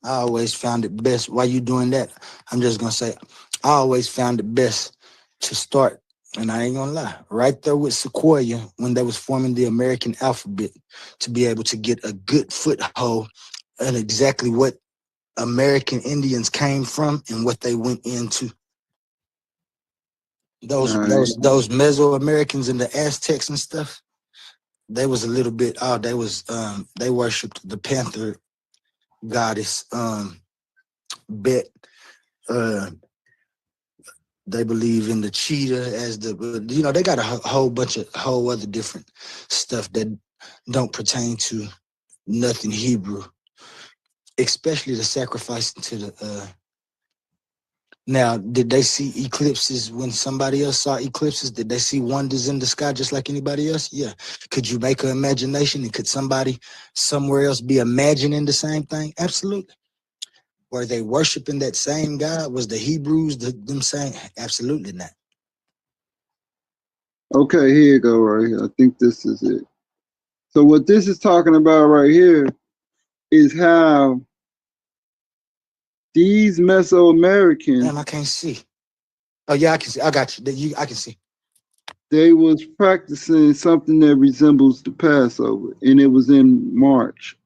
I always found it best. While you doing that, I'm just gonna say, I always found it best to start, and I ain't gonna lie, right there with Sequoia when they was forming the American alphabet, to be able to get a good foothold on exactly what American Indians came from and what they went into. Those Mesoamericans and the Aztecs and stuff, they was a little bit they worshipped the panther goddess Bet. They believe in the cheetah as they got a whole other different stuff that don't pertain to nothing Hebrew, especially the sacrificing to the Now, did they see eclipses when somebody else saw eclipses? Did they see wonders in the sky just like anybody else? Yeah. Could you make an imagination, and could somebody somewhere else be imagining the same thing? Absolutely. Were they worshiping that same God? Was the Hebrews them saying? Absolutely not. Okay, here you go right here. I think this is it. So what this is talking about right here is how these Mesoamericans. Damn, I can't see. Oh yeah, I can see. I got you. I can see. They was practicing something that resembles the Passover, and it was in March.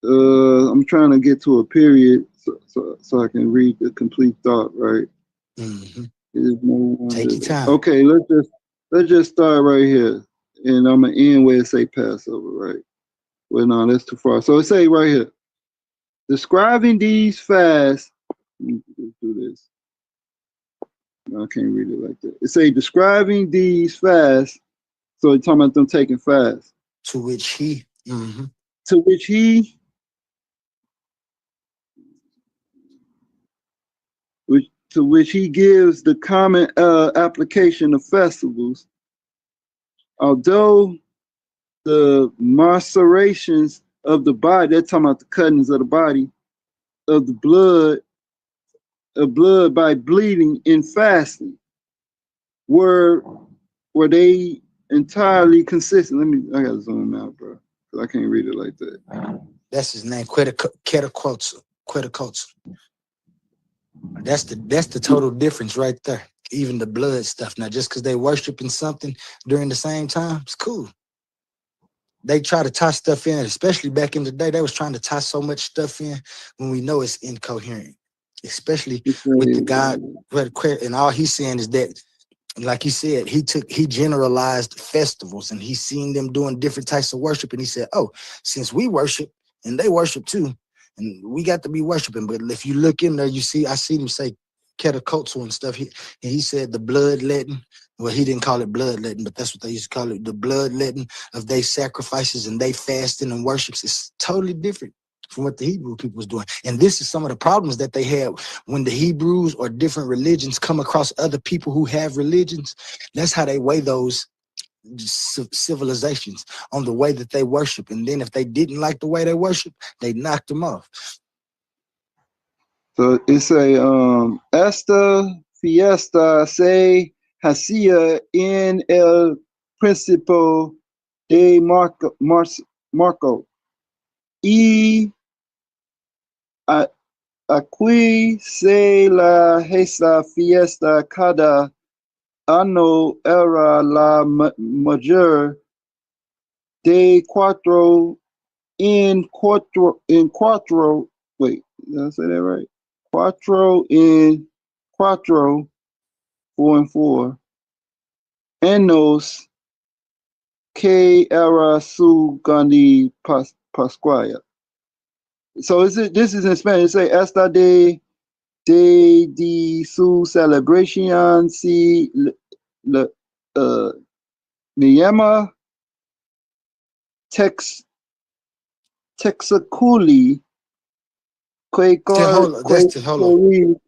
I'm trying to get to a period so I can read the complete thought, right? Mm-hmm. Take your time. Okay, let's just start right here, and I'm gonna end where it say Passover, right? Well, no, that's too far. So it say right here, describing these fasts. Let me do this. No, I can't read it like that. It say describing these fasts. So it's talking about them taking fasts. To which he. Mm-hmm. To which he. To which he gives the common application of festivals, although the macerations of the body, they're talking about the cuttings of the body, of the blood by bleeding in fasting, were they entirely consistent? I gotta zoom out, bro, because I can't read it like that. That's his name, Quetzalcoatl. That's the total difference right there. Even the blood stuff. Now, just because they worshiping something during the same time, it's cool. They try to tie stuff in, especially back in the day. They was trying to tie so much stuff in when we know it's incoherent, especially with the God. And all he's saying is that, like he said, he generalized festivals, and he's seen them doing different types of worship, and he said, oh, since we worship and they worship too, and we got to be worshiping. But if you look in there, I see him say Quetzalcoatl and stuff. He said the bloodletting. Well, he didn't call it bloodletting, but that's what they used to call it. The bloodletting of their sacrifices and they fasting and worships is totally different from what the Hebrew people was doing. And this is some of the problems that they had when the Hebrews or different religions come across other people who have religions. That's how they weigh those civilizations on the way that they worship. And then if they didn't like the way they worship, they knocked them off. So it's a esta fiesta se hacía en el Principado de Marco y aquí se la esa fiesta cada año era la mayor de cuatro wait, did I say that right? Cuatro en cuatro, 4 and 4, años que era su grande Pascual. So this is in Spanish. It say hasta de su celebración si me llama Texaculi. That's Teholo.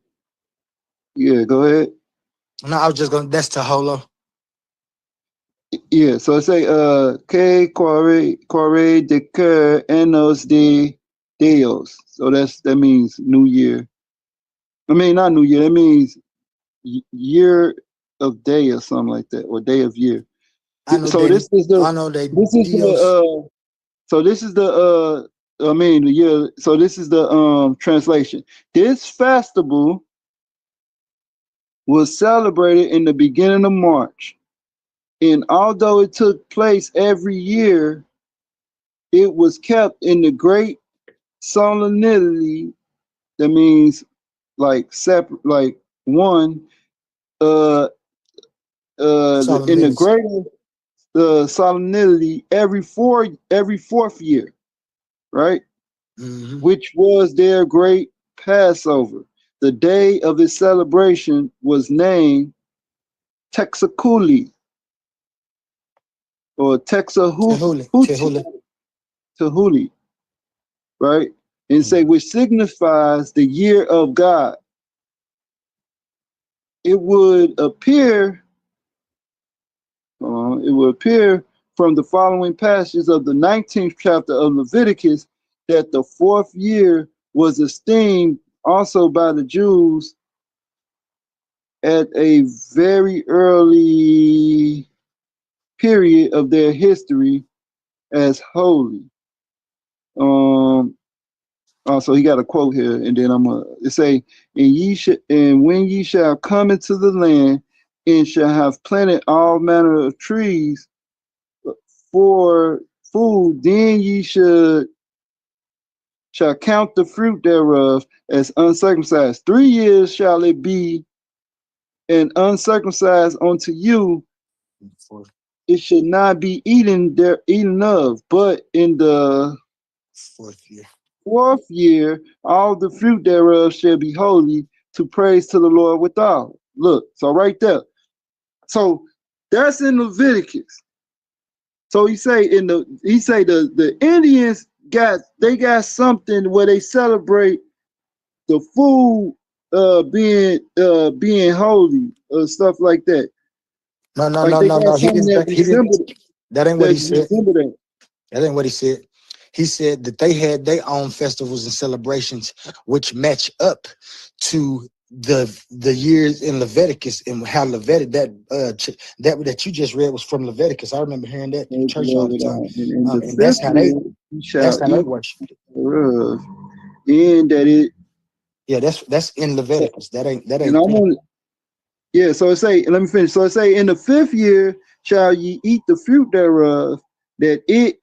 Yeah, go ahead. No, I was just going. That's Teholo. Yeah, so it say que corre de que años de Dios. So that means New Year. I mean not New Year. That means year of day or something like that, or day of year. So this is the translation. This festival was celebrated in the beginning of March. And although it took place every year, it was kept in the great solemnity. That means like separate, like one, in the greater solemnity every fourth year, right? Mm-hmm. Which was their great Passover. The day of its celebration was named Texaculi, or Tehuli, right? And say, which signifies the year of God. It would appear from the following passages of the 19th chapter of Leviticus that the fourth year was esteemed also by the Jews at a very early period of their history as holy. So he got a quote here, and then it say, and when ye shall come into the land and shall have planted all manner of trees for food, then ye shall count the fruit thereof as uncircumcised. 3 years shall it be, and uncircumcised unto you, it should not be eaten of, but in the fourth year, all the fruit thereof shall be holy, to praise to the Lord withal. Look, so right there. So that's in Leviticus. So he say the Indians got something where they celebrate the food being holy or stuff like that. No. That ain't what he said. That ain't what he said. He said that they had their own festivals and celebrations which match up to the years in Leviticus, and how that you just read was from Leviticus. I remember hearing that in church all the time. And that's how they worship. And that it. Yeah, that's in Leviticus. That ain't. Yeah, so it say, let me finish. So it say, in the 5th year shall ye eat the fruit thereof, that it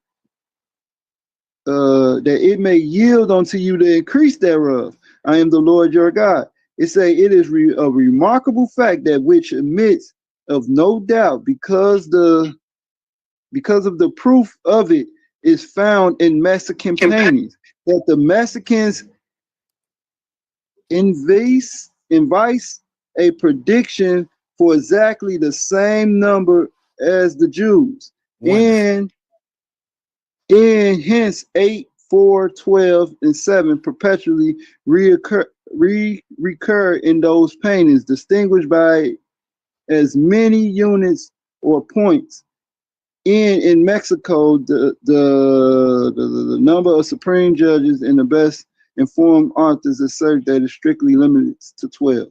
may yield unto you the increase thereof. I am the Lord your God. It say, it is a remarkable fact that which admits of no doubt, because of the proof of it is found in Mexican paintings, that the Mexicans invise a prediction for exactly the same number as the Jews. And hence 8, 4, 12, and 7 perpetually recur in those paintings, distinguished by as many units or points in Mexico, the number of Supreme judges and the best informed authors assert that it's strictly limited to 12.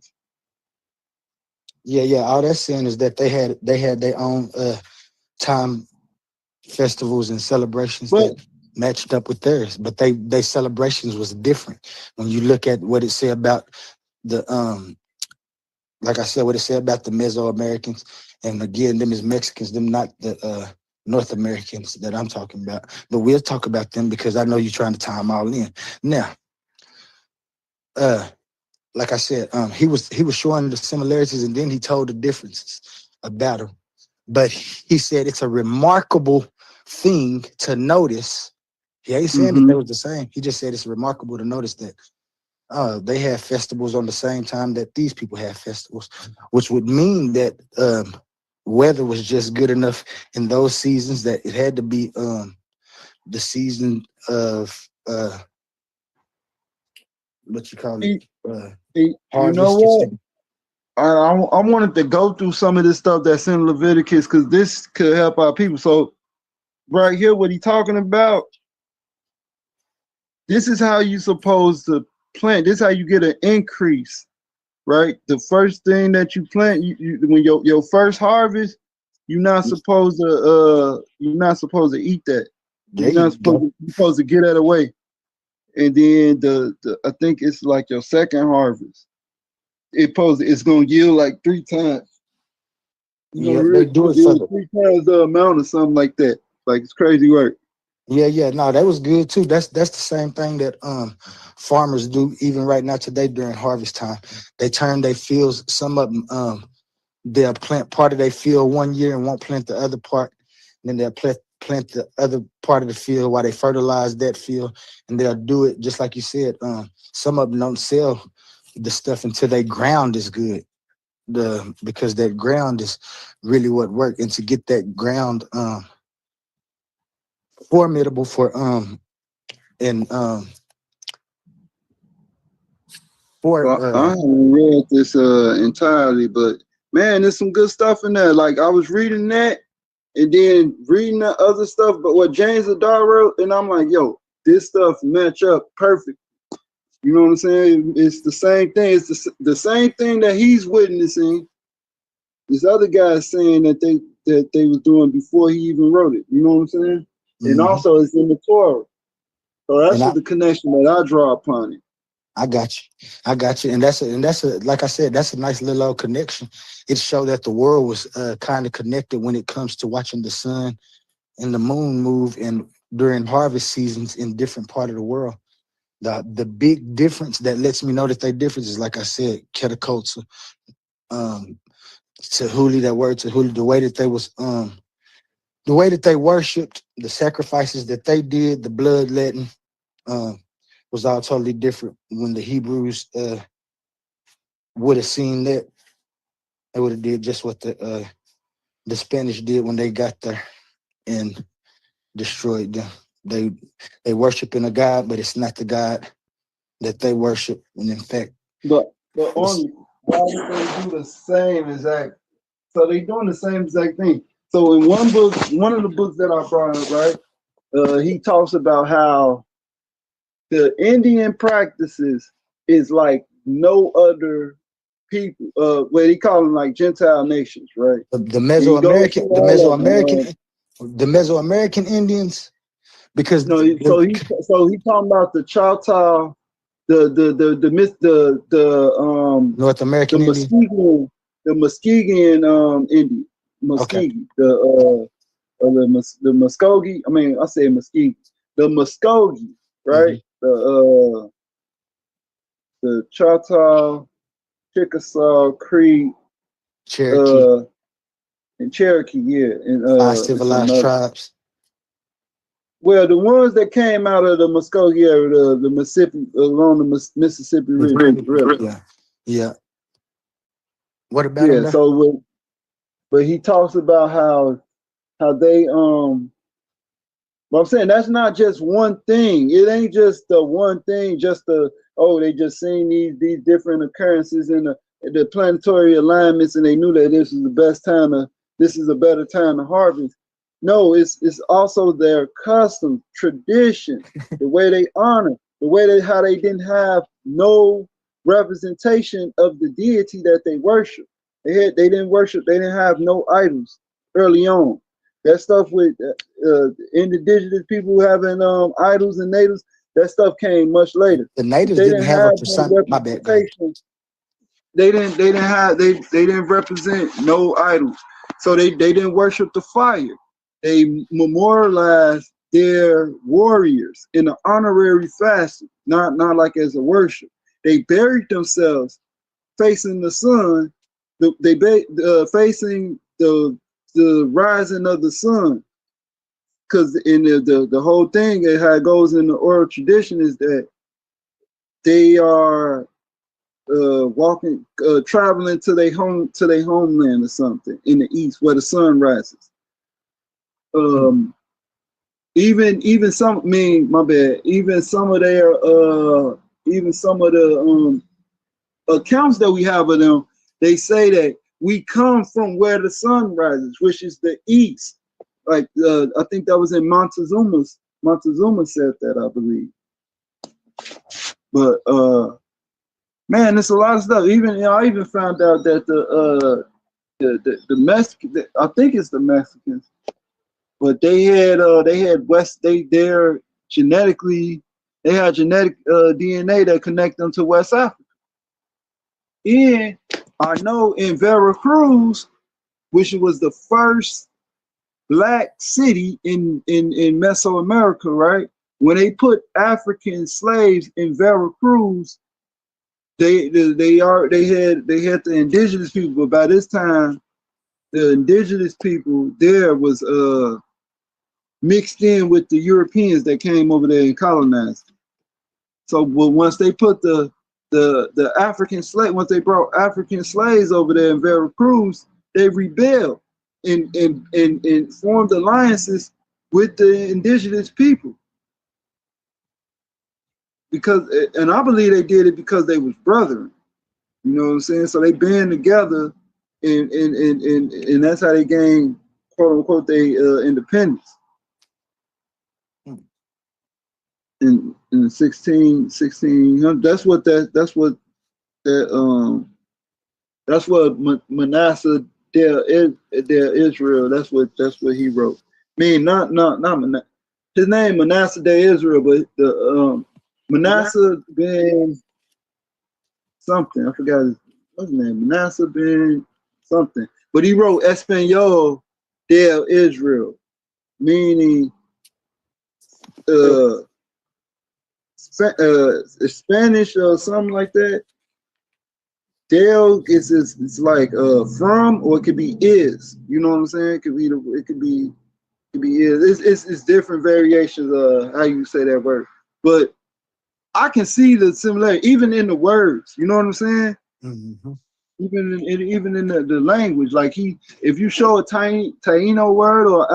Yeah. All that's saying is that they had their own time festivals and celebrations that matched up with theirs, but they celebrations was different. When you look at what it said about the like I said, what it said about the Mesoamericans, and again, them is Mexicans, them not the North Americans that I'm talking about. But we'll talk about them because I know you're trying to tie them all in. Now, like I said, he was showing the similarities, and then he told the differences about them. But he said it's a remarkable thing to notice. He ain't saying that they was the same. He just said it's remarkable to notice that they had festivals on the same time that these people had festivals, which would mean that weather was just good enough in those seasons that it had to be the season of what you call it, you harvest. know what? I wanted to go through some of this stuff that's in Leviticus because this could help our people. So right here, what he talking about, this is how you supposed to plant. This is how you get an increase, right? The first thing that you plant, when your first harvest, you're not supposed to eat that. You're supposed to get that away. And then I think it's like your second harvest. It's gonna yield like 3 times. Yeah, they do it for 3 times the amount or something like that. Like it's crazy work. Yeah. No, that was good too. That's the same thing that farmers do even right now today during harvest time. They turn their fields. Some of them they'll plant part of their field one year and won't plant the other part. And then they'll plant the other part of the field while they fertilize that field. And they'll do it just like you said. Some of them don't sell the stuff until their ground is good. Because that ground is really what worked. And to get that ground formidable for Well, I haven't read this entirely, but man, there's some good stuff in there. Like I was reading that and then reading the other stuff, but what James Adar wrote, and I'm like, yo, this stuff match up perfect. You know what I'm saying? It's the same thing. It's the same thing that he's witnessing. This other guy saying that they was doing before he even wrote it. You know what I'm saying? And also it's in the Torah. So that's the connection that I draw upon it. I got you. And that's like I said, that's a nice little old connection. It showed that the world was kind of connected when it comes to watching the sun and the moon move and during harvest seasons in different part of the world. The big difference that lets me know that they difference is, like I said, Ketakulta, Tehuli, that word Tehuli, the way that they worshipped, the sacrifices that they did, the bloodletting, was all totally different. When the Hebrews would have seen that, they would have did just what the Spanish did when they got there and destroyed them. They worshiping a God, but it's not the God that they worship. And in fact, but only why would they do the same exact? So they doing the same exact thing. So in one of the books that I brought up, right, he talks about how the Indian practices is like no other people. What he call them, like Gentile nations, right? The Mesoamerican Indians, because so he talking about the Choctaw, the North American Muskegon, the Muskegon Indian, Muskegee, the Muskogee. I mean, I say Muskegee, the Muskogee, right? The Choctaw, Chickasaw, Creek, Cherokee, and Cherokee, yeah, and 5 civilized tribes. Well, the ones that came out of the Muskogee area, the Mississippi, along the Mississippi River. Yeah. What about them? Yeah. So, but he talks about how they But I'm saying that's not just one thing. It ain't just the one thing. They just seen these different occurrences in the planetary alignments, and they knew that this is a better time to harvest. No, it's also their custom, tradition, the way they honor, the way how they didn't have no representation of the deity that they worship. They didn't worship. They didn't have no idols early on. That stuff with indigenous people having idols and natives. That stuff came much later. The natives They didn't have a no my bad. They didn't represent no idols. So they didn't worship the fire. They memorialized their warriors in an honorary fashion, not like as a worship. They buried themselves facing the sun. Facing the rising of the sun. Because in the whole thing, how it goes in the oral tradition is that they are traveling to their homeland or something in the east where the sun rises. Even some, my bad. Even some of their the accounts that we have of them, they say that we come from where the sun rises, which is the east. Like I think that was in Montezuma said that, I believe. But man, there's a lot of stuff. Even I even found out that the Mexican, I think it's the Mexicans, but they had genetic DNA that connect them to West Africa. And I know in Veracruz, which was the first black city in Mesoamerica, right? When they put African slaves in Veracruz, they had the indigenous people, but by this time, the indigenous people there was mixed in with the Europeans that came over there and colonized. So, but once they put the African slave, once they brought African slaves over there in Veracruz, they rebelled and formed alliances with the indigenous people. And I believe they did it because they was brethren. You know what I'm saying? So they band together, and that's how they gained, quote unquote, their independence. In 1600, that's what Manasseh der Israel. That's what he wrote. I mean, not his name Manasseh der Israel, but the Manasseh ben something. I forgot what's his name. Manasseh ben something. But he wrote Espanol der Israel, meaning Spanish or something like that. Del it's like from, or it could be is. You know what I'm saying? It could be is. It's different variations of how you say that word. But I can see the similarity even in the words. You know what I'm saying? Mm-hmm. Even in the language. Like if you show a Taino word or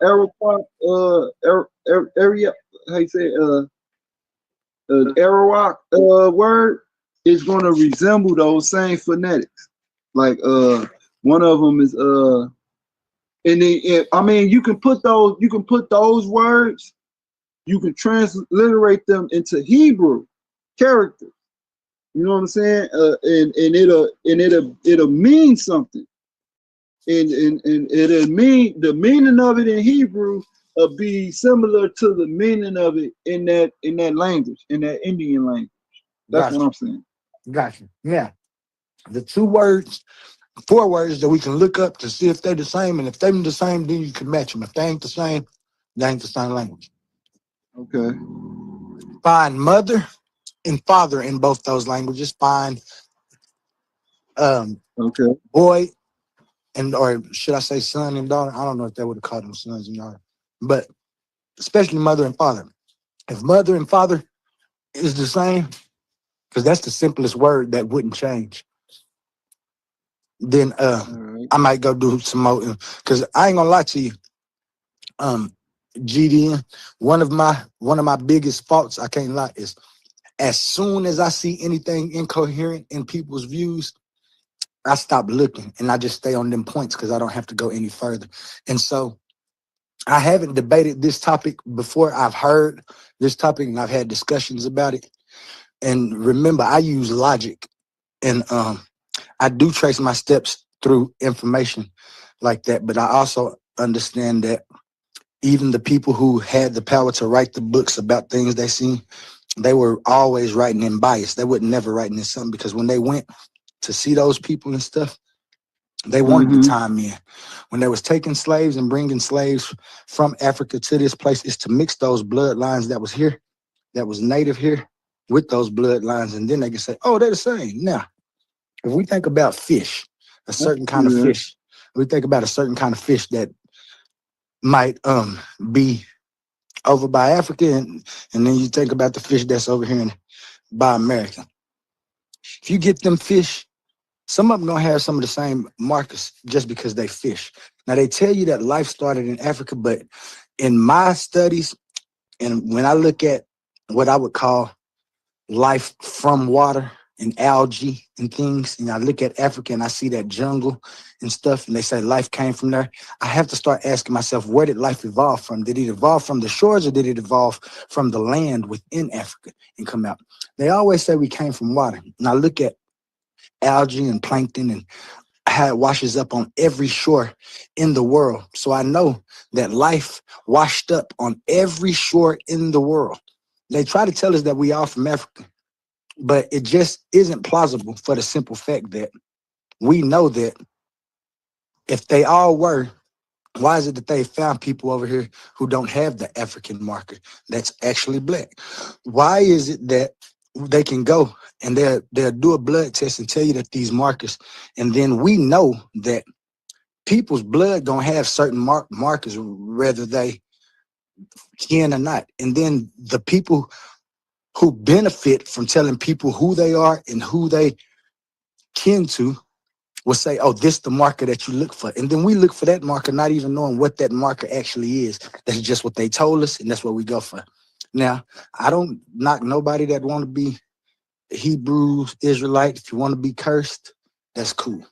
Arawak area, how you say Arawak word is going to resemble those same phonetics. Like one of them is I mean you can put those words, you can transliterate them into Hebrew characters. You know what I'm saying? And it'll mean something. And it'll mean, the meaning of it in Hebrew will be similar to the meaning of it in that language, in that Indian language. That's what I'm saying. Gotcha. Yeah. The 4 words that we can look up to see if they're the same, and if they're the same, then you can match them. If they ain't the same, they ain't the same language. Okay. Find mother and father in both those languages. Find boy or should I say son and daughter? I don't know if they would have called them sons and daughters, but especially mother and father. If mother and father is the same, because that's the simplest word that wouldn't change, then I might go do some more, because I ain't gonna lie to you. GDN, one of my biggest faults, I can't lie, is as soon as I see anything incoherent in people's views, I stop looking and I just stay on them points because I don't have to go any further. And so I haven't debated this topic before. I've heard this topic and I've had discussions about it. And remember, I use logic, and I do trace my steps through information like that. But I also understand that even the people who had the power to write the books about things they seen, they were always writing in bias. They would never writing in something, because when they went to see those people and stuff, they wanted to time in. When they was taking slaves and bringing slaves from Africa to this place, is to mix those bloodlines that was here, that was native here, with those bloodlines, and then they can say, oh, they're the same. Now, if we think about fish, a certain kind of fish, we think about a certain kind of fish that might be over by Africa, and then you think about the fish that's over here by America. If you get them fish, some of them gonna have some of the same markers just because they fish. Now they tell you that life started in Africa, but in my studies, and when I look at what I would call life from water and algae and things, and I look at Africa and I see that jungle and stuff, and they say life came from there, I have to start asking myself, where did life evolve from? Did it evolve from the shores, or did it evolve from the land within Africa and come out? They always say we came from water. And I look at algae and plankton and how it washes up on every shore in the world. So I know that life washed up on every shore in the world. They try to tell us that we are from Africa, but it just isn't plausible, for the simple fact that we know that if they all were, why is it that they found people over here who don't have the African marker that's actually black? Why is it that they can go and they'll do a blood test and tell you that these markers, and then we know that people's blood gonna have certain markers, whether they can or not. And then the people who benefit from telling people who they are and who they kin to will say, oh, this the marker that you look for. And then we look for that marker, not even knowing what that marker actually is. That's just what they told us, and that's what we go for. Now, I don't knock nobody that want to be Hebrew, Israelite. If you want to be cursed, that's cool.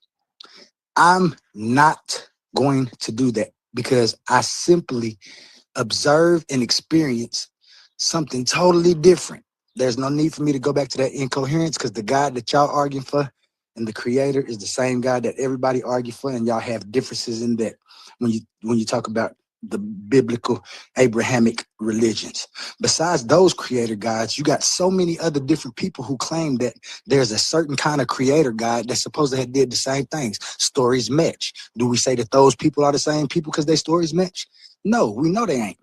I'm not going to do that, because I simply observe and experience something totally different. There's no need for me to go back to that incoherence, because the God that y'all arguing for and the creator is the same God that everybody argue for, and y'all have differences in that when you talk about the biblical Abrahamic religions. Besides those creator gods, you got so many other different people who claim that there's a certain kind of creator God that's supposed to have did the same things. Stories match. Do we say that those people are the same people because their stories match? No, we know they ain't.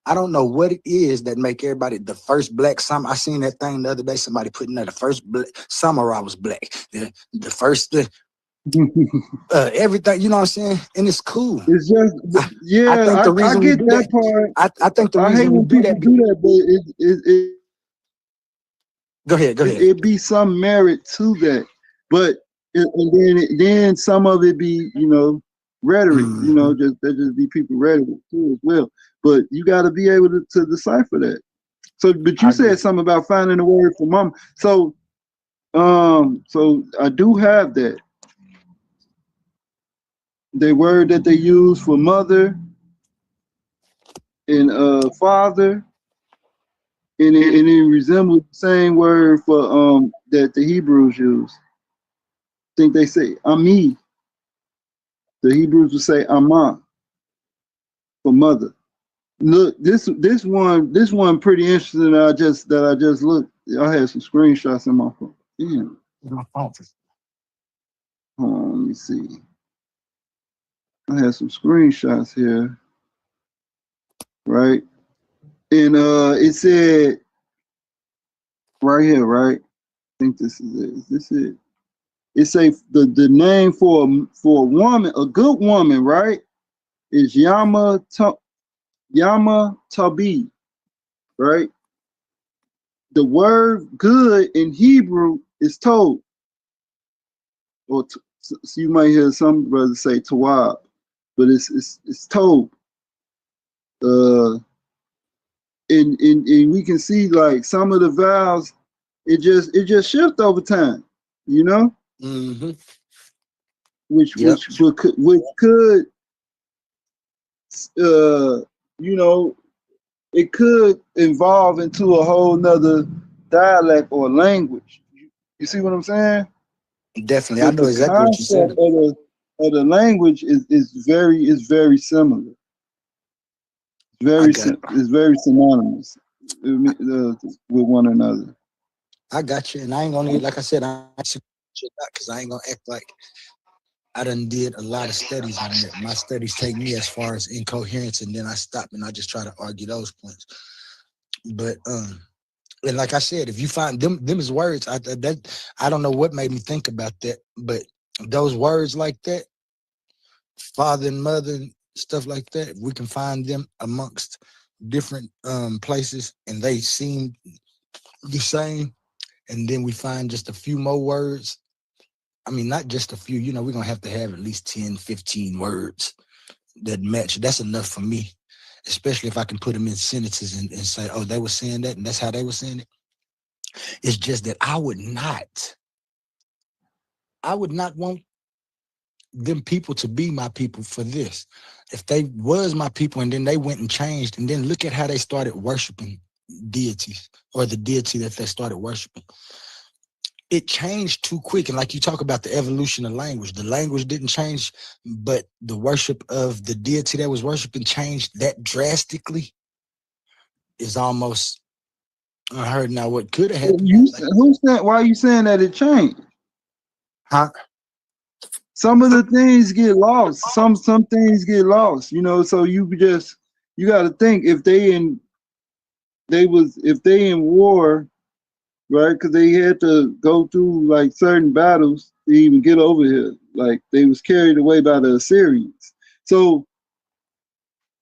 I don't know what it is that make everybody, the first black samurai. I seen that thing the other day, somebody putting that the first samurai was black. The first everything, you know what I'm saying? And it's cool. It's just, I think the reason I get that part. I think the I hate reason we when do people that. do that, but Go ahead. It be some merit to that, but and then some of it be, you know, rhetoric. You know, just be people rhetoric too as well. But you got to be able to decipher that. So, but you said something about finding a word for mom. So I do have that. The word that they use for mother and father, and it resembles the same word for that the Hebrews use. I think they say Ami. The Hebrews would say Ama for mother. Look, this one pretty interesting. That I just looked. I had some screenshots in my phone. Damn. My phone. Hold on, let me see. I had some screenshots here, right? And it said right here, right? I think this is it. Is this it? It say the name for a woman, a good woman, right? Is Yama Tabi, right? The word good in Hebrew is told, or so you might hear some brothers say tawab, but it's told. And we can see like some of the vowels, it just shifts over time, you know. Mm-hmm. Which could you know, it could evolve into a whole nother dialect or language. You see what I'm saying? Definitely, I But know the exactly what you're concept saying. of the language is very similar. It's very synonymous with one another. I got you, and I ain't gonna like I said, because I ain't gonna act like I done did a lot of studies on that. My studies take me as far as incoherence, and then I stop and I just try to argue those points. But and like I said, if you find them as words, I don't know what made me think about that, but those words like that, father and mother, and stuff like that, if we can find them amongst different places and they seem the same, and then we find just a few more words. I mean, not just a few, you know, we're going to have at least 10, 15 words that match. That's enough for me, especially if I can put them in sentences and say, oh, they were saying that, and that's how they were saying it. It's just that I would not want them people to be my people for this. If they was my people and then they went and changed, and then look at how they started worshiping deities or the deity that they started worshiping. It changed too quick. And like you talk about the evolution of language, the language didn't change, but the worship of the deity that was worshiping changed that drastically. Is almost unheard. Now, what could have happened? Why are you saying that it changed? Huh? Some of the things get lost. Some things get lost, you know, so you got to think if they in war, right? Because they had to go through like certain battles to even get over here. Like they was carried away by the Assyrians. So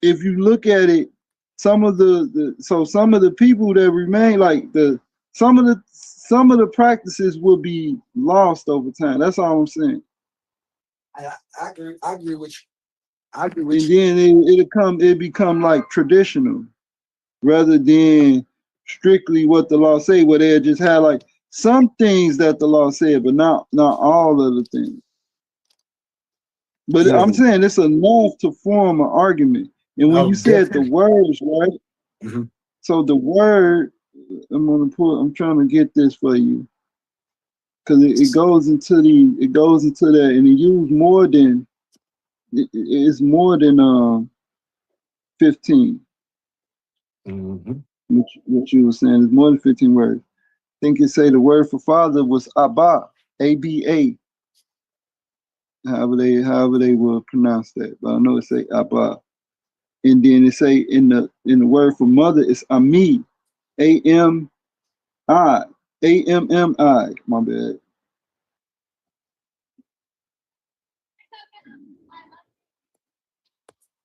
if you look at it, some of the people that remain, like some of the practices will be lost over time. That's all I'm saying. I agree with you. And then it become like traditional rather than strictly what the law say, where they just had like some things that the law said, but not all of the things. But yeah. I'm saying it's enough to form an argument. And when you said the words, right? Mm-hmm. So the word, I'm trying to get this for you. Because it goes into that, and it used more than it's more than 15. Mm-hmm. What you were saying is more than 15 words. I think it say the word for father was Abba, A-B-A. However they will pronounce that, but I know it say Abba. And then it say in the word for mother is Ami, A-M-I, A-M-M-I. My bad.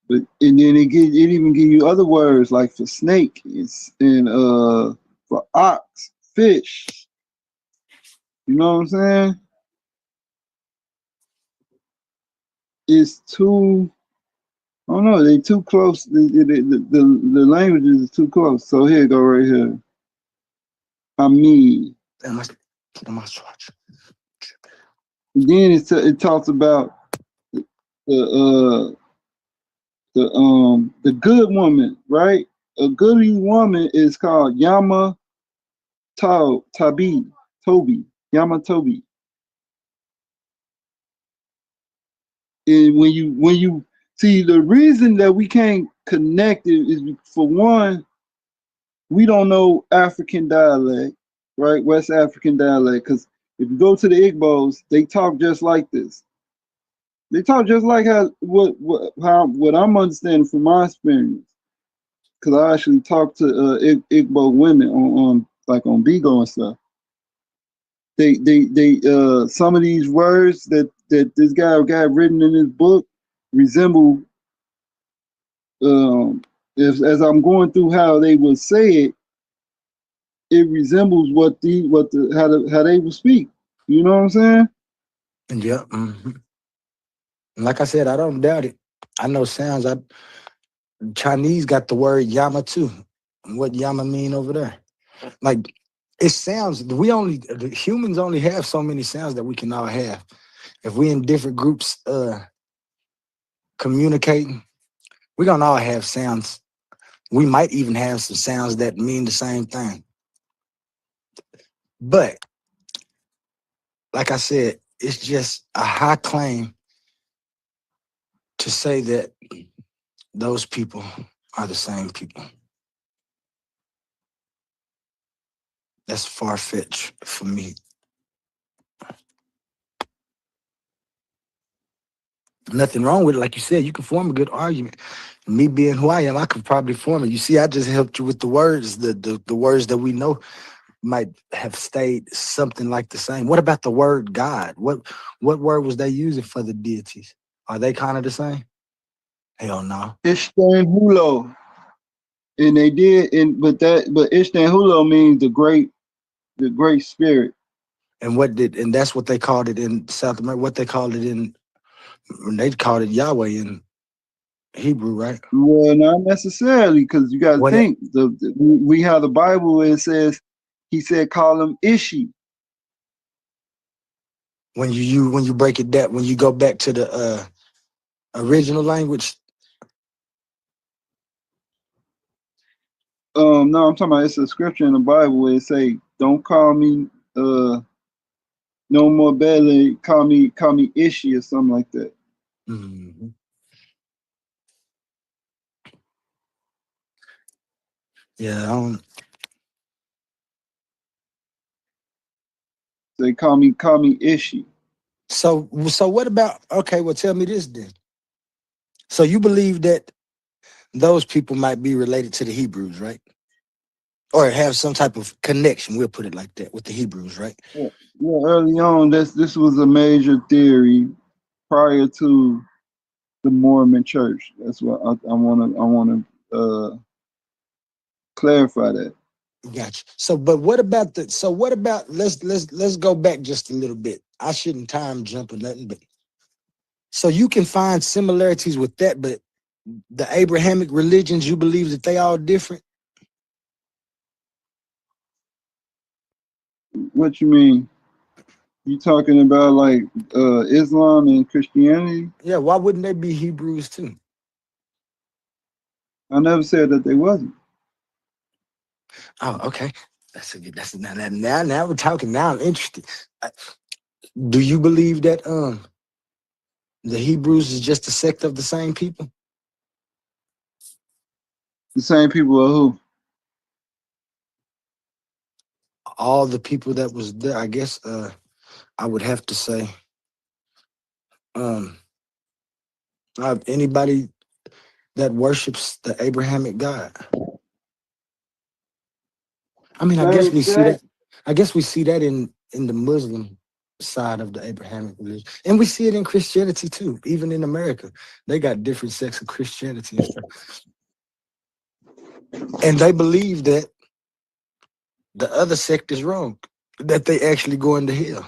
But and then it even give you other words like for snake and for ox, fish. You know what I'm saying? It's too. I don't know. They too close. The languages is too close. So here go right here. I mean. Then it talks about the good woman, right? A goody woman is called Yama Toby. Yama Toby. And when you see, the reason that we can't connect it is, for one, we don't know African dialect, right? West African dialect. Because if you go to the Igbos, they talk just like this. They talk just like what I'm understanding from my experience. Because I actually talked to Igbo women on Bigo and stuff. They some of these words that this guy got written in his book resemble, as I'm going through how they would say it, it resembles how they would speak. You know what I'm saying? Yeah. Mm-hmm. Like I said, I don't doubt it. I know sounds. Chinese got the word Yama too. What Yama mean over there? Like it sounds. The humans only have so many sounds that we can all have. If we in different groups communicating, We're gonna all have sounds. We might even have some sounds that mean the same thing. But like I said, it's just a high claim to say that those people are the same people. That's far-fetched for me. Nothing wrong with it. Like you said, you can form a good argument. Me being who I am, I could probably form it. You see, I just helped you with the words. The words that we know might have stayed something like the same. What about the word God? What word was they using for the deities? Are they kind of the same? Hell no. Ishtanhulo. And they did, but Ishtanhulo means the great spirit. And that's what they called it in South America. What they called it they called it Yahweh in Hebrew, right? Well, not necessarily, because you got to think we have the Bible where it says he said call him Ishi. When you break it down, when you go back to the original language. No, I'm talking about it's a scripture in the Bible where it say, "Don't call me no more Bele, call me Ishi," or something like that. Mm-hmm. Yeah, I don't. They call me Ishi. So what about? Okay, well, tell me this then. So you believe that those people might be related to the Hebrews, right? Or have some type of connection, we'll put it like that, with the Hebrews, right? Yeah, early on, this was a major theory prior to the Mormon Church. That's what I want to clarify that. Gotcha. So, but what about let's go back just a little bit. I shouldn't time jump or nothing, but so you can find similarities with that, but the Abrahamic religions, you believe that they all different? What you mean? You talking about like Islam and Christianity? Yeah, why wouldn't they be Hebrews too? I never said that they wasn't. Oh, okay. Now we're talking. Now I'm interested. Do you believe that the Hebrews is just a sect of the same people? The same people are who? All the people that was there, I guess I would have to say anybody that worships the Abrahamic God. I mean, I guess we see that. I guess we see that in the Muslim side of the Abrahamic religion, and we see it in Christianity too. Even in America, they got different sects of Christianity and stuff, and they believe that the other sect is wrong, that they actually going to hell.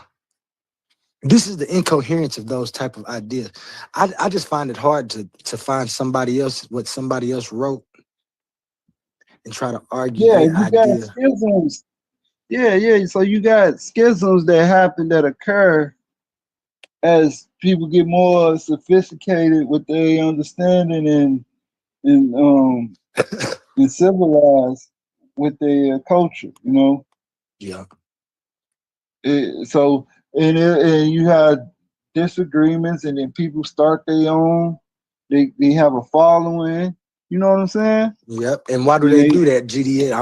This is the incoherence of those type of ideas. I just find it hard to find somebody else, what somebody else wrote, and try to argue Yeah, their you got idea. schisms. Yeah. So you got schisms that happen, that occur as people get more sophisticated with their understanding and civilized with their culture. You know. Yeah. And you have disagreements, and then people start their own. They have a following. You know what I'm saying? Yep. And why do they do that, GDA?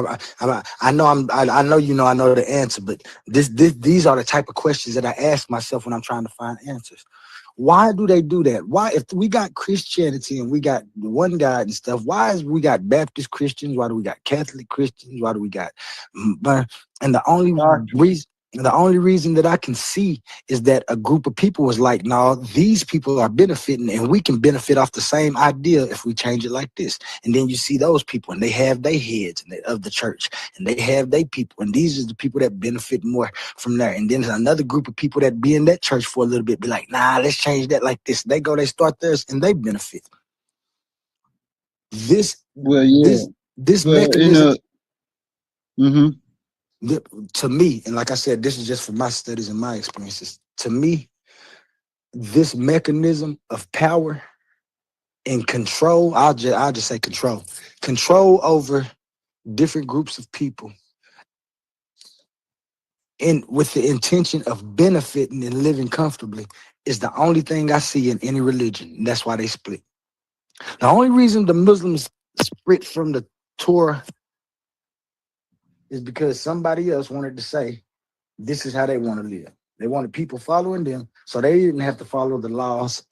I know you know I know the answer, but these are the type of questions that I ask myself when I'm trying to find answers. Why do they do that? Why, if we got Christianity and we got one God and stuff, why is we got Baptist Christians? Why do we got Catholic Christians? Why do we got and the only reason that I can see is that a group of people was like, no, these people are benefiting and we can benefit off the same idea if we change it like this. And then you see those people and they have their heads of the church and they have their people. And these are the people that benefit more from there. And then another group of people that be in that church for a little bit, be like, nah, let's change that like this. They start theirs and they benefit. This mechanism. To me, and like I said, this is just from my studies and my experiences. To me, this mechanism of power and control. I'll just say control over different groups of people, and with the intention of benefiting and living comfortably, is the only thing I see in any religion. And that's why they split. The only reason the Muslims split from the Torah is because somebody else wanted to say this is how they want to live. They wanted people following them, so they didn't have to follow the laws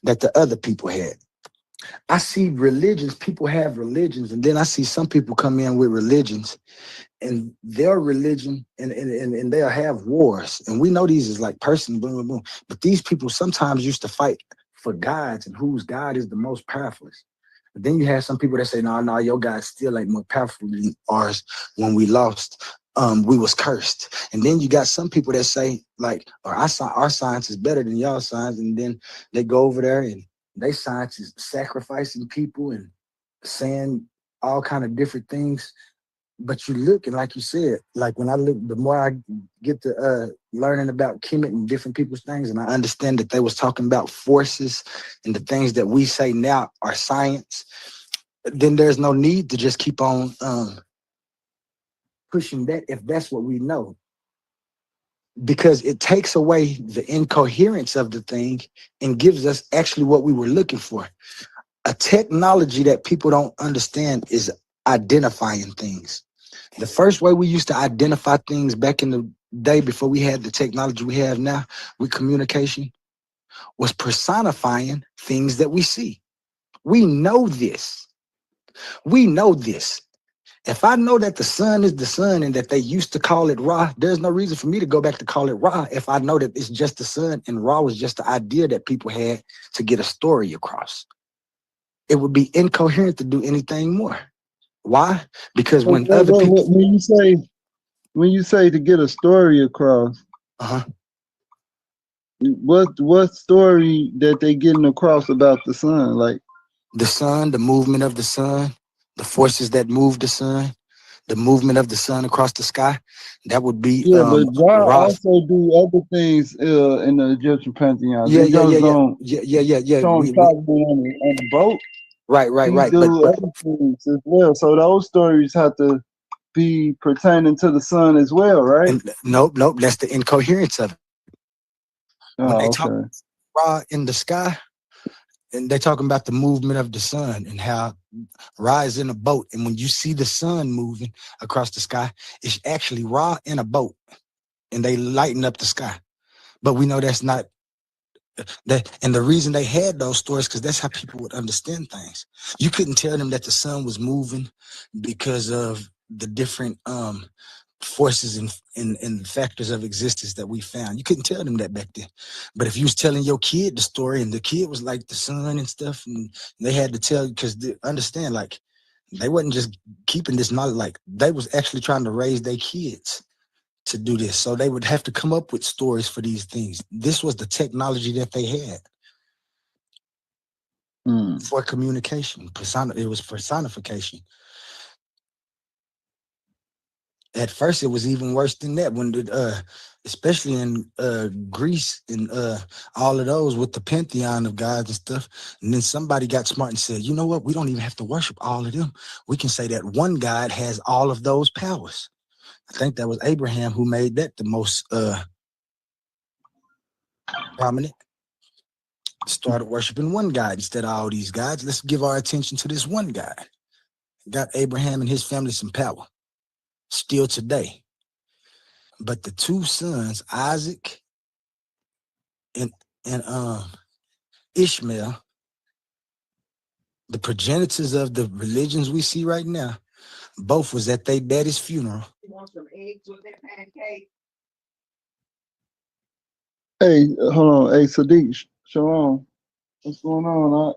that the other people had. I see religions, people have religions, and then I see some people come in with religions, and their religion, and they'll have wars. And we know these is like person, boom, boom, boom. But these people sometimes used to fight for gods and whose God is the most powerful. But then you have some people that say, no, your God still ain't more powerful than ours. When we lost, we was cursed. And then you got some people that say, like, our science is better than y'all science. And then they go over there and they science is sacrificing people and saying all kind of different things. But you look, and like you said, like when I look, the more I get to learning about Kemet and different people's things, and I understand that they was talking about forces and the things that we say now are science, then there's no need to just keep on pushing that if that's what we know. Because it takes away the incoherence of the thing and gives us actually what we were looking for. A technology that people don't understand is identifying things. The first way we used to identify things back in the day before we had the technology we have now with communication was personifying things that we see. We know this. We know this. If I know that the sun is the sun and that they used to call it Ra, there's no reason for me to go back to call it Ra if I know that it's just the sun and Ra was just the idea that people had to get a story across. It would be incoherent to do anything more. Why? Because when other people, when you say to get a story across, what story that they getting across about the sun? Like the sun, the movement of the sun, the forces that move the sun, the movement of the sun across the sky. That would be but Ra also do other things in the Egyptian pantheon. Yeah. Don't on the boat. Right. He do other things as well. So those stories have to be pertaining to the sun as well, right? And nope. That's the incoherence of it. When they talk Ra in the sky, and they're talking about the movement of the sun and how Ra is in a boat. And when you see the sun moving across the sky, it's actually Ra in a boat, and they lighten up the sky. But we know that's not that. And the reason they had those stories, because that's how people would understand things. You couldn't tell them that the sun was moving because of the different forces and factors of existence that we found. You couldn't tell them that back then. But if you was telling your kid the story and the kid was like the sun and stuff, and they had to tell, because they understand, like, they wasn't just keeping this knowledge, like they was actually trying to raise their kids to do this. So they would have to come up with stories for these things. This was the technology that they had for communication. It was personification. At first, it was even worse than that. When especially in Greece and all of those with the pantheon of gods and stuff. And then somebody got smart and said, you know what? We don't even have to worship all of them. We can say that one God has all of those powers. I think that was Abraham who made that the most prominent. Started worshiping one God instead of all these gods. Let's give our attention to this one God. Got Abraham and his family some power. Still today. But the two sons, Isaac and Ishmael, the progenitors of the religions we see right now, both was at their daddy's funeral. You want some eggs with that pancake? Hey, hold on. Hey, Sadiq, Shalom. What's going on?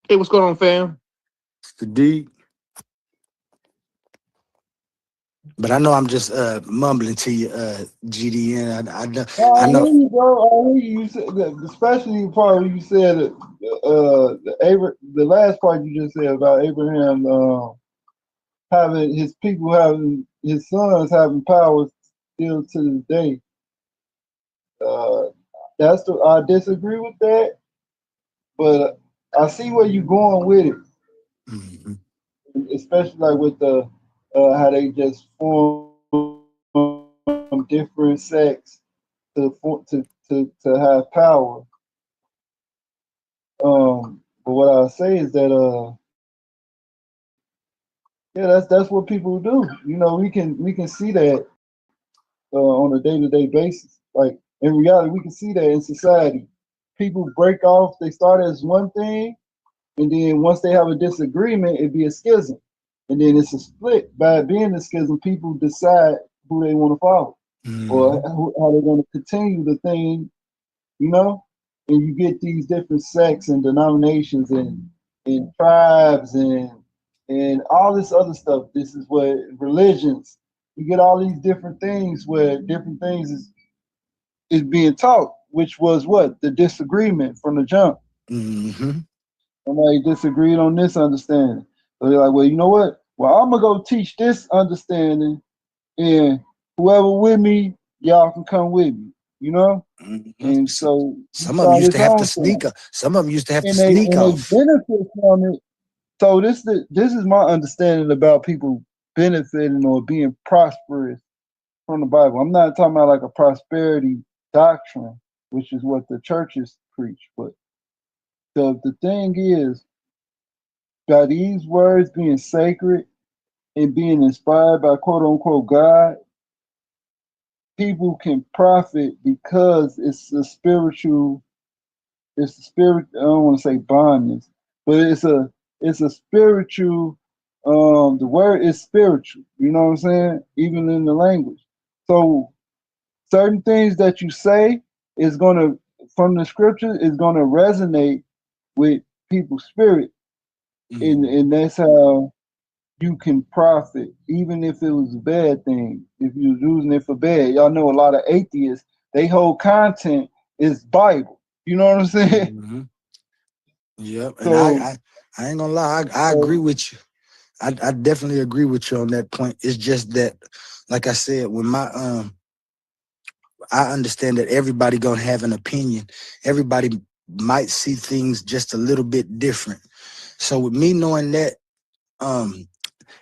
Hey, what's going on, fam? Sadiq. But I know I'm just mumbling to you, GDN. I know. I hear you, bro. I hear you said that, especially the part where you said the last part you just said about Abraham having his people, having his sons having powers still to this day. I disagree with that, but I see where you're going with it, especially like with the how they just form different sects to have power. But what I say is that yeah, that's what people do. You know, we can see that on a day-to-day basis. Like in reality, we can see that in society. People break off, they start as one thing, and then once they have a disagreement, it'd be a schism. And then it's a split. By being a schism, people decide who they want to follow or how they're going to continue the thing, you know? And you get these different sects and denominations and tribes and all this other stuff. This is what religions. You get all these different things where different things is being taught, which was what? The disagreement from the jump. Somebody disagreed on this understanding. So they're like, well, you know what? Well, I'm gonna go teach this understanding, and whoever with me, y'all can come with me. You know? And so some of them used to have to sneak up. Some of them used to have to sneak off. They benefit from it. So this is my understanding about people benefiting or being prosperous from the Bible. I'm not talking about like a prosperity doctrine, which is what the churches preach, but the thing is, by these words being sacred and being inspired by quote unquote God, people can profit because it's a spiritual, I don't want to say bondness, but it's a spiritual, the word is spiritual, you know what I'm saying? Even in the language. So certain things that you say is gonna from the scripture is gonna resonate with people's spirit. And that's how you can profit, even if it was a bad thing. If you're using it for bad, y'all know a lot of atheists, they whole content is Bible. You know what I'm saying? Yep, and I ain't gonna lie, I agree with you. I definitely agree with you on that point. It's just that, like I said, when I understand that everybody gonna have an opinion. Everybody might see things just a little bit different. So with me knowing that, and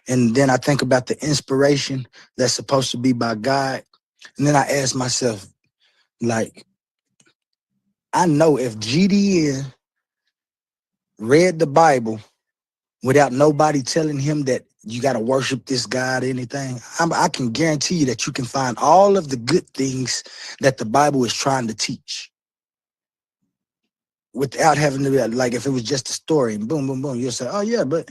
then I think about the inspiration that's supposed to be by God, and then I ask myself, like, I know if GDN read the Bible without nobody telling him that you got to worship this God or anything, I can guarantee you that you can find all of the good things that the Bible is trying to teach without having to be like, if it was just a story and boom, boom, boom, you'll say, oh yeah, but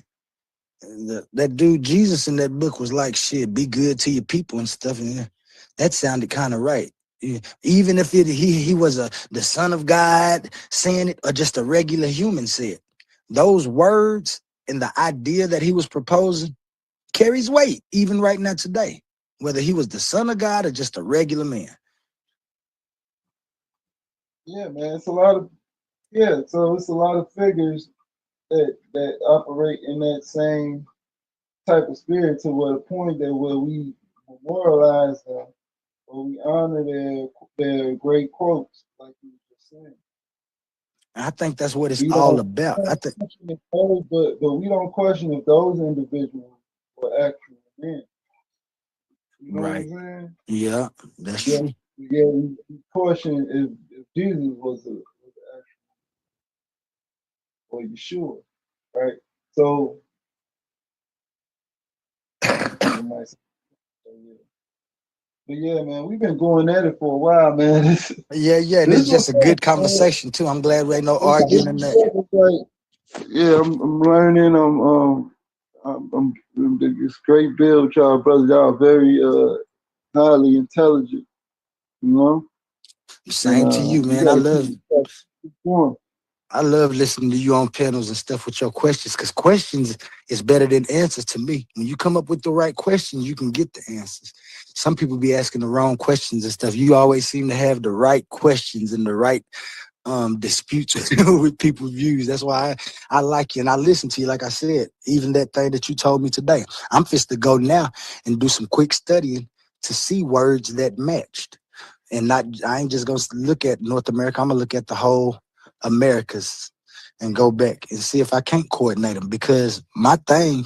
that dude Jesus in that book was like, shit, be good to your people and stuff. And that sounded kind of right. Even if he was the son of God saying it or just a regular human said, those words and the idea that he was proposing carries weight even right now today, whether he was the son of God or just a regular man. Yeah, man, it's a lot of so it's a lot of figures that operate in that same type of spirit to what a point that where we memorialize them or we honor their great quotes, like you were just saying. I think that's what it's all about. I think, but we don't question if those individuals were actually men. You know right. what I'm saying? Yeah, that's true. Yeah, we question if Jesus was an actual or Yeshua, right? So, but yeah, man, we've been going at it for a while, man. Yeah, and it's just a good conversation too. I'm glad we ain't no arguing in that. Yeah, I'm learning. It's great build, y'all, brother. Y'all very highly intelligent, you know. Same to you, man. I love listening to you on panels and stuff with your questions, because questions is better than answers to me. When you come up with the right questions, you can get the answers. Some people be asking the wrong questions and stuff. You always seem to have the right questions and the right disputes with people's views. That's why I like you and I listen to you. Like I said, even that thing that you told me today, I'm fixed to go now and do some quick studying to see words that matched. And I ain't just gonna look at North America. I'm gonna look at the whole Americas and go back and see if I can't coordinate them. Because my thing,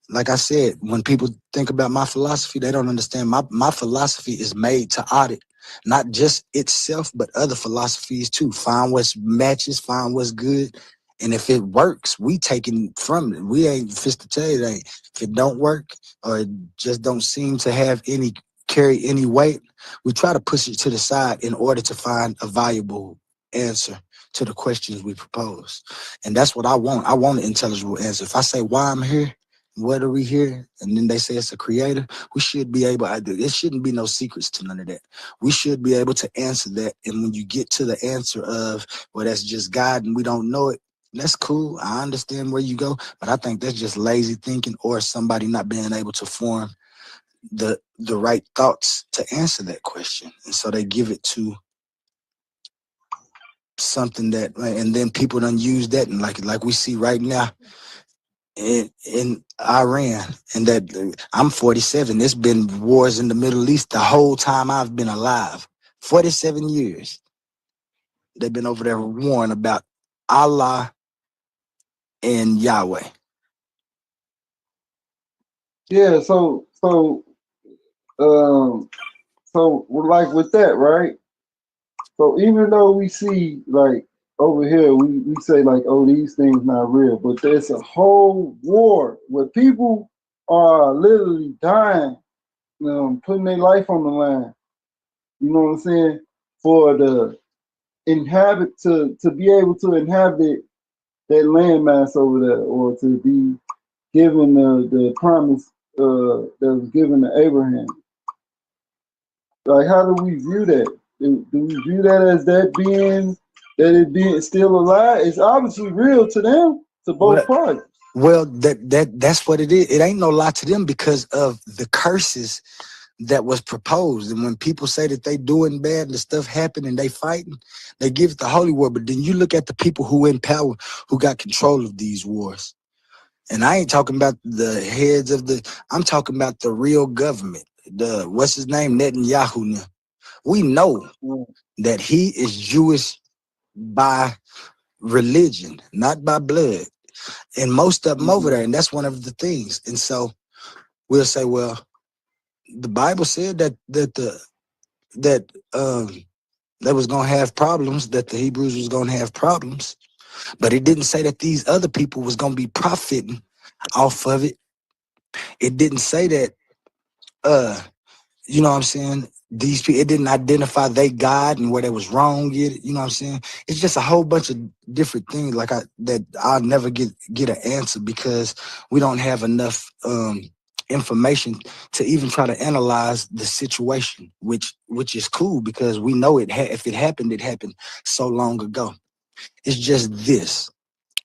like I said, when people think about my philosophy, they don't understand my philosophy is made to audit not just itself, but other philosophies too. Find what's matches, find what's good. And if it works, we taking from it. We ain't fist to tell you that if it don't work or it just don't seem to have any carry any weight, we try to push it to the side in order to find a valuable answer to the questions we propose. And that's what I want. I want an intelligible answer. If I say why I'm here, what are we here? And then they say it's a creator. We should be able, there shouldn't be no secrets to none of that. We should be able to answer that. And when you get to the answer of, well, that's just God and we don't know it, that's cool. I understand where you go, but I think that's just lazy thinking or somebody not being able to form the right thoughts to answer that question. And so they give it to something that, and then people don't use that, and like we see right now in Iran, and that I'm 47. There's been wars in the Middle East the whole time I've been alive. 47 years. They've been over there warring about Allah and Yahweh. Yeah, so like with that, right? So even though we see like over here, we say like, oh, these things not real, but there's a whole war where people are literally dying, putting their life on the line. You know what I'm saying? For the to be able to inhabit that landmass over there, or to be given the promise that was given to Abraham. Like, how do we view that? Do we view that as that it being still alive? It's obviously real to them, to both parties. Well, that's what it is. It ain't no lie to them because of the curses that was proposed. And when people say that they doing bad and the stuff happen and they fighting, they give it the holy war. But then you look at the people who in power, who got control of these wars. And I ain't talking about the heads of I'm talking about the real government. What's his name? Netanyahu now. We know that he is Jewish by religion, not by blood. And most of them over there, and that's one of the things. And so we'll say, well, the Bible said that was gonna have problems, that the Hebrews was gonna have problems, but it didn't say that these other people was gonna be profiting off of it. It didn't say that you know what I'm saying, these people, it didn't identify they God and where they was wrong. You know what I'm saying? It's just a whole bunch of different things that I'll never get an answer because we don't have enough information to even try to analyze the situation, which is cool because we know if it happened so long ago. It's just this.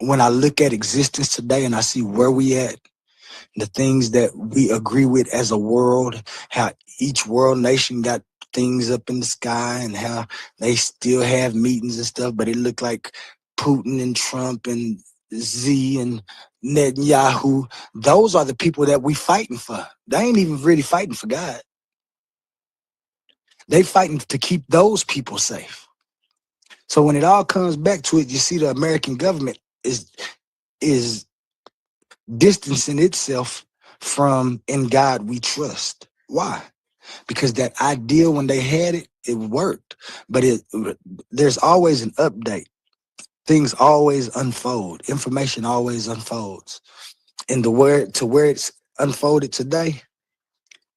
When I look at existence today and I see where we at, the things that we agree with as a world, how each world nation got things up in the sky and how they still have meetings and stuff, but it looked like Putin and Trump and Z and Netanyahu, those are the people that we fighting for. They ain't even really fighting for God. They fighting to keep those people safe. So when it all comes back to it, you see the American government is distancing itself from "In God We Trust." Why? Because that idea, when they had it, it worked. But there's always an update. Things always unfold. Information always unfolds. And where it's unfolded today,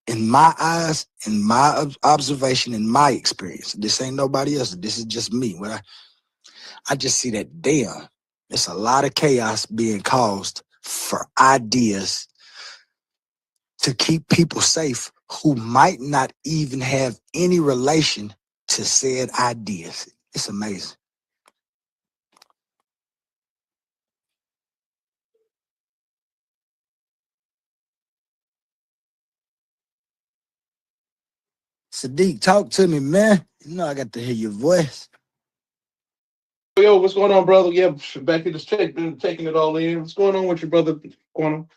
in my eyes, in my observation, in my experience, this ain't nobody else. This is just me. I just see that, damn, there's a lot of chaos being caused for ideas to keep people safe who might not even have any relation to said ideas. It's amazing. Sadiq, talk to me, man. You know I got to hear your voice. Yo, what's going on, brother? Yeah, back in the check, been taking it all in. What's going on with your brother? What's going on?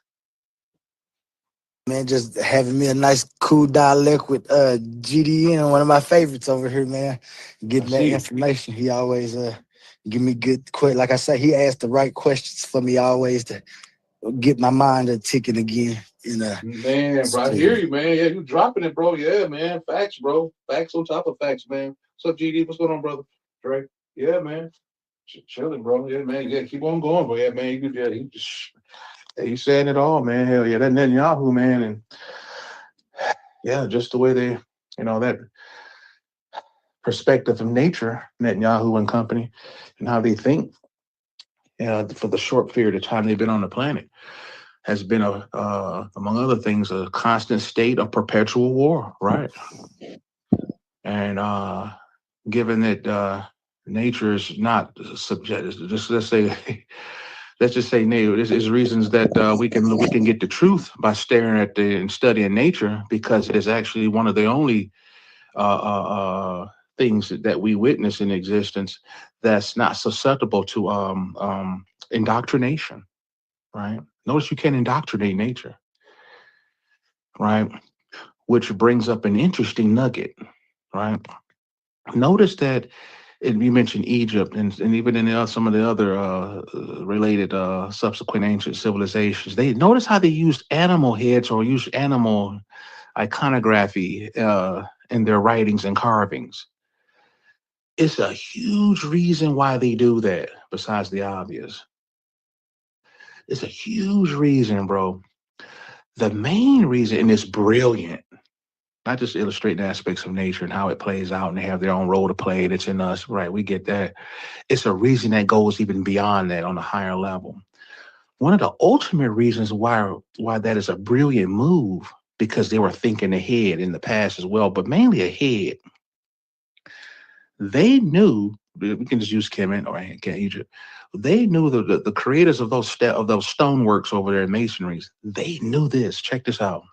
Man, just having me a nice cool dialect with GDN, one of my favorites over here, man. Getting that information. He always give me good like I say, he asked the right questions for me always to get my mind a ticking again. Man, bro, I hear you, man. Yeah, you dropping it, bro. Yeah, man. Facts, bro. Facts on top of facts, man. What's up, GD? What's going on, brother? Dre? Yeah, man. Chilling, bro. Yeah, man. Yeah, keep on going, bro. Yeah, man. You saying it all, man. Hell yeah, that Netanyahu, man, and yeah, just the way they, that perspective of nature, Netanyahu and company, and how they think, for the short period of time they've been on the planet, has been among other things, a constant state of perpetual war, right? And given that nature is not subject, let's just say nature. This is reasons that we can get the truth by staring at and studying nature, because it is actually one of the only things that we witness in existence that's not susceptible to indoctrination, right? Notice you can't indoctrinate nature, right? Which brings up an interesting nugget, right? Notice that you mentioned Egypt and even in some of the other related subsequent ancient civilizations. They notice how they used animal heads or used animal iconography in their writings and carvings. It's a huge reason why they do that, besides the obvious. It's a huge reason, bro. The main reason, and it's brilliant, not just illustrating aspects of nature and how it plays out, and they have their own role to play. That's in us, right? We get that. It's a reason that goes even beyond that on a higher level. One of the ultimate reasons why that is a brilliant move, because they were thinking ahead in the past as well, but mainly ahead. They knew, we can just use Kemet or Egypt. They knew the creators of those stoneworks over there in masonries. They knew this. Check this out.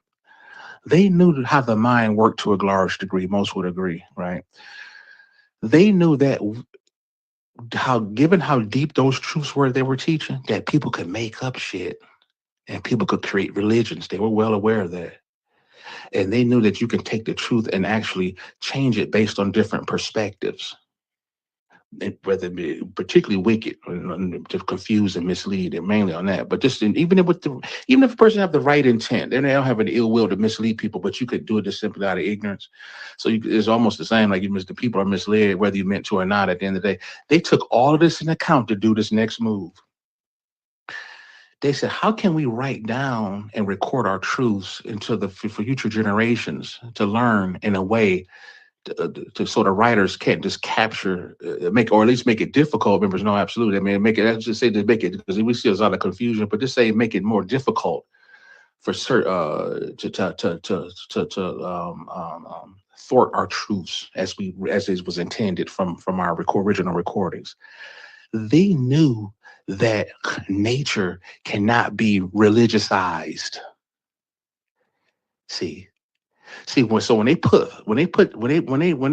They knew how the mind worked to a large degree. Most would agree, right? They knew that given how deep those truths were they were teaching, that people could make up shit and people could create religions. They were well aware of that. And they knew that you can take the truth and actually change it based on different perspectives. Whether it be particularly wicked, to confuse and mislead, and mainly on that. But just even if a person have the right intent, they don't have an ill will to mislead people, but you could do it just simply out of ignorance. So it's almost the same, like the people are misled, whether you meant to or not. At the end of the day, they took all of this in account to do this next move. They said, how can we write down and record our truths for future generations to learn in a way so the writers can't just capture, or at least make it difficult. Members, no, absolutely. I mean, make it because we see a lot of confusion, but just say make it more difficult for thwart our truths as it was intended from our original recordings. They knew that nature cannot be religiousized. See, when they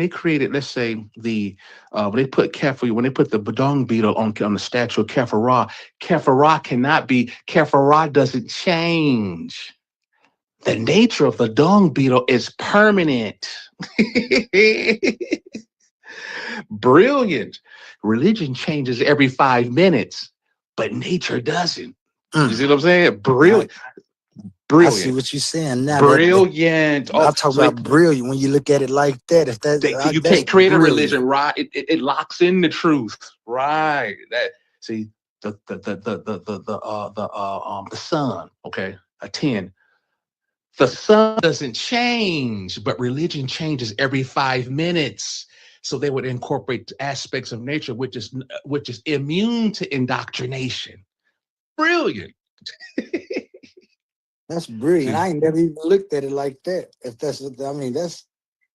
created, let's say when they put the Badong beetle on the statue of Kefara doesn't change. The nature of the dung beetle is permanent. Brilliant. Religion changes every 5 minutes, but nature doesn't. You see what I'm saying? Brilliant. I see what you're saying now. Brilliant. I'll talk about brilliant when you look at it like that. If you can't create a religion, right? It locks in the truth, right? The sun, okay, a 10. The sun doesn't change, but religion changes every 5 minutes. So they would incorporate aspects of nature which is immune to indoctrination. Brilliant. That's brilliant. I ain't never even looked at it like that.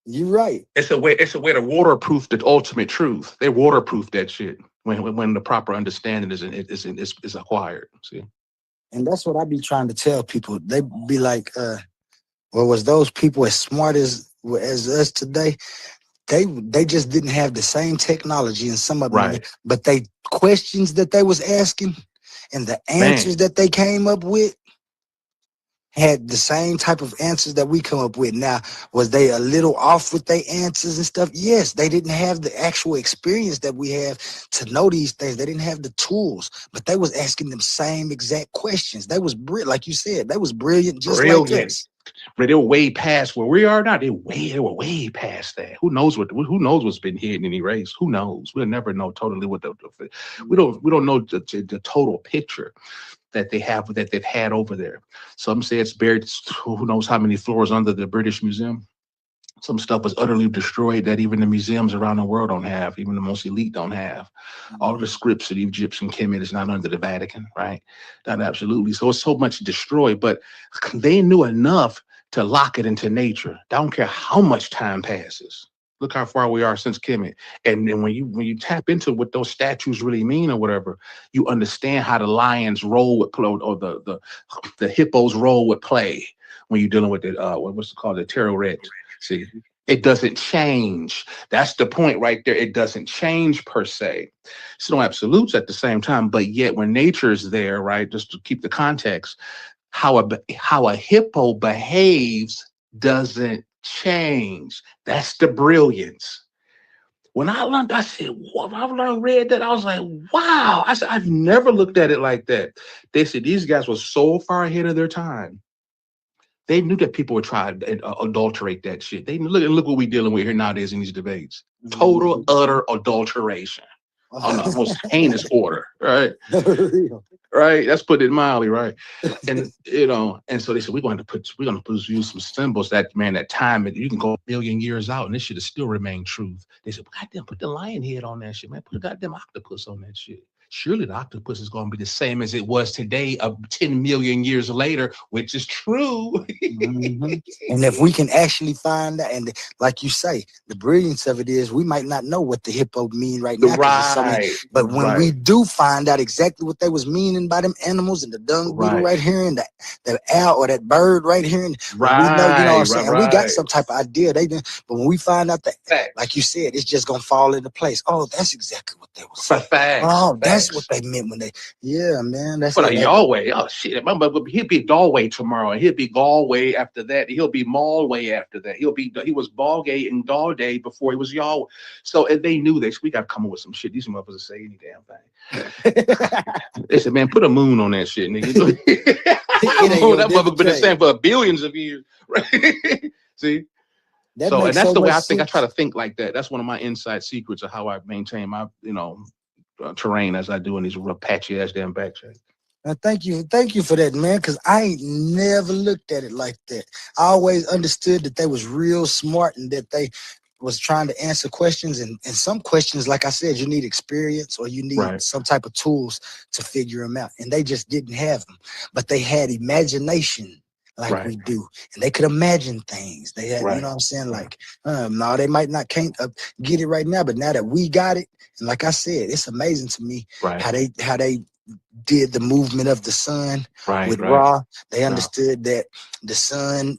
You're right. It's a way to waterproof the ultimate truth. They waterproof that shit when the proper understanding is acquired. See? And that's what I be trying to tell people. They be like, was those people as smart as us today? They just didn't have the same technology, and some of them, right. But they questions that they was asking and the answers that they came up with, had the same type of answers that we come up with. Now, was they a little off with their answers and stuff? Yes, they didn't have the actual experience that we have to know these things. They didn't have the tools, but they was asking them same exact questions. They was brilliant, like you said, they was brilliant, just like us. But they were way past where we are now. They were way past that. Who knows what's been hidden and erased? Who knows? We'll never know totally what we don't know the total picture that they've had over there. Some say it's buried, who knows how many floors under the British Museum. Some stuff was utterly destroyed that even the museums around the world don't have, even the most elite don't have. All the scripts of the Egyptian Kemet is not under the Vatican, right? Not absolutely. So it's so much destroyed, but they knew enough to lock it into nature. I don't care how much time passes. Look how far we are since Kemet. And then when you tap into what those statues really mean or whatever, you understand how the lion's role would play, or the hippo's role would play when you're dealing with the what's it called, the terroret. See, it doesn't change. That's the point right there. It doesn't change per se. It's no absolutes at the same time, but yet when nature is there, right, just to keep the context, how a hippo behaves doesn't change. That's the brilliance. When I learned, I said, well, I read that, I was like, wow. I said, I've never looked at it like that. They said these guys were so far ahead of their time. They knew that people would try to adulterate that shit. They look what we're dealing with here nowadays in these debates. Total, utter adulteration on the most heinous order, right? Right. Let's put it mildly, right? And and so they said we're going to use some symbols that time, and you can go a billion years out, and this shit is still remain truth. They said, goddamn, put the lion head on that shit, man. Put a goddamn octopus on that shit. Surely the octopus is going to be the same as it was today, 10 million years later, which is true. And if we can actually find that, and like you say, the brilliance of it is we might not know what the hippo mean right now. Right. But when we do find out exactly what they was meaning by them animals and the dung beetle right here and the owl or that bird right here, and we know, you know what I'm saying, and we got some type of idea. But when we find out that, like you said, it's just gonna fall into place. Oh, that's exactly what they were saying. Oh, that's what they meant when they, man. That's but Yahweh. Oh shit! He'll be Galway tomorrow, and he'll be Galway after that. He'll be Malway after that. He was Balgay and Galday before he was Yahweh. So and they knew this. We got to come up with some shit. These motherfuckers say any damn thing. They said, man, put a moon on that shit, nigga. That motherfucker been the same for billions of years, right? See. And that's the way I think. I try to think like that. That's one of my inside secrets of how I maintain my, terrain as I do in these real patchy ass damn backtracks. Thank you for that, man. Because I ain't never looked at it like that. I always understood that they was real smart and that they was trying to answer questions. And some questions, like I said, you need experience or you need some type of tools to figure them out. And they just didn't have them, but they had imagination. Like we do, and they could imagine things. They had, you know what I'm saying? Like, no, they might not can't get it right now, but now that we got it, and like I said, it's amazing to me how they did the movement of the sun with Ra. They understood that the sun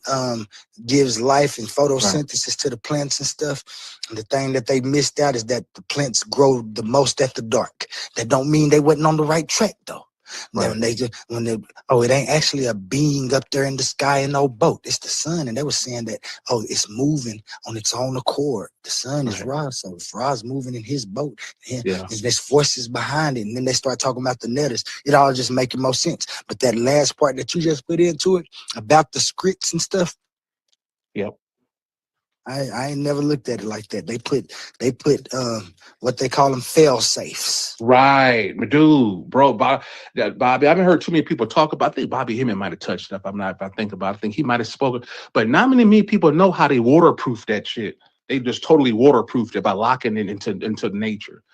gives life and photosynthesis to the plants and stuff. And the thing that they missed out is that the plants grow the most at the dark. That don't mean they wasn't on the right track though. It ain't actually a being up there in the sky in no boat. It's the sun. And they were saying that, it's moving on its own accord. The sun is Ra. So if Ra's moving in his boat, and there's forces behind it. And then they start talking about the netters. It all just making more sense. But that last part that you just put into it about the scripts and stuff. Yep. I ain't never looked at it like that. They put what they call them fail safes. Right, my dude, bro, Bobby. I haven't heard too many people talk about. I think Bobby Hemming might have touched up. If I think about it, I think he might have spoken, but not many people know how they waterproof that shit. They just totally waterproofed it by locking it into nature,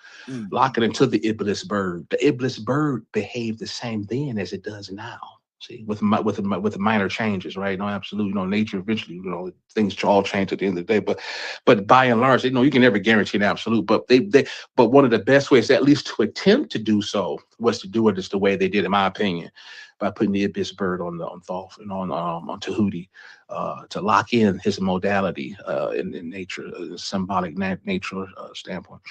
locking into the Iblis bird. The Iblis bird behaved the same then as it does now. See, with minor changes, right? No, absolutely, nature eventually, things all change at the end of the day. But by and large, you can never guarantee an absolute. But but one of the best ways, at least to attempt to do so, was to do it just the way they did, in my opinion, by putting the Ibis bird on Thoth and on Tahuti, to lock in his modality in nature, symbolic nature standpoint.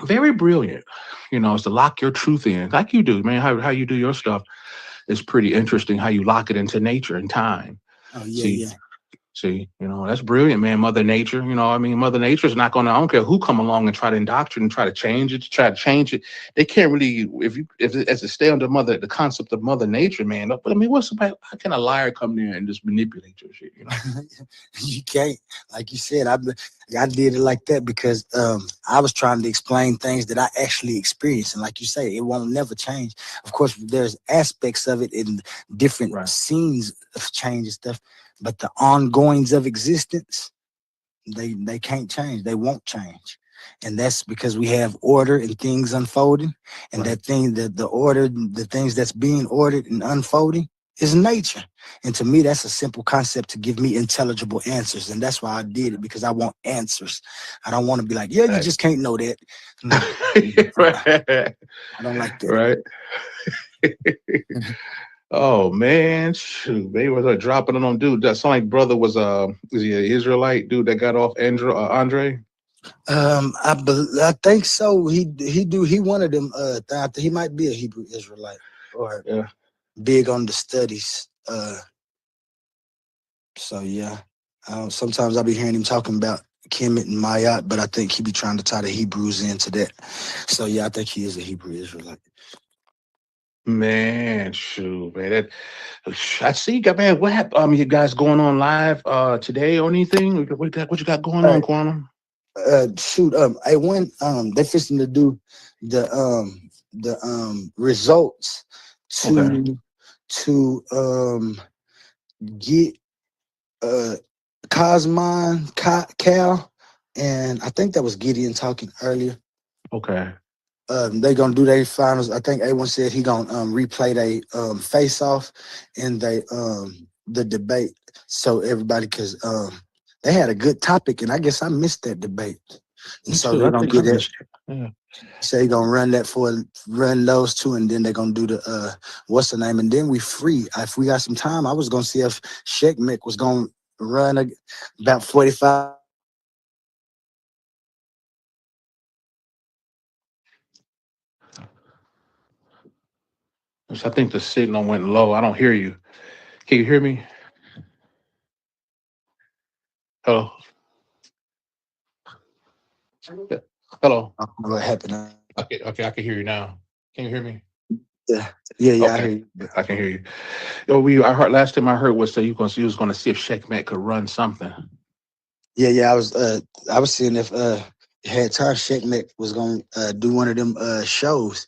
Very brilliant, is to lock your truth in, like you do, man. How you do your stuff. it's pretty interesting how you lock it into nature and time. Oh yeah, See, that's brilliant, man. Mother Nature, I mean, Mother Nature's not gonna. I don't care who come along and try to indoctrinate and try to change it. They can't really, if as it stay under the concept of Mother Nature, man. But I mean, how can a liar come there and just manipulate your shit? You can't, like you said. I did it like that because I was trying to explain things that I actually experienced, and like you say, it won't never change. Of course, there's aspects of it in different scenes of change and stuff. But the ongoings of existence, they can't change. They won't change. And that's because we have order and things unfolding. And that thing, the order, the things that's being ordered and unfolding is nature. And to me, that's a simple concept to give me intelligible answers. And that's why I did it, because I want answers. I don't want to be like, yeah, you just can't know that. No. I don't like that. Right. Oh man, shoot, they was dropping it on dude. That Sonic brother was is he an Israelite dude that got off Andre? I think so. He one of them. He might be a Hebrew Israelite or big on the studies. So yeah, sometimes I be hearing him talking about Kemet and Mayat, but I think he be trying to tie the Hebrews into that. So yeah, I think he is a Hebrew Israelite. Man, shoot, man. I see, man. What happened? You guys going on live today or anything? What you got going on, Quantum? Shoot, I went. They fixing to do the results to get Cosmon, Cal, and I think that was Gideon talking earlier. Okay. They gonna do their finals. I think A1 said he gonna replay they face off in the debate, so everybody, cause they had a good topic, and I guess I missed that debate. And so they're gonna get that. Yeah. So they gonna run those two, and then they're gonna do the what's the name, and then we free. If we got some time, I was gonna see if Shekmek was gonna run about 45. I think the signal went low. I don't hear you. Can you hear me? Hello. Hello. What happened? Okay, I can hear you now. Can you hear me? Yeah, okay. I hear you. I can hear you. I heard last time I heard was that you was gonna see if Shekmet could run something. Yeah. I was seeing if had time Shekmet was gonna do one of them shows.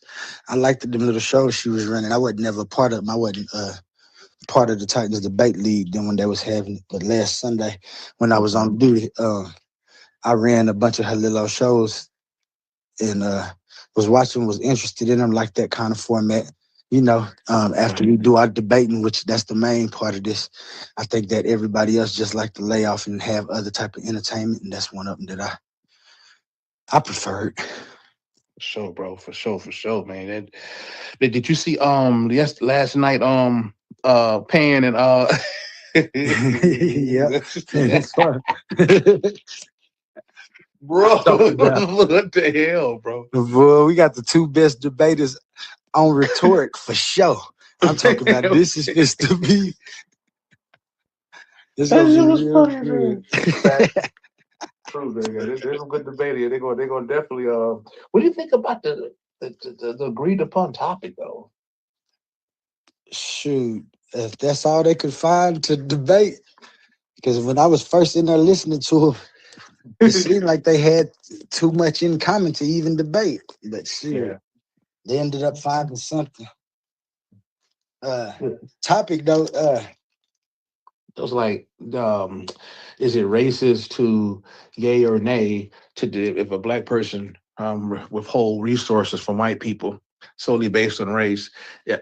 I liked them little shows she was running. I wasn't never part of them. I wasn't part of the Titans debate league. Then when they was having it, but last Sunday when I was on duty, I ran a bunch of her little shows and was interested in them, like that kind of format. After we do our debating, which that's the main part of this, I think that everybody else just like to lay off and have other type of entertainment, and that's one of them that I preferred. For sure, bro. For sure, man. Did you see last night Pan and yeah. Bro, what the hell, bro? Bro, we got the two best debaters on rhetoric for sure. I'm talking about this is supposed to be. This gonna be real good. True, there's some good debate. They're gonna definitely. What do you think about the agreed upon topic though? Shoot, if that's all they could find to debate, because when I was first in there listening to them, it seemed like they had too much in common to even debate. But shit, they ended up finding something. Topic though. It was like, is it racist to yay or nay to if a black person withhold resources from white people solely based on race?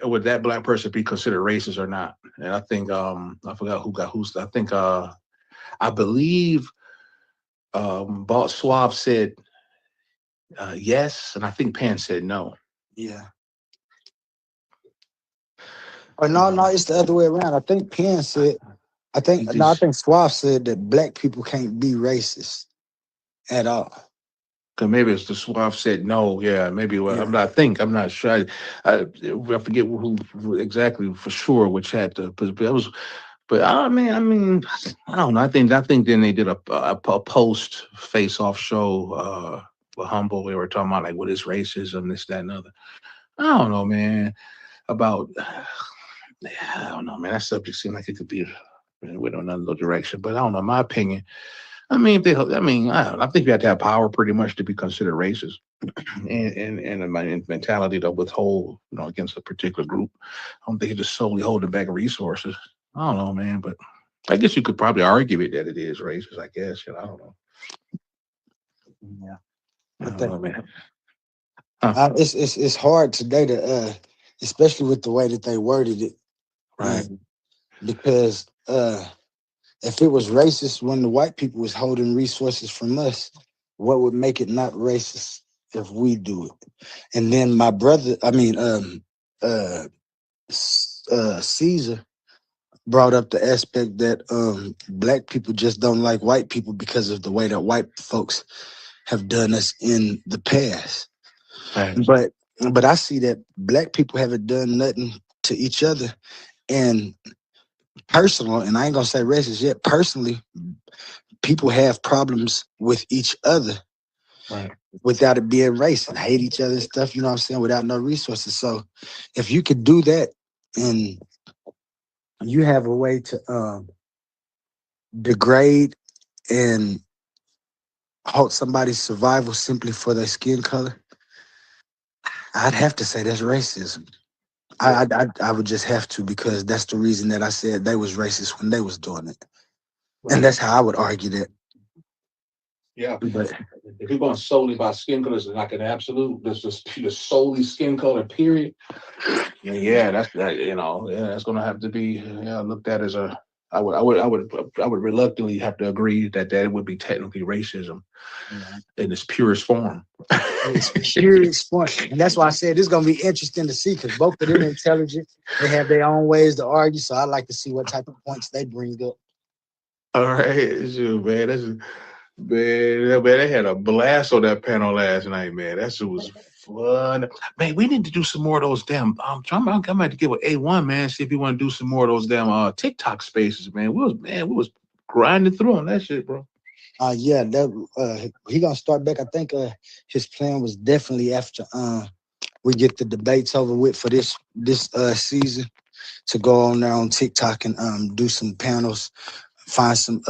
Would that black person be considered racist or not? And I think I forgot who got who's. I think I believe Balt Suave said yes, and I think Pan said no. Yeah. Or no, it's the other way around. I think Penn said. I think Suave said that black people can't be racist at all. Cause maybe it's the Suave said no. Yeah, maybe. Well, I'm not sure. I forget who exactly for sure which had the. But it was. But I mean, I don't know. I think then they did a post face off show. For Humble, we were talking about like what is racism, this, that, and other. I don't know, man. About I don't know, man. That subject seemed like it could be went in another direction. But I don't know. In my opinion, I mean, I don't know. I think you have to have power pretty much to be considered racist, and my mentality to withhold, against a particular group. I don't think you just solely holding back resources. I don't know, man, but I guess you could probably argue it that it is racist. I guess, I don't know. Yeah, I don't know, man. It's hard today to especially with the way that they worded it, right? Because if it was racist when the white people was holding resources from us, what would make it not racist if we do it? And then my brother, Caesar brought up the aspect that black people just don't like white people because of the way that white folks have done us in the past. Right. But I see that black people haven't done nothing to each other. And personal, and I ain't gonna say racist yet, personally, people have problems with each other, right, without it being race and hate each other and stuff, you know what I'm saying, without no resources. So if you could do that and you have a way to degrade and halt somebody's survival simply for their skin color, I'd have to say that's racism. I would just have to, because that's the reason that I said they was racist when they was doing it. Right. And that's how I would argue that. Yeah, but if you're going solely by skin color, it's like an absolute, that's just solely skin color, period. Yeah, that's going to have to be looked at as a. I would reluctantly have to agree that would be technically racism in its purest form. It's purest form, and that's why I said it's going to be interesting to see, because both of them are intelligent. They have their own ways to argue, so I like to see what type of points they bring up. All right, man. Man, they had a blast on that panel last night, man. That shit was fun. Man, we need to do some more of those damn. I'm about to get with A1, man. See if you want to do some more of those damn TikTok spaces, man. We was grinding through on that shit, bro. Yeah, he gonna start back. I think his plan was definitely after we get the debates over with for this season, to go on there on TikTok and do some panels, find some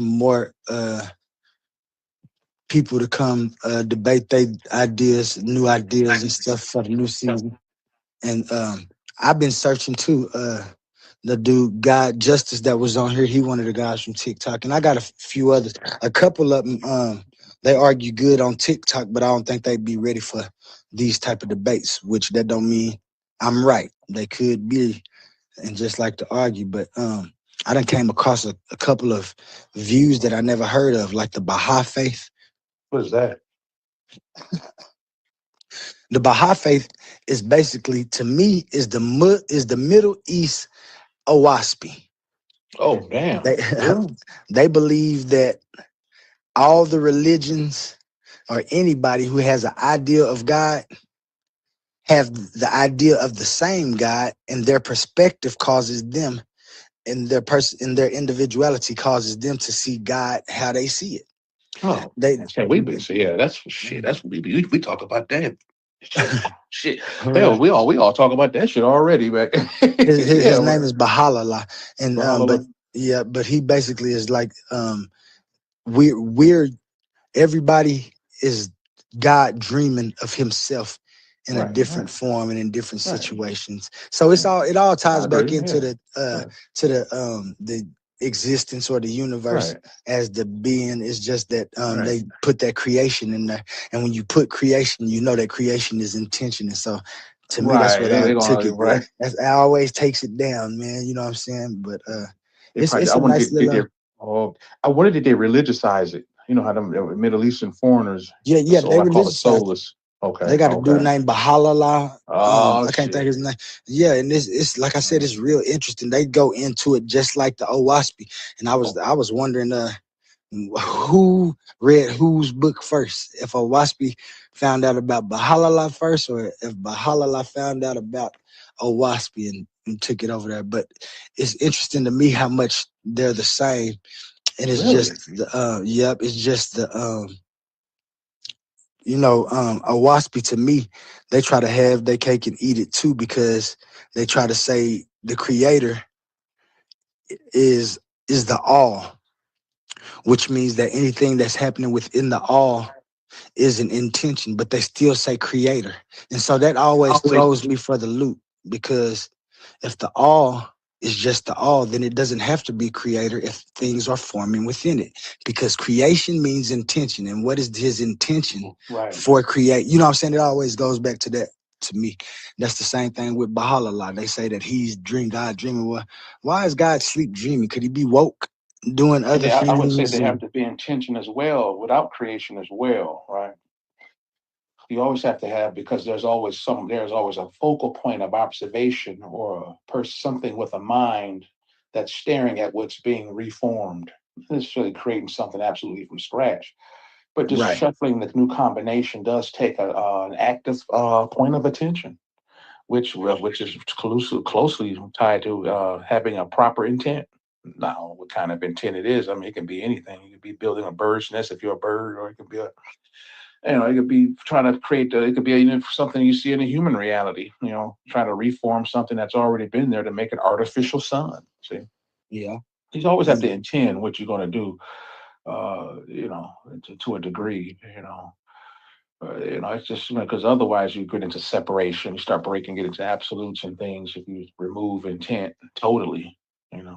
more people to come debate their ideas, new ideas and stuff for the new season. And I've been searching too. The dude God Justice that was on here, he one of the guys from TikTok, and I got a few others. A couple of them, they argue good on TikTok, but I don't think they'd be ready for these type of debates. Which that don't mean I'm right. They could be, and just like to argue, but I done came across a couple of views that I never heard of, like the Baha'i faith. What is that? The Baha'i faith is basically, to me, is the Middle East Owaspi. Oh, damn. They believe that all the religions, or anybody who has an idea of God, have the idea of the same God, and their perspective causes them, and their individuality causes them to see God how they see it. Oh, that's shit. That's what we talk about that. Shit. Hell, we all talk about that shit already, man. His name is Baha'u'llah, and but he basically is like we're everybody is God dreaming of himself in a different form and in different situations. So it all ties back into the existence or the universe as the being. Is just that they put that creation in there, and when you put creation, you know that creation is intention. And so to me, that's what I took it. Right, I always takes it down, man. You know what I'm saying? But it's a nice little. I wondered did they religicize it? You know how them Middle Eastern foreigners. Yeah, they call it soulless. Okay, they got a dude named Baha'u'llah. I can't think his name. Yeah, and it's like I said, it's real interesting. They go into it just like the Owaspi, and I was wondering who read whose book first? If Owaspi found out about Baha'u'llah first, or if Baha'u'llah found out about Owaspi and took it over there. But it's interesting to me how much they're the same. And it's just the it's just the Owaspi, to me, they try to have their cake and eat it too, because they try to say the creator is the all, which means that anything that's happening within the all is an intention, but they still say creator. And so that always throws me for the loop, because if the all is just the all, then it doesn't have to be creator if things are forming within it, because creation means intention. And what is his intention for create? You know what I'm saying? It always goes back to that. To me, that's the same thing with Baha'u'llah. They say that he's God dreaming. Well, why is God sleep dreaming? Could he be woke doing other things? I would say they have to be intention as well, without creation as well, right? You always have to have, because there's always a focal point of observation, or something with a mind that's staring at what's being reformed. It's really creating something absolutely from scratch. But just shuffling the new combination does take an active point of attention, which is closely tied to having a proper intent. Now, what kind of intent it is, I mean, it can be anything. You could be building a bird's nest if you're a bird, or it could be it could be trying to create, it could be something you see in a human reality, trying to reform something that's already been there to make an artificial sun. See? Yeah. You always have to intend what you're going to do, to a degree, it's just, because otherwise you get into separation, you start breaking it into absolutes and things if you remove intent totally.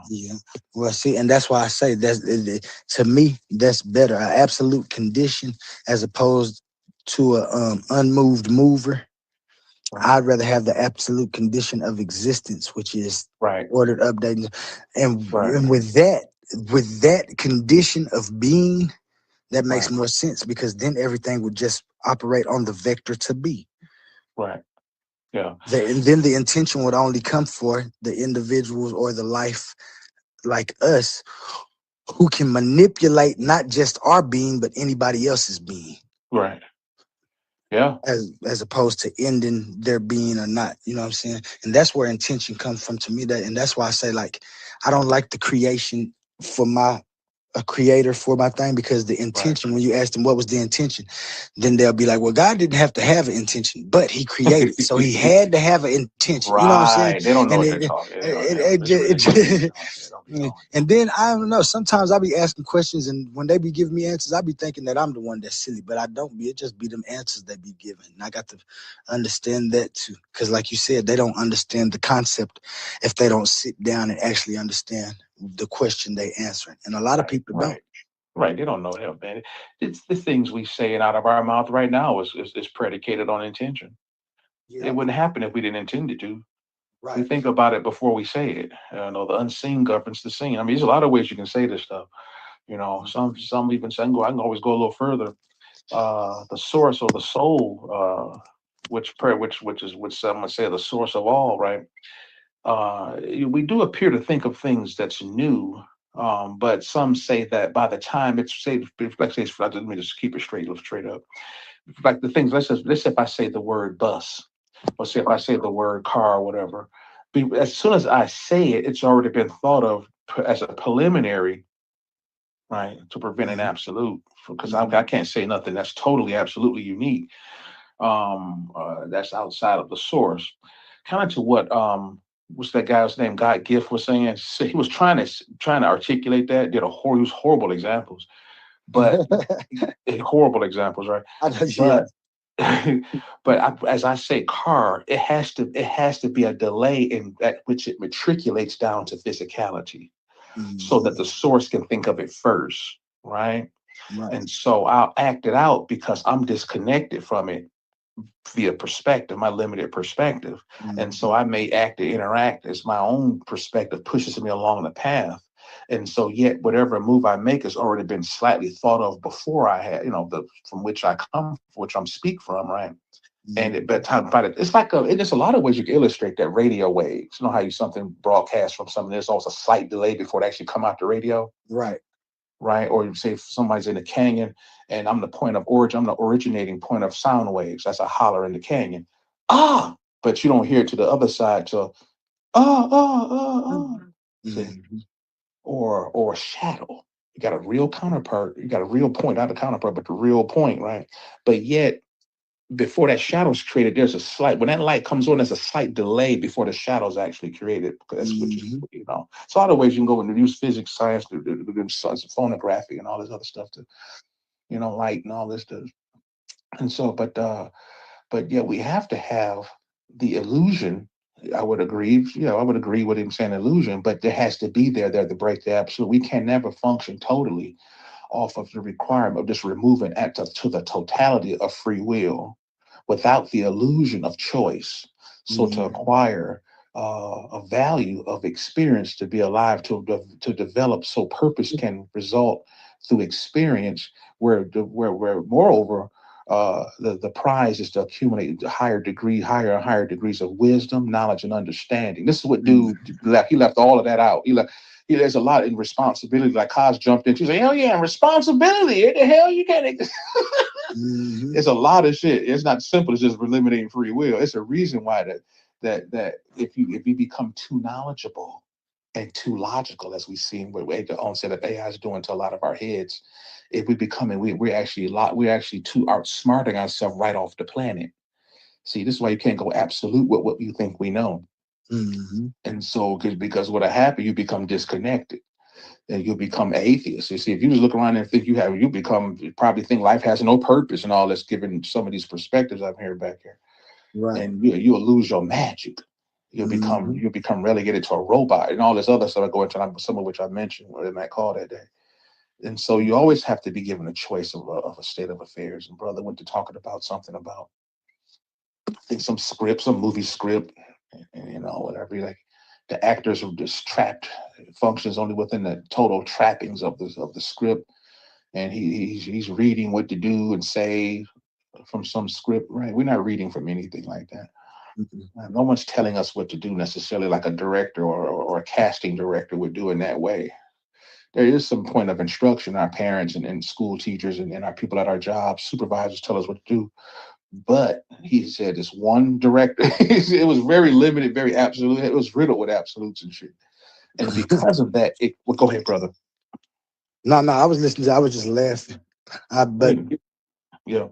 Yeah. Well, see, and that's why I say to me, that's better. An absolute condition as opposed to a unmoved mover. I'd rather have the absolute condition of existence, which is ordered, updating, and with that condition of being, that makes more sense, because then everything would just operate on the vector to be. Right. Yeah. And then the intention would only come for the individuals or the life like us, who can manipulate not just our being, but anybody else's being. Right. Yeah. As opposed to ending their being or not, you know what I'm saying? And that's where intention comes from to me. And that's why I say, like, I don't like the creation for a creator for my thing, because the intention, when you ask them what was the intention, then they'll be like, well, God didn't have to have an intention, but he created, so he had to have an intention. You know what I'm saying? They don't know what they're talking. And then I don't know, sometimes I be asking questions, and when they be giving me answers, I be thinking that I'm the one that's silly, but I don't be. It just be them answers they be giving. And I got to understand that too, because like you said, they don't understand the concept if they don't sit down and actually understand the question they answering. And a lot of people don't. Right, they don't know that, man. It's the things we say out of our mouth right now is predicated on intention. Yeah. It wouldn't happen if we didn't intend it to. Right. We think about it before we say it. The unseen governs the seen. I mean, there's a lot of ways you can say this stuff. Some even say, I can always go a little further. The source or the soul, which some would say the source of all, right? We do appear to think of things that's new, but some say that by the time it's say, let me just keep it straight up. Like the things, let's say if I say the word bus, or say if I say the word car or whatever, as soon as I say it, it's already been thought of as a preliminary, right, to prevent an absolute, because I can't say nothing that's totally absolutely unique, that's outside of the source. Kind of to what what's that guy's name? God Gift was saying. So he was trying to articulate that. Use horrible examples, but horrible examples, right? But as I say, car, it has to be a delay in that which it matriculates down to physicality, so that the source can think of it first, right? And so I'll act it out because I'm disconnected from it via perspective, my limited perspective. And so I may interact as my own perspective pushes me along the path. And so yet whatever move I make has already been slightly thought of before I had, from which I come, which I'm speak from, right? And it's like there's a lot of ways you can illustrate that. Radio waves, how something broadcasts from something, there's also a slight delay before it actually come out the radio. Right. right? Or you say if somebody's in a canyon and I'm the point of origin, I'm the originating point of sound waves. That's a holler in the canyon. Ah, but you don't hear it to the other side till See? Or shadow. You got a real counterpart, you got a real point, not a counterpart, but the real point, right? But yet before that shadow's created, there's a slight, when that light comes on, there's a slight delay before the shadow's actually created. That's what you know. So other ways you can go and use physics, science, phonography, and all this other stuff to, you know, light and all this stuff. And so, but yeah, we have to have the illusion. I would agree, I would agree with him saying illusion, but there has to be there to break the absolute. We can never function totally off of the requirement of just removing to the totality of free will without the illusion of choice. So to acquire a value of experience, to be alive, to develop, so purpose can result through experience, where moreover the prize is to accumulate higher and higher degrees of wisdom, knowledge, and understanding. This is what dude left. He left all of that out. There's a lot in responsibility. Like Kaz jumped in. She's like, hell yeah, responsibility. What the hell you can't. It's a lot of shit. It's not simple as just eliminating free will. It's a reason why that if you become too knowledgeable and too logical, as we've seen what the onset of AI is doing to a lot of our heads, if we becoming we're actually too outsmarting ourselves right off the planet. See, this is why you can't go absolute with what you think we know. And so because what'll happen, you become disconnected. And you'll become atheist. You see, if you just look around and think you probably think life has no purpose and all this, given some of these perspectives I'm hearing back here. Right. And you'll lose your magic. You'll become relegated to a robot and all this other stuff I go into, some of which I mentioned in that call that day. And so you always have to be given a choice of a state of affairs. And brother went to talking about something about, I think some movie script, and you know, whatever, like the actors are just trapped, functions only within the total trappings of the script, and he's reading what to do and say from some script, right? We're not reading from anything like that. No one's telling us what to do necessarily, like a director or a casting director would do in that way. There is some point of instruction. Our parents and school teachers and our people at our jobs, supervisors tell us what to do. But he said this one director, it was very limited, very absolute. It was riddled with absolutes and shit. And because of that, well, go ahead, brother. No, I was listening. I was just laughing. Yeah.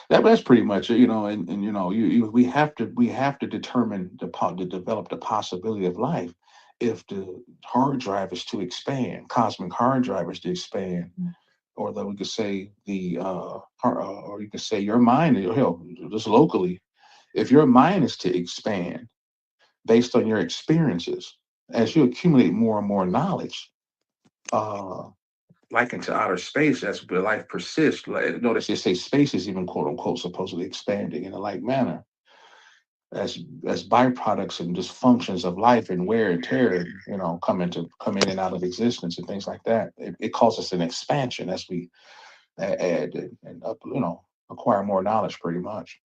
That's pretty much it, you know. And you know, we have to determine to develop the possibility of life. If the hard drive is to expand, cosmic hard drive is to expand, or that we could say or you could say your mind, hell, just locally, if your mind is to expand based on your experiences, as you accumulate more and more knowledge, like into outer space, as life persists. Notice they say space is even quote unquote supposedly expanding in a like manner. As byproducts and just functions of life and wear and tear, you know, come in and out of existence and things like that. It causes an expansion as we add and up, you know, acquire more knowledge, pretty much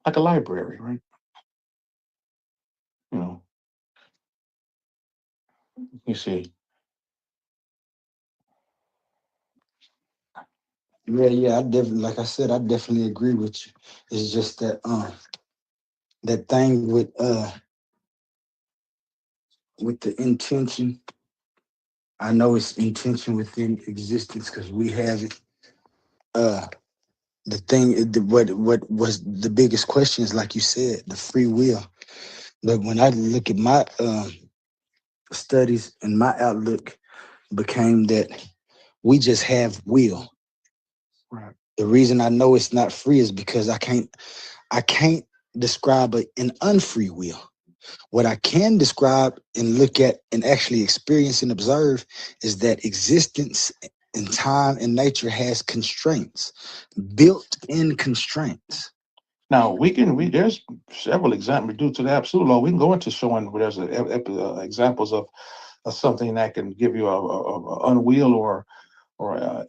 like a library, right? You know, you see. Yeah, I definitely, like I said, I definitely agree with you. It's just that that thing with the intention. I know it's intention within existence because we have it. The thing, what was the biggest question is, like you said, the free will. But when I look at my studies and my outlook became that we just have will. Right. The reason I know it's not free is because I can't describe an unfree will. What I can describe and look at and actually experience and observe is that existence and time and nature has constraints, built-in constraints. Now there's several examples due to the absolute law. We can go into showing where there's examples of something that can give you a unwill or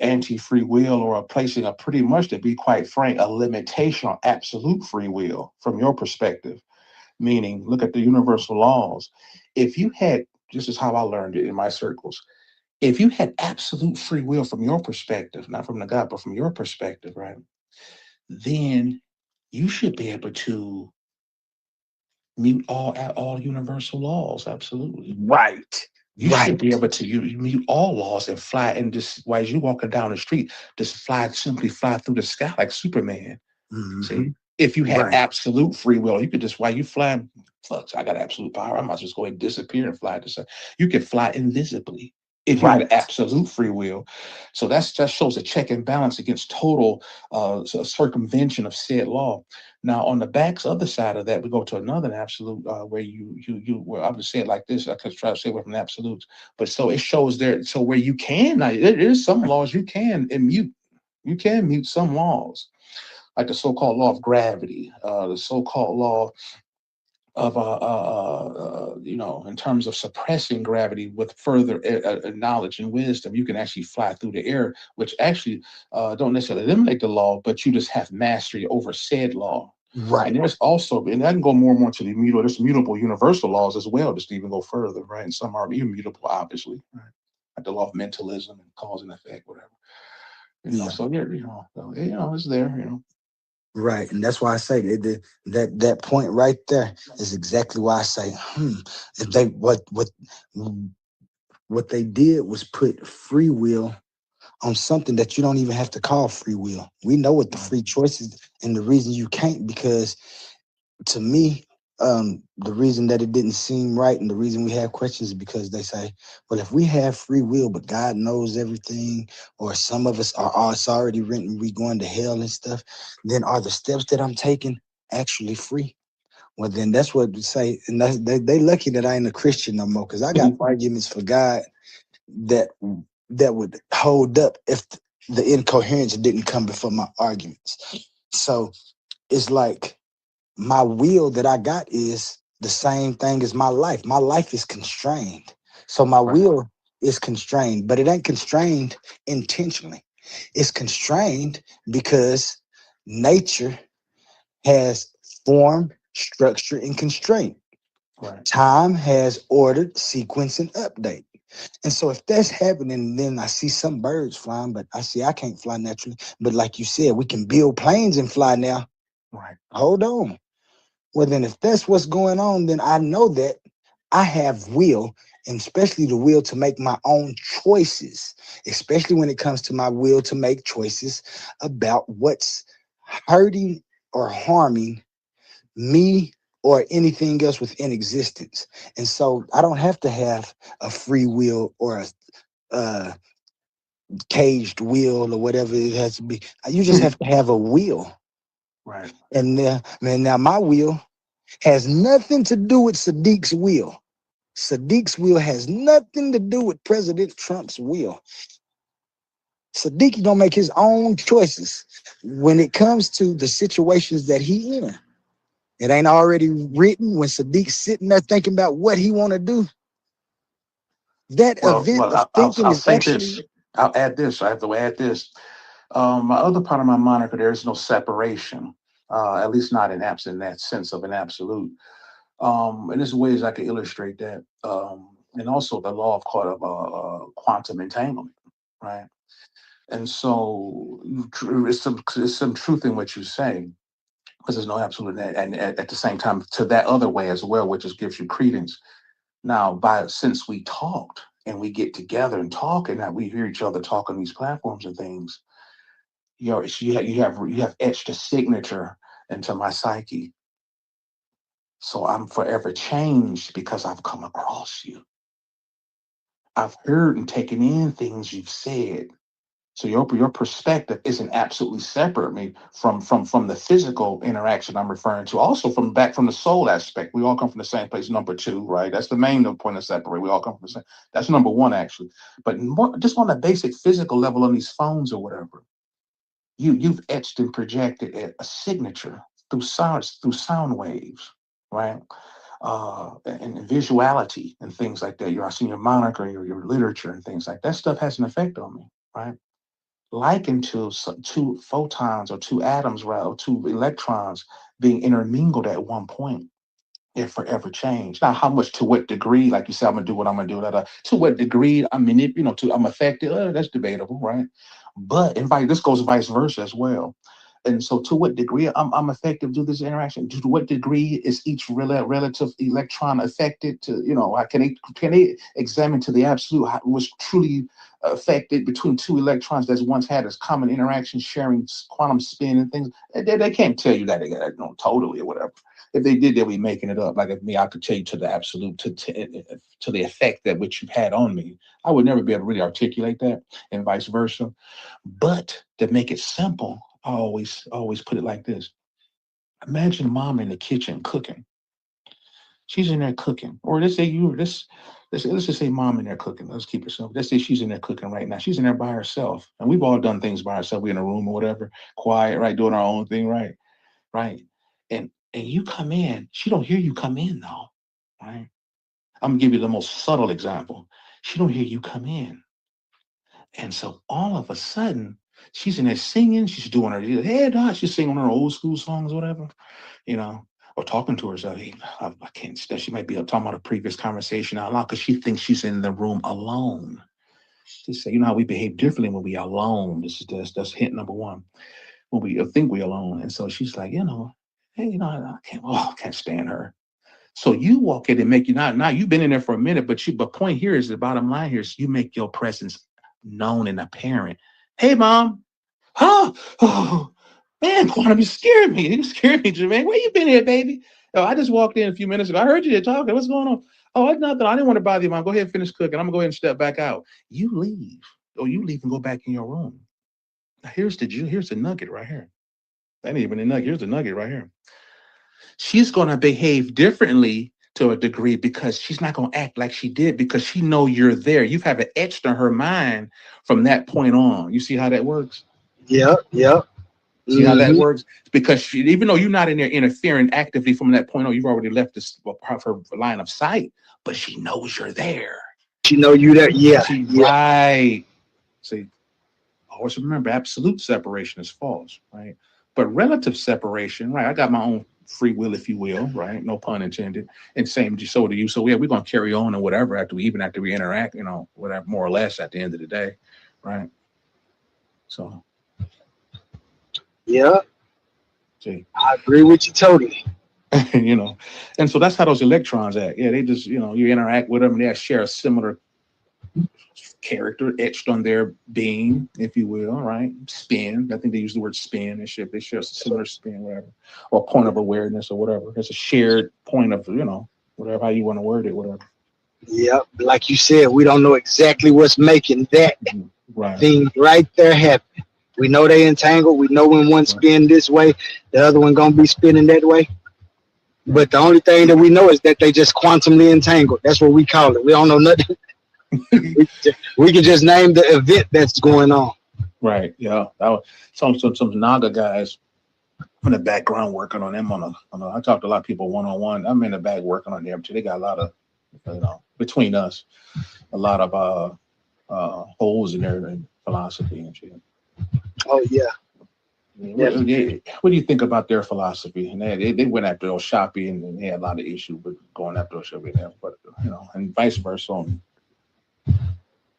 anti-free will, or placing a, pretty much, to be quite frank, a limitation on absolute free will from your perspective. Meaning, look at the universal laws. If you had, this is how I learned it in my circles. if you had absolute free will from your perspective, not from the God, but from your perspective, right? Then you should be able to mute all universal laws. Absolutely. Right. You should be able to you mute all laws and fly, and just while you walking down the street, just simply fly through the sky like Superman. See, if you had absolute free will, you could just while you fly, fuck, I got absolute power. I might just go ahead and disappear and fly to the sun. You could fly invisibly if you had absolute free will. So that shows a check and balance against total circumvention of said law. Now, on the other side of that, we go to another absolute where well, I would say it like this. I could try to say it from absolutes, but so it shows there. So where you can, now, there is some laws you can mute. You can mute some laws, like the so-called law of gravity, the so-called law of in terms of suppressing gravity with further knowledge and wisdom. You can actually fly through the air, which actually don't necessarily eliminate the law, but you just have mastery over said law. Right. And there's also, and I can go more and more to the mutable universal laws as well, just to even go further, right? And some are immutable, obviously, right? Like the law of mentalism and cause and effect, whatever. So it's there, Right, and that's why I say that point right there is exactly why I say, if they what they did was put free will on something that you don't even have to call free will. We know what the free choice is, and the reason you can't, because to me, the reason that it didn't seem right and the reason we have questions is because they say, well, if we have free will, but God knows everything, or some of us it's already written, we going to hell and stuff, then are the steps that I'm taking actually free? Well, then that's what they say, and they lucky that I ain't a Christian no more, because I got arguments for God that would hold up if the incoherence didn't come before my arguments. So it's like, my will that I got is the same thing as my life. My life is constrained. So my will is constrained, but it ain't constrained intentionally. It's constrained because nature has form, structure, and constraint. Time has ordered, sequence, and update. And so if that's happening, then I see some birds flying, but I can't fly naturally. But like you said, we can build planes and fly now. Right. Hold on. Well, then if that's what's going on, then I know that I have will, and especially the will to make my own choices, especially when it comes to my will to make choices about what's hurting or harming me or anything else within existence. And so I don't have to have a free will or a caged will or whatever it has to be. You just have to have a will. Right. And now my will has nothing to do with Sadiq's will. Sadiq's will has nothing to do with President Trump's will. Sadiq don't make his own choices when it comes to the situations that he in. It ain't already written when Sadiq's sitting there thinking about what he want to do. That event of thinking I'll is say actually. this. I'll add this. I have to add this. My other part of my moniker, there is no separation, at least not in that sense of an absolute. And there's ways I can illustrate that. And also the law of quantum entanglement, right? And so it's some truth in what you say, because there's no absolute, and at the same time to that other way as well, which just gives you credence. Now, since we talked and we get together and talk, and that we hear each other talk on these platforms and things, you have etched a signature into my psyche. So I'm forever changed because I've come across you. I've heard and taken in things you've said. So your perspective isn't absolutely separate from the physical interaction I'm referring to. Also from the soul aspect. We all come from the same place. Number two, right? That's the main point of separate. We all come from the same. That's number one, actually. But just on the basic physical level on these phones or whatever, you've etched and projected a signature through sound waves, right? And visuality and things like that. I've seen your moniker, your literature and things like that. Stuff has an effect on me, right? Likened to two photons or two atoms, right, or two electrons being intermingled at one point. it forever changed. Now, how much, to what degree, like you said, I'm gonna do what I'm gonna do, to what degree I'm I'm affected, that's debatable, right? But this goes vice versa as well. And so to what degree I'm effective through this interaction? To what degree is each relative electron affected to, can they examine to the absolute was truly affected between two electrons that's once had this common interaction, sharing quantum spin and things? They can't tell you that totally or whatever. If they did, they'll be making it up. Like if me, I could tell you to the absolute, to the effect that which you've had on me. I would never be able to really articulate that, and vice versa. But to make it simple, I always put it like this. Imagine mom in the kitchen cooking. She's in there cooking. Or let's just say mom in there cooking. Let's keep it simple. Let's say she's in there cooking right now. She's in there by herself. And we've all done things by ourselves. We're in a room or whatever, quiet, right? Doing our own thing, right? Right. And you come in, she don't hear you come in though, right? I'm gonna give you the most subtle example. She don't hear you come in. And so all of a sudden, she's in there singing, she's doing her head dodge, she's singing her old school songs, whatever, or talking to herself. Hey, I can't stand. She might be talking about a previous conversation out loud because she thinks she's in the room alone. She said, you know how we behave differently when we are alone. That's hint number one. When we think we're alone. And so she's like, hey, I can't stand her. So you walk in and make now you've been in there for a minute, but point here is the bottom line here is you make your presence known and apparent. Hey, mom. Oh, man, Quantum, you scared me. You scared me, Jermaine. Where you been here, baby? Oh, I just walked in a few minutes ago. I heard you there talking. What's going on? Oh, it's nothing. I didn't want to bother you, mom. Go ahead and finish cooking. I'm going to go ahead and step back out. You leave. Or you leave and go back in your room. Now, here's the nugget right here. That ain't even a nugget. Here's the nugget right here. She's going to behave differently to a degree because she's not going to act like she did because she know you're there. You have it etched in her mind from that point on. You see how that works? Yep. See how that works? Because even though you're not in there interfering actively from that point on, you've already left this part of her line of sight, but she knows you're there. She know you there. Yeah. Right. See, always remember, absolute separation is false, right? But relative separation, right? I got my own free will, if you will, right? No pun intended. And same so do you. So yeah, we're gonna carry on and whatever after we interact, whatever, more or less at the end of the day, right? So yeah. See. I agree with you totally. And so that's how those electrons act. Yeah, they just, you interact with them and they share a similar character etched on their being, if you will, right? Spin. I think they use the word spin and shit. They share a similar spin, whatever, or point of awareness or whatever. It's a shared point of, whatever, how you want to word it, whatever. Yep. Like you said, we don't know exactly what's making that thing right there happen. We know they entangled. We know when one spin this way, the other one gonna be spinning that way. But the only thing that we know is that they just quantumly entangled. That's what we call it. We don't know nothing. we can just name the event that's going on. Right. Yeah. Some Naga guys in the background working on them I talked to a lot of people one-on-one. I'm in the back working on them too. They got a lot of between us, a lot of holes in their philosophy and shit. Oh yeah. What do you think about their philosophy? And they went after Oshapi and they had a lot of issues with going after Oshapi, but and vice versa.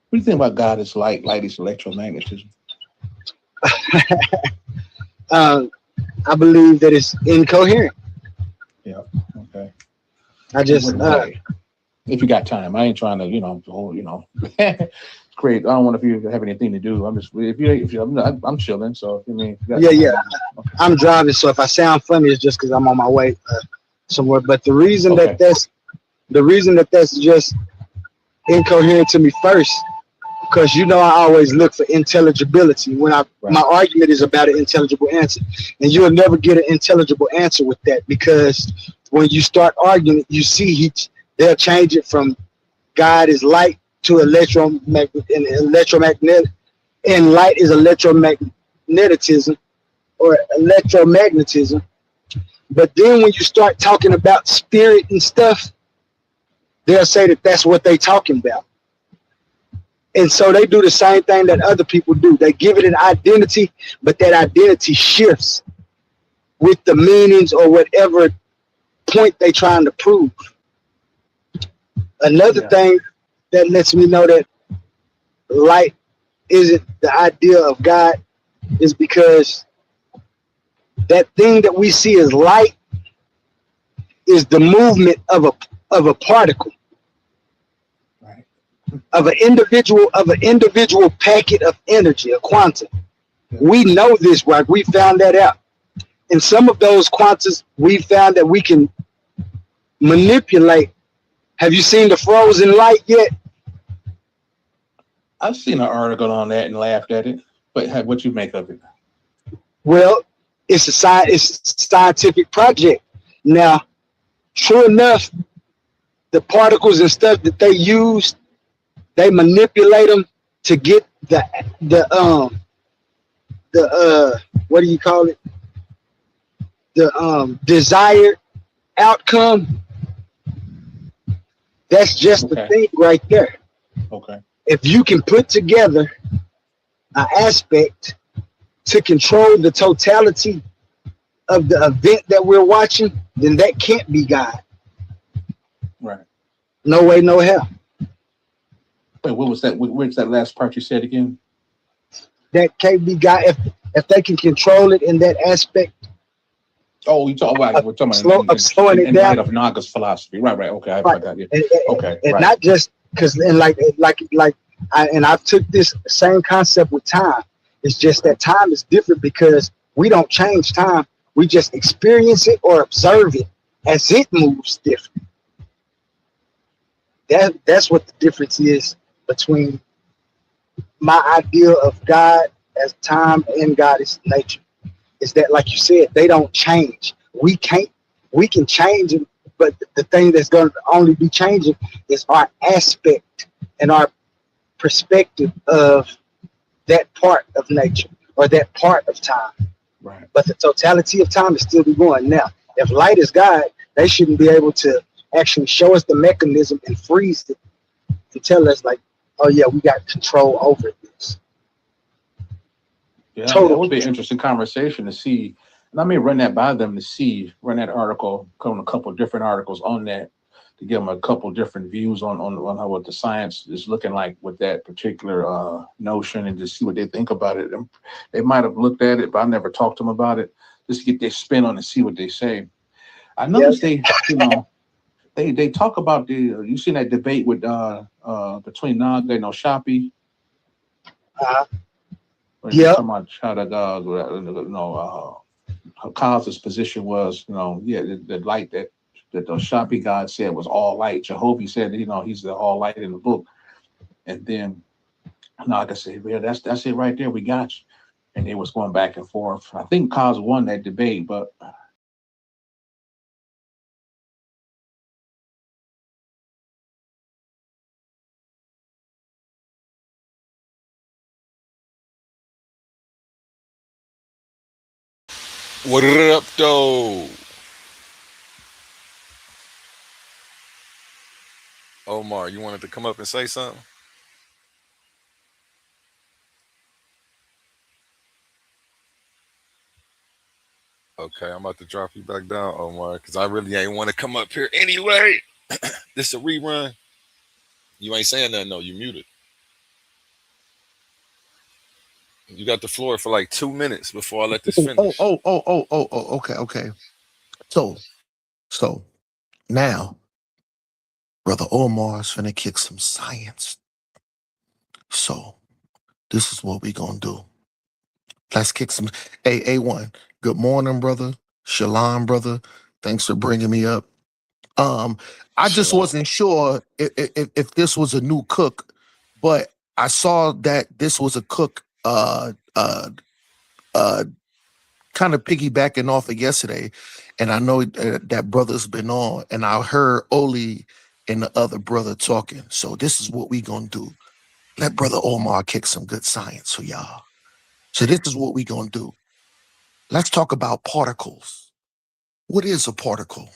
What do you think about God is light? Light is electromagnetism. I believe that it's incoherent. Yeah. Okay. I just if you got time, I ain't trying to great. I don't want if you have anything to do. I'm just I'm chilling. So I'm driving. So if I sound funny, it's just because I'm on my way somewhere. But the reason that's just incoherent to me first, because I always look for intelligibility when my argument is about an intelligible answer, and you'll never get an intelligible answer with that because when you start arguing, you see they'll change it from God is light to electromagnetic, and light is electromagnetism or electromagnetism. But then when you start talking about spirit and stuff, they'll say that that's what they're talking about. And so they do the same thing that other people do. They give it an identity, but that identity shifts with the meanings or whatever point they trying to prove. Another thing that lets me know that light isn't the idea of God is because that thing that we see as light is the movement of a particle, of an individual packet of energy, a quantum. We know this, right? We found that out. In some of those quantums, we found that we can manipulate. Have you seen the frozen light yet? I've seen an article on that and laughed at it, but what you make of it? Well, it's a scientific project. Now, true enough, the particles and stuff that they use, they manipulate them to get the what do you call it? The desired outcome. That's just the thing right there. Okay. If you can put together an aspect to control the totality of the event that we're watching, then that can't be God. Right. No way, no how. Wait, what was that? Where's that last part you said again? That can't be God if they can control it in that aspect. Oh, you talking about we're talking slowing it in down. light of Naga's philosophy, right? Okay, I got you. Okay, and right. not just because, and I've took this same concept with time. It's just that time is different because we don't change time. We just experience it or observe it as it moves different. That's what the difference is between my idea of God as time and God as nature. Is that, like you said, they don't change. We can change it, but the thing that's going to only be changing is our aspect and our perspective of that part of nature or that part of time. Right. But the totality of time is still be going. Now, if light is God, they shouldn't be able to actually show us the mechanism and freeze it and tell us like, oh yeah, we got control over this. Yeah, that would be an interesting conversation to see. And I may run that by them to see, run that article, come a couple of different articles on that to give them a couple of different views on how what the science is looking like with that particular notion and just see what they think about it. And they might have looked at it, but I never talked to them about it, just to get their spin on it and see what they say. I noticed they talk about you seen that debate with between Naga and Oshapi. Yeah. Talking about how the Cos's position was, the light that the Oshapi God said was all light. Jehovah said, he's the all light in the book. And then Naga said, yeah, that's it right there. We got you. And they was going back and forth. I think Cos won that debate, but What up, though? Omar, you wanted to come up and say something? Okay, I'm about to drop you back down, Omar, because I really ain't want to come up here anyway. This a rerun. You ain't saying nothing, no. You muted. You got the floor for like 2 minutes before I let this finish. Okay. So now, Brother Omar's finna kick some science. So this is what we gonna do. Let's kick some. Hey, A1, good morning, brother. Shalom, brother. Thanks for bringing me up. I just wasn't sure if this was a new cook, but I saw that this was a cook kind of piggybacking off of yesterday, and I know that brother's been on, and I heard Oli and the other brother talking. So this is what we gonna do. Let Brother Omar kick some good science for y'all. So this is what we gonna do. Let's talk about particles. What is a particle?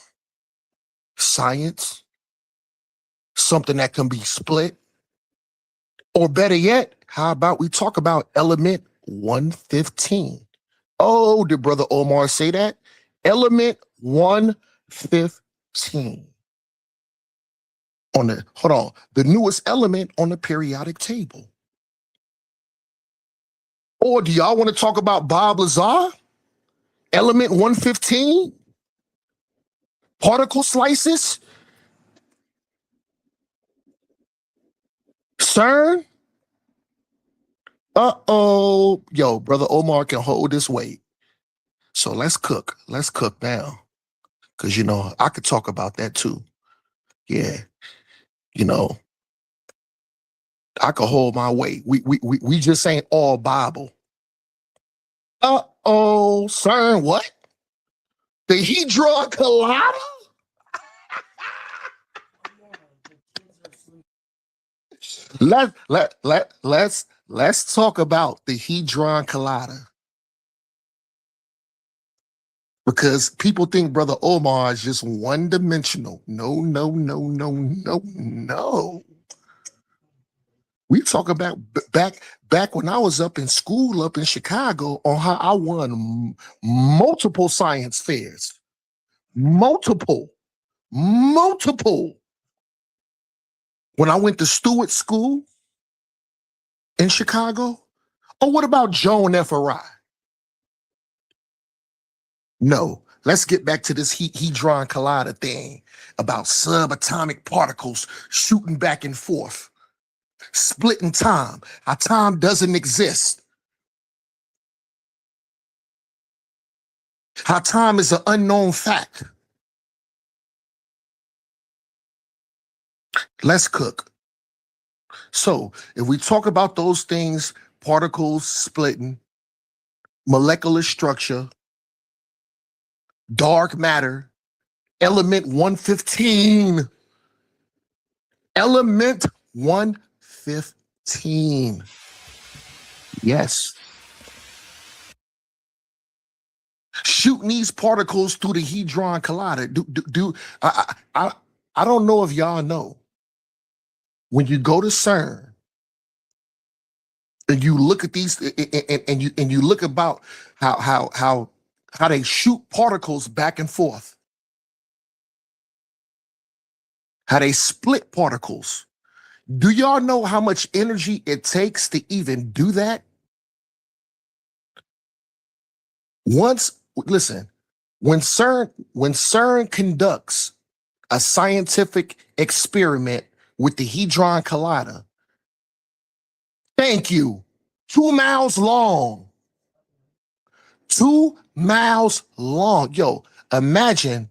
Science? Something that can be split? Or better yet, how about we talk about element 115? Oh, did Brother Omar say that? Element 115. On the, hold on, the newest element on the periodic table. Or do y'all want to talk about Bob Lazar? Element 115? Particle slices? CERN? Uh-oh. Yo, Brother Omar can hold this weight. So let's cook. Let's cook now. Because, you know, I could talk about that too. Yeah. You know, I could hold my weight. We just ain't all Bible. Uh-oh, CERN, what? The Hadron Collider? Let's talk about the Hadron Collider. Because people think Brother Omar is just one-dimensional. No, no, no, no, no, no. We talk about back when I was up in school up in Chicago on how I won multiple science fairs. Multiple. When I went to Stewart School in Chicago. Oh, what about Joan F.R.I.? No, let's get back to this Hadron Collider thing about subatomic particles shooting back and forth, splitting time, how time doesn't exist, how time is an unknown fact. Let's cook. So if we talk about those things, particles splitting, molecular structure, dark matter, element 115. Element 115. Yes. Shooting these particles through the Hadron Collider. I don't know if y'all know. When you go to CERN and you look at these and you look about how they shoot particles back and forth, how they split particles. Do y'all know how much energy it takes to even do that? When CERN conducts a scientific experiment with the Hadron Collider, thank you, 2 miles long. 2 miles long. Yo, imagine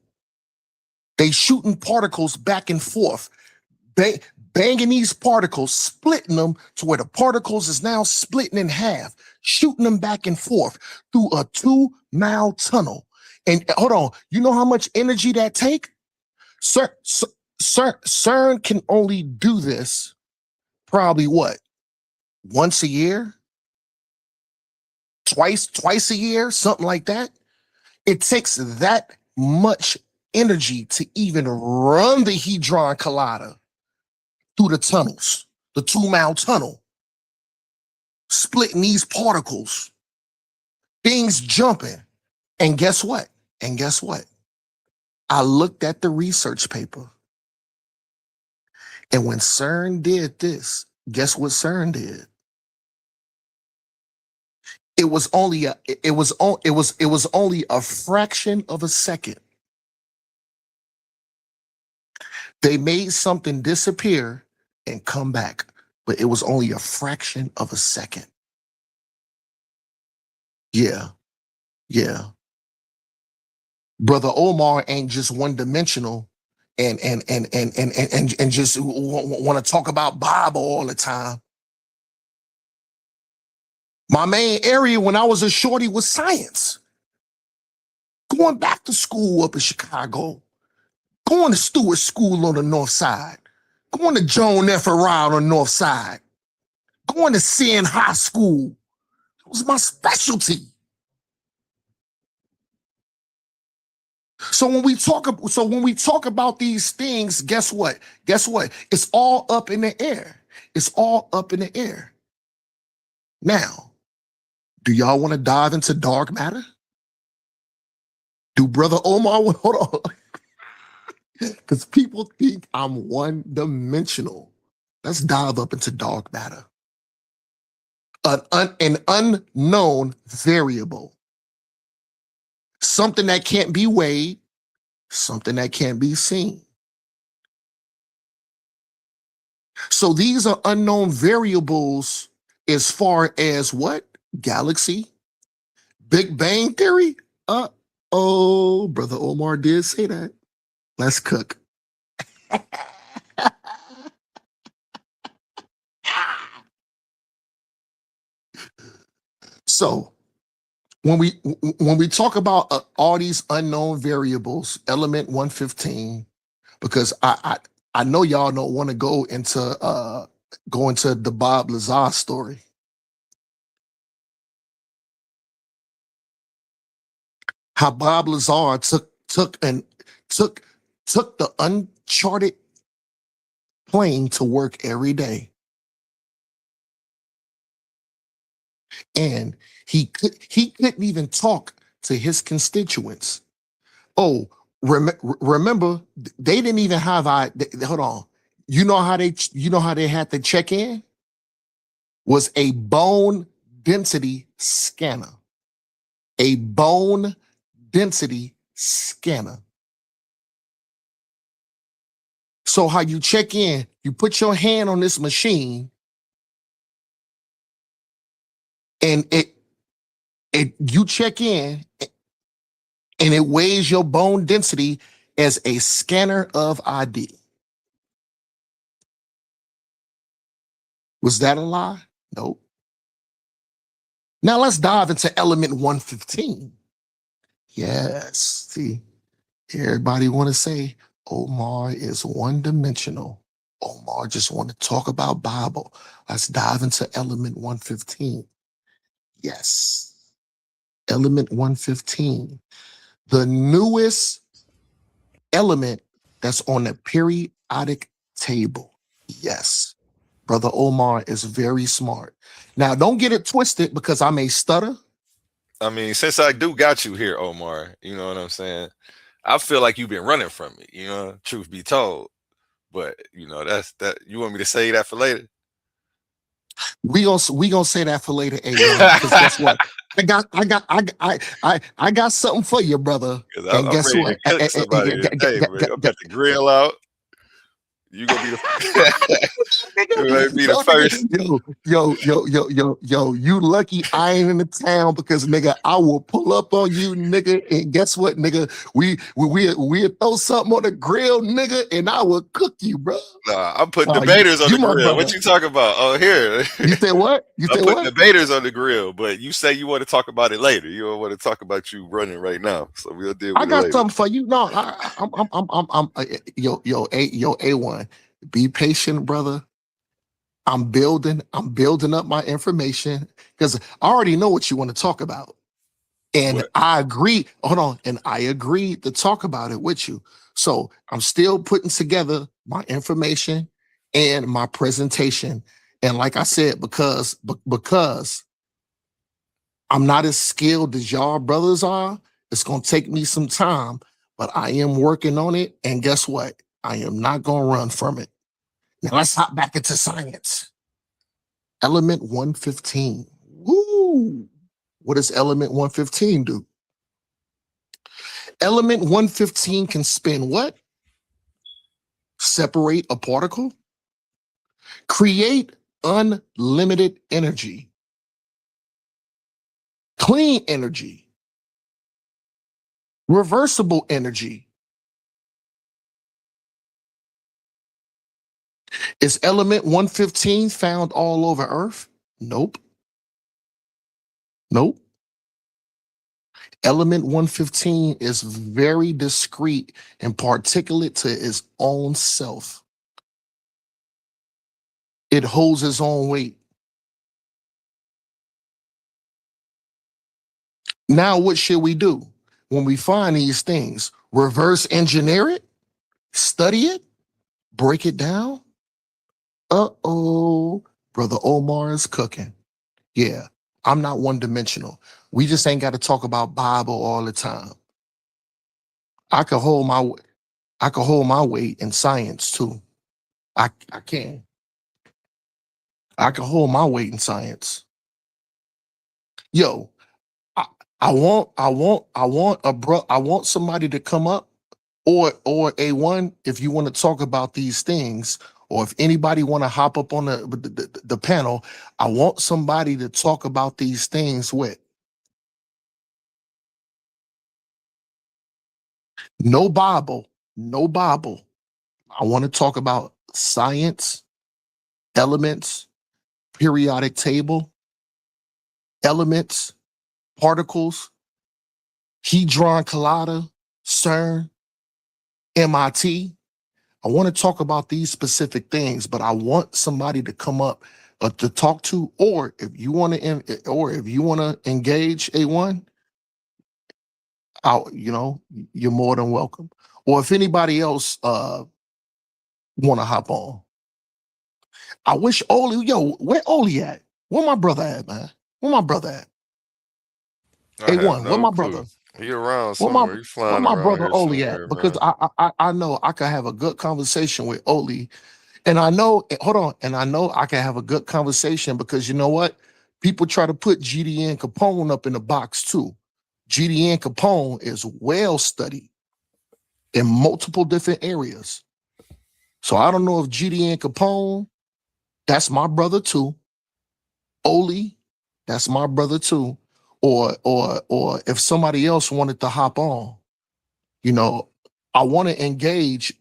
they shooting particles back and forth, banging these particles, splitting them to where the particles is now splitting in half, shooting them back and forth through a 2-mile tunnel. And hold on, you know how much energy that take? CERN can only do this probably what? Once a year? Twice a year? Something like that? It takes that much energy to even run the Hadron Collider through the tunnels, the 2-mile tunnel, splitting these particles, things jumping. And guess what? I looked at the research paper. And when CERN did this, guess what CERN did? It was only a fraction of a second. They made something disappear and come back, but it was only a fraction of a second. Yeah. Brother Omar ain't just one-dimensional and just want to talk about Bible all the time. My main area when I was a shorty was science. Going back to school up in Chicago, going to Stewart School on the north side, going to Joan F.R.I. on the north side, going to Sin High School. It was my specialty. So when we talk about these things, guess what? It's all up in the air. Now, do y'all want to dive into dark matter? Do Brother Omar, hold on. Because people think I'm one-dimensional. Let's dive up into dark matter. An unknown variable. Something that can't be weighed, something that can't be seen. So these are unknown variables as far as what? Galaxy? Big Bang Theory? Uh-oh, Brother Omar did say that. Let's cook. So when we talk about all these unknown variables, element 115, because I know y'all don't want to go into the Bob Lazar story. How Bob Lazar took the uncharted plane to work every day. And he couldn't even talk to his constituents. Oh, remember, they didn't even have hold on. You know how they had to check in? Was a bone density scanner. A bone density scanner. So how you check in, you put your hand on this machine and you check in and it weighs your bone density as a scanner of ID. Was that a lie? Nope. Now let's dive into element 115. Yes, see, everybody want to say Omar is one-dimensional. Omar just want to talk about Bible. Let's dive into element 115. Yes, element 115. The newest element that's on the periodic table. Yes, Brother Omar is very smart. Now, don't get it twisted because I may stutter. I mean, since I do got you here, Omar, you know what I'm saying? I feel like you've been running from me, you know, truth be told. But you know, that's that. You want me to say that for later? We gonna say that for later, A1. Because guess what? I got something for you, brother. And I'm guess ready what? to cook somebody today, man. I'm got the grill out. You gonna be the first. Yo, you lucky I ain't in the town because nigga, I will pull up on you, nigga. And guess what, nigga? We'll throw something on the grill, nigga, and I will cook you, bro. Nah, I'm putting debaters on the grill. What you talking about? Oh, here. You said what? I'm putting debaters on the grill, but you say you want to talk about it later. You don't want to talk about you running right now. So we'll deal with it later. I got something for you. No, I'm A1. Be patient, brother. I'm building up my information because I already know what you want to talk about. And I agree. Hold on. And I agreed to talk about it with you. So I'm still putting together my information and my presentation. And like I said, because I'm not as skilled as y'all brothers are, it's going to take me some time, but I am working on it. And guess what? I am not going to run from it. Now let's hop back into science. Element 115. Woo! What does element 115 do? Element 115 can spin what? Separate a particle, create unlimited energy, clean energy, reversible energy. Is element 115 found all over Earth? Nope. Nope. Element 115 is very discreet and particulate to its own self. It holds its own weight. Now, what should we do when we find these things? Reverse engineer it? Study it? Break it down? Uh-oh, Brother Omar is cooking. Yeah, I'm not one-dimensional. We just ain't got to talk about Bible all the time. I can hold my I can hold my weight in science too. I can. I can hold my weight in science. Yo, I want somebody to come up, or A1, if you want to talk about these things, or if anybody want to hop up on the panel, I want somebody to talk about these things with. No Bible, no Bible. I want to talk about science, elements, periodic table, elements, particles, Hadron Collider, CERN, MIT. I want to talk about these specific things, but I want somebody to come up to talk to, or if you want to engage A1, you're more than welcome. Or if anybody else want to hop on. I wish Oli, where Oli at? Where my brother at, man? Where my brother at? I have A1, where no my clue. brother? He around Where my somewhere. He flying my around brother here Oli somewhere, at? Because man. I know I can have a good conversation with Oli, and I know I know I can have a good conversation because you know what? People try to put GDN Capone up in the box too. GDN Capone is well studied in multiple different areas. So I don't know if GDN Capone, that's my brother too. Oli, that's my brother too. Or if somebody else wanted to hop on, I want to engage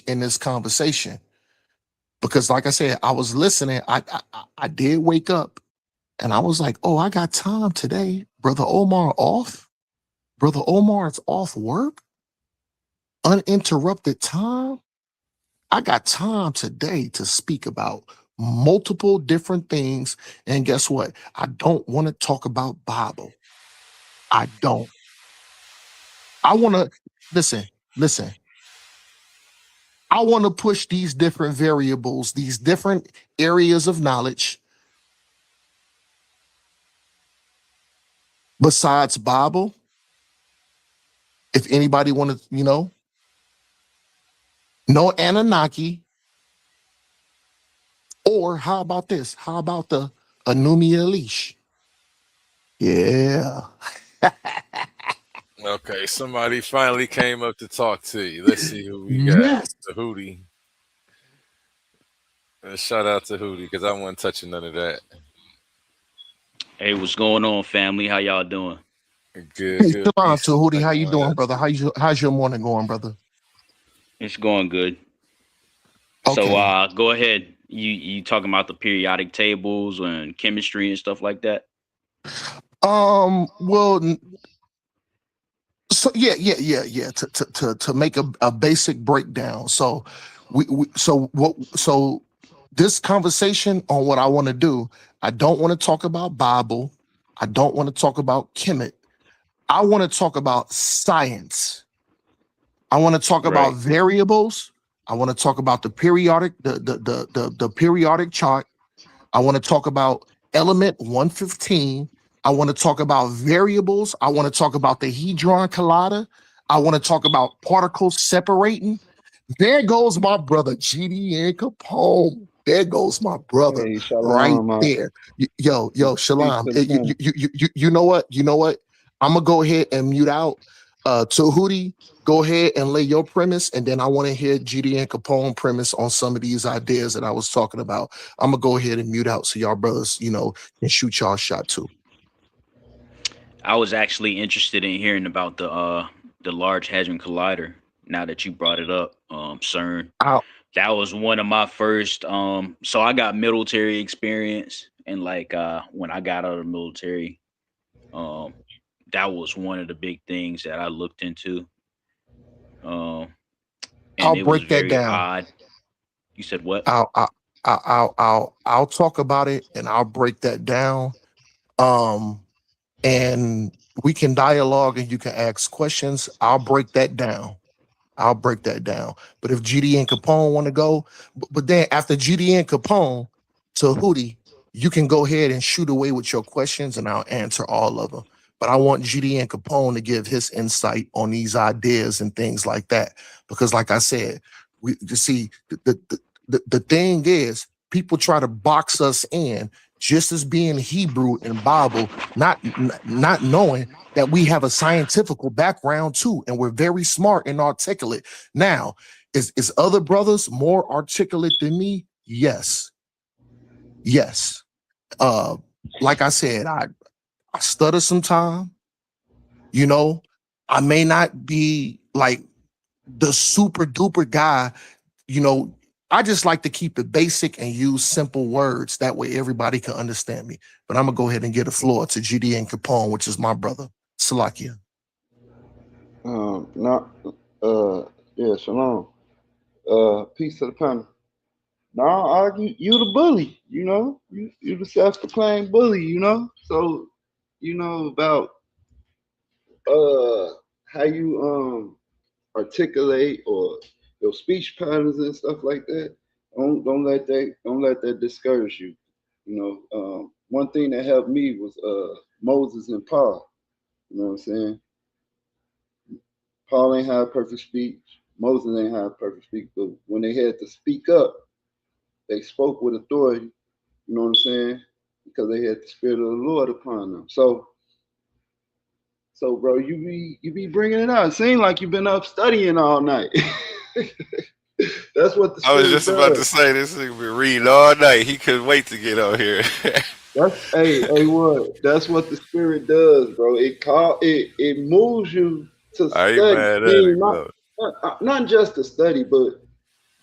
in this conversation. Because like I said, I was listening. I did wake up and I was like, oh, I got time today. Brother Omar off? Brother Omar is off work? Uninterrupted time? I got time today to speak about multiple different things. And guess what? I don't want to talk about Bible. I don't. I want to, listen. I want to push these different variables, these different areas of knowledge besides Bible. If anybody want to, no Anunnaki, or how about this? How about the Anumi Elish? Yeah. Okay, somebody finally came up to talk to you. Let's see who we got. Yes. The Hootie. Shout out to Hootie because I wasn't touching none of that. Hey, what's going on, family? How y'all doing? Good. Hey, come on to Hootie. How you doing, brother? How's your morning going, brother? It's going good. Okay. So go ahead. You talking about the periodic tables and chemistry and stuff like that? Well, so yeah. To make a basic breakdown. So so this conversation on what I want to do, I don't want to talk about Bible. I don't want to talk about Kemet. I want to talk about science. I want to talk about variables. I want to talk about the periodic, the periodic chart. I want to talk about element 115. I want to talk about variables. I want to talk about the Hadron Collider. I want to talk about particles separating. There goes my brother, GDN Capone. There goes my brother, Hey, right shalom. there. Yo, Shalom. You know what? I'm gonna go ahead and mute out. To Hootie, go ahead and lay your premise, and then I want to hear GDN Capone premise on some of these ideas that I was talking about. I'm gonna go ahead and mute out so y'all brothers, can shoot y'all shot too. I was actually interested in hearing about the Large Hadron Collider. Now that you brought it up, CERN. That was one of my first. So I got military experience, and like when I got out of the military, that was one of the big things that I looked into. And I'll it was break that very down. odd. You said what? I'll talk about it and I'll break that down. And we can dialogue and you can ask questions. I'll break that down. But if GD and Capone want to go, but then after GD and Capone to Hootie, you can go ahead and shoot away with your questions and I'll answer all of them. but I want GD and Capone to give his insight on these ideas and things like that. Because like I said, the thing is, people try to box us in just as being Hebrew and Bible, not knowing that we have a scientific background too, and we're very smart and articulate. Now, is other brothers more articulate than me? Yes. Yes. Like I said, I stutter sometime. You know, I may not be like the super duper guy. You know, I just like to keep it basic and use simple words. That way everybody can understand me. But I'm gonna go ahead and get the floor to GD and Capone, which is my brother. Salakia. Not, yeah, shalom. Peace to the panel. No, I argue you the bully, you know, you the self-proclaimed bully, you know. So, you know about how you articulate or your speech patterns and stuff like that. Don't let that discourage you. You know, one thing that helped me was Moses and Paul. You know what I'm saying? Paul ain't had perfect speech. Moses ain't had perfect speech, but when they had to speak up, they spoke with authority. You know what I'm saying? Because they had the spirit of the Lord upon them. So bro, you be bringing it out. It seems like you've been up studying all night. That's what the I was spirit just about to does. say this nigga been reading all night. He couldn't wait to get on here. That's what the spirit does, bro. It moves you to I ain't study. mad I at mean, him though. not just to study, but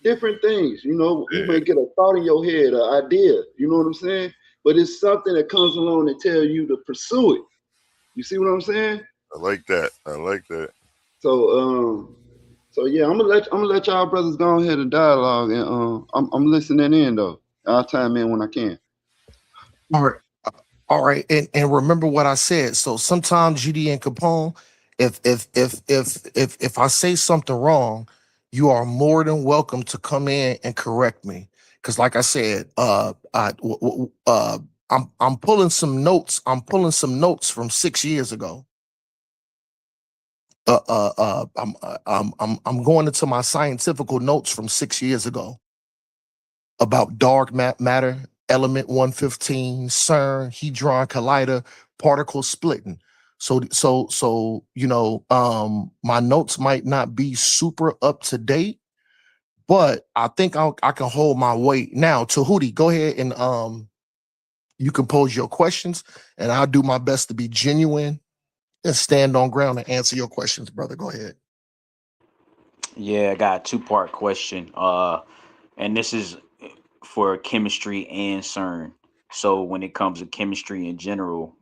different things. You know, you may get a thought in your head, an idea. You know what I'm saying? But it's something that comes along and tell you to pursue it. You see what I'm saying? I like that. I like that. So yeah, I'm gonna let y'all brothers go ahead and dialogue, and I'm listening in though. I'll chime in when I can. All right. And remember what I said. So sometimes GD and Capone, if I say something wrong, you are more than welcome to come in and correct me. Because like I said, I'm pulling some notes. I'm pulling some notes from 6 years ago. I'm going into my scientific notes from 6 years ago about dark matter, element 115, CERN, Hadron Collider, particle splitting. So you know, my notes might not be super up to date, but I think I can hold my weight. Now, Tahuti, go ahead and you can pose your questions, and I'll do my best to be genuine and stand on ground and answer your questions, brother. Go ahead. Yeah, I got a two-part question. And this is for chemistry and CERN. So when it comes to chemistry in general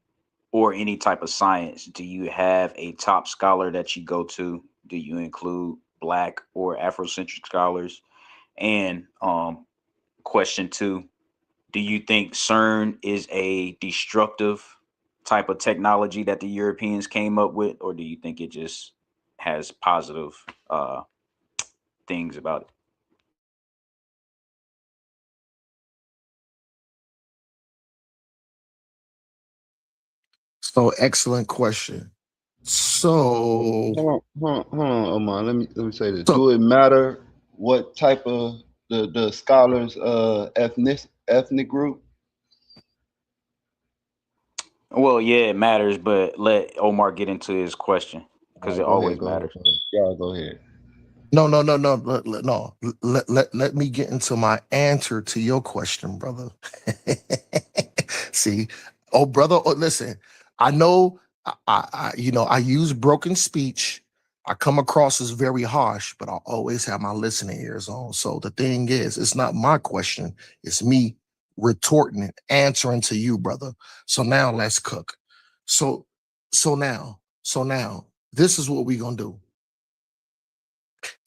or any type of science, do you have a top scholar that you go to? Do you include Black or Afrocentric scholars? And question two, do you think CERN is a destructive type of technology that the Europeans came up with, or do you think it just has positive things about it? So excellent question. So Hold on, Omar. Let me say this. Do it matter what type of the scholars ethnic group? Well, yeah, it matters, but let Omar get into his question because it always matters. Y'all go ahead. No. Let me get into my answer to your question, brother. See, brother, listen. I know, I use broken speech. I come across as very harsh, but I always have my listening ears on. So the thing is, it's not my question. It's me retorting it, answering to you, brother. So now let's cook. So now, this is what we're gonna do.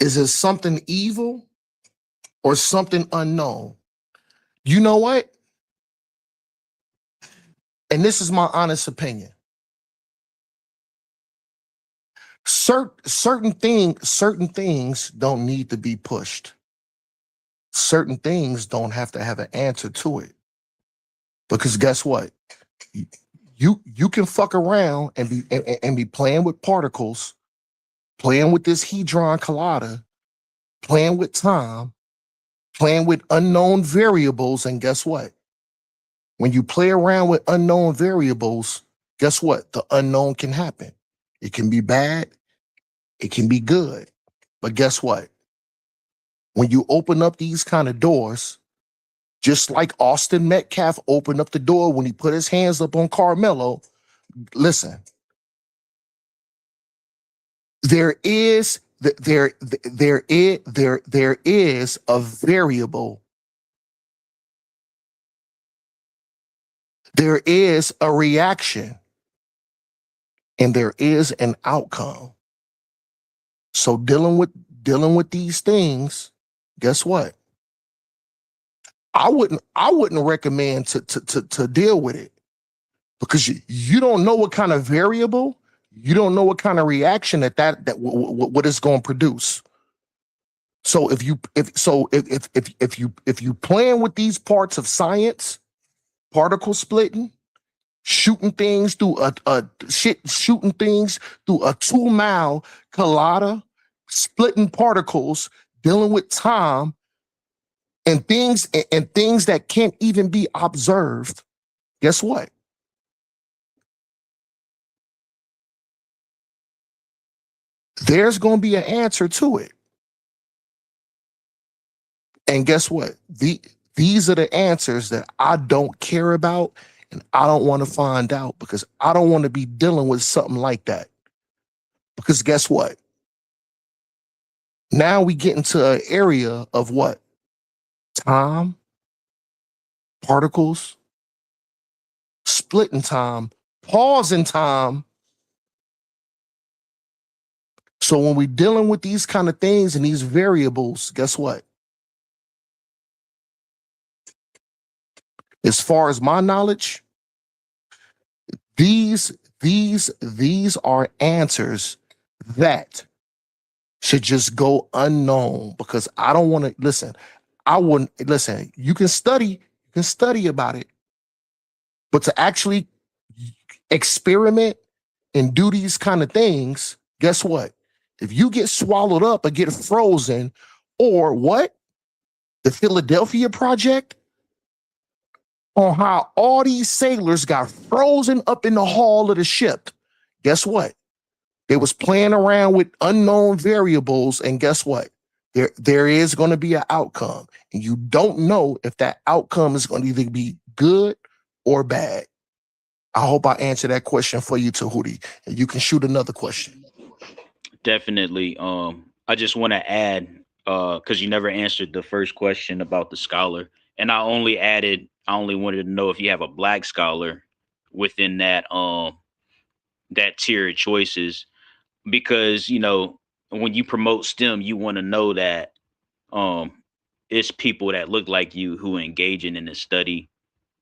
Is it something evil or something unknown? You know what? And this is my honest opinion. Certain things don't need to be pushed. Certain things don't have to have an answer to it. Because guess what? you can fuck around and be playing with particles, playing with this Hadron Collider, playing with time, playing with unknown variables, and guess what? When you play around with unknown variables, guess what? The unknown can happen. It can be bad, it can be good. But guess what? When you open up these kind of doors, just like Austin Metcalf opened up the door when he put his hands up on Carmelo, listen, there is a variable. There is a reaction and there is an outcome. So dealing with these things, guess what? I wouldn't recommend to deal with it because you don't know what kind of variable, you don't know what kind of reaction what it's going to produce. So if you playing with these parts of science, particle splitting, shooting things through a 2-mile collider, splitting particles, dealing with time and things that can't even be observed, guess what? There's going to be an answer to it. And guess what? These are the answers that I don't care about and I don't want to find out because I don't want to be dealing with something like that. Because guess what? Now we get into an area of what? Time, particles, splitting time, pausing time. So when we're dealing with these kind of things and these variables, guess what? As far as my knowledge, these are answers that should just go unknown because I don't want to listen. I wouldn't listen. You can study about it, but to actually experiment and do these kind of things, guess what? If you get swallowed up or get frozen, or what? The Philadelphia Project, on how all these sailors got frozen up in the hull of the ship. Guess what? They was playing around with unknown variables, and guess what? There is going to be an outcome, and you don't know if that outcome is going to either be good or bad. I hope I answered that question for you, Tahuti, and you can shoot another question. Definitely. I just want to add, because you never answered the first question about the scholar, and I only wanted to know if you have a black scholar within that tier of choices, because when you promote STEM, you want to know that it's people that look like you who are engaging in the study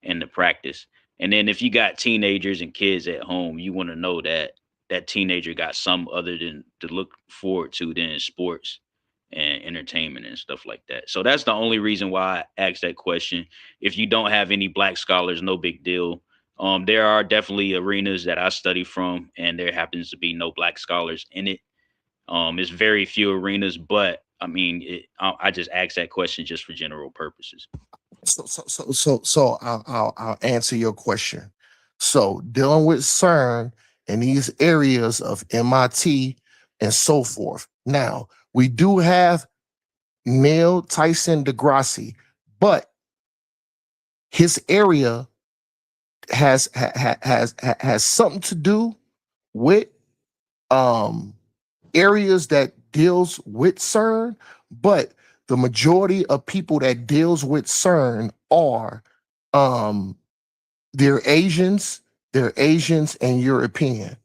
and the practice. And then if you got teenagers and kids at home, you want to know that that teenager got some other than to look forward to than sports and entertainment and stuff like that. So that's the only reason why I asked that question. If you don't have any black scholars, no big deal. There are definitely arenas that I study from, and there happens to be no black scholars in it. It's very few arenas, but I mean, I just asked that question just for general purposes. So I'll answer your question. So dealing with CERN and these areas of MIT and so forth. Now we do have Neil Tyson deGrasse, but his area has something to do with areas that deals with CERN, but the majority of people that deals with CERN are they're Asians and European.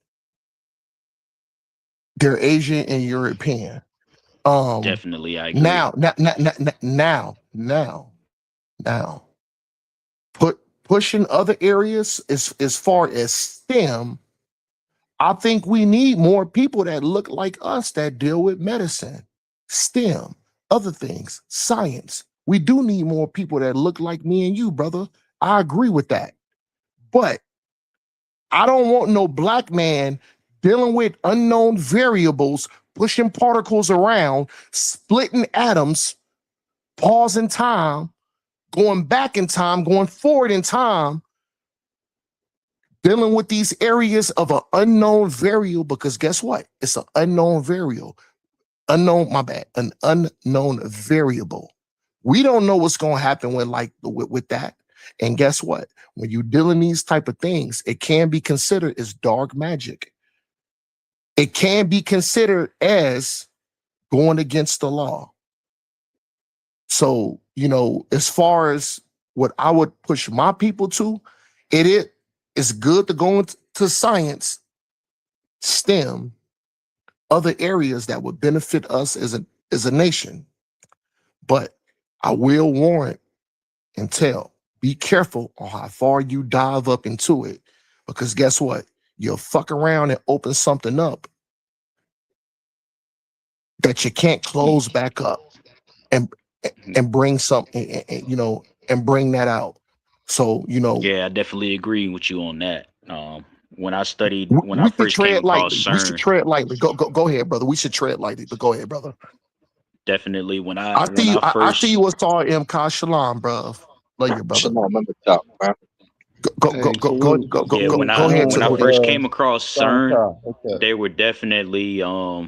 They're Asian and European. Definitely, I agree. Now, pushing other areas as far as STEM, I think we need more people that look like us that deal with medicine, STEM, other things, science. We do need more people that look like me and you, brother. I agree with that. But I don't want no black man dealing with unknown variables, pushing particles around, splitting atoms, pausing time, going back in time, going forward in time, dealing with these areas of an unknown variable, because guess what? It's an unknown variable. An unknown variable. We don't know what's going to happen with that. And guess what? When you're dealing these type of things, it can be considered as dark magic. It can be considered as going against the law. So, as far as what I would push my people to, it's good to go into science, STEM, other areas that would benefit us as a nation. But I will warn and tell, be careful on how far you dive up into it, because guess what? You'll fuck around and open something up that you can't close back up and bring something, and bring that out. So, Yeah, I definitely agree with you on that. When I we should first came tread across lightly. We should CERN, tread lightly. Go ahead, brother. We should tread lightly, but go ahead, brother. definitely when I see you. I see you. What's all M. Shalom, bro. Love you, brother. Shalom, I'm the top, man. Go ahead. When I first came across CERN, Okay. they were definitely how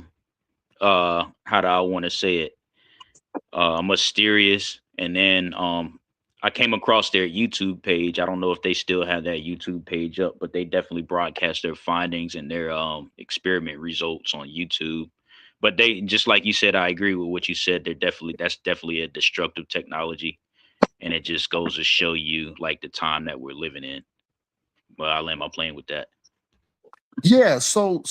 do I want to say it? Mysterious. And then I came across their YouTube page. I don't know if they still have that YouTube page up, but they definitely broadcast their findings and their experiment results on YouTube. But they, just like you said, I agree with what you said. That's definitely a destructive technology, and it just goes to show you like the time that we're living in. But I'll land my plane with that. Yeah. So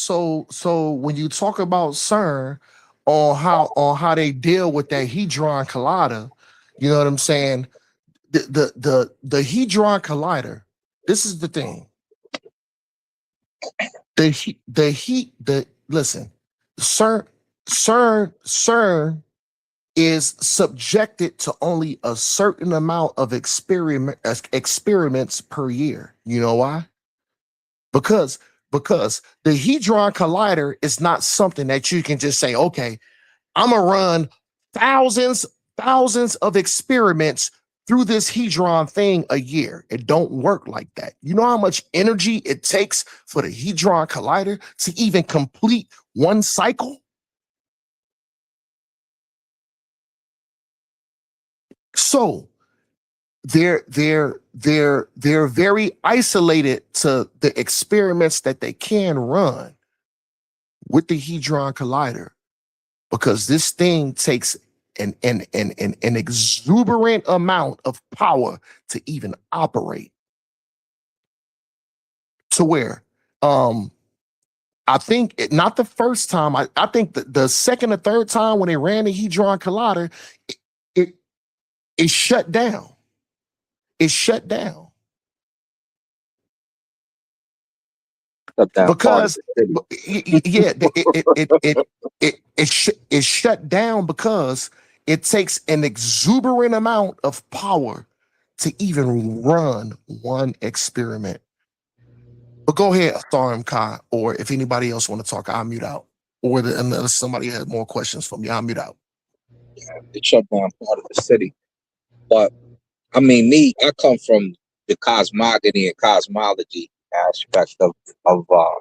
when you talk about CERN on how they deal with that Hadron Collider, you know what I'm saying? The Hadron Collider. This is the thing. Listen. CERN is subjected to only a certain amount of experiments per year. You know why? Because the Hadron Collider is not something that you can just say, okay, I'm gonna run thousands of experiments through this Hadron thing a year. It don't work like that. You know how much energy it takes for the Hadron Collider to even complete one cycle? So they're very isolated to the experiments that they can run with the Hadron Collider, because this thing takes an exuberant amount of power to even operate. To where I think not the first time, I think the second or third time when they ran the Hadron Collider, it shut down. It shut down. Because it shut down because it takes an exuberant amount of power to even run one experiment. But go ahead, Tharim Kai, or if anybody else want to talk, I'll mute out. Or unless somebody has more questions for me, I'll mute out. Yeah, it shut down part of the city. But I mean, I come from the cosmogony and cosmology aspect of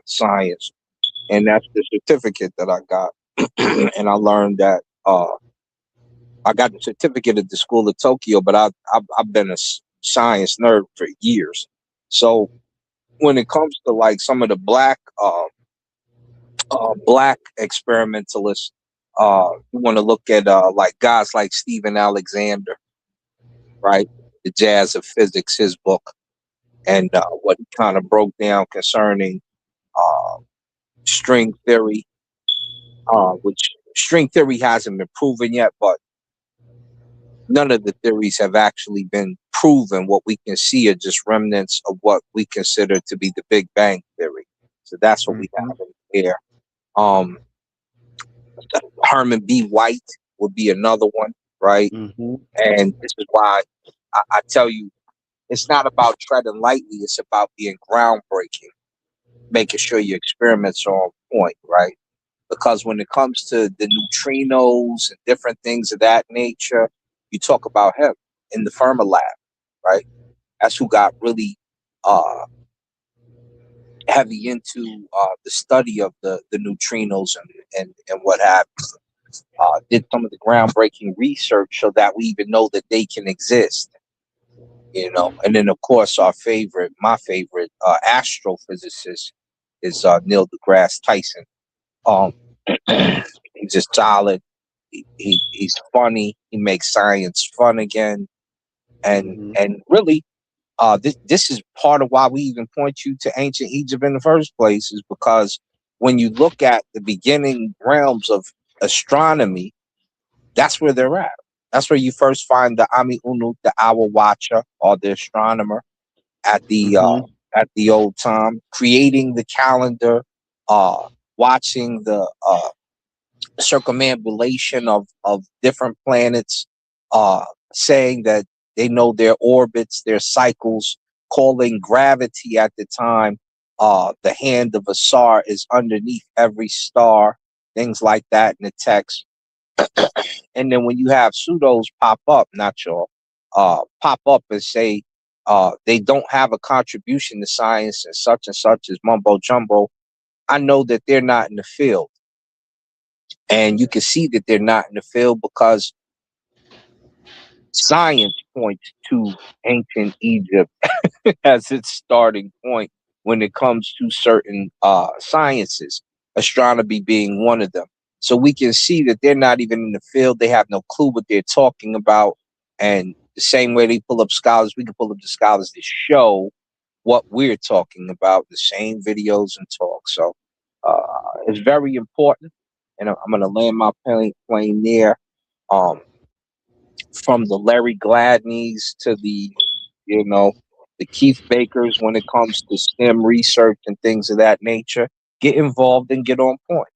science, and that's the certificate that I got. And I learned that I got the certificate at the School of Tokyo, but I've been a science nerd for years. So when it comes to like some of the black experimentalists, you want to look at like guys like Stephen Alexander, right? The Jazz of Physics, his book, and what he kind of broke down concerning string theory, which string theory hasn't been proven yet, but none of the theories have actually been proven. What we can see are just remnants of what we consider to be the Big Bang theory. So that's what we have in here. Herman B. White would be another one, right? And this is why I tell you, it's not about treading lightly. It's about being groundbreaking. making sure your experiments are on point, right? Because when it comes to the neutrinos and different things of that nature, you talk about him in the Fermi lab, right? That's who got really heavy into the study of the neutrinos and what have you. Did some of the groundbreaking research so that we even know that they can exist, you know. And then, of course, my favorite astrophysicist is Neil deGrasse Tyson. He's just solid. He's funny. He makes science fun again, and really, this is part of why we even point you to ancient Egypt in the first place, is because when you look at the beginning realms of astronomy, that's where they're at. That's where you first find the Ami Unu, the hour watcher, or the astronomer at the old time, creating the calendar, watching the circumambulation of different planets, saying that they know their orbits, their cycles, calling gravity at the time. The hand of Asar is underneath every star, things like that in the text. And then when you have pseudos pop up, not y'all, pop up and say they don't have a contribution to science and such as mumbo jumbo, I know that they're not in the field. And you can see that they're not in the field because science points to ancient Egypt as its starting point when it comes to certain sciences, astronomy being one of them. So we can see that they're not even in the field. They have no clue what they're talking about. And the same way they pull up scholars, we can pull up the scholars to show what we're talking about, the same videos and talks. So it's very important. And I'm going to land my plane there. From the Larry Gladneys to the, the Keith Bakers when it comes to STEM research and things of that nature, get involved and get on point.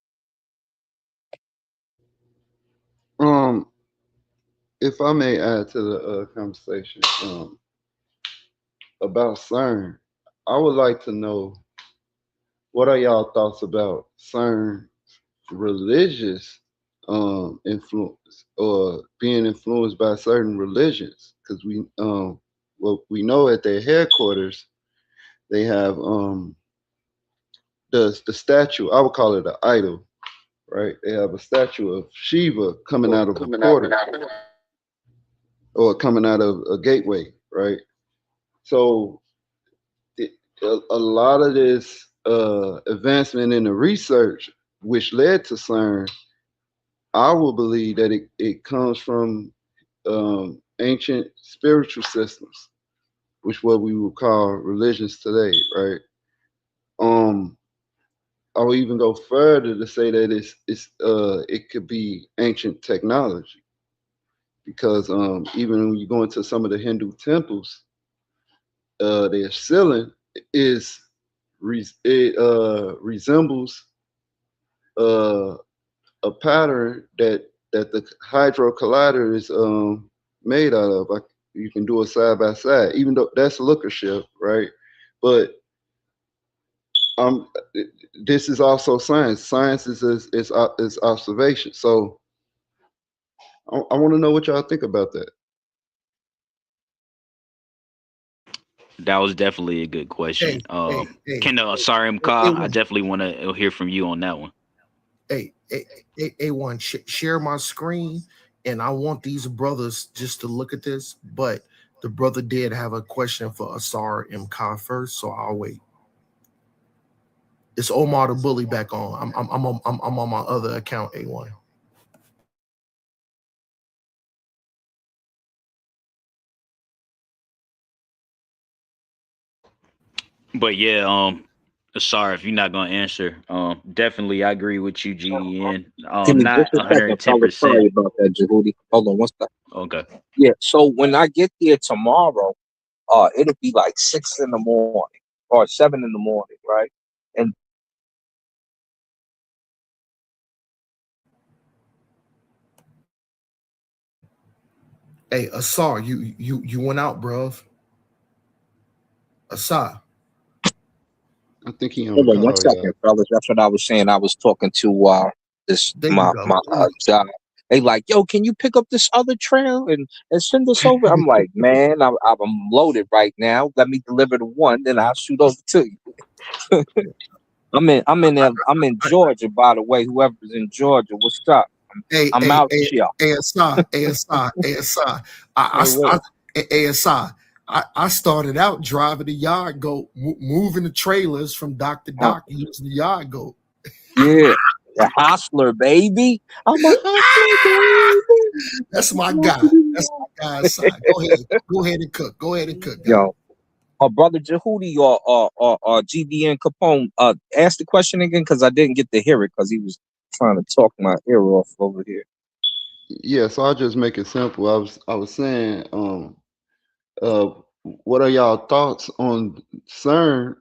If I may add to the conversation about CERN, I would like to know, what are y'all thoughts about CERN religious influence, or being influenced by certain religions? Because we know at their headquarters they have the statue. I would call it an idol, right? They have a statue of Shiva coming out of a portal, or coming out of a gateway, right? So a lot of this advancement in the research, which led to CERN, I will believe that it comes from ancient spiritual systems, which what we would call religions today, right? I will even go further to say that it could be ancient technology, because even when you go into some of the Hindu temples, their ceiling resembles a pattern that the hydro collider is made out of. You can do it side by side, even though that's lookership, right? But this is also science. Science is observation. So I want to know what y'all think about that. That was definitely a good question. Sorry, I definitely want to hear from you on that one. A1, share my screen, and I want these brothers just to look at this. But the brother did have a question for Asar MK first, so I'll wait. It's Omar the Bully back on. I'm on my other account, A1. But yeah, sorry if you're not gonna answer. Definitely, I agree with you, GEN. Not 110%. Sorry about that, Jehudi. Hold on, what's that? Okay. Yeah. So when I get there tomorrow, it'll be like 6 in the morning or 7 in the morning, right? And hey, Asar, you went out, bruv. Asar. I think he on Hold the on one call, second, y'all. fellas. That's what I was saying. I was talking to this There you my go. my guy. They like, yo, can you pick up this other trail and send us over? I'm like, man, I'm loaded right now. Let me deliver the one, then I'll shoot over to you. I'm in Georgia, by the way. Whoever's in Georgia, what's up? I'm out here. ASI. I started out driving the yard goat, moving the trailers from dock to dock using the yard goat. Yeah, the hustler, baby. I'm a hustler, baby. That's my guy. That's my guy's side. Go ahead and cook. Go ahead and cook, guy. Yo, brother Jehudi or GDN Capone, ask the question again because I didn't get to hear it because he was trying to talk my ear off over here. Yeah, so I'll just make it simple. I was saying, what are y'all thoughts on CERN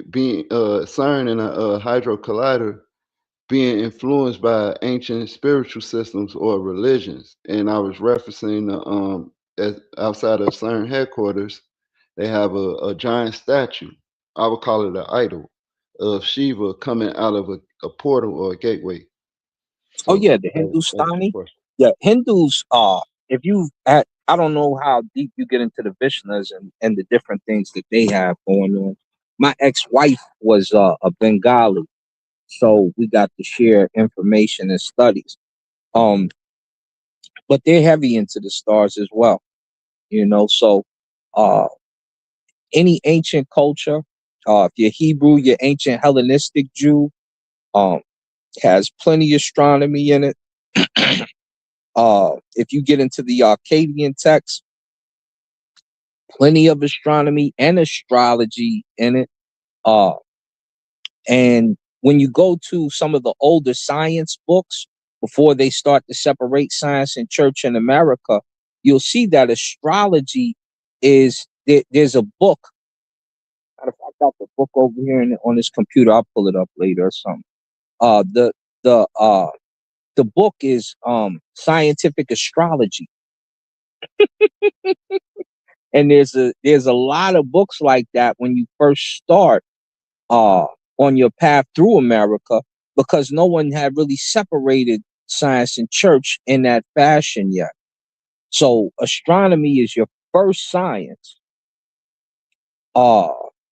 being CERN and a hydro collider being influenced by ancient spiritual systems or religions? And I was referencing outside of CERN headquarters, they have a giant statue. I would call it an idol of Shiva coming out of a portal or a gateway. So oh yeah, the Hindustani. Yeah, Hindus. If you had, I don't know how deep you get into the Vishnas and the different things that they have going on. My ex-wife was a Bengali, so we got to share information and studies. But they're heavy into the stars as well. So any ancient culture, if you're Hebrew, you're ancient Hellenistic Jew, has plenty of astronomy in it. If you get into the Akkadian text, plenty of astronomy and astrology in it. And when you go to some of the older science books, before they start to separate science and church in America, you'll see that astrology is there's a book. I got the book over here on this computer. I'll pull it up later or something. The book is scientific astrology. And there's a lot of books like that when you first start on your path through America, because no one had really separated science and church in that fashion yet. So astronomy is your first science.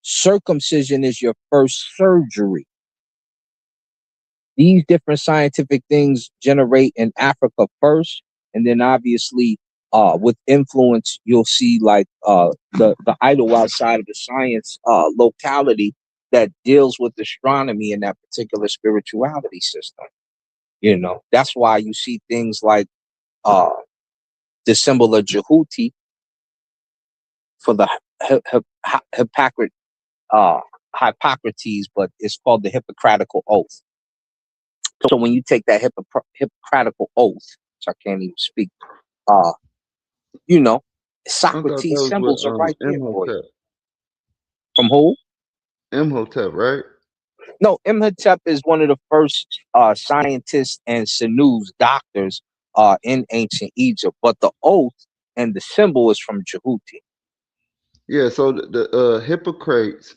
Circumcision is your first surgery. These different scientific things generate in Africa first, and then obviously with influence, you'll see like the idol outside of the science locality that deals with astronomy in that particular spirituality system. That's why you see things like the symbol of Jehuti for the Hippocrates, but it's called the Hippocratical Oath. So when you take that Hippocratical Oath, which I can't even speak, Socrates symbols are right there for you. From who? Imhotep, right? No, Imhotep is one of the first scientists and Sinus doctors in ancient Egypt, but the oath and the symbol is from Jehuti. Yeah, so the Hippocrates.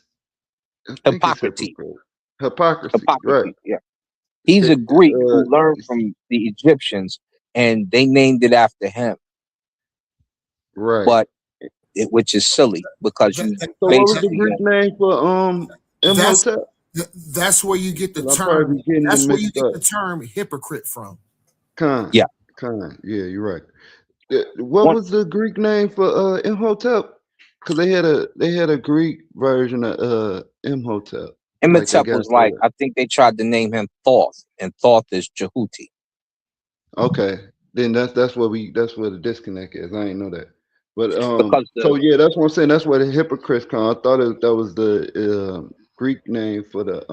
Hippocrates. Hippocrates, right. Yeah. He's a Greek who learned from the Egyptians, and they named it after him. Right. But which is silly because so what was the Greek name for Imhotep? That's where you get the term. That's where you get the term hypocrite from. Khan. Yeah. Khan. Yeah, you're right. What was the Greek name for Imhotep? Because they had a Greek version of Imhotep. Imhotep was like, I think they tried to name him Thoth, and Thoth is Jehuti. Okay, then that's where the disconnect is. I didn't know that, but so yeah, that's what I'm saying. That's where the hypocrites come. I thought that was the Greek name for the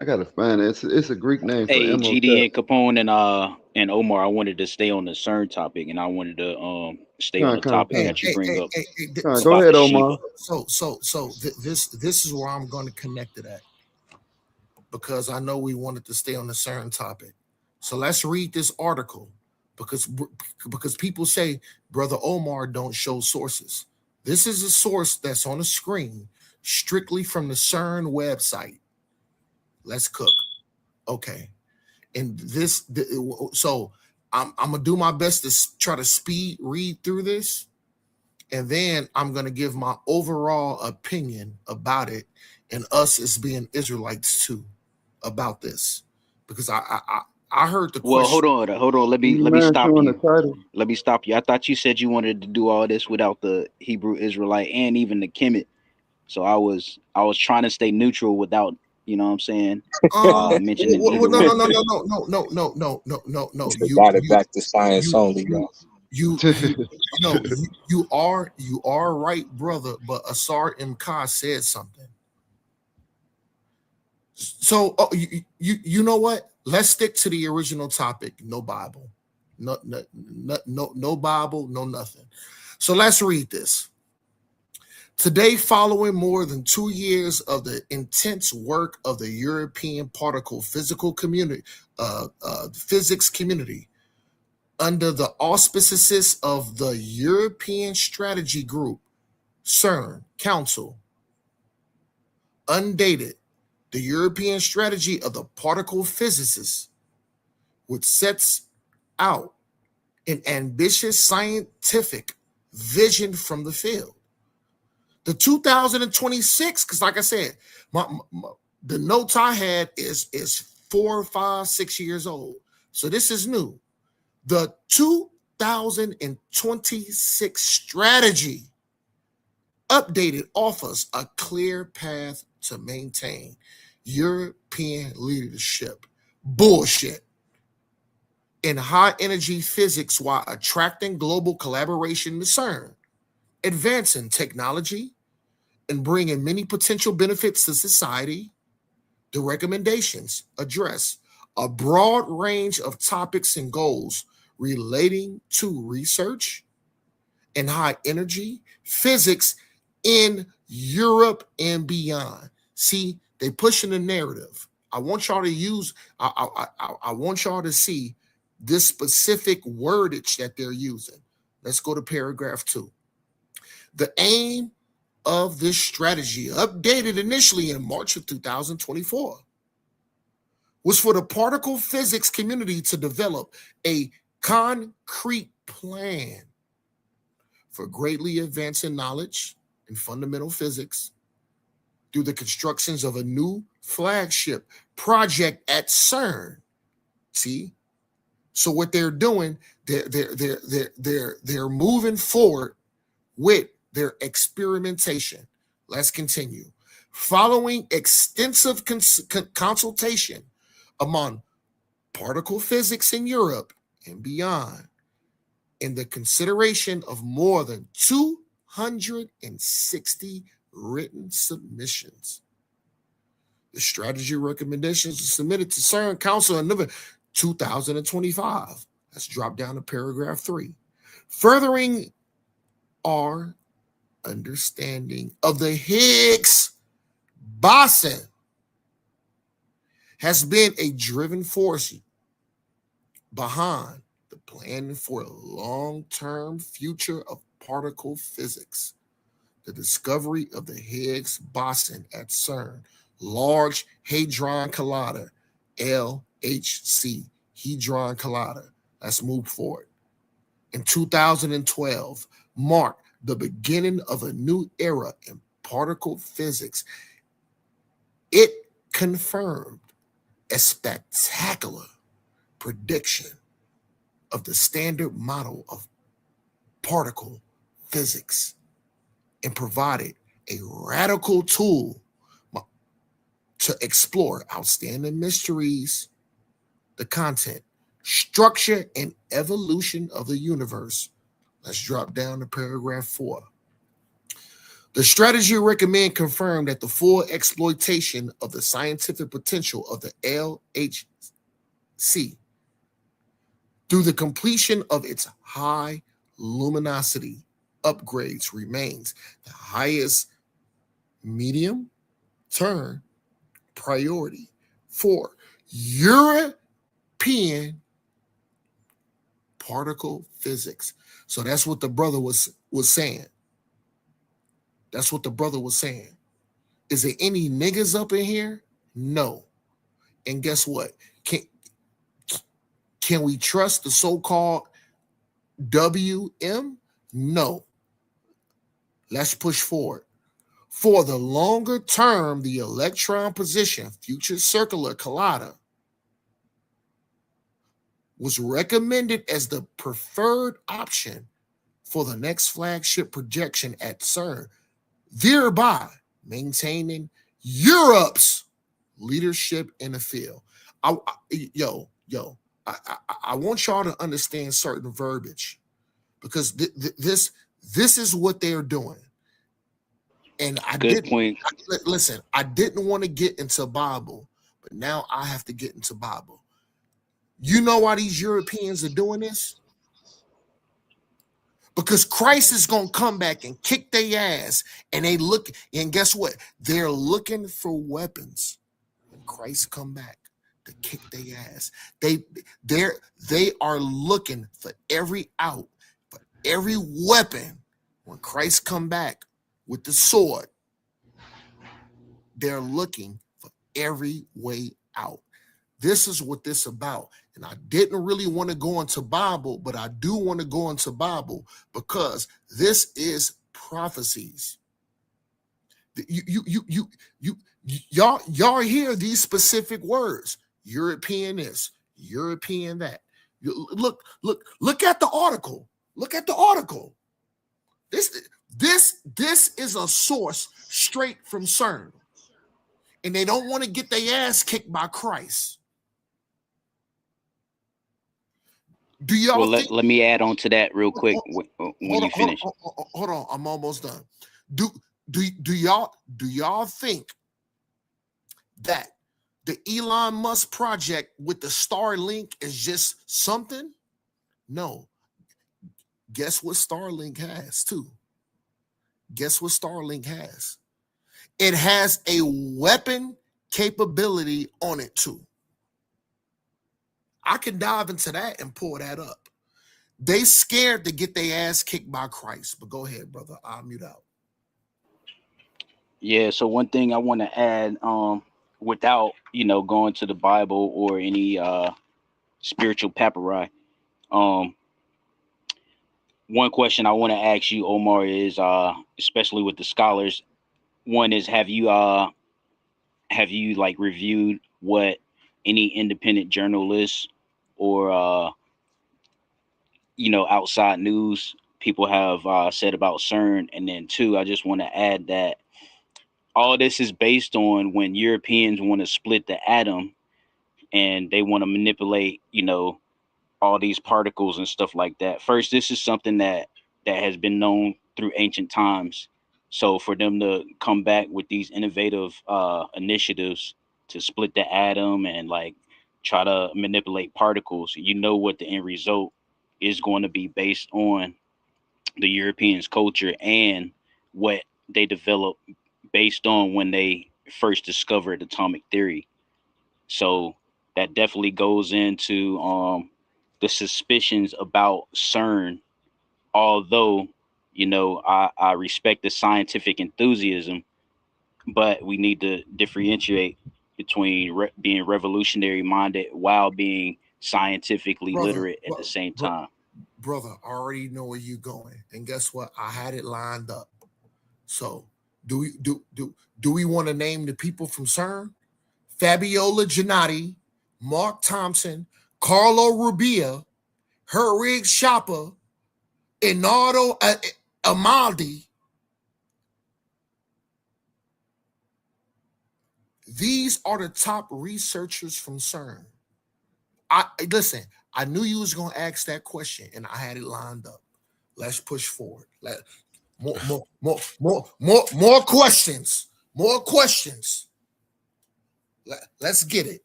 I gotta find it. It's a Greek name for Imhotep. GD and Capone and Omar, I wanted to stay on the CERN topic, and I wanted to stay on the topic that you bring up. Go ahead, Omar. So this is where I'm going to connect to that, because I know we wanted to stay on the CERN topic. So let's read this article, because people say Brother Omar don't show sources. This is a source that's on the screen strictly from the CERN website. Let's cook. Okay. And so I'm gonna do my best to try to speed read through this, and then I'm gonna give my overall opinion about it, and us as being Israelites too, about this, because I heard the question. Well, hold on. Let me stop you. Let me stop you. I thought you said you wanted to do all this without the Hebrew Israelite and even the Kemet. So I was trying to stay neutral without, you know what I'm saying, mentioning either no. You brought it back to science only, y'all. You are right, brother. But Asar Imka said something. So you know what? Let's stick to the original topic. No Bible, no Bible, no nothing. So let's read this. Today, following more than 2 years of the intense work of the European particle physics community, under the auspices of the European Strategy Group, CERN Council, undated, the European strategy of the particle physicists, which sets out an ambitious scientific vision from the field. The 2026, because like I said, the notes I had is 4, 5, 6 years old. So this is new. The 2026 strategy updated offers a clear path to maintain European leadership. Bullshit. In high energy physics while attracting global collaboration to CERN, advancing technology, and bringing many potential benefits to society. The recommendations address a broad range of topics and goals relating to research and high energy physics in Europe and beyond. See, they pushing the narrative. I want y'all to use, I want y'all to see this specific wordage that they're using. Let's go to paragraph 2. The aim of this strategy, updated initially in March of 2024, was for the particle physics community to develop a concrete plan for greatly advancing knowledge in fundamental physics through the constructions of a new flagship project at CERN. See? So what they're doing, they're moving forward with their experimentation. Let's continue. Following extensive consultation among particle physics in Europe and beyond, in the consideration of more than 260 written submissions, the strategy recommendations are submitted to CERN Council in November 2025. Let's drop down to paragraph 3. Furthering our understanding of the Higgs boson has been a driving force behind the plan for a long-term future of particle physics. The discovery of the Higgs boson at CERN, Large Hadron Collider, LHC, Hadron Collider. Let's move forward. In 2012, marked the beginning of a new era in particle physics. It confirmed a spectacular prediction of the standard model of particle physics and provided a radical tool to explore outstanding mysteries, the content, structure, and evolution of the universe. Let's drop down to paragraph 4. The strategy recommend confirmed that the full exploitation of the scientific potential of the LHC through the completion of its high luminosity upgrades remains the highest medium-term priority for European particle physics. So that's what the brother was saying. That's what the brother was saying. Is there any niggas up in here? No. And guess what? Can we trust the so-called WM? No. Let's push forward. For the longer term, the electron position, future circular collider, was recommended as the preferred option for the next flagship projection at CERN, thereby maintaining Europe's leadership in the field. I want y'all to understand certain verbiage, because this is what they're doing. And I didn't want to get into Bible, but now I have to get into Bible. You know why these Europeans are doing this? Because Christ is going to come back and kick their ass, and and guess what? They're looking for weapons when Christ come back to kick their ass. They are looking for every out, for every weapon when Christ come back with the sword. They're looking for every way out. This is what this is about. And I didn't really want to go into Bible, but I do want to go into Bible because this is prophecies. Y'all hear these specific words. European this, European that. Look at the article. Look at the article. This is a source straight from CERN. And they don't want to get their ass kicked by Christ. Do y'all let me add on to that real quick when you finish. Hold on, I'm almost done. Do y'all think that the Elon Musk project with the Starlink is just something? No. Guess what Starlink has too? Guess what Starlink has? It has a weapon capability on it too. I can dive into that and pull that up. They scared to get their ass kicked by Christ. But go ahead, brother. I'll mute out. Yeah, so one thing I want to add, without going to the Bible or any spiritual papyri, one question I want to ask you, Omar, is especially with the scholars. One is, have you like reviewed what any independent journalists or outside news people have said about CERN? And then two, I just want to add that all this is based on when Europeans want to split the atom and they want to manipulate, all these particles and stuff like that. First, this is something that has been known through ancient times. So for them to come back with these innovative initiatives to split the atom and like try to manipulate particles, what the end result is going to be based on the Europeans' culture and what they developed based on when they first discovered atomic theory. So that definitely goes into the suspicions about CERN, although I respect the scientific enthusiasm, but we need to differentiate between being revolutionary minded while being scientifically literate at the same time. Brother, I already know where you're going, and guess what? I had it lined up. So, do we want to name the people from CERN? Fabiola Giannotti, Mark Thompson, Carlo Rubia, Herrig Schapper, Enardo Amaldi. These are the top researchers from CERN. Listen, I knew you was gonna ask that question, and I had it lined up. Let's push forward. More questions. More questions. Let's get it.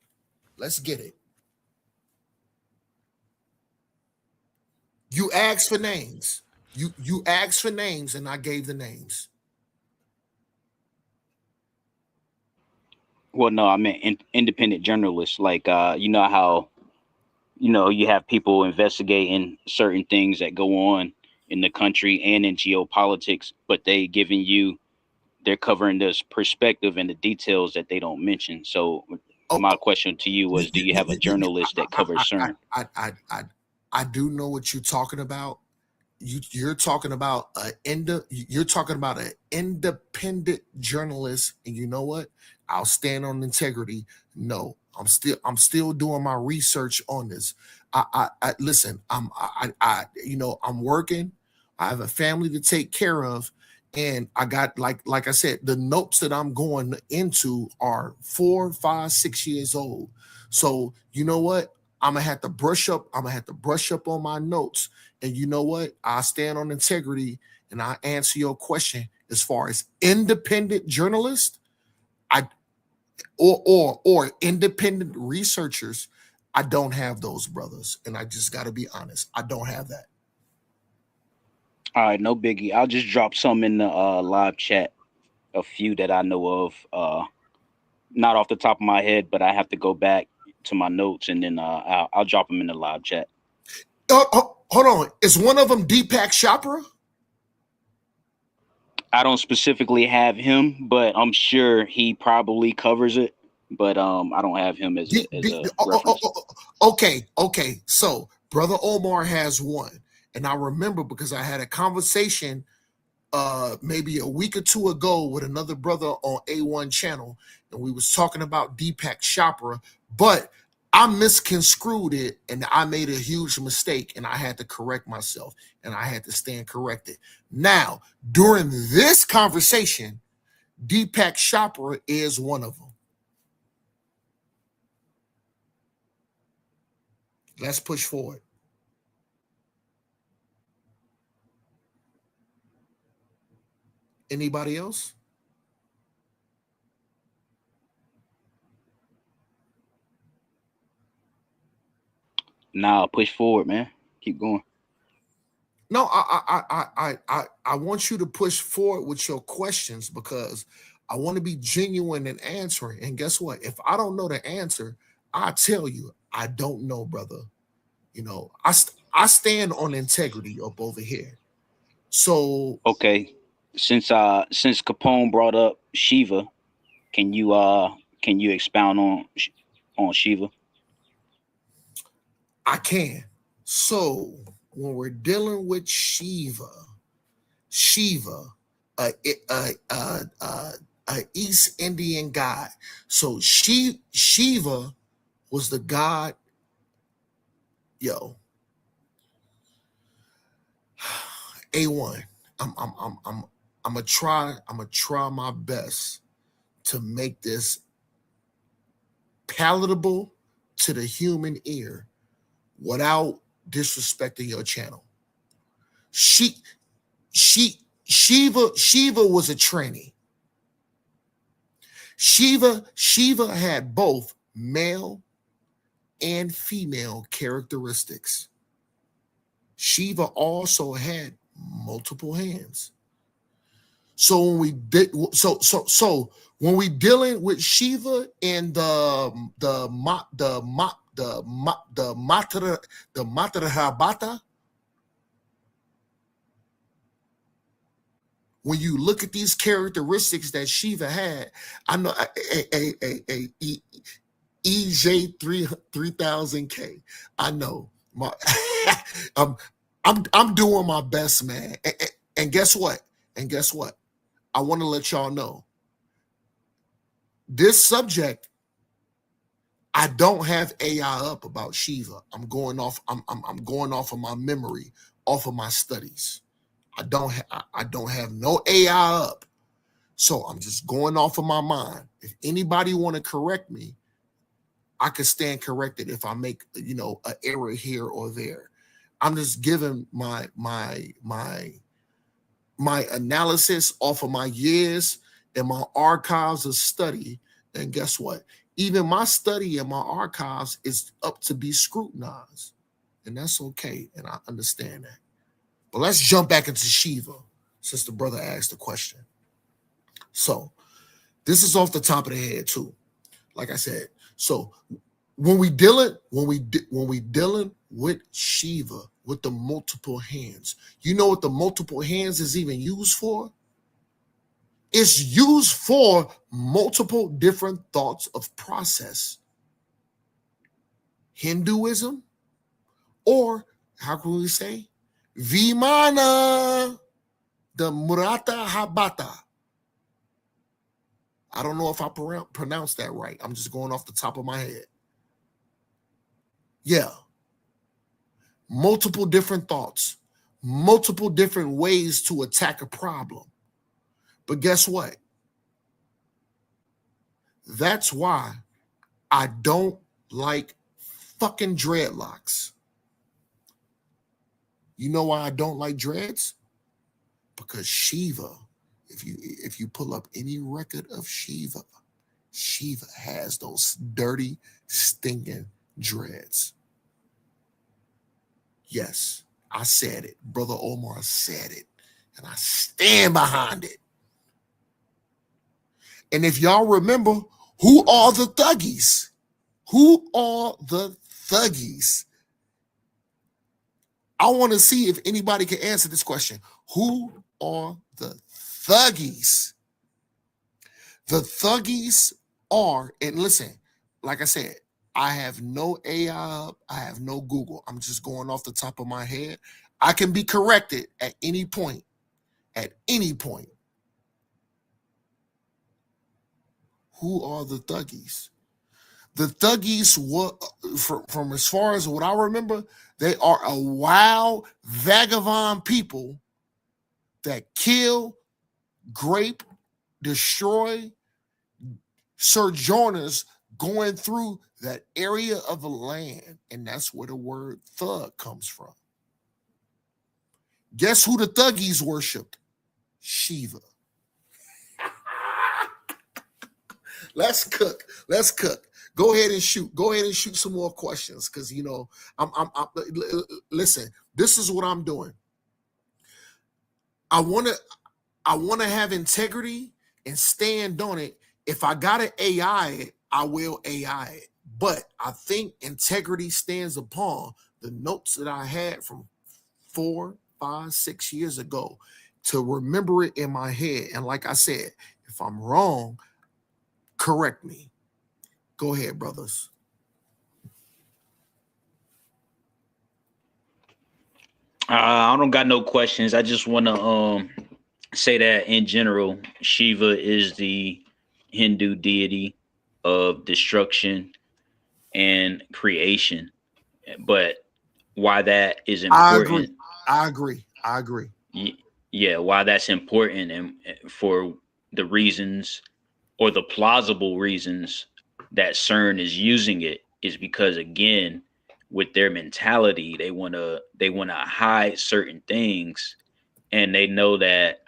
Let's get it. You asked for names. You asked for names, and I gave the names. Well, no, I meant independent journalists. Like, you know how, you have people investigating certain things that go on in the country and in geopolitics, but they giving you they're covering this perspective and the details that they don't mention. So my question to you was, do you have a journalist that covers CERN? I do know what you're talking about. You're talking about you're talking about an independent journalist, and you know what? I'll stand on integrity. No, I'm still doing my research on this. I listen. I'm working. I have a family to take care of, and I got like I said, the notes that I'm going into are 4, 5, 6 years old. So you know what? I'm gonna have to brush up. I'm gonna have to brush up on my notes. And you know what? I stand on integrity, and I answer your question as far as independent journalists, or independent researchers. I don't have those, brothers, and I just got to be honest. I don't have that. All right, no biggie. I'll just drop some in the live chat, a few that I know of. Not off the top of my head, but I have to go back to my notes, and then I'll drop them in the live chat. Hold on. Is one of them Deepak Chopra? I don't specifically have him, but I'm sure he probably covers it. But I don't have him as a reference. Okay. So Brother Omar has one. And I remember because I had a conversation maybe a week or two ago with another brother on A1 channel, and we was talking about Deepak Chopra, but I misconstrued it, and I made a huge mistake, and I had to correct myself, and I had to stand corrected. Now, during this conversation, Deepak Chopra is one of them. Let's push forward. Anybody else? Nah, push forward, man. Keep going. No, I want you to push forward with your questions because I want to be genuine in answering. And guess what? If I don't know the answer, I tell you I don't know, brother. You know, I stand on integrity up over here. So okay, since Capone brought up Shiva, can you expound on Shiva? I can. So when we're dealing with Shiva, a East Indian god. So Shiva was the god. Yo, A1. I'm gonna try my best to make this palatable to the human ear without disrespecting your channel. Shiva was a tranny. Shiva had both male and female characteristics. Shiva also had multiple hands. So when we did when we dealing with Shiva and the Matrabata, when you look at these characteristics that Shiva had, I know EJ 3000K. I know I'm doing my best, man. And guess what? I want to let y'all know this subject. I don't have AI up about Shiva. I'm going off of my memory, off of my studies. I don't have no AI up. So I'm just going off of my mind. If anybody want to correct me, I could stand corrected if I make an error here or there. I'm just giving my analysis off of my years and my archives of study. And guess what? Even my study and my archives is up to be scrutinized. And that's okay. And I understand that. But let's jump back into Shiva since the brother asked the question. So this is off the top of the head too. Like I said, so when we dealing with Shiva with the multiple hands, you know what the multiple hands is even used for? It's used for multiple different thoughts of process. Hinduism, or how can we say, Vimana, the Murata Habata. I don't know if I pronounced that right. I'm just going off the top of my head. Yeah. Multiple different thoughts, multiple different ways to attack a problem. But guess what? That's why I don't like fucking dreadlocks. You know why I don't like dreads? Because Shiva, if you pull up any record of Shiva, Shiva has those dirty, stinking dreads. Yes, I said it. Brother Omar said it. And I stand behind it. And if y'all remember, who are the thuggies? Who are the thuggies? I want to see if anybody can answer this question. Who are the thuggies? The thuggies are, and listen, like I said, I have no AI up, I have no Google. I'm just going off the top of my head. I can be corrected at any point. At any point. Who are the thuggies? The thuggies, from as far as what I remember, they are a wild, vagabond people that kill, grape, destroy sojourners going through that area of the land. And that's where the word thug comes from. Guess who the thuggies worshipped? Shiva. Let's cook. Let's cook. Go ahead and shoot. Go ahead and shoot some more questions, because you know I'm listen. This is what I'm doing. I want to have integrity and stand on it. If I gotta AI it, I will AI it. But I think integrity stands upon the notes that I had from 4, 5, 6 years ago to remember it in my head. And like I said, if I'm wrong, correct me. Go ahead, brothers. I don't got no questions. I just want to say that in general, Shiva is the Hindu deity of destruction and creation. But why that is important? I agree. Yeah, why that's important, and for the reasons or the plausible reasons that CERN is using it is because, again, with their mentality, they want to hide certain things, and they know that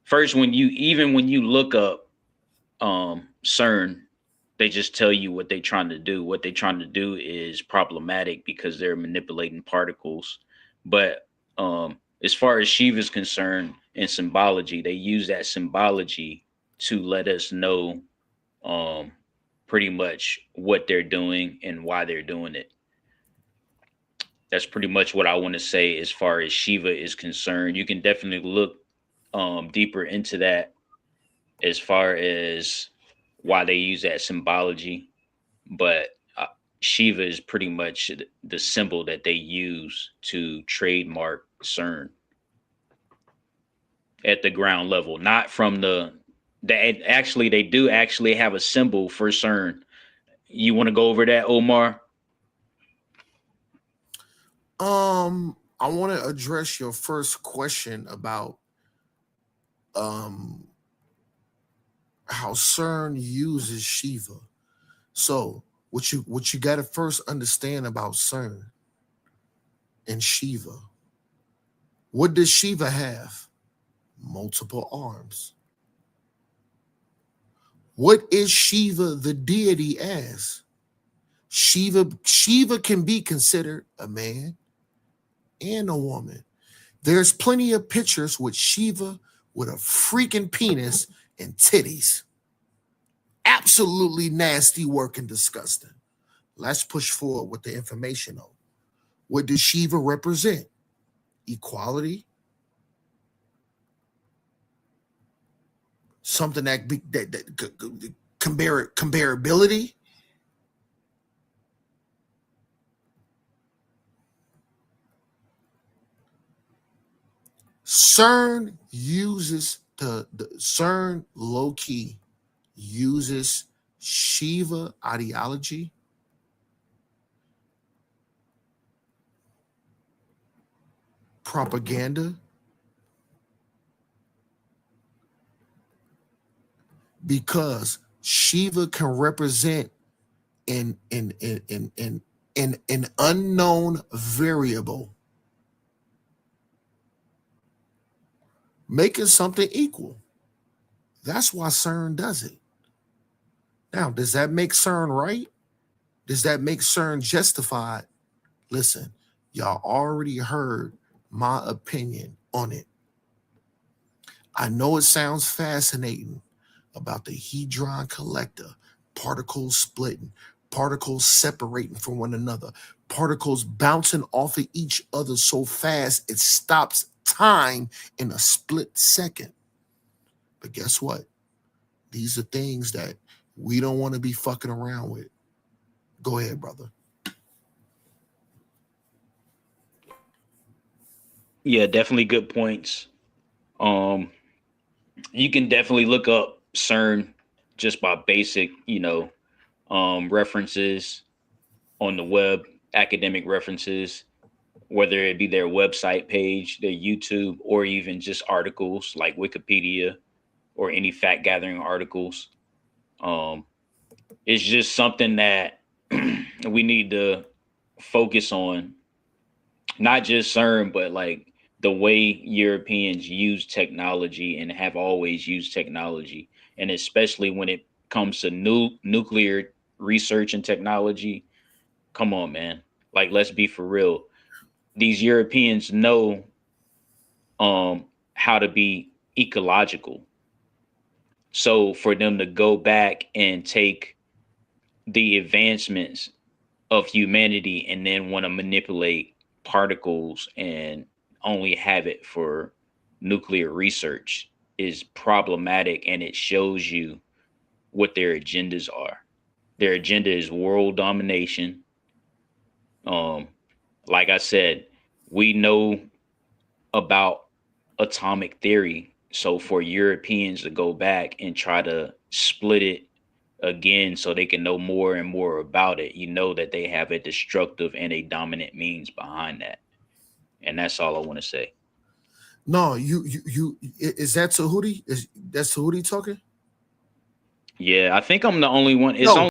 first, when you look up CERN, they just tell you what they're trying to do. What they're trying to do is problematic because they're manipulating particles. But as far as Shiva is concerned, in symbology, they use that symbology to let us know pretty much what they're doing and why they're doing it. That's pretty much what I want to say as far as Shiva is concerned. You can definitely look deeper into that as far as why they use that symbology, but Shiva is pretty much the symbol that they use to trademark CERN at the ground level, not from they do actually have a symbol for CERN. You want to go over that, Omar? I want to address your first question about how CERN uses Shiva. So what you got to first understand about CERN and Shiva. What does Shiva have? Multiple arms. What is Shiva the deity as? Shiva can be considered a man and a woman. There's plenty of pictures with Shiva with a freaking penis and titties. Absolutely nasty work and disgusting. Let's push forward with the information though. What does Shiva represent? Equality, something that comparability. CERN uses the CERN low key uses Shiva ideology, propaganda, because Shiva can represent an unknown variable, making something equal. That's why CERN does it. Now, does that make CERN right? Does that make CERN justified? Listen, y'all already heard my opinion on it. I know it sounds fascinating about the Hadron Collector, particles splitting, particles separating from one another, particles bouncing off of each other so fast it stops time in a split second. But guess what? These are things that we don't want to be fucking around with. Go ahead, brother. Yeah, definitely good points. You can definitely look up CERN just by basic, references on the web, academic references, whether it be their website page, their YouTube, or even just articles like Wikipedia or any fact gathering articles. It's just something that we need to focus on, not just CERN, but like the way Europeans use technology and have always used technology. And especially when it comes to nuclear research and technology. Come on, man. Like, let's be for real. These Europeans know how to be ecological. So for them to go back and take the advancements of humanity and then want to manipulate particles and only have it for nuclear research is problematic, and it shows you what their agendas are. Their agenda is world domination. Like I said, we know about atomic theory. So for Europeans to go back and try to split it again so they can know more and more about it, you know that they have a destructive and a dominant means behind that. And that's all I want to say. No, you is that Tahuti? That's Tahuti talking? Yeah, I think I'm the only one. It's No, only